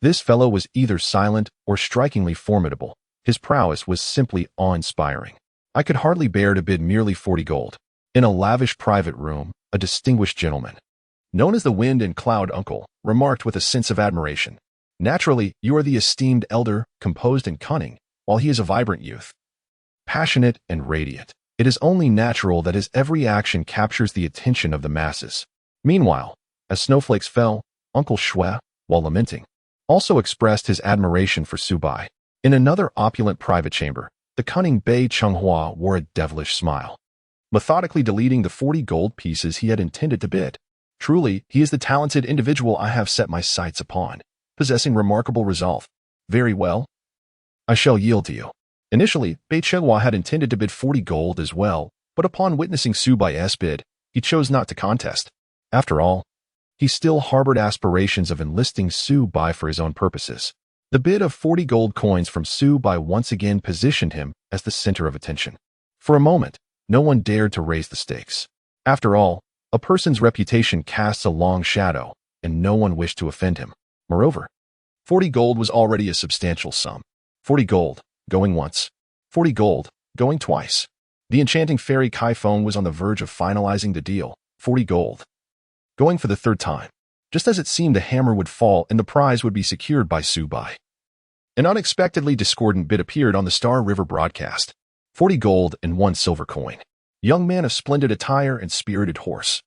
this fellow was either silent or strikingly formidable. His prowess was simply awe-inspiring. I could hardly bear to bid merely 40 gold. In a lavish private room, a distinguished gentleman, known as the Wind and Cloud Uncle, remarked with a sense of admiration. Naturally, you are the esteemed elder, composed and cunning, while he is a vibrant youth, passionate and radiant. It is only natural that his every action captures the attention of the masses. Meanwhile, as snowflakes fell, Uncle Shui, while lamenting, also expressed his admiration for Subai. In another opulent private chamber, the cunning Bei Chenghua wore a devilish smile, methodically deleting the 40 gold pieces he had intended to bid. Truly, he is the talented individual I have set my sights upon, possessing remarkable resolve. Very well. I shall yield to you. Initially, Bei Chenghua had intended to bid 40 gold as well, but upon witnessing Subai's bid, he chose not to contest. After all, he still harbored aspirations of enlisting Subai for his own purposes. The bid of 40 gold coins from Subai once again positioned him as the center of attention. For a moment, no one dared to raise the stakes. After all, a person's reputation casts a long shadow, and no one wished to offend him. Moreover, 40 gold was already a substantial sum. 40 gold, going once. 40 gold, going twice. The enchanting fairy Kaifeng was on the verge of finalizing the deal. 40 gold, going for the third time. Just as it seemed the hammer would fall and the prize would be secured by Subai, an unexpectedly discordant bid appeared on the Star River broadcast. 40 gold and 1 silver coin. Young man of splendid attire and spirited horse.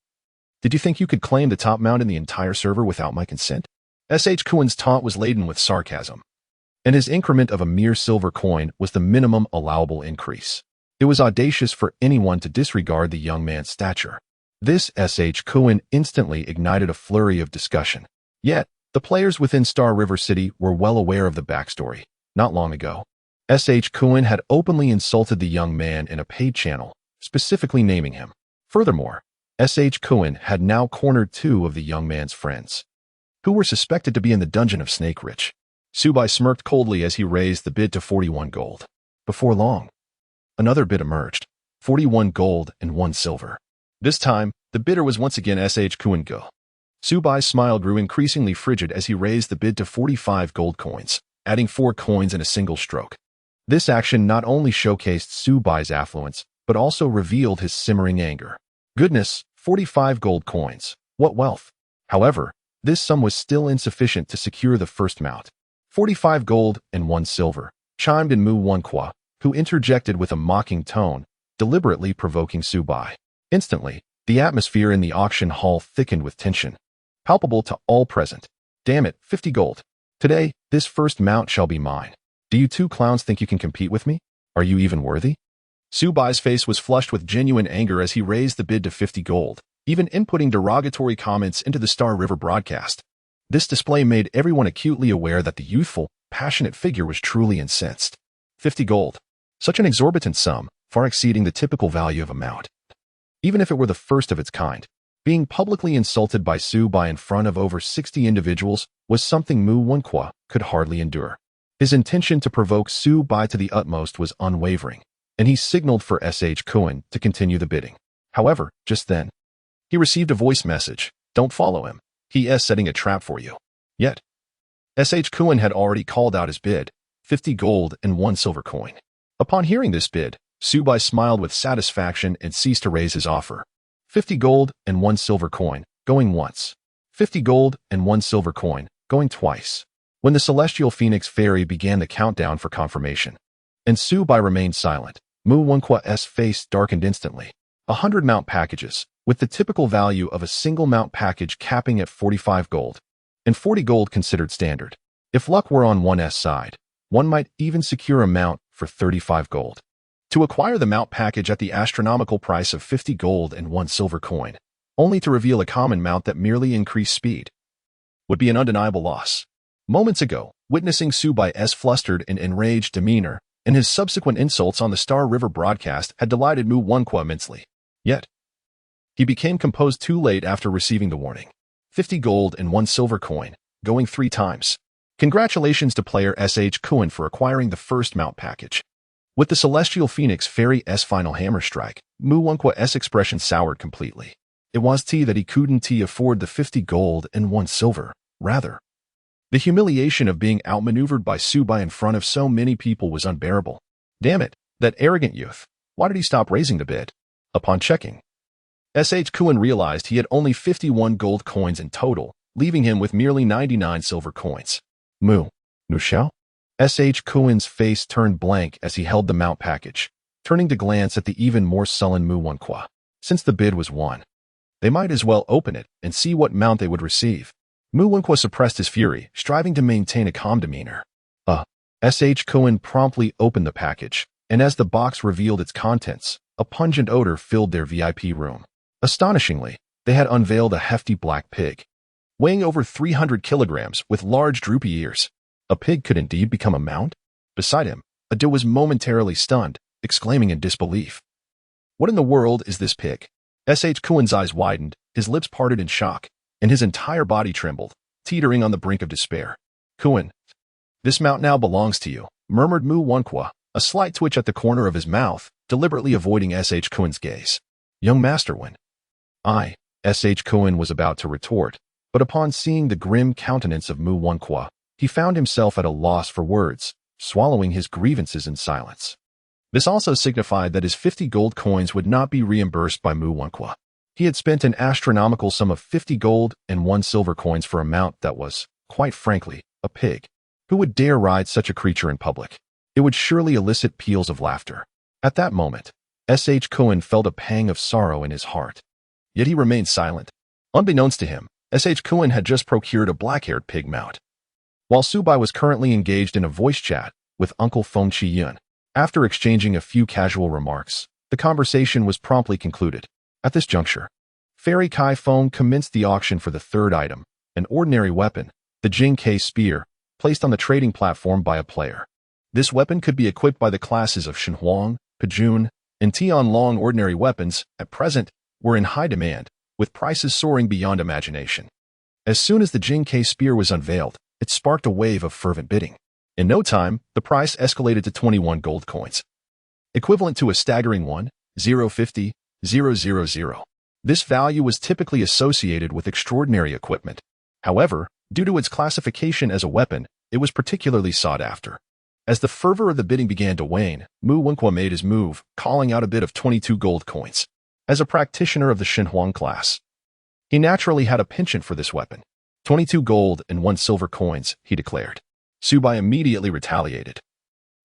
Did you think you could claim the top mount in the entire server without my consent? S.H. Kuen's taunt was laden with sarcasm, and his increment of a mere silver coin was the minimum allowable increase. It was audacious for anyone to disregard the young man's stature. This S.H. Kuen instantly ignited a flurry of discussion. Yet, the players within Star River City were well aware of the backstory. Not long ago, S.H. Kuen had openly insulted the young man in a paid channel, specifically naming him. Furthermore, S.H. Kuen had now cornered 2 of the young man's friends, who were suspected to be in the dungeon of Snake Ridge. Subai smirked coldly as he raised the bid to 41 gold. Before long, another bid emerged. 41 gold and 1 silver. This time, the bidder was once again S.H. Kuengo. Subai's smile grew increasingly frigid as he raised the bid to 45 gold coins, adding 4 coins in a single stroke. This action not only showcased Subai's affluence, but also revealed his simmering anger. Goodness, 45 gold coins. What wealth! However, this sum was still insufficient to secure the first mount. 45 gold and 1 silver, chimed in Mu Wenqua, who interjected with a mocking tone, deliberately provoking Subai. Instantly, the atmosphere in the auction hall thickened with tension, palpable to all present. Damn it, 50 gold. Today, this first mount shall be mine. Do you 2 clowns think you can compete with me? Are you even worthy? Subai's face was flushed with genuine anger as he raised the bid to 50 gold, even inputting derogatory comments into the Star River broadcast. This display made everyone acutely aware that the youthful, passionate figure was truly incensed. 50 gold. Such an exorbitant sum, far exceeding the typical value of a mount. Even if it were the first of its kind, being publicly insulted by Subai in front of over 60 individuals was something Mu Wenqua could hardly endure. His intention to provoke Subai to the utmost was unwavering, and he signaled for S.H. Kuen to continue the bidding. However, just then, he received a voice message. Don't follow him. He is setting a trap for you. Yet, S.H. Kuen had already called out his bid, 50 gold and 1 silver coin. Upon hearing this bid, Subai smiled with satisfaction and ceased to raise his offer. 50 gold and 1 silver coin, going once. 50 gold and 1 silver coin, going twice. When the celestial phoenix fairy began the countdown for confirmation, and Subai remained silent, Mu Wenqua's face darkened instantly. 100 mount packages, with the typical value of a single mount package capping at 45 gold, and 40 gold considered standard. If luck were on one's side, one might even secure a mount for 35 gold. To acquire the mount package at the astronomical price of 50 gold and 1 silver coin, only to reveal a common mount that merely increased speed, would be an undeniable loss. Moments ago, witnessing Subai's flustered and enraged demeanor and his subsequent insults on the Star River broadcast had delighted Mu Wenqua immensely. Yet, he became composed too late after receiving the warning. 50 gold and 1 silver coin, going 3 times. Congratulations to player S.H. Kuen for acquiring the first mount package. With the Celestial Phoenix Fairy's final hammer strike, Mu Wenqua's expression soured completely. It was that he couldn't afford the 50 gold and 1 silver. Rather, the humiliation of being outmaneuvered by Subai in front of so many people was unbearable. Damn it, that arrogant youth. Why did he stop raising the bid? Upon checking, S.H. Kuan realized he had only 51 gold coins in total, leaving him with merely 99 silver coins. Nu Xiao? S.H. Kuan's face turned blank as he held the mount package, turning to glance at the even more sullen Mu Wenqua. Since the bid was won, they might as well open it and see what mount they would receive. Mu Wenqua suppressed his fury, striving to maintain a calm demeanor. S.H. Kuan promptly opened the package, and as the box revealed its contents, a pungent odor filled their VIP room. Astonishingly, they had unveiled a hefty black pig, weighing over 300 kilograms with large droopy ears. A pig could indeed become a mount? Beside him, Adil was momentarily stunned, exclaiming in disbelief. What in the world is this pig? S.H. Kuan's eyes widened, his lips parted in shock, and his entire body trembled, teetering on the brink of despair. Kuan, this mount now belongs to you, murmured Mu Wenqua, a slight twitch at the corner of his mouth, deliberately avoiding S.H. Kuan's gaze. Young Master Wen. S.H. Kuan was about to retort, but upon seeing the grim countenance of Mu Wenqua, he found himself at a loss for words, swallowing his grievances in silence. This also signified that his 50 gold coins would not be reimbursed by Mu Wenqua. He had spent an astronomical sum of 50 gold and 1 silver coins for a mount that was, quite frankly, a pig. Who would dare ride such a creature in public? It would surely elicit peals of laughter. At that moment, S.H. Kuan felt a pang of sorrow in his heart. Yet he remained silent. Unbeknownst to him, S.H. Kuan had just procured a black-haired pig mount. While Subai was currently engaged in a voice chat with Uncle Feng Qiyun, after exchanging a few casual remarks, the conversation was promptly concluded. At this juncture, Fairy Kai Feng commenced the auction for the third item, an ordinary weapon, the Jing Ke spear, placed on the trading platform by a player. This weapon could be equipped by the classes of Shenhuang, Pejun, and Tianlong. Ordinary weapons, at present, were in high demand, with prices soaring beyond imagination. As soon as the Jing Ke spear was unveiled, it sparked a wave of fervent bidding. In no time, the price escalated to 21 gold coins, equivalent to a staggering 1,050,000. This value was typically associated with extraordinary equipment. However, due to its classification as a weapon, it was particularly sought after. As the fervor of the bidding began to wane, Mu Wenqua made his move, calling out a bid of 22 gold coins. As a practitioner of the Shenhuang class, he naturally had a penchant for this weapon. 22 gold and 1 silver coins, he declared. Subai immediately retaliated,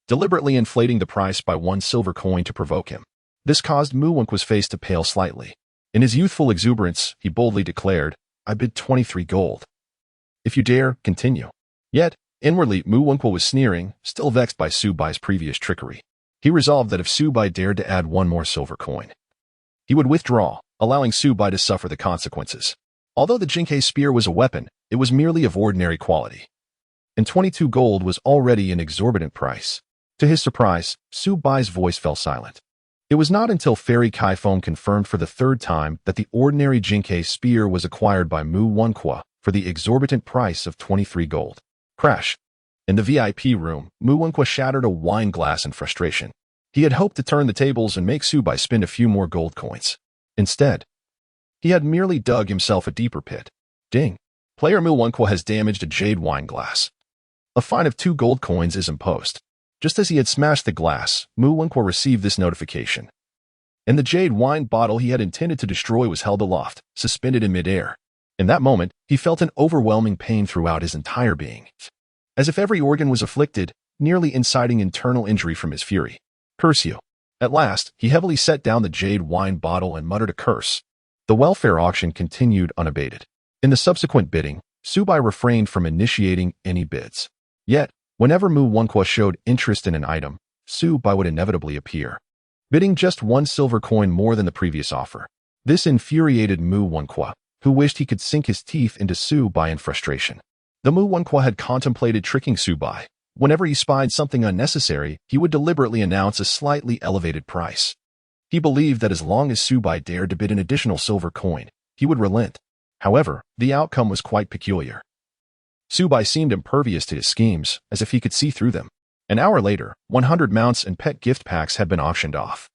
deliberately inflating the price by 1 silver coin to provoke him. This caused Mu Wenqua's face to pale slightly. In his youthful exuberance, he boldly declared, I bid 23 gold. If you dare, continue. Yet, inwardly, Mu Wenqua was sneering, still vexed by Subai's previous trickery. He resolved that if Subai dared to add 1 more silver coin, he would withdraw, allowing Subai to suffer the consequences. Although the Jinke spear was a weapon, it was merely of ordinary quality, and 22 gold was already an exorbitant price. To his surprise, Subai's voice fell silent. It was not until Fairy Kai Feng confirmed for the third time that the ordinary Jinke spear was acquired by Mu Wenqua for the exorbitant price of 23 gold. Crash. In the VIP room, Mu Wenqua shattered a wine glass in frustration. He had hoped to turn the tables and make Subai spend a few more gold coins. Instead, he had merely dug himself a deeper pit. Ding. Player Mu Wenqua has damaged a jade wine glass. A fine of 2 gold coins is imposed. Just as he had smashed the glass, Mu Wenqua received this notification. And the jade wine bottle he had intended to destroy was held aloft, suspended in midair. In that moment, he felt an overwhelming pain throughout his entire being, as if every organ was afflicted, nearly inciting internal injury from his fury. Curse you. At last, he heavily set down the jade wine bottle and muttered a curse. The welfare auction continued unabated. In the subsequent bidding, Subai refrained from initiating any bids. Yet, whenever Mu Wenqua showed interest in an item, Subai would inevitably appear, bidding just 1 silver coin more than the previous offer. This infuriated Mu Wenqua, who wished he could sink his teeth into Subai in frustration. The Mu Wenqua had contemplated tricking Subai. Whenever he spied something unnecessary, he would deliberately announce a slightly elevated price. He believed that as long as Subai dared to bid an additional silver coin, he would relent. However, the outcome was quite peculiar. Subai seemed impervious to his schemes, as if he could see through them. An hour later, 100 mounts and pet gift packs had been auctioned off,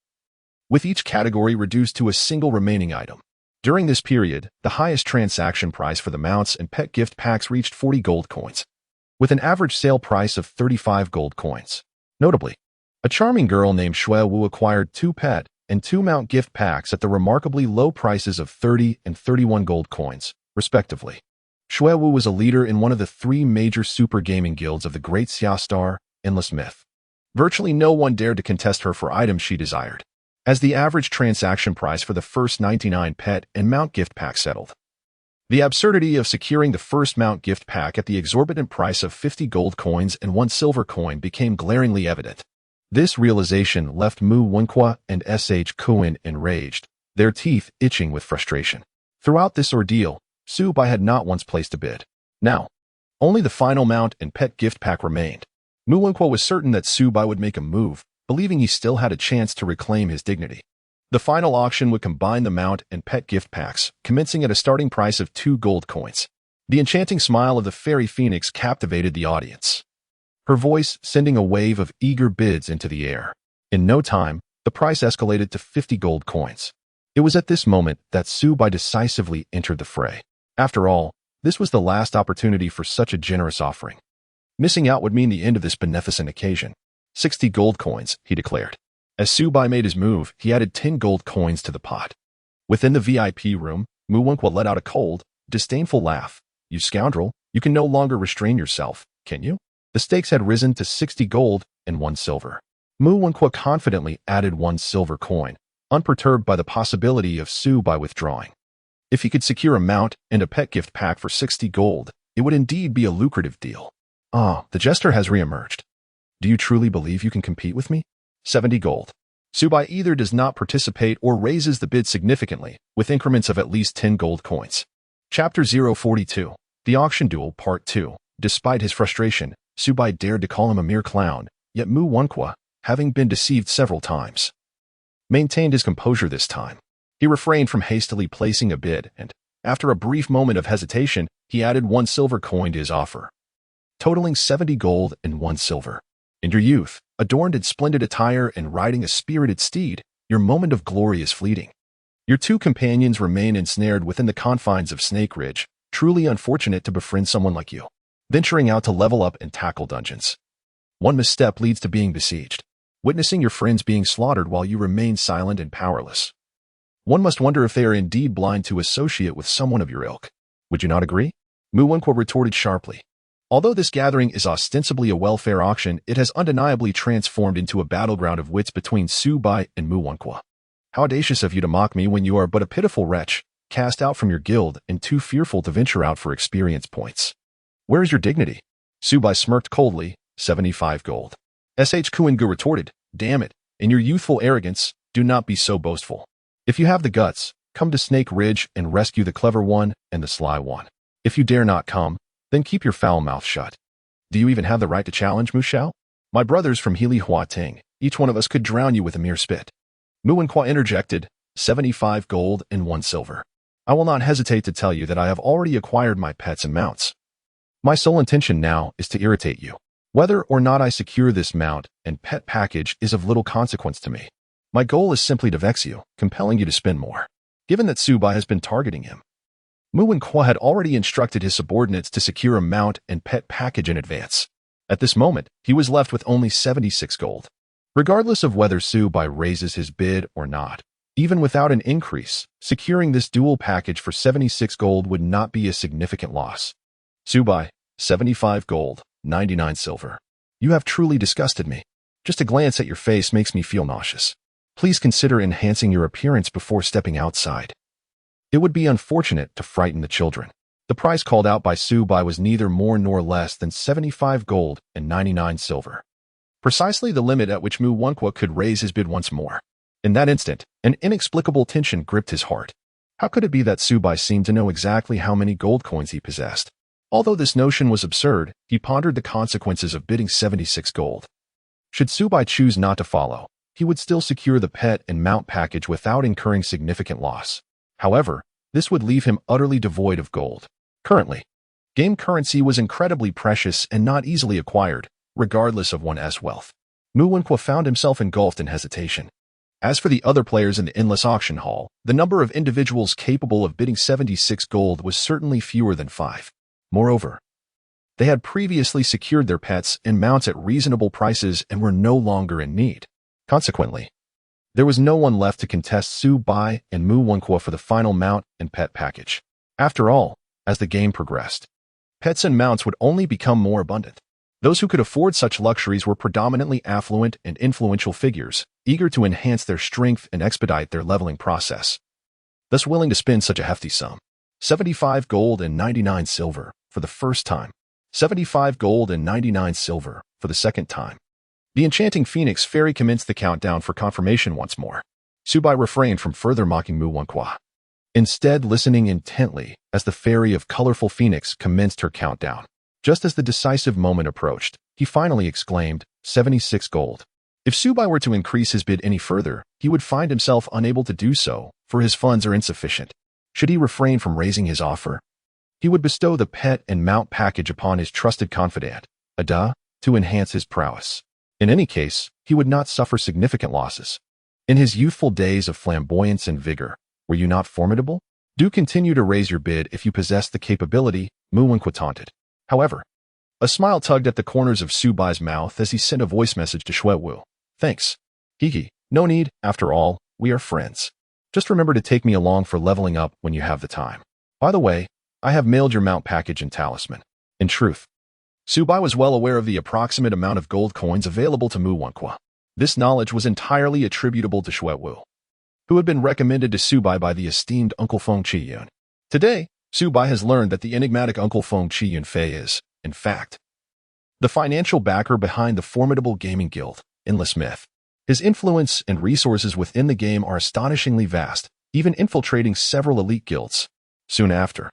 with each category reduced to a single remaining item. During this period, the highest transaction price for the mounts and pet gift packs reached 40 gold coins, with an average sale price of 35 gold coins. Notably, A charming girl named Shui Wu acquired 2 pet and 2 mount gift packs at the remarkably low prices of 30 and 31 gold coins, respectively. Shui Wu was a leader in one of the 3 major super gaming guilds of the Great Xia Star, Endless Myth. Virtually no one dared to contest her for items she desired, as the average transaction price for the first 99 pet and mount gift pack settled. The absurdity of securing the first mount gift pack at the exorbitant price of 50 gold coins and 1 silver coin became glaringly evident. This realization left Mu Wenqua and S.H. Kuan enraged, their teeth itching with frustration. Throughout this ordeal, Su Bai had not once placed a bid. Now, only the final mount and pet gift pack remained. Mu Wenqua was certain that Su Bai would make a move, believing he still had a chance to reclaim his dignity. The final auction would combine the mount and pet gift packs, commencing at a starting price of 2 gold coins. The enchanting smile of the fairy phoenix captivated the audience, her voice sending a wave of eager bids into the air. In no time, the price escalated to 50 gold coins. It was at this moment that Su Bai decisively entered the fray. After all, this was the last opportunity for such a generous offering. Missing out would mean the end of this beneficent occasion. 60 gold coins, he declared. As Su Bai made his move, he added 10 gold coins to the pot. Within the VIP room, Mu Wenqua let out a cold, disdainful laugh. You scoundrel, you can no longer restrain yourself, can you? The stakes had risen to 60 gold and 1 silver. Mu Wenqua confidently added 1 silver coin, unperturbed by the possibility of Su Bai withdrawing. If he could secure a mount and a pet gift pack for 60 gold, it would indeed be a lucrative deal. Ah, the jester has reemerged. Do you truly believe you can compete with me? 70 gold. Su Bai either does not participate or raises the bid significantly, with increments of at least 10 gold coins. Chapter 042. The Auction Duel Part 2. Despite his frustration, Su Bai dared to call him a mere clown, yet Mu Wenqua, having been deceived several times, maintained his composure this time. He refrained from hastily placing a bid, and, after a brief moment of hesitation, he added 1 silver coin to his offer, totaling 70 gold and 1 silver. In your youth, adorned in splendid attire and riding a spirited steed, your moment of glory is fleeting. Your 2 companions remain ensnared within the confines of Snake Ridge, truly unfortunate to befriend someone like you, venturing out to level up and tackle dungeons. One misstep leads to being besieged, witnessing your friends being slaughtered while you remain silent and powerless. One must wonder if they are indeed blind to associate with someone of your ilk. Would you not agree? Mu Wenqua retorted sharply. Although this gathering is ostensibly a welfare auction, it has undeniably transformed into a battleground of wits between Su Bai and Mu Wenqua. How audacious of you to mock me when you are but a pitiful wretch, cast out from your guild and too fearful to venture out for experience points. Where is your dignity? Su Bai smirked coldly. 75 gold. S.H. Kuan-gu retorted, damn it, in your youthful arrogance, do not be so boastful. If you have the guts, come to Snake Ridge and rescue the clever one and the sly one. If you dare not come, then keep your foul mouth shut. Do you even have the right to challenge, Mu Xiao? My brothers from Healy Hua Ting, each one of us could drown you with a mere spit. Mu Wenqua interjected, 75 gold and 1 silver. I will not hesitate to tell you that I have already acquired my pets and mounts. My sole intention now is to irritate you. Whether or not I secure this mount and pet package is of little consequence to me. My goal is simply to vex you, compelling you to spend more. Given that Su Bai has been targeting him, Mu Wenqua had already instructed his subordinates to secure a mount and pet package in advance. At this moment, he was left with only 76 gold. Regardless of whether Su Bai raises his bid or not, even without an increase, securing this dual package for 76 gold would not be a significant loss. Su Bai, 75 gold, 99 silver. You have truly disgusted me. Just a glance at your face makes me feel nauseous. Please consider enhancing your appearance before stepping outside. It would be unfortunate to frighten the children. The price called out by Su Bai was neither more nor less than 75 gold and 99 silver. Precisely the limit at which Mu Wenqua could raise his bid once more. In that instant, an inexplicable tension gripped his heart. How could it be that Su Bai seemed to know exactly how many gold coins he possessed? Although this notion was absurd, he pondered the consequences of bidding 76 gold. Should Su Bai choose not to follow, he would still secure the pet and mount package without incurring significant loss. However, this would leave him utterly devoid of gold. Currently, game currency was incredibly precious and not easily acquired, regardless of one's wealth. Mu Wenqua found himself engulfed in hesitation. As for the other players in the endless auction hall, the number of individuals capable of bidding 76 gold was certainly fewer than 5. Moreover, They had previously secured their pets and mounts at reasonable prices and were no longer in need. Consequently, there was no one left to contest Su Bai and Mu Wenqua for the final mount and pet package. After all, as the game progressed, pets and mounts would only become more abundant. Those who could afford such luxuries were predominantly affluent and influential figures, eager to enhance their strength and expedite their leveling process, thus willing to spend such a hefty sum. 75 gold and 99 silver for the first time. 75 gold and 99 silver for the second time. The enchanting Phoenix Fairy commenced the countdown for confirmation once more. Su Bai refrained from further mocking Mu Wenqua, instead listening intently as the Fairy of Colorful Phoenix commenced her countdown. Just as the decisive moment approached, he finally exclaimed, 76 gold. If Su Bai were to increase his bid any further, he would find himself unable to do so, for his funds are insufficient. Should he refrain from raising his offer, he would bestow the pet and mount package upon his trusted confidant, Ada, to enhance his prowess. In any case, he would not suffer significant losses. In his youthful days of flamboyance and vigor, were you not formidable? Do continue to raise your bid if you possess the capability, Mu Wenqua taunted. However, a smile tugged at the corners of Su Bai's mouth as he sent a voice message to Xue Wu. Thanks. Hee. No need, after all, we are friends. Just remember to take me along for leveling up when you have the time. By the way, I have mailed your mount package and talisman. In truth, Su Bai was well aware of the approximate amount of gold coins available to Mu Wenqua. This knowledge was entirely attributable to Xue Wu, who had been recommended to Su Bai by the esteemed Uncle Feng Qiyun. Today, Su Bai has learned that the enigmatic Uncle Feng Qiyun Fei is, in fact, the financial backer behind the formidable gaming guild, Endless Myth. His influence and resources within the game are astonishingly vast, even infiltrating several elite guilds. Soon after,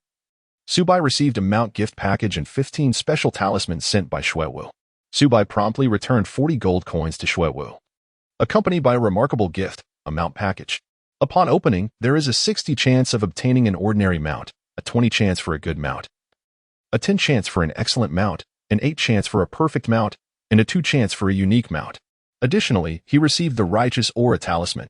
Su Bai received a mount gift package and 15 special talismans sent by Xue Wu. Su Bai promptly returned 40 gold coins to Xue Wu, accompanied by a remarkable gift, a mount package. Upon opening, there is a 60 chance of obtaining an ordinary mount, a 20 chance for a good mount, a 10 chance for an excellent mount, an 8 chance for a perfect mount, and a 2 chance for a unique mount. Additionally, he received the Righteous Aura Talisman.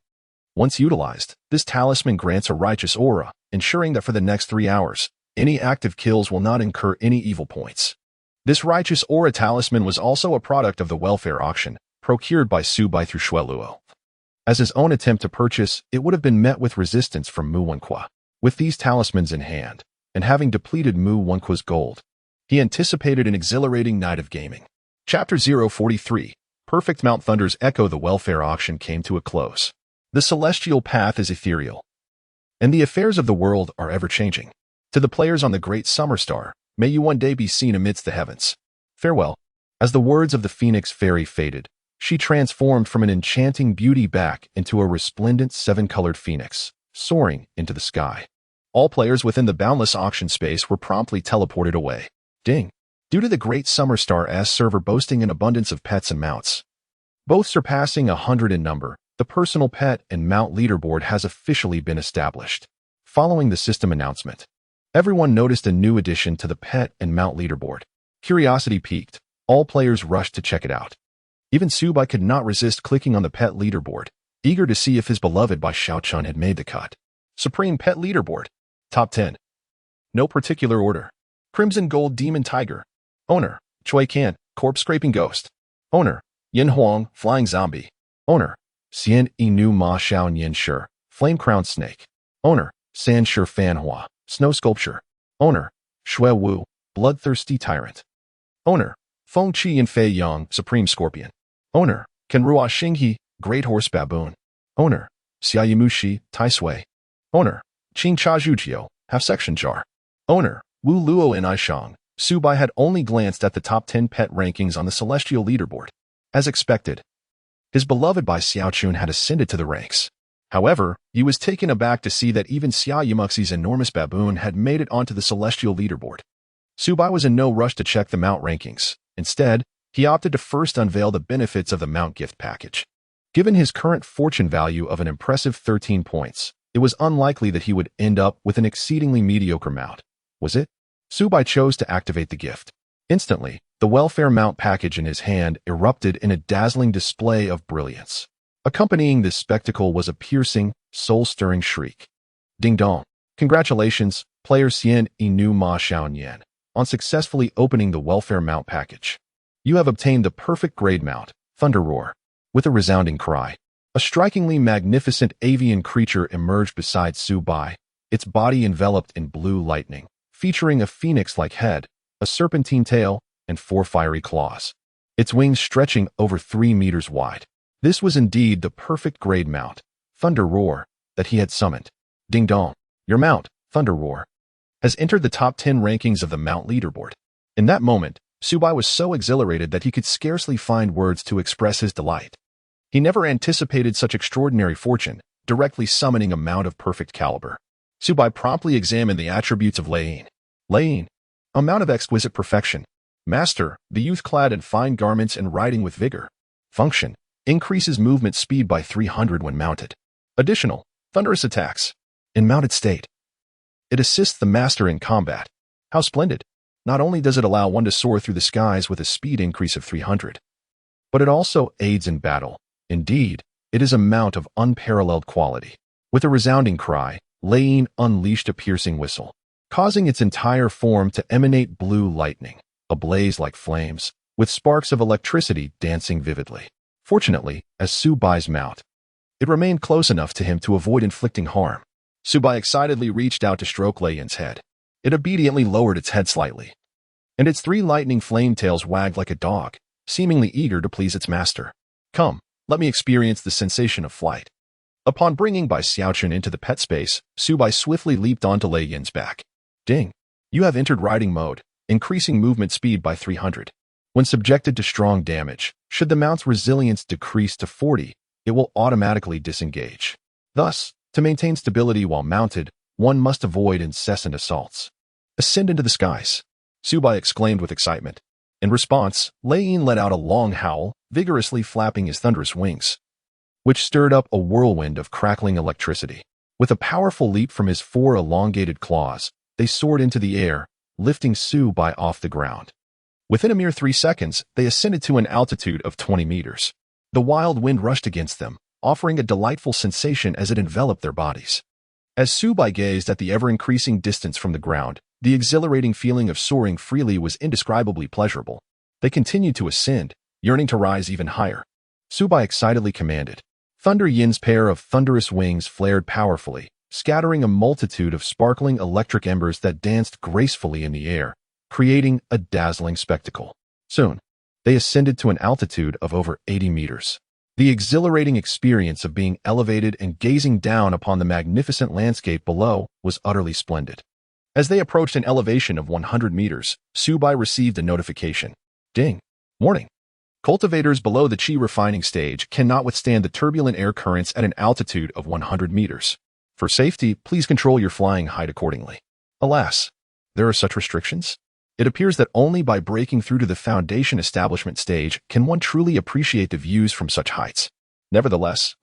Once utilized, this talisman grants a righteous aura, ensuring that for the next 3 hours, any active kills will not incur any evil points. This Righteous Aura Talisman was also a product of the welfare auction, procured by Su Bai through Xue Luo. As his own attempt to purchase, it would have been met with resistance from Mu Wenqua. With these talismans in hand, and having depleted Mu Wenqua's gold, he anticipated an exhilarating night of gaming. Chapter 043. Perfect Mount Thunder's Echo. The welfare auction came to a close. The celestial path is ethereal, and the affairs of the world are ever-changing. To the players on the great summer star, may you one day be seen amidst the heavens. Farewell. As the words of the Phoenix Fairy faded, she transformed from an enchanting beauty back into a resplendent 7-colored phoenix, soaring into the sky. All players within the boundless auction space were promptly teleported away. Ding. Due to the great Summer Star server boasting an abundance of pets and mounts, both surpassing 100 in number, the personal pet and mount leaderboard has officially been established. Following the system announcement, everyone noticed a new addition to the pet and mount leaderboard. Curiosity piqued. All players rushed to check it out. Even Su Bai could not resist clicking on the pet leaderboard, eager to see if his beloved Bai Xiaochun had made the cut. Supreme Pet Leaderboard. Top 10. No particular order. Crimson Gold Demon Tiger. Owner, Choi Kan, Corpse Scraping Ghost. Owner, Yin Huang, Flying Zombie. Owner, Xian Inu Ma Xiao Nian Shi, Flame Crowned Snake. Owner, San Shi Fan Hua, Snow Sculpture. Owner, Xue Wu, Bloodthirsty Tyrant. Owner, Feng Qi Yin Fei Yang, Supreme Scorpion. Owner, Kenrua Xinghe, Great Horse Baboon. Owner, Xiayimushi, Tai Sui. Owner, Qing Cha Zhujiao, Half-Section Jar. Owner, Wu Luo and Aishang. Su Bai had only glanced at the top 10 pet rankings on the celestial leaderboard. As expected, his beloved Bai Xiaochun had ascended to the ranks. However, he was taken aback to see that even Xia Yimuxi's enormous baboon had made it onto the celestial leaderboard. Su Bai was in no rush to check the mount rankings. Instead, he opted to first unveil the benefits of the mount gift package. Given his current fortune value of an impressive 13 points, it was unlikely that he would end up with an exceedingly mediocre mount. Was it? Su Bai chose to activate the gift. Instantly, the welfare mount package in his hand erupted in a dazzling display of brilliance. Accompanying this spectacle was a piercing, soul-stirring shriek. Ding dong. Congratulations, player Xian Inu Ma Xiaonian. on successfully opening the welfare mount package. You have obtained the perfect grade mount, Thunder Roar. With a resounding cry, a strikingly magnificent avian creature emerged beside Su Bai, its body enveloped in blue lightning, featuring a phoenix-like head, a serpentine tail, and 4 fiery claws. Its wings stretching over 3 meters wide. This was indeed the perfect grade mount, Thunder Roar, that he had summoned. Ding dong, your mount, Thunder Roar, has entered the top 10 rankings of the mount leaderboard. In that moment, Su Bai was so exhilarated that he could scarcely find words to express his delight. He never anticipated such extraordinary fortune, directly summoning a mount of perfect caliber. Su Bai promptly examined the attributes of Lei Yin, a mount of exquisite perfection. Master, the youth clad in fine garments and riding with vigor. Function, increases movement speed by 300 when mounted. Additional, thunderous attacks. In mounted state, it assists the master in combat. How splendid! Not only does it allow one to soar through the skies with a speed increase of 300, but it also aids in battle. Indeed, it is a mount of unparalleled quality. With a resounding cry, Lei Yin unleashed a piercing whistle, causing its entire form to emanate blue lightning, ablaze like flames, with sparks of electricity dancing vividly. Fortunately, as Su Bai's mount, it remained close enough to him to avoid inflicting harm. Su Bai excitedly reached out to stroke Lei Yin's head. It obediently lowered its head slightly, and its 3 lightning flame tails wagged like a dog, seemingly eager to please its master. Come, let me experience the sensation of flight. Upon bringing Bai Xiaochen into the pet space, Su Bai swiftly leaped onto Lei Yin's back. Ding! You have entered riding mode, increasing movement speed by 300. When subjected to strong damage, should the mount's resilience decrease to 40, it will automatically disengage. Thus, to maintain stability while mounted, one must avoid incessant assaults. Ascend into the skies, Su Bai exclaimed with excitement. In response, Lei Yin let out a long howl, vigorously flapping his thunderous wings, which stirred up a whirlwind of crackling electricity. With a powerful leap from his 4 elongated claws, they soared into the air, lifting Su Bai off the ground. Within a mere 3 seconds, they ascended to an altitude of 20 meters. The wild wind rushed against them, offering a delightful sensation as it enveloped their bodies. As Su Bai gazed at the ever-increasing distance from the ground, the exhilarating feeling of soaring freely was indescribably pleasurable. They continued to ascend, yearning to rise even higher. Su Bai excitedly commanded. Thunder Yin's pair of thunderous wings flared powerfully, scattering a multitude of sparkling electric embers that danced gracefully in the air, creating a dazzling spectacle. Soon, they ascended to an altitude of over 80 meters. The exhilarating experience of being elevated and gazing down upon the magnificent landscape below was utterly splendid. As they approached an elevation of 100 meters, Su Bai received a notification. Ding! Warning! Cultivators below the Qi refining stage cannot withstand the turbulent air currents at an altitude of 100 meters. For safety, please control your flying height accordingly. Alas, there are such restrictions? It appears that only by breaking through to the foundation establishment stage can one truly appreciate the views from such heights. Nevertheless,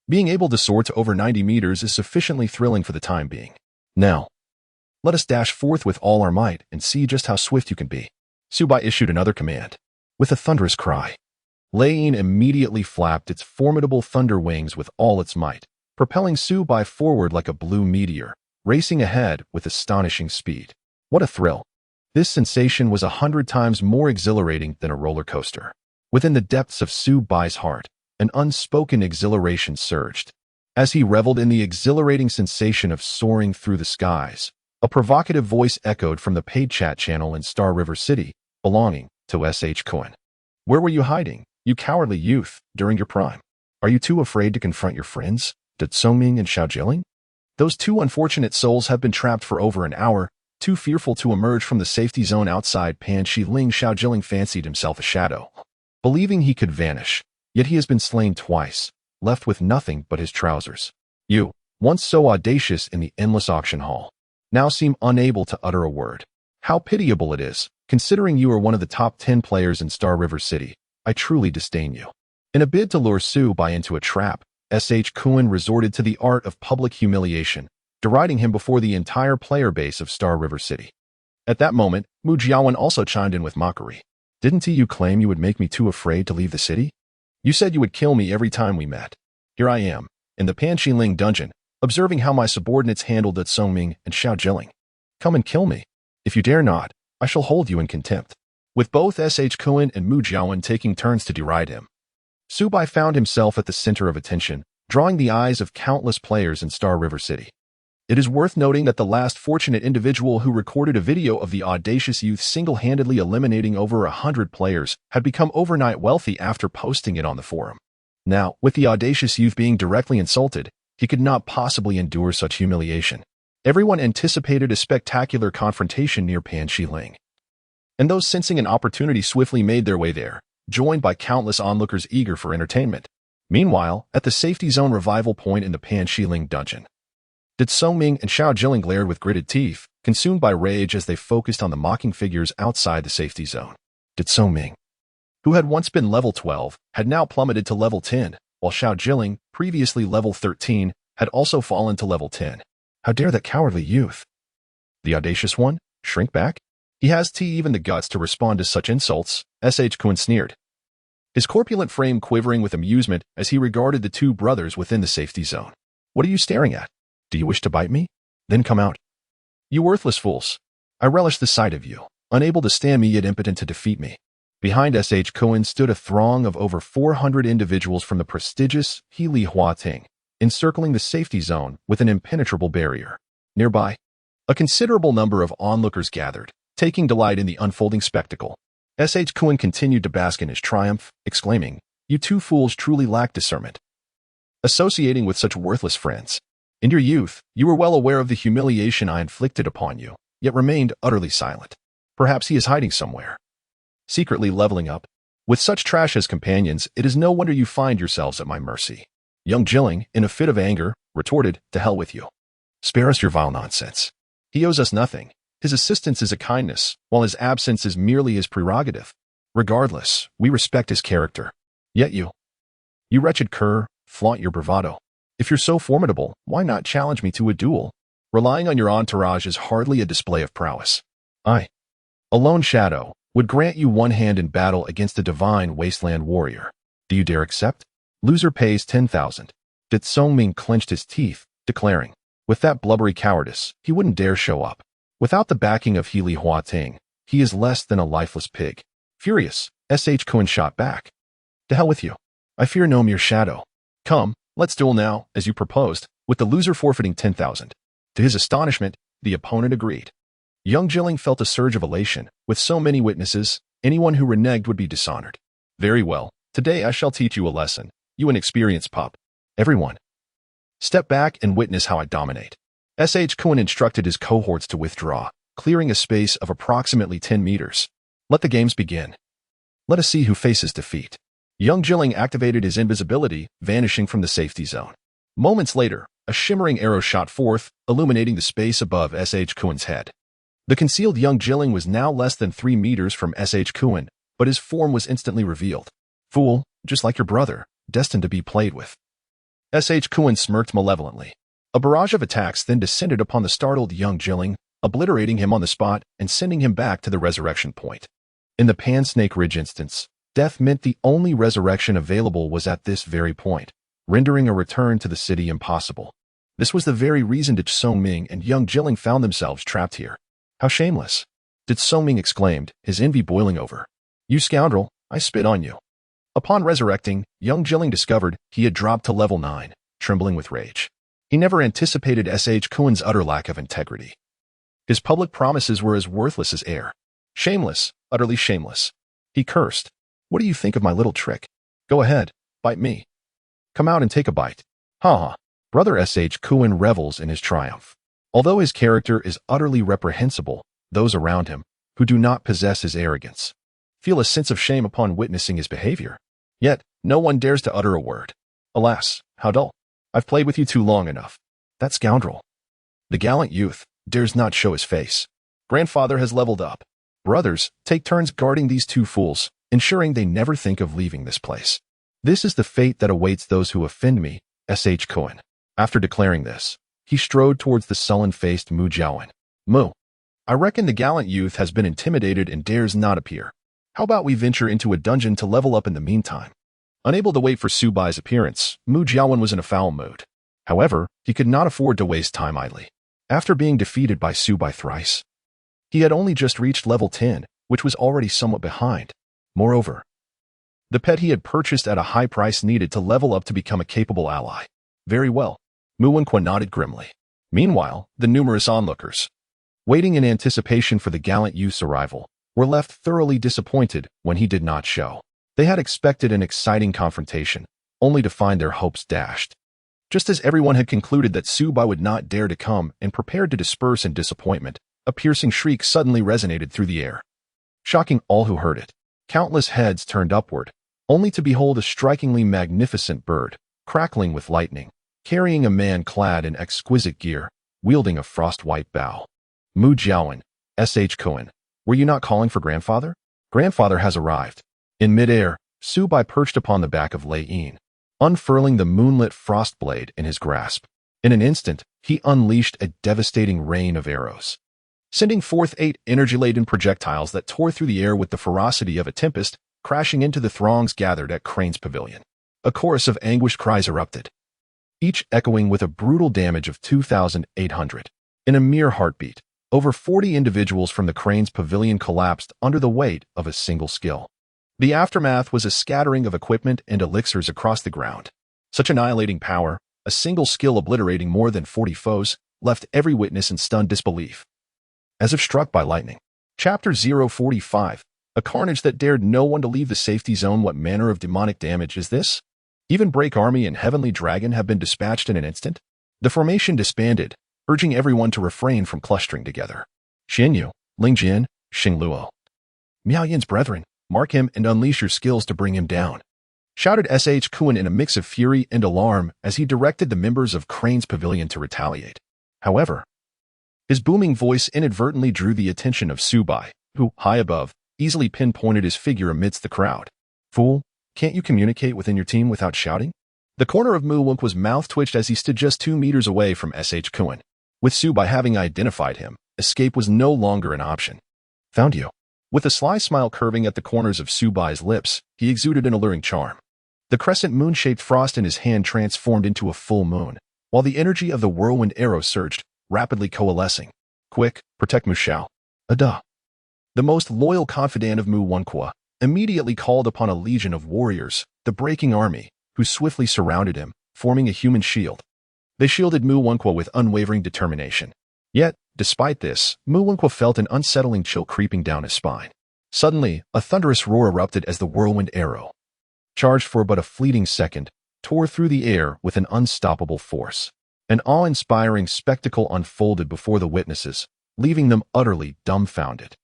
being able to soar to over 90 meters is sufficiently thrilling for the time being. Now, let us dash forth with all our might and see just how swift you can be. Su Bai issued another command. With a thunderous cry, Lei Yin immediately flapped its formidable thunder wings with all its might, propelling Su Bai forward like a blue meteor, racing ahead with astonishing speed. What a thrill! This sensation was 100 times more exhilarating than a roller coaster. Within the depths of Su Bai's heart, an unspoken exhilaration surged. As he reveled in the exhilarating sensation of soaring through the skies, a provocative voice echoed from the paid chat channel in Star River City, belonging to S.H. Cohen. Where were you hiding, you cowardly youth, during your prime? Are you too afraid to confront your friends, Tsongming and Xiao Jilin? Those 2 unfortunate souls have been trapped for over an hour, too fearful to emerge from the safety zone outside. Pan Shi Ling. Xiao Jilin fancied himself a shadow, believing he could vanish, yet he has been slain twice, left with nothing but his trousers. You, once so audacious in the endless auction hall, now seem unable to utter a word. How pitiable it is, considering you are one of the top 10 players in Star River City. I truly disdain you. In a bid to lure Su Bai into a trap, S.H. Cohen resorted to the art of public humiliation, deriding him before the entire player base of Star River City. At that moment, Mu Jiawen also chimed in with mockery. Didn't you claim you would make me too afraid to leave the city? You said you would kill me every time we met. Here I am, in the Pan Ling dungeon, observing how my subordinates handled Tsongming and Xiao Jilin. Come and kill me. If you dare not, I shall hold you in contempt. With both S.H. Kuan and Mu Jiawen taking turns to deride him, Su Bai found himself at the center of attention, drawing the eyes of countless players in Star River City. It is worth noting that the last fortunate individual who recorded a video of the audacious youth single-handedly eliminating over 100 players had become overnight wealthy after posting it on the forum. Now, with the audacious youth being directly insulted, he could not possibly endure such humiliation. Everyone anticipated a spectacular confrontation near Pan Ling, and those sensing an opportunity swiftly made their way there, joined by countless onlookers eager for entertainment. Meanwhile, at the safety zone revival point in the Pan Ling dungeon, Did Song-Ming and Xiao Jilin glared with gritted teeth, consumed by rage as they focused on the mocking figures outside the safety zone. Did Song-Ming, who had once been level 12, had now plummeted to level 10, while Xiao Jilin, previously level 13, had also fallen to level 10. How dare that cowardly youth? The audacious one? Shrink back? He has even the guts to respond to such insults, S.H. Kuan sneered, his corpulent frame quivering with amusement as he regarded the two brothers within the safety zone. What are you staring at? Do you wish to bite me? Then come out. You worthless fools. I relish the sight of you, unable to stand me yet impotent to defeat me. Behind S.H. Kuan stood a throng of over 400 individuals from the prestigious Healy Huating, encircling the safety zone with an impenetrable barrier. Nearby, a considerable number of onlookers gathered, taking delight in the unfolding spectacle. S.H. Kuan continued to bask in his triumph, exclaiming, "You two fools truly lack discernment. Associating with such worthless friends. In your youth, you were well aware of the humiliation I inflicted upon you, yet remained utterly silent. Perhaps he is hiding somewhere, secretly leveling up. With such trash as companions, it is no wonder you find yourselves at my mercy." Young Jilin, in a fit of anger, retorted, "To hell with you. Spare us your vile nonsense. He owes us nothing. His assistance is a kindness, while his absence is merely his prerogative. Regardless, we respect his character. Yet you wretched cur, flaunt your bravado. If you're so formidable, why not challenge me to a duel? Relying on your entourage is hardly a display of prowess. I, a lone shadow, would grant you one hand in battle against a divine wasteland warrior. Do you dare accept? Loser pays 10,000. Did Song-Ming clenched his teeth, declaring, with that blubbery cowardice, he wouldn't dare show up. Without the backing of Healy Huating, he is less than a lifeless pig. Furious, S.H. Kuan shot back. To hell with you. I fear no mere shadow. Come, let's duel now, as you proposed, with the loser forfeiting 10,000. To his astonishment, the opponent agreed. Young Jilin felt a surge of elation. With so many witnesses, anyone who reneged would be dishonored. Very well, today I shall teach you a lesson, you inexperienced pup. Everyone, step back and witness how I dominate. S.H. Kuan instructed his cohorts to withdraw, clearing a space of approximately 10 meters. Let the games begin. Let us see who faces defeat. Young Jilin activated his invisibility, vanishing from the safety zone. Moments later, a shimmering arrow shot forth, illuminating the space above S.H. Kuan's head. The concealed young Jilin was now less than 3 meters from S.H. Kuan, but his form was instantly revealed. Fool, just like your brother, destined to be played with. S.H. Kuan smirked malevolently. A barrage of attacks then descended upon the startled young Jilin, obliterating him on the spot and sending him back to the resurrection point. In the Pan-Snake Ridge instance, death meant the only resurrection available was at this very point, rendering a return to the city impossible. This was the very reason Did Song-Ming and young Jilin found themselves trapped here. How shameless! Did Song-Ming exclaimed, his envy boiling over. You scoundrel, I spit on you. Upon resurrecting, young Jilin discovered he had dropped to level 9, trembling with rage. He never anticipated S.H. Kuan's utter lack of integrity. His public promises were as worthless as air. Shameless, utterly shameless. He cursed. What do you think of my little trick? Go ahead, bite me. Come out and take a bite. Ha ha. Brother S.H. Kuan revels in his triumph. Although his character is utterly reprehensible, those around him, who do not possess his arrogance, feel a sense of shame upon witnessing his behavior. Yet, no one dares to utter a word. Alas, how dull. I've played with you too long enough. That scoundrel, the gallant youth, dares not show his face. Grandfather has leveled up. Brothers, take turns guarding these two fools, ensuring they never think of leaving this place. This is the fate that awaits those who offend me, S.H. Kuan. After declaring this, he strode towards the sullen-faced Mu Jiawen. Mu, I reckon the gallant youth has been intimidated and dares not appear. How about we venture into a dungeon to level up in the meantime? Unable to wait for Su Bai's appearance, Mu Jiawen was in a foul mood. However, he could not afford to waste time idly. After being defeated by Su Bai thrice, He had only just reached level 10, which was already somewhat behind. Moreover, the pet he had purchased at a high price needed to level up to become a capable ally. Very well. Mu Wenqua nodded grimly. Meanwhile, the numerous onlookers, waiting in anticipation for the gallant youth's arrival, were left thoroughly disappointed when he did not show. They had expected an exciting confrontation, only to find their hopes dashed. Just as everyone had concluded that Subai would not dare to come and prepared to disperse in disappointment, a piercing shriek suddenly resonated through the air, shocking all who heard it. Countless heads turned upward, only to behold a strikingly magnificent bird, crackling with lightning, carrying a man clad in exquisite gear, wielding a frost-white bow. Mu Jiaowen, S.H. Cohen, were you not calling for grandfather? Grandfather has arrived. In midair, Subai perched upon the back of Lei Yin, unfurling the moonlit frost blade in his grasp. In an instant, he unleashed a devastating rain of arrows, sending forth 8 energy-laden projectiles that tore through the air with the ferocity of a tempest, crashing into the throngs gathered at Crane's pavilion. A chorus of anguished cries erupted, each echoing with a brutal damage of 2,800. In a mere heartbeat, over 40 individuals from the Crane's pavilion collapsed under the weight of a single skill. The aftermath was a scattering of equipment and elixirs across the ground. Such annihilating power, a single skill obliterating more than 40 foes, left every witness in stunned disbelief, as if struck by lightning. Chapter 045, a carnage that dared no one to leave the safety zone. What manner of demonic damage is this? Even Break Army and Heavenly Dragon have been dispatched in an instant? The formation disbanded, urging everyone to refrain from clustering together. Xianyu, Lingjian, Xingluo, Miao Yin's brethren, mark him and unleash your skills to bring him down, shouted S.H. Kuan in a mix of fury and alarm as he directed the members of Crane's pavilion to retaliate. However, his booming voice inadvertently drew the attention of Subai, who, high above, easily pinpointed his figure amidst the crowd. Fool, can't you communicate within your team without shouting? The corner of Mu Wenqua's mouth twitched as he stood just 2 meters away from S.H. Kuan. With Subai having identified him, escape was no longer an option. Found you. With a sly smile curving at the corners of Subai's lips, he exuded an alluring charm. The crescent moon-shaped frost in his hand transformed into a full moon, while the energy of the whirlwind arrow surged, rapidly coalescing. Quick, protect Mu Xiao. Ada. The most loyal confidant of Mu Wenqua immediately called upon a legion of warriors, the Breaking Army, who swiftly surrounded him, forming a human shield. They shielded Mu Wenqua with unwavering determination. Yet, despite this, Mu Wenqua felt an unsettling chill creeping down his spine. Suddenly, a thunderous roar erupted as the whirlwind arrow, charged for but a fleeting second, tore through the air with an unstoppable force. An awe-inspiring spectacle unfolded before the witnesses, leaving them utterly dumbfounded.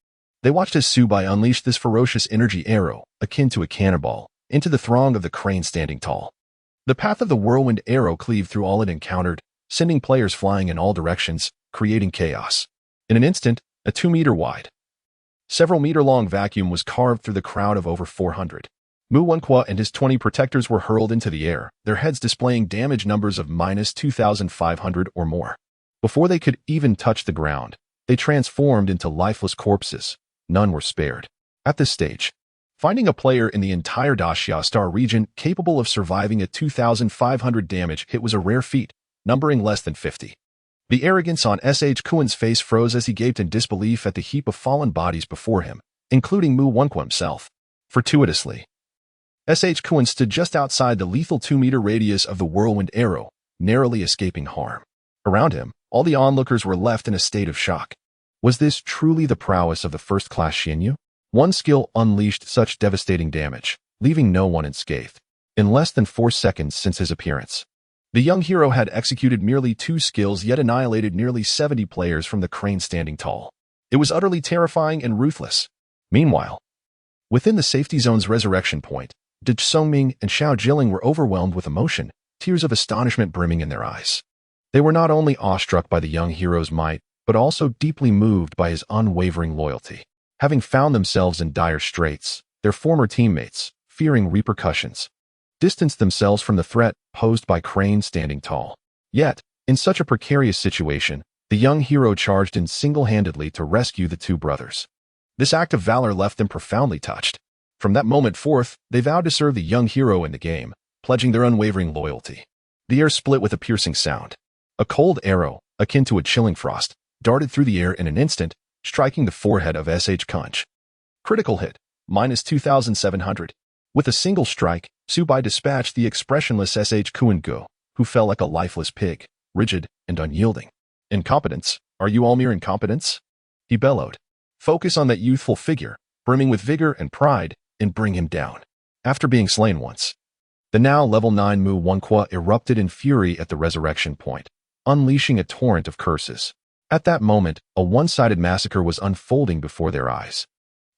They watched as Subai unleashed this ferocious energy arrow, akin to a cannonball, into the throng of the Crane standing tall. The path of the whirlwind arrow cleaved through all it encountered, sending players flying in all directions, creating chaos. In an instant, a 2-meter-wide, several-meter-long vacuum was carved through the crowd of over 400. Mu Wenqua and his 20 protectors were hurled into the air, their heads displaying damage numbers of -2,500 or more. Before they could even touch the ground, they transformed into lifeless corpses. None were spared. At this stage, finding a player in the entire Daxia Star region capable of surviving a 2,500 damage hit was a rare feat, numbering less than 50. The arrogance on S.H. Kuan's face froze as he gaped in disbelief at the heap of fallen bodies before him, including Mu Wenqua himself. Fortuitously, S.H. Kuan stood just outside the lethal 2-meter radius of the whirlwind arrow, narrowly escaping harm. Around him, all the onlookers were left in a state of shock. Was this truly the prowess of the first-class Xianyu? One skill unleashed such devastating damage, leaving no one unscathed. In less than 4 seconds since his appearance, the young hero had executed merely 2 skills yet annihilated nearly 70 players from the Crane standing tall. It was utterly terrifying and ruthless. Meanwhile, within the safety zone's resurrection point, Di Songming and Xiao Jilling were overwhelmed with emotion, tears of astonishment brimming in their eyes. They were not only awestruck by the young hero's might, but also deeply moved by his unwavering loyalty. Having found themselves in dire straits, their former teammates, fearing repercussions, distanced themselves from the threat posed by Crane standing tall. Yet, in such a precarious situation, the young hero charged in single-handedly to rescue the 2 brothers. This act of valor left them profoundly touched. From that moment forth, they vowed to serve the young hero in the game, pledging their unwavering loyalty. The air split with a piercing sound. A cold arrow, akin to a chilling frost, darted through the air in an instant, striking the forehead of Sh Kunj. Critical hit, -2,700. With a single strike, Subai dispatched the expressionless Sh Kuan-go, who fell like a lifeless pig, rigid and unyielding. Incompetence? Are you all mere incompetence? He bellowed. Focus on that youthful figure, brimming with vigor and pride, and bring him down. After being slain once, the now level 9 Mu Wenqua erupted in fury at the resurrection point, unleashing a torrent of curses. At that moment, a one-sided massacre was unfolding before their eyes.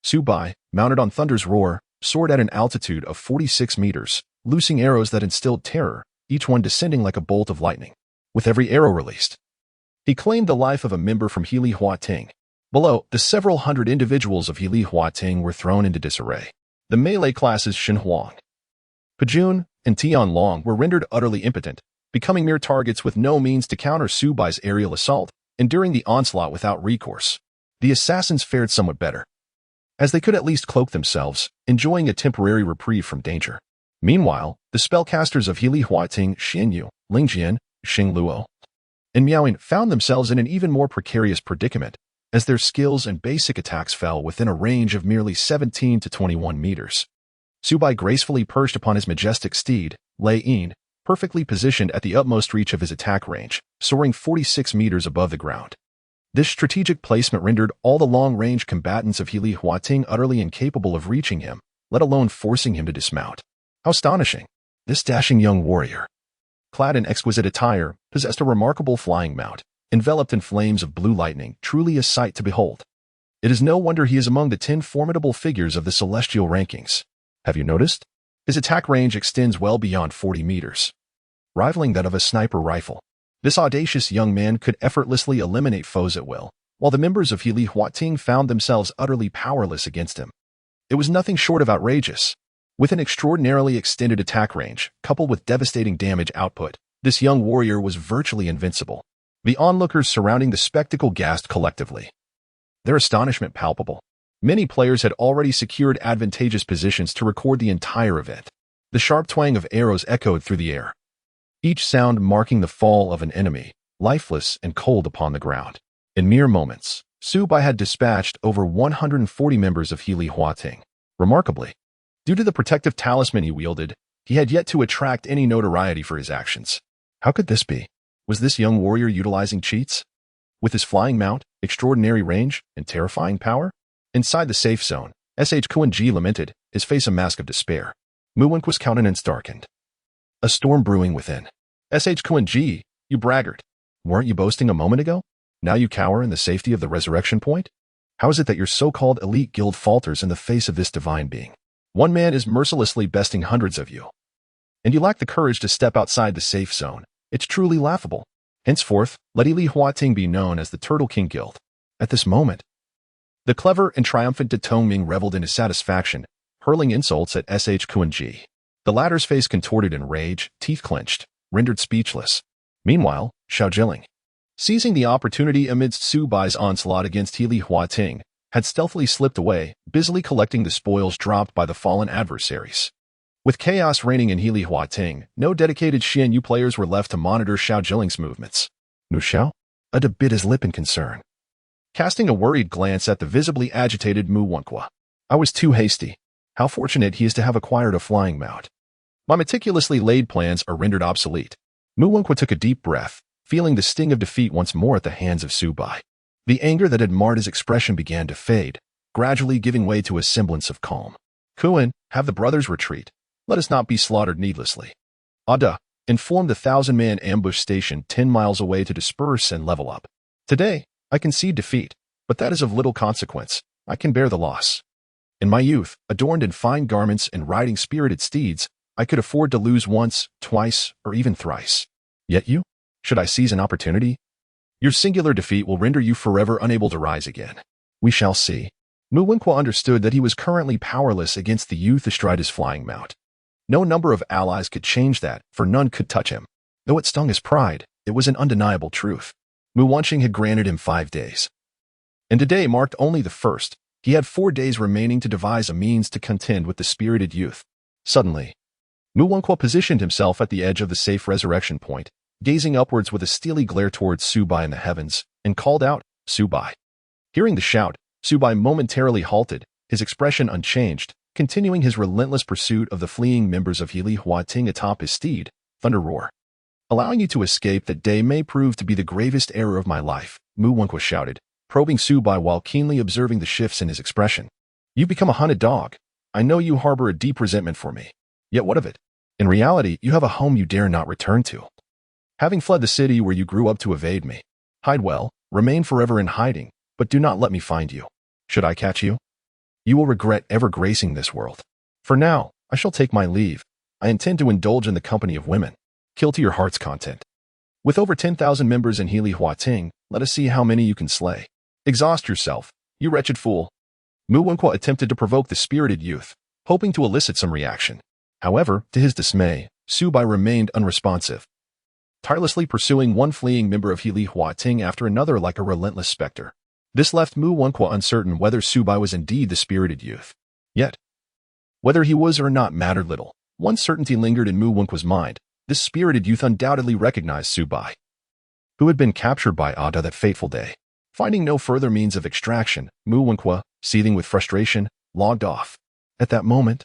Subai, mounted on Thunder's roar, soared at an altitude of 46 meters, loosing arrows that instilled terror, each one descending like a bolt of lightning. With every arrow released, he claimed the life of a member from Healy Hua Ting. Below, the several hundred individuals of Healy Hua Ting were thrown into disarray. The melee classes Shen Huang, Pajun, and Tian Long were rendered utterly impotent, becoming mere targets with no means to counter Subai's aerial assault, enduring the onslaught without recourse. The assassins fared somewhat better, as they could at least cloak themselves, enjoying a temporary reprieve from danger. Meanwhile, the spellcasters of Healy Hua Ting, Xianyu, Lingjian, Xing Luo, and Miaoyin found themselves in an even more precarious predicament, as their skills and basic attacks fell within a range of merely 17 to 21 meters. Subai gracefully perched upon his majestic steed, Lei Yin, perfectly positioned at the utmost reach of his attack range, soaring 46 meters above the ground. This strategic placement rendered all the long-range combatants of Healy Hua Ting utterly incapable of reaching him, let alone forcing him to dismount. How astonishing! This dashing young warrior, clad in exquisite attire, possessed a remarkable flying mount, enveloped in flames of blue lightning, truly a sight to behold. It is no wonder he is among the 10 formidable figures of the celestial rankings. Have you noticed? His attack range extends well beyond 40 meters, rivaling that of a sniper rifle. This audacious young man could effortlessly eliminate foes at will, while the members of Healy Hua Ting found themselves utterly powerless against him. It was nothing short of outrageous. With an extraordinarily extended attack range, coupled with devastating damage output, this young warrior was virtually invincible. The onlookers surrounding the spectacle gasped collectively, their astonishment palpable. Many players had already secured advantageous positions to record the entire event. The sharp twang of arrows echoed through the air, each sound marking the fall of an enemy, lifeless and cold upon the ground. In mere moments, Subai had dispatched over 140 members of Healy Hua Ting. Remarkably, due to the protective talisman he wielded, he had yet to attract any notoriety for his actions. How could this be? Was this young warrior utilizing cheats? With his flying mount, extraordinary range, and terrifying power? Inside the safe zone, Sh Kuan-ji lamented, his face a mask of despair. Mu Wenqua's countenance darkened, a storm brewing within. Sh Kuan-ji, you braggart. Weren't you boasting a moment ago? Now you cower in the safety of the resurrection point? How is it that your so-called elite guild falters in the face of this divine being? One man is mercilessly besting hundreds of you, and you lack the courage to step outside the safe zone. It's truly laughable. Henceforth, let Healy Hua Ting be known as the Turtle King Guild. At this moment, the clever and triumphant De Tongming reveled in his satisfaction, hurling insults at Sh Kuan-ji. The latter's face contorted in rage, teeth clenched, rendered speechless. Meanwhile, Xiao Jilin, seizing the opportunity amidst Subai's onslaught against Healy Hua Ting, had stealthily slipped away, busily collecting the spoils dropped by the fallen adversaries. With chaos reigning in Healy Hua Ting, no dedicated Xianyu players were left to monitor Xiao Jiling's movements. Nu Xiao? Ada bit his lip in concern, casting a worried glance at the visibly agitated Mu Wenqua. I was too hasty. How fortunate he is to have acquired a flying mount. My meticulously laid plans are rendered obsolete. Mu Wenqua took a deep breath, feeling the sting of defeat once more at the hands of Subai. The anger that had marred his expression began to fade, gradually giving way to a semblance of calm. Kuan, have the brothers retreat. Let us not be slaughtered needlessly. Ada, inform the 1,000-man ambush station 10 miles away to disperse and level up. Today, I concede defeat, but that is of little consequence. I can bear the loss. In my youth, adorned in fine garments and riding spirited steeds, I could afford to lose once, twice, or even thrice. Yet you? Should I seize an opportunity? Your singular defeat will render you forever unable to rise again. We shall see. Mu Wenqua understood that he was currently powerless against the youth astride his flying mount. No number of allies could change that, for none could touch him. Though it stung his pride, it was an undeniable truth. Mu Wanqing had granted him 5 days, and today marked only the first. He had 4 days remaining to devise a means to contend with the spirited youth. Suddenly, Mu Wenqua positioned himself at the edge of the safe resurrection point, gazing upwards with a steely glare towards Subai in the heavens, and called out, Subai. Hearing the shout, Subai momentarily halted, his expression unchanged, continuing his relentless pursuit of the fleeing members of Healy Huating atop his steed, Thunder Roar. Allowing you to escape that day may prove to be the gravest error of my life, Mu Wenqua shouted, probing Subai while keenly observing the shifts in his expression. You've become a hunted dog. I know you harbor a deep resentment for me. Yet what of it? In reality, you have a home you dare not return to. Having fled the city where you grew up to evade me. Hide well, remain forever in hiding, but do not let me find you. Should I catch you? You will regret ever gracing this world. For now, I shall take my leave. I intend to indulge in the company of women. Kill to your heart's content. With over 10,000 members in Healy Huating, let us see how many you can slay. Exhaust yourself, you wretched fool. Mu Wenqua attempted to provoke the spirited youth, hoping to elicit some reaction. However, to his dismay, Subai remained unresponsive, tirelessly pursuing one fleeing member of Healy Huating after another like a relentless specter. This left Mu Wenqua uncertain whether Subai was indeed the spirited youth. Yet, whether he was or not mattered little. One certainty lingered in Mu Wenqua's mind. This spirited youth undoubtedly recognized Subai, who had been captured by Ada that fateful day. Finding no further means of extraction, Mu Wenqua, seething with frustration, logged off. At that moment,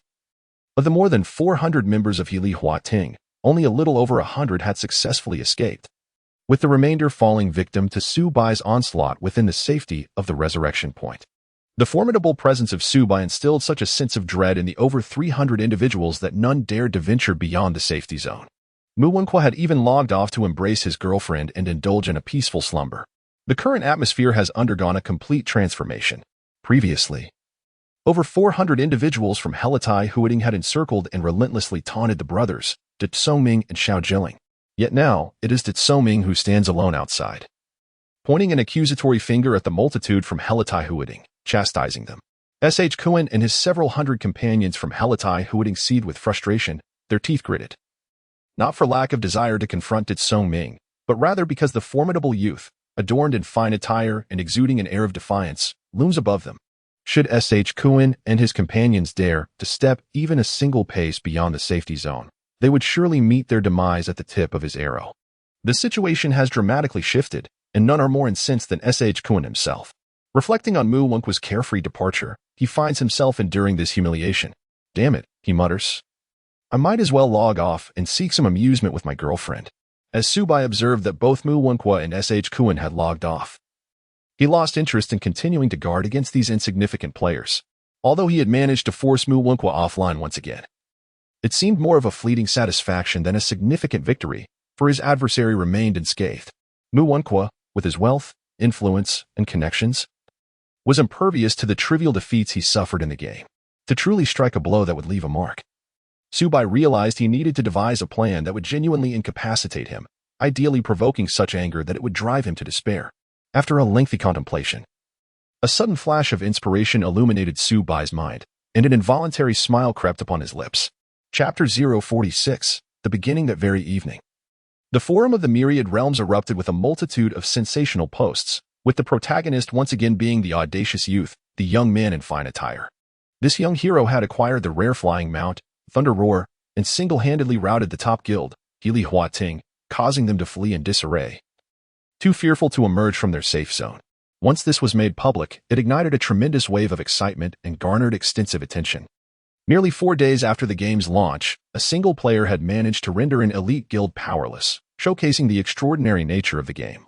of the more than 400 members of Healy Huating, only a little over 100 had successfully escaped, with the remainder falling victim to Subai's onslaught within the safety of the resurrection point. The formidable presence of Subai instilled such a sense of dread in the over 300 individuals that none dared to venture beyond the safety zone. Mu Wenqua had even logged off to embrace his girlfriend and indulge in a peaceful slumber. The current atmosphere has undergone a complete transformation. Previously, over 400 individuals from Helatai Huading had encircled and relentlessly taunted the brothers, De Tsoming and Xiao Jilling. Yet now, it is De Tsoming who stands alone outside, pointing an accusatory finger at the multitude from Helatai Huading, chastising them. S.H. Kuan and his several hundred companions from Helatai Huading seethed with frustration, their teeth gritted. Not for lack of desire to confront De Tsoming, but rather because the formidable youth, adorned in fine attire and exuding an air of defiance, looms above them. Should S.H. Kuan and his companions dare to step even a single pace beyond the safety zone, they would surely meet their demise at the tip of his arrow. The situation has dramatically shifted, and none are more incensed than S.H. Kuan himself. Reflecting on Mu Wenqua's carefree departure, he finds himself enduring this humiliation. Damn it, he mutters. I might as well log off and seek some amusement with my girlfriend. As Subai observed that both Mu Wenqua and S.H. Kuan had logged off, he lost interest in continuing to guard against these insignificant players, although he had managed to force Mu Wenqua offline once again. It seemed more of a fleeting satisfaction than a significant victory, for his adversary remained unscathed. Mu Wenqua, with his wealth, influence, and connections, was impervious to the trivial defeats he suffered in the game. To truly strike a blow that would leave a mark, Subai realized he needed to devise a plan that would genuinely incapacitate him, ideally provoking such anger that it would drive him to despair. After a lengthy contemplation, a sudden flash of inspiration illuminated Subai's mind, and an involuntary smile crept upon his lips. Chapter 046, the beginning that very evening. The forum of the myriad realms erupted with a multitude of sensational posts, with the protagonist once again being the audacious youth, the young man in fine attire. This young hero had acquired the rare flying mount, Thunder Roar, and single-handedly routed the top guild, Healy Huating, causing them to flee in disarray, too fearful to emerge from their safe zone. Once this was made public, it ignited a tremendous wave of excitement and garnered extensive attention. Nearly 4 days after the game's launch, a single player had managed to render an elite guild powerless, showcasing the extraordinary nature of the game,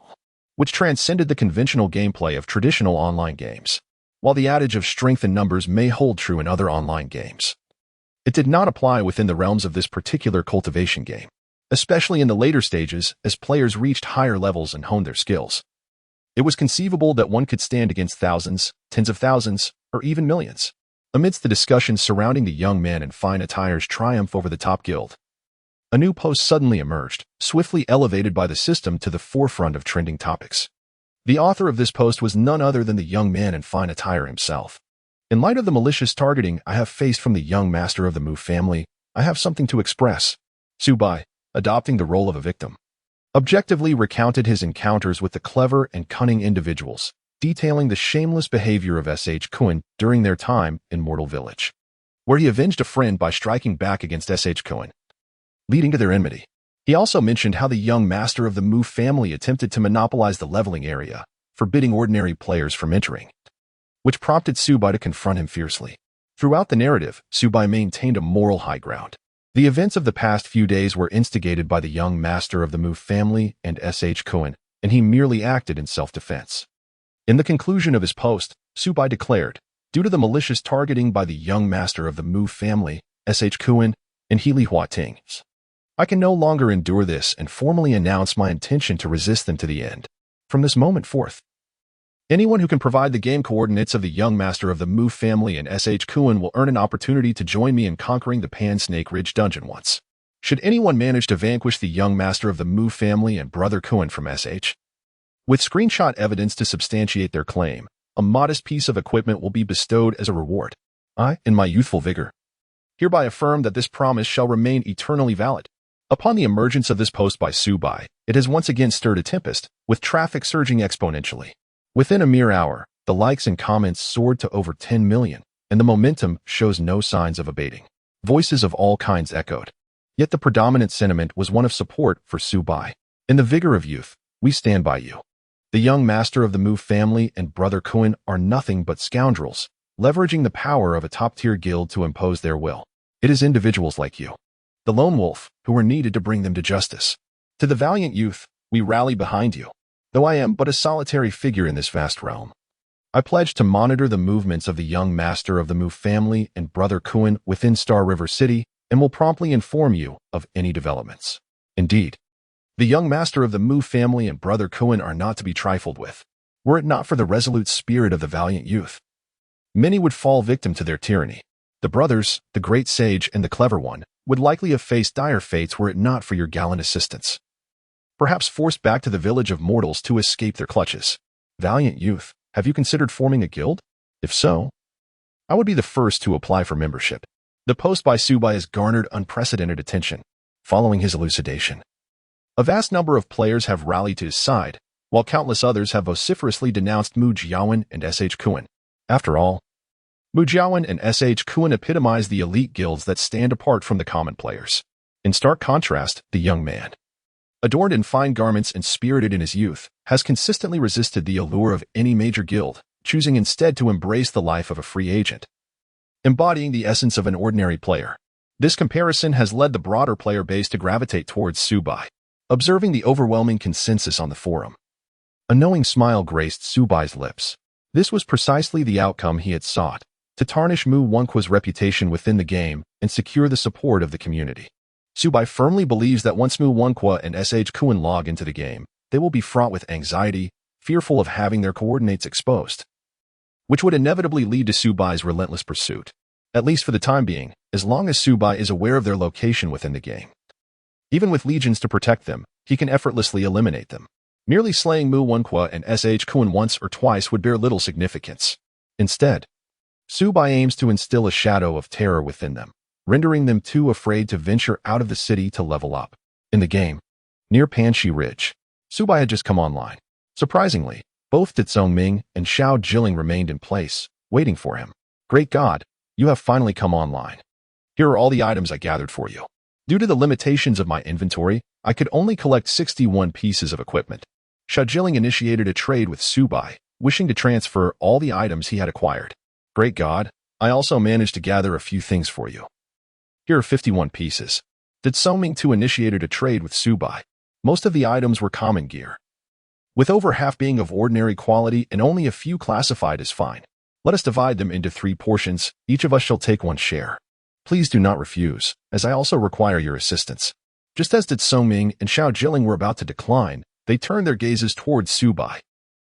which transcended the conventional gameplay of traditional online games. While the adage of strength in numbers may hold true in other online games, it did not apply within the realms of this particular cultivation game, especially in the later stages as players reached higher levels and honed their skills. It was conceivable that one could stand against thousands, tens of thousands, or even millions. Amidst the discussions surrounding the young man in fine attire's triumph over the top guild, a new post suddenly emerged, swiftly elevated by the system to the forefront of trending topics. The author of this post was none other than the young man in fine attire himself. In light of the malicious targeting I have faced from the young master of the Mu family, I have something to express. Subai, adopting the role of a victim, objectively recounted his encounters with the clever and cunning individuals, detailing the shameless behavior of S.H. Kuan during their time in Mortal Village, where he avenged a friend by striking back against S.H. Kuan, leading to their enmity. He also mentioned how the young master of the Mu family attempted to monopolize the leveling area, forbidding ordinary players from entering, which prompted Subai to confront him fiercely. Throughout the narrative, Subai maintained a moral high ground. The events of the past few days were instigated by the young master of the Mu family and S.H. Cohen, and he merely acted in self-defense. In the conclusion of his post, Subai declared, due to the malicious targeting by the young master of the Mu family, S.H. Cohen, and Healy Huating, I can no longer endure this and formally announce my intention to resist them to the end. From this moment forth, anyone who can provide the game coordinates of the young master of the Mu family and S.H. Cohen will earn an opportunity to join me in conquering the Pan-Snake Ridge dungeon once. Should anyone manage to vanquish the young master of the Mu family and brother Cohen from S.H. with screenshot evidence to substantiate their claim, a modest piece of equipment will be bestowed as a reward. I, in my youthful vigor, hereby affirm that this promise shall remain eternally valid. Upon the emergence of this post by Subai, it has once again stirred a tempest, with traffic surging exponentially. Within a mere hour, the likes and comments soared to over 10 million, and the momentum shows no signs of abating. Voices of all kinds echoed. Yet the predominant sentiment was one of support for Subai. In the vigor of youth, we stand by you. The young master of the Mu family and brother Cohen are nothing but scoundrels, leveraging the power of a top-tier guild to impose their will. It is individuals like you, the lone wolf, who are needed to bring them to justice. To the valiant youth, we rally behind you. Though I am but a solitary figure in this vast realm, I pledge to monitor the movements of the young master of the Mu family and brother Cohen within Star River City and will promptly inform you of any developments. Indeed, the young master of the Mu family and brother Cohen are not to be trifled with. Were it not for the resolute spirit of the valiant youth, many would fall victim to their tyranny. The brothers, the great sage and the clever one, would likely have faced dire fates were it not for your gallant assistance. Perhaps forced back to the village of mortals to escape their clutches. Valiant youth, have you considered forming a guild? If so, I would be the first to apply for membership. The post by Subai has garnered unprecedented attention. Following his elucidation, a vast number of players have rallied to his side, while countless others have vociferously denounced Mu Jiawen and S.H. Cohen. After all, Mu Jiawen and S.H. Cohen epitomize the elite guilds that stand apart from the common players. In stark contrast, the young man, adorned in fine garments and spirited in his youth, has consistently resisted the allure of any major guild, choosing instead to embrace the life of a free agent, embodying the essence of an ordinary player. This comparison has led the broader player base to gravitate towards Subai. Observing the overwhelming consensus on the forum, a knowing smile graced Subai's lips. This was precisely the outcome he had sought, to tarnish Mu Wonqua's reputation within the game and secure the support of the community. Subai firmly believes that once Mu Wonqua and S.H. Cohen log into the game, they will be fraught with anxiety, fearful of having their coordinates exposed, which would inevitably lead to Subai's relentless pursuit, at least for the time being, as long as Subai is aware of their location within the game. Even with legions to protect them, he can effortlessly eliminate them. Merely slaying Mu Wonqua and S.H. Cohen once or twice would bear little significance. Instead, Subai aims to instill a shadow of terror within them, rendering them too afraid to venture out of the city to level up. In the game, near Panshi Ridge, Subai had just come online. Surprisingly, both Ditsong Ming and Xiao Jilling remained in place, waiting for him. Great God, you have finally come online. Here are all the items I gathered for you. Due to the limitations of my inventory, I could only collect 61 pieces of equipment. Xiao Jilling initiated a trade with Subai, wishing to transfer all the items he had acquired. Great God, I also managed to gather a few things for you. Here are 51 pieces. Ditsong Ming too initiated a trade with Subai. Most of the items were common gear, with over half being of ordinary quality and only a few classified as fine. Let us divide them into 3 portions. Each of us shall take 1 share. Please do not refuse, as I also require your assistance. Just as Ditsong Ming and Xiao Jilling were about to decline, they turned their gazes towards Subai.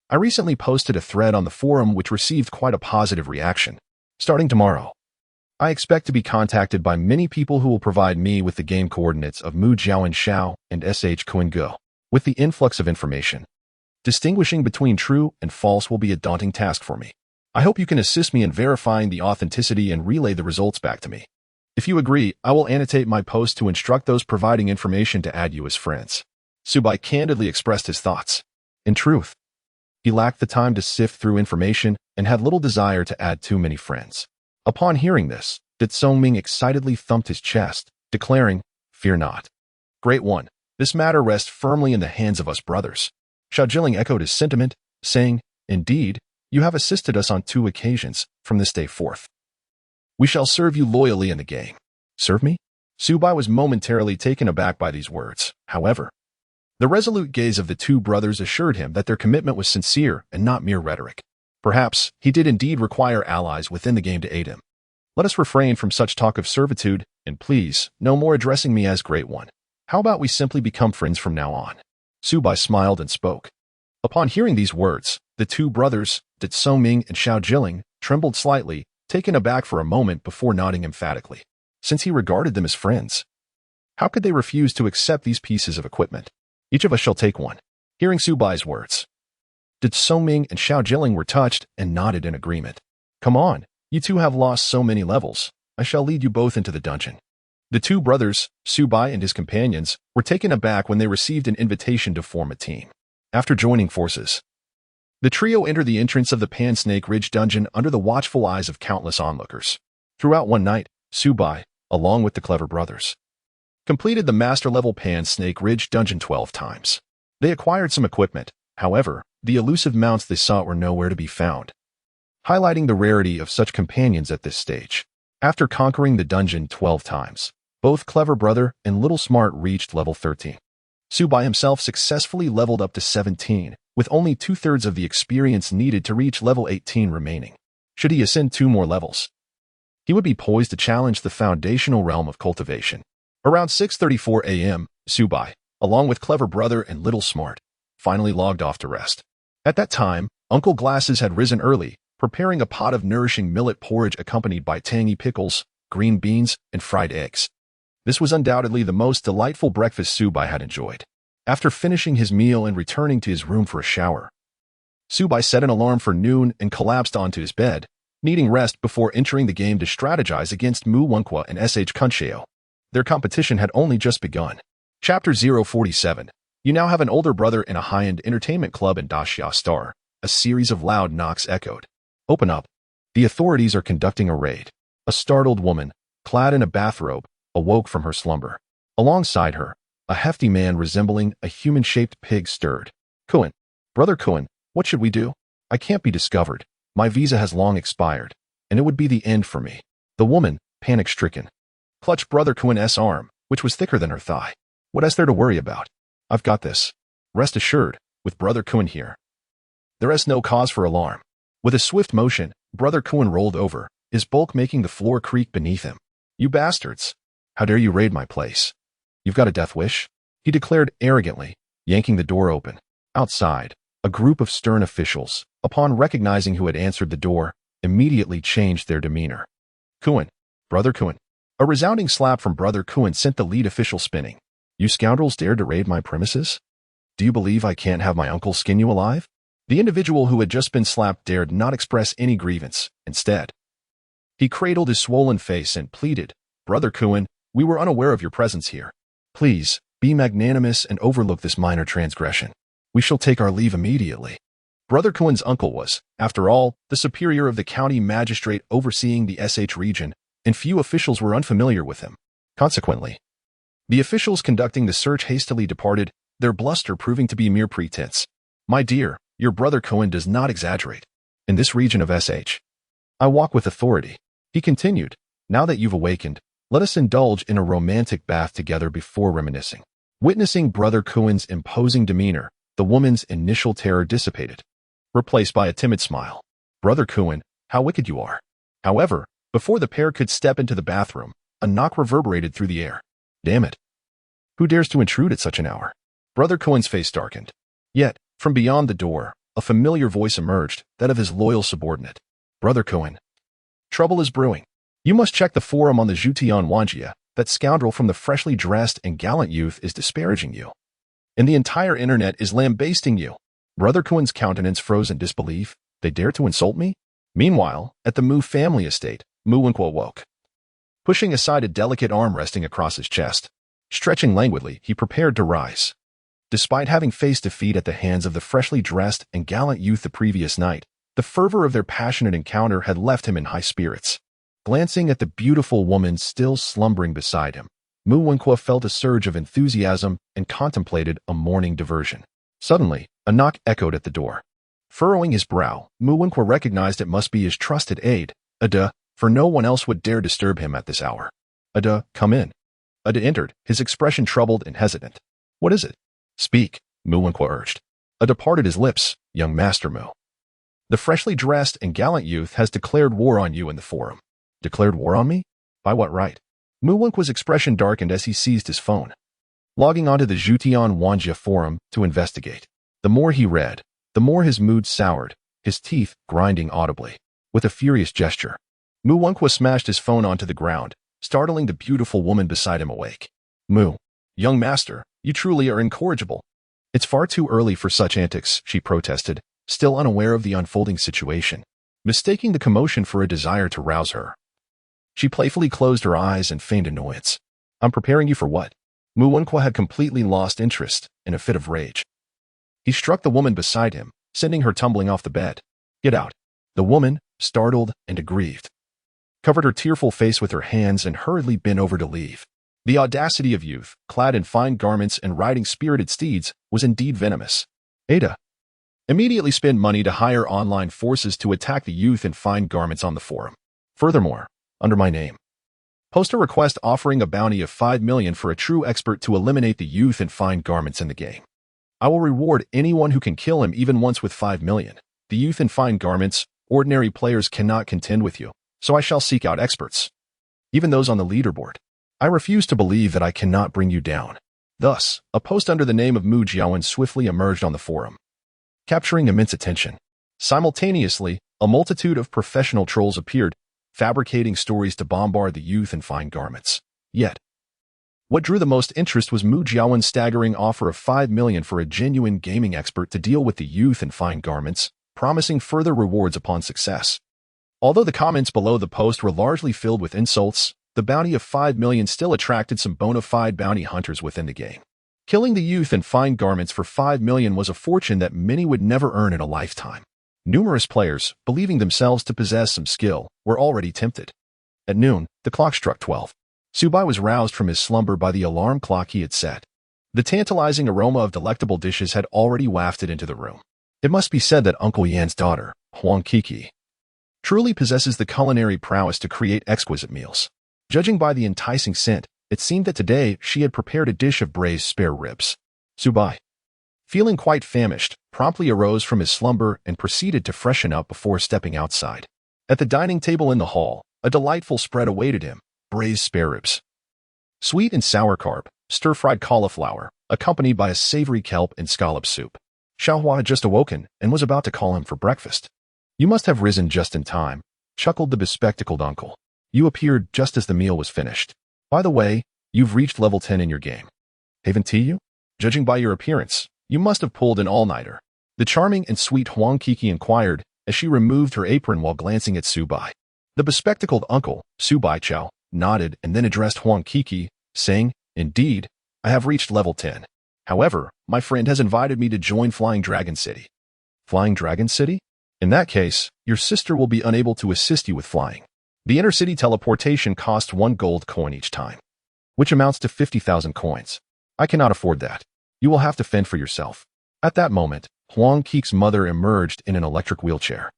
I recently posted a thread on the forum which received quite a positive reaction. Starting tomorrow, I expect to be contacted by many people who will provide me with the game coordinates of Mu Jiawen Xiao and S.H. Cohen Go. With the influx of information, distinguishing between true and false will be a daunting task for me. I hope you can assist me in verifying the authenticity and relay the results back to me. If you agree, I will annotate my post to instruct those providing information to add you as friends. Subai candidly expressed his thoughts. In truth, he lacked the time to sift through information and had little desire to add too many friends. Upon hearing this, Ditsong Ming excitedly thumped his chest, declaring, "Fear not. Great One, this matter rests firmly in the hands of us brothers." Xiao Jilling echoed his sentiment, saying, Indeed, you have assisted us on 2 occasions from this day forth. We shall serve you loyally in the game. Serve me? Subai was momentarily taken aback by these words. However, the resolute gaze of the 2 brothers assured him that their commitment was sincere and not mere rhetoric. Perhaps he did indeed require allies within the game to aid him. Let us refrain from such talk of servitude, and please, no more addressing me as Great One. How about we simply become friends from now on? Subai smiled and spoke. Upon hearing these words, the 2 brothers, Dat So-ming and Xiao Jiling, trembled slightly, taken aback for a moment before nodding emphatically. Since he regarded them as friends, how could they refuse to accept these pieces of equipment? Each of us shall take one. Hearing Subai's words, Dat So-ming and Xiao Jiling were touched and nodded in agreement. Come on, you 2 have lost so many levels. I shall lead you both into the dungeon. The 2 brothers, Subai and his companions, were taken aback when they received an invitation to form a team. After joining forces, the trio entered the entrance of the Pan-Snake Ridge dungeon under the watchful eyes of countless onlookers. Throughout one night, Subai, along with the clever brothers, completed the master-level Pan-Snake Ridge dungeon 12 times. They acquired some equipment. However, the elusive mounts they sought were nowhere to be found, highlighting the rarity of such companions at this stage. After conquering the dungeon 12 times, both Clever Brother and Little Smart reached level 13. Subai himself successfully leveled up to 17, with only 2/3 of the experience needed to reach level 18 remaining. Should he ascend 2 more levels, he would be poised to challenge the foundational realm of cultivation. Around 6:34 a.m., Subai, along with Clever Brother and Little Smart, finally logged off to rest. At that time, Uncle Glasses had risen early, preparing a pot of nourishing millet porridge accompanied by tangy pickles, green beans, and fried eggs. This was undoubtedly the most delightful breakfast Subai had enjoyed. After finishing his meal and returning to his room for a shower, Subai set an alarm for noon and collapsed onto his bed, needing rest before entering the game to strategize against Mu Wenqua and SH Kunsheo. Their competition had only just begun. Chapter 047. You now have an older brother in a high-end entertainment club in Daxia Star. A series of loud knocks echoed. Open up. The authorities are conducting a raid. A startled woman, clad in a bathrobe, awoke from her slumber. Alongside her, a hefty man resembling a human-shaped pig stirred. Kuan, Brother Kuan, what should we do? I can't be discovered. My visa has long expired, and it would be the end for me. The woman, panic-stricken, clutched Brother Kuan's arm, which was thicker than her thigh. What is there to worry about? I've got this. Rest assured, with Brother Kuan here, there is no cause for alarm. With a swift motion, Brother Kuan rolled over, his bulk making the floor creak beneath him. You bastards! How dare you raid my place? You've got a death wish? He declared arrogantly, yanking the door open. Outside, a group of stern officials, upon recognizing who had answered the door, immediately changed their demeanor. Kuan, Brother Kuan. A resounding slap from Brother Kuan sent the lead official spinning. You scoundrels dared to raid my premises? Do you believe I can't have my uncle skin you alive? The individual who had just been slapped dared not express any grievance. Instead, he cradled his swollen face and pleaded, Brother Kuan, we were unaware of your presence here. Please, be magnanimous and overlook this minor transgression. We shall take our leave immediately. Brother Kuan's uncle was, after all, the superior of the county magistrate overseeing the SH region, and few officials were unfamiliar with him. Consequently, the officials conducting the search hastily departed, their bluster proving to be mere pretense. My dear, your Brother Kuan does not exaggerate. In this region of SH, I walk with authority. He continued, now that you've awakened, let us indulge in a romantic bath together before reminiscing. Witnessing Brother Kuan's imposing demeanor, the woman's initial terror dissipated, replaced by a timid smile. Brother Kuan, how wicked you are. However, before the pair could step into the bathroom, a knock reverberated through the air. Damn it. Who dares to intrude at such an hour? Brother Kuan's face darkened. Yet, from beyond the door, a familiar voice emerged, that of his loyal subordinate. Brother Kuan. Trouble is brewing. You must check the forum on the Zhutian Wanjia. That scoundrel from the freshly dressed and gallant youth is disparaging you. And the entire internet is lambasting you. Brother Kuan's countenance froze in disbelief. They dare to insult me? Meanwhile, at the Mu family estate, Mu Wenqua woke. Pushing aside a delicate arm resting across his chest, stretching languidly, he prepared to rise. Despite having faced defeat at the hands of the freshly dressed and gallant youth the previous night, the fervor of their passionate encounter had left him in high spirits. Glancing at the beautiful woman still slumbering beside him, Mu Wenqua felt a surge of enthusiasm and contemplated a morning diversion. Suddenly, a knock echoed at the door. Furrowing his brow, Mu Wenqua recognized it must be his trusted aide, Ada, for no one else would dare disturb him at this hour. Ada, come in. Ada entered, his expression troubled and hesitant. What is it? Speak, Mu Wenqua urged. Ada parted his lips, young Master Mu. The freshly dressed and gallant youth has declared war on you in the forum. Declared war on me? By what right? Mu Wenqua's expression darkened as he seized his phone. Logging onto the Jutian Wanjia forum to investigate. The more he read, the more his mood soured, his teeth grinding audibly. With a furious gesture, Mu Wenqua smashed his phone onto the ground, startling the beautiful woman beside him awake. Mu, young master, you truly are incorrigible. It's far too early for such antics, she protested, still unaware of the unfolding situation, mistaking the commotion for a desire to rouse her. She playfully closed her eyes and feigned annoyance. I'm preparing you for what? Mu Wenqua had completely lost interest, in a fit of rage. He struck the woman beside him, sending her tumbling off the bed. Get out. The woman, startled and aggrieved, covered her tearful face with her hands and hurriedly bent over to leave. The audacity of youth, clad in fine garments and riding spirited steeds, was indeed venomous. Ada, immediately spend money to hire online forces to attack the youth in fine garments on the forum. Furthermore, under my name, post a request offering a bounty of 5 million for a true expert to eliminate the youth in fine garments in the game. I will reward anyone who can kill him even once with 5 million. The youth in fine garments, ordinary players cannot contend with you, so I shall seek out experts. Even those on the leaderboard. I refuse to believe that I cannot bring you down. Thus, a post under the name of Mu Jiawen swiftly emerged on the forum, capturing immense attention. Simultaneously, a multitude of professional trolls appeared, fabricating stories to bombard the youth in fine garments. Yet, what drew the most interest was Mu Jiawen's staggering offer of 5 million for a genuine gaming expert to deal with the youth in fine garments, promising further rewards upon success. Although the comments below the post were largely filled with insults, the bounty of 5 million still attracted some bona fide bounty hunters within the game. Killing the youth in fine garments for 5 million was a fortune that many would never earn in a lifetime. Numerous players, believing themselves to possess some skill, were already tempted. At noon, the clock struck 12. Subai was roused from his slumber by the alarm clock he had set. The tantalizing aroma of delectable dishes had already wafted into the room. It must be said that Uncle Yan's daughter, Huang Kiki, truly possesses the culinary prowess to create exquisite meals. Judging by the enticing scent, it seemed that today she had prepared a dish of braised spare ribs. Subai, feeling quite famished, promptly arose from his slumber and proceeded to freshen up before stepping outside. At the dining table in the hall, a delightful spread awaited him: braised spare ribs, sweet and sour carp, stir-fried cauliflower, accompanied by a savory kelp and scallop soup. Xiaohua had just awoken and was about to call him for breakfast. You must have risen just in time, chuckled the bespectacled uncle. You appeared just as the meal was finished. By the way, you've reached level 10 in your game. Haven't you? Judging by your appearance, you must have pulled an all-nighter. The charming and sweet Huang Kiki inquired as she removed her apron while glancing at Subai. The bespectacled uncle, Subai Chao, nodded and then addressed Huang Kiki, saying, Indeed, I have reached level 10. However, my friend has invited me to join Flying Dragon City. Flying Dragon City? In that case, your sister will be unable to assist you with flying. The intercity teleportation costs 1 gold coin each time, which amounts to 50,000 coins. I cannot afford that. You will have to fend for yourself. At that moment, Huang Kiki's mother emerged in an electric wheelchair.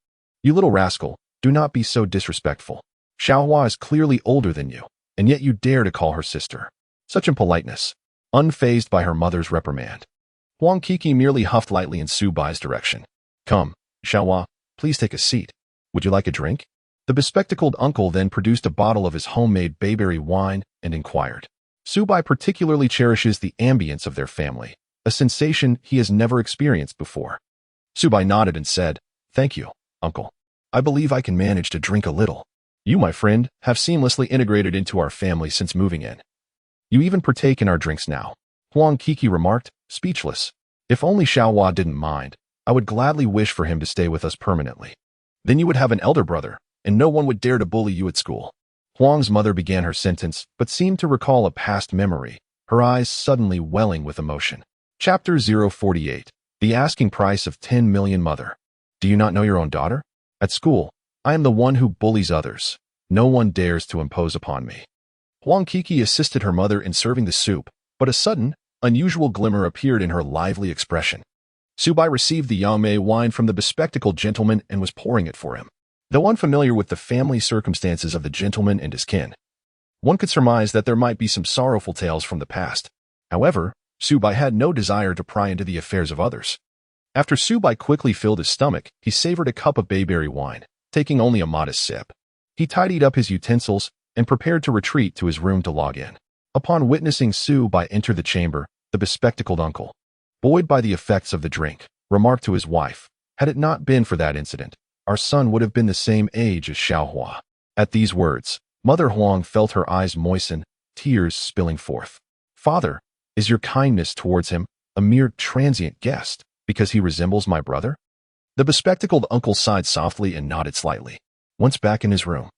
You little rascal, do not be so disrespectful. Xiaohua is clearly older than you, and yet you dare to call her sister. Such impoliteness. Unfazed by her mother's reprimand, Huang Kiki merely huffed lightly in Subai's direction. Come, Xiaohua, please take a seat. Would you like a drink? The bespectacled uncle then produced a bottle of his homemade bayberry wine and inquired. Subai particularly cherishes the ambience of their family, a sensation he has never experienced before. Subai nodded and said, Thank you, uncle. I believe I can manage to drink a little. You, my friend, have seamlessly integrated into our family since moving in. You even partake in our drinks now. Huang Kiki remarked, speechless. If only Xiaohua didn't mind, I would gladly wish for him to stay with us permanently. Then you would have an elder brother, and no one would dare to bully you at school. Huang's mother began her sentence, but seemed to recall a past memory, her eyes suddenly welling with emotion. Chapter 048. The Asking Price of 10 Million Mother. Do you not know your own daughter? At school, I am the one who bullies others. No one dares to impose upon me. Huang Kiki assisted her mother in serving the soup, but a sudden, unusual glimmer appeared in her lively expression. Subai received the yame wine from the bespectacled gentleman and was pouring it for him. Though unfamiliar with the family circumstances of the gentleman and his kin, one could surmise that there might be some sorrowful tales from the past. However, Subai had no desire to pry into the affairs of others. After Subai quickly filled his stomach, he savored a cup of bayberry wine, taking only a modest sip. He tidied up his utensils and prepared to retreat to his room to log in. Upon witnessing Subai enter the chamber, the bespectacled uncle, buoyed by the effects of the drink, remarked to his wife, "Had it not been for that incident, our son would have been the same age as Xiaohua." At these words, Mother Huang felt her eyes moisten, tears spilling forth. "Father, is your kindness towards him a mere transient guest because he resembles my brother?" The bespectacled uncle sighed softly and nodded slightly. Once back in his room,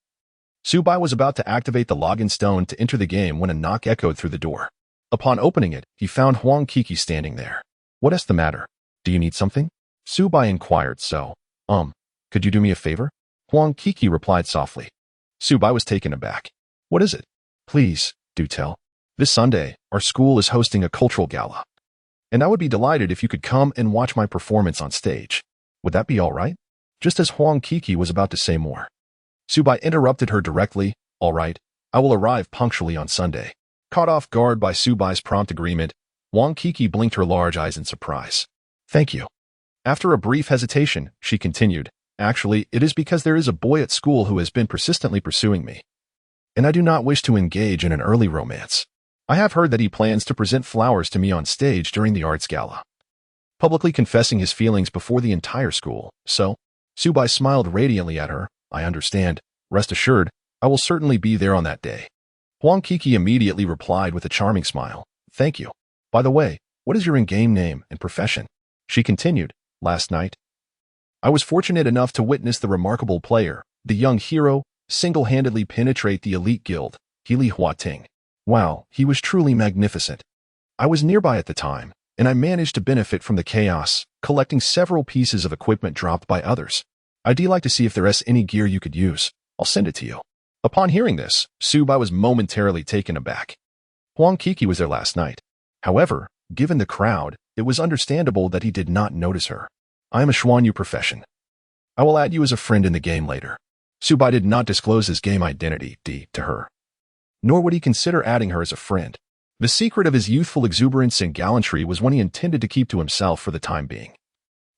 Subai was about to activate the login stone to enter the game when a knock echoed through the door. Upon opening it, he found Huang Kiki standing there. "What is the matter? Do you need something?" Subai inquired. Could you do me a favor?" Huang Kiki replied softly. Subai was taken aback. "What is it?" "Please, do tell. This Sunday, our school is hosting a cultural gala, and I would be delighted if you could come and watch my performance on stage. Would that be all right?" Just as Huang Kiki was about to say more, Subai interrupted her directly. "All right, I will arrive punctually on Sunday." Caught off guard by Subai's prompt agreement, Huang Kiki blinked her large eyes in surprise. "Thank you." After a brief hesitation, she continued, "Actually, it is because there is a boy at school who has been persistently pursuing me, and I do not wish to engage in an early romance. I have heard that he plans to present flowers to me on stage during the arts gala, publicly confessing his feelings before the entire school. So, Subai smiled radiantly at her. "I understand. Rest assured, I will certainly be there on that day." Huang Kiki immediately replied with a charming smile. "Thank you. By the way, what is your in-game name and profession?" She continued, "Last night, I was fortunate enough to witness the remarkable player, the young hero, single-handedly penetrate the elite guild, Healy Huating. Wow, he was truly magnificent. I was nearby at the time, and I managed to benefit from the chaos, collecting several pieces of equipment dropped by others. I'd like to see if there's any gear you could use. I'll send it to you." Upon hearing this, Subai was momentarily taken aback. Huang Kiki was there last night. However, given the crowd, it was understandable that he did not notice her. "I am a Xuanyu profession. I will add you as a friend in the game later." Subai did not disclose his game identity to her, nor would he consider adding her as a friend. The secret of his youthful exuberance and gallantry was one he intended to keep to himself for the time being.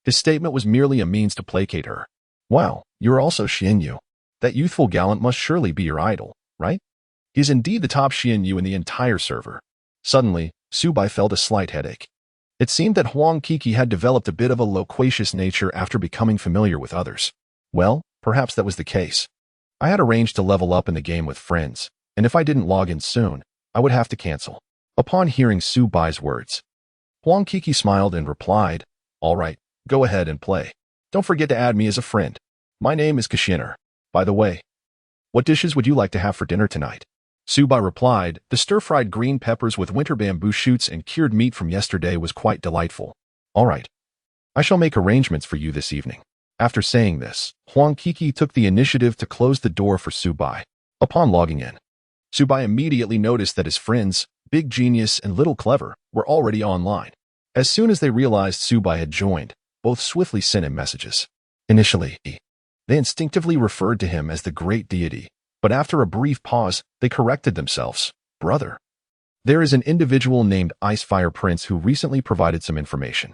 His statement was merely a means to placate her. "Wow, you're also Xianyu. That youthful gallant must surely be your idol, right? He is indeed the top Xianyu in the entire server." Suddenly, Subai felt a slight headache. It seemed that Huang Kiki had developed a bit of a loquacious nature after becoming familiar with others. Well, perhaps that was the case. I had arranged to level up in the game with friends, and if I didn't log in soon, I would have to cancel. Upon hearing Subai's words, Huang Kiki smiled and replied, "All right, go ahead and play. Don't forget to add me as a friend. My name is Kashiner. By the way, what dishes would you like to have for dinner tonight?" Subai replied, "The stir-fried green peppers with winter bamboo shoots and cured meat from yesterday was quite delightful." "All right. I shall make arrangements for you this evening." After saying this, Huang Kiki took the initiative to close the door for Subai. Upon logging in, Subai immediately noticed that his friends, Big Genius and Little Clever, were already online. As soon as they realized Subai had joined, both swiftly sent him messages. Initially, they instinctively referred to him as the Great Deity, but after a brief pause, they corrected themselves. "Brother." There is an individual named Icefire Prince who recently provided some information.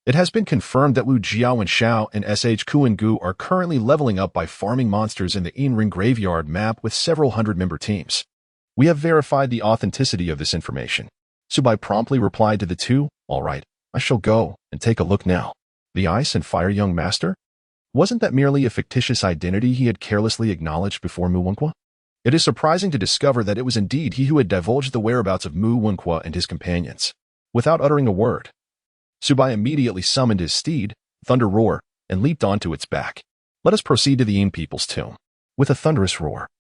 It has been confirmed that Wu Jiao and Xiao and SH Kuan-gu are currently leveling up by farming monsters in the Yin-Ring Graveyard map with several hundred-member teams. We have verified the authenticity of this information. Subai promptly replied to the two, "All right, I shall go and take a look now." The Ice and Fire Young Master? Wasn't that merely a fictitious identity he had carelessly acknowledged before Mu Wenqua? It is surprising to discover that it was indeed he who had divulged the whereabouts of Mu Wenqua and his companions. Without uttering a word, Subai immediately summoned his steed, Thunder Roar, and leaped onto its back. Let us proceed to the Yin People's tomb. With a thunderous roar,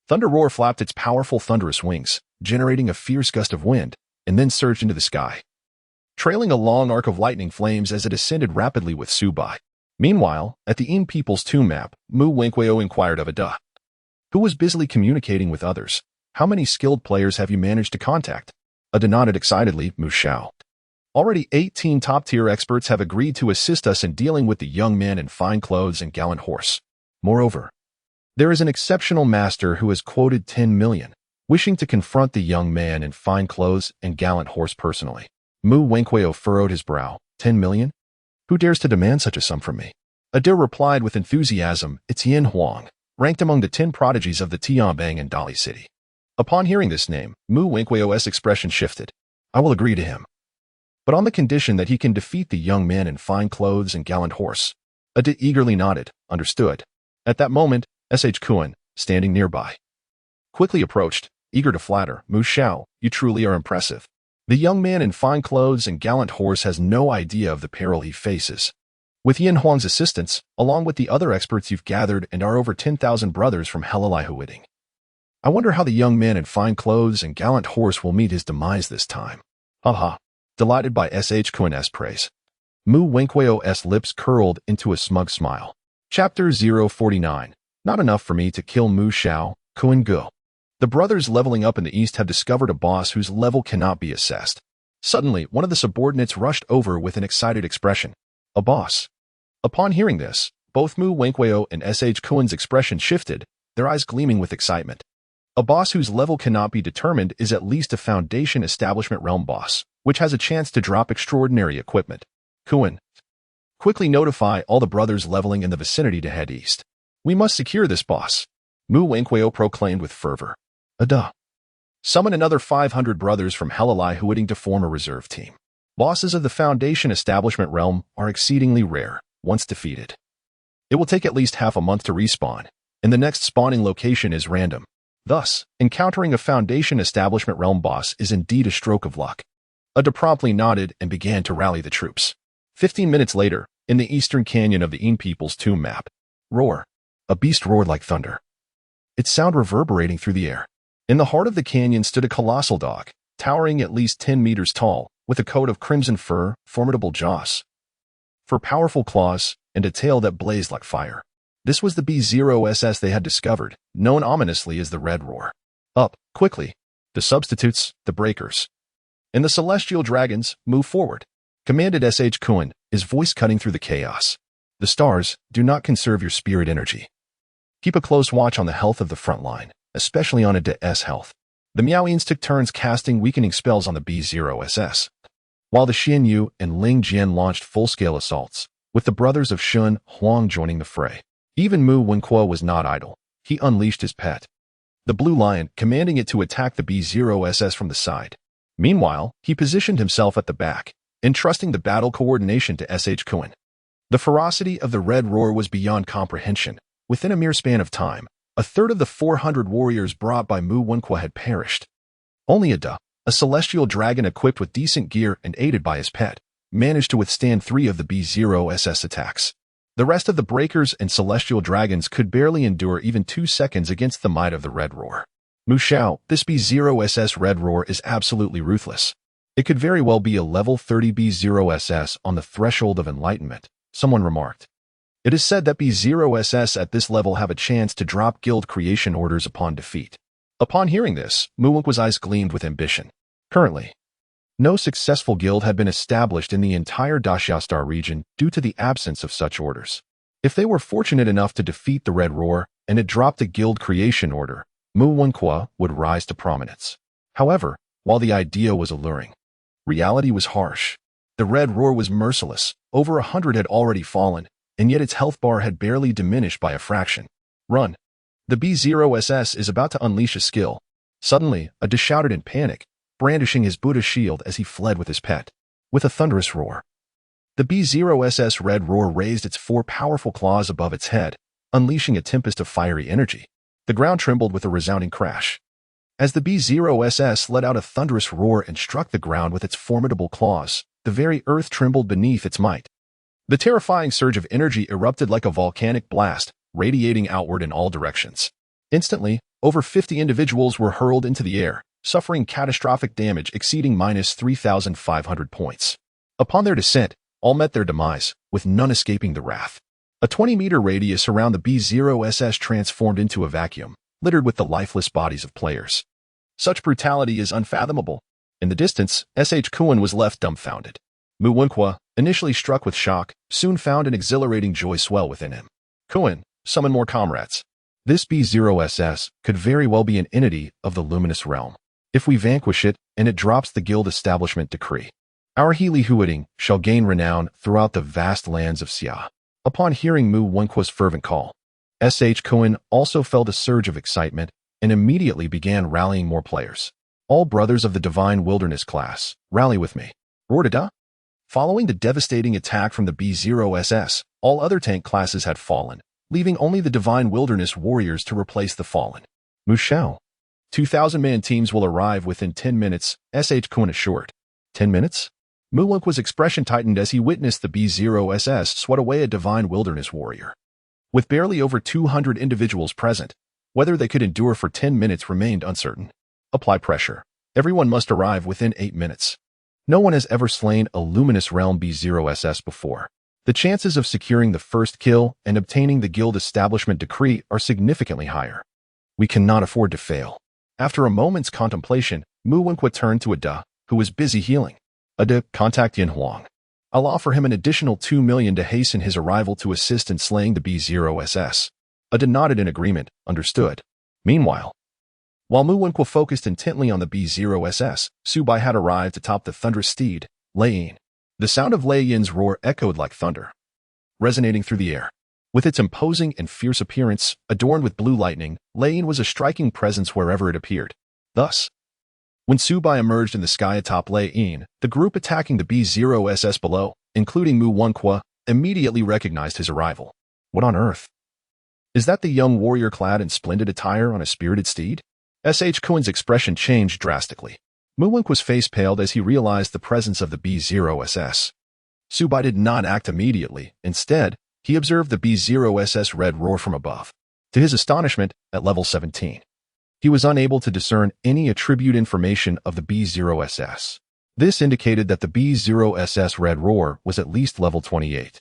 Thunder Roar flapped its powerful thunderous wings, generating a fierce gust of wind, and then surged into the sky, trailing a long arc of lightning flames as it ascended rapidly with Subai. Meanwhile, at the Yin People's tomb map, Mu Wenquao inquired of Ada, who was busily communicating with others. "How many skilled players have you managed to contact?" Ada nodded excitedly. "Mu Xiao. Already 18 top-tier experts have agreed to assist us in dealing with the young man in fine clothes and gallant horse. Moreover, there is an exceptional master who has quoted 10 million, wishing to confront the young man in fine clothes and gallant horse personally. Mu Wenquio furrowed his brow. 10 million? Who dares to demand such a sum from me? Adair replied with enthusiasm. It's Yin Huang, ranked among the 10 prodigies of the Tianbang and Dali City. Upon hearing this name, Mu Wenquio's expression shifted. I will agree to him, but on the condition that he can defeat the young man in fine clothes and gallant horse. Adair eagerly nodded. Understood. At that moment, S.H. Kuan, standing nearby, quickly approached, eager to flatter. Mu Xiao, you truly are impressive. The young man in fine clothes and gallant horse has no idea of the peril he faces. With Yin Huang's assistance, along with the other experts you've gathered and our over 10,000 brothers from Helalihuiting, I wonder how the young man in fine clothes and gallant horse will meet his demise this time. Haha. Delighted by S.H. Kuan's praise, Mu Wenquio's lips curled into a smug smile. Chapter 049. Not enough for me to kill Mu Xiao, Kuan Gu. The brothers leveling up in the east have discovered a boss whose level cannot be assessed. Suddenly, one of the subordinates rushed over with an excited expression. A boss. Upon hearing this, both Mu Wenquio and S.H. Kuan's expression shifted, their eyes gleaming with excitement. A boss whose level cannot be determined is at least a Foundation Establishment Realm boss, which has a chance to drop extraordinary equipment. Kuan, quickly notify all the brothers leveling in the vicinity to head east. We must secure this boss, Mu Wenquio proclaimed with fervor. Ada. Summon another 500 brothers from Helalihuiting to form a reserve team. Bosses of the Foundation Establishment Realm are exceedingly rare, once defeated. It will take at least half a month to respawn, and the next spawning location is random. Thus, encountering a Foundation Establishment Realm boss is indeed a stroke of luck. Ada promptly nodded and began to rally the troops. 15 minutes later, in the eastern canyon of the Yin People's tomb map, roar. A beast roared like thunder, its sound reverberating through the air. In the heart of the canyon stood a colossal dog, towering at least 10 meters tall, with a coat of crimson fur, formidable jaws, powerful claws, and a tail that blazed like fire. This was the B0SS they had discovered, known ominously as the Red Roar. Up, quickly. The substitutes, the breakers, and the celestial dragons, move forward, commanded S.H. Kuan, his voice cutting through the chaos. The stars, do not conserve your spirit energy. Keep a close watch on the health of the front line, especially on Ada's health. The Miaoyans took turns casting weakening spells on the B0SS, while the Xian Yu and Ling Jian launched full-scale assaults, with the brothers of Shun Huang joining the fray. Even Mu Wenquo was not idle. He unleashed his pet, the Blue Lion, commanding it to attack the B0SS from the side. Meanwhile, he positioned himself at the back, entrusting the battle coordination to S.H. Kuan. The ferocity of the Red Roar was beyond comprehension. Within a mere span of time, a third of the 400 warriors brought by Mu Wenquo had perished. Only Ada, a celestial dragon equipped with decent gear and aided by his pet, managed to withstand 3 of the B0SS attacks. The rest of the breakers and celestial dragons could barely endure even 2 seconds against the might of the Red Roar. Mu Xiao, this B0SS Red Roar is absolutely ruthless. It could very well be a level 30 B0SS on the threshold of enlightenment, someone remarked. It is said that B0SS at this level have a chance to drop guild creation orders upon defeat. Upon hearing this, Mu Wenquo's eyes gleamed with ambition. Currently, no successful guild had been established in the entire Dashiastar region due to the absence of such orders. If they were fortunate enough to defeat the Red Roar and it dropped a guild creation order, Mu Wenquo would rise to prominence. However, while the idea was alluring, reality was harsh. The Red Roar was merciless. Over 100 had already fallen, and yet its health bar had barely diminished by a fraction. Run. The B0SS is about to unleash a skill. Suddenly, Ada shouted in panic, brandishing his Buddha shield as he fled with his pet. With a thunderous roar, the B0SS Red Roar raised its 4 powerful claws above its head, unleashing a tempest of fiery energy. The ground trembled with a resounding crash. As the B0SS let out a thunderous roar and struck the ground with its formidable claws, the very earth trembled beneath its might. The terrifying surge of energy erupted like a volcanic blast, radiating outward in all directions. Instantly, over 50 individuals were hurled into the air, suffering catastrophic damage exceeding minus 3,500 points. Upon their descent, all met their demise, with none escaping the wrath. A 20-meter radius around the B0SS transformed into a vacuum, littered with the lifeless bodies of players. Such brutality is unfathomable. In the distance, S.H. Kuan was left dumbfounded. Mu Wenqua, initially struck with shock, soon found an exhilarating joy swell within him. Kuan, summon more comrades. This B0SS could very well be an entity of the luminous realm. If we vanquish it, and it drops the guild establishment decree, our Healy Huiting shall gain renown throughout the vast lands of Xia. Upon hearing Mu Wenqua's fervent call, S.H. Kuan also felt a surge of excitement and immediately began rallying more players. All brothers of the Divine Wilderness class, rally with me. Roar-da-da! Following the devastating attack from the B0SS, all other tank classes had fallen, leaving only the Divine Wilderness warriors to replace the fallen. Mu Shao. 2,000-man teams will arrive within 10 minutes, S.H. Kuan assured. 10 minutes? Mu Wenqua's expression tightened as he witnessed the B0SS sweat away a Divine Wilderness warrior. With barely over 200 individuals present, whether they could endure for 10 minutes remained uncertain. Apply pressure. Everyone must arrive within 8 minutes. No one has ever slain a luminous realm B0SS before. The chances of securing the first kill and obtaining the guild establishment decree are significantly higher. We cannot afford to fail. After a moment's contemplation, Mu Wenqua turned to Ada, who was busy healing. Ada, contact Yin Huang. I'll offer him an additional 2 million to hasten his arrival to assist in slaying the B0SS. Ada nodded in agreement, understood. Meanwhile, while Mu Wenqua focused intently on the B0SS, Su Bai had arrived atop the thunderous steed, Lei Yin. The sound of Lei Yin's roar echoed like thunder, resonating through the air. With its imposing and fierce appearance, adorned with blue lightning, Lei Yin was a striking presence wherever it appeared. Thus, when Su Bai emerged in the sky atop Lei Yin, the group attacking the B0SS below, including Mu Wenqua, immediately recognized his arrival. What on earth? Is that the young warrior clad in splendid attire on a spirited steed? S.H. Kuan's expression changed drastically. Mu Wenqua's face paled as he realized the presence of the B0SS. Su Bai did not act immediately. Instead, he observed the B0SS red roar from above. To his astonishment, at level 17, he was unable to discern any attribute information of the B0SS. This indicated that the B0SS red roar was at least level 28.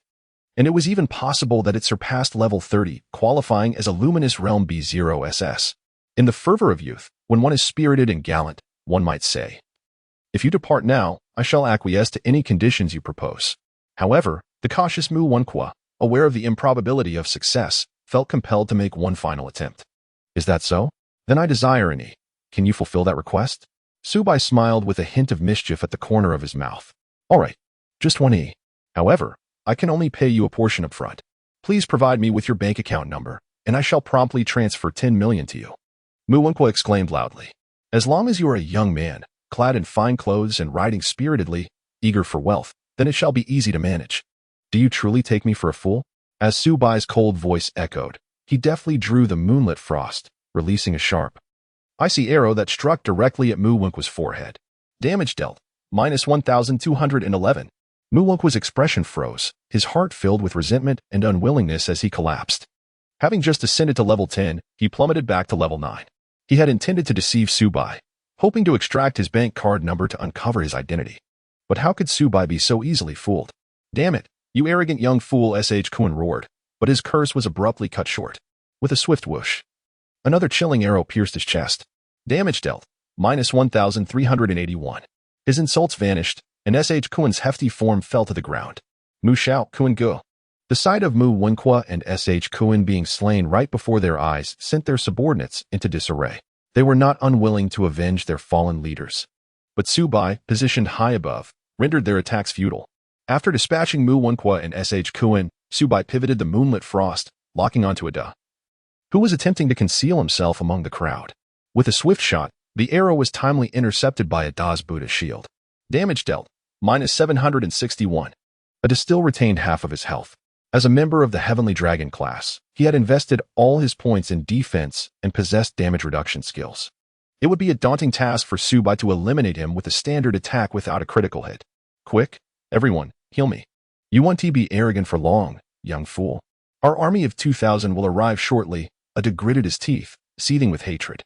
And it was even possible that it surpassed level 30, qualifying as a luminous realm B0SS. In the fervor of youth, when one is spirited and gallant, one might say, if you depart now, I shall acquiesce to any conditions you propose. However, the cautious Mu Wenqua, aware of the improbability of success, felt compelled to make one final attempt. Is that so? Then I desire an E. Can you fulfill that request? Su Bai smiled with a hint of mischief at the corner of his mouth. All right, just one E. However, I can only pay you a portion up front. Please provide me with your bank account number, and I shall promptly transfer 10 million to you. Mu Wenqua exclaimed loudly. As long as you are a young man, clad in fine clothes and riding spiritedly, eager for wealth, then it shall be easy to manage. Do you truly take me for a fool? As Su Bai's cold voice echoed, he deftly drew the moonlit frost, releasing a sharp, icy arrow that struck directly at Mu Wenqua's forehead. Damage dealt, minus 1,211. Mu Wenqua's expression froze, his heart filled with resentment and unwillingness as he collapsed. Having just ascended to level 10, he plummeted back to level 9. He had intended to deceive Su Bai, hoping to extract his bank card number to uncover his identity. But how could Su Bai be so easily fooled? Damn it, you arrogant young fool, S.H. Kuan roared, but his curse was abruptly cut short. With a swift whoosh, another chilling arrow pierced his chest. Damage dealt, minus 1,381. His insults vanished, and S.H. Kuan's hefty form fell to the ground. Mu Shao, Kuan Ge. The sight of Mu Wenqua and S.H. Kuan being slain right before their eyes sent their subordinates into disarray. They were not unwilling to avenge their fallen leaders. But Su Bai, positioned high above, rendered their attacks futile. After dispatching Mu Wenqua and S.H. Kuan, Su Bai pivoted the moonlit frost, locking onto Ada, who was attempting to conceal himself among the crowd. With a swift shot, the arrow was timely intercepted by Ada's Buddha shield. Damage dealt, minus 761. Ada still retained half of his health. As a member of the Heavenly Dragon class, he had invested all his points in defense and possessed damage reduction skills. It would be a daunting task for Su Bai to eliminate him with a standard attack without a critical hit. Quick, everyone, heal me. You want to be arrogant for long, young fool. Our army of 2,000 will arrive shortly. Ada gritted his teeth, seething with hatred.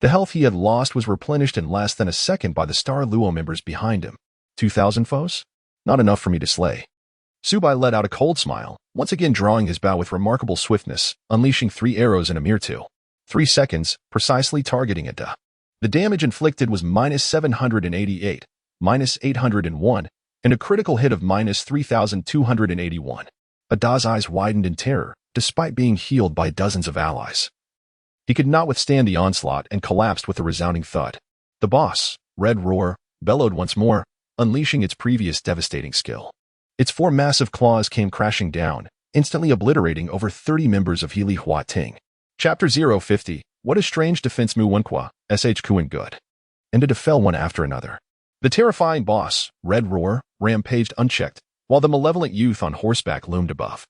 The health he had lost was replenished in less than a second by the Star Luo members behind him. 2,000 foes? Not enough for me to slay. Su Bai let out a cold smile, once again drawing his bow with remarkable swiftness, unleashing 3 arrows in a mere 3 seconds, precisely targeting Ada. The damage inflicted was minus 788, minus 801, and a critical hit of minus 3,281. Ada's eyes widened in terror, despite being healed by dozens of allies. He could not withstand the onslaught and collapsed with a resounding thud. The boss, Red Roar, bellowed once more, unleashing its previous devastating skill. Its 4 massive claws came crashing down, instantly obliterating over 30 members of Healy Hua Ting. Chapter 050, What a Strange Defense Mu Wenqua, SH Kuan Good. Ended fell one after another. The terrifying boss, Red Roar, rampaged unchecked, while the malevolent youth on horseback loomed above.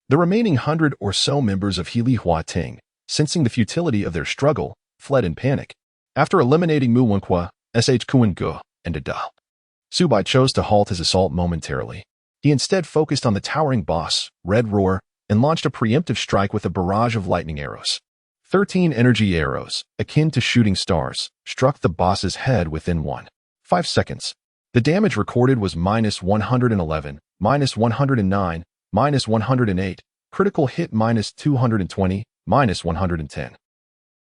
The remaining 100 or so members of Healy Hua Ting, sensing the futility of their struggle, fled in panic. After eliminating Mu Wenqua, SH Kuan Gu, and Ada, Subai chose to halt his assault momentarily. He instead focused on the towering boss, Red Roar, and launched a preemptive strike with a barrage of lightning arrows. 13 energy arrows, akin to shooting stars, struck the boss's head within 1.5 seconds. The damage recorded was minus 111, minus 109, minus 108, critical hit minus 220, minus 110.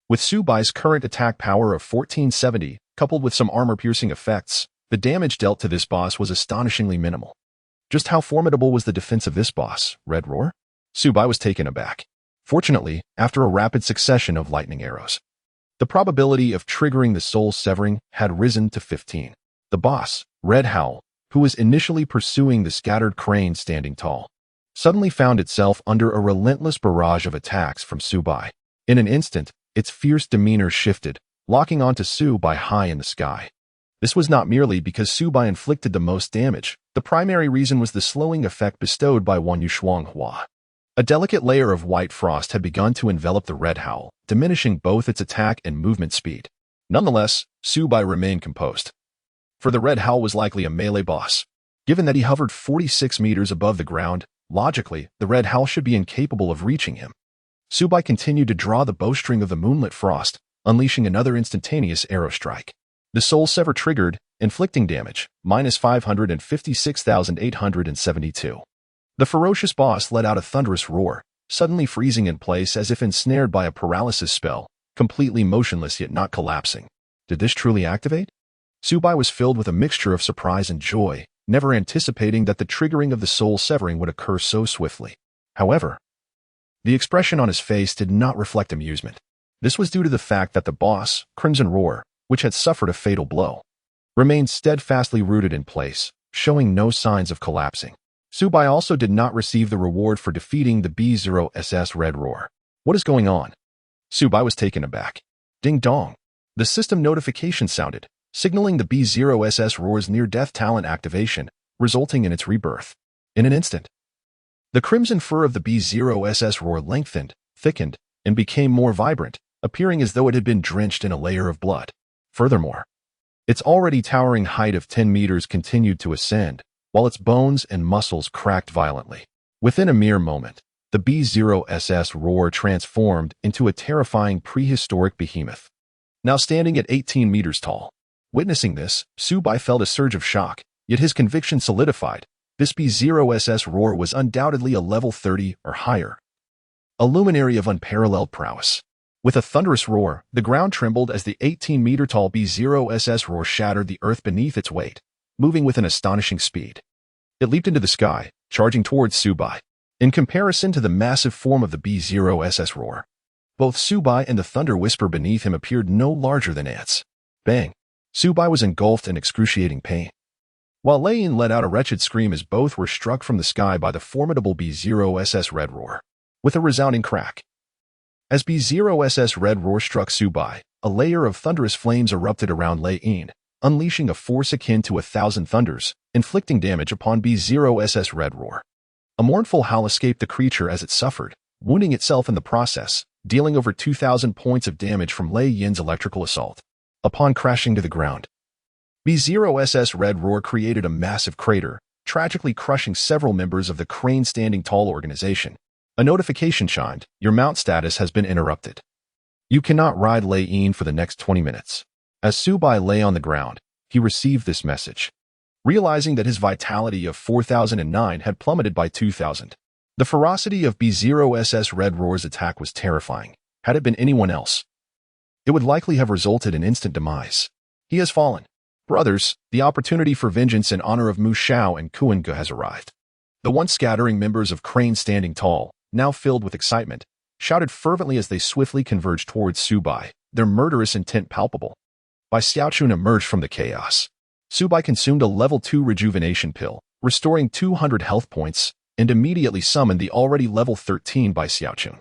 With Subai's current attack power of 1470, coupled with some armor-piercing effects, the damage dealt to this boss was astonishingly minimal. Just how formidable was the defense of this boss, Red Roar? Subai was taken aback. Fortunately, after a rapid succession of lightning arrows, the probability of triggering the soul severing had risen to 15. The boss, Red Howl, who was initially pursuing the scattered crane standing tall, suddenly found itself under a relentless barrage of attacks from Subai. In an instant, its fierce demeanor shifted, locking onto Subai high in the sky. This was not merely because Subai inflicted the most damage. The primary reason was the slowing effect bestowed by Wan Yushuang Hua. A delicate layer of white frost had begun to envelop the Red Howl, diminishing both its attack and movement speed. Nonetheless, Subai remained composed. For the Red Howl was likely a melee boss. Given that he hovered 46 meters above the ground, logically, the Red Howl should be incapable of reaching him. Subai continued to draw the bowstring of the moonlit frost, unleashing another instantaneous arrow strike. The Soul Sever triggered, inflicting damage, minus 556,872. The ferocious boss let out a thunderous roar, suddenly freezing in place as if ensnared by a paralysis spell, completely motionless yet not collapsing. Did this truly activate? Subai was filled with a mixture of surprise and joy, never anticipating that the triggering of the soul severing would occur so swiftly. However, the expression on his face did not reflect amusement. This was due to the fact that the boss, Crimson Roar, which had suffered a fatal blow, remained steadfastly rooted in place, showing no signs of collapsing. Subai also did not receive the reward for defeating the B0SS Red Roar. What is going on? Subai was taken aback. Ding dong. The system notification sounded, signaling the B0SS Roar's near-death talent activation, resulting in its rebirth. In an instant, the crimson fur of the B0SS Roar lengthened, thickened, and became more vibrant, appearing as though it had been drenched in a layer of blood. Furthermore, its already towering height of 10 meters continued to ascend, while its bones and muscles cracked violently. Within a mere moment, the B0SS Roar transformed into a terrifying prehistoric behemoth, now standing at 18 meters tall. Witnessing this, Subai felt a surge of shock, yet his conviction solidified. This B0SS Roar was undoubtedly a level 30 or higher, a luminary of unparalleled prowess. With a thunderous roar, the ground trembled as the 18-meter-tall B0SS Roar shattered the earth beneath its weight, moving with an astonishing speed. It leaped into the sky, charging towards Subai. In comparison to the massive form of the B0SS Roar, both Subai and the thunder whisper beneath him appeared no larger than ants. Bang! Subai was engulfed in excruciating pain, while Lei Yin let out a wretched scream as both were struck from the sky by the formidable B0SS Red Roar. With a resounding crack, as B0SS Red Roar struck Subai, a layer of thunderous flames erupted around Lei Yin, unleashing a force akin to 1,000 thunders, inflicting damage upon B0SS Red Roar. A mournful howl escaped the creature as it suffered, wounding itself in the process, dealing over 2,000 points of damage from Lei Yin's electrical assault. Upon crashing to the ground, B0SS Red Roar created a massive crater, tragically crushing several members of the Crane Standing Tall organization. A notification chimed. Your mount status has been interrupted. You cannot ride Lei Yin for the next 20 minutes. As Subai lay on the ground, he received this message, realizing that his vitality of 4,009 had plummeted by 2,000. The ferocity of B0SS Red Roar's attack was terrifying. Had it been anyone else, it would likely have resulted in instant demise. He has fallen. Brothers, the opportunity for vengeance in honor of Mu Shao and Kuan Ge has arrived. The once scattering members of Crane Standing Tall, now filled with excitement, shouted fervently as they swiftly converged towards Subai, their murderous intent palpable. Bai Xiaochun emerged from the chaos. Subai consumed a level 2 rejuvenation pill, restoring 200 health points, and immediately summoned the already level 13 Bai Xiaochun.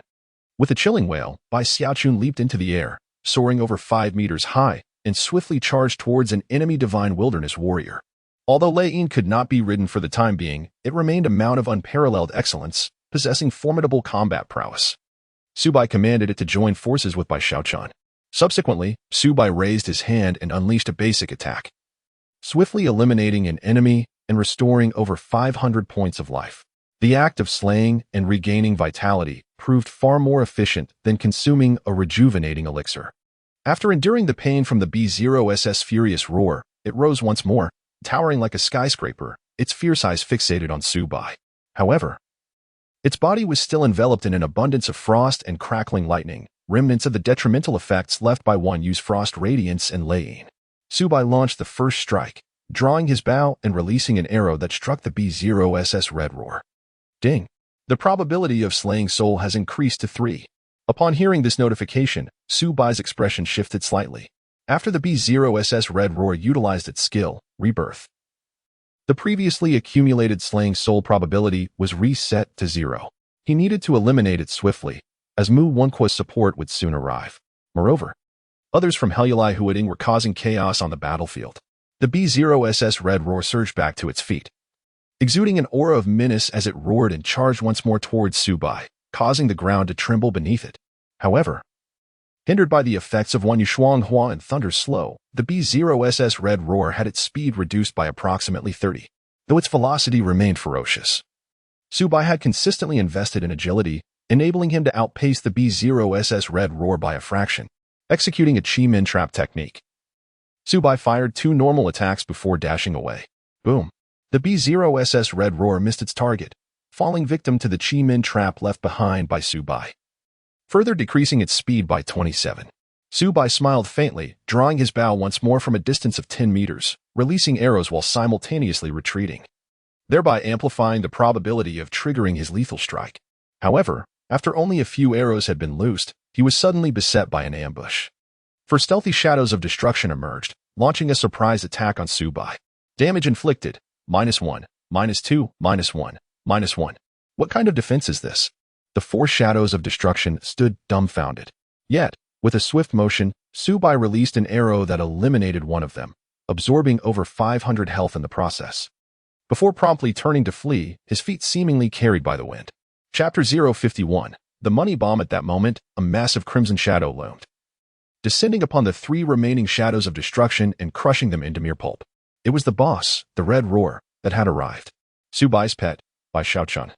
With a chilling wail, Bai Xiaochun leaped into the air, soaring over 5 meters high, and swiftly charged towards an enemy divine wilderness warrior. Although Lei Yin could not be ridden for the time being, it remained a mount of unparalleled excellence, possessing formidable combat prowess. Subai commanded it to join forces with Bai Xiaochun. Subsequently, Subai raised his hand and unleashed a basic attack, swiftly eliminating an enemy and restoring over 500 points of life. The act of slaying and regaining vitality proved far more efficient than consuming a rejuvenating elixir. After enduring the pain from the B0SS furious roar, it rose once more, towering like a skyscraper, its fierce eyes fixated on Subai. However, its body was still enveloped in an abundance of frost and crackling lightning, remnants of the detrimental effects left by one Yu's frost radiance and Lei Yin. Subai launched the first strike, drawing his bow and releasing an arrow that struck the B0SS red roar. Ding! The probability of slaying Soul has increased to 3. Upon hearing this notification, Subai's expression shifted slightly. After the B0SS red roar utilized its skill, Rebirth, the previously accumulated slaying Soul probability was reset to 0. He needed to eliminate it swiftly, as Mu Wenqua's support would soon arrive. Moreover, others from Helulai Huading were causing chaos on the battlefield. The B0SS red roar surged back to its feet, exuding an aura of menace as it roared and charged once more towards Subai, causing the ground to tremble beneath it. However, hindered by the effects of one Yushuang Hua and Thunder Slow, the B0SS red roar had its speed reduced by approximately 30, though its velocity remained ferocious. Subai had consistently invested in agility, enabling him to outpace the B0SS red roar by a fraction, executing a Chi Min trap technique. Subai fired 2 normal attacks before dashing away. Boom! The B0SS red roar missed its target, falling victim to the Chi Min trap left behind by Subai, further decreasing its speed by 27. Subai smiled faintly, drawing his bow once more from a distance of 10 meters, releasing arrows while simultaneously retreating, thereby amplifying the probability of triggering his lethal strike. However, after only a few arrows had been loosed, he was suddenly beset by an ambush. For stealthy shadows of destruction emerged, launching a surprise attack on Subai. Damage inflicted, -1, -2, -1, -1. What kind of defense is this? The 4 shadows of destruction stood dumbfounded. Yet, with a swift motion, Subai released an arrow that eliminated one of them, absorbing over 500 health in the process. Before promptly turning to flee, his feet seemingly carried by the wind. Chapter 051. The Money Bomb. At that moment, a massive crimson shadow loomed, descending upon the 3 remaining shadows of destruction and crushing them into mere pulp. It was the boss, the Red Roar, that had arrived. Subai's pet, Bai Xiaochun,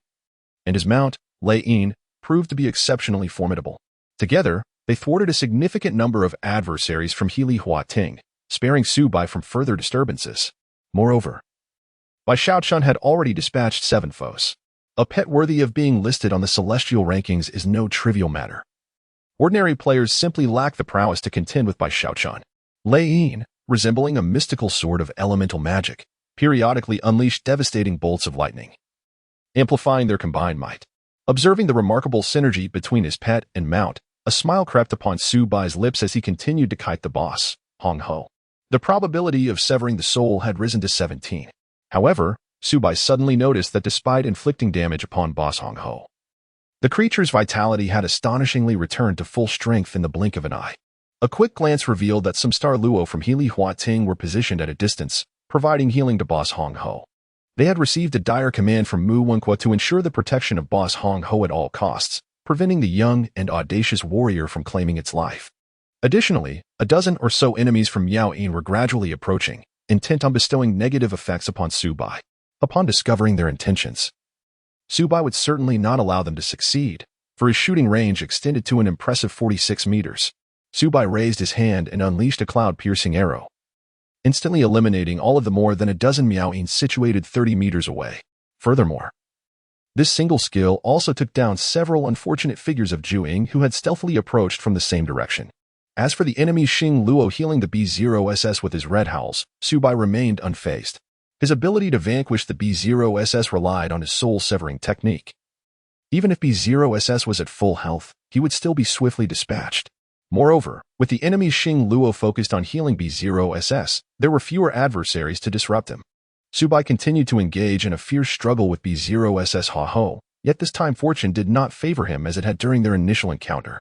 and his mount, Lei Yin, proved to be exceptionally formidable. Together, they thwarted a significant number of adversaries from Healy Huating, sparing Subai from further disturbances. Moreover, Bai Xiaochun had already dispatched 7 foes. A pet worthy of being listed on the celestial rankings is no trivial matter. Ordinary players simply lack the prowess to contend with Bai Xiaochun. Lei Yin, resembling a mystical sword of elemental magic, periodically unleashed devastating bolts of lightning, amplifying their combined might. Observing the remarkable synergy between his pet and mount, a smile crept upon Subai's lips as he continued to kite the boss, Hong Ho. The probability of severing the soul had risen to 17. However, Subai suddenly noticed that despite inflicting damage upon boss Hong Ho, the creature's vitality had astonishingly returned to full strength in the blink of an eye. A quick glance revealed that some Star Luo from Healy Huating were positioned at a distance, providing healing to boss Hong Ho. They had received a dire command from Mu Wenqua to ensure the protection of boss Hong Ho at all costs, preventing the young and audacious warrior from claiming its life. Additionally, a dozen or so enemies from Yao Yin were gradually approaching, intent on bestowing negative effects upon Subai. Upon discovering their intentions, Subai would certainly not allow them to succeed, for his shooting range extended to an impressive 46 meters. Subai raised his hand and unleashed a cloud-piercing arrow, instantly eliminating all of the more than a dozen Miao Yin situated 30 meters away. Furthermore, this single skill also took down several unfortunate figures of Juing who had stealthily approached from the same direction. As for the enemy Xing Luo healing the B0SS with his red howls, Subai remained unfazed. His ability to vanquish the B0SS relied on his soul-severing technique. Even if B0SS was at full health, he would still be swiftly dispatched. Moreover, with the enemy Xing Luo focused on healing B0SS, there were fewer adversaries to disrupt him. Subai continued to engage in a fierce struggle with B0SS Ha-Ho, yet this time fortune did not favor him as it had during their initial encounter.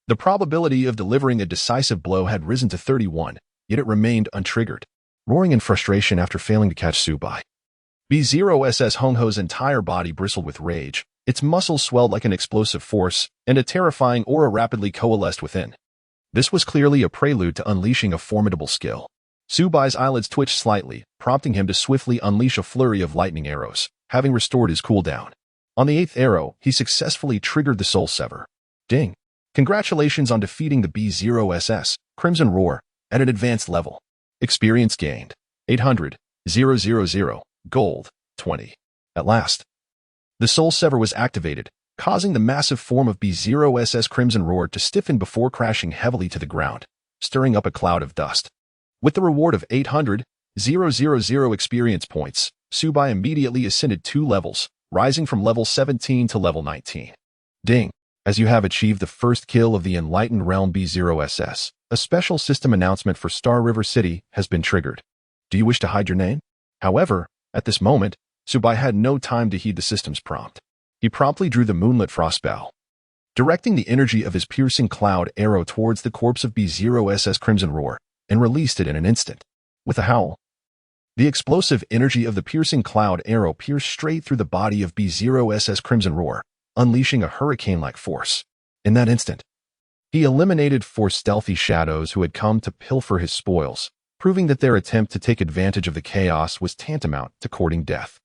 The probability of delivering a decisive blow had risen to 31, yet it remained untriggered, roaring in frustration after failing to catch Subai. B0SS Hongho's entire body bristled with rage, its muscles swelled like an explosive force, and a terrifying aura rapidly coalesced within. This was clearly a prelude to unleashing a formidable skill. Subai's eyelids twitched slightly, prompting him to swiftly unleash a flurry of lightning arrows, having restored his cooldown. On the 8th arrow, he successfully triggered the Soul Sever. Ding! Congratulations on defeating the B0SS, Crimson Roar, at an advanced level. Experience gained. 800,000, gold, 20. At last, the Soul Sever was activated, causing the massive form of B0SS Crimson Roar to stiffen before crashing heavily to the ground, stirring up a cloud of dust. With the reward of 800,000 experience points, Subai immediately ascended 2 levels, rising from level 17 to level 19. Ding! As you have achieved the first kill of the Enlightened Realm B0SS, a special system announcement for Star River City has been triggered. Do you wish to hide your name? However, at this moment, Subai had no time to heed the system's prompt. He promptly drew the Moonlit Frostbow, directing the energy of his piercing cloud arrow towards the corpse of B0SS Crimson Roar, and released it in an instant. With a howl, the explosive energy of the piercing cloud arrow pierced straight through the body of B0SS Crimson Roar, unleashing a hurricane-like force. In that instant, he eliminated 4 stealthy shadows who had come to pilfer his spoils, proving that their attempt to take advantage of the chaos was tantamount to courting death.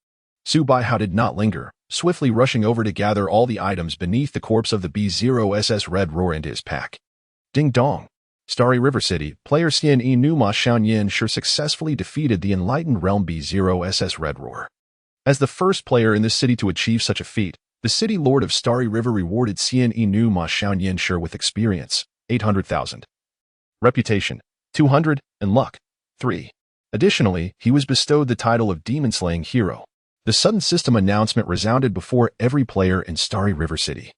Subai did not linger, swiftly rushing over to gather all the items beneath the corpse of the B0SS Red Roar into his pack. Ding dong! Starry River City, player Xian Numa Xiaoyan sure successfully defeated the Enlightened Realm B0SS Red Roar. As the first player in this city to achieve such a feat, the City Lord of Starry River rewarded Xian Numa Xiaoyan sure with experience, 800,000. Reputation, 200, and luck, 3. Additionally, he was bestowed the title of Demon-Slaying Hero. The sudden system announcement resounded before every player in Starry River City,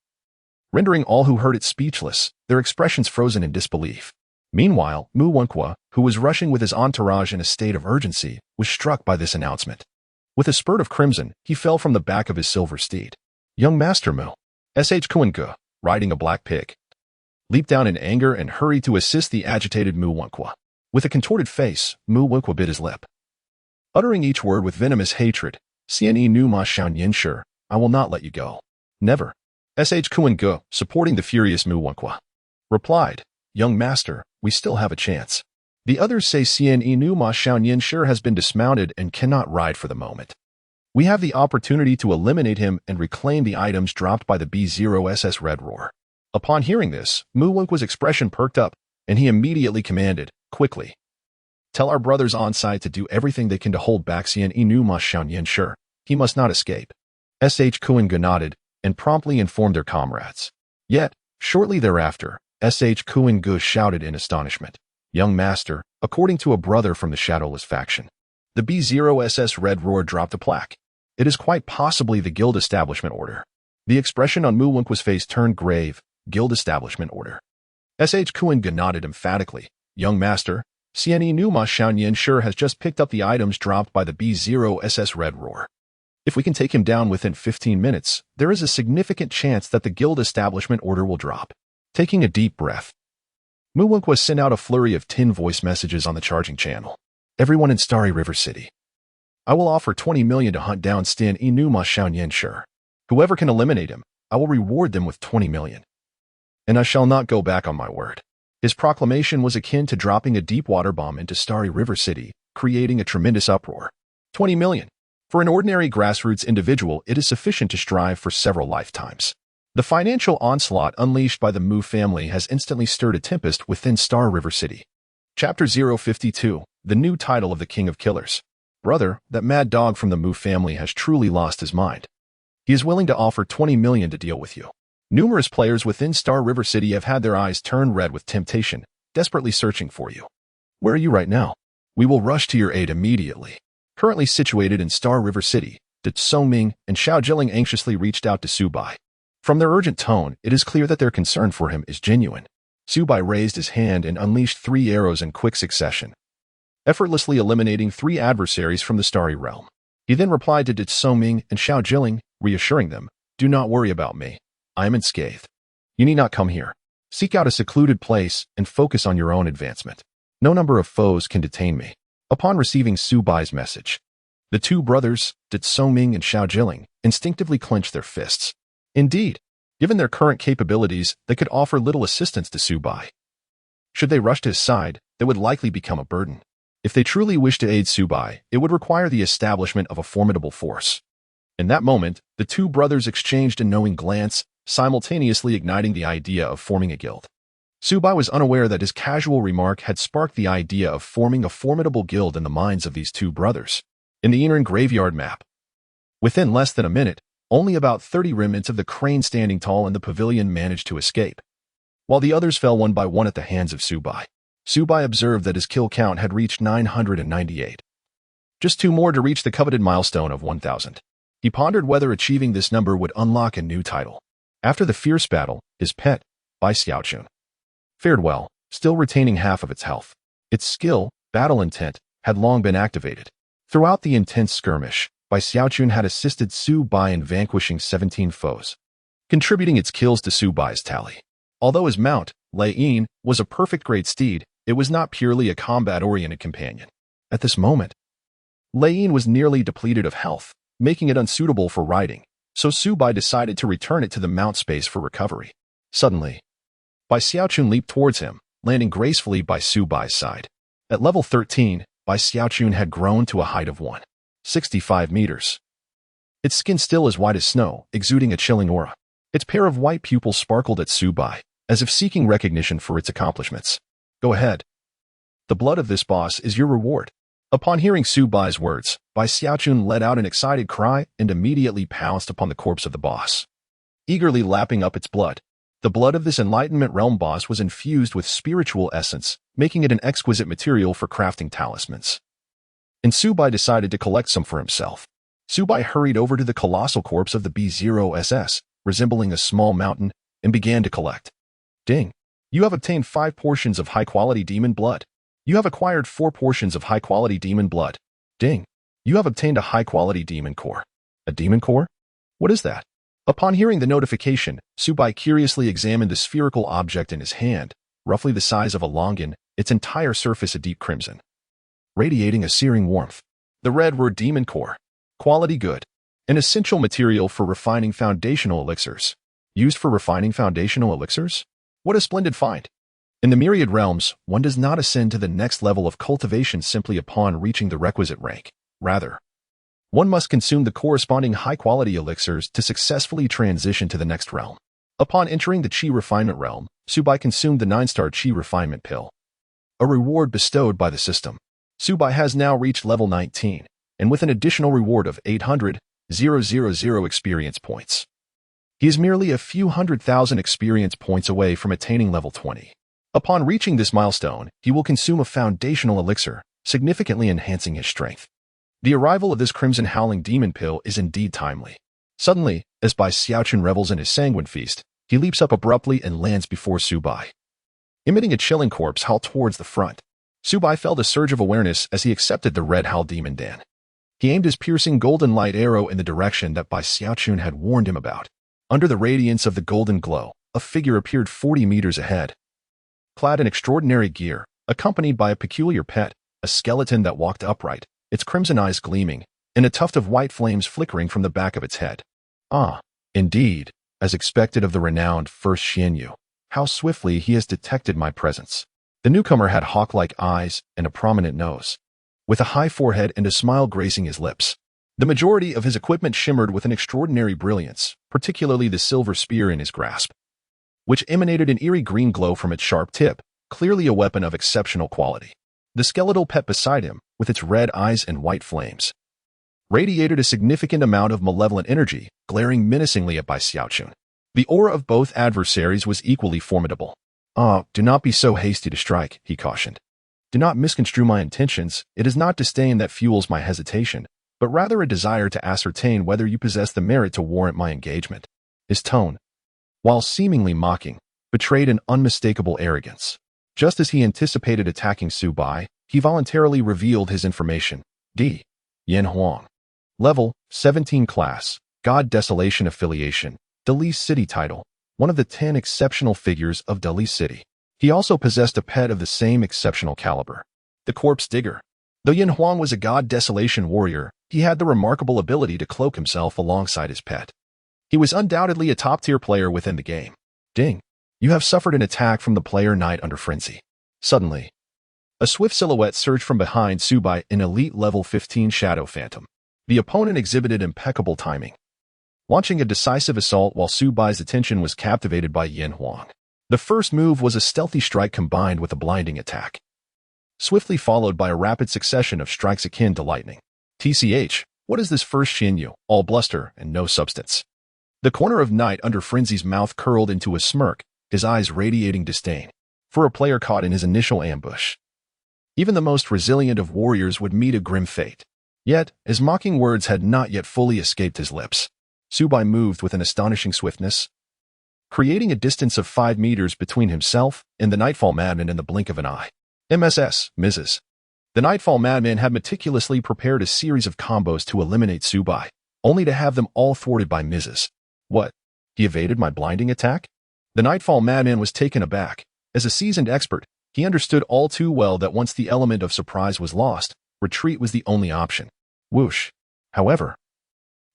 rendering all who heard it speechless, their expressions frozen in disbelief. Meanwhile, Mu Wenqua, who was rushing with his entourage in a state of urgency, was struck by this announcement. With a spurt of crimson, he fell from the back of his silver steed. Young Master Mu, Sh Kuenke, riding a black pig, leaped down in anger and hurried to assist the agitated Mu Wenqua. With a contorted face, Mu Wenqua bit his lip, uttering each word with venomous hatred. Xian Numa Xiaoyan sure, I will not let you go. Never. Sh Kuenke, supporting the furious Mu Wenqua, replied, Young Master, we still have a chance. The others say Xian Numa Xiaoyan sure has been dismounted and cannot ride for the moment. We have the opportunity to eliminate him and reclaim the items dropped by the B0SS Red Roar. Upon hearing this, Mu Wenqua's expression perked up, and he immediately commanded, quickly, tell our brothers on site to do everything they can to hold back Xian Numa Xiaoyan sure. He must not escape. Sh Kuenke nodded, and promptly informed their comrades. Yet, shortly thereafter, Sh Kuenke shouted in astonishment, Young Master, according to a brother from the Shadowless faction, the B0SS Red Roar dropped a plaque. It is quite possibly the Guild Establishment Order. The expression on Mu Wenqua's face turned grave. Guild Establishment Order. Sh Kuenke nodded emphatically. Young Master, Xian Numa Xiaoyan sure has just picked up the items dropped by the B0SS Red Roar. If we can take him down within 15 minutes, there is a significant chance that the Guild Establishment Order will drop. Taking a deep breath, Mu Wenqua sent out a flurry of 10 voice messages on the charging channel. Everyone in Starry River City, I will offer 20 million to hunt down Xian Numa Xiaoyan sure. Whoever can eliminate him, I will reward them with 20 million. And I shall not go back on my word. His proclamation was akin to dropping a deep water bomb into Starry River City, creating a tremendous uproar. 20 million. For an ordinary grassroots individual, it is sufficient to strive for several lifetimes. The financial onslaught unleashed by the Mu family has instantly stirred a tempest within Star River City. Chapter 052, the new title of the King of Killers. Brother, that mad dog from the Mu family has truly lost his mind. He is willing to offer 20 million to deal with you. Numerous players within Star River City have had their eyes turn red with temptation, desperately searching for you. Where are you right now? We will rush to your aid immediately. Currently situated in Star River City, Did Songming and Xiao Jilling anxiously reached out to Su Bai. From their urgent tone, it is clear that their concern for him is genuine. Su Bai raised his hand and unleashed 3 arrows in quick succession, effortlessly eliminating 3 adversaries from the starry realm. He then replied to Did Songming and Xiao Jilling, reassuring them, "Do not worry about me. I am unscathed. You need not come here. Seek out a secluded place and focus on your own advancement. No number of foes can detain me." Upon receiving Su Bai's message, the 2 brothers, Did Songming and Xiao Jilling, instinctively clenched their fists. Indeed, given their current capabilities, they could offer little assistance to Su Bai. Should they rush to his side, they would likely become a burden. If they truly wished to aid Su Bai, it would require the establishment of a formidable force. In that moment, the 2 brothers exchanged a knowing glance, simultaneously igniting the idea of forming a guild. Su Bai was unaware that his casual remark had sparked the idea of forming a formidable guild in the minds of these 2 brothers. In the Inern graveyard map, within less than a minute, only about 30 remnants of the crane standing tall in the pavilion managed to escape, while the others fell one by one at the hands of Su Bai. Su Bai observed that his kill count had reached 998. Just 2 more to reach the coveted milestone of 1,000. He pondered whether achieving this number would unlock a new title. After the fierce battle, his pet, Bai Xiaochun, fared well, still retaining half of its health. Its skill, battle intent, had long been activated. Throughout the intense skirmish, Bai Xiaochun had assisted Su Bai in vanquishing 17 foes, contributing its kills to Su Bai's tally. Although his mount, Lei Yin, was a perfect great steed, it was not purely a combat-oriented companion. At this moment, Lei Yin was nearly depleted of health, making it unsuitable for riding, so Su Bai decided to return it to the mount space for recovery. Suddenly, Bai Xiaochun leaped towards him, landing gracefully by Su Bai's side. At level 13, Bai Xiaochun had grown to a height of 165 meters. Its skin still as white as snow, exuding a chilling aura. Its pair of white pupils sparkled at Su Bai, as if seeking recognition for its accomplishments. "Go ahead. The blood of this boss is your reward." Upon hearing Su Bai's words, Bai Xiaochun let out an excited cry and immediately pounced upon the corpse of the boss, eagerly lapping up its blood. The blood of this Enlightenment Realm boss was infused with spiritual essence, making it an exquisite material for crafting talismans. And Su Bai decided to collect some for himself. Su Bai hurried over to the colossal corpse of the B0SS, resembling a small mountain, and began to collect. Ding! You have obtained 5 portions of high-quality demon blood. You have acquired 4 portions of high-quality demon blood. Ding! You have obtained a high-quality demon core. A demon core? What is that? Upon hearing the notification, Su Bai curiously examined the spherical object in his hand, roughly the size of a longan, its entire surface a deep crimson, radiating a searing warmth. The red word demon core. Quality good. An essential material for refining foundational elixirs. Used for refining foundational elixirs? What a splendid find. In the myriad realms, one does not ascend to the next level of cultivation simply upon reaching the requisite rank. Rather, one must consume the corresponding high-quality elixirs to successfully transition to the next realm. Upon entering the Qi refinement realm, Su Bai consumed the 9-star Qi refinement pill, a reward bestowed by the system. Su Bai has now reached level 19, and with an additional reward of 800,000 experience points. He is merely a few 100,000 experience points away from attaining level 20. Upon reaching this milestone, he will consume a foundational elixir, significantly enhancing his strength. The arrival of this Crimson Howling Demon Pill is indeed timely. Suddenly, as Bai Xiaochun revels in his sanguine feast, he leaps up abruptly and lands before Su Bai, emitting a chilling corpse howl towards the front. Su Bai felt a surge of awareness as he accepted the Red Howl Demon Dan. He aimed his piercing golden light arrow in the direction that Bai Xiaochun had warned him about. Under the radiance of the golden glow, a figure appeared 40 meters ahead, clad in extraordinary gear, accompanied by a peculiar pet, a skeleton that walked upright, its crimson eyes gleaming, and a tuft of white flames flickering from the back of its head. Ah, indeed, as expected of the renowned First Xianyu, how swiftly he has detected my presence. The newcomer had hawk-like eyes and a prominent nose, with a high forehead and a smile gracing his lips. The majority of his equipment shimmered with an extraordinary brilliance, particularly the silver spear in his grasp, which emanated an eerie green glow from its sharp tip, clearly a weapon of exceptional quality. The skeletal pet beside him, with its red eyes and white flames, radiated a significant amount of malevolent energy, glaring menacingly at Bai Xiaochun. The aura of both adversaries was equally formidable. "Ah, do not be so hasty to strike," he cautioned. "Do not misconstrue my intentions. It is not disdain that fuels my hesitation, but rather a desire to ascertain whether you possess the merit to warrant my engagement." His tone, while seemingly mocking, betrayed an unmistakable arrogance. Just as he anticipated attacking Su Bai, he voluntarily revealed his information. D. Yin Huang. Level, 17 class, God Desolation affiliation, Dali City title, one of the 10 exceptional figures of Dali City. He also possessed a pet of the same exceptional caliber, the Corpse Digger. Though Yin Huang was a God Desolation warrior, he had the remarkable ability to cloak himself alongside his pet. He was undoubtedly a top-tier player within the game. Ding. You have suffered an attack from the player Knight under Frenzy. Suddenly, a swift silhouette surged from behind Su Bai, an elite level 15 Shadow Phantom. The opponent exhibited impeccable timing, launching a decisive assault while Su Bai's attention was captivated by Yin Huang. The first move was a stealthy strike combined with a blinding attack, swiftly followed by a rapid succession of strikes akin to lightning. TCH, what is this first Xinyu, all bluster and no substance? The corner of Knight under Frenzy's mouth curled into a smirk, his eyes radiating disdain. For a player caught in his initial ambush, even the most resilient of warriors would meet a grim fate. Yet, his mocking words had not yet fully escaped his lips. Su Bai moved with an astonishing swiftness, creating a distance of 5 meters between himself and the Nightfall Madman in the blink of an eye. Mrs. The Nightfall Madman had meticulously prepared a series of combos to eliminate Su Bai, only to have them all thwarted by Mrs. What? He evaded my blinding attack? The Nightfall Madman was taken aback. As a seasoned expert, he understood all too well that once the element of surprise was lost, retreat was the only option. Whoosh. However,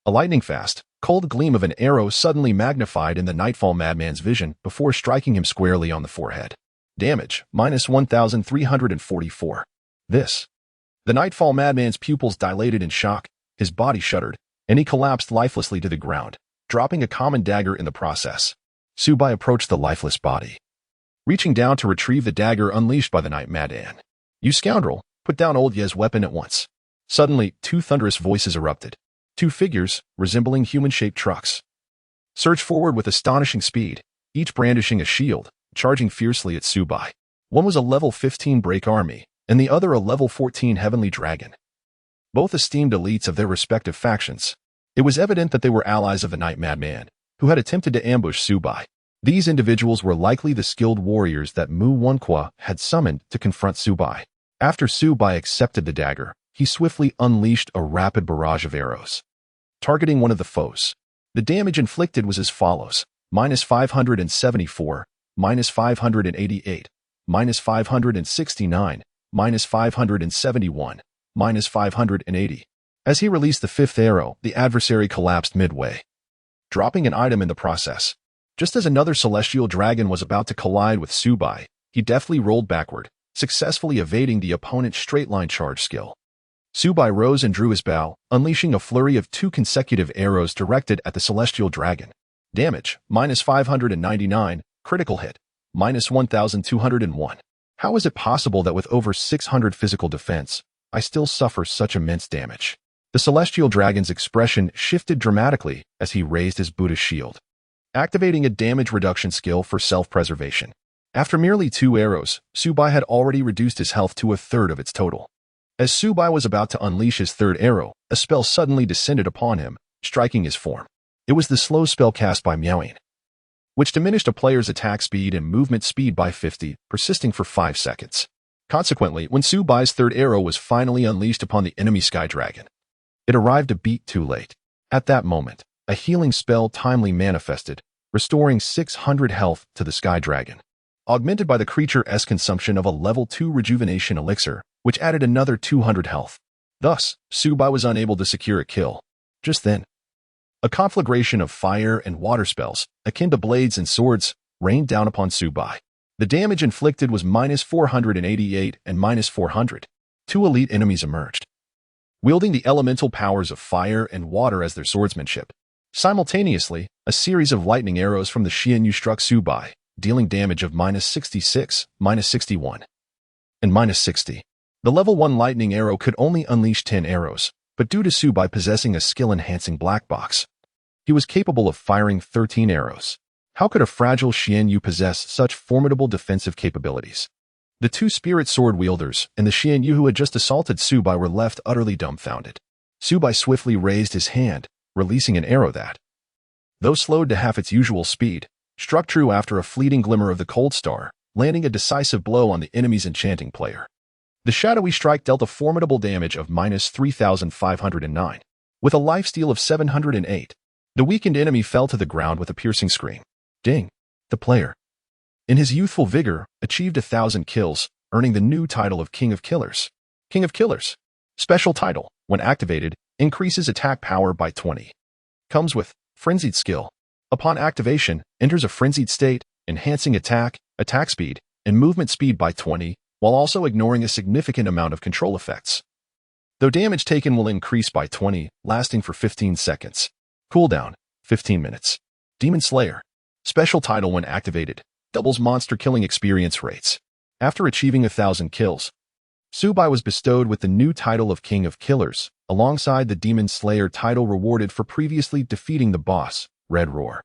a lightning-fast, cold gleam of an arrow suddenly magnified in the Nightfall Madman's vision before striking him squarely on the forehead. Damage, minus 1,344. This. The Nightfall Madman's pupils dilated in shock, his body shuddered, and he collapsed lifelessly to the ground, dropping a common dagger in the process. Su Bai approached the lifeless body, reaching down to retrieve the dagger unleashed by the Night Madman. "You scoundrel, put down old Ye's weapon at once." Suddenly, 2 thunderous voices erupted. 2 figures, resembling human-shaped trucks, surged forward with astonishing speed, each brandishing a shield, charging fiercely at Su Bai. One was a level 15 Break Army, and the other a level 14 Heavenly Dragon. Both esteemed elites of their respective factions. It was evident that they were allies of the Night Madman, who had attempted to ambush Su Bai. These individuals were likely the skilled warriors that Mu Wenqua had summoned to confront Su Bai. After Su Bai accepted the dagger, he swiftly unleashed a rapid barrage of arrows, targeting one of the foes. The damage inflicted was as follows: minus 574, minus 588, minus 569, minus 571, minus 580. As he released the 5th arrow, the adversary collapsed midway, dropping an item in the process. Just as another celestial dragon was about to collide with Su Bai, he deftly rolled backward, successfully evading the opponent's straight-line charge skill. Su Bai rose and drew his bow, unleashing a flurry of 2 consecutive arrows directed at the celestial dragon. Damage, minus 599, critical hit, minus 1,201. How is it possible that with over 600 physical defense, I still suffer such immense damage? The celestial dragon's expression shifted dramatically as he raised his Buddha shield, activating a damage reduction skill for self-preservation. After merely 2 arrows, Su Bai had already reduced his health to 1/3 of its total. As Su Bai was about to unleash his 3rd arrow, a spell suddenly descended upon him, striking his form. It was the slow spell cast by Meowing, which diminished a player's attack speed and movement speed by 50, persisting for 5 seconds. Consequently, when Su Bai's 3rd arrow was finally unleashed upon the enemy Sky Dragon, it arrived a beat too late. At that moment, a healing spell timely manifested, restoring 600 health to the Sky Dragon, augmented by the creature's consumption of a level 2 rejuvenation elixir, which added another 200 health. Thus, Su Bai was unable to secure a kill. Just then, a conflagration of fire and water spells, akin to blades and swords, rained down upon Su Bai. The damage inflicted was minus 488 and minus 400. 2 elite enemies emerged, wielding the elemental powers of fire and water as their swordsmanship. Simultaneously, a series of lightning arrows from the Xianyu struck Su Bai, dealing damage of minus 66, minus 61, and minus 60. The level 1 lightning arrow could only unleash 10 arrows, but due to Su Bai possessing a skill-enhancing black box, he was capable of firing 13 arrows. How could a fragile Xian Yu possess such formidable defensive capabilities? The two spirit sword wielders and the Xian Yu who had just assaulted Su Bai were left utterly dumbfounded. Su Bai swiftly raised his hand, releasing an arrow that, though slowed to half its usual speed, struck true after a fleeting glimmer of the cold star, landing a decisive blow on the enemy's enchanting player. The shadowy strike dealt a formidable damage of -3,509. With a lifesteal of 708, the weakened enemy fell to the ground with a piercing scream. Ding! The player, in his youthful vigor, achieved 1,000 kills, earning the new title of King of Killers. King of Killers. Special title, when activated, increases attack power by 20. Comes with Frenzied Skill. Upon activation, enters a frenzied state, enhancing attack speed, and movement speed by 20, while also ignoring a significant amount of control effects. Though damage taken will increase by 20, lasting for 15 seconds. Cooldown, 15 minutes. Demon Slayer. Special title when activated, doubles monster killing experience rates. After achieving 1,000 kills, Su Bai was bestowed with the new title of King of Killers, alongside the Demon Slayer title rewarded for previously defeating the boss, Red Roar.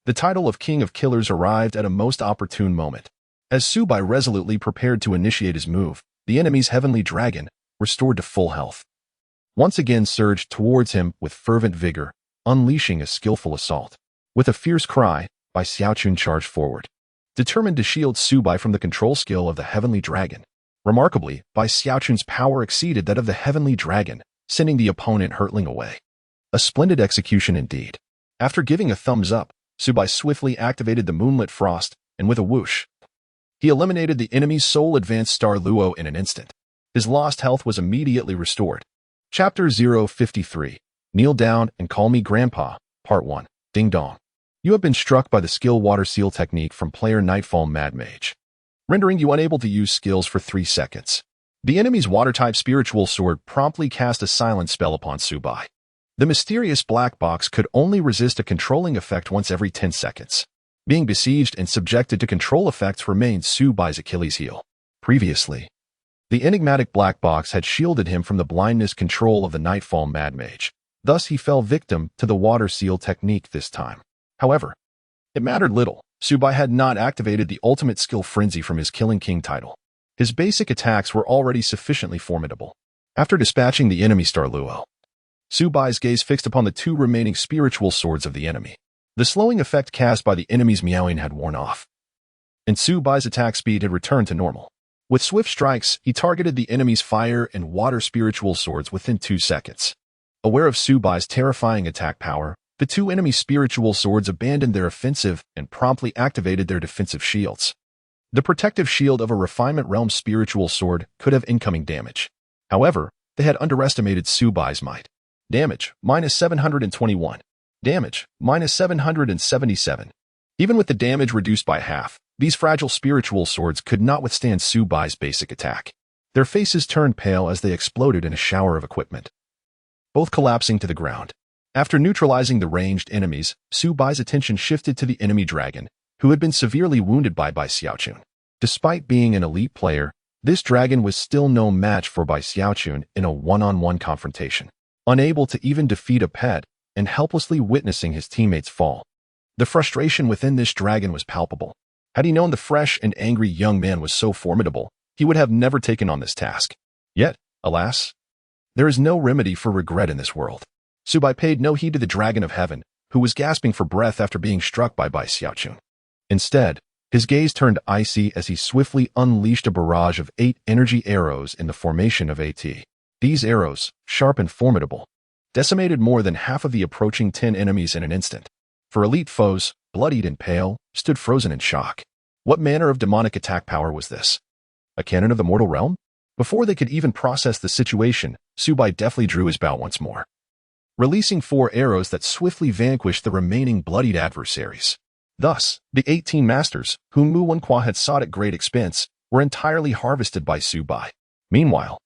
The title of King of Killers arrived at a most opportune moment. As Su Bai resolutely prepared to initiate his move, the enemy's heavenly dragon, restored to full health, once again surged towards him with fervent vigor, unleashing a skillful assault. With a fierce cry, Bai Xiaochun charged forward, determined to shield Su Bai from the control skill of the heavenly dragon. Remarkably, Bai Xiaochun's power exceeded that of the heavenly dragon, sending the opponent hurtling away. A splendid execution indeed. After giving a thumbs up, Su Bai swiftly activated the Moonlit Frost, and with a whoosh, he eliminated the enemy's sole advanced star Luo in an instant. His lost health was immediately restored. Chapter 053. Kneel Down and Call Me Grandpa, Part 1. Ding Dong. You have been struck by the skill Water Seal technique from player Nightfall Mad Mage, rendering you unable to use skills for 3 seconds. The enemy's water-type spiritual sword promptly cast a silent spell upon Su Bai. The mysterious black box could only resist a controlling effect once every 10 seconds. Being besieged and subjected to control effects remained Su Bai's Achilles heel. Previously, the enigmatic black box had shielded him from the blindness control of the Nightfall Mad Mage. Thus he fell victim to the Water Seal technique this time. However, it mattered little. Su Bai had not activated the ultimate skill Frenzy from his Killing King title. His basic attacks were already sufficiently formidable. After dispatching the enemy star Luo, Su Bai's gaze fixed upon the 2 remaining spiritual swords of the enemy. The slowing effect cast by the enemy's meowing had worn off, and Su Bai's attack speed had returned to normal. With swift strikes, he targeted the enemy's fire and water spiritual swords within 2 seconds. Aware of Su Bai's terrifying attack power, the 2 enemy spiritual swords abandoned their offensive and promptly activated their defensive shields. The protective shield of a Refinement Realm spiritual sword could have incoming damage. However, they had underestimated Su Bai's might. Damage, -721. Damage, -777. Even with the damage reduced by half, these fragile spiritual swords could not withstand Su Bai's basic attack. Their faces turned pale as they exploded in a shower of equipment, both collapsing to the ground. After neutralizing the ranged enemies, Su Bai's attention shifted to the enemy dragon, who had been severely wounded by Bai Xiaochun. Despite being an elite player, this dragon was still no match for Bai Xiaochun in a one-on-one confrontation. Unable to even defeat a pet, and helplessly witnessing his teammates fall. The frustration within this dragon was palpable. Had he known the fresh and angry young man was so formidable, he would have never taken on this task. Yet, alas, there is no remedy for regret in this world. Su Bai paid no heed to the Dragon of Heaven, who was gasping for breath after being struck by Bai Xiaochun. Instead, his gaze turned icy as he swiftly unleashed a barrage of 8 energy arrows in the formation of AT. These arrows, sharp and formidable, decimated more than half of the approaching 10 enemies in an instant. For elite foes, bloodied and pale, stood frozen in shock. What manner of demonic attack power was this? A cannon of the mortal realm? Before they could even process the situation, Su Bai deftly drew his bow once more, releasing 4 arrows that swiftly vanquished the remaining bloodied adversaries. Thus, the 18 masters, whom Mu Wenqua had sought at great expense, were entirely harvested by Su Bai. Meanwhile,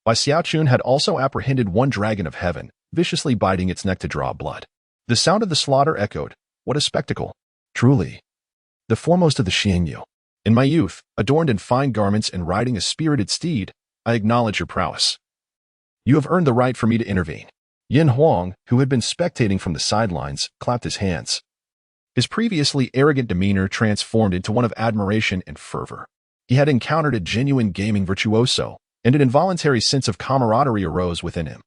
Bai Xiaochun had also apprehended 1 dragon of heaven, viciously biting its neck to draw blood. The sound of the slaughter echoed. What a spectacle! Truly, the foremost of the Xian Yu. In my youth, adorned in fine garments and riding a spirited steed, I acknowledge your prowess. You have earned the right for me to intervene. Yin Huang, who had been spectating from the sidelines, clapped his hands. His previously arrogant demeanor transformed into one of admiration and fervor. He had encountered a genuine gaming virtuoso, and an involuntary sense of camaraderie arose within him.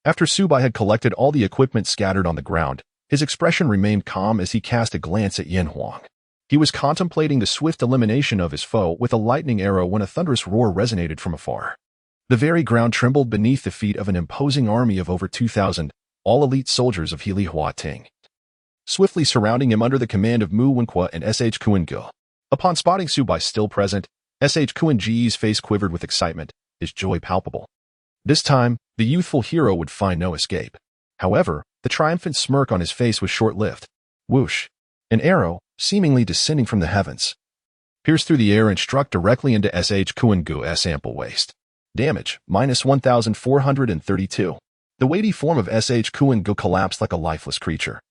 After Subai had collected all the equipment scattered on the ground, his expression remained calm as he cast a glance at Yin Huang. He was contemplating the swift elimination of his foe with a lightning arrow when a thunderous roar resonated from afar. The very ground trembled beneath the feet of an imposing army of over 2,000, all elite soldiers of Healy Hua Ting, swiftly surrounding him under the command of Mu Wenqua and S.H. Kuan-Ge. Upon spotting Subai still present, S.H. Kuan-Ge's face quivered with excitement, his joy palpable. This time, the youthful hero would find no escape. However, the triumphant smirk on his face was short-lived. Whoosh! An arrow, seemingly descending from the heavens, pierced through the air and struck directly into S.H. Kuan-Ge's ample waist. Damage, minus 1,432. The weighty form of S.H. Kuan-Ge collapsed like a lifeless creature.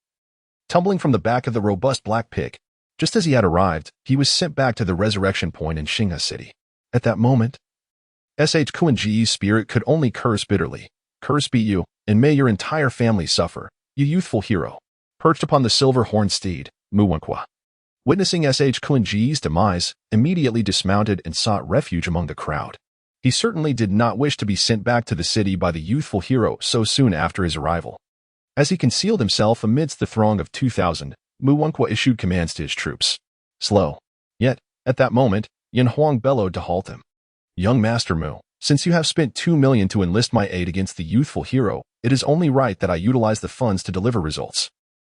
Tumbling from the back of the robust black pig, just as he had arrived, he was sent back to the resurrection point in Xinghe City. At that moment, S.H. Kuan-Ge's spirit could only curse bitterly. Curse be you, and may your entire family suffer, you youthful hero. Perched upon the silver-horned steed, Mu Wenqua, witnessing S.H. Kuan-Ge's demise, immediately dismounted and sought refuge among the crowd. He certainly did not wish to be sent back to the city by the youthful hero so soon after his arrival. As he concealed himself amidst the throng of 2,000, Mu Wenqua issued commands to his troops. Slow. Yet, at that moment, Yin Huang bellowed to halt him. Young Master Mu, since you have spent 2 million to enlist my aid against the youthful hero, it is only right that I utilize the funds to deliver results.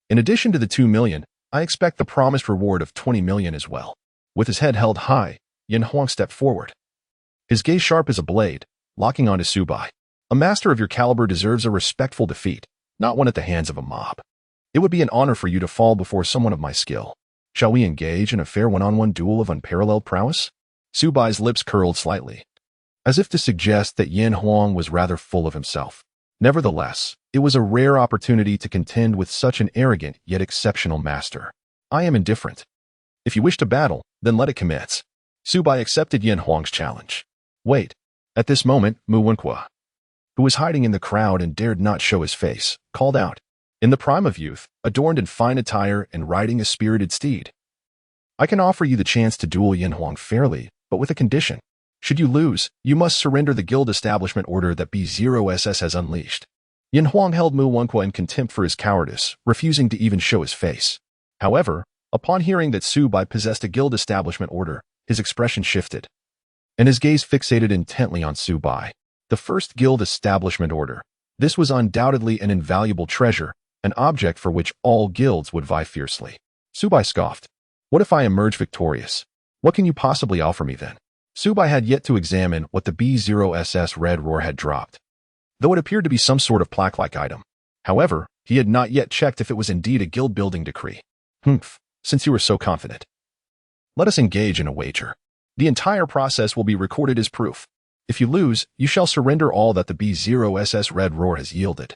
In addition to the 2 million, I expect the promised reward of 20 million as well. With his head held high, Yin Huang stepped forward. His gaze sharp as a blade, locking onto Subai. A master of your caliber deserves a respectful defeat, not one at the hands of a mob. It would be an honor for you to fall before someone of my skill. Shall we engage in a fair one-on-one duel of unparalleled prowess? Subai's lips curled slightly, as if to suggest that Yin Huang was rather full of himself. Nevertheless, it was a rare opportunity to contend with such an arrogant yet exceptional master. I am indifferent. If you wish to battle, then let it commence. Subai accepted Yin Huang's challenge. Wait. At this moment, Mu Wenqua, who was hiding in the crowd and dared not show his face, called out. In the prime of youth, adorned in fine attire and riding a spirited steed, I can offer you the chance to duel Yin Huang fairly, but with a condition. Should you lose, you must surrender the guild establishment order that B0SS has unleashed. Yin Huang held Mu Wenqua in contempt for his cowardice, refusing to even show his face. However, upon hearing that Subai possessed a guild establishment order, his expression shifted, and his gaze fixated intently on Subai. The first guild establishment order. This was undoubtedly an invaluable treasure, an object for which all guilds would vie fiercely. Subai scoffed. What if I emerge victorious? What can you possibly offer me then? Subai had yet to examine what the B0SS Red Roar had dropped, though it appeared to be some sort of plaque-like item. However, he had not yet checked if it was indeed a guild-building decree. Humph, since you were so confident. Let us engage in a wager. The entire process will be recorded as proof. If you lose, you shall surrender all that the B0SS Red Roar has yielded.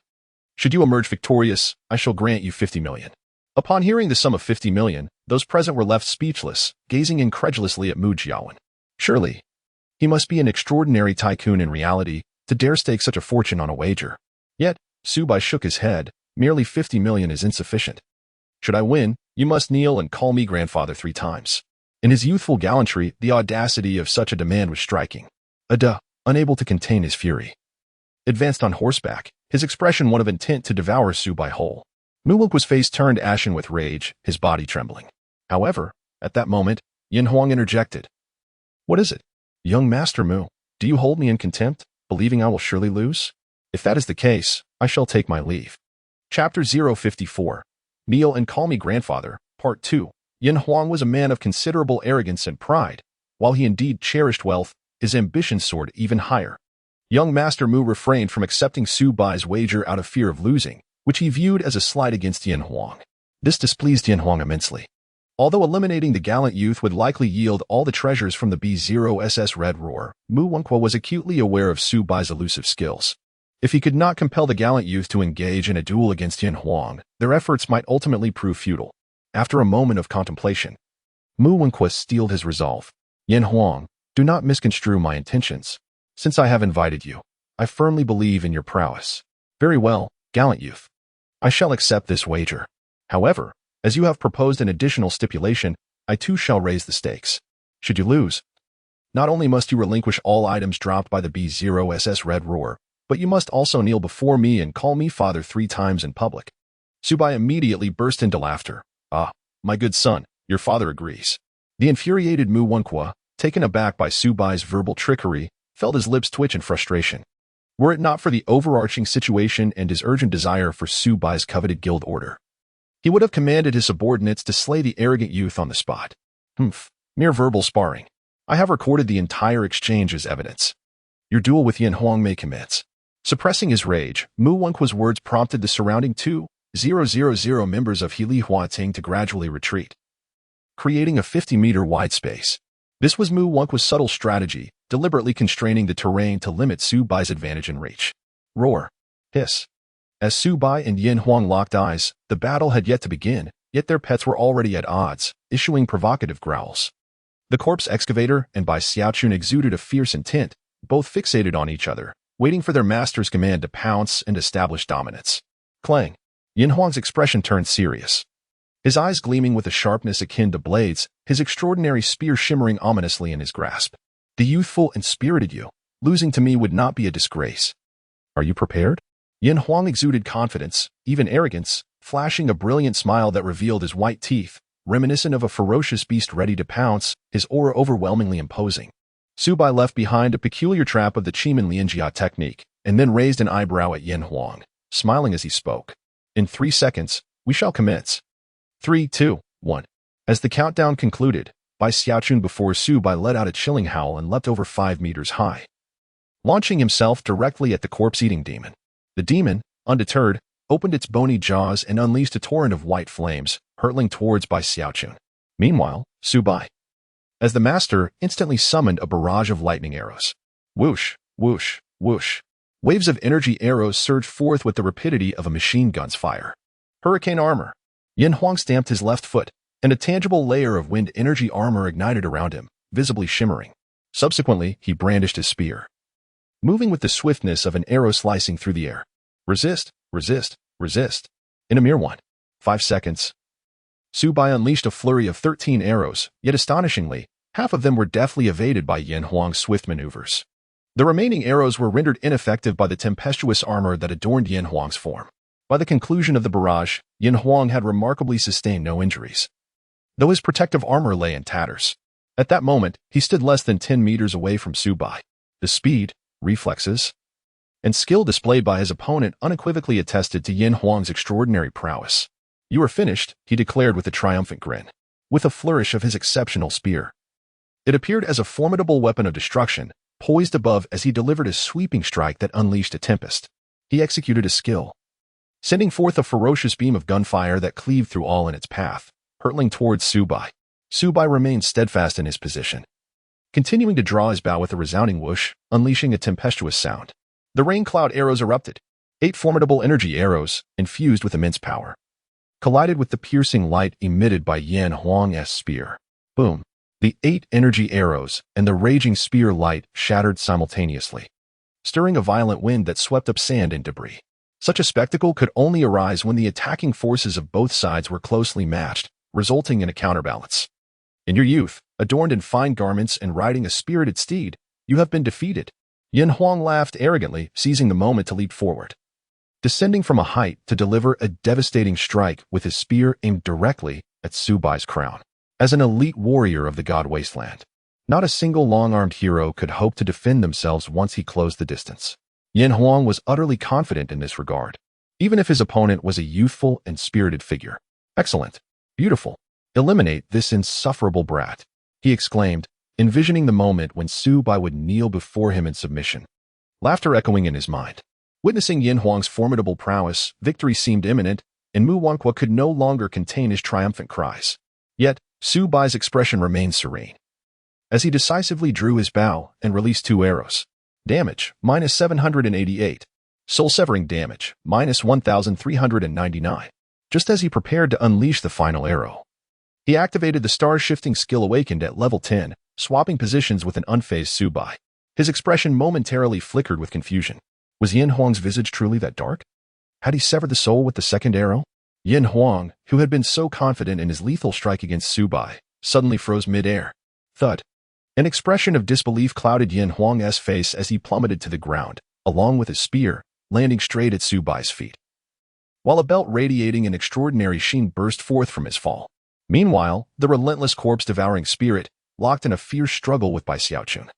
Should you emerge victorious, I shall grant you 50 million. Upon hearing the sum of 50 million, those present were left speechless, gazing incredulously at Mu Jiawen. Surely, he must be an extraordinary tycoon in reality to dare stake such a fortune on a wager. Yet, Subai shook his head, merely 50 million is insufficient. Should I win, you must kneel and call me grandfather 3 times. In his youthful gallantry, the audacity of such a demand was striking. Ada, unable to contain his fury, advanced on horseback, his expression one of intent to devour Subai whole. Mu Wenqua's face turned ashen with rage, his body trembling. However, at that moment, Yin Huang interjected. What is it? Young Master Mu, do you hold me in contempt, believing I will surely lose? If that is the case, I shall take my leave. Chapter 054. Kneel and Call Me Grandfather, Part 2. Yin Huang was a man of considerable arrogance and pride. While he indeed cherished wealth, his ambition soared even higher. Young Master Mu refrained from accepting Subai's wager out of fear of losing, which he viewed as a slight against Yin Huang. This displeased Yin Huang immensely. Although eliminating the gallant youth would likely yield all the treasures from the B0SS Red Roar, Mu Wenqua was acutely aware of Subai's elusive skills. If he could not compel the gallant youth to engage in a duel against Yin Huang, their efforts might ultimately prove futile. After a moment of contemplation, Mu Wenqua steeled his resolve. Yin Huang, do not misconstrue my intentions. Since I have invited you, I firmly believe in your prowess. Very well, gallant youth. I shall accept this wager. However, As you have proposed an additional stipulation, I too shall raise the stakes. Should you lose, not only must you relinquish all items dropped by the B0SS Red Roar, but you must also kneel before me and call me father 3 times in public. Subai immediately burst into laughter. Ah, my good son, your father agrees. The infuriated Mu Wenqua, taken aback by Subai's verbal trickery, felt his lips twitch in frustration. Were it not for the overarching situation and his urgent desire for Subai's coveted guild order, he would have commanded his subordinates to slay the arrogant youth on the spot. Mere verbal sparring. I have recorded the entire exchange as evidence. Your duel with Yin Huang may commence. Suppressing his rage, Mu Wenqua's words prompted the surrounding 2,000 members of Heili Huating to gradually retreat, creating a 50-meter wide space. This was Mu Wenqua's subtle strategy, deliberately constraining the terrain to limit Subai's advantage in reach. Roar. Hiss. As Subai and Yin Huang locked eyes, the battle had yet to begin, yet their pets were already at odds, issuing provocative growls. The corpse excavator and Bai Xiaochun exuded a fierce intent, both fixated on each other, waiting for their master's command to pounce and establish dominance. Clang. Yin Huang's expression turned serious. His eyes gleaming with a sharpness akin to blades, his extraordinary spear shimmering ominously in his grasp. The youthful and spirited you, losing to me would not be a disgrace. Are you prepared? Yin Huang exuded confidence, even arrogance, flashing a brilliant smile that revealed his white teeth, reminiscent of a ferocious beast ready to pounce, his aura overwhelmingly imposing. Subai left behind a peculiar trap of the Chiman Lianjia technique, and then raised an eyebrow at Yin Huang, smiling as he spoke. In 3 seconds, we shall commence. 3, 2, 1. As the countdown concluded, Bai Xiaochun before Subai let out a chilling howl and leapt over 5 meters high, launching himself directly at the corpse-eating demon. The demon, undeterred, opened its bony jaws and unleashed a torrent of white flames, hurtling towards Bai Xiaochun. Meanwhile, Subai, as the master, instantly summoned a barrage of lightning arrows. Whoosh, whoosh, whoosh. Waves of energy arrows surged forth with the rapidity of a machine gun's fire. Hurricane armor. Yin Huang stamped his left foot, and a tangible layer of wind energy armor ignited around him, visibly shimmering. Subsequently, he brandished his spear, moving with the swiftness of an arrow slicing through the air. Resist, resist, resist. In a mere 5 seconds, Subai unleashed a flurry of 13 arrows, yet astonishingly, half of them were deftly evaded by Yin Huang's swift maneuvers. The remaining arrows were rendered ineffective by the tempestuous armor that adorned Yin Huang's form. By the conclusion of the barrage, Yin Huang had remarkably sustained no injuries, though his protective armor lay in tatters. At that moment, he stood less than 10 meters away from Subai. The speed, reflexes, and skill displayed by his opponent unequivocally attested to Yin Huang's extraordinary prowess. You are finished, he declared with a triumphant grin, with a flourish of his exceptional spear. It appeared as a formidable weapon of destruction, poised above as he delivered a sweeping strike that unleashed a tempest. He executed a skill, sending forth a ferocious beam of gunfire that cleaved through all in its path, hurtling towards Subai. Subai remained steadfast in his position, continuing to draw his bow with a resounding whoosh, unleashing a tempestuous sound. The rain cloud arrows erupted. 8 formidable energy arrows, infused with immense power, collided with the piercing light emitted by Yin Huang's spear. Boom. The 8 energy arrows and the raging spear light shattered simultaneously, stirring a violent wind that swept up sand and debris. Such a spectacle could only arise when the attacking forces of both sides were closely matched, resulting in a counterbalance. In your youth, adorned in fine garments and riding a spirited steed, you have been defeated. Yin Huang laughed arrogantly, seizing the moment to leap forward, descending from a height to deliver a devastating strike with his spear aimed directly at Subai's crown. As an elite warrior of the God Wasteland, not a single long-armed hero could hope to defend themselves once he closed the distance. Yin Huang was utterly confident in this regard, even if his opponent was a youthful and spirited figure. Excellent. Beautiful. Eliminate this insufferable brat, he exclaimed, envisioning the moment when Subai would kneel before him in submission. Laughter echoing in his mind. Witnessing Yin Huang's formidable prowess, victory seemed imminent, and Mu Wenqua could no longer contain his triumphant cries. Yet, Subai's expression remained serene, as he decisively drew his bow and released 2 arrows. Damage, minus 788. Soul-severing damage, minus 1,399. Just as he prepared to unleash the final arrow, he activated the star-shifting skill awakened at level 10, swapping positions with an unfazed Subai. His expression momentarily flickered with confusion. Was Yin Huang's visage truly that dark? Had he severed the soul with the second arrow? Yin Huang, who had been so confident in his lethal strike against Su Bai, suddenly froze mid-air. Thud. An expression of disbelief clouded Yin Huang's face as he plummeted to the ground, along with his spear, landing straight at Su Bai's feet, while a belt radiating an extraordinary sheen burst forth from his fall. Meanwhile, the relentless corpse-devouring spirit, locked in a fierce struggle with Bai Xiaochun,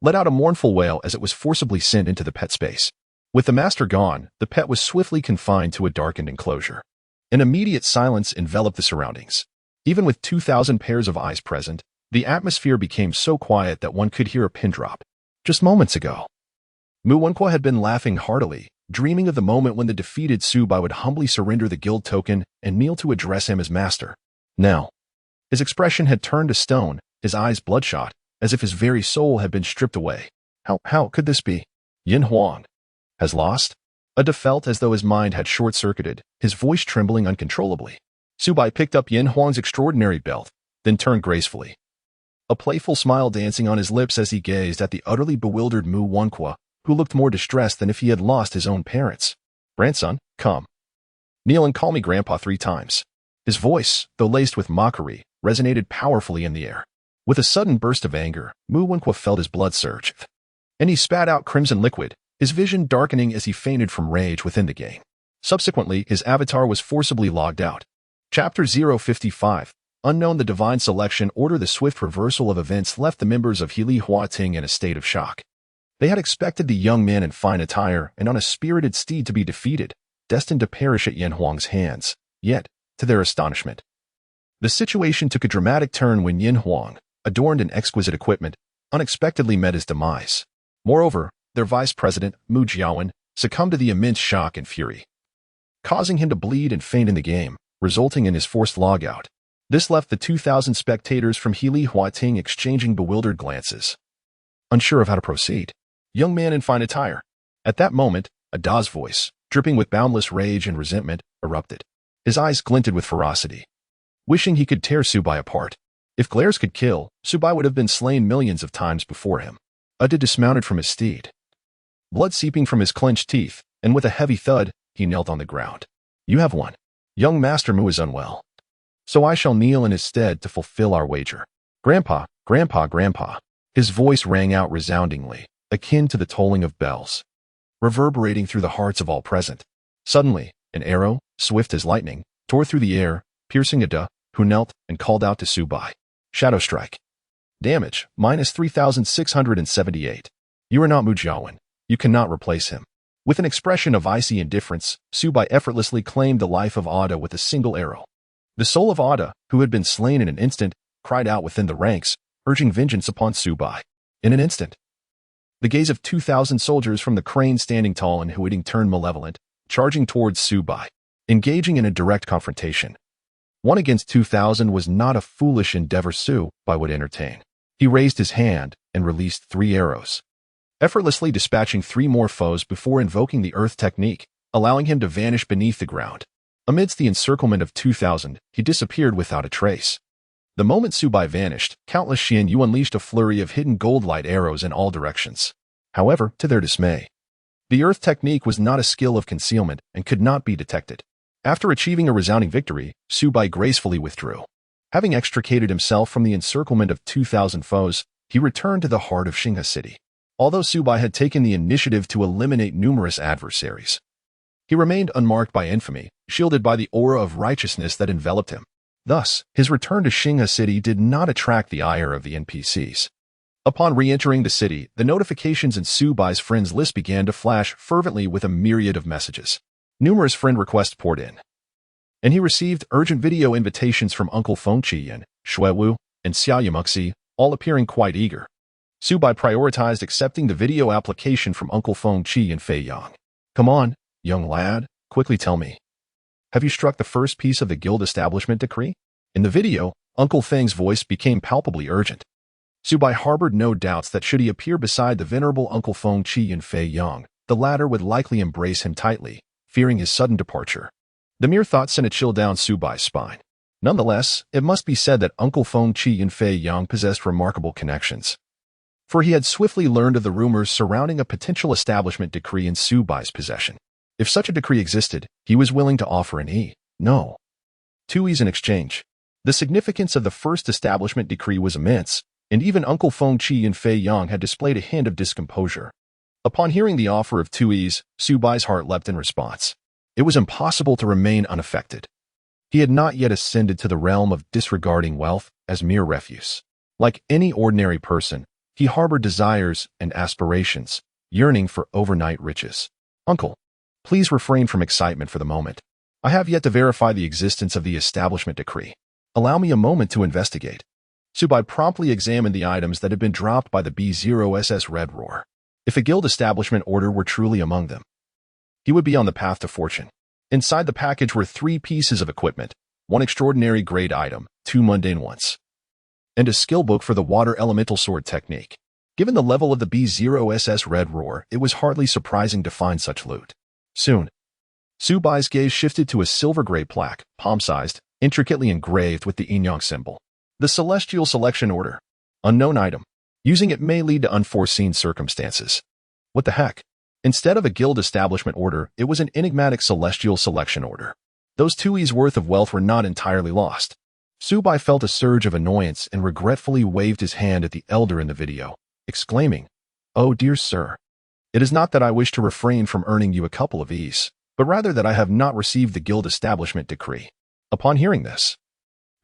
let out a mournful wail as it was forcibly sent into the pet space. With the master gone, the pet was swiftly confined to a darkened enclosure. An immediate silence enveloped the surroundings. Even with 2,000 pairs of eyes present, the atmosphere became so quiet that one could hear a pin drop. Just moments ago, Mu Wenqua had been laughing heartily, dreaming of the moment when the defeated Su Bai would humbly surrender the guild token and kneel to address him as master. Now, his expression had turned to stone, his eyes bloodshot, as if his very soul had been stripped away. How could this be? Yin Huang has lost? Ada felt as though his mind had short-circuited, his voice trembling uncontrollably. Su Bai picked up Yin Huang's extraordinary belt, then turned gracefully, a playful smile dancing on his lips as he gazed at the utterly bewildered Mu Wenqua, who looked more distressed than if he had lost his own parents. Grandson, come. Kneel and call me Grandpa 3 times. His voice, though laced with mockery, resonated powerfully in the air. With a sudden burst of anger, Mu Wenqua felt his blood surge, and he spat out crimson liquid, his vision darkening as he fainted from rage within the game. Subsequently, his avatar was forcibly logged out. Chapter 055, Unknown. The divine selection order. The swift reversal of events left the members of Healy Huating in a state of shock. They had expected the young man in fine attire and on a spirited steed to be defeated, destined to perish at Yin Huang's hands. Yet, to their astonishment, the situation took a dramatic turn when Yin Huang, adorned in exquisite equipment, unexpectedly met his demise. Moreover, their vice president, Mu Jiawen, succumbed to the immense shock and fury, causing him to bleed and faint in the game, resulting in his forced logout. This left the 2,000 spectators from Healy Huating exchanging bewildered glances, unsure of how to proceed. Young man in fine attire. At that moment, Ada's voice, dripping with boundless rage and resentment, erupted. His eyes glinted with ferocity, wishing he could tear Su Bai apart. If glares could kill, Su Bai would have been slain millions of times before him. Ada dismounted from his steed, blood seeping from his clenched teeth, and with a heavy thud, he knelt on the ground. You have won. Young Master Mu is unwell, so I shall kneel in his stead to fulfill our wager. Grandpa, Grandpa, Grandpa. His voice rang out resoundingly, akin to the tolling of bells, reverberating through the hearts of all present. Suddenly, an arrow, swift as lightning, tore through the air, piercing Ada, who knelt and called out to Su Bai. Shadow strike. Damage, minus 3,678. You are not Mu Jiawen. You cannot replace him. With an expression of icy indifference, Su Bai effortlessly claimed the life of Ada with a single arrow. The soul of Ada, who had been slain in an instant, cried out within the ranks, urging vengeance upon Su Bai. In an instant, the gaze of 2,000 soldiers from the crane standing tall and hooting turned malevolent, charging towards Su Bai, engaging in a direct confrontation. 1 against 2,000 was not a foolish endeavor Su Bai would entertain. He raised his hand and released 3 arrows, effortlessly dispatching 3 more foes before invoking the earth technique, allowing him to vanish beneath the ground. Amidst the encirclement of 2,000, he disappeared without a trace. The moment Su Bai vanished, countless Xian Yu unleashed a flurry of hidden gold light arrows in all directions. However, to their dismay, the earth technique was not a skill of concealment and could not be detected. After achieving a resounding victory, Su Bai gracefully withdrew. Having extricated himself from the encirclement of 2,000 foes, he returned to the heart of Xinghe City. Although Su Bai had taken the initiative to eliminate numerous adversaries, he remained unmarked by infamy, shielded by the aura of righteousness that enveloped him. Thus, his return to Xinghe City did not attract the ire of the NPCs. Upon re-entering the city, the notifications in Su Bai's friends list began to flash fervently with a myriad of messages. Numerous friend requests poured in, and he received urgent video invitations from Uncle Feng Qiyan, Shui Wu, and Xia Yamuxi, all appearing quite eager. Su Bai prioritized accepting the video application from Uncle Feng Qi and Fei Yang. Come on, young lad, quickly tell me. Have you struck the first piece of the guild establishment decree? In the video, Uncle Feng's voice became palpably urgent. Su Bai harbored no doubts that should he appear beside the venerable Uncle Feng Qi and Fei Yang, the latter would likely embrace him tightly, fearing his sudden departure. The mere thought sent a chill down Su Bai's spine. Nonetheless, it must be said that Uncle Feng Qi and Fei Yang possessed remarkable connections, for he had swiftly learned of the rumors surrounding a potential establishment decree in Su Bai's possession. If such a decree existed, he was willing to offer an No. 2Es in exchange. The significance of the first establishment decree was immense, and even Uncle Feng Qi and Fei Yang had displayed a hint of discomposure. Upon hearing the offer of 2Es, Su Bai's heart leapt in response. It was impossible to remain unaffected. He had not yet ascended to the realm of disregarding wealth as mere refuse. Like any ordinary person, he harbored desires and aspirations, yearning for overnight riches. Uncle, please refrain from excitement for the moment. I have yet to verify the existence of the establishment decree. Allow me a moment to investigate. Su Bai promptly examined the items that had been dropped by the B0SS Red Roar. If a guild establishment order were truly among them, he would be on the path to fortune. Inside the package were 3 pieces of equipment, 1 extraordinary grade item, 2 mundane ones, and a skill book for the water elemental sword technique. Given the level of the B0SS Red Roar, it was hardly surprising to find such loot. Soon, Su Bai's gaze shifted to a silver-gray plaque, palm-sized, intricately engraved with the Yin-Yang symbol. The Celestial Selection Order. Unknown item. Using it may lead to unforeseen circumstances. What the heck? Instead of a guild establishment order, it was an enigmatic celestial selection order. Those 2Es worth of wealth were not entirely lost. Su Bai felt a surge of annoyance and regretfully waved his hand at the elder in the video, exclaiming, "Oh dear sir, it is not that I wish to refrain from earning you a couple of Es, but rather that I have not received the guild establishment decree." Upon hearing this,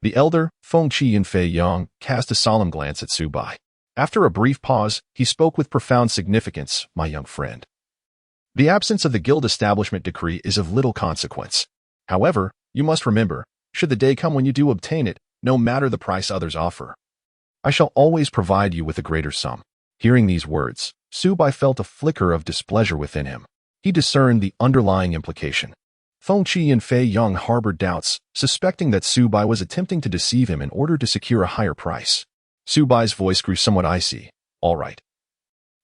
the elder, Feng Qi and Fei Yang, cast a solemn glance at Su Bai. After a brief pause, he spoke with profound significance, "My young friend. The absence of the guild establishment decree is of little consequence. However, you must remember, should the day come when you do obtain it, no matter the price others offer, I shall always provide you with a greater sum." Hearing these words, Su Bai felt a flicker of displeasure within him. He discerned the underlying implication. Feng Qi and Fei Yang harbored doubts, suspecting that Su Bai was attempting to deceive him in order to secure a higher price. Su Bai's voice grew somewhat icy. "All right.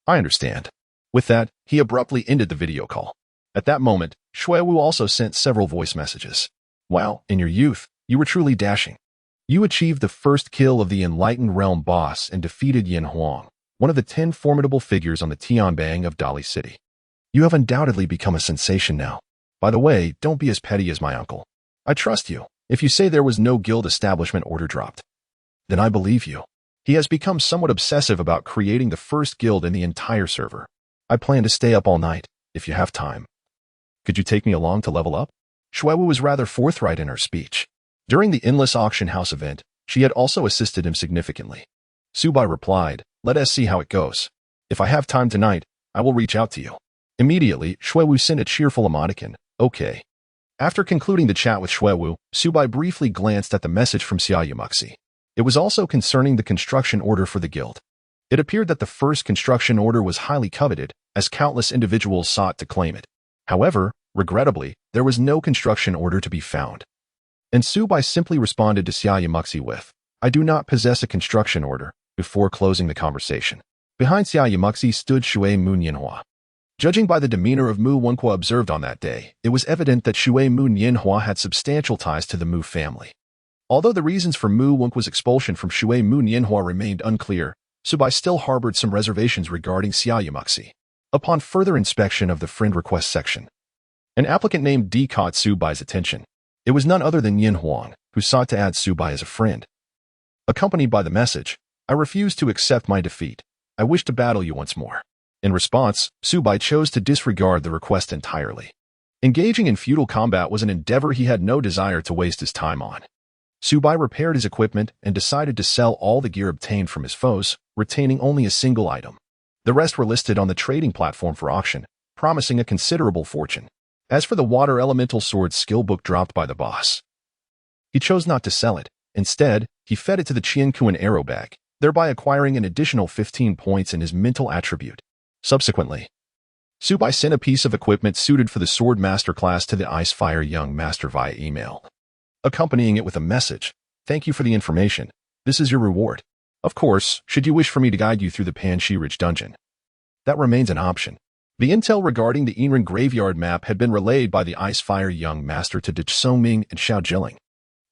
I understand." With that, he abruptly ended the video call. At that moment, Shui Wu also sent several voice messages. "Wow, in your youth, you were truly dashing. You achieved the first kill of the Enlightened Realm boss and defeated Yin Huang, one of the 10 formidable figures on the Tianbang of Dali City. You have undoubtedly become a sensation now. By the way, don't be as petty as my uncle. I trust you. If you say there was no guild establishment order dropped, then I believe you. He has become somewhat obsessive about creating the first guild in the entire server. I plan to stay up all night, if you have time. Could you take me along to level up?" Shui Wu was rather forthright in her speech. During the Endless Auction House event, she had also assisted him significantly. Su Bai replied, "Let us see how it goes. If I have time tonight, I will reach out to you." Immediately, Shui Wu sent a cheerful emoticon, "Okay." After concluding the chat with Shui Wu, Su Bai briefly glanced at the message from Xia Yumuxi. It was also concerning the construction order for the guild. It appeared that the first construction order was highly coveted, as countless individuals sought to claim it. However, regrettably, there was no construction order to be found. And Su Bai simply responded to Xia Yumuxi with, "I do not possess a construction order," before closing the conversation. Behind Xia Yumuxi stood Shui Mu Nianhua. Judging by the demeanor of Mu Wenhua observed on that day, it was evident that Shui Mu Nianhua had substantial ties to the Mu family. Although the reasons for Mu Wenhua's expulsion from Shui Mu Nianhua remained unclear, Su Bai still harbored some reservations regarding Xia Yumuxi. Upon further inspection of the friend request section, an applicant named D caught Su Bai's attention. It was none other than Yin Huang, who sought to add Su Bai as a friend. Accompanied by the message, "I refuse to accept my defeat. I wish to battle you once more." In response, Su Bai chose to disregard the request entirely. Engaging in feudal combat was an endeavor he had no desire to waste his time on. Su Bai repaired his equipment and decided to sell all the gear obtained from his foes, retaining only a single item. The rest were listed on the trading platform for auction, promising a considerable fortune. As for the water elemental sword skill book dropped by the boss, he chose not to sell it. Instead, he fed it to the Qiankuan arrow bag, thereby acquiring an additional 15 points in his mental attribute. Subsequently, Su Bai sent a piece of equipment suited for the sword master class to the Icefire Young Master via email, accompanying it with a message, "Thank you for the information. This is your reward. Of course, should you wish for me to guide you through the Panshi Ridge dungeon, that remains an option." The intel regarding the Yinren graveyard map had been relayed by the Icefire Young Master to Songming and Xiao Jilling.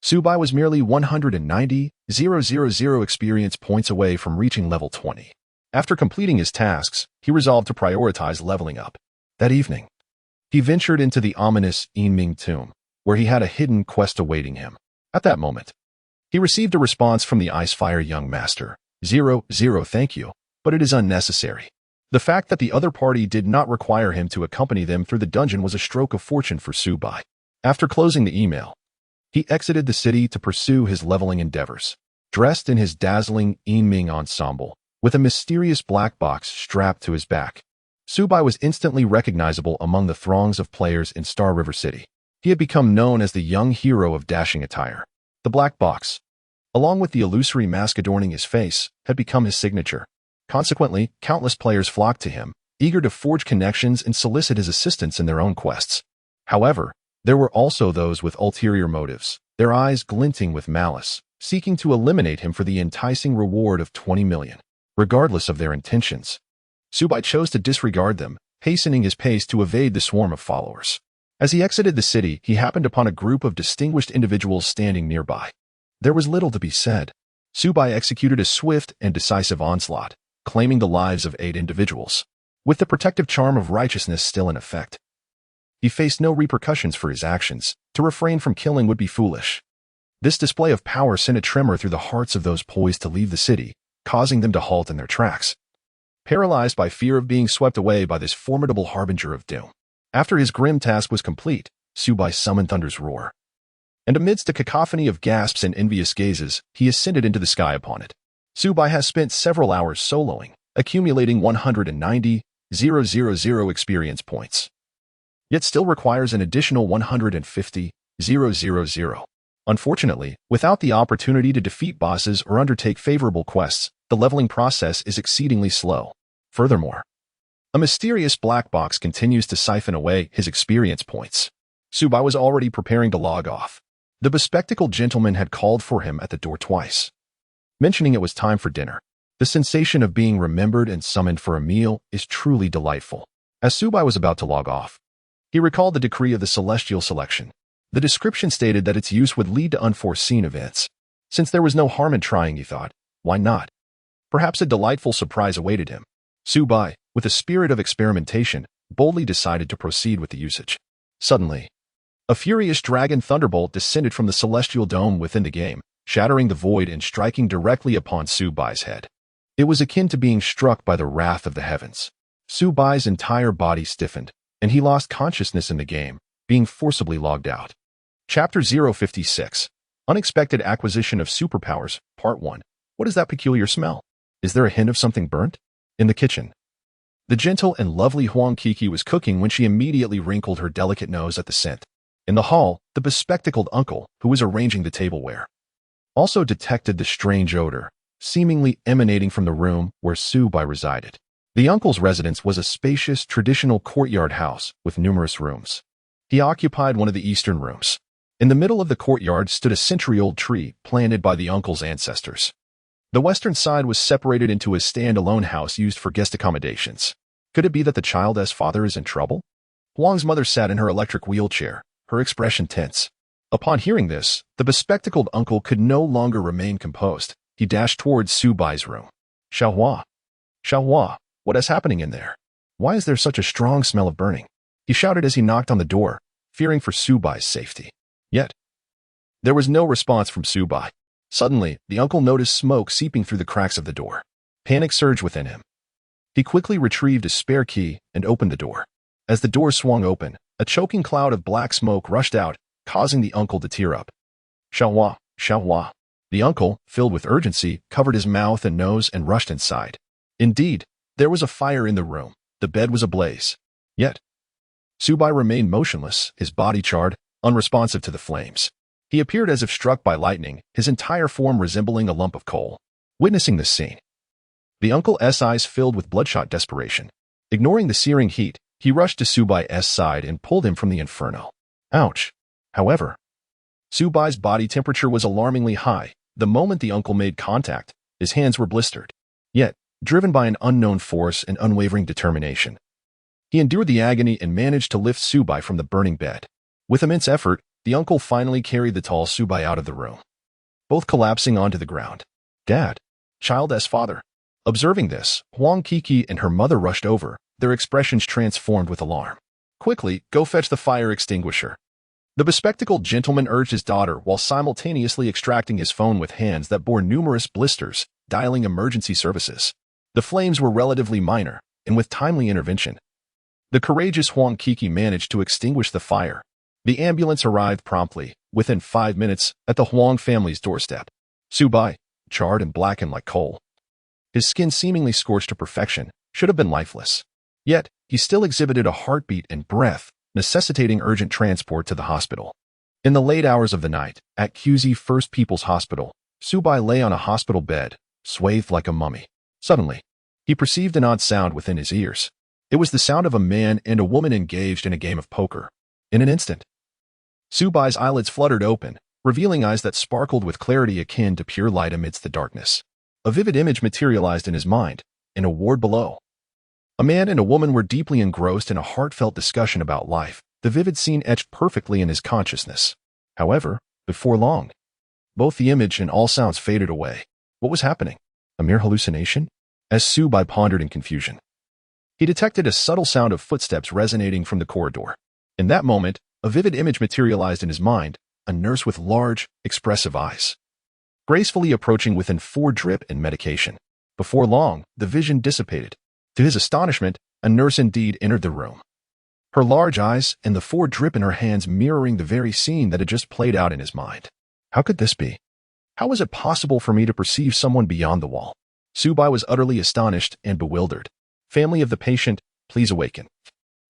Su Bai was merely 190,000 experience points away from reaching level 20. After completing his tasks, he resolved to prioritize leveling up. That evening, he ventured into the ominous Yinming tomb, where he had a hidden quest awaiting him. At that moment, he received a response from the Icefire young master. 0, thank you, but it is unnecessary. The fact that the other party did not require him to accompany them through the dungeon was a stroke of fortune for Subai. After closing the email, he exited the city to pursue his leveling endeavors. Dressed in his dazzling Ming ensemble, with a mysterious black box strapped to his back, Subai was instantly recognizable among the throngs of players in Star River City. He had become known as the young hero of dashing attire. The black box, along with the illusory mask adorning his face, had become his signature. Consequently, countless players flocked to him, eager to forge connections and solicit his assistance in their own quests. However, there were also those with ulterior motives, their eyes glinting with malice, seeking to eliminate him for the enticing reward of 20 million. Regardless of their intentions, Subai chose to disregard them, hastening his pace to evade the swarm of followers. As he exited the city, he happened upon a group of distinguished individuals standing nearby. There was little to be said. Subai executed a swift and decisive onslaught, claiming the lives of 8 individuals. With the protective charm of righteousness still in effect, he faced no repercussions for his actions. To refrain from killing would be foolish. This display of power sent a tremor through the hearts of those poised to leave the city, causing them to halt in their tracks, paralyzed by fear of being swept away by this formidable harbinger of doom. After his grim task was complete, Subai summoned Thunder's roar, and amidst a cacophony of gasps and envious gazes, he ascended into the sky upon it. Subai has spent several hours soloing, accumulating 190,000 experience points, yet still requires an additional 150,000. Unfortunately, without the opportunity to defeat bosses or undertake favorable quests, the leveling process is exceedingly slow. Furthermore, a mysterious black box continues to siphon away his experience points. Subai was already preparing to log off. The bespectacled gentleman had called for him at the door twice, mentioning it was time for dinner. The sensation of being remembered and summoned for a meal is truly delightful. As Subai was about to log off, he recalled the decree of the celestial selection. The description stated that its use would lead to unforeseen events. Since there was no harm in trying, he thought, why not? Perhaps a delightful surprise awaited him. Subai, with a spirit of experimentation, boldly decided to proceed with the usage. Suddenly, a furious dragon thunderbolt descended from the celestial dome within the game, shattering the void and striking directly upon Subai's head. It was akin to being struck by the wrath of the heavens. Subai's entire body stiffened, and he lost consciousness in the game, being forcibly logged out. Chapter 056. Unexpected Acquisition of Superpowers, Part 1. What is that peculiar smell? Is there a hint of something burnt? In the kitchen, the gentle and lovely Huang Kiki was cooking when she immediately wrinkled her delicate nose at the scent. In the hall, the bespectacled uncle, who was arranging the tableware, also detected the strange odor, seemingly emanating from the room where Subai resided. The uncle's residence was a spacious, traditional courtyard house with numerous rooms. He occupied one of the eastern rooms. In the middle of the courtyard stood a century-old tree planted by the uncle's ancestors. The western side was separated into a stand-alone house used for guest accommodations. Could it be that the child's father is in trouble? Huang's mother sat in her electric wheelchair, her expression tense. Upon hearing this, the bespectacled uncle could no longer remain composed. He dashed towards Subai's room. Xiaohua, what is happening in there? Why is there such a strong smell of burning? He shouted as he knocked on the door, fearing for Subai's safety. Yet, there was no response from Subai. Suddenly, the uncle noticed smoke seeping through the cracks of the door. Panic surged within him. He quickly retrieved a spare key and opened the door. As the door swung open, a choking cloud of black smoke rushed out, causing the uncle to tear up. Xiaohua. The uncle, filled with urgency, covered his mouth and nose and rushed inside. Indeed, there was a fire in the room. The bed was ablaze. Yet, Subai remained motionless, his body charred, unresponsive to the flames. He appeared as if struck by lightning, his entire form resembling a lump of coal. Witnessing this scene, the uncle's eyes filled with bloodshot desperation. Ignoring the searing heat, he rushed to Subai's side and pulled him from the inferno. Ouch! However, Subai's body temperature was alarmingly high. The moment the uncle made contact, his hands were blistered. Yet, driven by an unknown force and unwavering determination, he endured the agony and managed to lift Subai from the burning bed. With immense effort, the uncle finally carried the tall Subai out of the room, both collapsing onto the ground. Dad, child's father. Observing this, Huang Kiki and her mother rushed over, their expressions transformed with alarm. Quickly, go fetch the fire extinguisher. The bespectacled gentleman urged his daughter while simultaneously extracting his phone with hands that bore numerous blisters, dialing emergency services. The flames were relatively minor, and with timely intervention, the courageous Huang Kiki managed to extinguish the fire. The ambulance arrived promptly, within 5 minutes, at the Huang family's doorstep. Su Bai, charred and blackened like coal, his skin seemingly scorched to perfection, should have been lifeless. Yet, he still exhibited a heartbeat and breath, necessitating urgent transport to the hospital. In the late hours of the night, at QZ First People's Hospital, Su Bai lay on a hospital bed, swathed like a mummy. Suddenly, he perceived an odd sound within his ears. It was the sound of a man and a woman engaged in a game of poker. In an instant, Su Bai's eyelids fluttered open, revealing eyes that sparkled with clarity akin to pure light amidst the darkness. A vivid image materialized in his mind, in a ward below. A man and a woman were deeply engrossed in a heartfelt discussion about life, the vivid scene etched perfectly in his consciousness. However, before long, both the image and all sounds faded away. What was happening? A mere hallucination? As Su Bai pondered in confusion, he detected a subtle sound of footsteps resonating from the corridor. In that moment, a vivid image materialized in his mind, a nurse with large, expressive eyes, gracefully approaching within 4 drip and medication. Before long, the vision dissipated. To his astonishment, a nurse indeed entered the room. Her large eyes and the 4 drip in her hands mirroring the very scene that had just played out in his mind. How could this be? How was it possible for me to perceive someone beyond the wall? Su Bai was utterly astonished and bewildered. Family of the patient, please awaken.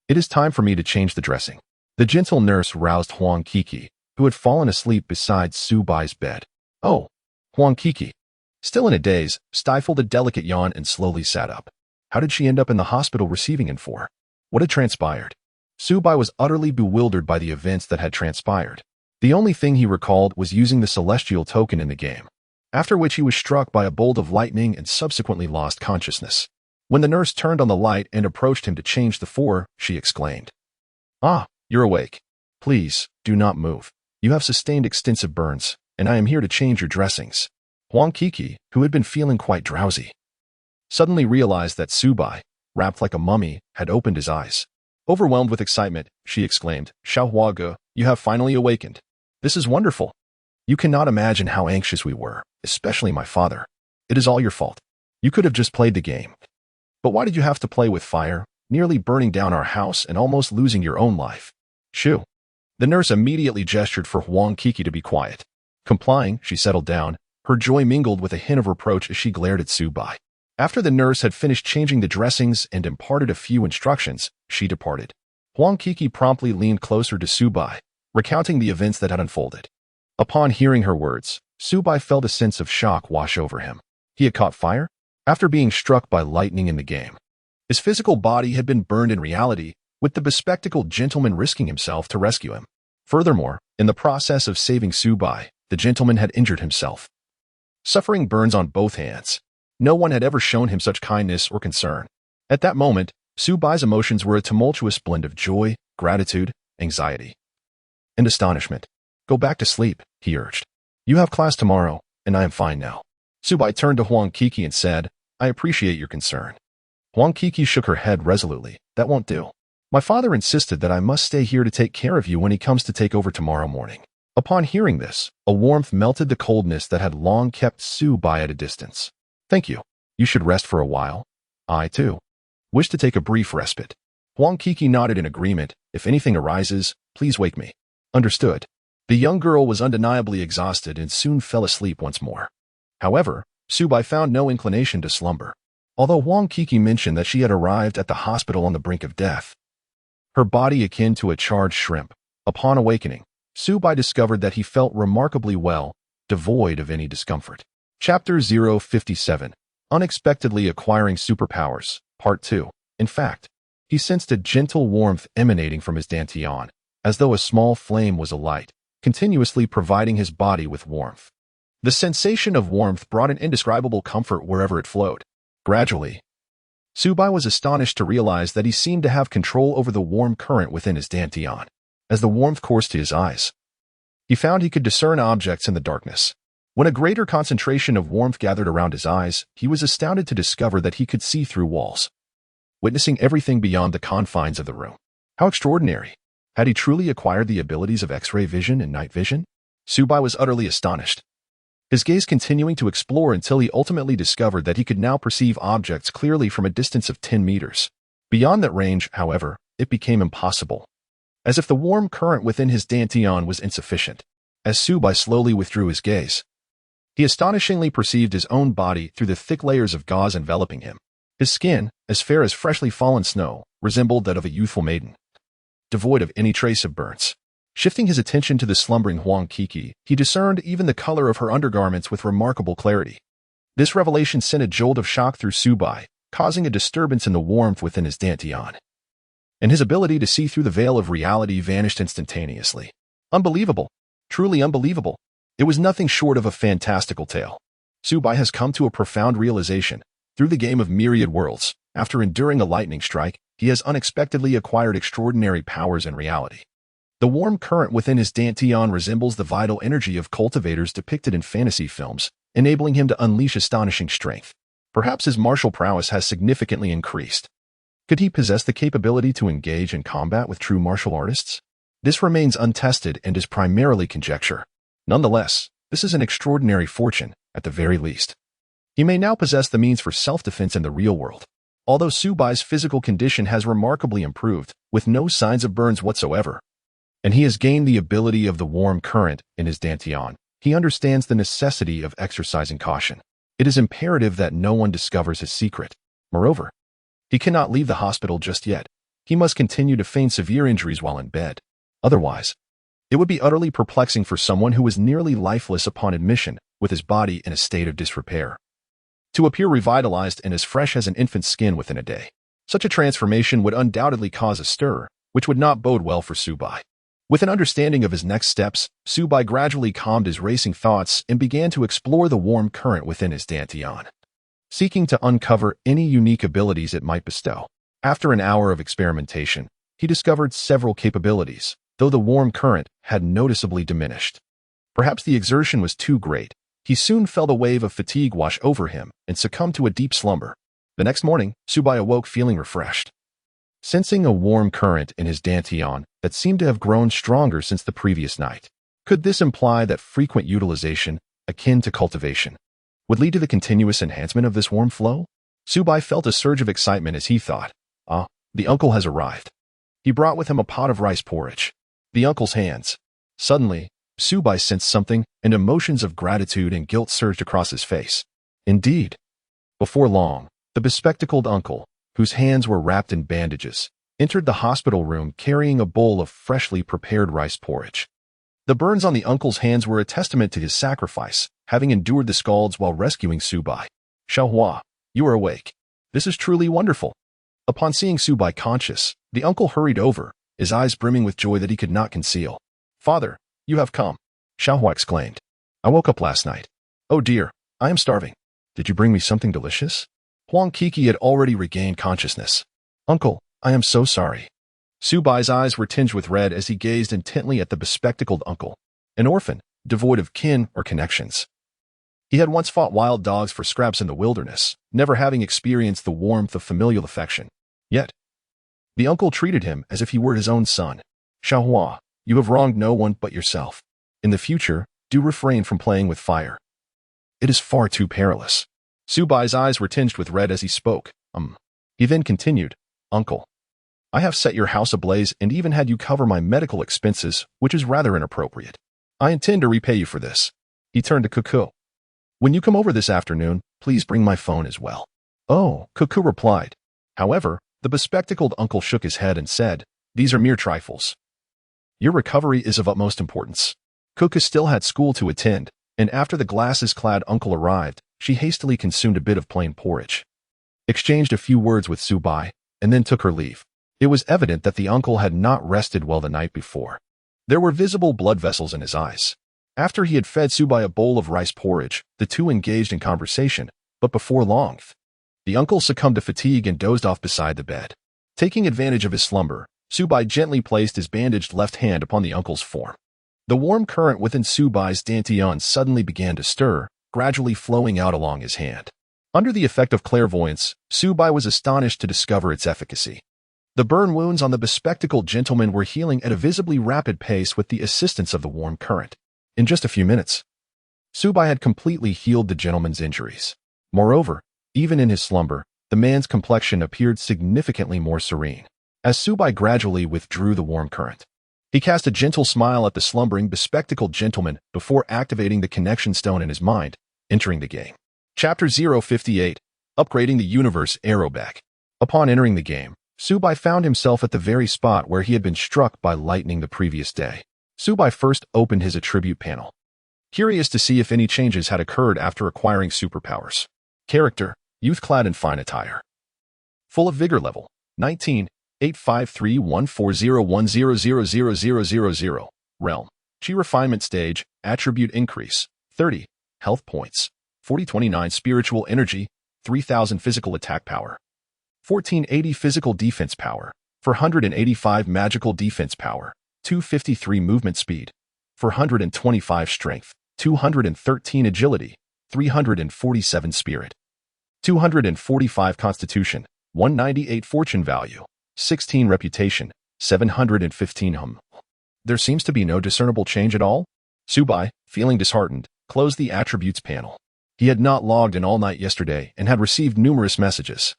It is time for me to change the dressing. The gentle nurse roused Huang Kiki, who had fallen asleep beside Su Bai's bed. Oh, Huang Kiki, still in a daze, stifled a delicate yawn and slowly sat up. How did she end up in the hospital receiving him for? What had transpired? Su Bai was utterly bewildered by the events that had transpired. The only thing he recalled was using the celestial token in the game, after which he was struck by a bolt of lightning and subsequently lost consciousness. When the nurse turned on the light and approached him to change the 4, she exclaimed, "Ah, you're awake. Please, do not move. You have sustained extensive burns, and I am here to change your dressings." Huang Kiki, who had been feeling quite drowsy, suddenly realized that Su Bai, wrapped like a mummy, had opened his eyes. Overwhelmed with excitement, she exclaimed, "Xiao Huage, you have finally awakened. This is wonderful. You cannot imagine how anxious we were, especially my father. It is all your fault. You could have just played the game. But why did you have to play with fire, nearly burning down our house and almost losing your own life?" "Shoo." The nurse immediately gestured for Huang Kiki to be quiet. Complying, she settled down, her joy mingled with a hint of reproach as she glared at Su Bai. After the nurse had finished changing the dressings and imparted a few instructions, she departed. Huang Kiki promptly leaned closer to Su Bai, recounting the events that had unfolded. Upon hearing her words, Su Bai felt a sense of shock wash over him. He had caught fire? After being struck by lightning in the game, his physical body had been burned in reality, with the bespectacled gentleman risking himself to rescue him. Furthermore, in the process of saving Su Bai, the gentleman had injured himself, suffering burns on both hands. No one had ever shown him such kindness or concern. At that moment, Su Bai's emotions were a tumultuous blend of joy, gratitude, anxiety, and astonishment. "Go back to sleep," he urged. "You have class tomorrow, and I am fine now." Su Bai turned to Huang Kiki and said, "I appreciate your concern." Huang Kiki shook her head resolutely. "That won't do. My father insisted that I must stay here to take care of you when he comes to take over tomorrow morning." Upon hearing this, a warmth melted the coldness that had long kept Su Bai at a distance. "Thank you. You should rest for a while. I, too, wish to take a brief respite." Huang Kiki nodded in agreement. "If anything arises, please wake me." Understood. The young girl was undeniably exhausted and soon fell asleep once more. However, Su Bai found no inclination to slumber. Although Huang Kiki mentioned that she had arrived at the hospital on the brink of death, her body akin to a charred shrimp, upon awakening, Su Bai discovered that he felt remarkably well, devoid of any discomfort. Chapter 057, Unexpectedly Acquiring Superpowers, Part 2. In fact, he sensed a gentle warmth emanating from his dantian, as though a small flame was alight, continuously providing his body with warmth. The sensation of warmth brought an indescribable comfort wherever it flowed. Gradually, Su Bai was astonished to realize that he seemed to have control over the warm current within his dantian. As the warmth coursed to his eyes, he found he could discern objects in the darkness. When a greater concentration of warmth gathered around his eyes, he was astounded to discover that he could see through walls, witnessing everything beyond the confines of the room. How extraordinary! Had he truly acquired the abilities of X-ray vision and night vision? Subai was utterly astonished, his gaze continuing to explore until he ultimately discovered that he could now perceive objects clearly from a distance of 10 meters. Beyond that range, however, it became impossible, as if the warm current within his dantian was insufficient. As Subai slowly withdrew his gaze, he astonishingly perceived his own body through the thick layers of gauze enveloping him. His skin, as fair as freshly fallen snow, resembled that of a youthful maiden, devoid of any trace of burns. Shifting his attention to the slumbering Huang Kiki, he discerned even the color of her undergarments with remarkable clarity. This revelation sent a jolt of shock through Subai, causing a disturbance in the warmth within his dantian, and his ability to see through the veil of reality vanished instantaneously. Unbelievable. Truly unbelievable. It was nothing short of a fantastical tale. Subai has come to a profound realization. Through the game of myriad worlds, after enduring a lightning strike, he has unexpectedly acquired extraordinary powers in reality. The warm current within his dantian resembles the vital energy of cultivators depicted in fantasy films, enabling him to unleash astonishing strength. Perhaps his martial prowess has significantly increased. Could he possess the capability to engage in combat with true martial artists? This remains untested and is primarily conjecture. Nonetheless, this is an extraordinary fortune, at the very least. He may now possess the means for self-defense in the real world. Although Subai's physical condition has remarkably improved, with no signs of burns whatsoever, and he has gained the ability of the warm current in his dantian, he understands the necessity of exercising caution. It is imperative that no one discovers his secret. Moreover, he cannot leave the hospital just yet. He must continue to feign severe injuries while in bed. Otherwise, it would be utterly perplexing for someone who was nearly lifeless upon admission, with his body in a state of disrepair, to appear revitalized and as fresh as an infant's skin within a day. Such a transformation would undoubtedly cause a stir, which would not bode well for Subai. With an understanding of his next steps, Subai gradually calmed his racing thoughts and began to explore the warm current within his dantian, seeking to uncover any unique abilities it might bestow. After an hour of experimentation, he discovered several capabilities, though the warm current had noticeably diminished. Perhaps the exertion was too great. He soon felt a wave of fatigue wash over him and succumbed to a deep slumber. The next morning, Subai awoke feeling refreshed, sensing a warm current in his dantian that seemed to have grown stronger since the previous night. Could this imply that frequent utilization, akin to cultivation, would lead to the continuous enhancement of this warm flow? Subai felt a surge of excitement as he thought, the uncle has arrived. He brought with him a pot of rice porridge. The uncle's hands. Suddenly, Subai sensed something, and emotions of gratitude and guilt surged across his face. Indeed. Before long, the bespectacled uncle, whose hands were wrapped in bandages, entered the hospital room carrying a bowl of freshly prepared rice porridge. The burns on the uncle's hands were a testament to his sacrifice, having endured the scalds while rescuing Subai. Xiaohua, you are awake. This is truly wonderful. Upon seeing Subai conscious, the uncle hurried over, his eyes brimming with joy that he could not conceal. Father, you have come, Xiaohua exclaimed. I woke up last night. Oh dear, I am starving. Did you bring me something delicious? Huang Kiki had already regained consciousness. Uncle, I am so sorry. Subai's eyes were tinged with red as he gazed intently at the bespectacled uncle, an orphan, devoid of kin or connections. He had once fought wild dogs for scraps in the wilderness, never having experienced the warmth of familial affection. Yet, the uncle treated him as if he were his own son. Xiaohua, you have wronged no one but yourself. In the future, do refrain from playing with fire. It is far too perilous. Subai's eyes were tinged with red as he spoke. He then continued, Uncle, I have set your house ablaze and even had you cover my medical expenses, which is rather inappropriate. I intend to repay you for this. He turned to Cuckoo. When you come over this afternoon, please bring my phone as well. Oh, Cuckoo replied. However, the bespectacled uncle shook his head and said, These are mere trifles. Your recovery is of utmost importance. Cuckoo still had school to attend, and after the glasses-clad uncle arrived, she hastily consumed a bit of plain porridge, exchanged a few words with Subai, and then took her leave. It was evident that the uncle had not rested well the night before. There were visible blood vessels in his eyes. After he had fed Subai a bowl of rice porridge, the two engaged in conversation, but before long, the uncle succumbed to fatigue and dozed off beside the bed. Taking advantage of his slumber, Subai gently placed his bandaged left hand upon the uncle's form. The warm current within Subai's dantian suddenly began to stir, gradually flowing out along his hand. Under the effect of clairvoyance, Subai was astonished to discover its efficacy. The burn wounds on the bespectacled gentleman were healing at a visibly rapid pace with the assistance of the warm current. In just a few minutes, Subai had completely healed the gentleman's injuries. Moreover, even in his slumber, the man's complexion appeared significantly more serene. As Subai gradually withdrew the warm current, he cast a gentle smile at the slumbering bespectacled gentleman before activating the connection stone in his mind, entering the game. Chapter 058, Upgrading the Universe Aeroback. Upon entering the game, Subai found himself at the very spot where he had been struck by lightning the previous day. Subai first opened his attribute panel, curious to see if any changes had occurred after acquiring superpowers. Character: youth clad in fine attire. Full of vigor level: 19, 8531401000000. Realm: Chi refinement stage. Attribute increase: 30. Health points: 4029. Spiritual energy: 3000. Physical attack power: 1480. Physical defense power: 485. Magical defense power: 253. Movement speed: 425. Strength: 213. Agility: 347. Spirit: 245. Constitution: 198. Fortune value: 16. Reputation: 715. There seems to be no discernible change at all. Subai, feeling disheartened, closed the attributes panel. He had not logged in all night yesterday and had received numerous messages.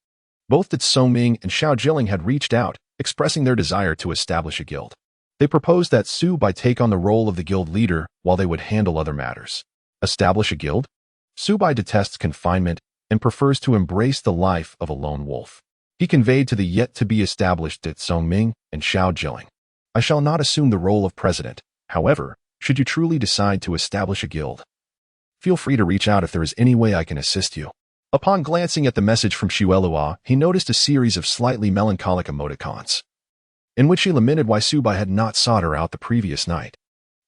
Both Did So-Ming and Xiao Jilling had reached out, expressing their desire to establish a guild. They proposed that Subai take on the role of the guild leader while they would handle other matters. Establish a guild? Subai detests confinement and prefers to embrace the life of a lone wolf. He conveyed to the yet-to-be-established Did So-Ming and Xiao Jilling, "I shall not assume the role of president. However, should you truly decide to establish a guild, feel free to reach out if there is any way I can assist you." Upon glancing at the message from Xuelua, he noticed a series of slightly melancholic emoticons, in which she lamented why Subai had not sought her out the previous night.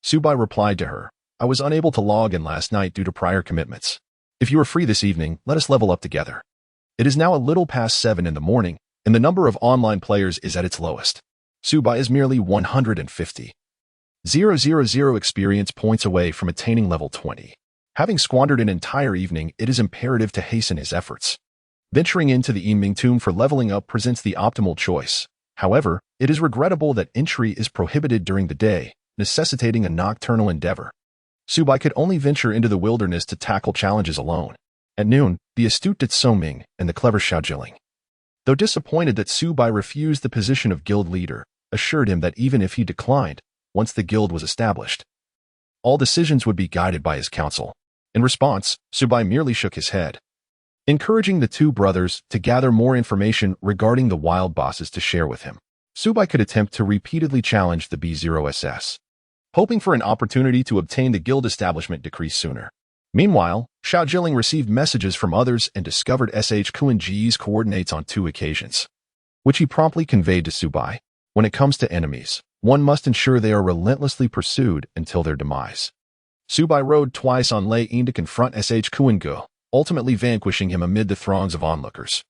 Subai replied to her, "I was unable to log in last night due to prior commitments. If you are free this evening, let us level up together. It is now a little past 7 in the morning, and the number of online players is at its lowest. Subai is merely 150,000 experience points away from attaining level 20. Having squandered an entire evening, it is imperative to hasten his efforts. Venturing into the Yiming Tomb for leveling up presents the optimal choice. However, it is regrettable that entry is prohibited during the day, necessitating a nocturnal endeavor. Subai could only venture into the wilderness to tackle challenges alone. At noon, the astute Did So-Ming and the clever Xiao Jilling, though disappointed that Subai refused the position of guild leader, assured him that even if he declined, once the guild was established, all decisions would be guided by his counsel. In response, Subai merely shook his head, encouraging the two brothers to gather more information regarding the wild bosses to share with him. Subai could attempt to repeatedly challenge the B0SS, hoping for an opportunity to obtain the guild establishment decree sooner. Meanwhile, Xiao Jilling received messages from others and discovered SH Kuan-ji's coordinates on 2 occasions, which he promptly conveyed to Subai. When it comes to enemies, one must ensure they are relentlessly pursued until their demise. Subai rode twice on Lei Yin to confront SH Kuan-gu, ultimately vanquishing him amid the throngs of onlookers.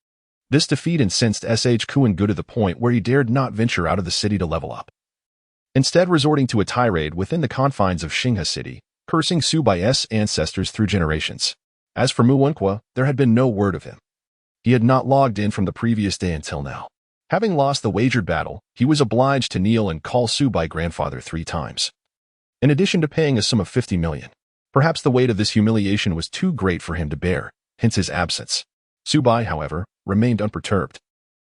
This defeat incensed SH Kuan-gu to the point where he dared not venture out of the city to level up, instead resorting to a tirade within the confines of Xinghe City, cursing Subai's ancestors through generations. As for Mu Wenqua, there had been no word of him. He had not logged in from the previous day until now. Having lost the wagered battle, he was obliged to kneel and call Subai grandfather 3 times, in addition to paying a sum of 50 million. Perhaps the weight of this humiliation was too great for him to bear, hence his absence. Subai, however, remained unperturbed.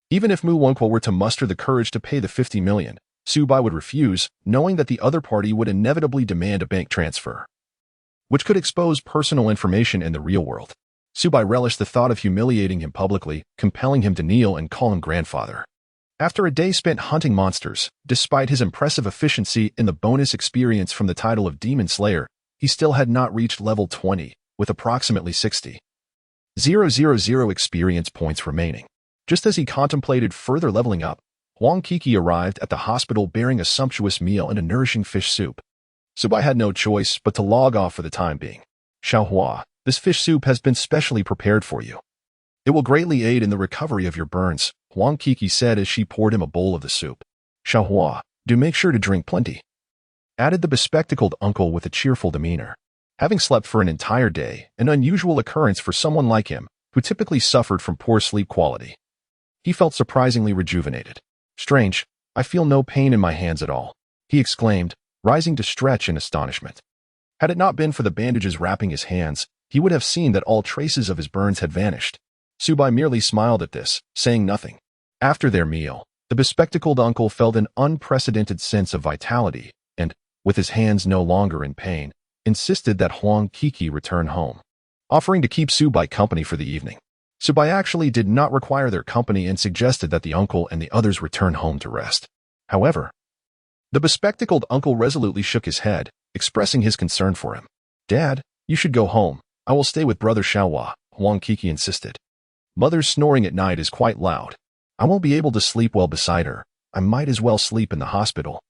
Even if Mu Wenqua were to muster the courage to pay the 50 million, Subai would refuse, knowing that the other party would inevitably demand a bank transfer, which could expose personal information in the real world. Subai relished the thought of humiliating him publicly, compelling him to kneel and call him grandfather. After a day spent hunting monsters, despite his impressive efficiency in the bonus experience from the title of Demon Slayer, he still had not reached level 20, with approximately 60,000 experience points remaining. Just as he contemplated further leveling up, Huang Kiki arrived at the hospital bearing a sumptuous meal and a nourishing fish soup. Subai had no choice but to log off for the time being. "Xiaohua, this fish soup has been specially prepared for you. It will greatly aid in the recovery of your burns," Huang Kiki said as she poured him a bowl of the soup. "Xiaohua, do make sure to drink plenty," added the bespectacled uncle with a cheerful demeanor. Having slept for an entire day, an unusual occurrence for someone like him, who typically suffered from poor sleep quality, he felt surprisingly rejuvenated. Strange, I feel no pain in my hands at all, he exclaimed, rising to stretch in astonishment. Had it not been for the bandages wrapping his hands, he would have seen that all traces of his burns had vanished. Subai merely smiled at this, saying nothing. After their meal, the bespectacled uncle felt an unprecedented sense of vitality and, with his hands no longer in pain, insisted that Huang Kiki return home, offering to keep Subai company for the evening. Subai actually did not require their company and suggested that the uncle and the others return home to rest. However, the bespectacled uncle resolutely shook his head, expressing his concern for him. Dad, you should go home. I will stay with Brother Xiaohua, Huang Kiki insisted. Mother's snoring at night is quite loud. I won't be able to sleep well beside her. I might as well sleep in the hospital.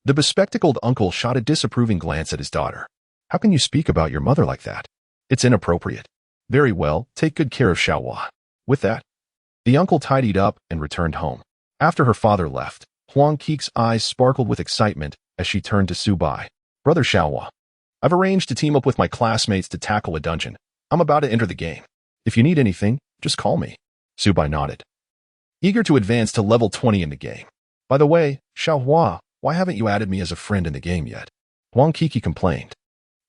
The bespectacled uncle shot a disapproving glance at his daughter. How can you speak about your mother like that? It's inappropriate. Very well, take good care of Xiaohua. With that, the uncle tidied up and returned home. After her father left, Huang Kiki's eyes sparkled with excitement as she turned to Subai. Brother Xiaohua, I've arranged to team up with my classmates to tackle a dungeon. I'm about to enter the game. If you need anything, just call me. Subai nodded, eager to advance to level 20 in the game. By the way, Xiaohua, why haven't you added me as a friend in the game yet? Huang Kiki complained.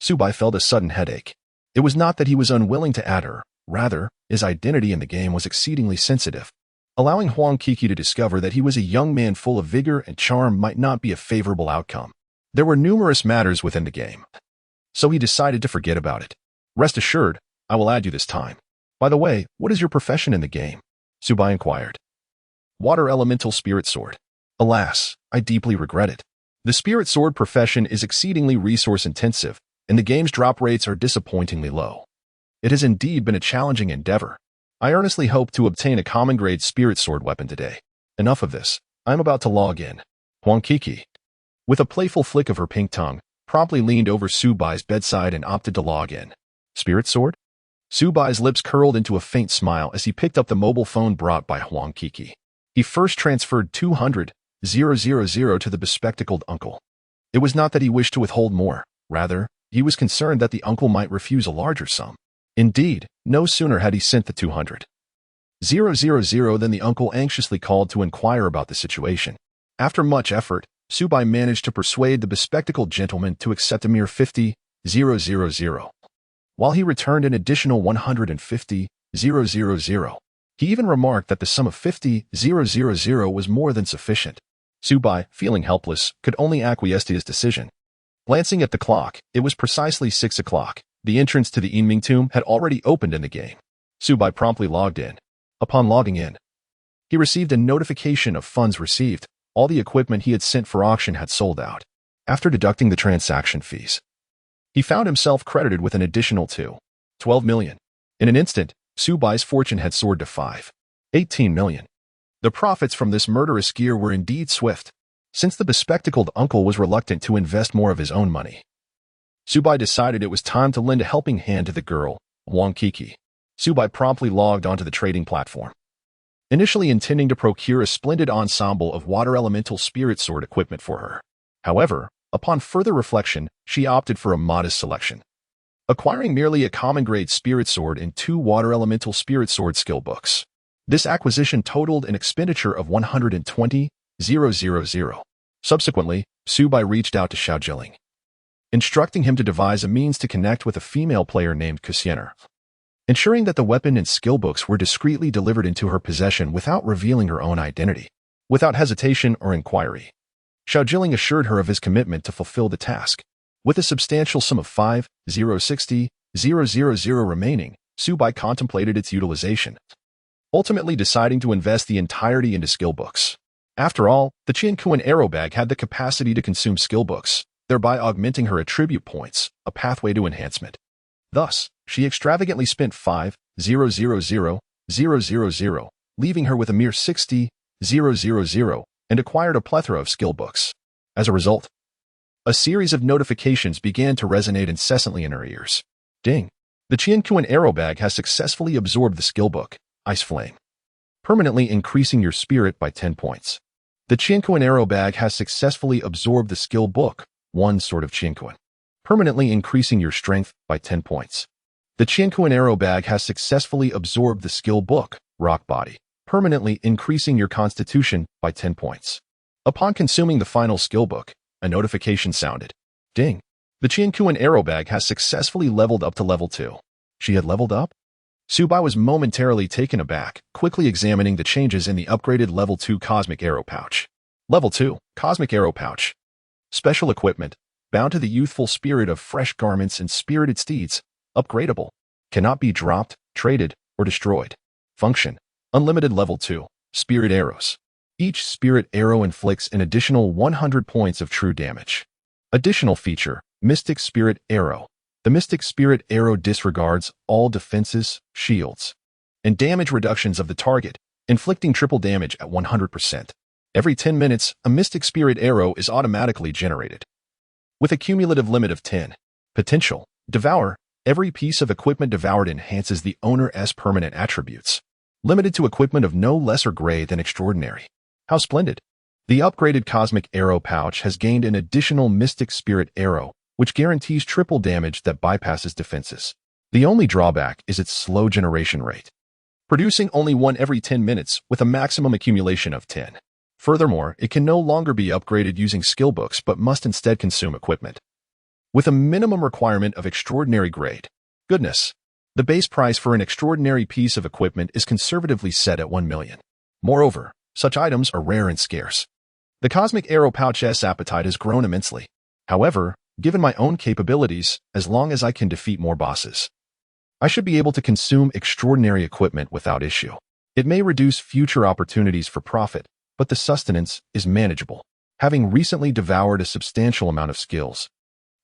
Subai felt a sudden headache. It was not that he was unwilling to add her. Rather, his identity in the game was exceedingly sensitive. Allowing Huang Kiki to discover that he was a young man full of vigor and charm might not be a favorable outcome. There were numerous matters within the game, so he decided to forget about it. Rest assured, I will add you this time. By the way, what is your profession in the game? Subai inquired. Water Elemental Spirit Sword. Alas, I deeply regret it. The Spirit Sword profession is exceedingly resource-intensive, and the game's drop rates are disappointingly low. It has indeed been a challenging endeavor. I earnestly hope to obtain a common-grade Spirit Sword weapon today. Enough of this. I am about to log in. Huang Kiki, with a playful flick of her pink tongue, promptly leaned over Subai's bedside and opted to log in. Spirit Sword? Subai's lips curled into a faint smile as he picked up the mobile phone brought by Huang Kiki. He first transferred 200,000 to the bespectacled uncle. It was not that he wished to withhold more. Rather, he was concerned that the uncle might refuse a larger sum. Indeed, no sooner had he sent the 200,000 than the uncle anxiously called to inquire about the situation. After much effort, Subai managed to persuade the bespectacled gentleman to accept a mere 50,000. While he returned an additional 150,000. He even remarked that the sum of 50,000 was more than sufficient. Subai, feeling helpless, could only acquiesce to his decision. Glancing at the clock, it was precisely 6 o'clock. The entrance to the Yinming tomb had already opened in the game. Subai promptly logged in. Upon logging in, he received a notification of funds received. All the equipment he had sent for auction had sold out. After deducting the transaction fees, he found himself credited with an additional 12 million. In an instant, Subai's fortune had soared to 18 million. The profits from this murderous gear were indeed swift. Since the bespectacled uncle was reluctant to invest more of his own money, Subai decided it was time to lend a helping hand to the girl, Huang Kiki. Subai promptly logged onto the trading platform, initially intending to procure a splendid ensemble of water elemental spirit sword equipment for her. However, upon further reflection, she opted for a modest selection, acquiring merely a common-grade spirit sword and 2 water elemental spirit sword skill books. This acquisition totaled an expenditure of 120,000. Subsequently, Subai reached out to Xiaojiling, instructing him to devise a means to connect with a female player named Kusiener, ensuring that the weapon and skill books were discreetly delivered into her possession without revealing her own identity. Without hesitation or inquiry, Xiaojiling assured her of his commitment to fulfill the task. With a substantial sum of 50,000 remaining, Subai contemplated its utilization, ultimately deciding to invest the entirety into skill books. After all, the Qiankuan arrow bag had the capacity to consume skill books, thereby augmenting her attribute points, a pathway to enhancement. Thus, she extravagantly spent 50,000, leaving her with a mere 60,000, and acquired a plethora of skill books. As a result, a series of notifications began to resonate incessantly in her ears. Ding! The Qiankuan arrow bag has successfully absorbed the skill book, Ice Flame, permanently increasing your spirit by 10 points. The Qiankuan arrow bag has successfully absorbed the skill book, One Sword of Qiankuan, permanently increasing your strength by 10 points. The Qiankuan arrow bag has successfully absorbed the skill book, Rock Body, permanently increasing your constitution by 10 points. Upon consuming the final skill book, a notification sounded. Ding! The Qiankuan arrow bag has successfully leveled up to level 2. She had leveled up? Subai was momentarily taken aback, quickly examining the changes in the upgraded level 2 cosmic arrow pouch. Level 2, cosmic arrow pouch. Special equipment, bound to the youthful spirit of fresh garments and spirited steeds, upgradable. Cannot be dropped, traded, or destroyed. Function, unlimited level 2, spirit arrows. Each spirit arrow inflicts an additional 100 points of true damage. Additional feature, mystic spirit arrow. The mystic spirit arrow disregards all defenses, shields, and damage reductions of the target, inflicting triple damage at 100%. Every 10 minutes, a mystic spirit arrow is automatically generated. With a cumulative limit of 10. Potential, devour. Every piece of equipment devoured enhances the owner's permanent attributes. Limited to equipment of no lesser grade than extraordinary. How splendid! The upgraded cosmic arrow pouch has gained an additional mystic spirit arrow, which guarantees triple damage that bypasses defenses. The only drawback is its slow generation rate, producing only one every 10 minutes with a maximum accumulation of 10. Furthermore, it can no longer be upgraded using skill books but must instead consume equipment. With a minimum requirement of extraordinary grade. Goodness! The base price for an extraordinary piece of equipment is conservatively set at 1 million. Moreover, such items are rare and scarce. The cosmic arrow pouch's appetite has grown immensely. However, given my own capabilities, as long as I can defeat more bosses, I should be able to consume extraordinary equipment without issue. It may reduce future opportunities for profit, but the sustenance is manageable. Having recently devoured a substantial amount of skills,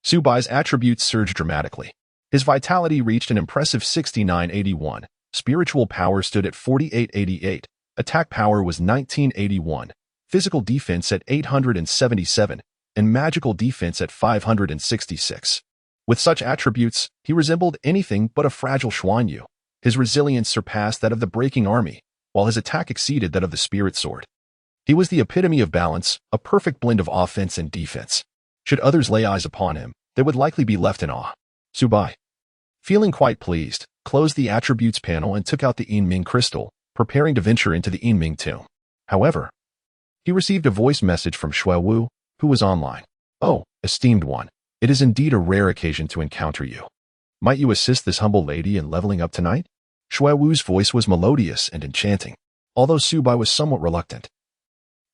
Subai's attributes surged dramatically. His vitality reached an impressive 6981, spiritual power stood at 4888, attack power was 1981, physical defense at 877, and magical defense at 566. With such attributes, he resembled anything but a fragile Xuanyu. His resilience surpassed that of the breaking army, while his attack exceeded that of the spirit sword. He was the epitome of balance, a perfect blend of offense and defense. Should others lay eyes upon him, they would likely be left in awe. Subai, feeling quite pleased, closed the attributes panel and took out the Enming crystal, preparing to venture into the Enming tomb. However, he received a voice message from Shui Wu, who was online. Oh, esteemed one, it is indeed a rare occasion to encounter you. Might you assist this humble lady in leveling up tonight? Shui Wu's voice was melodious and enchanting, although Subai was somewhat reluctant.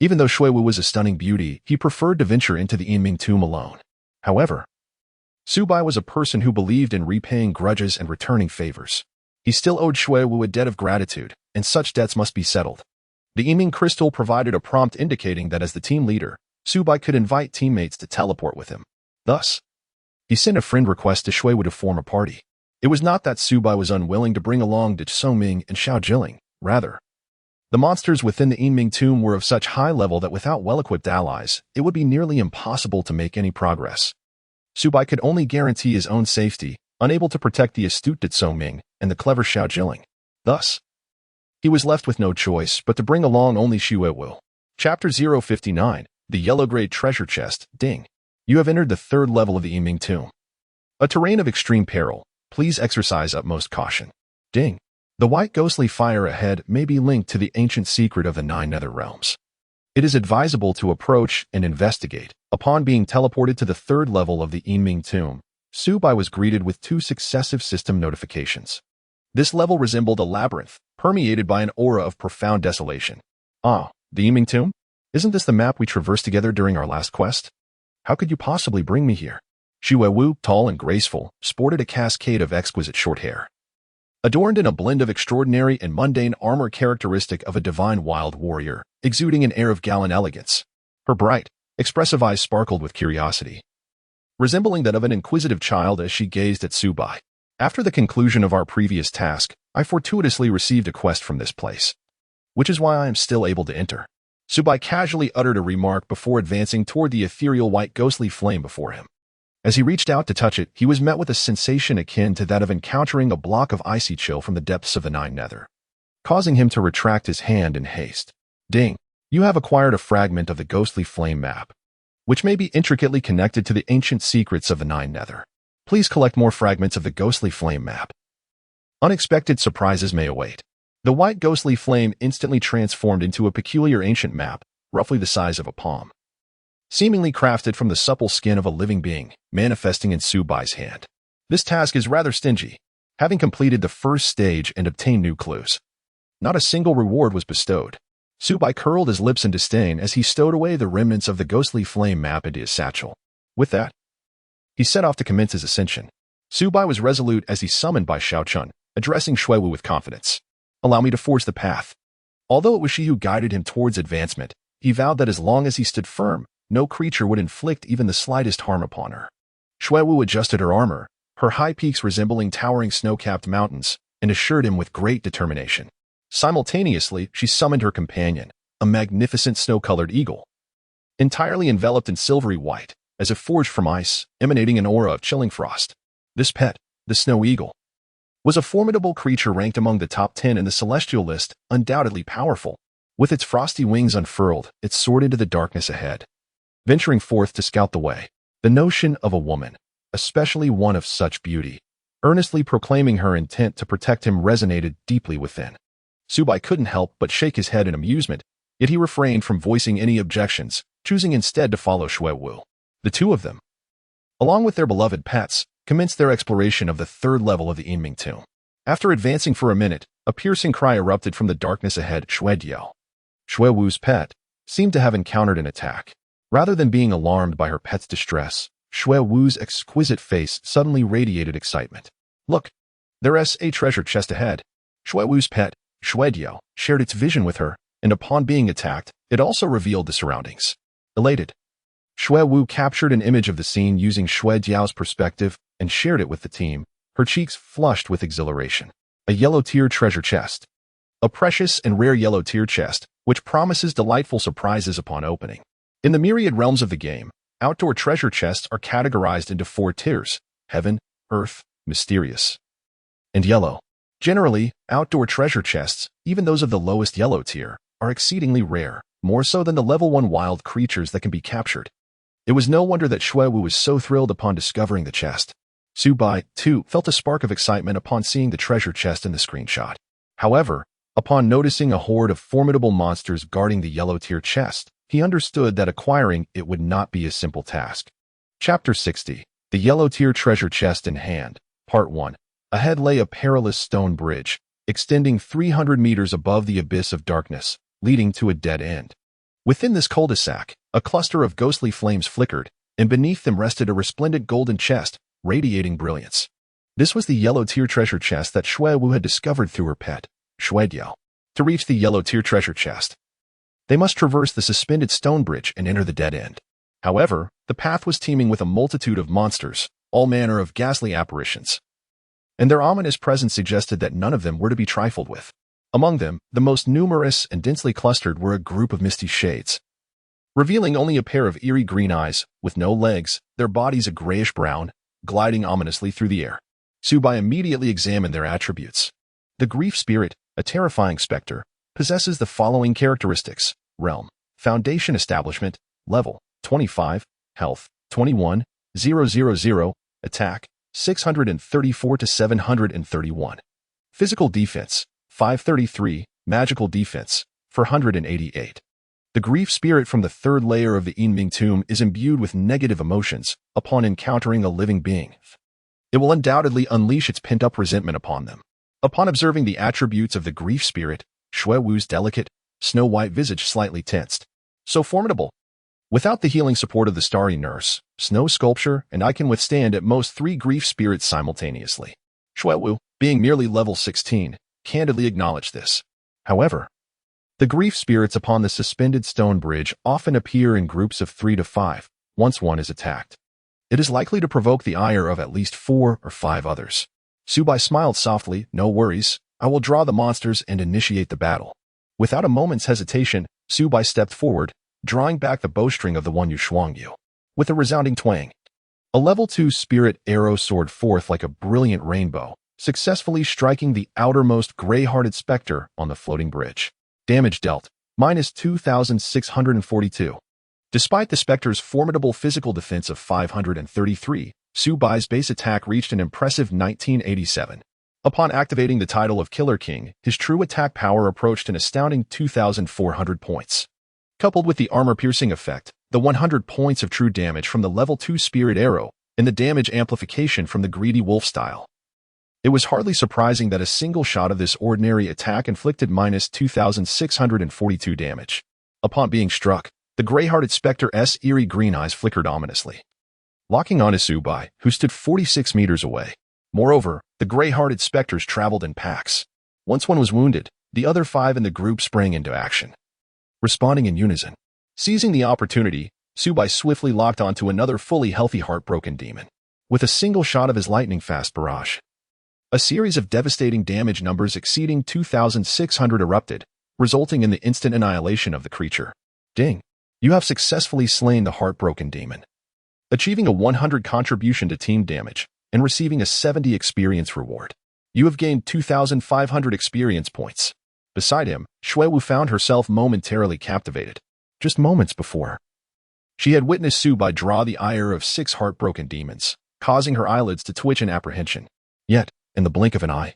Even though Shui Wu was a stunning beauty, he preferred to venture into the Enming tomb alone. However, Subai was a person who believed in repaying grudges and returning favors. He still owed Shui Wu a debt of gratitude, and such debts must be settled. The Enming crystal provided a prompt indicating that as the team leader, Subai could invite teammates to teleport with him. Thus, he sent a friend request to Shui Wu to form a party. It was not that Subai was unwilling to bring along De Ming and Xiao Jilling, rather, the monsters within the Enming tomb were of such high level that without well-equipped allies, it would be nearly impossible to make any progress. Subai could only guarantee his own safety, unable to protect the astute De Ming and the clever Xiao Jilling. Thus, he was left with no choice but to bring along only Shui Wu. Chapter 059, The Yellow-Grade Treasure Chest, Ding. You have entered the 3rd level of the Enming tomb. A terrain of extreme peril. Please exercise utmost caution. Ding. The white ghostly fire ahead may be linked to the ancient secret of the 9 nether realms. It is advisable to approach and investigate. Upon being teleported to the 3rd level of the Enming tomb, Subai was greeted with 2 successive system notifications. This level resembled a labyrinth, permeated by an aura of profound desolation. Ah, the Enming tomb? Isn't this the map we traversed together during our last quest? How could you possibly bring me here? Shui Wu, tall and graceful, sported a cascade of exquisite short hair, adorned in a blend of extraordinary and mundane armor characteristic of a divine wild warrior, exuding an air of gallant elegance. Her bright, expressive eyes sparkled with curiosity, resembling that of an inquisitive child as she gazed at Subai. After the conclusion of our previous task, I fortuitously received a quest from this place, which is why I am still able to enter. Subai casually uttered a remark before advancing toward the ethereal white ghostly flame before him. As he reached out to touch it, he was met with a sensation akin to that of encountering a block of icy chill from the depths of the 9 nether, causing him to retract his hand in haste. Ding! You have acquired a fragment of the ghostly flame map, which may be intricately connected to the ancient secrets of the 9 nether. Please collect more fragments of the ghostly flame map. Unexpected surprises may await. The white ghostly flame instantly transformed into a peculiar ancient map, roughly the size of a palm, seemingly crafted from the supple skin of a living being, manifesting in Subai's hand. This task is rather stingy, having completed the first stage and obtained new clues. Not a single reward was bestowed. Subai curled his lips in disdain as he stowed away the remnants of the ghostly flame map into his satchel. With that, he set off to commence his ascension. Subai was resolute as he summoned by Xiaochun, addressing Xuewu with confidence. Allow me to forge the path. Although it was she who guided him towards advancement, he vowed that as long as he stood firm, no creature would inflict even the slightest harm upon her. Xuewu adjusted her armor, her high peaks resembling towering snow-capped mountains, and assured him with great determination. Simultaneously, she summoned her companion, a magnificent snow-colored eagle, entirely enveloped in silvery white, as if forged from ice, emanating an aura of chilling frost. This pet, the snow eagle, was a formidable creature ranked among the top 10 in the celestial list, undoubtedly powerful. With its frosty wings unfurled, it soared into the darkness ahead, venturing forth to scout the way. The notion of a woman, especially one of such beauty, earnestly proclaiming her intent to protect him resonated deeply within. Subai couldn't help but shake his head in amusement, yet he refrained from voicing any objections, choosing instead to follow Xuewu. The two of them, along with their beloved pets, commenced their exploration of the third level of the Yinming tomb. After advancing for a minute, a piercing cry erupted from the darkness ahead. Xuediao, Xuewu's pet, seemed to have encountered an attack. Rather than being alarmed by her pet's distress, Xuewu's exquisite face suddenly radiated excitement. Look, there's a treasure chest ahead. Xuewu's pet, Xuediao, shared its vision with her, and upon being attacked, it also revealed the surroundings. Elated, Xuewu captured an image of the scene using Xuediao's perspective and shared it with the team, her cheeks flushed with exhilaration. A yellow tier treasure chest. A precious and rare yellow tier chest, which promises delightful surprises upon opening. In the myriad realms of the game, outdoor treasure chests are categorized into 4 tiers: heaven, earth, mysterious, and yellow. Generally, outdoor treasure chests, even those of the lowest yellow tier, are exceedingly rare, more so than the level 1 wild creatures that can be captured. It was no wonder that Xuewu was so thrilled upon discovering the chest. Subai, too, felt a spark of excitement upon seeing the treasure chest in the screenshot. However, upon noticing a horde of formidable monsters guarding the yellow tier chest, he understood that acquiring it would not be a simple task. Chapter 60. The Yellow Tier Treasure Chest in Hand. Part 1. Ahead lay a perilous stone bridge, extending 300 meters above the abyss of darkness, leading to a dead end. Within this cul-de-sac, a cluster of ghostly flames flickered, and beneath them rested a resplendent golden chest, radiating brilliance. This was the yellow tier treasure chest that Xuewu had discovered through her pet, Xuediao. To reach the yellow tier treasure chest, they must traverse the suspended stone bridge and enter the dead end. However, the path was teeming with a multitude of monsters, all manner of ghastly apparitions, and their ominous presence suggested that none of them were to be trifled with. Among them, the most numerous and densely clustered were a group of misty shades, revealing only a pair of eerie green eyes, with no legs, their bodies a grayish-brown, gliding ominously through the air. Subai immediately examined their attributes. The grief spirit, a terrifying specter, possesses the following characteristics: realm, foundation establishment, level 25, health 21,000, attack 634 to 731, physical defense 533, magical defense 488. The grief spirit from the third layer of the Yinming tomb is imbued with negative emotions upon encountering a living being. It will undoubtedly unleash its pent-up resentment upon them. Upon observing the attributes of the grief spirit, Xuewu's delicate, snow-white visage slightly tensed. So formidable! Without the healing support of the starry nurse, snow sculpture, and I can withstand at most 3 grief spirits simultaneously. Xuewu, being merely level 16, candidly acknowledged this. However, the grief spirits upon the suspended stone bridge often appear in groups of 3 to 5, once one is attacked. It is likely to provoke the ire of at least 4 or 5 others. Subai smiled softly. No worries, I will draw the monsters and initiate the battle. Without a moment's hesitation, Subai stepped forward, drawing back the bowstring of the one Shuangyu. With a resounding twang, a level 2 spirit arrow soared forth like a brilliant rainbow, successfully striking the outermost gray-hearted specter on the floating bridge. Damage dealt, minus 2,642. Despite the specter's formidable physical defense of 533, Subai's base attack reached an impressive 1987. Upon activating the title of Killer King, his true attack power approached an astounding 2,400 points. Coupled with the armor-piercing effect, the 100 points of true damage from the level 2 Spirit Arrow, and the damage amplification from the Greedy Wolf style. It was hardly surprising that a single shot of this ordinary attack inflicted minus 2,642 damage. Upon being struck, the gray-hearted Spectre's eerie green eyes flickered ominously, locking on Subai, who stood 46 meters away. Moreover, the gray-hearted specters traveled in packs. Once one was wounded, the other 5 in the group sprang into action, responding in unison. Seizing the opportunity, Subai swiftly locked onto another fully healthy heartbroken demon. With a single shot of his lightning-fast barrage, a series of devastating damage numbers exceeding 2,600 erupted, resulting in the instant annihilation of the creature. Ding! You have successfully slain the heartbroken demon, achieving a 100 contribution to team damage and receiving a 70 experience reward. You have gained 2,500 experience points. Beside him, Xuewu found herself momentarily captivated. Just moments before, she had witnessed Subai draw the ire of 6 heartbroken demons, causing her eyelids to twitch in apprehension. Yet, in the blink of an eye,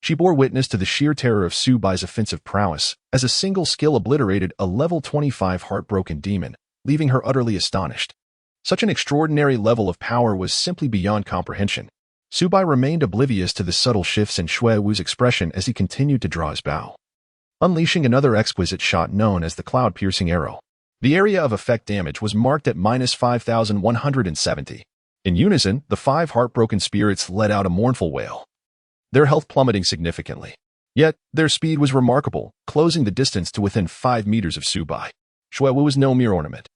she bore witness to the sheer terror of Subai's offensive prowess, as a single skill obliterated a level 25 heartbroken demon, leaving her utterly astonished. Such an extraordinary level of power was simply beyond comprehension. Subai remained oblivious to the subtle shifts in Xuewu's expression as he continued to draw his bow, unleashing another exquisite shot known as the cloud-piercing arrow. The area of effect damage was marked at minus 5,170. In unison, the 5 heartbroken spirits let out a mournful wail, their health plummeting significantly. Yet, their speed was remarkable, closing the distance to within 5 meters of Subai. Xuewu was no mere ornament.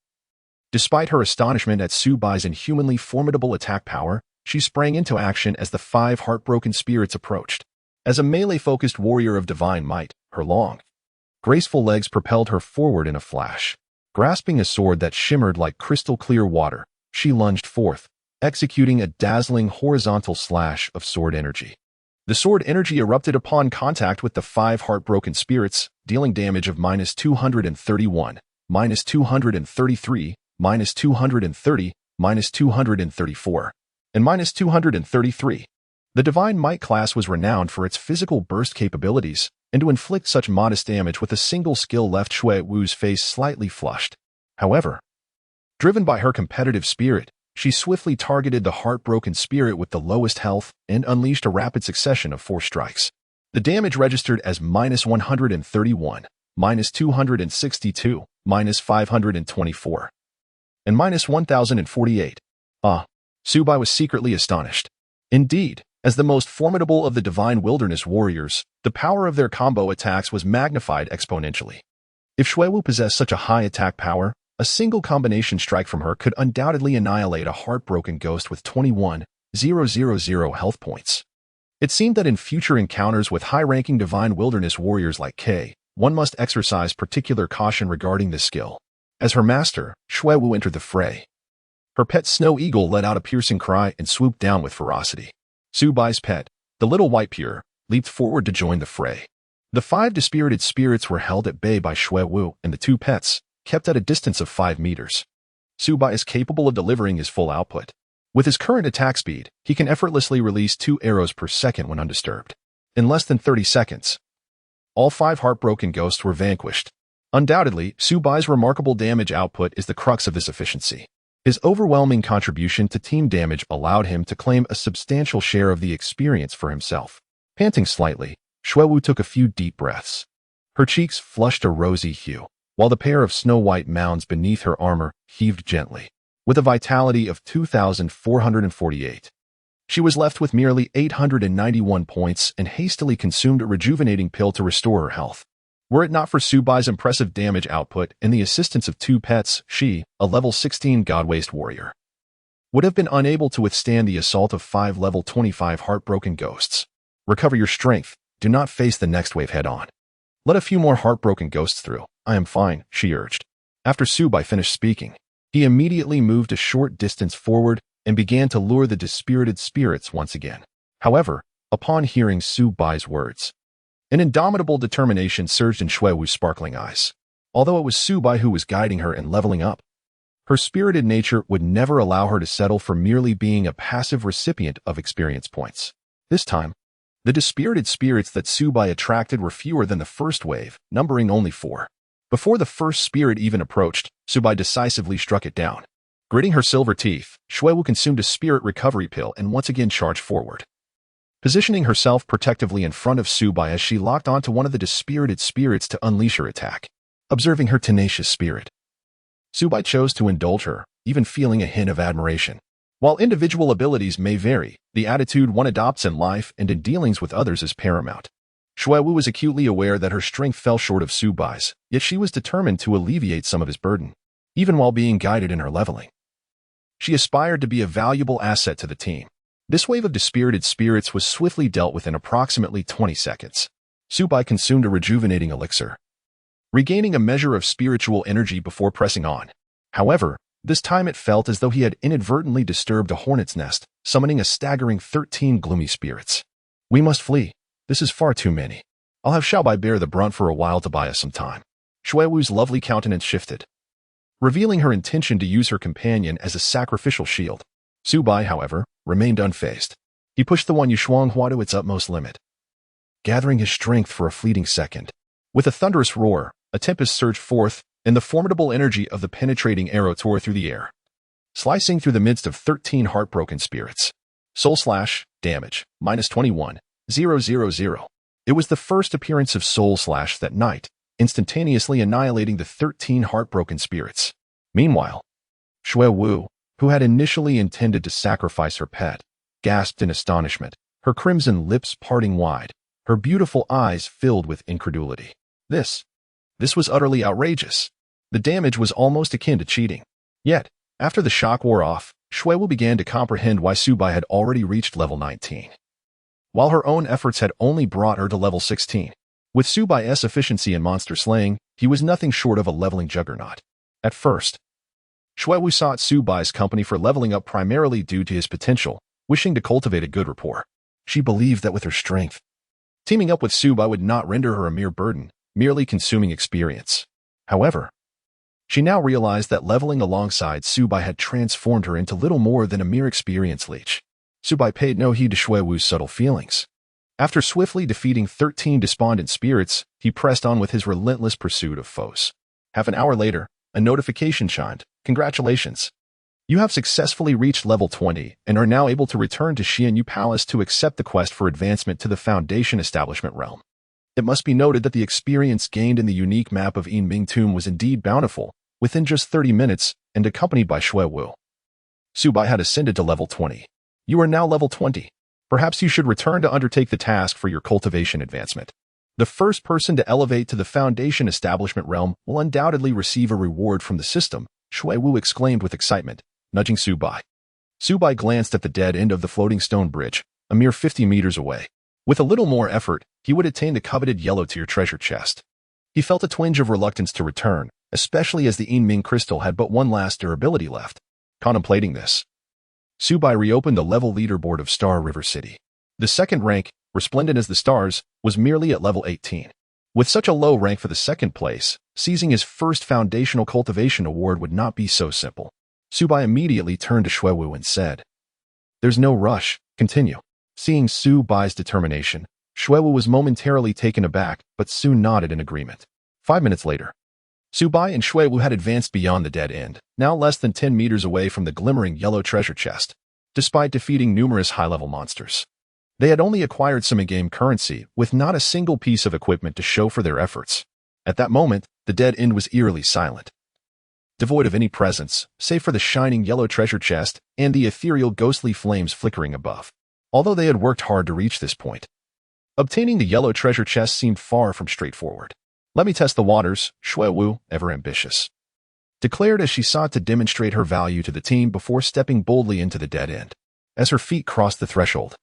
Despite her astonishment at Subai's inhumanly formidable attack power, she sprang into action as the 5 heartbroken spirits approached. As a melee-focused warrior of divine might, her long, graceful legs propelled her forward in a flash. Grasping a sword that shimmered like crystal-clear water, she lunged forth, executing a dazzling horizontal slash of sword energy. The sword energy erupted upon contact with the 5 heartbroken spirits, dealing damage of minus 231, minus 233, minus 230, minus 234, and minus 233. The Divine Might class was renowned for its physical burst capabilities, and to inflict such modest damage with a single skill left Xuewu's face slightly flushed. However, driven by her competitive spirit, she swiftly targeted the heartbroken spirit with the lowest health and unleashed a rapid succession of 4 strikes. The damage registered as minus 131, minus 262, minus 524, and minus 1,048. Subai was secretly astonished. Indeed, as the most formidable of the divine wilderness warriors, the power of their combo attacks was magnified exponentially. If Xuewu possessed such a high attack power, a single combination strike from her could undoubtedly annihilate a heartbroken ghost with 21,000 health points. It seemed that in future encounters with high-ranking divine wilderness warriors like Kay, one must exercise particular caution regarding this skill. As her master, Xuewu entered the fray. Her pet snow eagle let out a piercing cry and swooped down with ferocity. Subai's pet, the little white pure, leaped forward to join the fray. The 5 dispirited spirits were held at bay by Xuewu, and the 2 pets, kept at a distance of 5 meters. Subai is capable of delivering his full output. With his current attack speed, he can effortlessly release 2 arrows per second when undisturbed. In less than 30 seconds, all 5 heartbroken ghosts were vanquished. Undoubtedly, Subai's remarkable damage output is the crux of this efficiency. His overwhelming contribution to team damage allowed him to claim a substantial share of the experience for himself. Panting slightly, Xuewu took a few deep breaths. Her cheeks flushed a rosy hue, while the pair of snow-white mounds beneath her armor heaved gently. With a vitality of 2,448, she was left with merely 891 points and hastily consumed a rejuvenating pill to restore her health. Were it not for Subai's impressive damage output and the assistance of 2 pets, she, a level 16 God-Waste warrior, would have been unable to withstand the assault of 5 level 25 heartbroken ghosts. Recover your strength. Do not face the next wave head-on. Let a few more heartbroken ghosts through. I am fine, she urged. After Subai finished speaking, he immediately moved a short distance forward and began to lure the dispirited spirits once again. However, upon hearing Subai's words, an indomitable determination surged in Xuewu's sparkling eyes. Although it was Subai who was guiding her and leveling up, her spirited nature would never allow her to settle for merely being a passive recipient of experience points. This time, The dispirited spirits that Subai attracted were fewer than the first wave, numbering only 4. Before the first spirit even approached, Subai decisively struck it down. Gritting her silver teeth, Shuewu consumed a spirit recovery pill and once again charged forward. Positioning herself protectively in front of Subai as she locked onto one of the dispirited spirits to unleash her attack. Observing her tenacious spirit, Subai chose to indulge her, even feeling a hint of admiration. While individual abilities may vary, the attitude one adopts in life and in dealings with others is paramount. Shuewu was acutely aware that her strength fell short of Subai's, yet she was determined to alleviate some of his burden, even while being guided in her leveling. She aspired to be a valuable asset to the team. This wave of dispirited spirits was swiftly dealt with in approximately 20 seconds. Subai consumed a rejuvenating elixir, regaining a measure of spiritual energy before pressing on. However, this time it felt as though he had inadvertently disturbed a hornet's nest, summoning a staggering 13 gloomy spirits. We must flee. This is far too many. I'll have Xiaobai bear the brunt for a while to buy us some time. Shuewu's lovely countenance shifted, revealing her intention to use her companion as a sacrificial shield. Subai, however, remained unfazed. He pushed the one Yushuanghua to its utmost limit, gathering his strength for a fleeting second. With a thunderous roar, a tempest surged forth, and the formidable energy of the penetrating arrow tore through the air, slicing through the midst of 13 heartbroken spirits. Soul Slash, damage, -21,000. It was the first appearance of Soul Slash that night, instantaneously annihilating the 13 heartbroken spirits. Meanwhile, Shuewu, who had initially intended to sacrifice her pet, gasped in astonishment, her crimson lips parting wide, her beautiful eyes filled with incredulity. This was utterly outrageous. The damage was almost akin to cheating. Yet, after the shock wore off, Shuewu began to comprehend why Subai had already reached level 19, while her own efforts had only brought her to level 16. With Subai's efficiency in monster slaying, he was nothing short of a leveling juggernaut. At first, Shuewu sought Subai's company for leveling up primarily due to his potential, wishing to cultivate a good rapport. She believed that with her strength, teaming up with Subai would not render her a mere burden, merely consuming experience. However, she now realized that leveling alongside Subai had transformed her into little more than a mere experience leech. Subai paid no heed to Shuewu's subtle feelings. After swiftly defeating 13 despondent spirits, he pressed on with his relentless pursuit of foes. Half an hour later, a notification chimed. Congratulations! You have successfully reached level 20 and are now able to return to Xianyu Palace to accept the quest for advancement to the Foundation Establishment realm. It must be noted that the experience gained in the unique map of Yinming Tomb was indeed bountiful, within just 30 minutes, and accompanied by Shuewu. Subai had ascended to level 20. You are now level 20. Perhaps you should return to undertake the task for your cultivation advancement. The first person to elevate to the Foundation Establishment realm will undoubtedly receive a reward from the system, Shuewu exclaimed with excitement, nudging Subai. Subai glanced at the dead end of the floating stone bridge, a mere 50 meters away. With a little more effort, he would attain the coveted yellow tier treasure chest. He felt a twinge of reluctance to return, especially as the Yinming crystal had but one last durability left. Contemplating this, Subai reopened the level leaderboard of Star River City. The second rank, resplendent as the stars, was merely at level 18. With such a low rank for the second place, seizing his first foundational cultivation award would not be so simple. Subai immediately turned to Shuewu and said, "There's no rush, continue." Seeing Subai's determination, Shuewu was momentarily taken aback, but soon nodded in agreement. 5 minutes later, Subai and Shuewu had advanced beyond the dead end, now less than 10 meters away from the glimmering yellow treasure chest. Despite defeating numerous high-level monsters, they had only acquired some in-game currency, with not a single piece of equipment to show for their efforts. At that moment, the dead end was eerily silent, devoid of any presence, save for the shining yellow treasure chest and the ethereal ghostly flames flickering above. Although they had worked hard to reach this point, obtaining the yellow treasure chest seemed far from straightforward. "Let me test the waters," Shuewu, ever ambitious, declared as she sought to demonstrate her value to the team before stepping boldly into the dead end. As her feet crossed the threshold,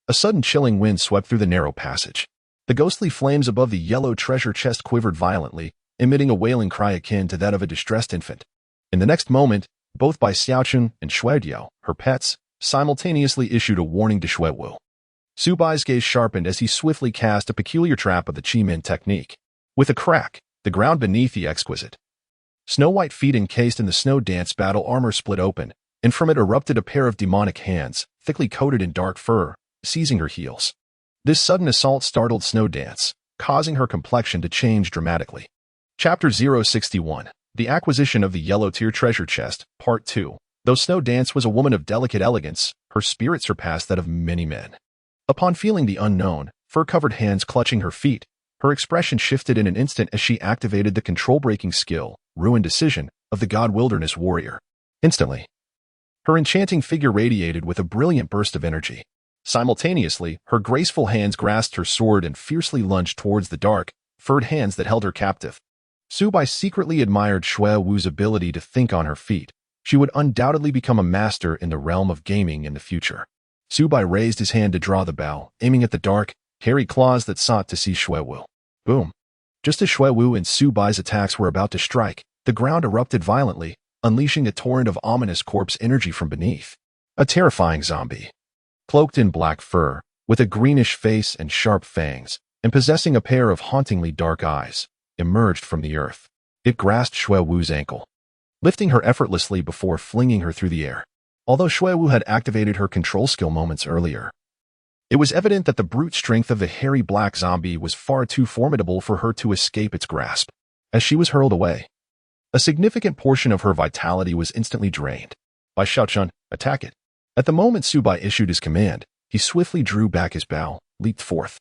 a sudden chilling wind swept through the narrow passage. The ghostly flames above the yellow treasure chest quivered violently, emitting a wailing cry akin to that of a distressed infant. In the next moment, both Bai Xiaochun and Shuediao, her pets, simultaneously issued a warning to Shuewu. Subai's gaze sharpened as he swiftly cast a peculiar trap of the Chi-Min technique. With a crack, the ground beneath the exquisite snow-white feet encased in the snow dance battle armor split open, and from it erupted a pair of demonic hands, thickly coated in dark fur, seizing her heels. This sudden assault startled Snowdance, causing her complexion to change dramatically. Chapter 061. The Acquisition of the Yellow Tier Treasure Chest, Part 2. Though Snowdance was a woman of delicate elegance, her spirit surpassed that of many men. Upon feeling the unknown, fur-covered hands clutching her feet, her expression shifted in an instant as she activated the control-breaking skill, Ruin Decision, of the God Wilderness Warrior. Instantly, her enchanting figure radiated with a brilliant burst of energy. Simultaneously, her graceful hands grasped her sword and fiercely lunged towards the dark, furred hands that held her captive. Subai secretly admired Xue Wu's ability to think on her feet. She would undoubtedly become a master in the realm of gaming in the future. Subai raised his hand to draw the bow, aiming at the dark, hairy claws that sought to see Xue Wu. Boom! Just as Xue Wu and Subai's attacks were about to strike, the ground erupted violently, unleashing a torrent of ominous corpse energy from beneath. A terrifying zombie, cloaked in black fur, with a greenish face and sharp fangs, and possessing a pair of hauntingly dark eyes, emerged from the earth. It grasped Xue Wu's ankle, lifting her effortlessly before flinging her through the air. Although Xue Wu had activated her control skill moments earlier, it was evident that the brute strength of the hairy black zombie was far too formidable for her to escape its grasp. As she was hurled away, a significant portion of her vitality was instantly drained. By Xiaochun, attack it. At the moment Subai issued his command, he swiftly drew back his bow, leaped forth,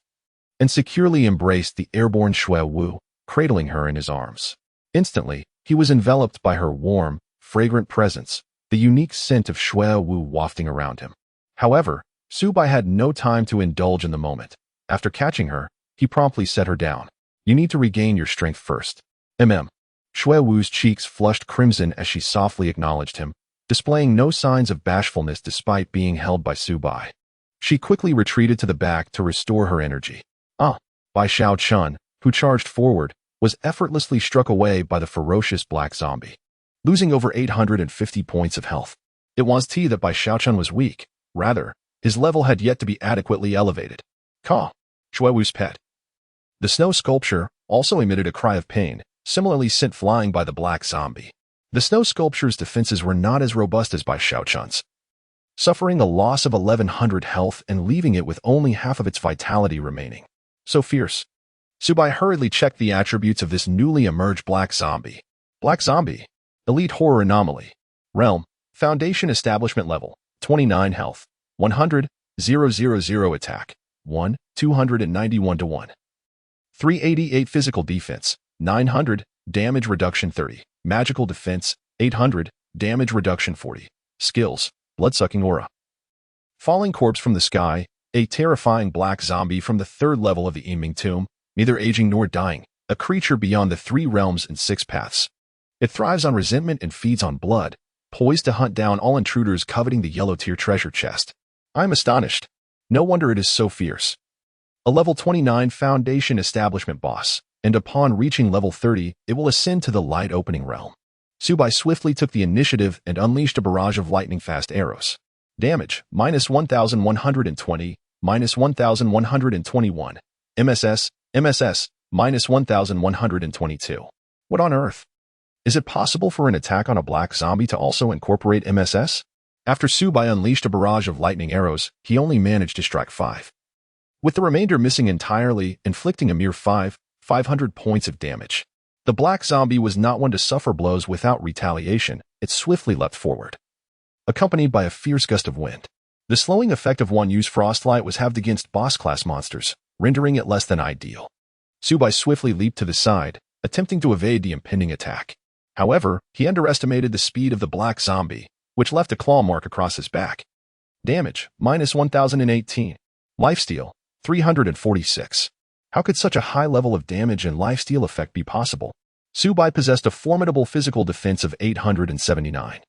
and securely embraced the airborne Xue Wu, cradling her in his arms. Instantly, he was enveloped by her warm, fragrant presence, the unique scent of Xue Wu wafting around him. However, Subai had no time to indulge in the moment. After catching her, he promptly set her down. You need to regain your strength first. Xue Wu's cheeks flushed crimson as she softly acknowledged him, displaying no signs of bashfulness despite being held by Subai. She quickly retreated to the back to restore her energy. Bai Xiaochun, who charged forward, was effortlessly struck away by the ferocious black zombie, losing over 850 points of health. It was that Bai Xiaochun was weak. Rather, his level had yet to be adequately elevated. Xue Wu's pet. The snow sculpture also emitted a cry of pain, similarly sent flying by the black zombie. The snow sculpture's defenses were not as robust as Bai Xiaochun's, suffering a loss of 1100 health and leaving it with only half of its vitality remaining. So fierce. Subai hurriedly checked the attributes of this newly emerged black zombie. Black zombie. Elite horror anomaly. Realm. Foundation establishment level. 29 health. 100. 000 attack. 1. 291 to 1. 388 physical defense. 900. Damage reduction 30. Magical defense. 800. Damage reduction 40. Skills. Blood-sucking aura. Falling corpse from the sky. A terrifying black zombie from the 3rd level of the Yiming tomb, neither aging nor dying, a creature beyond the 3 realms and 6 paths. It thrives on resentment and feeds on blood, poised to hunt down all intruders coveting the yellow tier treasure chest. I'm astonished. No wonder it is so fierce. A level 29 foundation establishment boss, and upon reaching level 30, it will ascend to the light opening realm. Subai swiftly took the initiative and unleashed a barrage of lightning-fast arrows. Damage, minus 1,120, minus 1,121. MSS, minus 1,122. What on earth? Is it possible for an attack on a black zombie to also incorporate MSS? After Subai unleashed a barrage of lightning arrows, he only managed to strike 5. With the remainder missing entirely, inflicting a mere 500 points of damage. The black zombie was not one to suffer blows without retaliation. It swiftly leapt forward, accompanied by a fierce gust of wind. The slowing effect of one used frostlight was halved against boss-class monsters, rendering it less than ideal. Subai swiftly leaped to the side, attempting to evade the impending attack. However, he underestimated the speed of the black zombie, which left a claw mark across his back. Damage, minus 1,018. Lifesteal, 346. How could such a high level of damage and lifesteal effect be possible? Subai possessed a formidable physical defense of 879,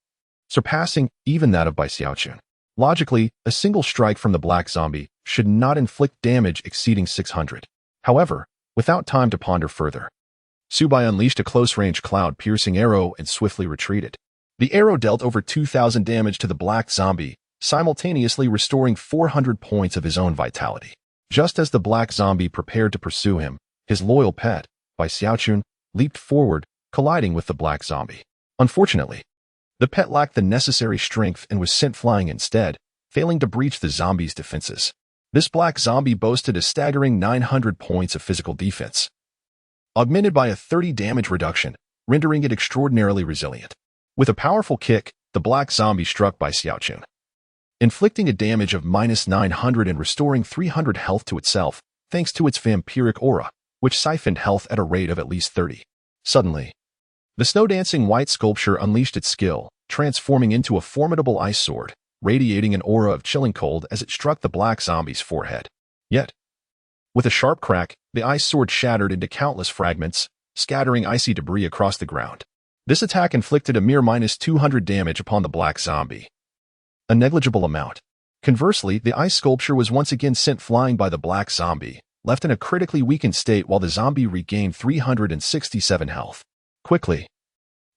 surpassing even that of Bai Xiaochun. Logically, a single strike from the black zombie should not inflict damage exceeding 600. However, without time to ponder further, Subai unleashed a close-range cloud-piercing arrow and swiftly retreated. The arrow dealt over 2,000 damage to the black zombie, simultaneously restoring 400 points of his own vitality. Just as the black zombie prepared to pursue him, his loyal pet, Bai Xiaochun, leaped forward, colliding with the black zombie. Unfortunately, the pet lacked the necessary strength and was sent flying instead, failing to breach the zombie's defenses. This black zombie boasted a staggering 900 points of physical defense, augmented by a 30 damage reduction, rendering it extraordinarily resilient. With a powerful kick, the black zombie struck by Xiaochun, inflicting a damage of -900 and restoring 300 health to itself, thanks to its vampiric aura, which siphoned health at a rate of at least 30. Suddenly, the snow-dancing white sculpture unleashed its skill, transforming into a formidable ice sword, radiating an aura of chilling cold as it struck the black zombie's forehead. Yet, with a sharp crack, the ice sword shattered into countless fragments, scattering icy debris across the ground. This attack inflicted a mere -200 damage upon the black zombie, a negligible amount. Conversely, the ice sculpture was once again sent flying by the black zombie, left in a critically weakened state while the zombie regained 367 health. Quickly,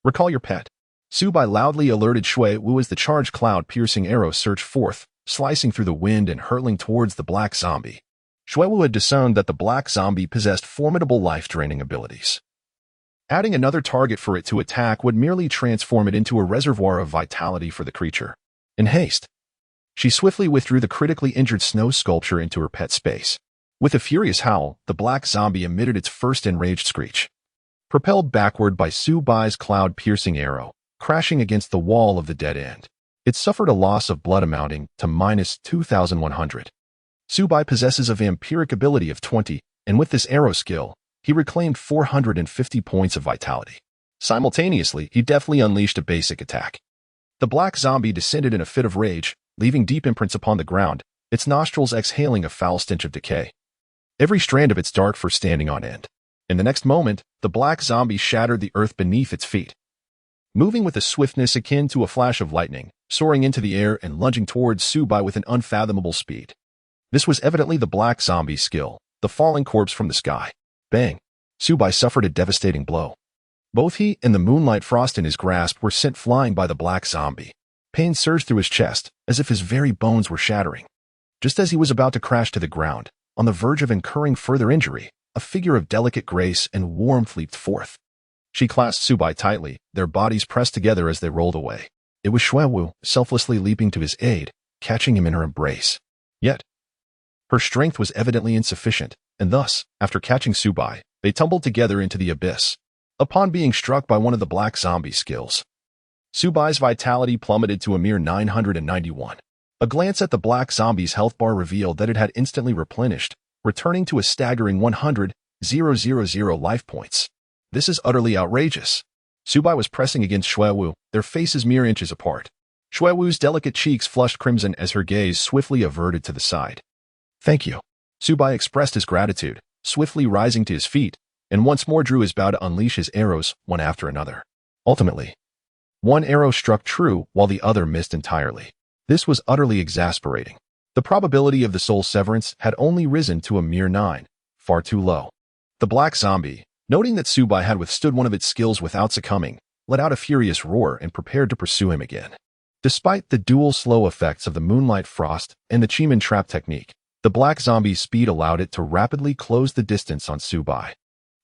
recall your pet. Subai loudly alerted Shui Wu as the charged cloud-piercing arrow surged forth, slicing through the wind and hurtling towards the black zombie. Shui Wu had discerned that the black zombie possessed formidable life-draining abilities. Adding another target for it to attack would merely transform it into a reservoir of vitality for the creature. In haste, she swiftly withdrew the critically injured snow sculpture into her pet space. With a furious howl, the black zombie emitted its first enraged screech. Propelled backward by Subai's cloud-piercing arrow, crashing against the wall of the dead end, it suffered a loss of blood amounting to -2,100. Subai possesses a vampiric ability of 20, and with this arrow skill, he reclaimed 450 points of vitality. Simultaneously, he deftly unleashed a basic attack. The black zombie descended in a fit of rage, leaving deep imprints upon the ground, its nostrils exhaling a foul stench of decay. Every strand of its dark fur standing on end. In the next moment, the black zombie shattered the earth beneath its feet, moving with a swiftness akin to a flash of lightning, soaring into the air and lunging towards Subai with an unfathomable speed. This was evidently the black zombie's skill, the falling corpse from the sky. Bang! Subai suffered a devastating blow. Both he and the moonlight frost in his grasp were sent flying by the black zombie. Pain surged through his chest, as if his very bones were shattering. Just as he was about to crash to the ground, on the verge of incurring further injury, a figure of delicate grace and warmth leaped forth. She clasped Subai tightly, their bodies pressed together as they rolled away. It was Shui Wu, selflessly leaping to his aid, catching him in her embrace. Yet, her strength was evidently insufficient, and thus, after catching Subai, they tumbled together into the abyss. Upon being struck by one of the black zombie's skills, Subai's vitality plummeted to a mere 991. A glance at the black zombie's health bar revealed that it had instantly replenished, returning to a staggering 100,000 life points. This is utterly outrageous. Subai was pressing against Shui Wu, their faces mere inches apart. Shui Wu's delicate cheeks flushed crimson as her gaze swiftly averted to the side. Thank you. Subai expressed his gratitude, swiftly rising to his feet, and once more drew his bow to unleash his arrows, one after another. Ultimately, one arrow struck true while the other missed entirely. This was utterly exasperating. The probability of the soul severance had only risen to a mere 9, far too low. The black zombie, noting that Subai had withstood one of its skills without succumbing, let out a furious roar and prepared to pursue him again. Despite the dual slow effects of the moonlight frost and the Chiman trap technique, the black zombie's speed allowed it to rapidly close the distance on Subai.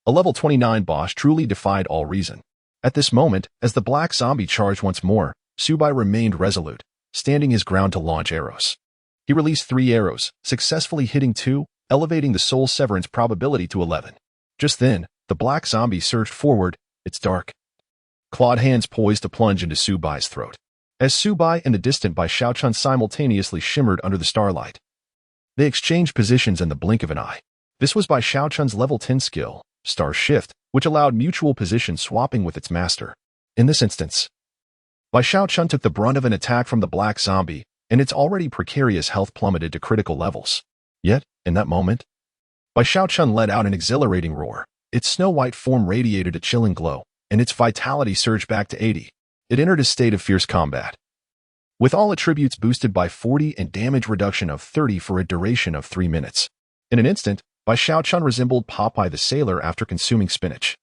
A level 29 boss truly defied all reason. At this moment, as the black zombie charged once more, Subai remained resolute, standing his ground to launch arrows. He released 3 arrows, successfully hitting 2, elevating the soul severance probability to 11. Just then, the black zombie surged forward, its dark, clawed hands poised to plunge into Subai's throat. As Subai and the distant Bai Xiaochun simultaneously shimmered under the starlight, they exchanged positions in the blink of an eye. This was Bai Xiaochun's level 10 skill, Star Shift, which allowed mutual position swapping with its master. In this instance, Bai Xiaochun took the brunt of an attack from the black zombie, and its already precarious health plummeted to critical levels. Yet, in that moment, Bai Xiaochun let out an exhilarating roar. Its snow-white form radiated a chilling glow, and its vitality surged back to 80. It entered a state of fierce combat, with all attributes boosted by 40 and damage reduction of 30 for a duration of 3 minutes. In an instant, Bai Xiaochun resembled Popeye the Sailor after consuming spinach,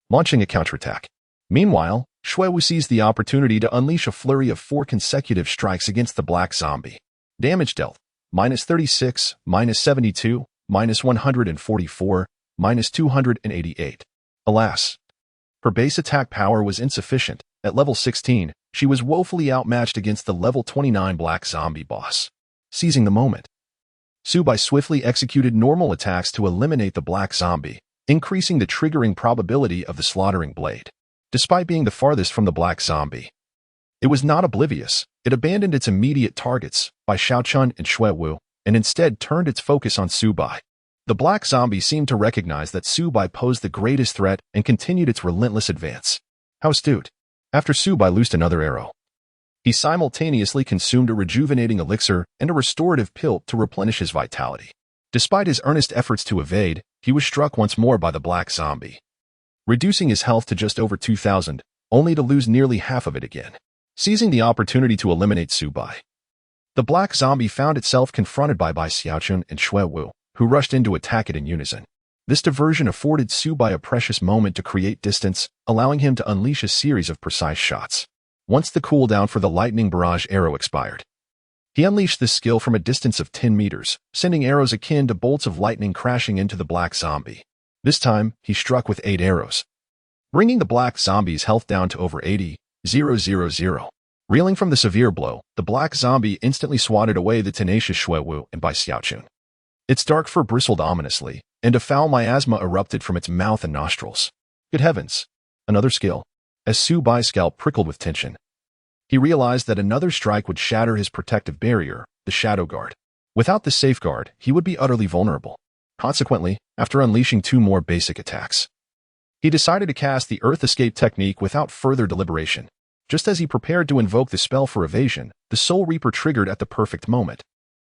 launching a counterattack. Meanwhile, Shui Wu seized the opportunity to unleash a flurry of 4 consecutive strikes against the black zombie. Damage dealt: -36, -72, -144, -288. Alas, her base attack power was insufficient. At level 16, she was woefully outmatched against the level 29 black zombie boss. Seizing the moment, Subai swiftly executed normal attacks to eliminate the black zombie, increasing the triggering probability of the slaughtering blade. Despite being the farthest from the black zombie, it was not oblivious. It abandoned its immediate targets by Xiaochun and Xuewu and instead turned its focus on Subai. The black zombie seemed to recognize that Subai posed the greatest threat and continued its relentless advance. How astute. After Subai loosed another arrow, he simultaneously consumed a rejuvenating elixir and a restorative pill to replenish his vitality. Despite his earnest efforts to evade, he was struck once more by the black zombie, reducing his health to just over 2,000, only to lose nearly half of it again. Seizing the opportunity to eliminate Subai, the black zombie found itself confronted by Xiaochun and Xuewu, who rushed in to attack it in unison. This diversion afforded Subai a precious moment to create distance, allowing him to unleash a series of precise shots. Once the cooldown for the lightning barrage arrow expired, he unleashed this skill from a distance of 10 meters, sending arrows akin to bolts of lightning crashing into the black zombie. This time, he struck with 8 arrows, bringing the black zombie's health down to over 80,000. Reeling from the severe blow, the black zombie instantly swatted away the tenacious Xuewu and Xiaochun. Its dark fur bristled ominously, and a foul miasma erupted from its mouth and nostrils. Good heavens! Another skill. As Subai's scalp prickled with tension, he realized that another strike would shatter his protective barrier, the Shadow Guard. Without this safeguard, he would be utterly vulnerable. Consequently, after unleashing 2 more basic attacks, he decided to cast the Earth Escape technique without further deliberation. Just as he prepared to invoke the spell for evasion, the Soul Reaper triggered at the perfect moment.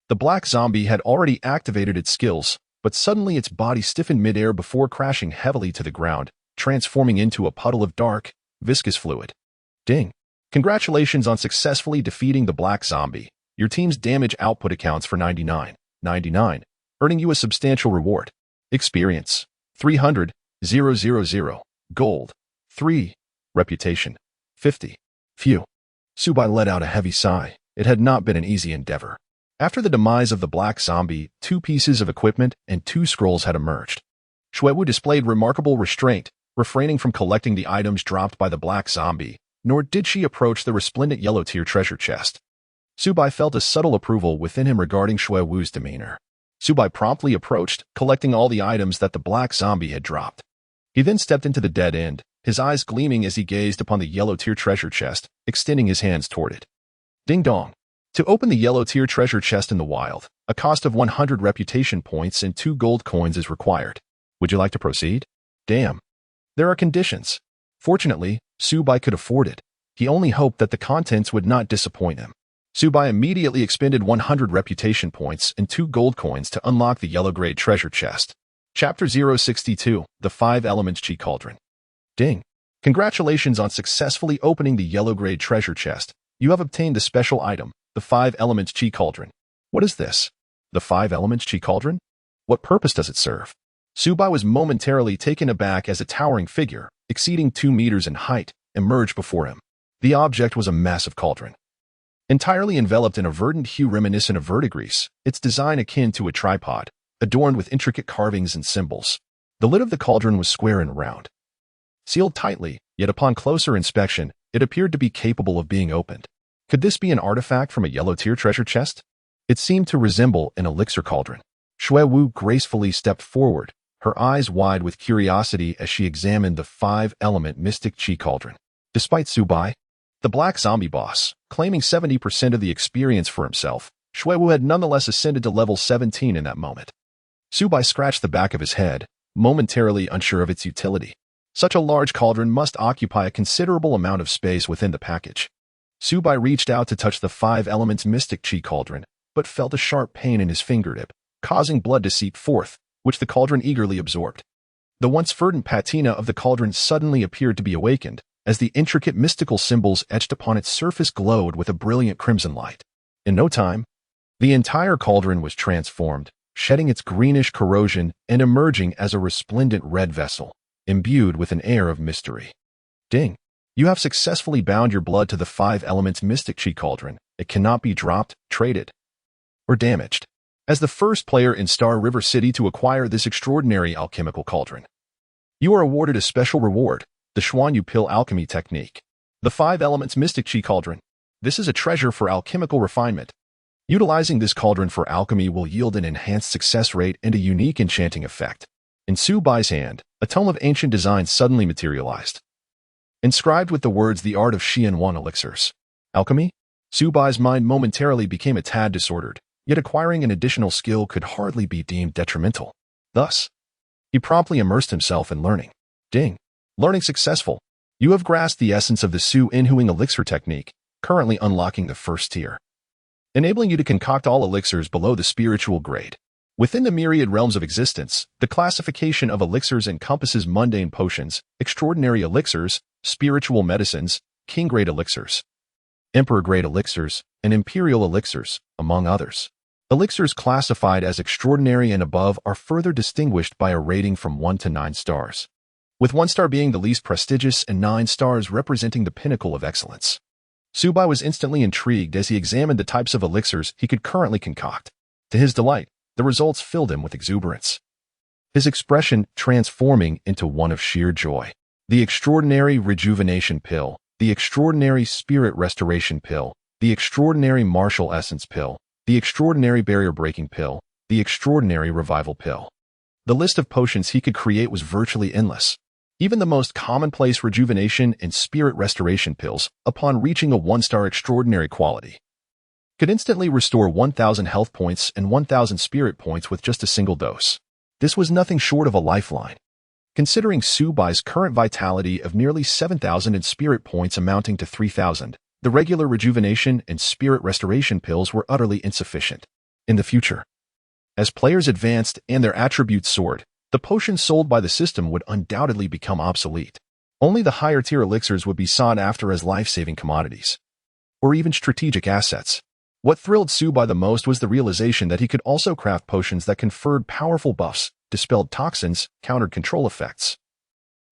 The black zombie had already activated its skills, but suddenly its body stiffened midair before crashing heavily to the ground, transforming into a puddle of dark, viscous fluid. Ding! Congratulations on successfully defeating the black zombie. Your team's damage output accounts for 99.99, earning you a substantial reward. Experience 300,000. Gold 3. Reputation 50. Phew. Subai let out a heavy sigh. It had not been an easy endeavor. After the demise of the black zombie, 2 pieces of equipment and 2 scrolls had emerged. Xuewu displayed remarkable restraint, refraining from collecting the items dropped by the black zombie, nor did she approach the resplendent yellow tier treasure chest. Subai felt a subtle approval within him regarding Xuewu's demeanor. Subai promptly approached, collecting all the items that the black zombie had dropped. He then stepped into the dead end, his eyes gleaming as he gazed upon the yellow tier treasure chest, extending his hands toward it. Ding dong. To open the yellow tier treasure chest in the wild, a cost of 100 reputation points and 2 gold coins is required. Would you like to proceed? Damn. There are conditions. Fortunately, Subai could afford it. He only hoped that the contents would not disappoint him. Subai immediately expended 100 reputation points and 2 gold coins to unlock the yellow-grade treasure chest. Chapter 062, The 5 Elements Chi Cauldron. Ding. Congratulations on successfully opening the yellow-grade treasure chest. You have obtained the special item, the 5 Elements Chi Cauldron. What is this? The 5 Elements Chi Cauldron? What purpose does it serve? Subai was momentarily taken aback as a towering figure, exceeding 2 meters in height, emerged before him. The object was a massive cauldron, entirely enveloped in a verdant hue reminiscent of verdigris, its design akin to a tripod, adorned with intricate carvings and symbols. The lid of the cauldron was square and round, sealed tightly, yet upon closer inspection, it appeared to be capable of being opened. Could this be an artifact from a yellow-tier treasure chest? It seemed to resemble an elixir cauldron. Xuewu gracefully stepped forward, her eyes wide with curiosity as she examined the 5-element mystic chi cauldron. Despite Subai, the black zombie boss, claiming 70% of the experience for himself, Xuewu had nonetheless ascended to level 17 in that moment. Subai scratched the back of his head, momentarily unsure of its utility. Such a large cauldron must occupy a considerable amount of space within the package. Subai reached out to touch the 5 elements mystic chi cauldron, but felt a sharp pain in his fingertip, causing blood to seep forth, which the cauldron eagerly absorbed. The once verdant patina of the cauldron suddenly appeared to be awakened, as the intricate mystical symbols etched upon its surface glowed with a brilliant crimson light. In no time, the entire cauldron was transformed, shedding its greenish corrosion and emerging as a resplendent red vessel, imbued with an air of mystery. Ding! You have successfully bound your blood to the 5 elements mystic chi cauldron. It cannot be dropped, traded, or damaged. As the first player in Star River City to acquire this extraordinary alchemical cauldron, you are awarded a special reward, the Xuanyu Pill Alchemy Technique. The 5 elements mystic chi cauldron. This is a treasure for alchemical refinement. Utilizing this cauldron for alchemy will yield an enhanced success rate and a unique enchanting effect. In Su Bai's hand, a tome of ancient design suddenly materialized. Inscribed with the words "The Art of Xian Elixirs." Alchemy? Su Bai's mind momentarily became a tad disordered, yet acquiring an additional skill could hardly be deemed detrimental. Thus, he promptly immersed himself in learning. Ding. Learning successful. You have grasped the essence of the Su Inhuing Elixir technique, currently unlocking the first tier, enabling you to concoct all elixirs below the spiritual grade. Within the myriad realms of existence, the classification of elixirs encompasses mundane potions, extraordinary elixirs, spiritual medicines, king-grade elixirs, emperor-grade elixirs, and imperial elixirs, among others. Elixirs classified as extraordinary and above are further distinguished by a rating from 1 to 9 stars, with 1 star being the least prestigious and 9 stars representing the pinnacle of excellence. Su Bai was instantly intrigued as he examined the types of elixirs he could currently concoct. To his delight, the results filled him with exuberance, his expression transforming into one of sheer joy. The Extraordinary Rejuvenation Pill, the Extraordinary Spirit Restoration Pill, the Extraordinary Martial Essence Pill, the Extraordinary Barrier Breaking Pill, the Extraordinary Revival Pill. The list of potions he could create was virtually endless. Even the most commonplace rejuvenation and spirit restoration pills, upon reaching a 1-star extraordinary quality, could instantly restore 1,000 health points and 1,000 spirit points with just a single dose. This was nothing short of a lifeline. Considering Su Bai's current vitality of nearly 7,000 and spirit points amounting to 3,000, the regular rejuvenation and spirit restoration pills were utterly insufficient. In the future, as players advanced and their attributes soared, the potions sold by the system would undoubtedly become obsolete. Only the higher-tier elixirs would be sought after as life-saving commodities, or even strategic assets. What thrilled Su Bai the most was the realization that he could also craft potions that conferred powerful buffs, dispelled toxins, countered control effects,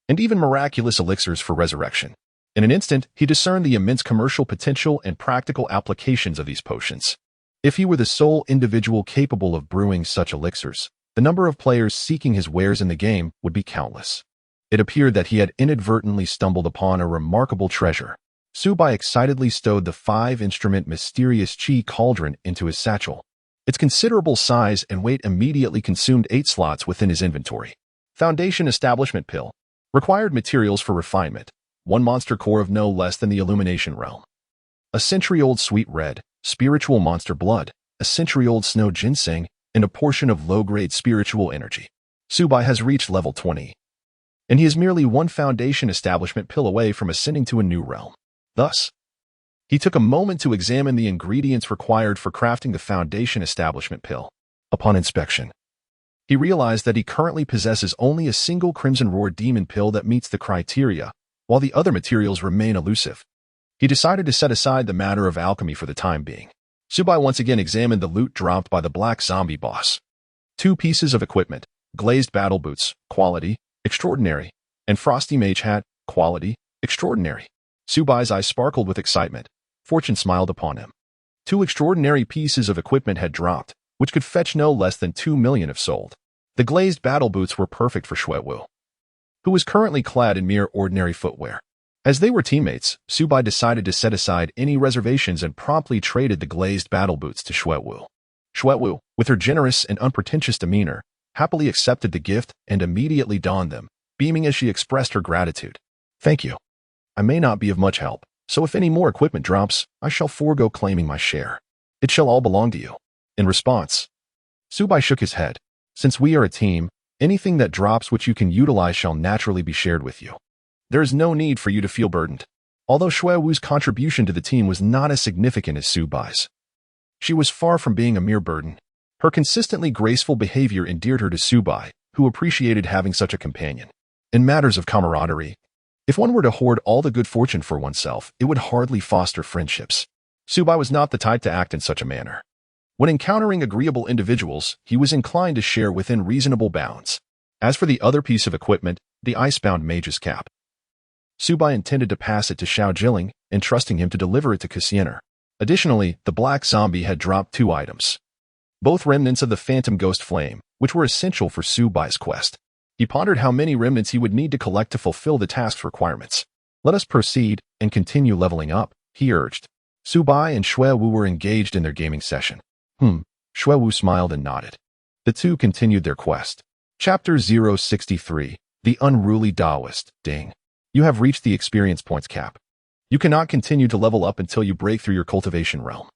and even miraculous elixirs for resurrection. In an instant, he discerned the immense commercial potential and practical applications of these potions. If he were the sole individual capable of brewing such elixirs, the number of players seeking his wares in the game would be countless. It appeared that he had inadvertently stumbled upon a remarkable treasure. Su Bai excitedly stowed the 5-instrument mysterious Qi cauldron into his satchel. Its considerable size and weight immediately consumed 8 slots within his inventory. Foundation Establishment Pill. Required materials for refinement. 1 monster core of no less than the Illumination Realm. A century-old sweet red, spiritual monster blood, a century-old snow ginseng, and a portion of low-grade spiritual energy. Su Bai has reached level 20, and he is merely 1 foundation establishment pill away from ascending to a new realm. Thus, he took a moment to examine the ingredients required for crafting the foundation establishment pill. Upon inspection, he realized that he currently possesses only a single Crimson Roar demon pill that meets the criteria, while the other materials remain elusive. He decided to set aside the matter of alchemy for the time being. Su Bai once again examined the loot dropped by the Black Zombie boss. 2 pieces of equipment, glazed battle boots, quality, extraordinary, and frosty mage hat, quality, extraordinary. Su Bai's eyes sparkled with excitement. Fortune smiled upon him. 2 extraordinary pieces of equipment had dropped, which could fetch no less than 2 million if sold. The glazed battle boots were perfect for Xue Wu, who was currently clad in mere ordinary footwear. As they were teammates, Su Bai decided to set aside any reservations and promptly traded the glazed battle boots to Xue Wu. Xue Wu, with her generous and unpretentious demeanor, happily accepted the gift and immediately donned them, beaming as she expressed her gratitude. "Thank you. I may not be of much help, so if any more equipment drops, I shall forego claiming my share. It shall all belong to you." In response, Su Bai shook his head. "Since we are a team, anything that drops which you can utilize shall naturally be shared with you. There is no need for you to feel burdened." Although Xue Wu's contribution to the team was not as significant as Su Bai's, she was far from being a mere burden. Her consistently graceful behavior endeared her to Su Bai, who appreciated having such a companion. In matters of camaraderie, if one were to hoard all the good fortune for oneself, it would hardly foster friendships. Su Bai was not the type to act in such a manner. When encountering agreeable individuals, he was inclined to share within reasonable bounds. As for the other piece of equipment, the icebound mage's cap, Su Bai intended to pass it to Xiao Jilling, entrusting him to deliver it to Cassiener. Additionally, the Black Zombie had dropped 2 items, both remnants of the Phantom Ghost Flame, which were essential for Su Bai's quest. He pondered how many remnants he would need to collect to fulfill the task's requirements. "Let us proceed and continue leveling up," he urged. Su Bai and Xue Wu were engaged in their gaming session. Shuewu smiled and nodded. The two continued their quest. Chapter 063, The Unruly Taoist, Ding. You have reached the experience points cap. You cannot continue to level up until you break through your cultivation realm.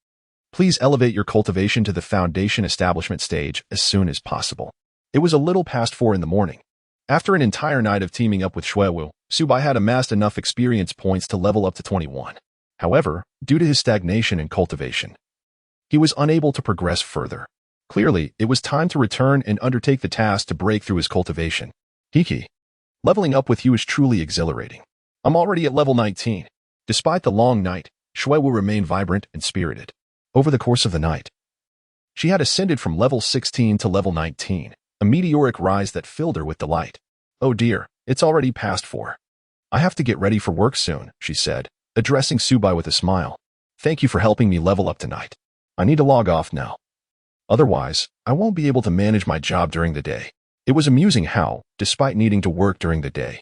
Please elevate your cultivation to the foundation establishment stage as soon as possible. It was a little past 4 in the morning. After an entire night of teaming up with Shuewu, Subai had amassed enough experience points to level up to 21. However, due to his stagnation in cultivation, he was unable to progress further. Clearly, it was time to return and undertake the task to break through his cultivation. Hiki. Leveling up with you is truly exhilarating. I'm already at level 19. Despite the long night, Shuewu remained vibrant and spirited. Over the course of the night, she had ascended from level 16 to level 19, a meteoric rise that filled her with delight. Oh dear, it's already past 4. I have to get ready for work soon, she said, addressing Subai with a smile. Thank you for helping me level up tonight. I need to log off now. Otherwise, I won't be able to manage my job during the day. It was amusing how, despite needing to work during the day,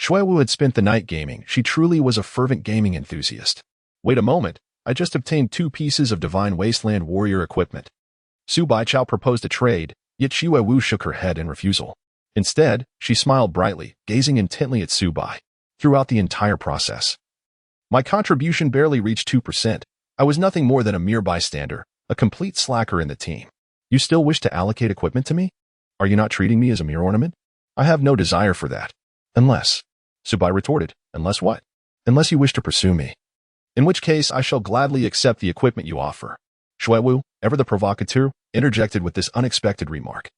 Shuewu had spent the night gaming. She truly was a fervent gaming enthusiast. Wait a moment, I just obtained 2 pieces of Divine Wasteland Warrior equipment. Su Baichao proposed a trade, yet Shuewu shook her head in refusal. Instead, she smiled brightly, gazing intently at Su Bai. Throughout the entire process, my contribution barely reached 2%. I was nothing more than a mere bystander, a complete slacker in the team. You still wish to allocate equipment to me? Are you not treating me as a mere ornament? I have no desire for that. Unless, Subai retorted, unless what? Unless you wish to pursue me. In which case, I shall gladly accept the equipment you offer. Shuewu, ever the provocateur, interjected with this unexpected remark.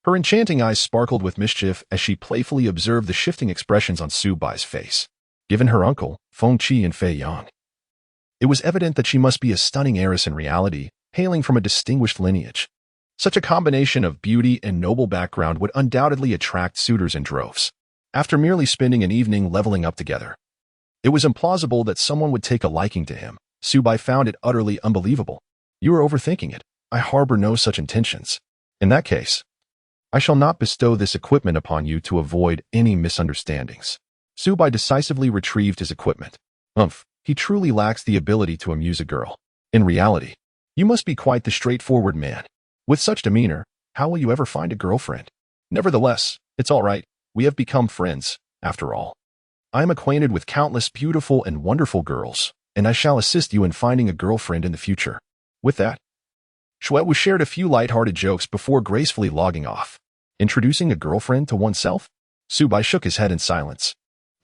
Her enchanting eyes sparkled with mischief as she playfully observed the shifting expressions on Su Bai's face. Given her uncle, Feng Qi and Fei Yang, it was evident that she must be a stunning heiress in reality, hailing from a distinguished lineage. Such a combination of beauty and noble background would undoubtedly attract suitors in droves. After merely spending an evening leveling up together, it was implausible that someone would take a liking to him. Su Bai found it utterly unbelievable. You are overthinking it. I harbor no such intentions. In that case, I shall not bestow this equipment upon you to avoid any misunderstandings. Su Bai decisively retrieved his equipment. He truly lacks the ability to amuse a girl. In reality, you must be quite the straightforward man. With such demeanor, how will you ever find a girlfriend? Nevertheless, it's all right. We have become friends, after all. I am acquainted with countless beautiful and wonderful girls, and I shall assist you in finding a girlfriend in the future. With that, Shuewu shared a few light-hearted jokes before gracefully logging off. Introducing a girlfriend to oneself? Su Bai shook his head in silence.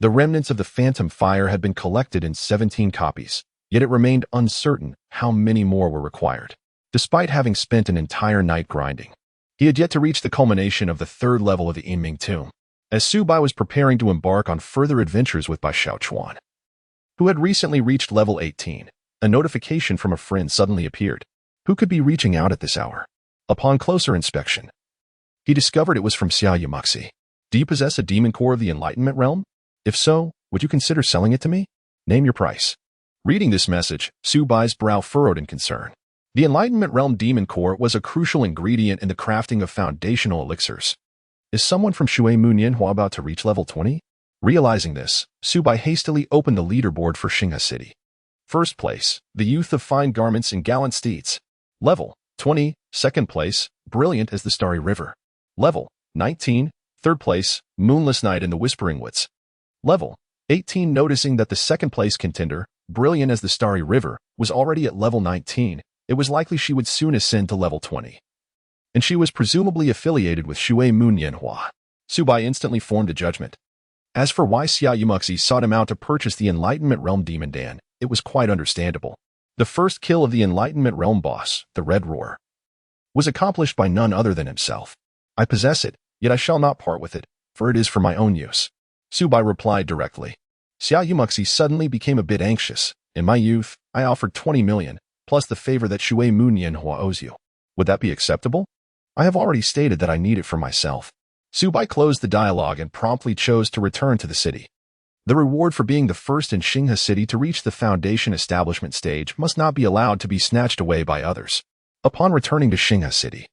The remnants of the phantom fire had been collected in 17 copies, yet it remained uncertain how many more were required. Despite having spent an entire night grinding, he had yet to reach the culmination of the 3rd level of the Yinming tomb. As Su Bai was preparing to embark on further adventures with Bai Xiaochuan, who had recently reached level 18, a notification from a friend suddenly appeared. Who could be reaching out at this hour? Upon closer inspection, he discovered it was from Xia Yumaxi. Do you possess a demon core of the Enlightenment realm? If so, would you consider selling it to me? Name your price. Reading this message, Su Bai's brow furrowed in concern. The Enlightenment realm demon core was a crucial ingredient in the crafting of foundational elixirs. Is someone from Shui Munyanhua about to reach level 20? Realizing this, Su Bai hastily opened the leaderboard for Xinghe City. First place, the youth of fine garments and gallant steeds. Level 20, second place, brilliant as the starry river. Level 19, third place, moonless night in the whispering woods. Level 18. Noticing that the second place contender, brilliant as the starry river, was already at level 19, it was likely she would soon ascend to level 20. And she was presumably affiliated with Shui Munyanhua. Su Bai instantly formed a judgment. As for why Xia Yumaxi sought him out to purchase the Enlightenment Realm Demon Dan, it was quite understandable. The first kill of the Enlightenment Realm boss, the Red Roar, was accomplished by none other than himself. I possess it, yet I shall not part with it, for it is for my own use. Su Bai replied directly. Xia Yumaxi suddenly became a bit anxious. In my youth, I offered 20 million, plus the favor that Shui Munyanhua owes you. Would that be acceptable? I have already stated that I need it for myself. Su Bai closed the dialogue and promptly chose to return to the city. The reward for being the first in Xinghe City to reach the foundation establishment stage must not be allowed to be snatched away by others. Upon returning to Xinghe City,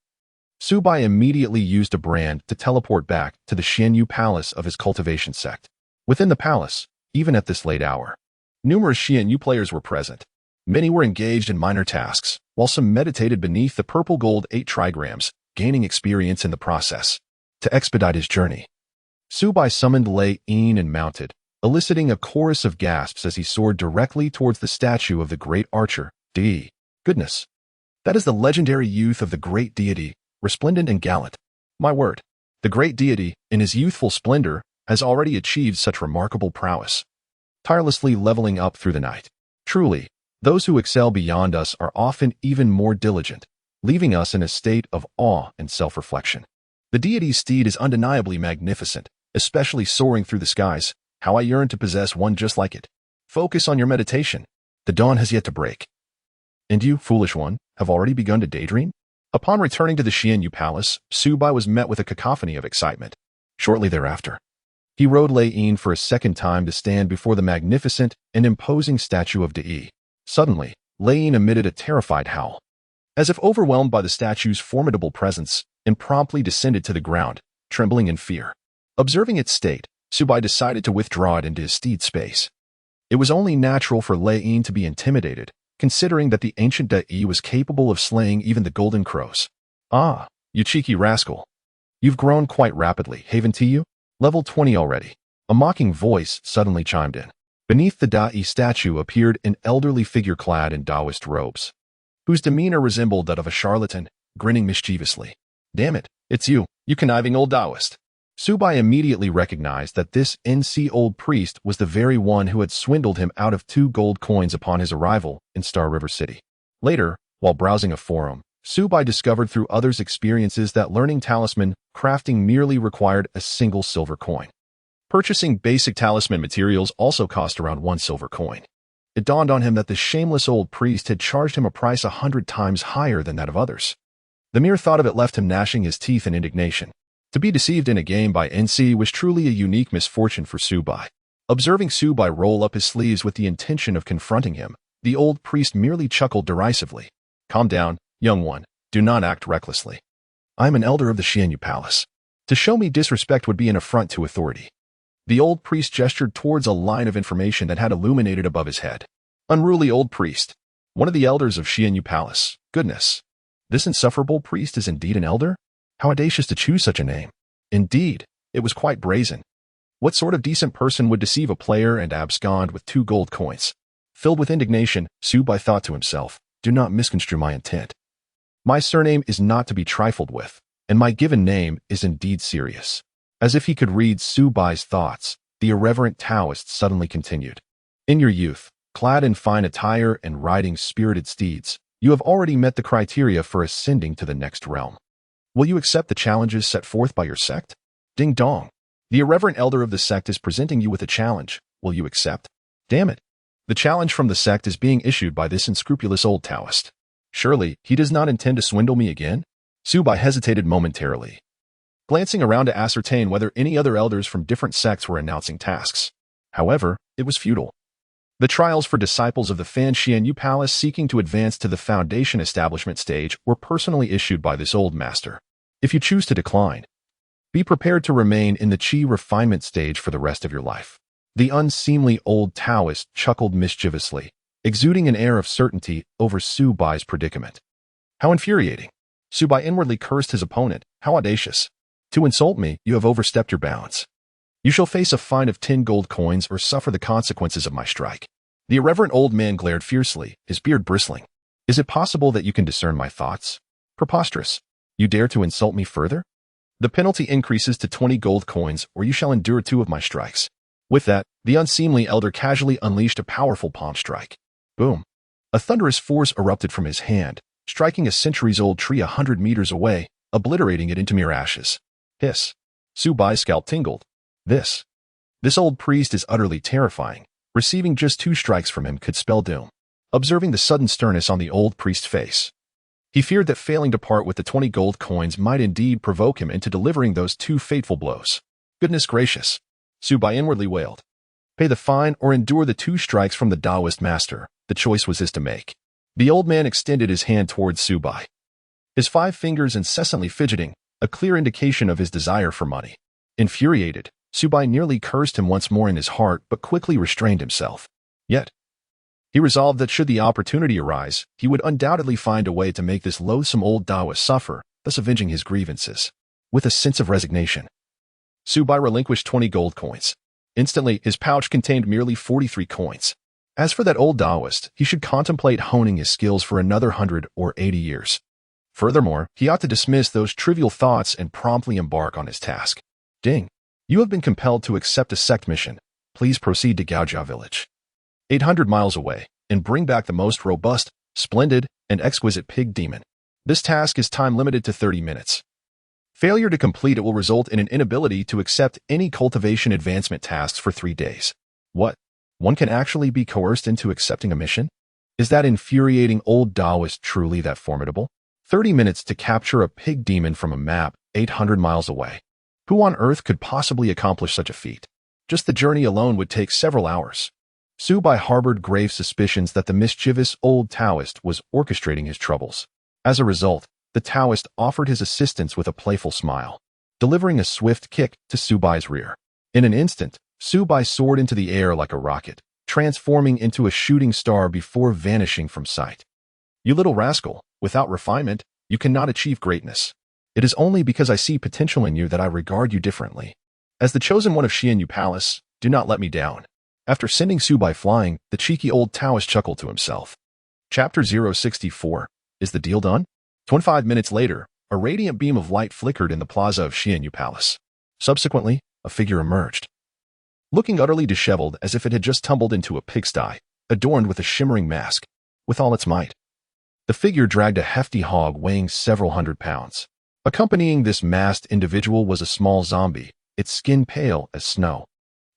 Su Bai immediately used a brand to teleport back to the Xianyu Palace of his cultivation sect. Within the palace, even at this late hour, numerous Xianyu players were present. Many were engaged in minor tasks, while some meditated beneath the purple gold 8 trigrams, gaining experience in the process. To expedite his journey, Subai summoned Lei Yin and mounted, eliciting a chorus of gasps as he soared directly towards the statue of the great archer, Di. Goodness! That is the legendary youth of the great deity, resplendent and gallant. My word! The great deity, in his youthful splendor, has already achieved such remarkable prowess, tirelessly leveling up through the night. Truly, those who excel beyond us are often even more diligent, leaving us in a state of awe and self-reflection. The deity's steed is undeniably magnificent, especially soaring through the skies. How I yearn to possess one just like it. Focus on your meditation. The dawn has yet to break. And you, foolish one, have already begun to daydream? Upon returning to the Xianyu Palace, Subai was met with a cacophony of excitement. Shortly thereafter, he rode Lei Yin for a second time to stand before the magnificent and imposing statue of Di. Suddenly, Lei Yin emitted a terrified howl. As if overwhelmed by the statue's formidable presence, and promptly descended to the ground, trembling in fear. Observing its state, Subai decided to withdraw it into his steed's space. It was only natural for Lei Yin to be intimidated, considering that the ancient Dai was capable of slaying even the golden crows. Ah, you cheeky rascal. You've grown quite rapidly, haven't you? Level 20 already. A mocking voice suddenly chimed in. Beneath the Dai statue appeared an elderly figure clad in Taoist robes, whose demeanor resembled that of a charlatan, grinning mischievously. Damn it, it's you conniving old Taoist. Subai immediately recognized that this NC old priest was the very one who had swindled him out of 2 gold coins upon his arrival in Star River City. Later, while browsing a forum, Subai discovered through others' experiences that learning talisman crafting merely required a single silver coin. Purchasing basic talisman materials also cost around 1 silver coin. It dawned on him that the shameless old priest had charged him a price 100 times higher than that of others. The mere thought of it left him gnashing his teeth in indignation. To be deceived in a game by NC was truly a unique misfortune for Subai. Observing Subai roll up his sleeves with the intention of confronting him, the old priest merely chuckled derisively. Calm down, young one. Do not act recklessly. I am an elder of the Xianyu Palace. To show me disrespect would be an affront to authority. The old priest gestured towards a line of information that had illuminated above his head. Unruly old priest. One of the elders of Xianyu Palace. Goodness. This insufferable priest is indeed an elder? How audacious to choose such a name. Indeed, it was quite brazen. What sort of decent person would deceive a player and abscond with 2 gold coins? Filled with indignation, Subai thought to himself, do not misconstrue my intent. My surname is not to be trifled with, and my given name is indeed serious. As if he could read Subai's thoughts, the irreverent Taoist suddenly continued. In your youth, clad in fine attire and riding spirited steeds, you have already met the criteria for ascending to the next realm. Will you accept the challenges set forth by your sect? Ding dong. The irreverent elder of the sect is presenting you with a challenge. Will you accept? Damn it. The challenge from the sect is being issued by this unscrupulous old Taoist. Surely, he does not intend to swindle me again? Subai hesitated momentarily, glancing around to ascertain whether any other elders from different sects were announcing tasks. However, it was futile. The trials for disciples of the Fan Xianyu Palace seeking to advance to the foundation establishment stage were personally issued by this old master. If you choose to decline, be prepared to remain in the Qi refinement stage for the rest of your life. The unseemly old Taoist chuckled mischievously, exuding an air of certainty over Subai's predicament. How infuriating. Subai inwardly cursed his opponent. How audacious. To insult me, you have overstepped your bounds. You shall face a fine of 10 gold coins or suffer the consequences of my strike. The irreverent old man glared fiercely, his beard bristling. Is it possible that you can discern my thoughts? Preposterous. You dare to insult me further? The penalty increases to 20 gold coins, or you shall endure 2 of my strikes. With that, the unseemly elder casually unleashed a powerful palm strike. Boom. A thunderous force erupted from his hand, striking a centuries-old tree 100 meters away, obliterating it into mere ashes. Hiss. Subai's scalp tingled. This old priest is utterly terrifying. Receiving just 2 strikes from him could spell doom. Observing the sudden sternness on the old priest's face, he feared that failing to part with the 20 gold coins might indeed provoke him into delivering those 2 fateful blows. Goodness gracious. Subai inwardly wailed. Pay the fine or endure the 2 strikes from the Taoist master. The choice was his to make. The old man extended his hand towards Subai, his 5 fingers incessantly fidgeting, a clear indication of his desire for money. Infuriated, Subai nearly cursed him once more in his heart but quickly restrained himself. Yet, He resolved that should the opportunity arise, he would undoubtedly find a way to make this loathsome old Taoist suffer, thus avenging his grievances. With a sense of resignation, Subai relinquished 20 gold coins. Instantly, his pouch contained merely 43 coins. As for that old Taoist, he should contemplate honing his skills for another 100 or 80 years. Furthermore, he ought to dismiss those trivial thoughts and promptly embark on his task. Ding. You have been compelled to accept a sect mission. Please proceed to Gaojia village, 800 miles away, and bring back the most robust, splendid, and exquisite pig demon. This task is time-limited to 30 minutes. Failure to complete it will result in an inability to accept any cultivation advancement tasks for 3 days. What? One can actually be coerced into accepting a mission? Is that infuriating old Taoist truly that formidable? 30 minutes to capture a pig demon from a map 800 miles away. Who on earth could possibly accomplish such a feat? Just the journey alone would take several hours. Subai harbored grave suspicions that the mischievous old Taoist was orchestrating his troubles. As a result, the Taoist offered his assistance with a playful smile, delivering a swift kick to Subai's rear. In an instant, Subai soared into the air like a rocket, transforming into a shooting star before vanishing from sight. You little rascal, without refinement, you cannot achieve greatness. It is only because I see potential in you that I regard you differently. As the chosen one of Xianyu Palace, do not let me down. After sending Subai flying, the cheeky old Taoist chuckled to himself. Chapter 064. Is the deal done? 25 minutes later, a radiant beam of light flickered in the plaza of Xianyu Palace. Subsequently, a figure emerged. Looking utterly disheveled as if it had just tumbled into a pigsty, adorned with a shimmering mask, with all its might. The figure dragged a hefty hog weighing several hundred pounds. Accompanying this masked individual was a small zombie, its skin pale as snow,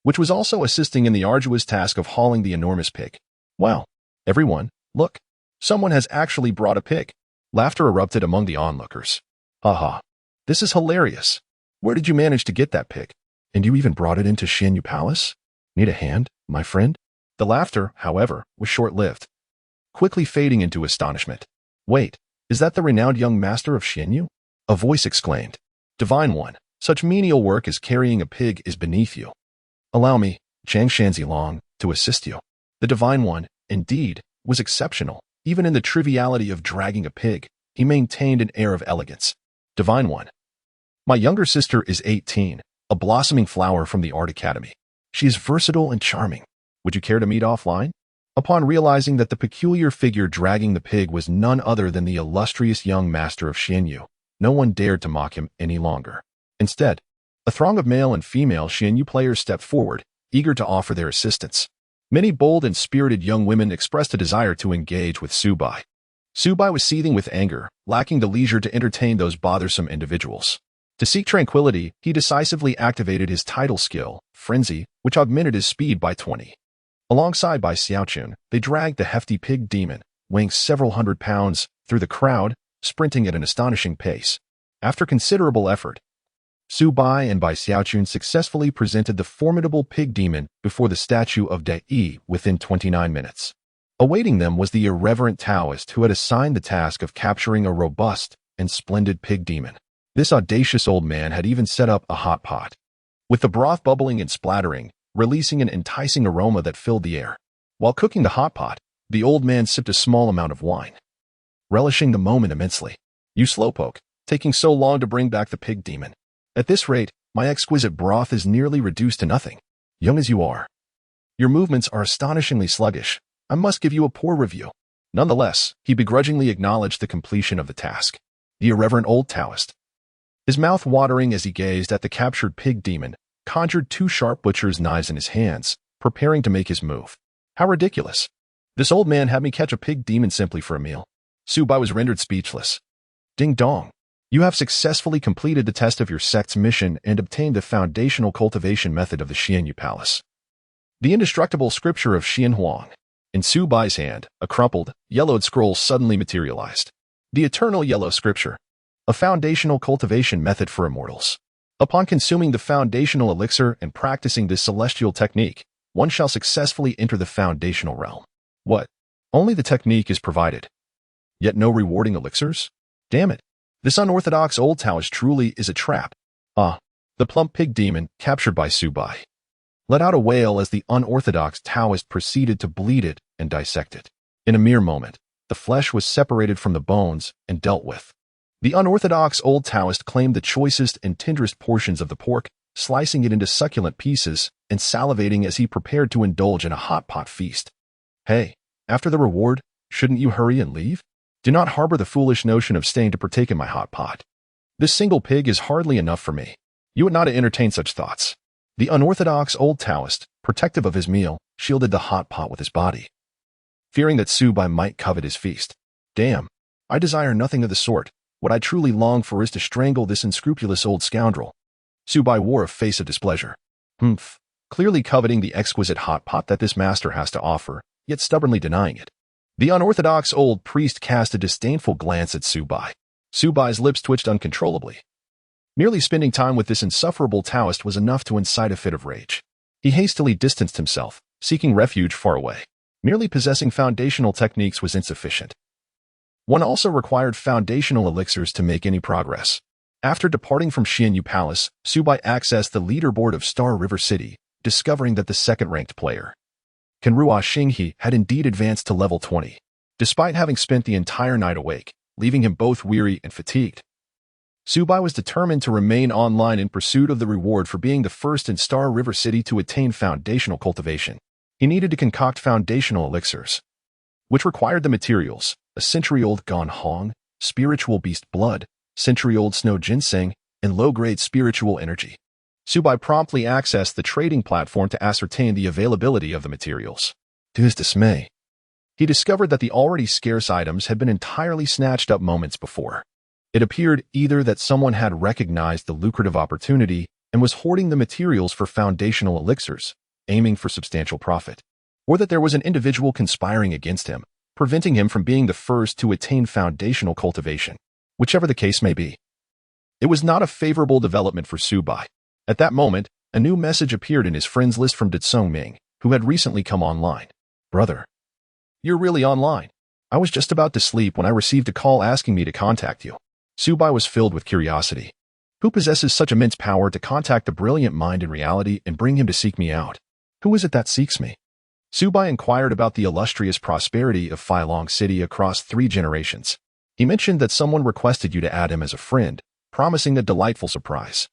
which was also assisting in the arduous task of hauling the enormous pig. Wow, everyone, look, someone has actually brought a pig. Laughter erupted among the onlookers. Haha, this is hilarious. Where did you manage to get that pig? And you even brought it into Xianyu Palace? Need a hand, my friend? The laughter, however, was short-lived, quickly fading into astonishment. Wait, is that the renowned young master of Xianyu? A voice exclaimed. Divine One, such menial work as carrying a pig is beneath you. Allow me, Zhang Shanzilong, to assist you. The Divine One, indeed, was exceptional. Even in the triviality of dragging a pig, he maintained an air of elegance. Divine One. My younger sister is 18, a blossoming flower from the Art Academy. She is versatile and charming. Would you care to meet offline? Upon realizing that the peculiar figure dragging the pig was none other than the illustrious young master of Xianyu, no one dared to mock him any longer. Instead, a throng of male and female Xianyu players stepped forward, eager to offer their assistance. Many bold and spirited young women expressed a desire to engage with Subai. Subai was seething with anger, lacking the leisure to entertain those bothersome individuals. To seek tranquility, he decisively activated his title skill, Frenzy, which augmented his speed by 20. Alongside Bai Xiaochun, they dragged the hefty pig demon, weighing several hundred pounds, through the crowd, sprinting at an astonishing pace. After considerable effort, Subai and Bai Xiaochun successfully presented the formidable pig demon before the statue of Dai within 29 minutes. Awaiting them was the irreverent Taoist who had assigned the task of capturing a robust and splendid pig demon. This audacious old man had even set up a hot pot, with the broth bubbling and splattering, releasing an enticing aroma that filled the air. While cooking the hot pot, the old man sipped a small amount of wine, relishing the moment immensely. You slowpoke, taking so long to bring back the pig demon. At this rate, my exquisite broth is nearly reduced to nothing. Young as you are, your movements are astonishingly sluggish. I must give you a poor review. Nonetheless, he begrudgingly acknowledged the completion of the task. The irreverent old Taoist, his mouth watering as he gazed at the captured pig demon, conjured 2 sharp butcher's knives in his hands, preparing to make his move. How ridiculous. This old man had me catch a pig demon simply for a meal. Subai was rendered speechless. Ding dong. You have successfully completed the test of your sect's mission and obtained the foundational cultivation method of the Xianyu Palace. The indestructible scripture of Xian Huang. In Subai's hand, a crumpled, yellowed scroll suddenly materialized. The eternal yellow scripture. A foundational cultivation method for immortals. Upon consuming the foundational elixir and practicing this celestial technique, one shall successfully enter the foundational realm. What? Only the technique is provided. Yet no rewarding elixirs? Damn it. This unorthodox old Taoist truly is a trap. Ah, the plump pig demon, captured by Subai, let out a wail as the unorthodox Taoist proceeded to bleed it and dissect it. In a mere moment, the flesh was separated from the bones and dealt with. The unorthodox old Taoist claimed the choicest and tenderest portions of the pork, slicing it into succulent pieces and salivating as he prepared to indulge in a hot pot feast. Hey, after the reward, shouldn't you hurry and leave? Do not harbor the foolish notion of staying to partake in my hot pot. This single pig is hardly enough for me. You ought not to entertain such thoughts. The unorthodox old Taoist, protective of his meal, shielded the hot pot with his body, fearing that Subai might covet his feast. Damn, I desire nothing of the sort. What I truly long for is to strangle this unscrupulous old scoundrel. Subai wore a face of displeasure. Clearly coveting the exquisite hot pot that this master has to offer, yet stubbornly denying it. The unorthodox old priest cast a disdainful glance at Subai. Subai's lips twitched uncontrollably. Merely spending time with this insufferable Taoist was enough to incite a fit of rage. He hastily distanced himself, seeking refuge far away. Merely possessing foundational techniques was insufficient. One also required foundational elixirs to make any progress. After departing from Xianyu Palace, Subai accessed the leaderboard of Star River City, discovering that the second-ranked player, Kenrua Xinghe, had indeed advanced to level 20, despite having spent the entire night awake, leaving him both weary and fatigued. Subai was determined to remain online in pursuit of the reward for being the first in Star River City to attain foundational cultivation. He needed to concoct foundational elixirs, which required the materials: a century-old Ganhong, spiritual beast blood, century-old snow ginseng, and low-grade spiritual energy. Subai promptly accessed the trading platform to ascertain the availability of the materials. To his dismay, he discovered that the already scarce items had been entirely snatched up moments before. It appeared either that someone had recognized the lucrative opportunity and was hoarding the materials for foundational elixirs, aiming for substantial profit, or that there was an individual conspiring against him, preventing him from being the first to attain foundational cultivation. Whichever the case may be, it was not a favorable development for Subai. At that moment, a new message appeared in his friends list from Ditsong Ming, who had recently come online. Brother, you're really online. I was just about to sleep when I received a call asking me to contact you. Subai was filled with curiosity. Who possesses such immense power to contact the brilliant mind in reality and bring him to seek me out? Who is it that seeks me? Subai inquired about the illustrious prosperity of Feilong City across 3 generations. He mentioned that someone requested you to add him as a friend, promising a delightful surprise.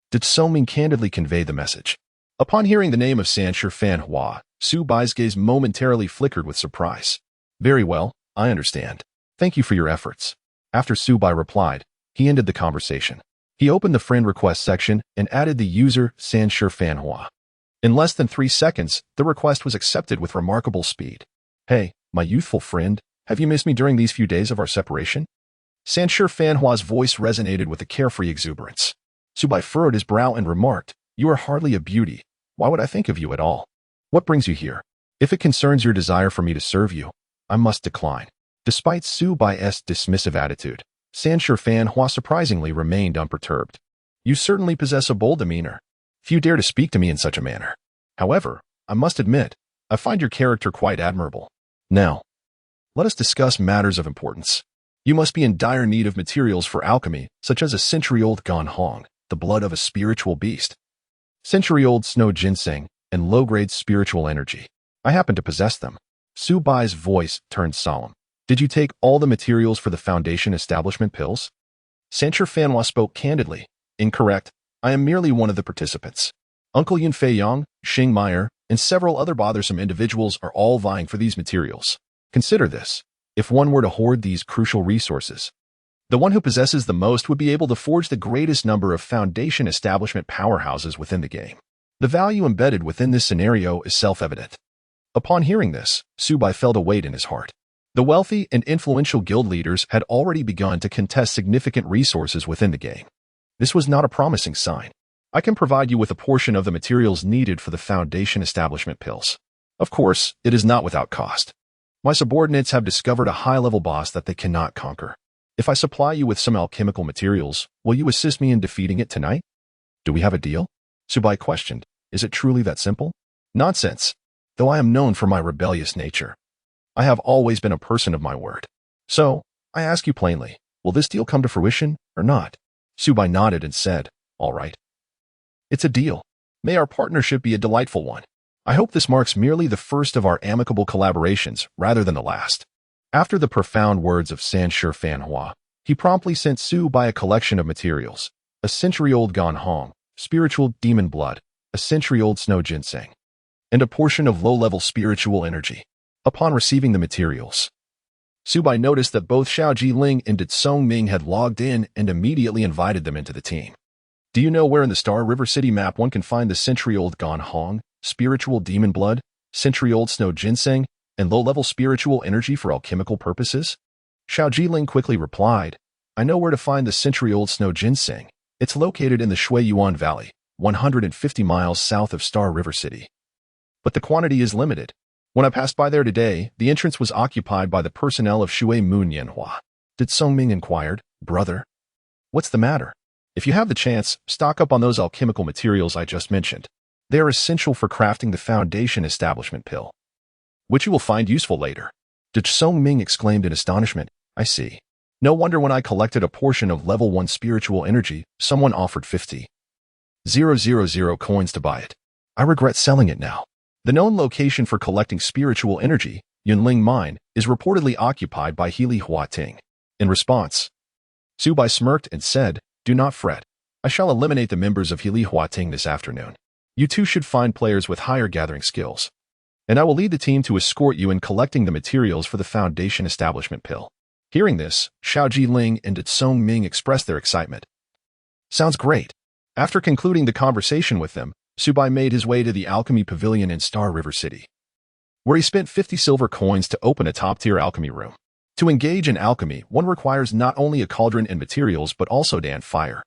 Did Ming candidly convey the message? Upon hearing the name of Sanshi Fanhua, Subai's gaze momentarily flickered with surprise. Very well, I understand. Thank you for your efforts. After Subai replied, he ended the conversation. He opened the friend request section and added the user Sanshi Fanhua. In less than 3 seconds, the request was accepted with remarkable speed. Hey, my youthful friend, have you missed me during these few days of our separation? Sanshi Fanhua's voice resonated with a carefree exuberance. Subai furrowed his brow and remarked, You are hardly a beauty. Why would I think of you at all? What brings you here? If it concerns your desire for me to serve you, I must decline. Despite Subai's dismissive attitude, Sanshi Fanhua surprisingly remained unperturbed. You certainly possess a bold demeanor. Few dare to speak to me in such a manner. However, I must admit, I find your character quite admirable. Now, let us discuss matters of importance. You must be in dire need of materials for alchemy, such as a century-old Ganhong, the blood of a spiritual beast, century-old snow ginseng, and low-grade spiritual energy. I happen to possess them. Subai's voice turned solemn. Did you take all the materials for the Foundation Establishment pills? Sanshi Fanhua spoke candidly. Incorrect. I am merely one of the participants. Uncle Yunfei Yang, Xing Meyer, and several other bothersome individuals are all vying for these materials. Consider this. If one were to hoard these crucial resources, the one who possesses the most would be able to forge the greatest number of Foundation Establishment powerhouses within the game. The value embedded within this scenario is self-evident. Upon hearing this, Subai felt a weight in his heart. The wealthy and influential guild leaders had already begun to contest significant resources within the game. This was not a promising sign. I can provide you with a portion of the materials needed for the Foundation Establishment pills. Of course, it is not without cost. My subordinates have discovered a high-level boss that they cannot conquer. If I supply you with some alchemical materials, will you assist me in defeating it tonight? Do we have a deal? Subai questioned. Is it truly that simple? Nonsense. Though I am known for my rebellious nature, I have always been a person of my word. So, I ask you plainly, will this deal come to fruition or not? Subai nodded and said, All right. It's a deal. May our partnership be a delightful one. I hope this marks merely the first of our amicable collaborations rather than the last. After the profound words of San Shi Fanhua, he promptly sent Su Bai a collection of materials: a century-old Ganhong, spiritual demon blood, a century-old snow ginseng, and a portion of low-level spiritual energy. Upon receiving the materials, Su Bai noticed that both Xiao Jiling and Ditsong Ming had logged in and immediately invited them into the team. Do you know where in the Star River City map one can find the century-old Ganhong, spiritual demon blood, century-old snow ginseng, and low-level spiritual energy for alchemical purposes? Xiao Jiling quickly replied, I know where to find the century-old snow ginseng. It's located in the Shuiyuan Valley, 150 miles south of Star River City. But the quantity is limited. When I passed by there today, the entrance was occupied by the personnel of Shui Moon Yanhua. Did Song Ming inquired, Brother, what's the matter? If you have the chance, stock up on those alchemical materials I just mentioned. They are essential for crafting the Foundation Establishment Pill, which you will find useful later. Did Song Ming exclaimed in astonishment, I see. No wonder when I collected a portion of level 1 spiritual energy, someone offered 50,000 coins to buy it. I regret selling it now. The known location for collecting spiritual energy, Yunling Mine, is reportedly occupied by Healy Huating. In response, Su Bai smirked and said, Do not fret. I shall eliminate the members of Healy Huating this afternoon. You two should find players with higher gathering skills, and I will lead the team to escort you in collecting the materials for the Foundation Establishment Pill. Hearing this, Xiao Jiling and Tsong Ming expressed their excitement. Sounds great. After concluding the conversation with them, Su Bai made his way to the Alchemy Pavilion in Star River City, where he spent 50 silver coins to open a top-tier alchemy room. To engage in alchemy, one requires not only a cauldron and materials but also Dan fire.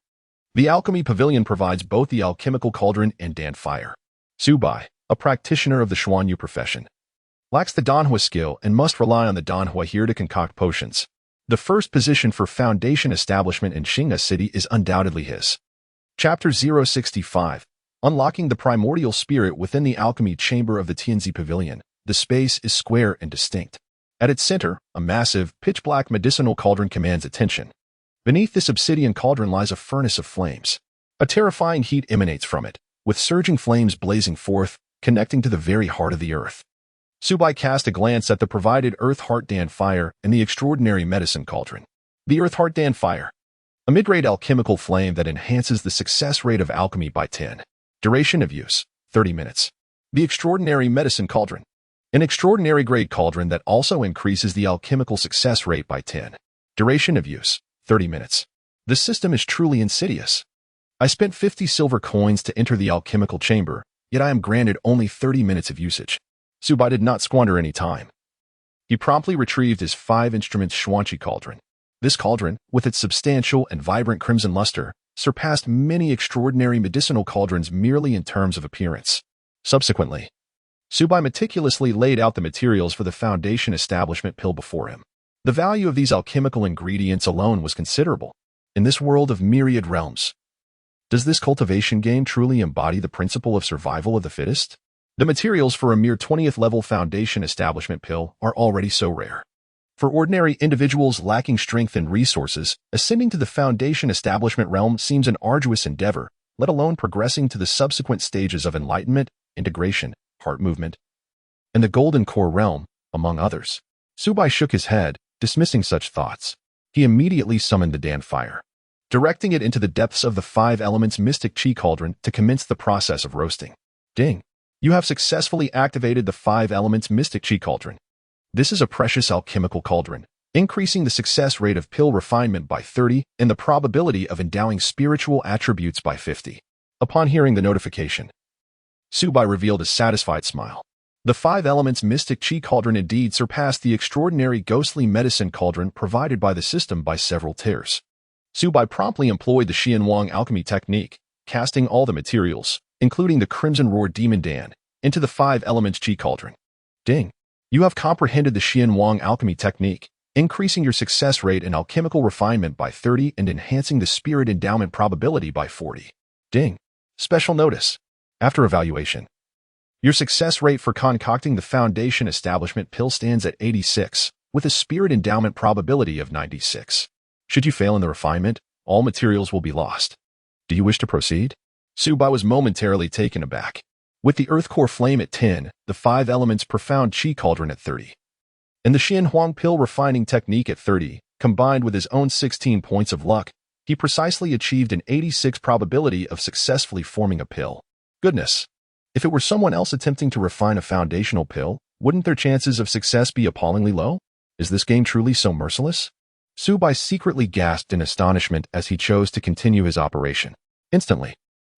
The Alchemy Pavilion provides both the alchemical cauldron and Dan fire. Su Bai, a practitioner of the Xuanyu profession, lacks the Danhua skill and must rely on the Danhua here to concoct potions. The first position for Foundation Establishment in Xing'e City is undoubtedly his. Chapter 065. Unlocking the primordial spirit within the alchemy chamber of the Tianzi Pavilion. The space is square and distinct. At its center, a massive, pitch-black medicinal cauldron commands attention. Beneath this obsidian cauldron lies a furnace of flames. A terrifying heat emanates from it, with surging flames blazing forth, connecting to the very heart of the earth. Su Bai cast a glance at the provided Earth Heart Dan fire and the extraordinary medicine cauldron. The Earth Heart Dan fire, a mid-grade alchemical flame that enhances the success rate of alchemy by 10. Duration of use, 30 minutes. The extraordinary medicine cauldron, an extraordinary grade cauldron that also increases the alchemical success rate by 10. Duration of use, 30 minutes. The system is truly insidious. I spent 50 silver coins to enter the alchemical chamber, yet I am granted only 30 minutes of usage. Su Bai did not squander any time. He promptly retrieved his 5-instrument Xuanqi cauldron. This cauldron, with its substantial and vibrant crimson luster, surpassed many extraordinary medicinal cauldrons merely in terms of appearance. Subsequently, Su Bai meticulously laid out the materials for the Foundation Establishment Pill before him. The value of these alchemical ingredients alone was considerable. In this world of myriad realms, does this cultivation game truly embody the principle of survival of the fittest? The materials for a mere 20th level Foundation Establishment Pill are already so rare. For ordinary individuals lacking strength and resources, ascending to the Foundation Establishment realm seems an arduous endeavor, let alone progressing to the subsequent stages of enlightenment, integration, heart movement, and the Golden Core realm, among others. Su Bai shook his head, dismissing such thoughts. He immediately summoned the Dan fire, directing it into the depths of the 5 elements mystic chi cauldron to commence the process of roasting. Ding! You have successfully activated the 5 elements mystic chi cauldron. This is a precious alchemical cauldron, increasing the success rate of pill refinement by 30 and the probability of endowing spiritual attributes by 50. Upon hearing the notification, Su Bai revealed a satisfied smile. The 5 elements mystic chi cauldron indeed surpassed the extraordinary ghostly medicine cauldron provided by the system by several tiers. Su Bai promptly employed the Xianwang alchemy technique, casting all the materials, including the Crimson Roar Demon Dan, into the 5 elements chi cauldron. Ding! You have comprehended the Xianwang alchemy technique, increasing your success rate in alchemical refinement by 30 and enhancing the spirit endowment probability by 40. Ding! Special notice. After evaluation, your success rate for concocting the Foundation Establishment Pill stands at 86, with a spirit endowment probability of 96. Should you fail in the refinement, all materials will be lost. Do you wish to proceed? Su Bai was momentarily taken aback. with the earth core flame at 10, the 5 elements profound chi cauldron at 30, and the Xian Huang pill refining technique at 30, combined with his own 16 points of luck, he precisely achieved an 86 probability of successfully forming a pill. Goodness! If it were someone else attempting to refine a foundational pill, wouldn't their chances of success be appallingly low? Is this game truly so merciless? Su Bai secretly gasped in astonishment as he chose to continue his operation. Instantly,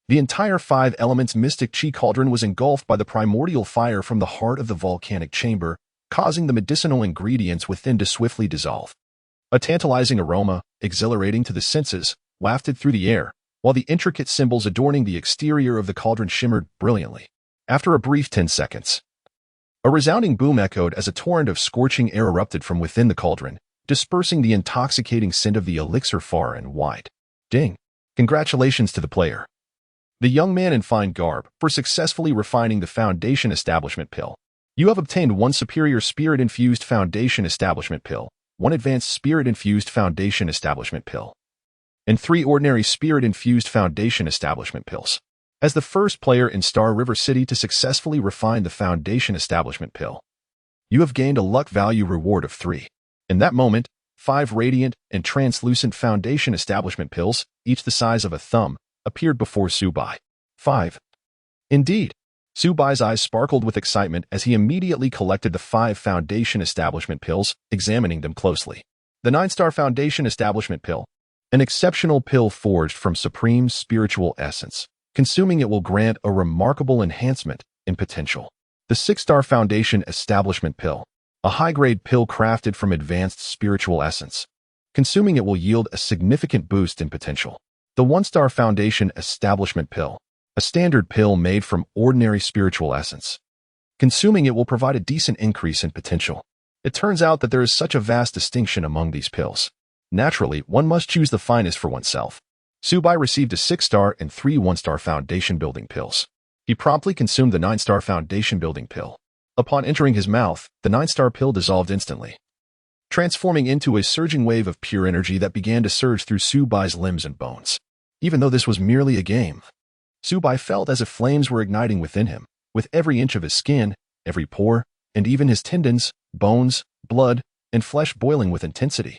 the entire 5 elements mystic chi cauldron was engulfed by the primordial fire from the heart of the volcanic chamber, causing the medicinal ingredients within to swiftly dissolve. A tantalizing aroma, exhilarating to the senses, wafted through the air, while the intricate symbols adorning the exterior of the cauldron shimmered brilliantly. After a brief 10 seconds, a resounding boom echoed as a torrent of scorching air erupted from within the cauldron, dispersing the intoxicating scent of the elixir far and wide. Ding! Congratulations to the player, the young man in fine garb, for successfully refining the Foundation Establishment Pill. You have obtained 1 superior spirit-infused Foundation Establishment Pill, 1 advanced spirit-infused Foundation Establishment Pill, and 3 ordinary spirit-infused Foundation Establishment Pills. As the first player in Star River City to successfully refine the Foundation Establishment Pill, you have gained a luck value reward of 3. In that moment, 5 radiant and translucent Foundation Establishment Pills, each the size of a thumb, appeared before Su Bai. 5. Indeed. Su Bai's eyes sparkled with excitement as he immediately collected the 5 Foundation Establishment Pills, examining them closely. The 9-star Foundation Establishment Pill, an exceptional pill forged from supreme spiritual essence. Consuming it will grant a remarkable enhancement in potential. The 6-star Foundation Establishment Pill, a high-grade pill crafted from advanced spiritual essence. Consuming it will yield a significant boost in potential. The 1-star Foundation Establishment Pill, a standard pill made from ordinary spiritual essence. Consuming it will provide a decent increase in potential. It turns out that there is such a vast distinction among these pills. Naturally, one must choose the finest for oneself. Su Bai received a 6-star and 3 1-star Foundation Building Pills. He promptly consumed the 9-star Foundation Building Pill. Upon entering his mouth, the 9-star pill dissolved instantly, transforming into a surging wave of pure energy that began to surge through Su Bai's limbs and bones. Even though this was merely a game, Su Bai felt as if flames were igniting within him, with every inch of his skin, every pore, and even his tendons, bones, blood, and flesh boiling with intensity.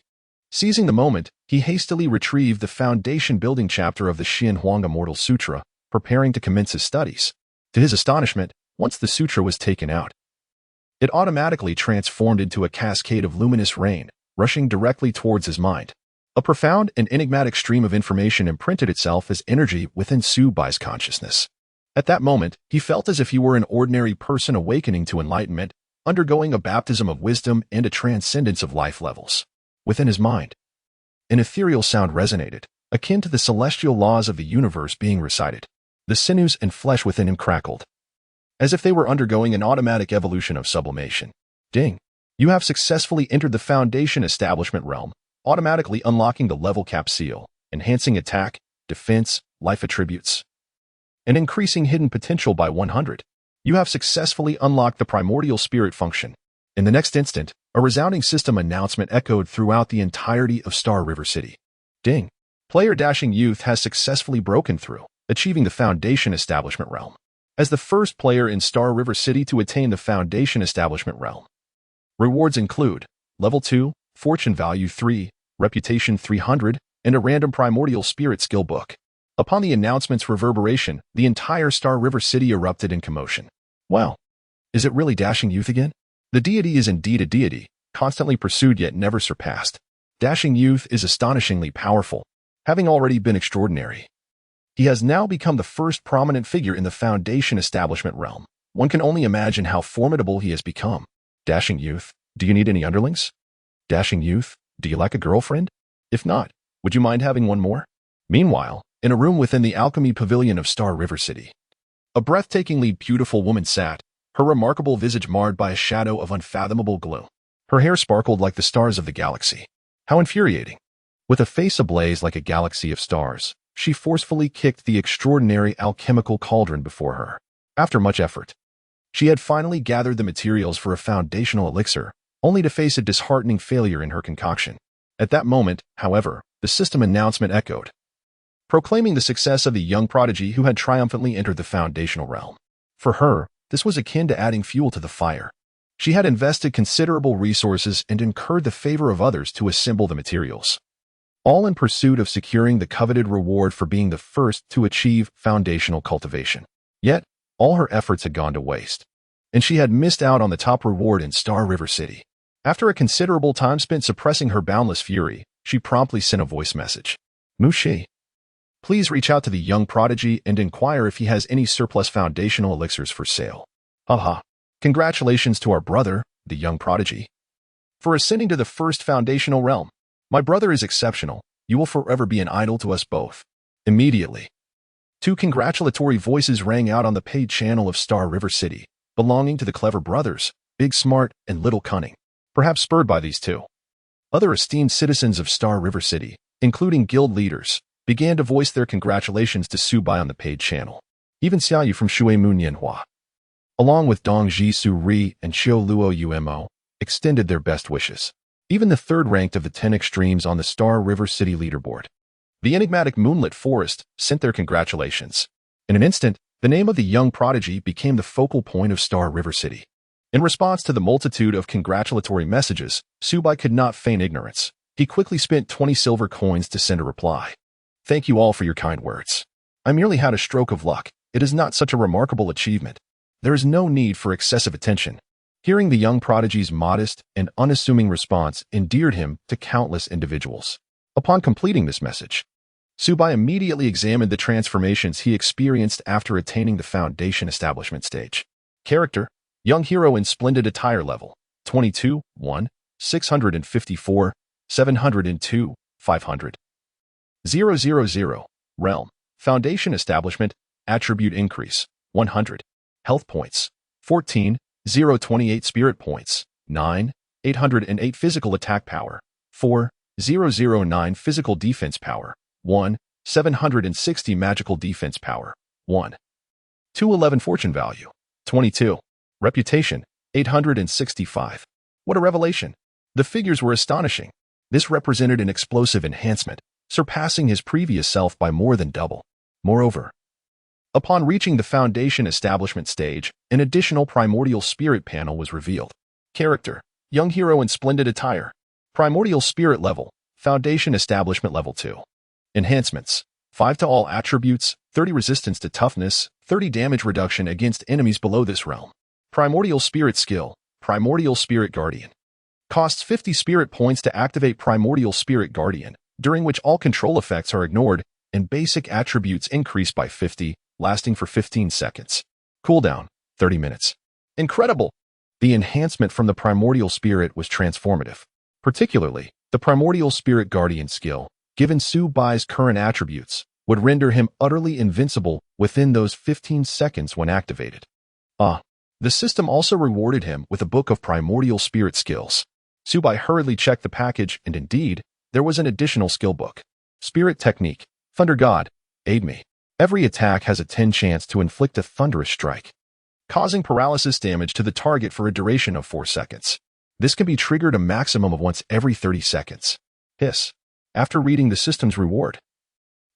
Seizing the moment, he hastily retrieved the foundation building chapter of the Xian Huang Immortal Sutra, preparing to commence his studies. To his astonishment, once the sutra was taken out, it automatically transformed into a cascade of luminous rain, rushing directly towards his mind. A profound and enigmatic stream of information imprinted itself as energy within Su Bai's consciousness. At that moment, he felt as if he were an ordinary person awakening to enlightenment, undergoing a baptism of wisdom and a transcendence of life levels. Within his mind, an ethereal sound resonated, akin to the celestial laws of the universe being recited. The sinews and flesh within him crackled, as if they were undergoing an automatic evolution of sublimation. Ding! You have successfully entered the Foundation Establishment realm, automatically unlocking the level cap seal, enhancing attack, defense, life attributes, and increasing hidden potential by 100. You have successfully unlocked the primordial spirit function. In the next instant, a resounding system announcement echoed throughout the entirety of Star River City. Ding! Player Dashing Youth has successfully broken through, achieving the Foundation Establishment realm. As the first player in Star River City to attain the Foundation Establishment realm. Rewards include Level 2, Fortune Value 3, Reputation 300, and a random Primordial Spirit skill book. Upon the announcement's reverberation, the entire Star River City erupted in commotion. Wow! Is it really Dashing Youth again? The deity is indeed a deity, constantly pursued yet never surpassed. Dashing Youth is astonishingly powerful, having already been extraordinary. He has now become the first prominent figure in the Foundation Establishment realm. One can only imagine how formidable he has become. Dashing Youth, do you need any underlings? Dashing Youth, do you like a girlfriend? If not, would you mind having one more? Meanwhile, in a room within the Alchemy Pavilion of Star River City, a breathtakingly beautiful woman sat, her remarkable visage marred by a shadow of unfathomable glow. Her hair sparkled like the stars of the galaxy. How infuriating! With a face ablaze like a galaxy of stars, she forcefully kicked the extraordinary alchemical cauldron before her. After much effort, she had finally gathered the materials for a foundational elixir, only to face a disheartening failure in her concoction. At that moment, however, the system announcement echoed, proclaiming the success of the young prodigy who had triumphantly entered the foundational realm. For her, this was akin to adding fuel to the fire. She had invested considerable resources and incurred the favor of others to assemble the materials, all in pursuit of securing the coveted reward for being the first to achieve foundational cultivation. Yet, all her efforts had gone to waste, and she had missed out on the top reward in Star River City. After a considerable time spent suppressing her boundless fury, she promptly sent a voice message. Mushi, please reach out to the young prodigy and inquire if he has any surplus foundational elixirs for sale. Haha. Congratulations to our brother, the young prodigy, for ascending to the first foundational realm. My brother is exceptional. You will forever be an idol to us both. Immediately, 2 congratulatory voices rang out on the paid channel of Star River City, belonging to the clever brothers, Big Smart and Little Cunning. Perhaps spurred by these two, other esteemed citizens of Star River City, including guild leaders, began to voice their congratulations to Su Bai on the paid channel. Even Xiaoyu from Shui Munyanhua, along with Dong Ji Su Ri and Xiao Luo Umo, extended their best wishes. Even the third ranked of the 10 extremes on the Star River City leaderboard, the enigmatic Moonlit Forest, sent their congratulations. In an instant, the name of the young prodigy became the focal point of Star River City. In response to the multitude of congratulatory messages, Su Bai could not feign ignorance. He quickly spent 20 silver coins to send a reply. Thank you all for your kind words. I merely had a stroke of luck. It is not such a remarkable achievement. There is no need for excessive attention. Hearing the young prodigy's modest and unassuming response endeared him to countless individuals. Upon completing this message, Su Bai immediately examined the transformations he experienced after attaining the foundation establishment stage. Character: Young hero in splendid attire level, 22, 1, 654, 702, 500. 000. Realm: Foundation establishment, attribute increase, 100. Health points, 14, 028 spirit points, 9, 808 physical attack power, 4, 009 physical defense power, 1, 760 magical defense power, 1. 211 fortune value, 22. Reputation, 865. What a revelation! The figures were astonishing. This represented an explosive enhancement, surpassing his previous self by more than double. Moreover, upon reaching the foundation establishment stage, an additional primordial spirit panel was revealed. Character: Young hero in splendid attire. Primordial spirit level, foundation establishment level 2. Enhancements: 5 to all attributes, 30 resistance to toughness, 30 damage reduction against enemies below this realm. Primordial spirit skill, Primordial Spirit Guardian. Costs 50 spirit points to activate Primordial Spirit Guardian, during which all control effects are ignored, and basic attributes increase by 50, lasting for 15 seconds. Cooldown, 30 minutes. Incredible! The enhancement from the Primordial Spirit was transformative. Particularly, the Primordial Spirit Guardian skill, given Su Bai's current attributes, would render him utterly invincible within those 15 seconds when activated. The system also rewarded him with a book of primordial spirit skills. Su Bai hurriedly checked the package, and indeed, there was an additional skill book. Spirit Technique, Thunder God, aid me. Every attack has a 10 chance to inflict a thunderous strike, causing paralysis damage to the target for a duration of 4 seconds. This can be triggered a maximum of once every 30 seconds. Hiss. After reading the system's reward,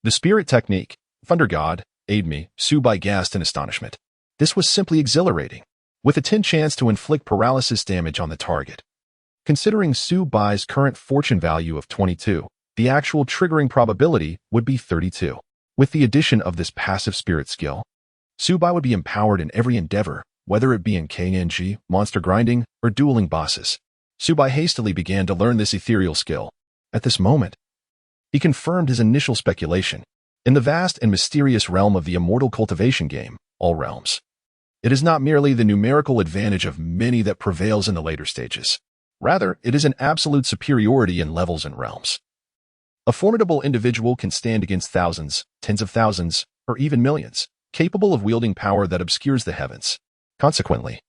the Spirit Technique, Thunder God, aid me, Su Bai gasped in astonishment. This was simply exhilarating, with a 10 chance to inflict paralysis damage on the target. Considering Su Bai's current fortune value of 22, the actual triggering probability would be 32. With the addition of this passive spirit skill, Su Bai would be empowered in every endeavor, whether it be in KNG, monster grinding, or dueling bosses. Su Bai hastily began to learn this ethereal skill. At this moment, he confirmed his initial speculation. In the vast and mysterious realm of the immortal cultivation game, all realms, it is not merely the numerical advantage of many that prevails in the later stages. Rather, it is an absolute superiority in levels and realms. A formidable individual can stand against thousands, tens of thousands, or even millions, capable of wielding power that obscures the heavens. Consequently,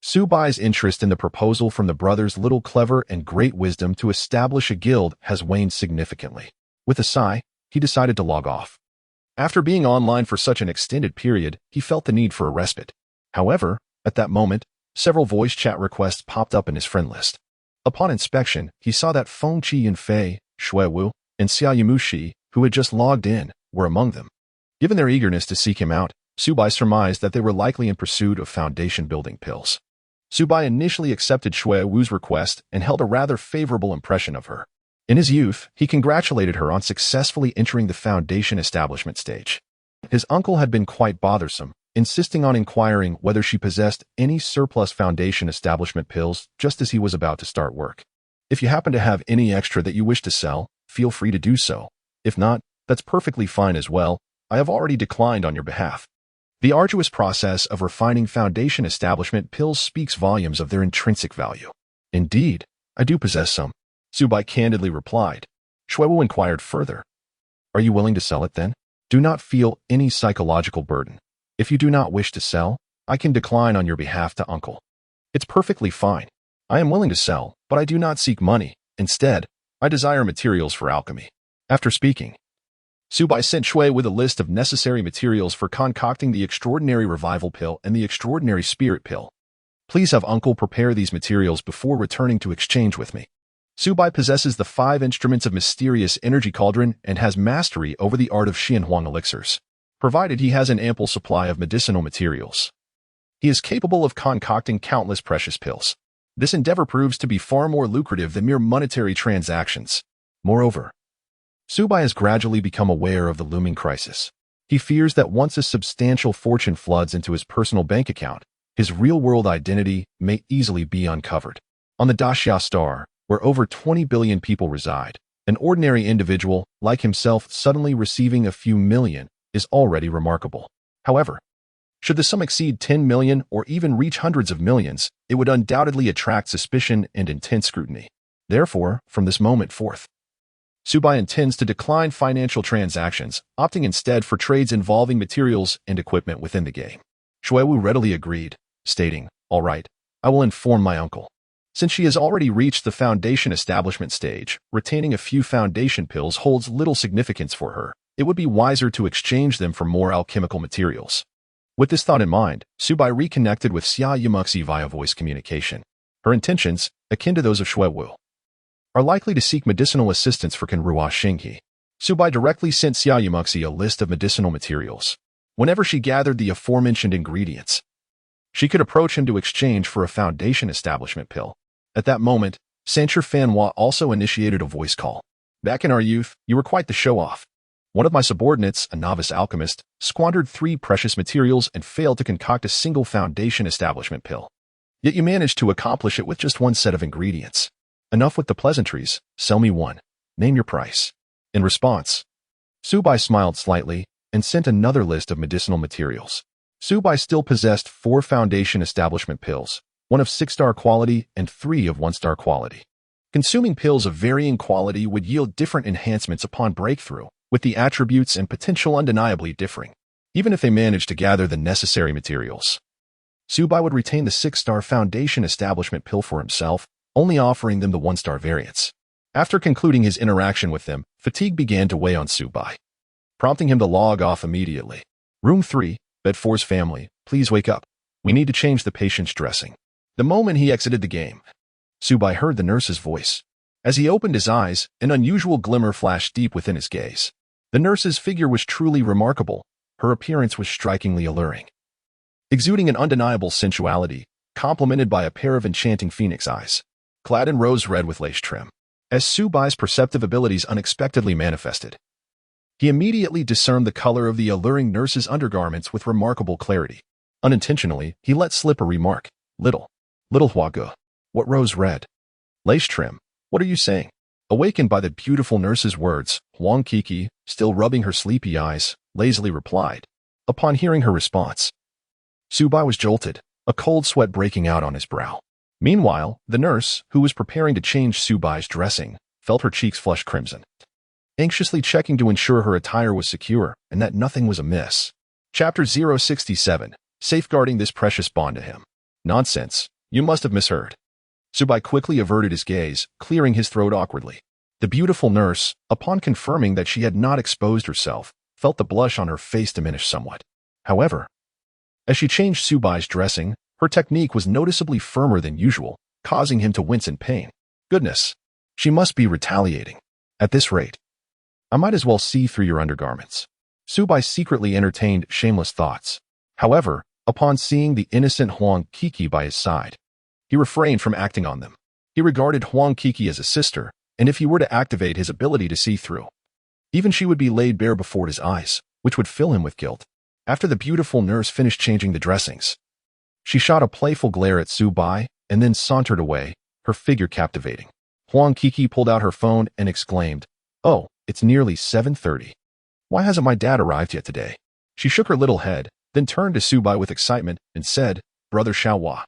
Su Bai's interest in the proposal from the brothers' little clever and great wisdom to establish a guild has waned significantly. With a sigh, he decided to log off. After being online for such an extended period, he felt the need for a respite. However, at that moment, several voice chat requests popped up in his friend list. Upon inspection, he saw that Feng Qi Yunfei, Shui Wu, and Xia Yimushi, who had just logged in, were among them. Given their eagerness to seek him out, Subai surmised that they were likely in pursuit of foundation-building pills. Subai initially accepted Shui Wu's request and held a rather favorable impression of her. In his youth, he congratulated her on successfully entering the foundation establishment stage. His uncle had been quite bothersome, insisting on inquiring whether she possessed any surplus foundation establishment pills just as he was about to start work. If you happen to have any extra that you wish to sell, feel free to do so. If not, that's perfectly fine as well. I have already declined on your behalf. The arduous process of refining foundation establishment pills speaks volumes of their intrinsic value. Indeed, I do possess some, Subai candidly replied. Shui Wu inquired further. Are you willing to sell it then? Do not feel any psychological burden. If you do not wish to sell, I can decline on your behalf to uncle. It's perfectly fine. I am willing to sell, but I do not seek money. Instead, I desire materials for alchemy. After speaking, Subai sent Shui with a list of necessary materials for concocting the extraordinary revival pill and the extraordinary spirit pill. Please have uncle prepare these materials before returning to exchange with me. Subai possesses the 5 instruments of mysterious energy cauldron and has mastery over the art of Xianhuang elixirs, provided he has an ample supply of medicinal materials. He is capable of concocting countless precious pills. This endeavor proves to be far more lucrative than mere monetary transactions. Moreover, Subai has gradually become aware of the looming crisis. He fears that once a substantial fortune floods into his personal bank account, his real-world identity may easily be uncovered. On the Daxia star, where over 20 billion people reside, an ordinary individual like himself suddenly receiving a few million is already remarkable. However, should the sum exceed 10 million or even reach hundreds of millions, it would undoubtedly attract suspicion and intense scrutiny. Therefore, from this moment forth, Subai intends to decline financial transactions, opting instead for trades involving materials and equipment within the game. Shui Wu readily agreed, stating, "All right, I will inform my uncle." Since she has already reached the foundation establishment stage, retaining a few foundation pills holds little significance for her. It would be wiser to exchange them for more alchemical materials. With this thought in mind, Subai reconnected with Xia Yimuxi via voice communication. Her intentions, akin to those of Shui Wu, are likely to seek medicinal assistance for Kenrua Xinghe. Subai directly sent Xia Yimuxi a list of medicinal materials. Whenever she gathered the aforementioned ingredients, she could approach him to exchange for a foundation establishment pill. At that moment, Sancher Fanhua also initiated a voice call. Back in our youth, you were quite the show-off. One of my subordinates, a novice alchemist, squandered 3 precious materials and failed to concoct a single foundation establishment pill. Yet you managed to accomplish it with just 1 set of ingredients. Enough with the pleasantries, sell me one. Name your price. In response, Subai smiled slightly and sent another list of medicinal materials. Subai still possessed 4 foundation establishment pills, 1 of 6-star quality and 3 of 1-star quality. Consuming pills of varying quality would yield different enhancements upon breakthrough, with the attributes and potential undeniably differing, even if they managed to gather the necessary materials. Subai would retain the 6-star foundation establishment pill for himself, only offering them the 1-star variants. After concluding his interaction with them, fatigue began to weigh on Subai, prompting him to log off immediately. Room 3, Bed 4's family, please wake up. We need to change the patient's dressing. The moment he exited the game, Subai heard the nurse's voice. As he opened his eyes, an unusual glimmer flashed deep within his gaze. The nurse's figure was truly remarkable. Her appearance was strikingly alluring, exuding an undeniable sensuality, complemented by a pair of enchanting phoenix eyes, clad in rose red with lace trim. As Subai's perceptive abilities unexpectedly manifested, he immediately discerned the color of the alluring nurse's undergarments with remarkable clarity. Unintentionally, he let slip a remark. Little Huagu. What rose red? Lace trim. What are you saying? Awakened by the beautiful nurse's words, Huang Kiki, still rubbing her sleepy eyes, lazily replied. Upon hearing her response, Subai was jolted, a cold sweat breaking out on his brow. Meanwhile, the nurse, who was preparing to change Subai's dressing, felt her cheeks flush crimson, anxiously checking to ensure her attire was secure and that nothing was amiss. Chapter 067, Safeguarding this precious bond to him. Nonsense. You must have misheard. Subai quickly averted his gaze, clearing his throat awkwardly. The beautiful nurse, upon confirming that she had not exposed herself, felt the blush on her face diminish somewhat. However, as she changed Subai's dressing, her technique was noticeably firmer than usual, causing him to wince in pain. Goodness, she must be retaliating. At this rate, I might as well see through your undergarments. Subai secretly entertained shameless thoughts. However, upon seeing the innocent Huang Kiki by his side, he refrained from acting on them. He regarded Huang Kiki as a sister, and if he were to activate his ability to see through, even she would be laid bare before his eyes, which would fill him with guilt. After the beautiful nurse finished changing the dressings, she shot a playful glare at Su Bai and then sauntered away, her figure captivating. Huang Kiki pulled out her phone and exclaimed, "Oh, it's nearly 7:30. Why hasn't my dad arrived yet today?" She shook her little head, then turned to Su Bai with excitement and said, "Brother Xiaohua,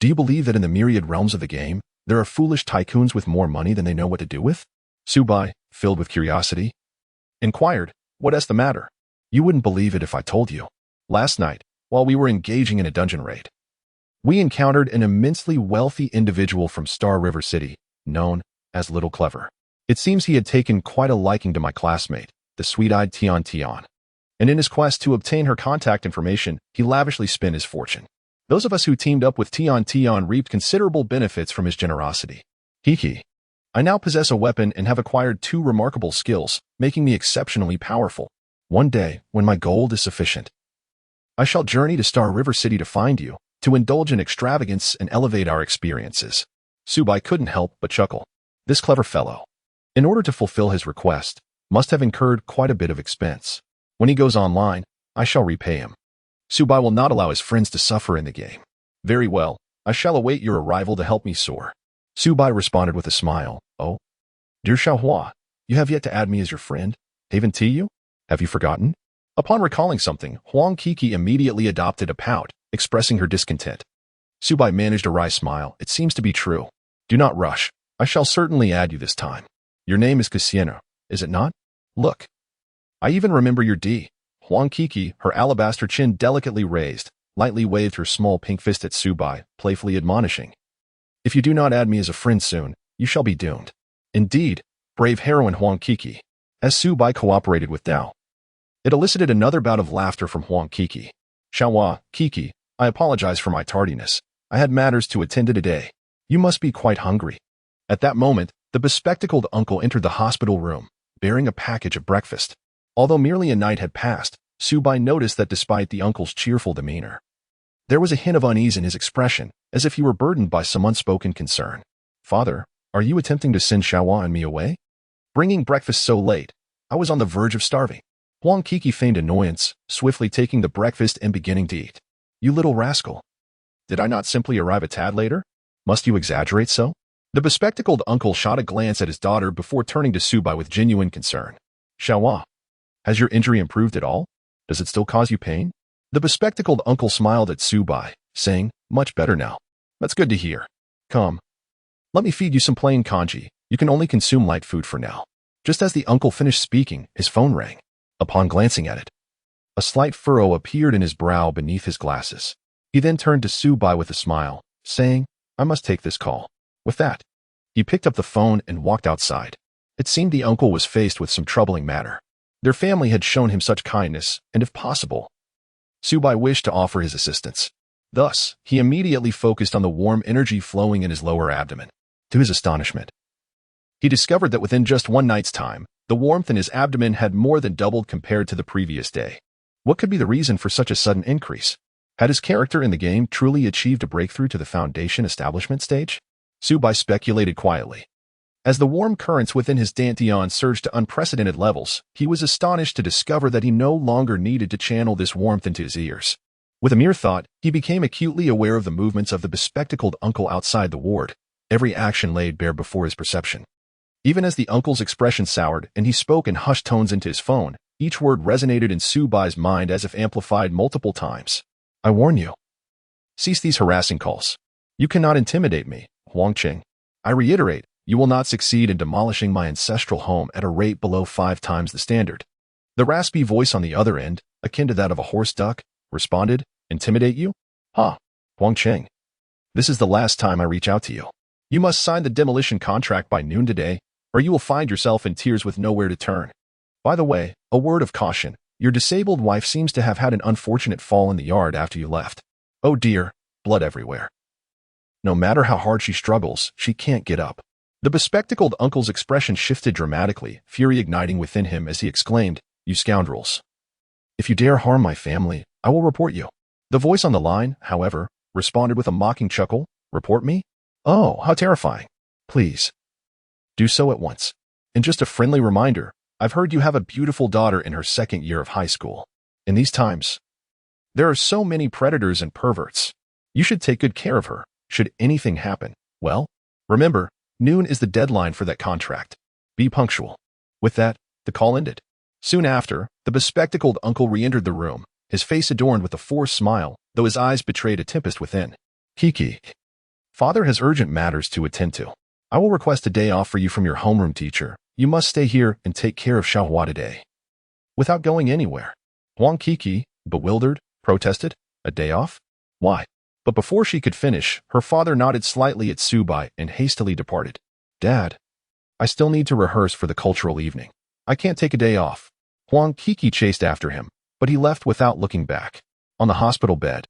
do you believe that in the myriad realms of the game, there are foolish tycoons with more money than they know what to do with?" Su Bai, filled with curiosity, inquired, "What's the matter? You wouldn't believe it if I told you. Last night, while we were engaging in a dungeon raid, we encountered an immensely wealthy individual from Star River City, known as Little Clever. It seems he had taken quite a liking to my classmate, the sweet-eyed Tian Tian, and in his quest to obtain her contact information, he lavishly spent his fortune. Those of us who teamed up with Tian Tian reaped considerable benefits from his generosity. Hee. I now possess a weapon and have acquired 2 remarkable skills, making me exceptionally powerful. One day, when my gold is sufficient, I shall journey to Star River City to find you, to indulge in extravagance and elevate our experiences." Su Bai couldn't help but chuckle. This clever fellow, in order to fulfill his request, must have incurred quite a bit of expense. When he goes online, I shall repay him. Su Bai will not allow his friends to suffer in the game. Very well, I shall await your arrival to help me soar. Su Bai responded with a smile. "Oh, dear Xiaohua, you have yet to add me as your friend. Haven't you? Have you forgotten?" Upon recalling something, Huang Kiki immediately adopted a pout, expressing her discontent. Su Bai managed a wry smile. "It seems to be true. Do not rush. I shall certainly add you this time. Your name is Cassiano, is it not? Look, I even remember your D." Huang Kiki, her alabaster chin delicately raised, lightly waved her small pink fist at Su Bai, playfully admonishing, "If you do not add me as a friend soon, you shall be doomed." Indeed, brave heroine Huang Kiki. As Su Bai cooperated with Dao, it elicited another bout of laughter from Huang Kiki. "Xiaohua, Kiki, I apologize for my tardiness. I had matters to attend to today. You must be quite hungry." At that moment, the bespectacled uncle entered the hospital room, bearing a package of breakfast. Although merely a night had passed, Su Bai noticed that despite the uncle's cheerful demeanor, there was a hint of unease in his expression, as if he were burdened by some unspoken concern. "Father, are you attempting to send Xiaohua and me away? Bringing breakfast so late, I was on the verge of starving." Huang Kiki feigned annoyance, swiftly taking the breakfast and beginning to eat. "You little rascal. Did I not simply arrive a tad later? Must you exaggerate so?" The bespectacled uncle shot a glance at his daughter before turning to Su Bai with genuine concern. "Xiaohua, has your injury improved at all? Does it still cause you pain?" The bespectacled uncle smiled at Su Bai, saying, "Much better now. That's good to hear. Come, let me feed you some plain congee. You can only consume light food for now." Just as the uncle finished speaking, his phone rang. Upon glancing at it, a slight furrow appeared in his brow beneath his glasses. He then turned to Su Bai with a smile, saying, "I must take this call." With that, he picked up the phone and walked outside. It seemed the uncle was faced with some troubling matter. Their family had shown him such kindness, and if possible, Su Bai wished to offer his assistance. Thus, he immediately focused on the warm energy flowing in his lower abdomen. To his astonishment, he discovered that within just one night's time, the warmth in his abdomen had more than doubled compared to the previous day. What could be the reason for such a sudden increase? Had his character in the game truly achieved a breakthrough to the Foundation establishment stage? Su Bai speculated quietly. As the warm currents within his dantian surged to unprecedented levels, he was astonished to discover that he no longer needed to channel this warmth into his ears. With a mere thought, he became acutely aware of the movements of the bespectacled uncle outside the ward, every action laid bare before his perception. Even as the uncle's expression soured and he spoke in hushed tones into his phone, each word resonated in Su Bai's mind as if amplified multiple times. "I warn you. Cease these harassing calls. You cannot intimidate me, Huang Qing. I reiterate, you will not succeed in demolishing my ancestral home at a rate below 5 times the standard." The raspy voice on the other end, akin to that of a horse duck, responded, "Intimidate you? Huh, Huang Qing. This is the last time I reach out to you. You must sign the demolition contract by noon today, or you will find yourself in tears with nowhere to turn. By the way, a word of caution. Your disabled wife seems to have had an unfortunate fall in the yard after you left. Oh dear, blood everywhere. No matter how hard she struggles, she can't get up." The bespectacled uncle's expression shifted dramatically, fury igniting within him as he exclaimed, "You scoundrels. If you dare harm my family, I will report you." The voice on the line, however, responded with a mocking chuckle. Report me? Oh, how terrifying. Please. Do so at once. And just a friendly reminder, I've heard you have a beautiful daughter in her second year of high school. In these times, there are so many predators and perverts. You should take good care of her, should anything happen. Well, remember, noon is the deadline for that contract. Be punctual. With that, the call ended. Soon after, the bespectacled uncle re-entered the room, his face adorned with a forced smile, though his eyes betrayed a tempest within. Kiki. Father has urgent matters to attend to. I will request a day off for you from your homeroom teacher. You must stay here and take care of Xiaohua today. Without going anywhere. Huang Kiki, bewildered, protested. A day off? Why? But before she could finish, her father nodded slightly at Subai and hastily departed. Dad, I still need to rehearse for the cultural evening. I can't take a day off. Huang Kiki chased after him, but he left without looking back. On the hospital bed,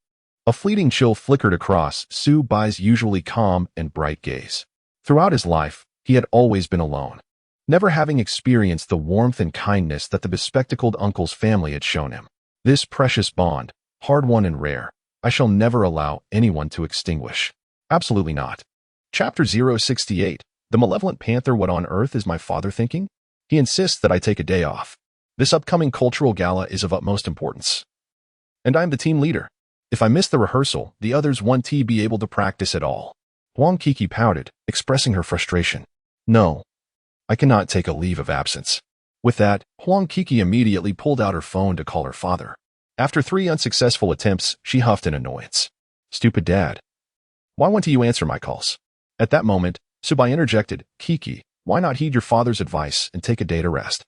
a fleeting chill flickered across Subai's usually calm and bright gaze. Throughout his life, he had always been alone, never having experienced the warmth and kindness that the bespectacled uncle's family had shown him. This precious bond, hard-won and rare, I shall never allow anyone to extinguish. Absolutely not. Chapter 068. The Malevolent Panther. What on earth is my father thinking? He insists that I take a day off. This upcoming cultural gala is of utmost importance. And I'm the team leader. If I miss the rehearsal, the others won't be able to practice at all. Huang Kiki pouted, expressing her frustration. No, I cannot take a leave of absence. With that, Huang Kiki immediately pulled out her phone to call her father. After 3 unsuccessful attempts, she huffed in annoyance. Stupid dad. Why won't you answer my calls? At that moment, Subai interjected, Kiki, why not heed your father's advice and take a day to rest?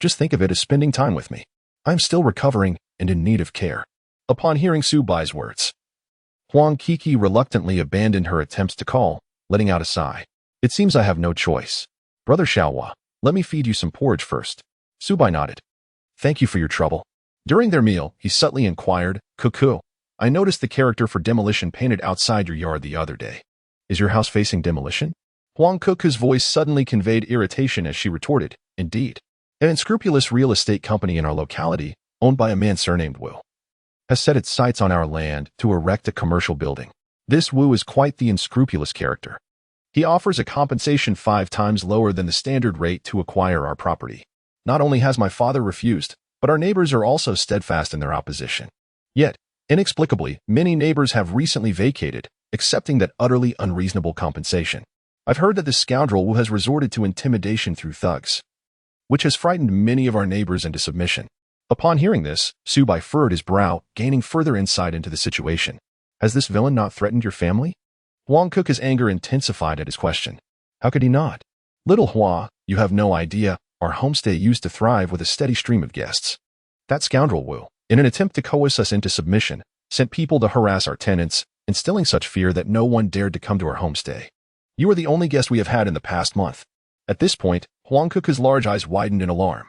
Just think of it as spending time with me. I'm still recovering and in need of care. Upon hearing Subai's words, Huang Kiki reluctantly abandoned her attempts to call, letting out a sigh. It seems I have no choice. Brother Xiaohua, let me feed you some porridge first. Subai nodded. Thank you for your trouble. During their meal, he subtly inquired, Cuckoo, I noticed the character for demolition painted outside your yard the other day. Is your house facing demolition? Huang Cuckoo's voice suddenly conveyed irritation as she retorted, Indeed. An unscrupulous real estate company in our locality, owned by a man surnamed Wu, has set its sights on our land to erect a commercial building. This Wu is quite the unscrupulous character. He offers a compensation 5 times lower than the standard rate to acquire our property. Not only has my father refused, but our neighbors are also steadfast in their opposition. Yet, inexplicably, many neighbors have recently vacated, accepting that utterly unreasonable compensation. I've heard that this scoundrel Wu has resorted to intimidation through thugs, which has frightened many of our neighbors into submission. Upon hearing this, Subai furrowed his brow, gaining further insight into the situation. Has this villain not threatened your family? Huang Cuckoo's anger intensified at his question. How could he not? Little Hua, you have no idea, our homestay used to thrive with a steady stream of guests. That scoundrel Wu, in an attempt to coerce us into submission, sent people to harass our tenants, instilling such fear that no one dared to come to our homestay. You are the only guest we have had in the past month. At this point, Huang Cuckoo's large eyes widened in alarm,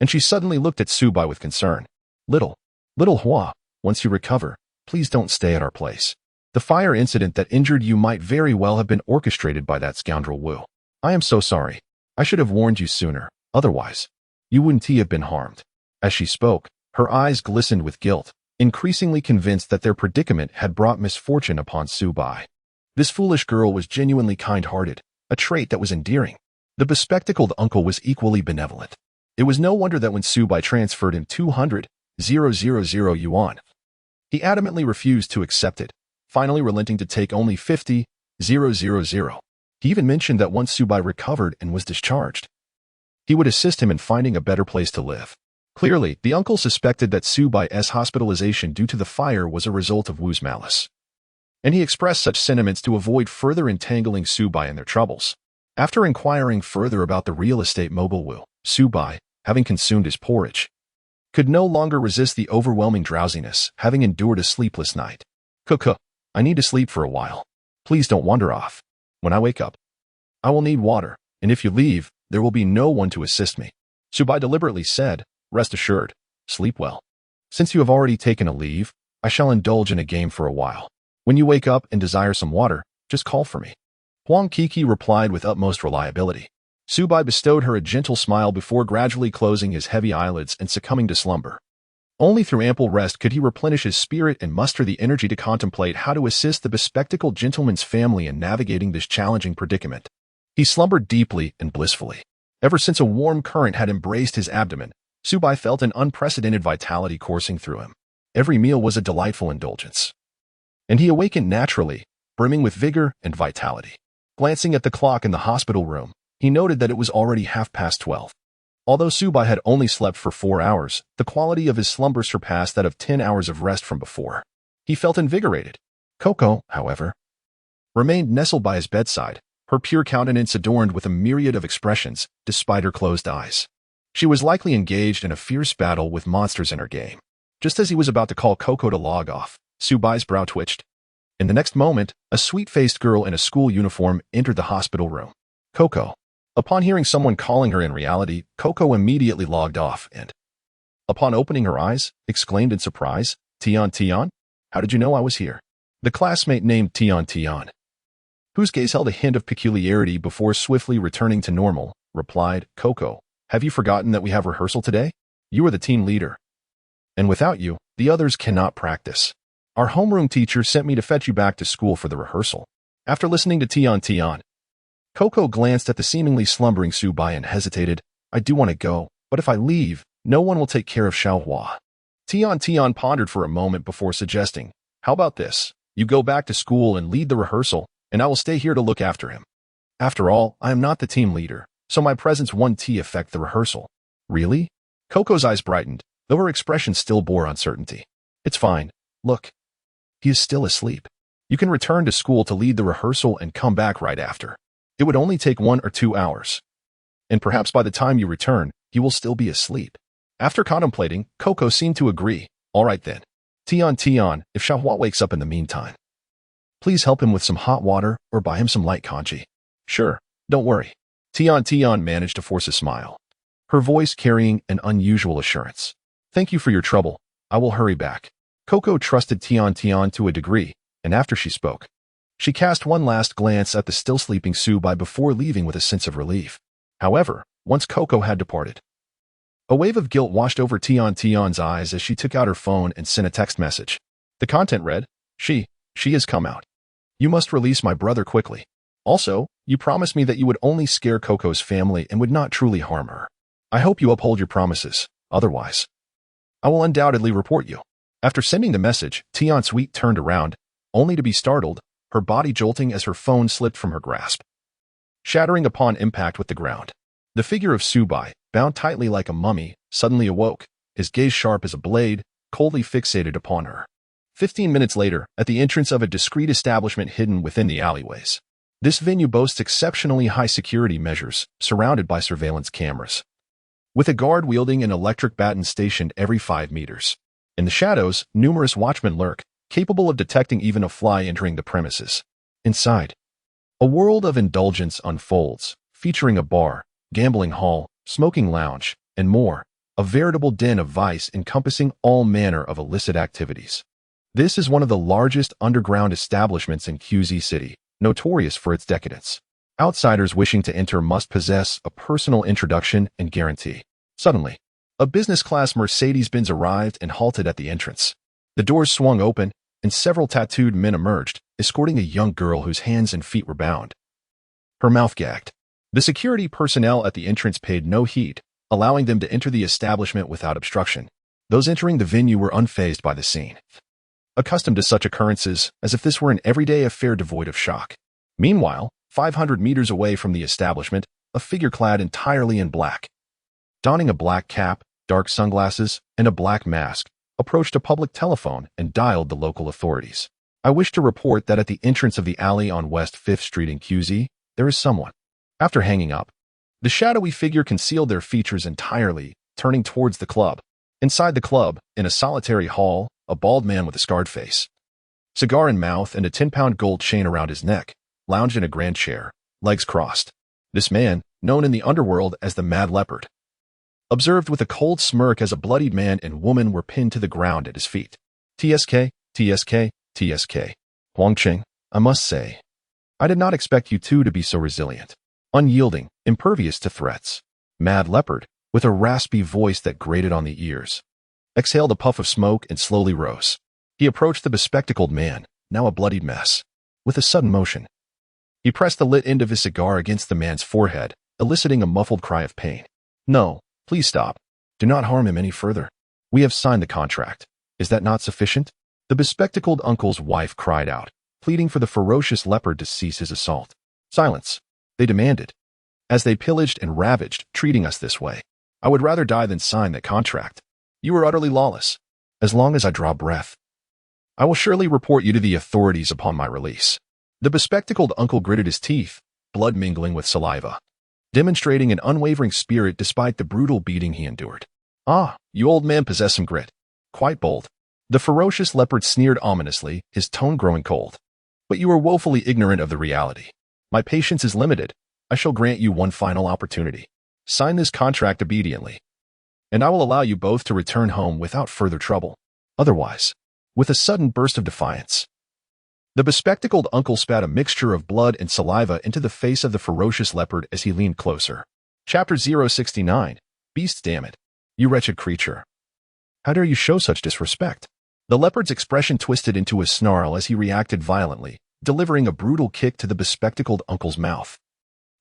and she suddenly looked at Subai with concern. Little Hua, once you recover, please don't stay at our place. The fire incident that injured you might very well have been orchestrated by that scoundrel Wu. I am so sorry. I should have warned you sooner, otherwise, you wouldn't have been harmed. As she spoke, her eyes glistened with guilt, increasingly convinced that their predicament had brought misfortune upon Subai. This foolish girl was genuinely kind-hearted, a trait that was endearing. The bespectacled uncle was equally benevolent. It was no wonder that when Subai transferred him 200,000 yuan, he adamantly refused to accept it, finally relenting to take only 50,000. He even mentioned that once Subai recovered and was discharged, he would assist him in finding a better place to live. Clearly, the uncle suspected that Subai's hospitalization due to the fire was a result of Wu's malice, and he expressed such sentiments to avoid further entangling Subai in their troubles. After inquiring further about the real estate mogul Wu, Subai, having consumed his porridge, could no longer resist the overwhelming drowsiness, having endured a sleepless night. Cuckoo, I need to sleep for a while. Please don't wander off. When I wake up, I will need water, and if you leave, there will be no one to assist me. Subai deliberately said, Rest assured, sleep well. Since you have already taken a leave, I shall indulge in a game for a while. When you wake up and desire some water, just call for me. Huang Kiki replied with utmost reliability. Subai bestowed her a gentle smile before gradually closing his heavy eyelids and succumbing to slumber. Only through ample rest could he replenish his spirit and muster the energy to contemplate how to assist the bespectacled gentleman's family in navigating this challenging predicament. He slumbered deeply and blissfully. Ever since a warm current had embraced his abdomen, Subai felt an unprecedented vitality coursing through him. Every meal was a delightful indulgence. And he awakened naturally, brimming with vigor and vitality. Glancing at the clock in the hospital room, he noted that it was already 12:30. Although Subai had only slept for 4 hours, the quality of his slumber surpassed that of 10 hours of rest from before. He felt invigorated. Coco, however, remained nestled by his bedside, her pure countenance adorned with a myriad of expressions, despite her closed eyes. She was likely engaged in a fierce battle with monsters in her game. Just as he was about to call Coco to log off, Subai's brow twitched. In the next moment, a sweet-faced girl in a school uniform entered the hospital room. Coco. Upon hearing someone calling her in reality, Coco immediately logged off and, upon opening her eyes, exclaimed in surprise, "Tian Tian? How did you know I was here?" The classmate named Tian Tian, whose gaze held a hint of peculiarity before swiftly returning to normal, replied, "Coco, have you forgotten that we have rehearsal today? You are the team leader. And without you, the others cannot practice. Our homeroom teacher sent me to fetch you back to school for the rehearsal." After listening to Tian Tian, Coco glanced at the seemingly slumbering Subai and hesitated. "I do want to go, but if I leave, no one will take care of Xiaohua." Tian Tian pondered for a moment before suggesting, "How about this? You go back to school and lead the rehearsal, and I will stay here to look after him. After all, I am not the team leader, so my presence won't affect the rehearsal." "Really?" Coco's eyes brightened, though her expression still bore uncertainty. "It's fine. Look. He is still asleep. You can return to school to lead the rehearsal and come back right after. It would only take 1 or 2 hours. And perhaps by the time you return, he will still be asleep." After contemplating, Coco seemed to agree. "All right then. Tian Tian, if Xiaohua wakes up in the meantime, please help him with some hot water or buy him some light congee." "Sure, don't worry." Tian Tian managed to force a smile, her voice carrying an unusual assurance. "Thank you for your trouble. I will hurry back." Coco trusted Tian Tian to a degree, and after she spoke, she cast one last glance at the still sleeping Subai before leaving with a sense of relief. However, once Coco had departed, a wave of guilt washed over Tian Tian's eyes as she took out her phone and sent a text message. The content read, She has come out. You must release my brother quickly. Also, you promised me that you would only scare Coco's family and would not truly harm her. I hope you uphold your promises. Otherwise, I will undoubtedly report you." After sending the message, Tian Sweet turned around, only to be startled, her body jolting as her phone slipped from her grasp, shattering upon impact with the ground. The figure of Subai, bound tightly like a mummy, suddenly awoke, his gaze sharp as a blade, coldly fixated upon her. 15 minutes later, at the entrance of a discreet establishment hidden within the alleyways. This venue boasts exceptionally high security measures, surrounded by surveillance cameras, with a guard wielding an electric baton stationed every 5 meters. In the shadows, numerous watchmen lurk, capable of detecting even a fly entering the premises. Inside, a world of indulgence unfolds, featuring a bar, gambling hall, smoking lounge, and more, a veritable den of vice encompassing all manner of illicit activities. This is one of the largest underground establishments in QZ City, notorious for its decadence. Outsiders wishing to enter must possess a personal introduction and guarantee. Suddenly, a business-class Mercedes-Benz arrived and halted at the entrance. The doors swung open, and several tattooed men emerged, escorting a young girl whose hands and feet were bound, her mouth gagged. The security personnel at the entrance paid no heed, allowing them to enter the establishment without obstruction. Those entering the venue were unfazed by the scene, accustomed to such occurrences as if this were an everyday affair devoid of shock. Meanwhile, 500 meters away from the establishment, a figure clad entirely in black, donning a black cap, dark sunglasses, and a black mask, approached a public telephone and dialed the local authorities. "I wish to report that at the entrance of the alley on West 5th Street in QZ, there is someone." After hanging up, the shadowy figure concealed their features entirely, turning towards the club. Inside the club, in a solitary hall, a bald man with a scarred face, cigar in mouth and a 10-pound gold chain around his neck, lounged in a grand chair, legs crossed. This man, known in the underworld as the Mad Leopard, observed with a cold smirk as a bloodied man and woman were pinned to the ground at his feet. "TSK, TSK, TSK. Huangqing, I must say, I did not expect you two to be so resilient, unyielding, impervious to threats." Mad Leopard, with a raspy voice that grated on the ears, exhaled a puff of smoke and slowly rose. He approached the bespectacled man, now a bloodied mess. With a sudden motion, he pressed the lit end of his cigar against the man's forehead, eliciting a muffled cry of pain. No, please stop. Do not harm him any further. We have signed the contract. Is that not sufficient? The bespectacled uncle's wife cried out, pleading for the ferocious leopard to cease his assault. Silence, they demanded. As they pillaged and ravaged, treating us this way. I would rather die than sign that contract. You are utterly lawless. As long as I draw breath, I will surely report you to the authorities upon my release. The bespectacled uncle gritted his teeth, blood mingling with saliva, demonstrating an unwavering spirit despite the brutal beating he endured. Ah, you old man possess some grit. Quite bold. The ferocious leopard sneered ominously, his tone growing cold. But you are woefully ignorant of the reality. My patience is limited. I shall grant you one final opportunity. Sign this contract obediently, and I will allow you both to return home without further trouble. Otherwise, with a sudden burst of defiance, the bespectacled uncle spat a mixture of blood and saliva into the face of the ferocious leopard as he leaned closer. Chapter 069. Beasts, damn it. You wretched creature. How dare you show such disrespect? The leopard's expression twisted into a snarl as he reacted violently, delivering a brutal kick to the bespectacled uncle's mouth,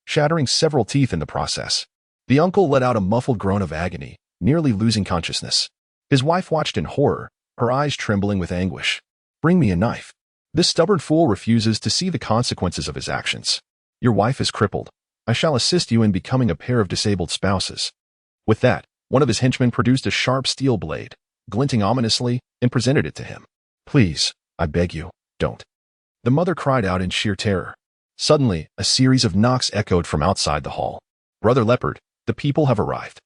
shattering several teeth in the process. The uncle let out a muffled groan of agony, nearly losing consciousness. His wife watched in horror, her eyes trembling with anguish. Bring me a knife. This stubborn fool refuses to see the consequences of his actions. Your wife is crippled. I shall assist you in becoming a pair of disabled spouses. With that, one of his henchmen produced a sharp steel blade, glinting ominously, and presented it to him. Please, I beg you, don't. The mother cried out in sheer terror. Suddenly, a series of knocks echoed from outside the hall. Brother Leopard, the people have arrived.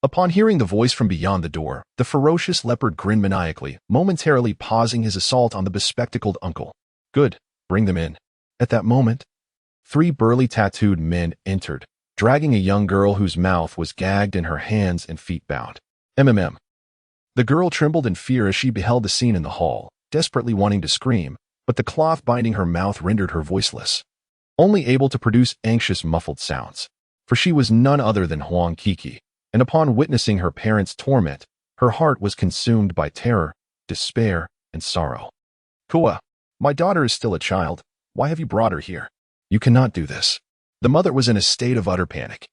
Upon hearing the voice from beyond the door, the ferocious leopard grinned maniacally, momentarily pausing his assault on the bespectacled uncle. Good, bring them in. At that moment, 3 burly tattooed men entered, dragging a young girl whose mouth was gagged and her hands and feet bound. MMM. The girl trembled in fear as she beheld the scene in the hall, desperately wanting to scream, but the cloth binding her mouth rendered her voiceless, only able to produce anxious, muffled sounds. For she was none other than Huang Kiki, and upon witnessing her parents' torment, her heart was consumed by terror, despair, and sorrow. Kua, my daughter is still a child. Why have you brought her here? You cannot do this. The mother was in a state of utter panic.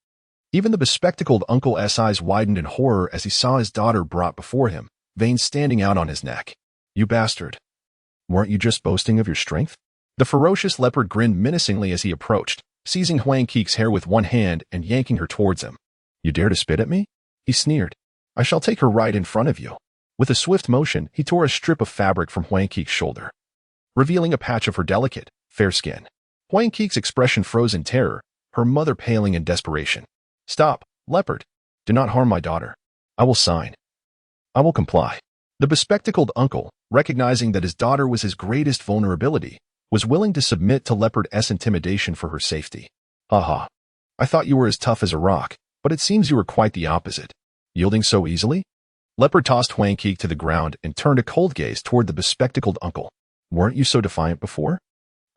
Even the bespectacled uncle's eyes widened in horror as he saw his daughter brought before him, veins standing out on his neck. You bastard. Weren't you just boasting of your strength? The ferocious leopard grinned menacingly as he approached, seizing Huang Kik's hair with one hand and yanking her towards him. You dare to spit at me? He sneered. I shall take her right in front of you. With a swift motion, he tore a strip of fabric from Huang Kik's shoulder, revealing a patch of her delicate, fair skin. Huang Kik's expression froze in terror, her mother paling in desperation. Stop, leopard. Do not harm my daughter. I will sign. I will comply. The bespectacled uncle, recognizing that his daughter was his greatest vulnerability, was willing to submit to Leopard's intimidation for her safety. Haha. I thought you were as tough as a rock, but it seems you were quite the opposite. Yielding so easily? Leopard tossed Huang Kik to the ground and turned a cold gaze toward the bespectacled uncle. Weren't you so defiant before?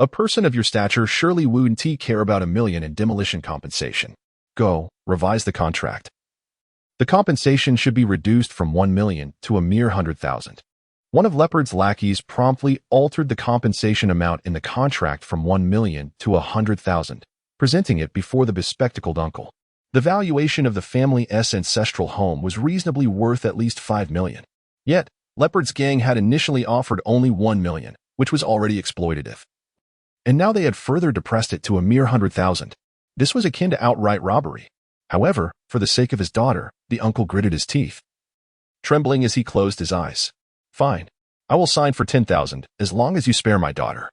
A person of your stature surely wouldn't care about $1 million in demolition compensation. Go, revise the contract. The compensation should be reduced from 1 million to a mere 100,000. One of Leopard's lackeys promptly altered the compensation amount in the contract from 1 million to 100,000, presenting it before the bespectacled uncle. The valuation of the family's ancestral home was reasonably worth at least 5 million. Yet, Leopard's gang had initially offered only 1 million, which was already exploitative. And now they had further depressed it to a mere 100,000. This was akin to outright robbery. However, for the sake of his daughter, the uncle gritted his teeth, trembling as he closed his eyes. Fine. I will sign for 10,000, as long as you spare my daughter.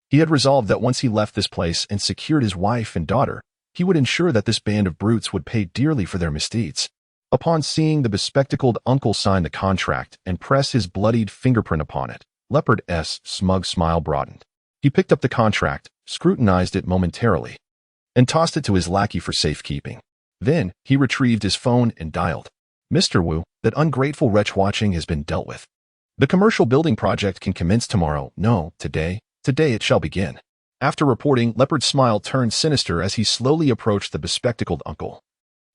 He had resolved that once he left this place and secured his wife and daughter, he would ensure that this band of brutes would pay dearly for their misdeeds. Upon seeing the bespectacled uncle sign the contract and press his bloodied fingerprint upon it, Leopard's smug smile broadened. He picked up the contract, scrutinized it momentarily, and tossed it to his lackey for safekeeping. Then, he retrieved his phone and dialed. Mr. Wu, that ungrateful wretch watching has been dealt with. The commercial building project can commence tomorrow. No, today. Today it shall begin. After reporting, Leopard's smile turned sinister as he slowly approached the bespectacled uncle,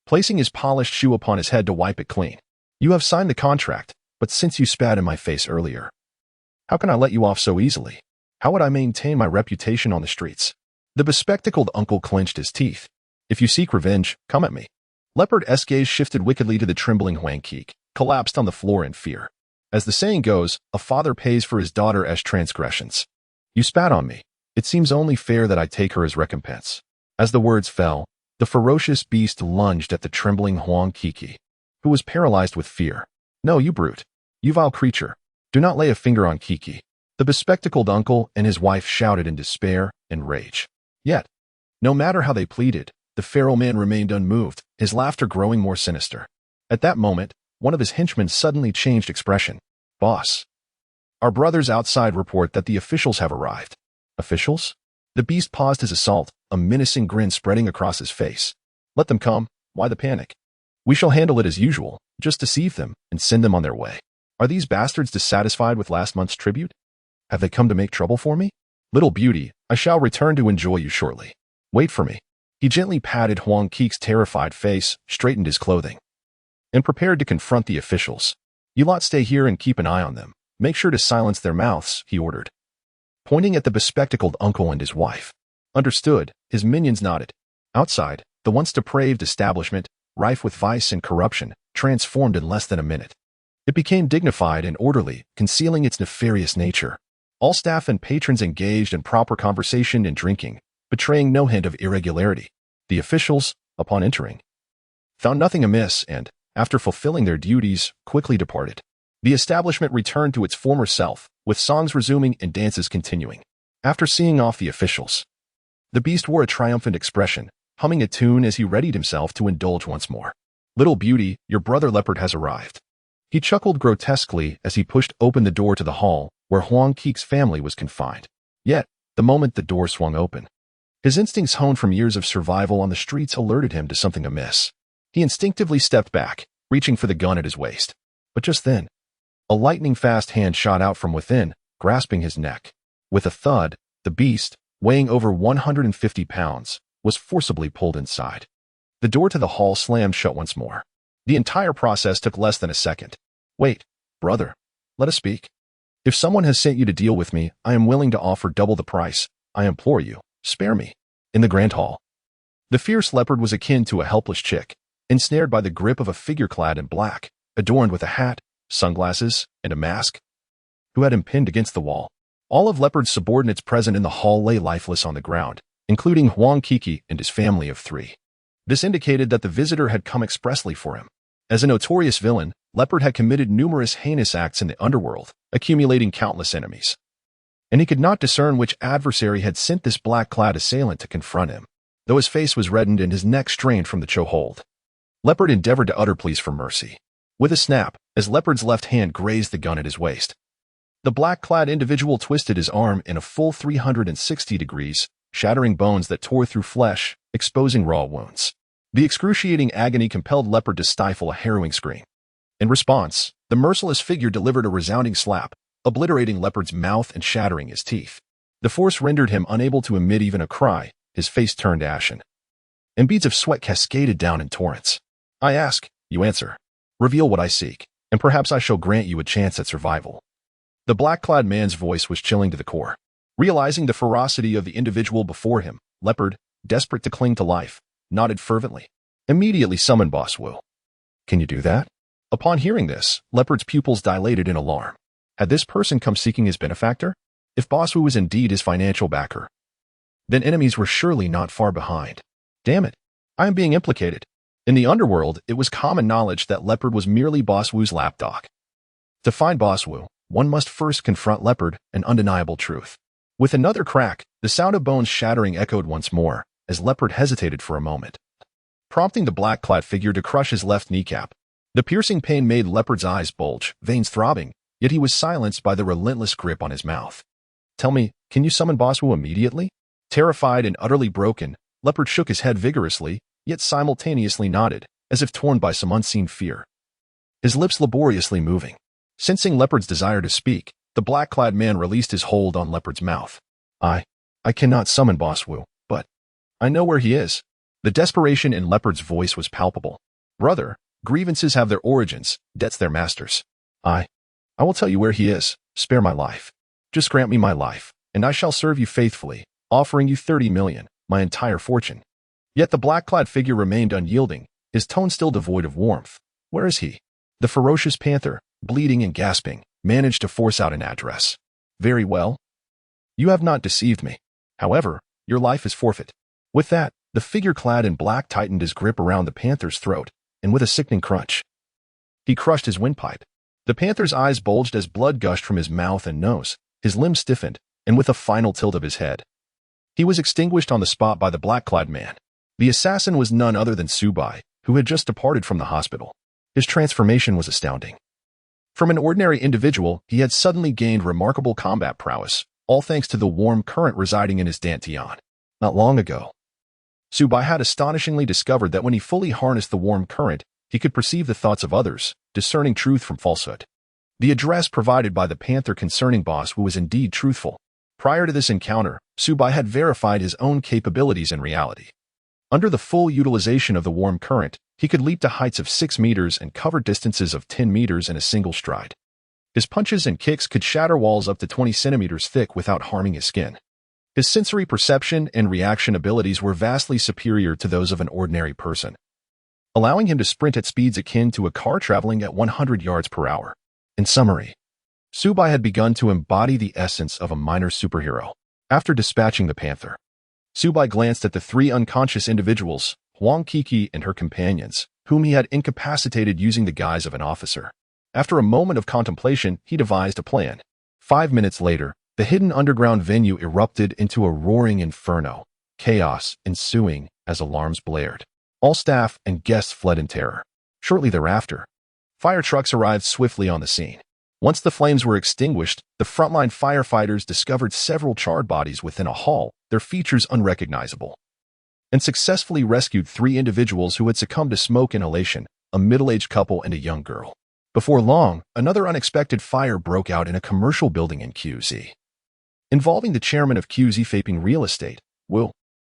placing his polished shoe upon his head to wipe it clean. You have signed the contract. But since you spat in my face earlier, how can I let you off so easily? How would I maintain my reputation on the streets? The bespectacled uncle clenched his teeth. If you seek revenge, come at me. Leopard-esque gaze shifted wickedly to the trembling Huang Keek, collapsed on the floor in fear. As the saying goes, a father pays for his daughter's transgressions. You spat on me. It seems only fair that I take her as recompense. As the words fell, the ferocious beast lunged at the trembling Huang Keek, who was paralyzed with fear. No, you brute. You vile creature. Do not lay a finger on Kiki. The bespectacled uncle and his wife shouted in despair and rage. Yet, no matter how they pleaded, the feral man remained unmoved, his laughter growing more sinister. At that moment, one of his henchmen suddenly changed expression. Boss. Our brothers outside report that the officials have arrived. Officials? The beast paused his assault, a menacing grin spreading across his face. Let them come. Why the panic? We shall handle it as usual, just deceive them and send them on their way. Are these bastards dissatisfied with last month's tribute? Have they come to make trouble for me? Little beauty, I shall return to enjoy you shortly. Wait for me. He gently patted Huang Keek's terrified face, straightened his clothing, and prepared to confront the officials. You lot stay here and keep an eye on them. Make sure to silence their mouths, he ordered, pointing at the bespectacled uncle and his wife. Understood, his minions nodded. Outside, the once depraved establishment, rife with vice and corruption, transformed in less than a minute. It became dignified and orderly, concealing its nefarious nature. All staff and patrons engaged in proper conversation and drinking, betraying no hint of irregularity. The officials, upon entering, found nothing amiss and, after fulfilling their duties, quickly departed. The establishment returned to its former self, with songs resuming and dances continuing. After seeing off the officials, the beast wore a triumphant expression, humming a tune as he readied himself to indulge once more. Little beauty, your brother leopard has arrived. He chuckled grotesquely as he pushed open the door to the hall where Huang Keek's family was confined. Yet, the moment the door swung open, his instincts honed from years of survival on the streets alerted him to something amiss. He instinctively stepped back, reaching for the gun at his waist. But just then, a lightning-fast hand shot out from within, grasping his neck. With a thud, the beast, weighing over 150 pounds, was forcibly pulled inside. The door to the hall slammed shut once more. The entire process took less than a second. Wait, brother, let us speak. If someone has sent you to deal with me, I am willing to offer double the price. I implore you, spare me. In the grand hall, the fierce leopard was akin to a helpless chick, ensnared by the grip of a figure clad in black, adorned with a hat, sunglasses, and a mask, who had him pinned against the wall. All of Leopard's subordinates present in the hall lay lifeless on the ground, including Huang Keek and his family of 3. This indicated that the visitor had come expressly for him. As a notorious villain, Leopard had committed numerous heinous acts in the underworld, accumulating countless enemies. And he could not discern which adversary had sent this black-clad assailant to confront him, though his face was reddened and his neck strained from the chokehold. Leopard endeavored to utter pleas for mercy. With a snap, as Leopard's left hand grazed the gun at his waist, the black-clad individual twisted his arm in a full 360 degrees, shattering bones that tore through flesh, exposing raw wounds. The excruciating agony compelled Leopard to stifle a harrowing scream. In response, the merciless figure delivered a resounding slap, obliterating Leopard's mouth and shattering his teeth. The force rendered him unable to emit even a cry, his face turned ashen, and beads of sweat cascaded down in torrents. I ask, you answer. Reveal what I seek, and perhaps I shall grant you a chance at survival. The black-clad man's voice was chilling to the core. Realizing the ferocity of the individual before him, Leopard, desperate to cling to life, nodded fervently. Immediately summon Boss Wu. Can you do that? Upon hearing this, Leopard's pupils dilated in alarm. Had this person come seeking his benefactor? If Boss Wu was indeed his financial backer, then enemies were surely not far behind. Damn it, I am being implicated. In the underworld, it was common knowledge that Leopard was merely Boss Wu's lapdog. To find Boss Wu, one must first confront Leopard, an undeniable truth. With another crack, the sound of bones shattering echoed once more, as Leopard hesitated for a moment, prompting the black-clad figure to crush his left kneecap. The piercing pain made Leopard's eyes bulge, veins throbbing, yet he was silenced by the relentless grip on his mouth. Tell me, can you summon Boss Wu immediately? Terrified and utterly broken, Leopard shook his head vigorously, yet simultaneously nodded, as if torn by some unseen fear, his lips laboriously moving. Sensing Leopard's desire to speak, the black-clad man released his hold on Leopard's mouth. I cannot summon Boss Wu, but I know where he is. The desperation in Leopard's voice was palpable. Brother, grievances have their origins, debts their masters. I will tell you where he is. Spare my life. Just grant me my life, and I shall serve you faithfully, offering you 30 million, my entire fortune. Yet the black-clad figure remained unyielding, his tone still devoid of warmth. Where is he? The ferocious panther, bleeding and gasping, managed to force out an address. Very well. You have not deceived me. However, your life is forfeit. With that, the figure clad in black tightened his grip around the panther's throat, and with a sickening crunch, he crushed his windpipe. The panther's eyes bulged as blood gushed from his mouth and nose, his limbs stiffened, and with a final tilt of his head, he was extinguished on the spot by the black-clad man. The assassin was none other than Subai, who had just departed from the hospital. His transformation was astounding. From an ordinary individual, he had suddenly gained remarkable combat prowess, all thanks to the warm current residing in his dantian. Not long ago, Subai had astonishingly discovered that when he fully harnessed the warm current, he could perceive the thoughts of others, discerning truth from falsehood. The address provided by the panther concerning Boss was indeed truthful. Prior to this encounter, Subai had verified his own capabilities in reality. Under the full utilization of the warm current, he could leap to heights of 6 meters and cover distances of 10 meters in a single stride. His punches and kicks could shatter walls up to 20 centimeters thick without harming his skin. His sensory perception and reaction abilities were vastly superior to those of an ordinary person, allowing him to sprint at speeds akin to a car traveling at 100 yards per hour. In summary, Subai had begun to embody the essence of a minor superhero. After dispatching the panther, Subai glanced at the 3 unconscious individuals, Huang Kiki and her companions, whom he had incapacitated using the guise of an officer. After a moment of contemplation, he devised a plan. 5 minutes later, the hidden underground venue erupted into a roaring inferno, chaos ensuing as alarms blared. All staff and guests fled in terror. Shortly thereafter, fire trucks arrived swiftly on the scene. Once the flames were extinguished, the frontline firefighters discovered several charred bodies within a hall, their features unrecognizable, and successfully rescued 3 individuals who had succumbed to smoke inhalation, a middle-aged couple and a young girl. Before long, another unexpected fire broke out in a commercial building in QZ, involving the chairman of QZ Vaping Real Estate, Will.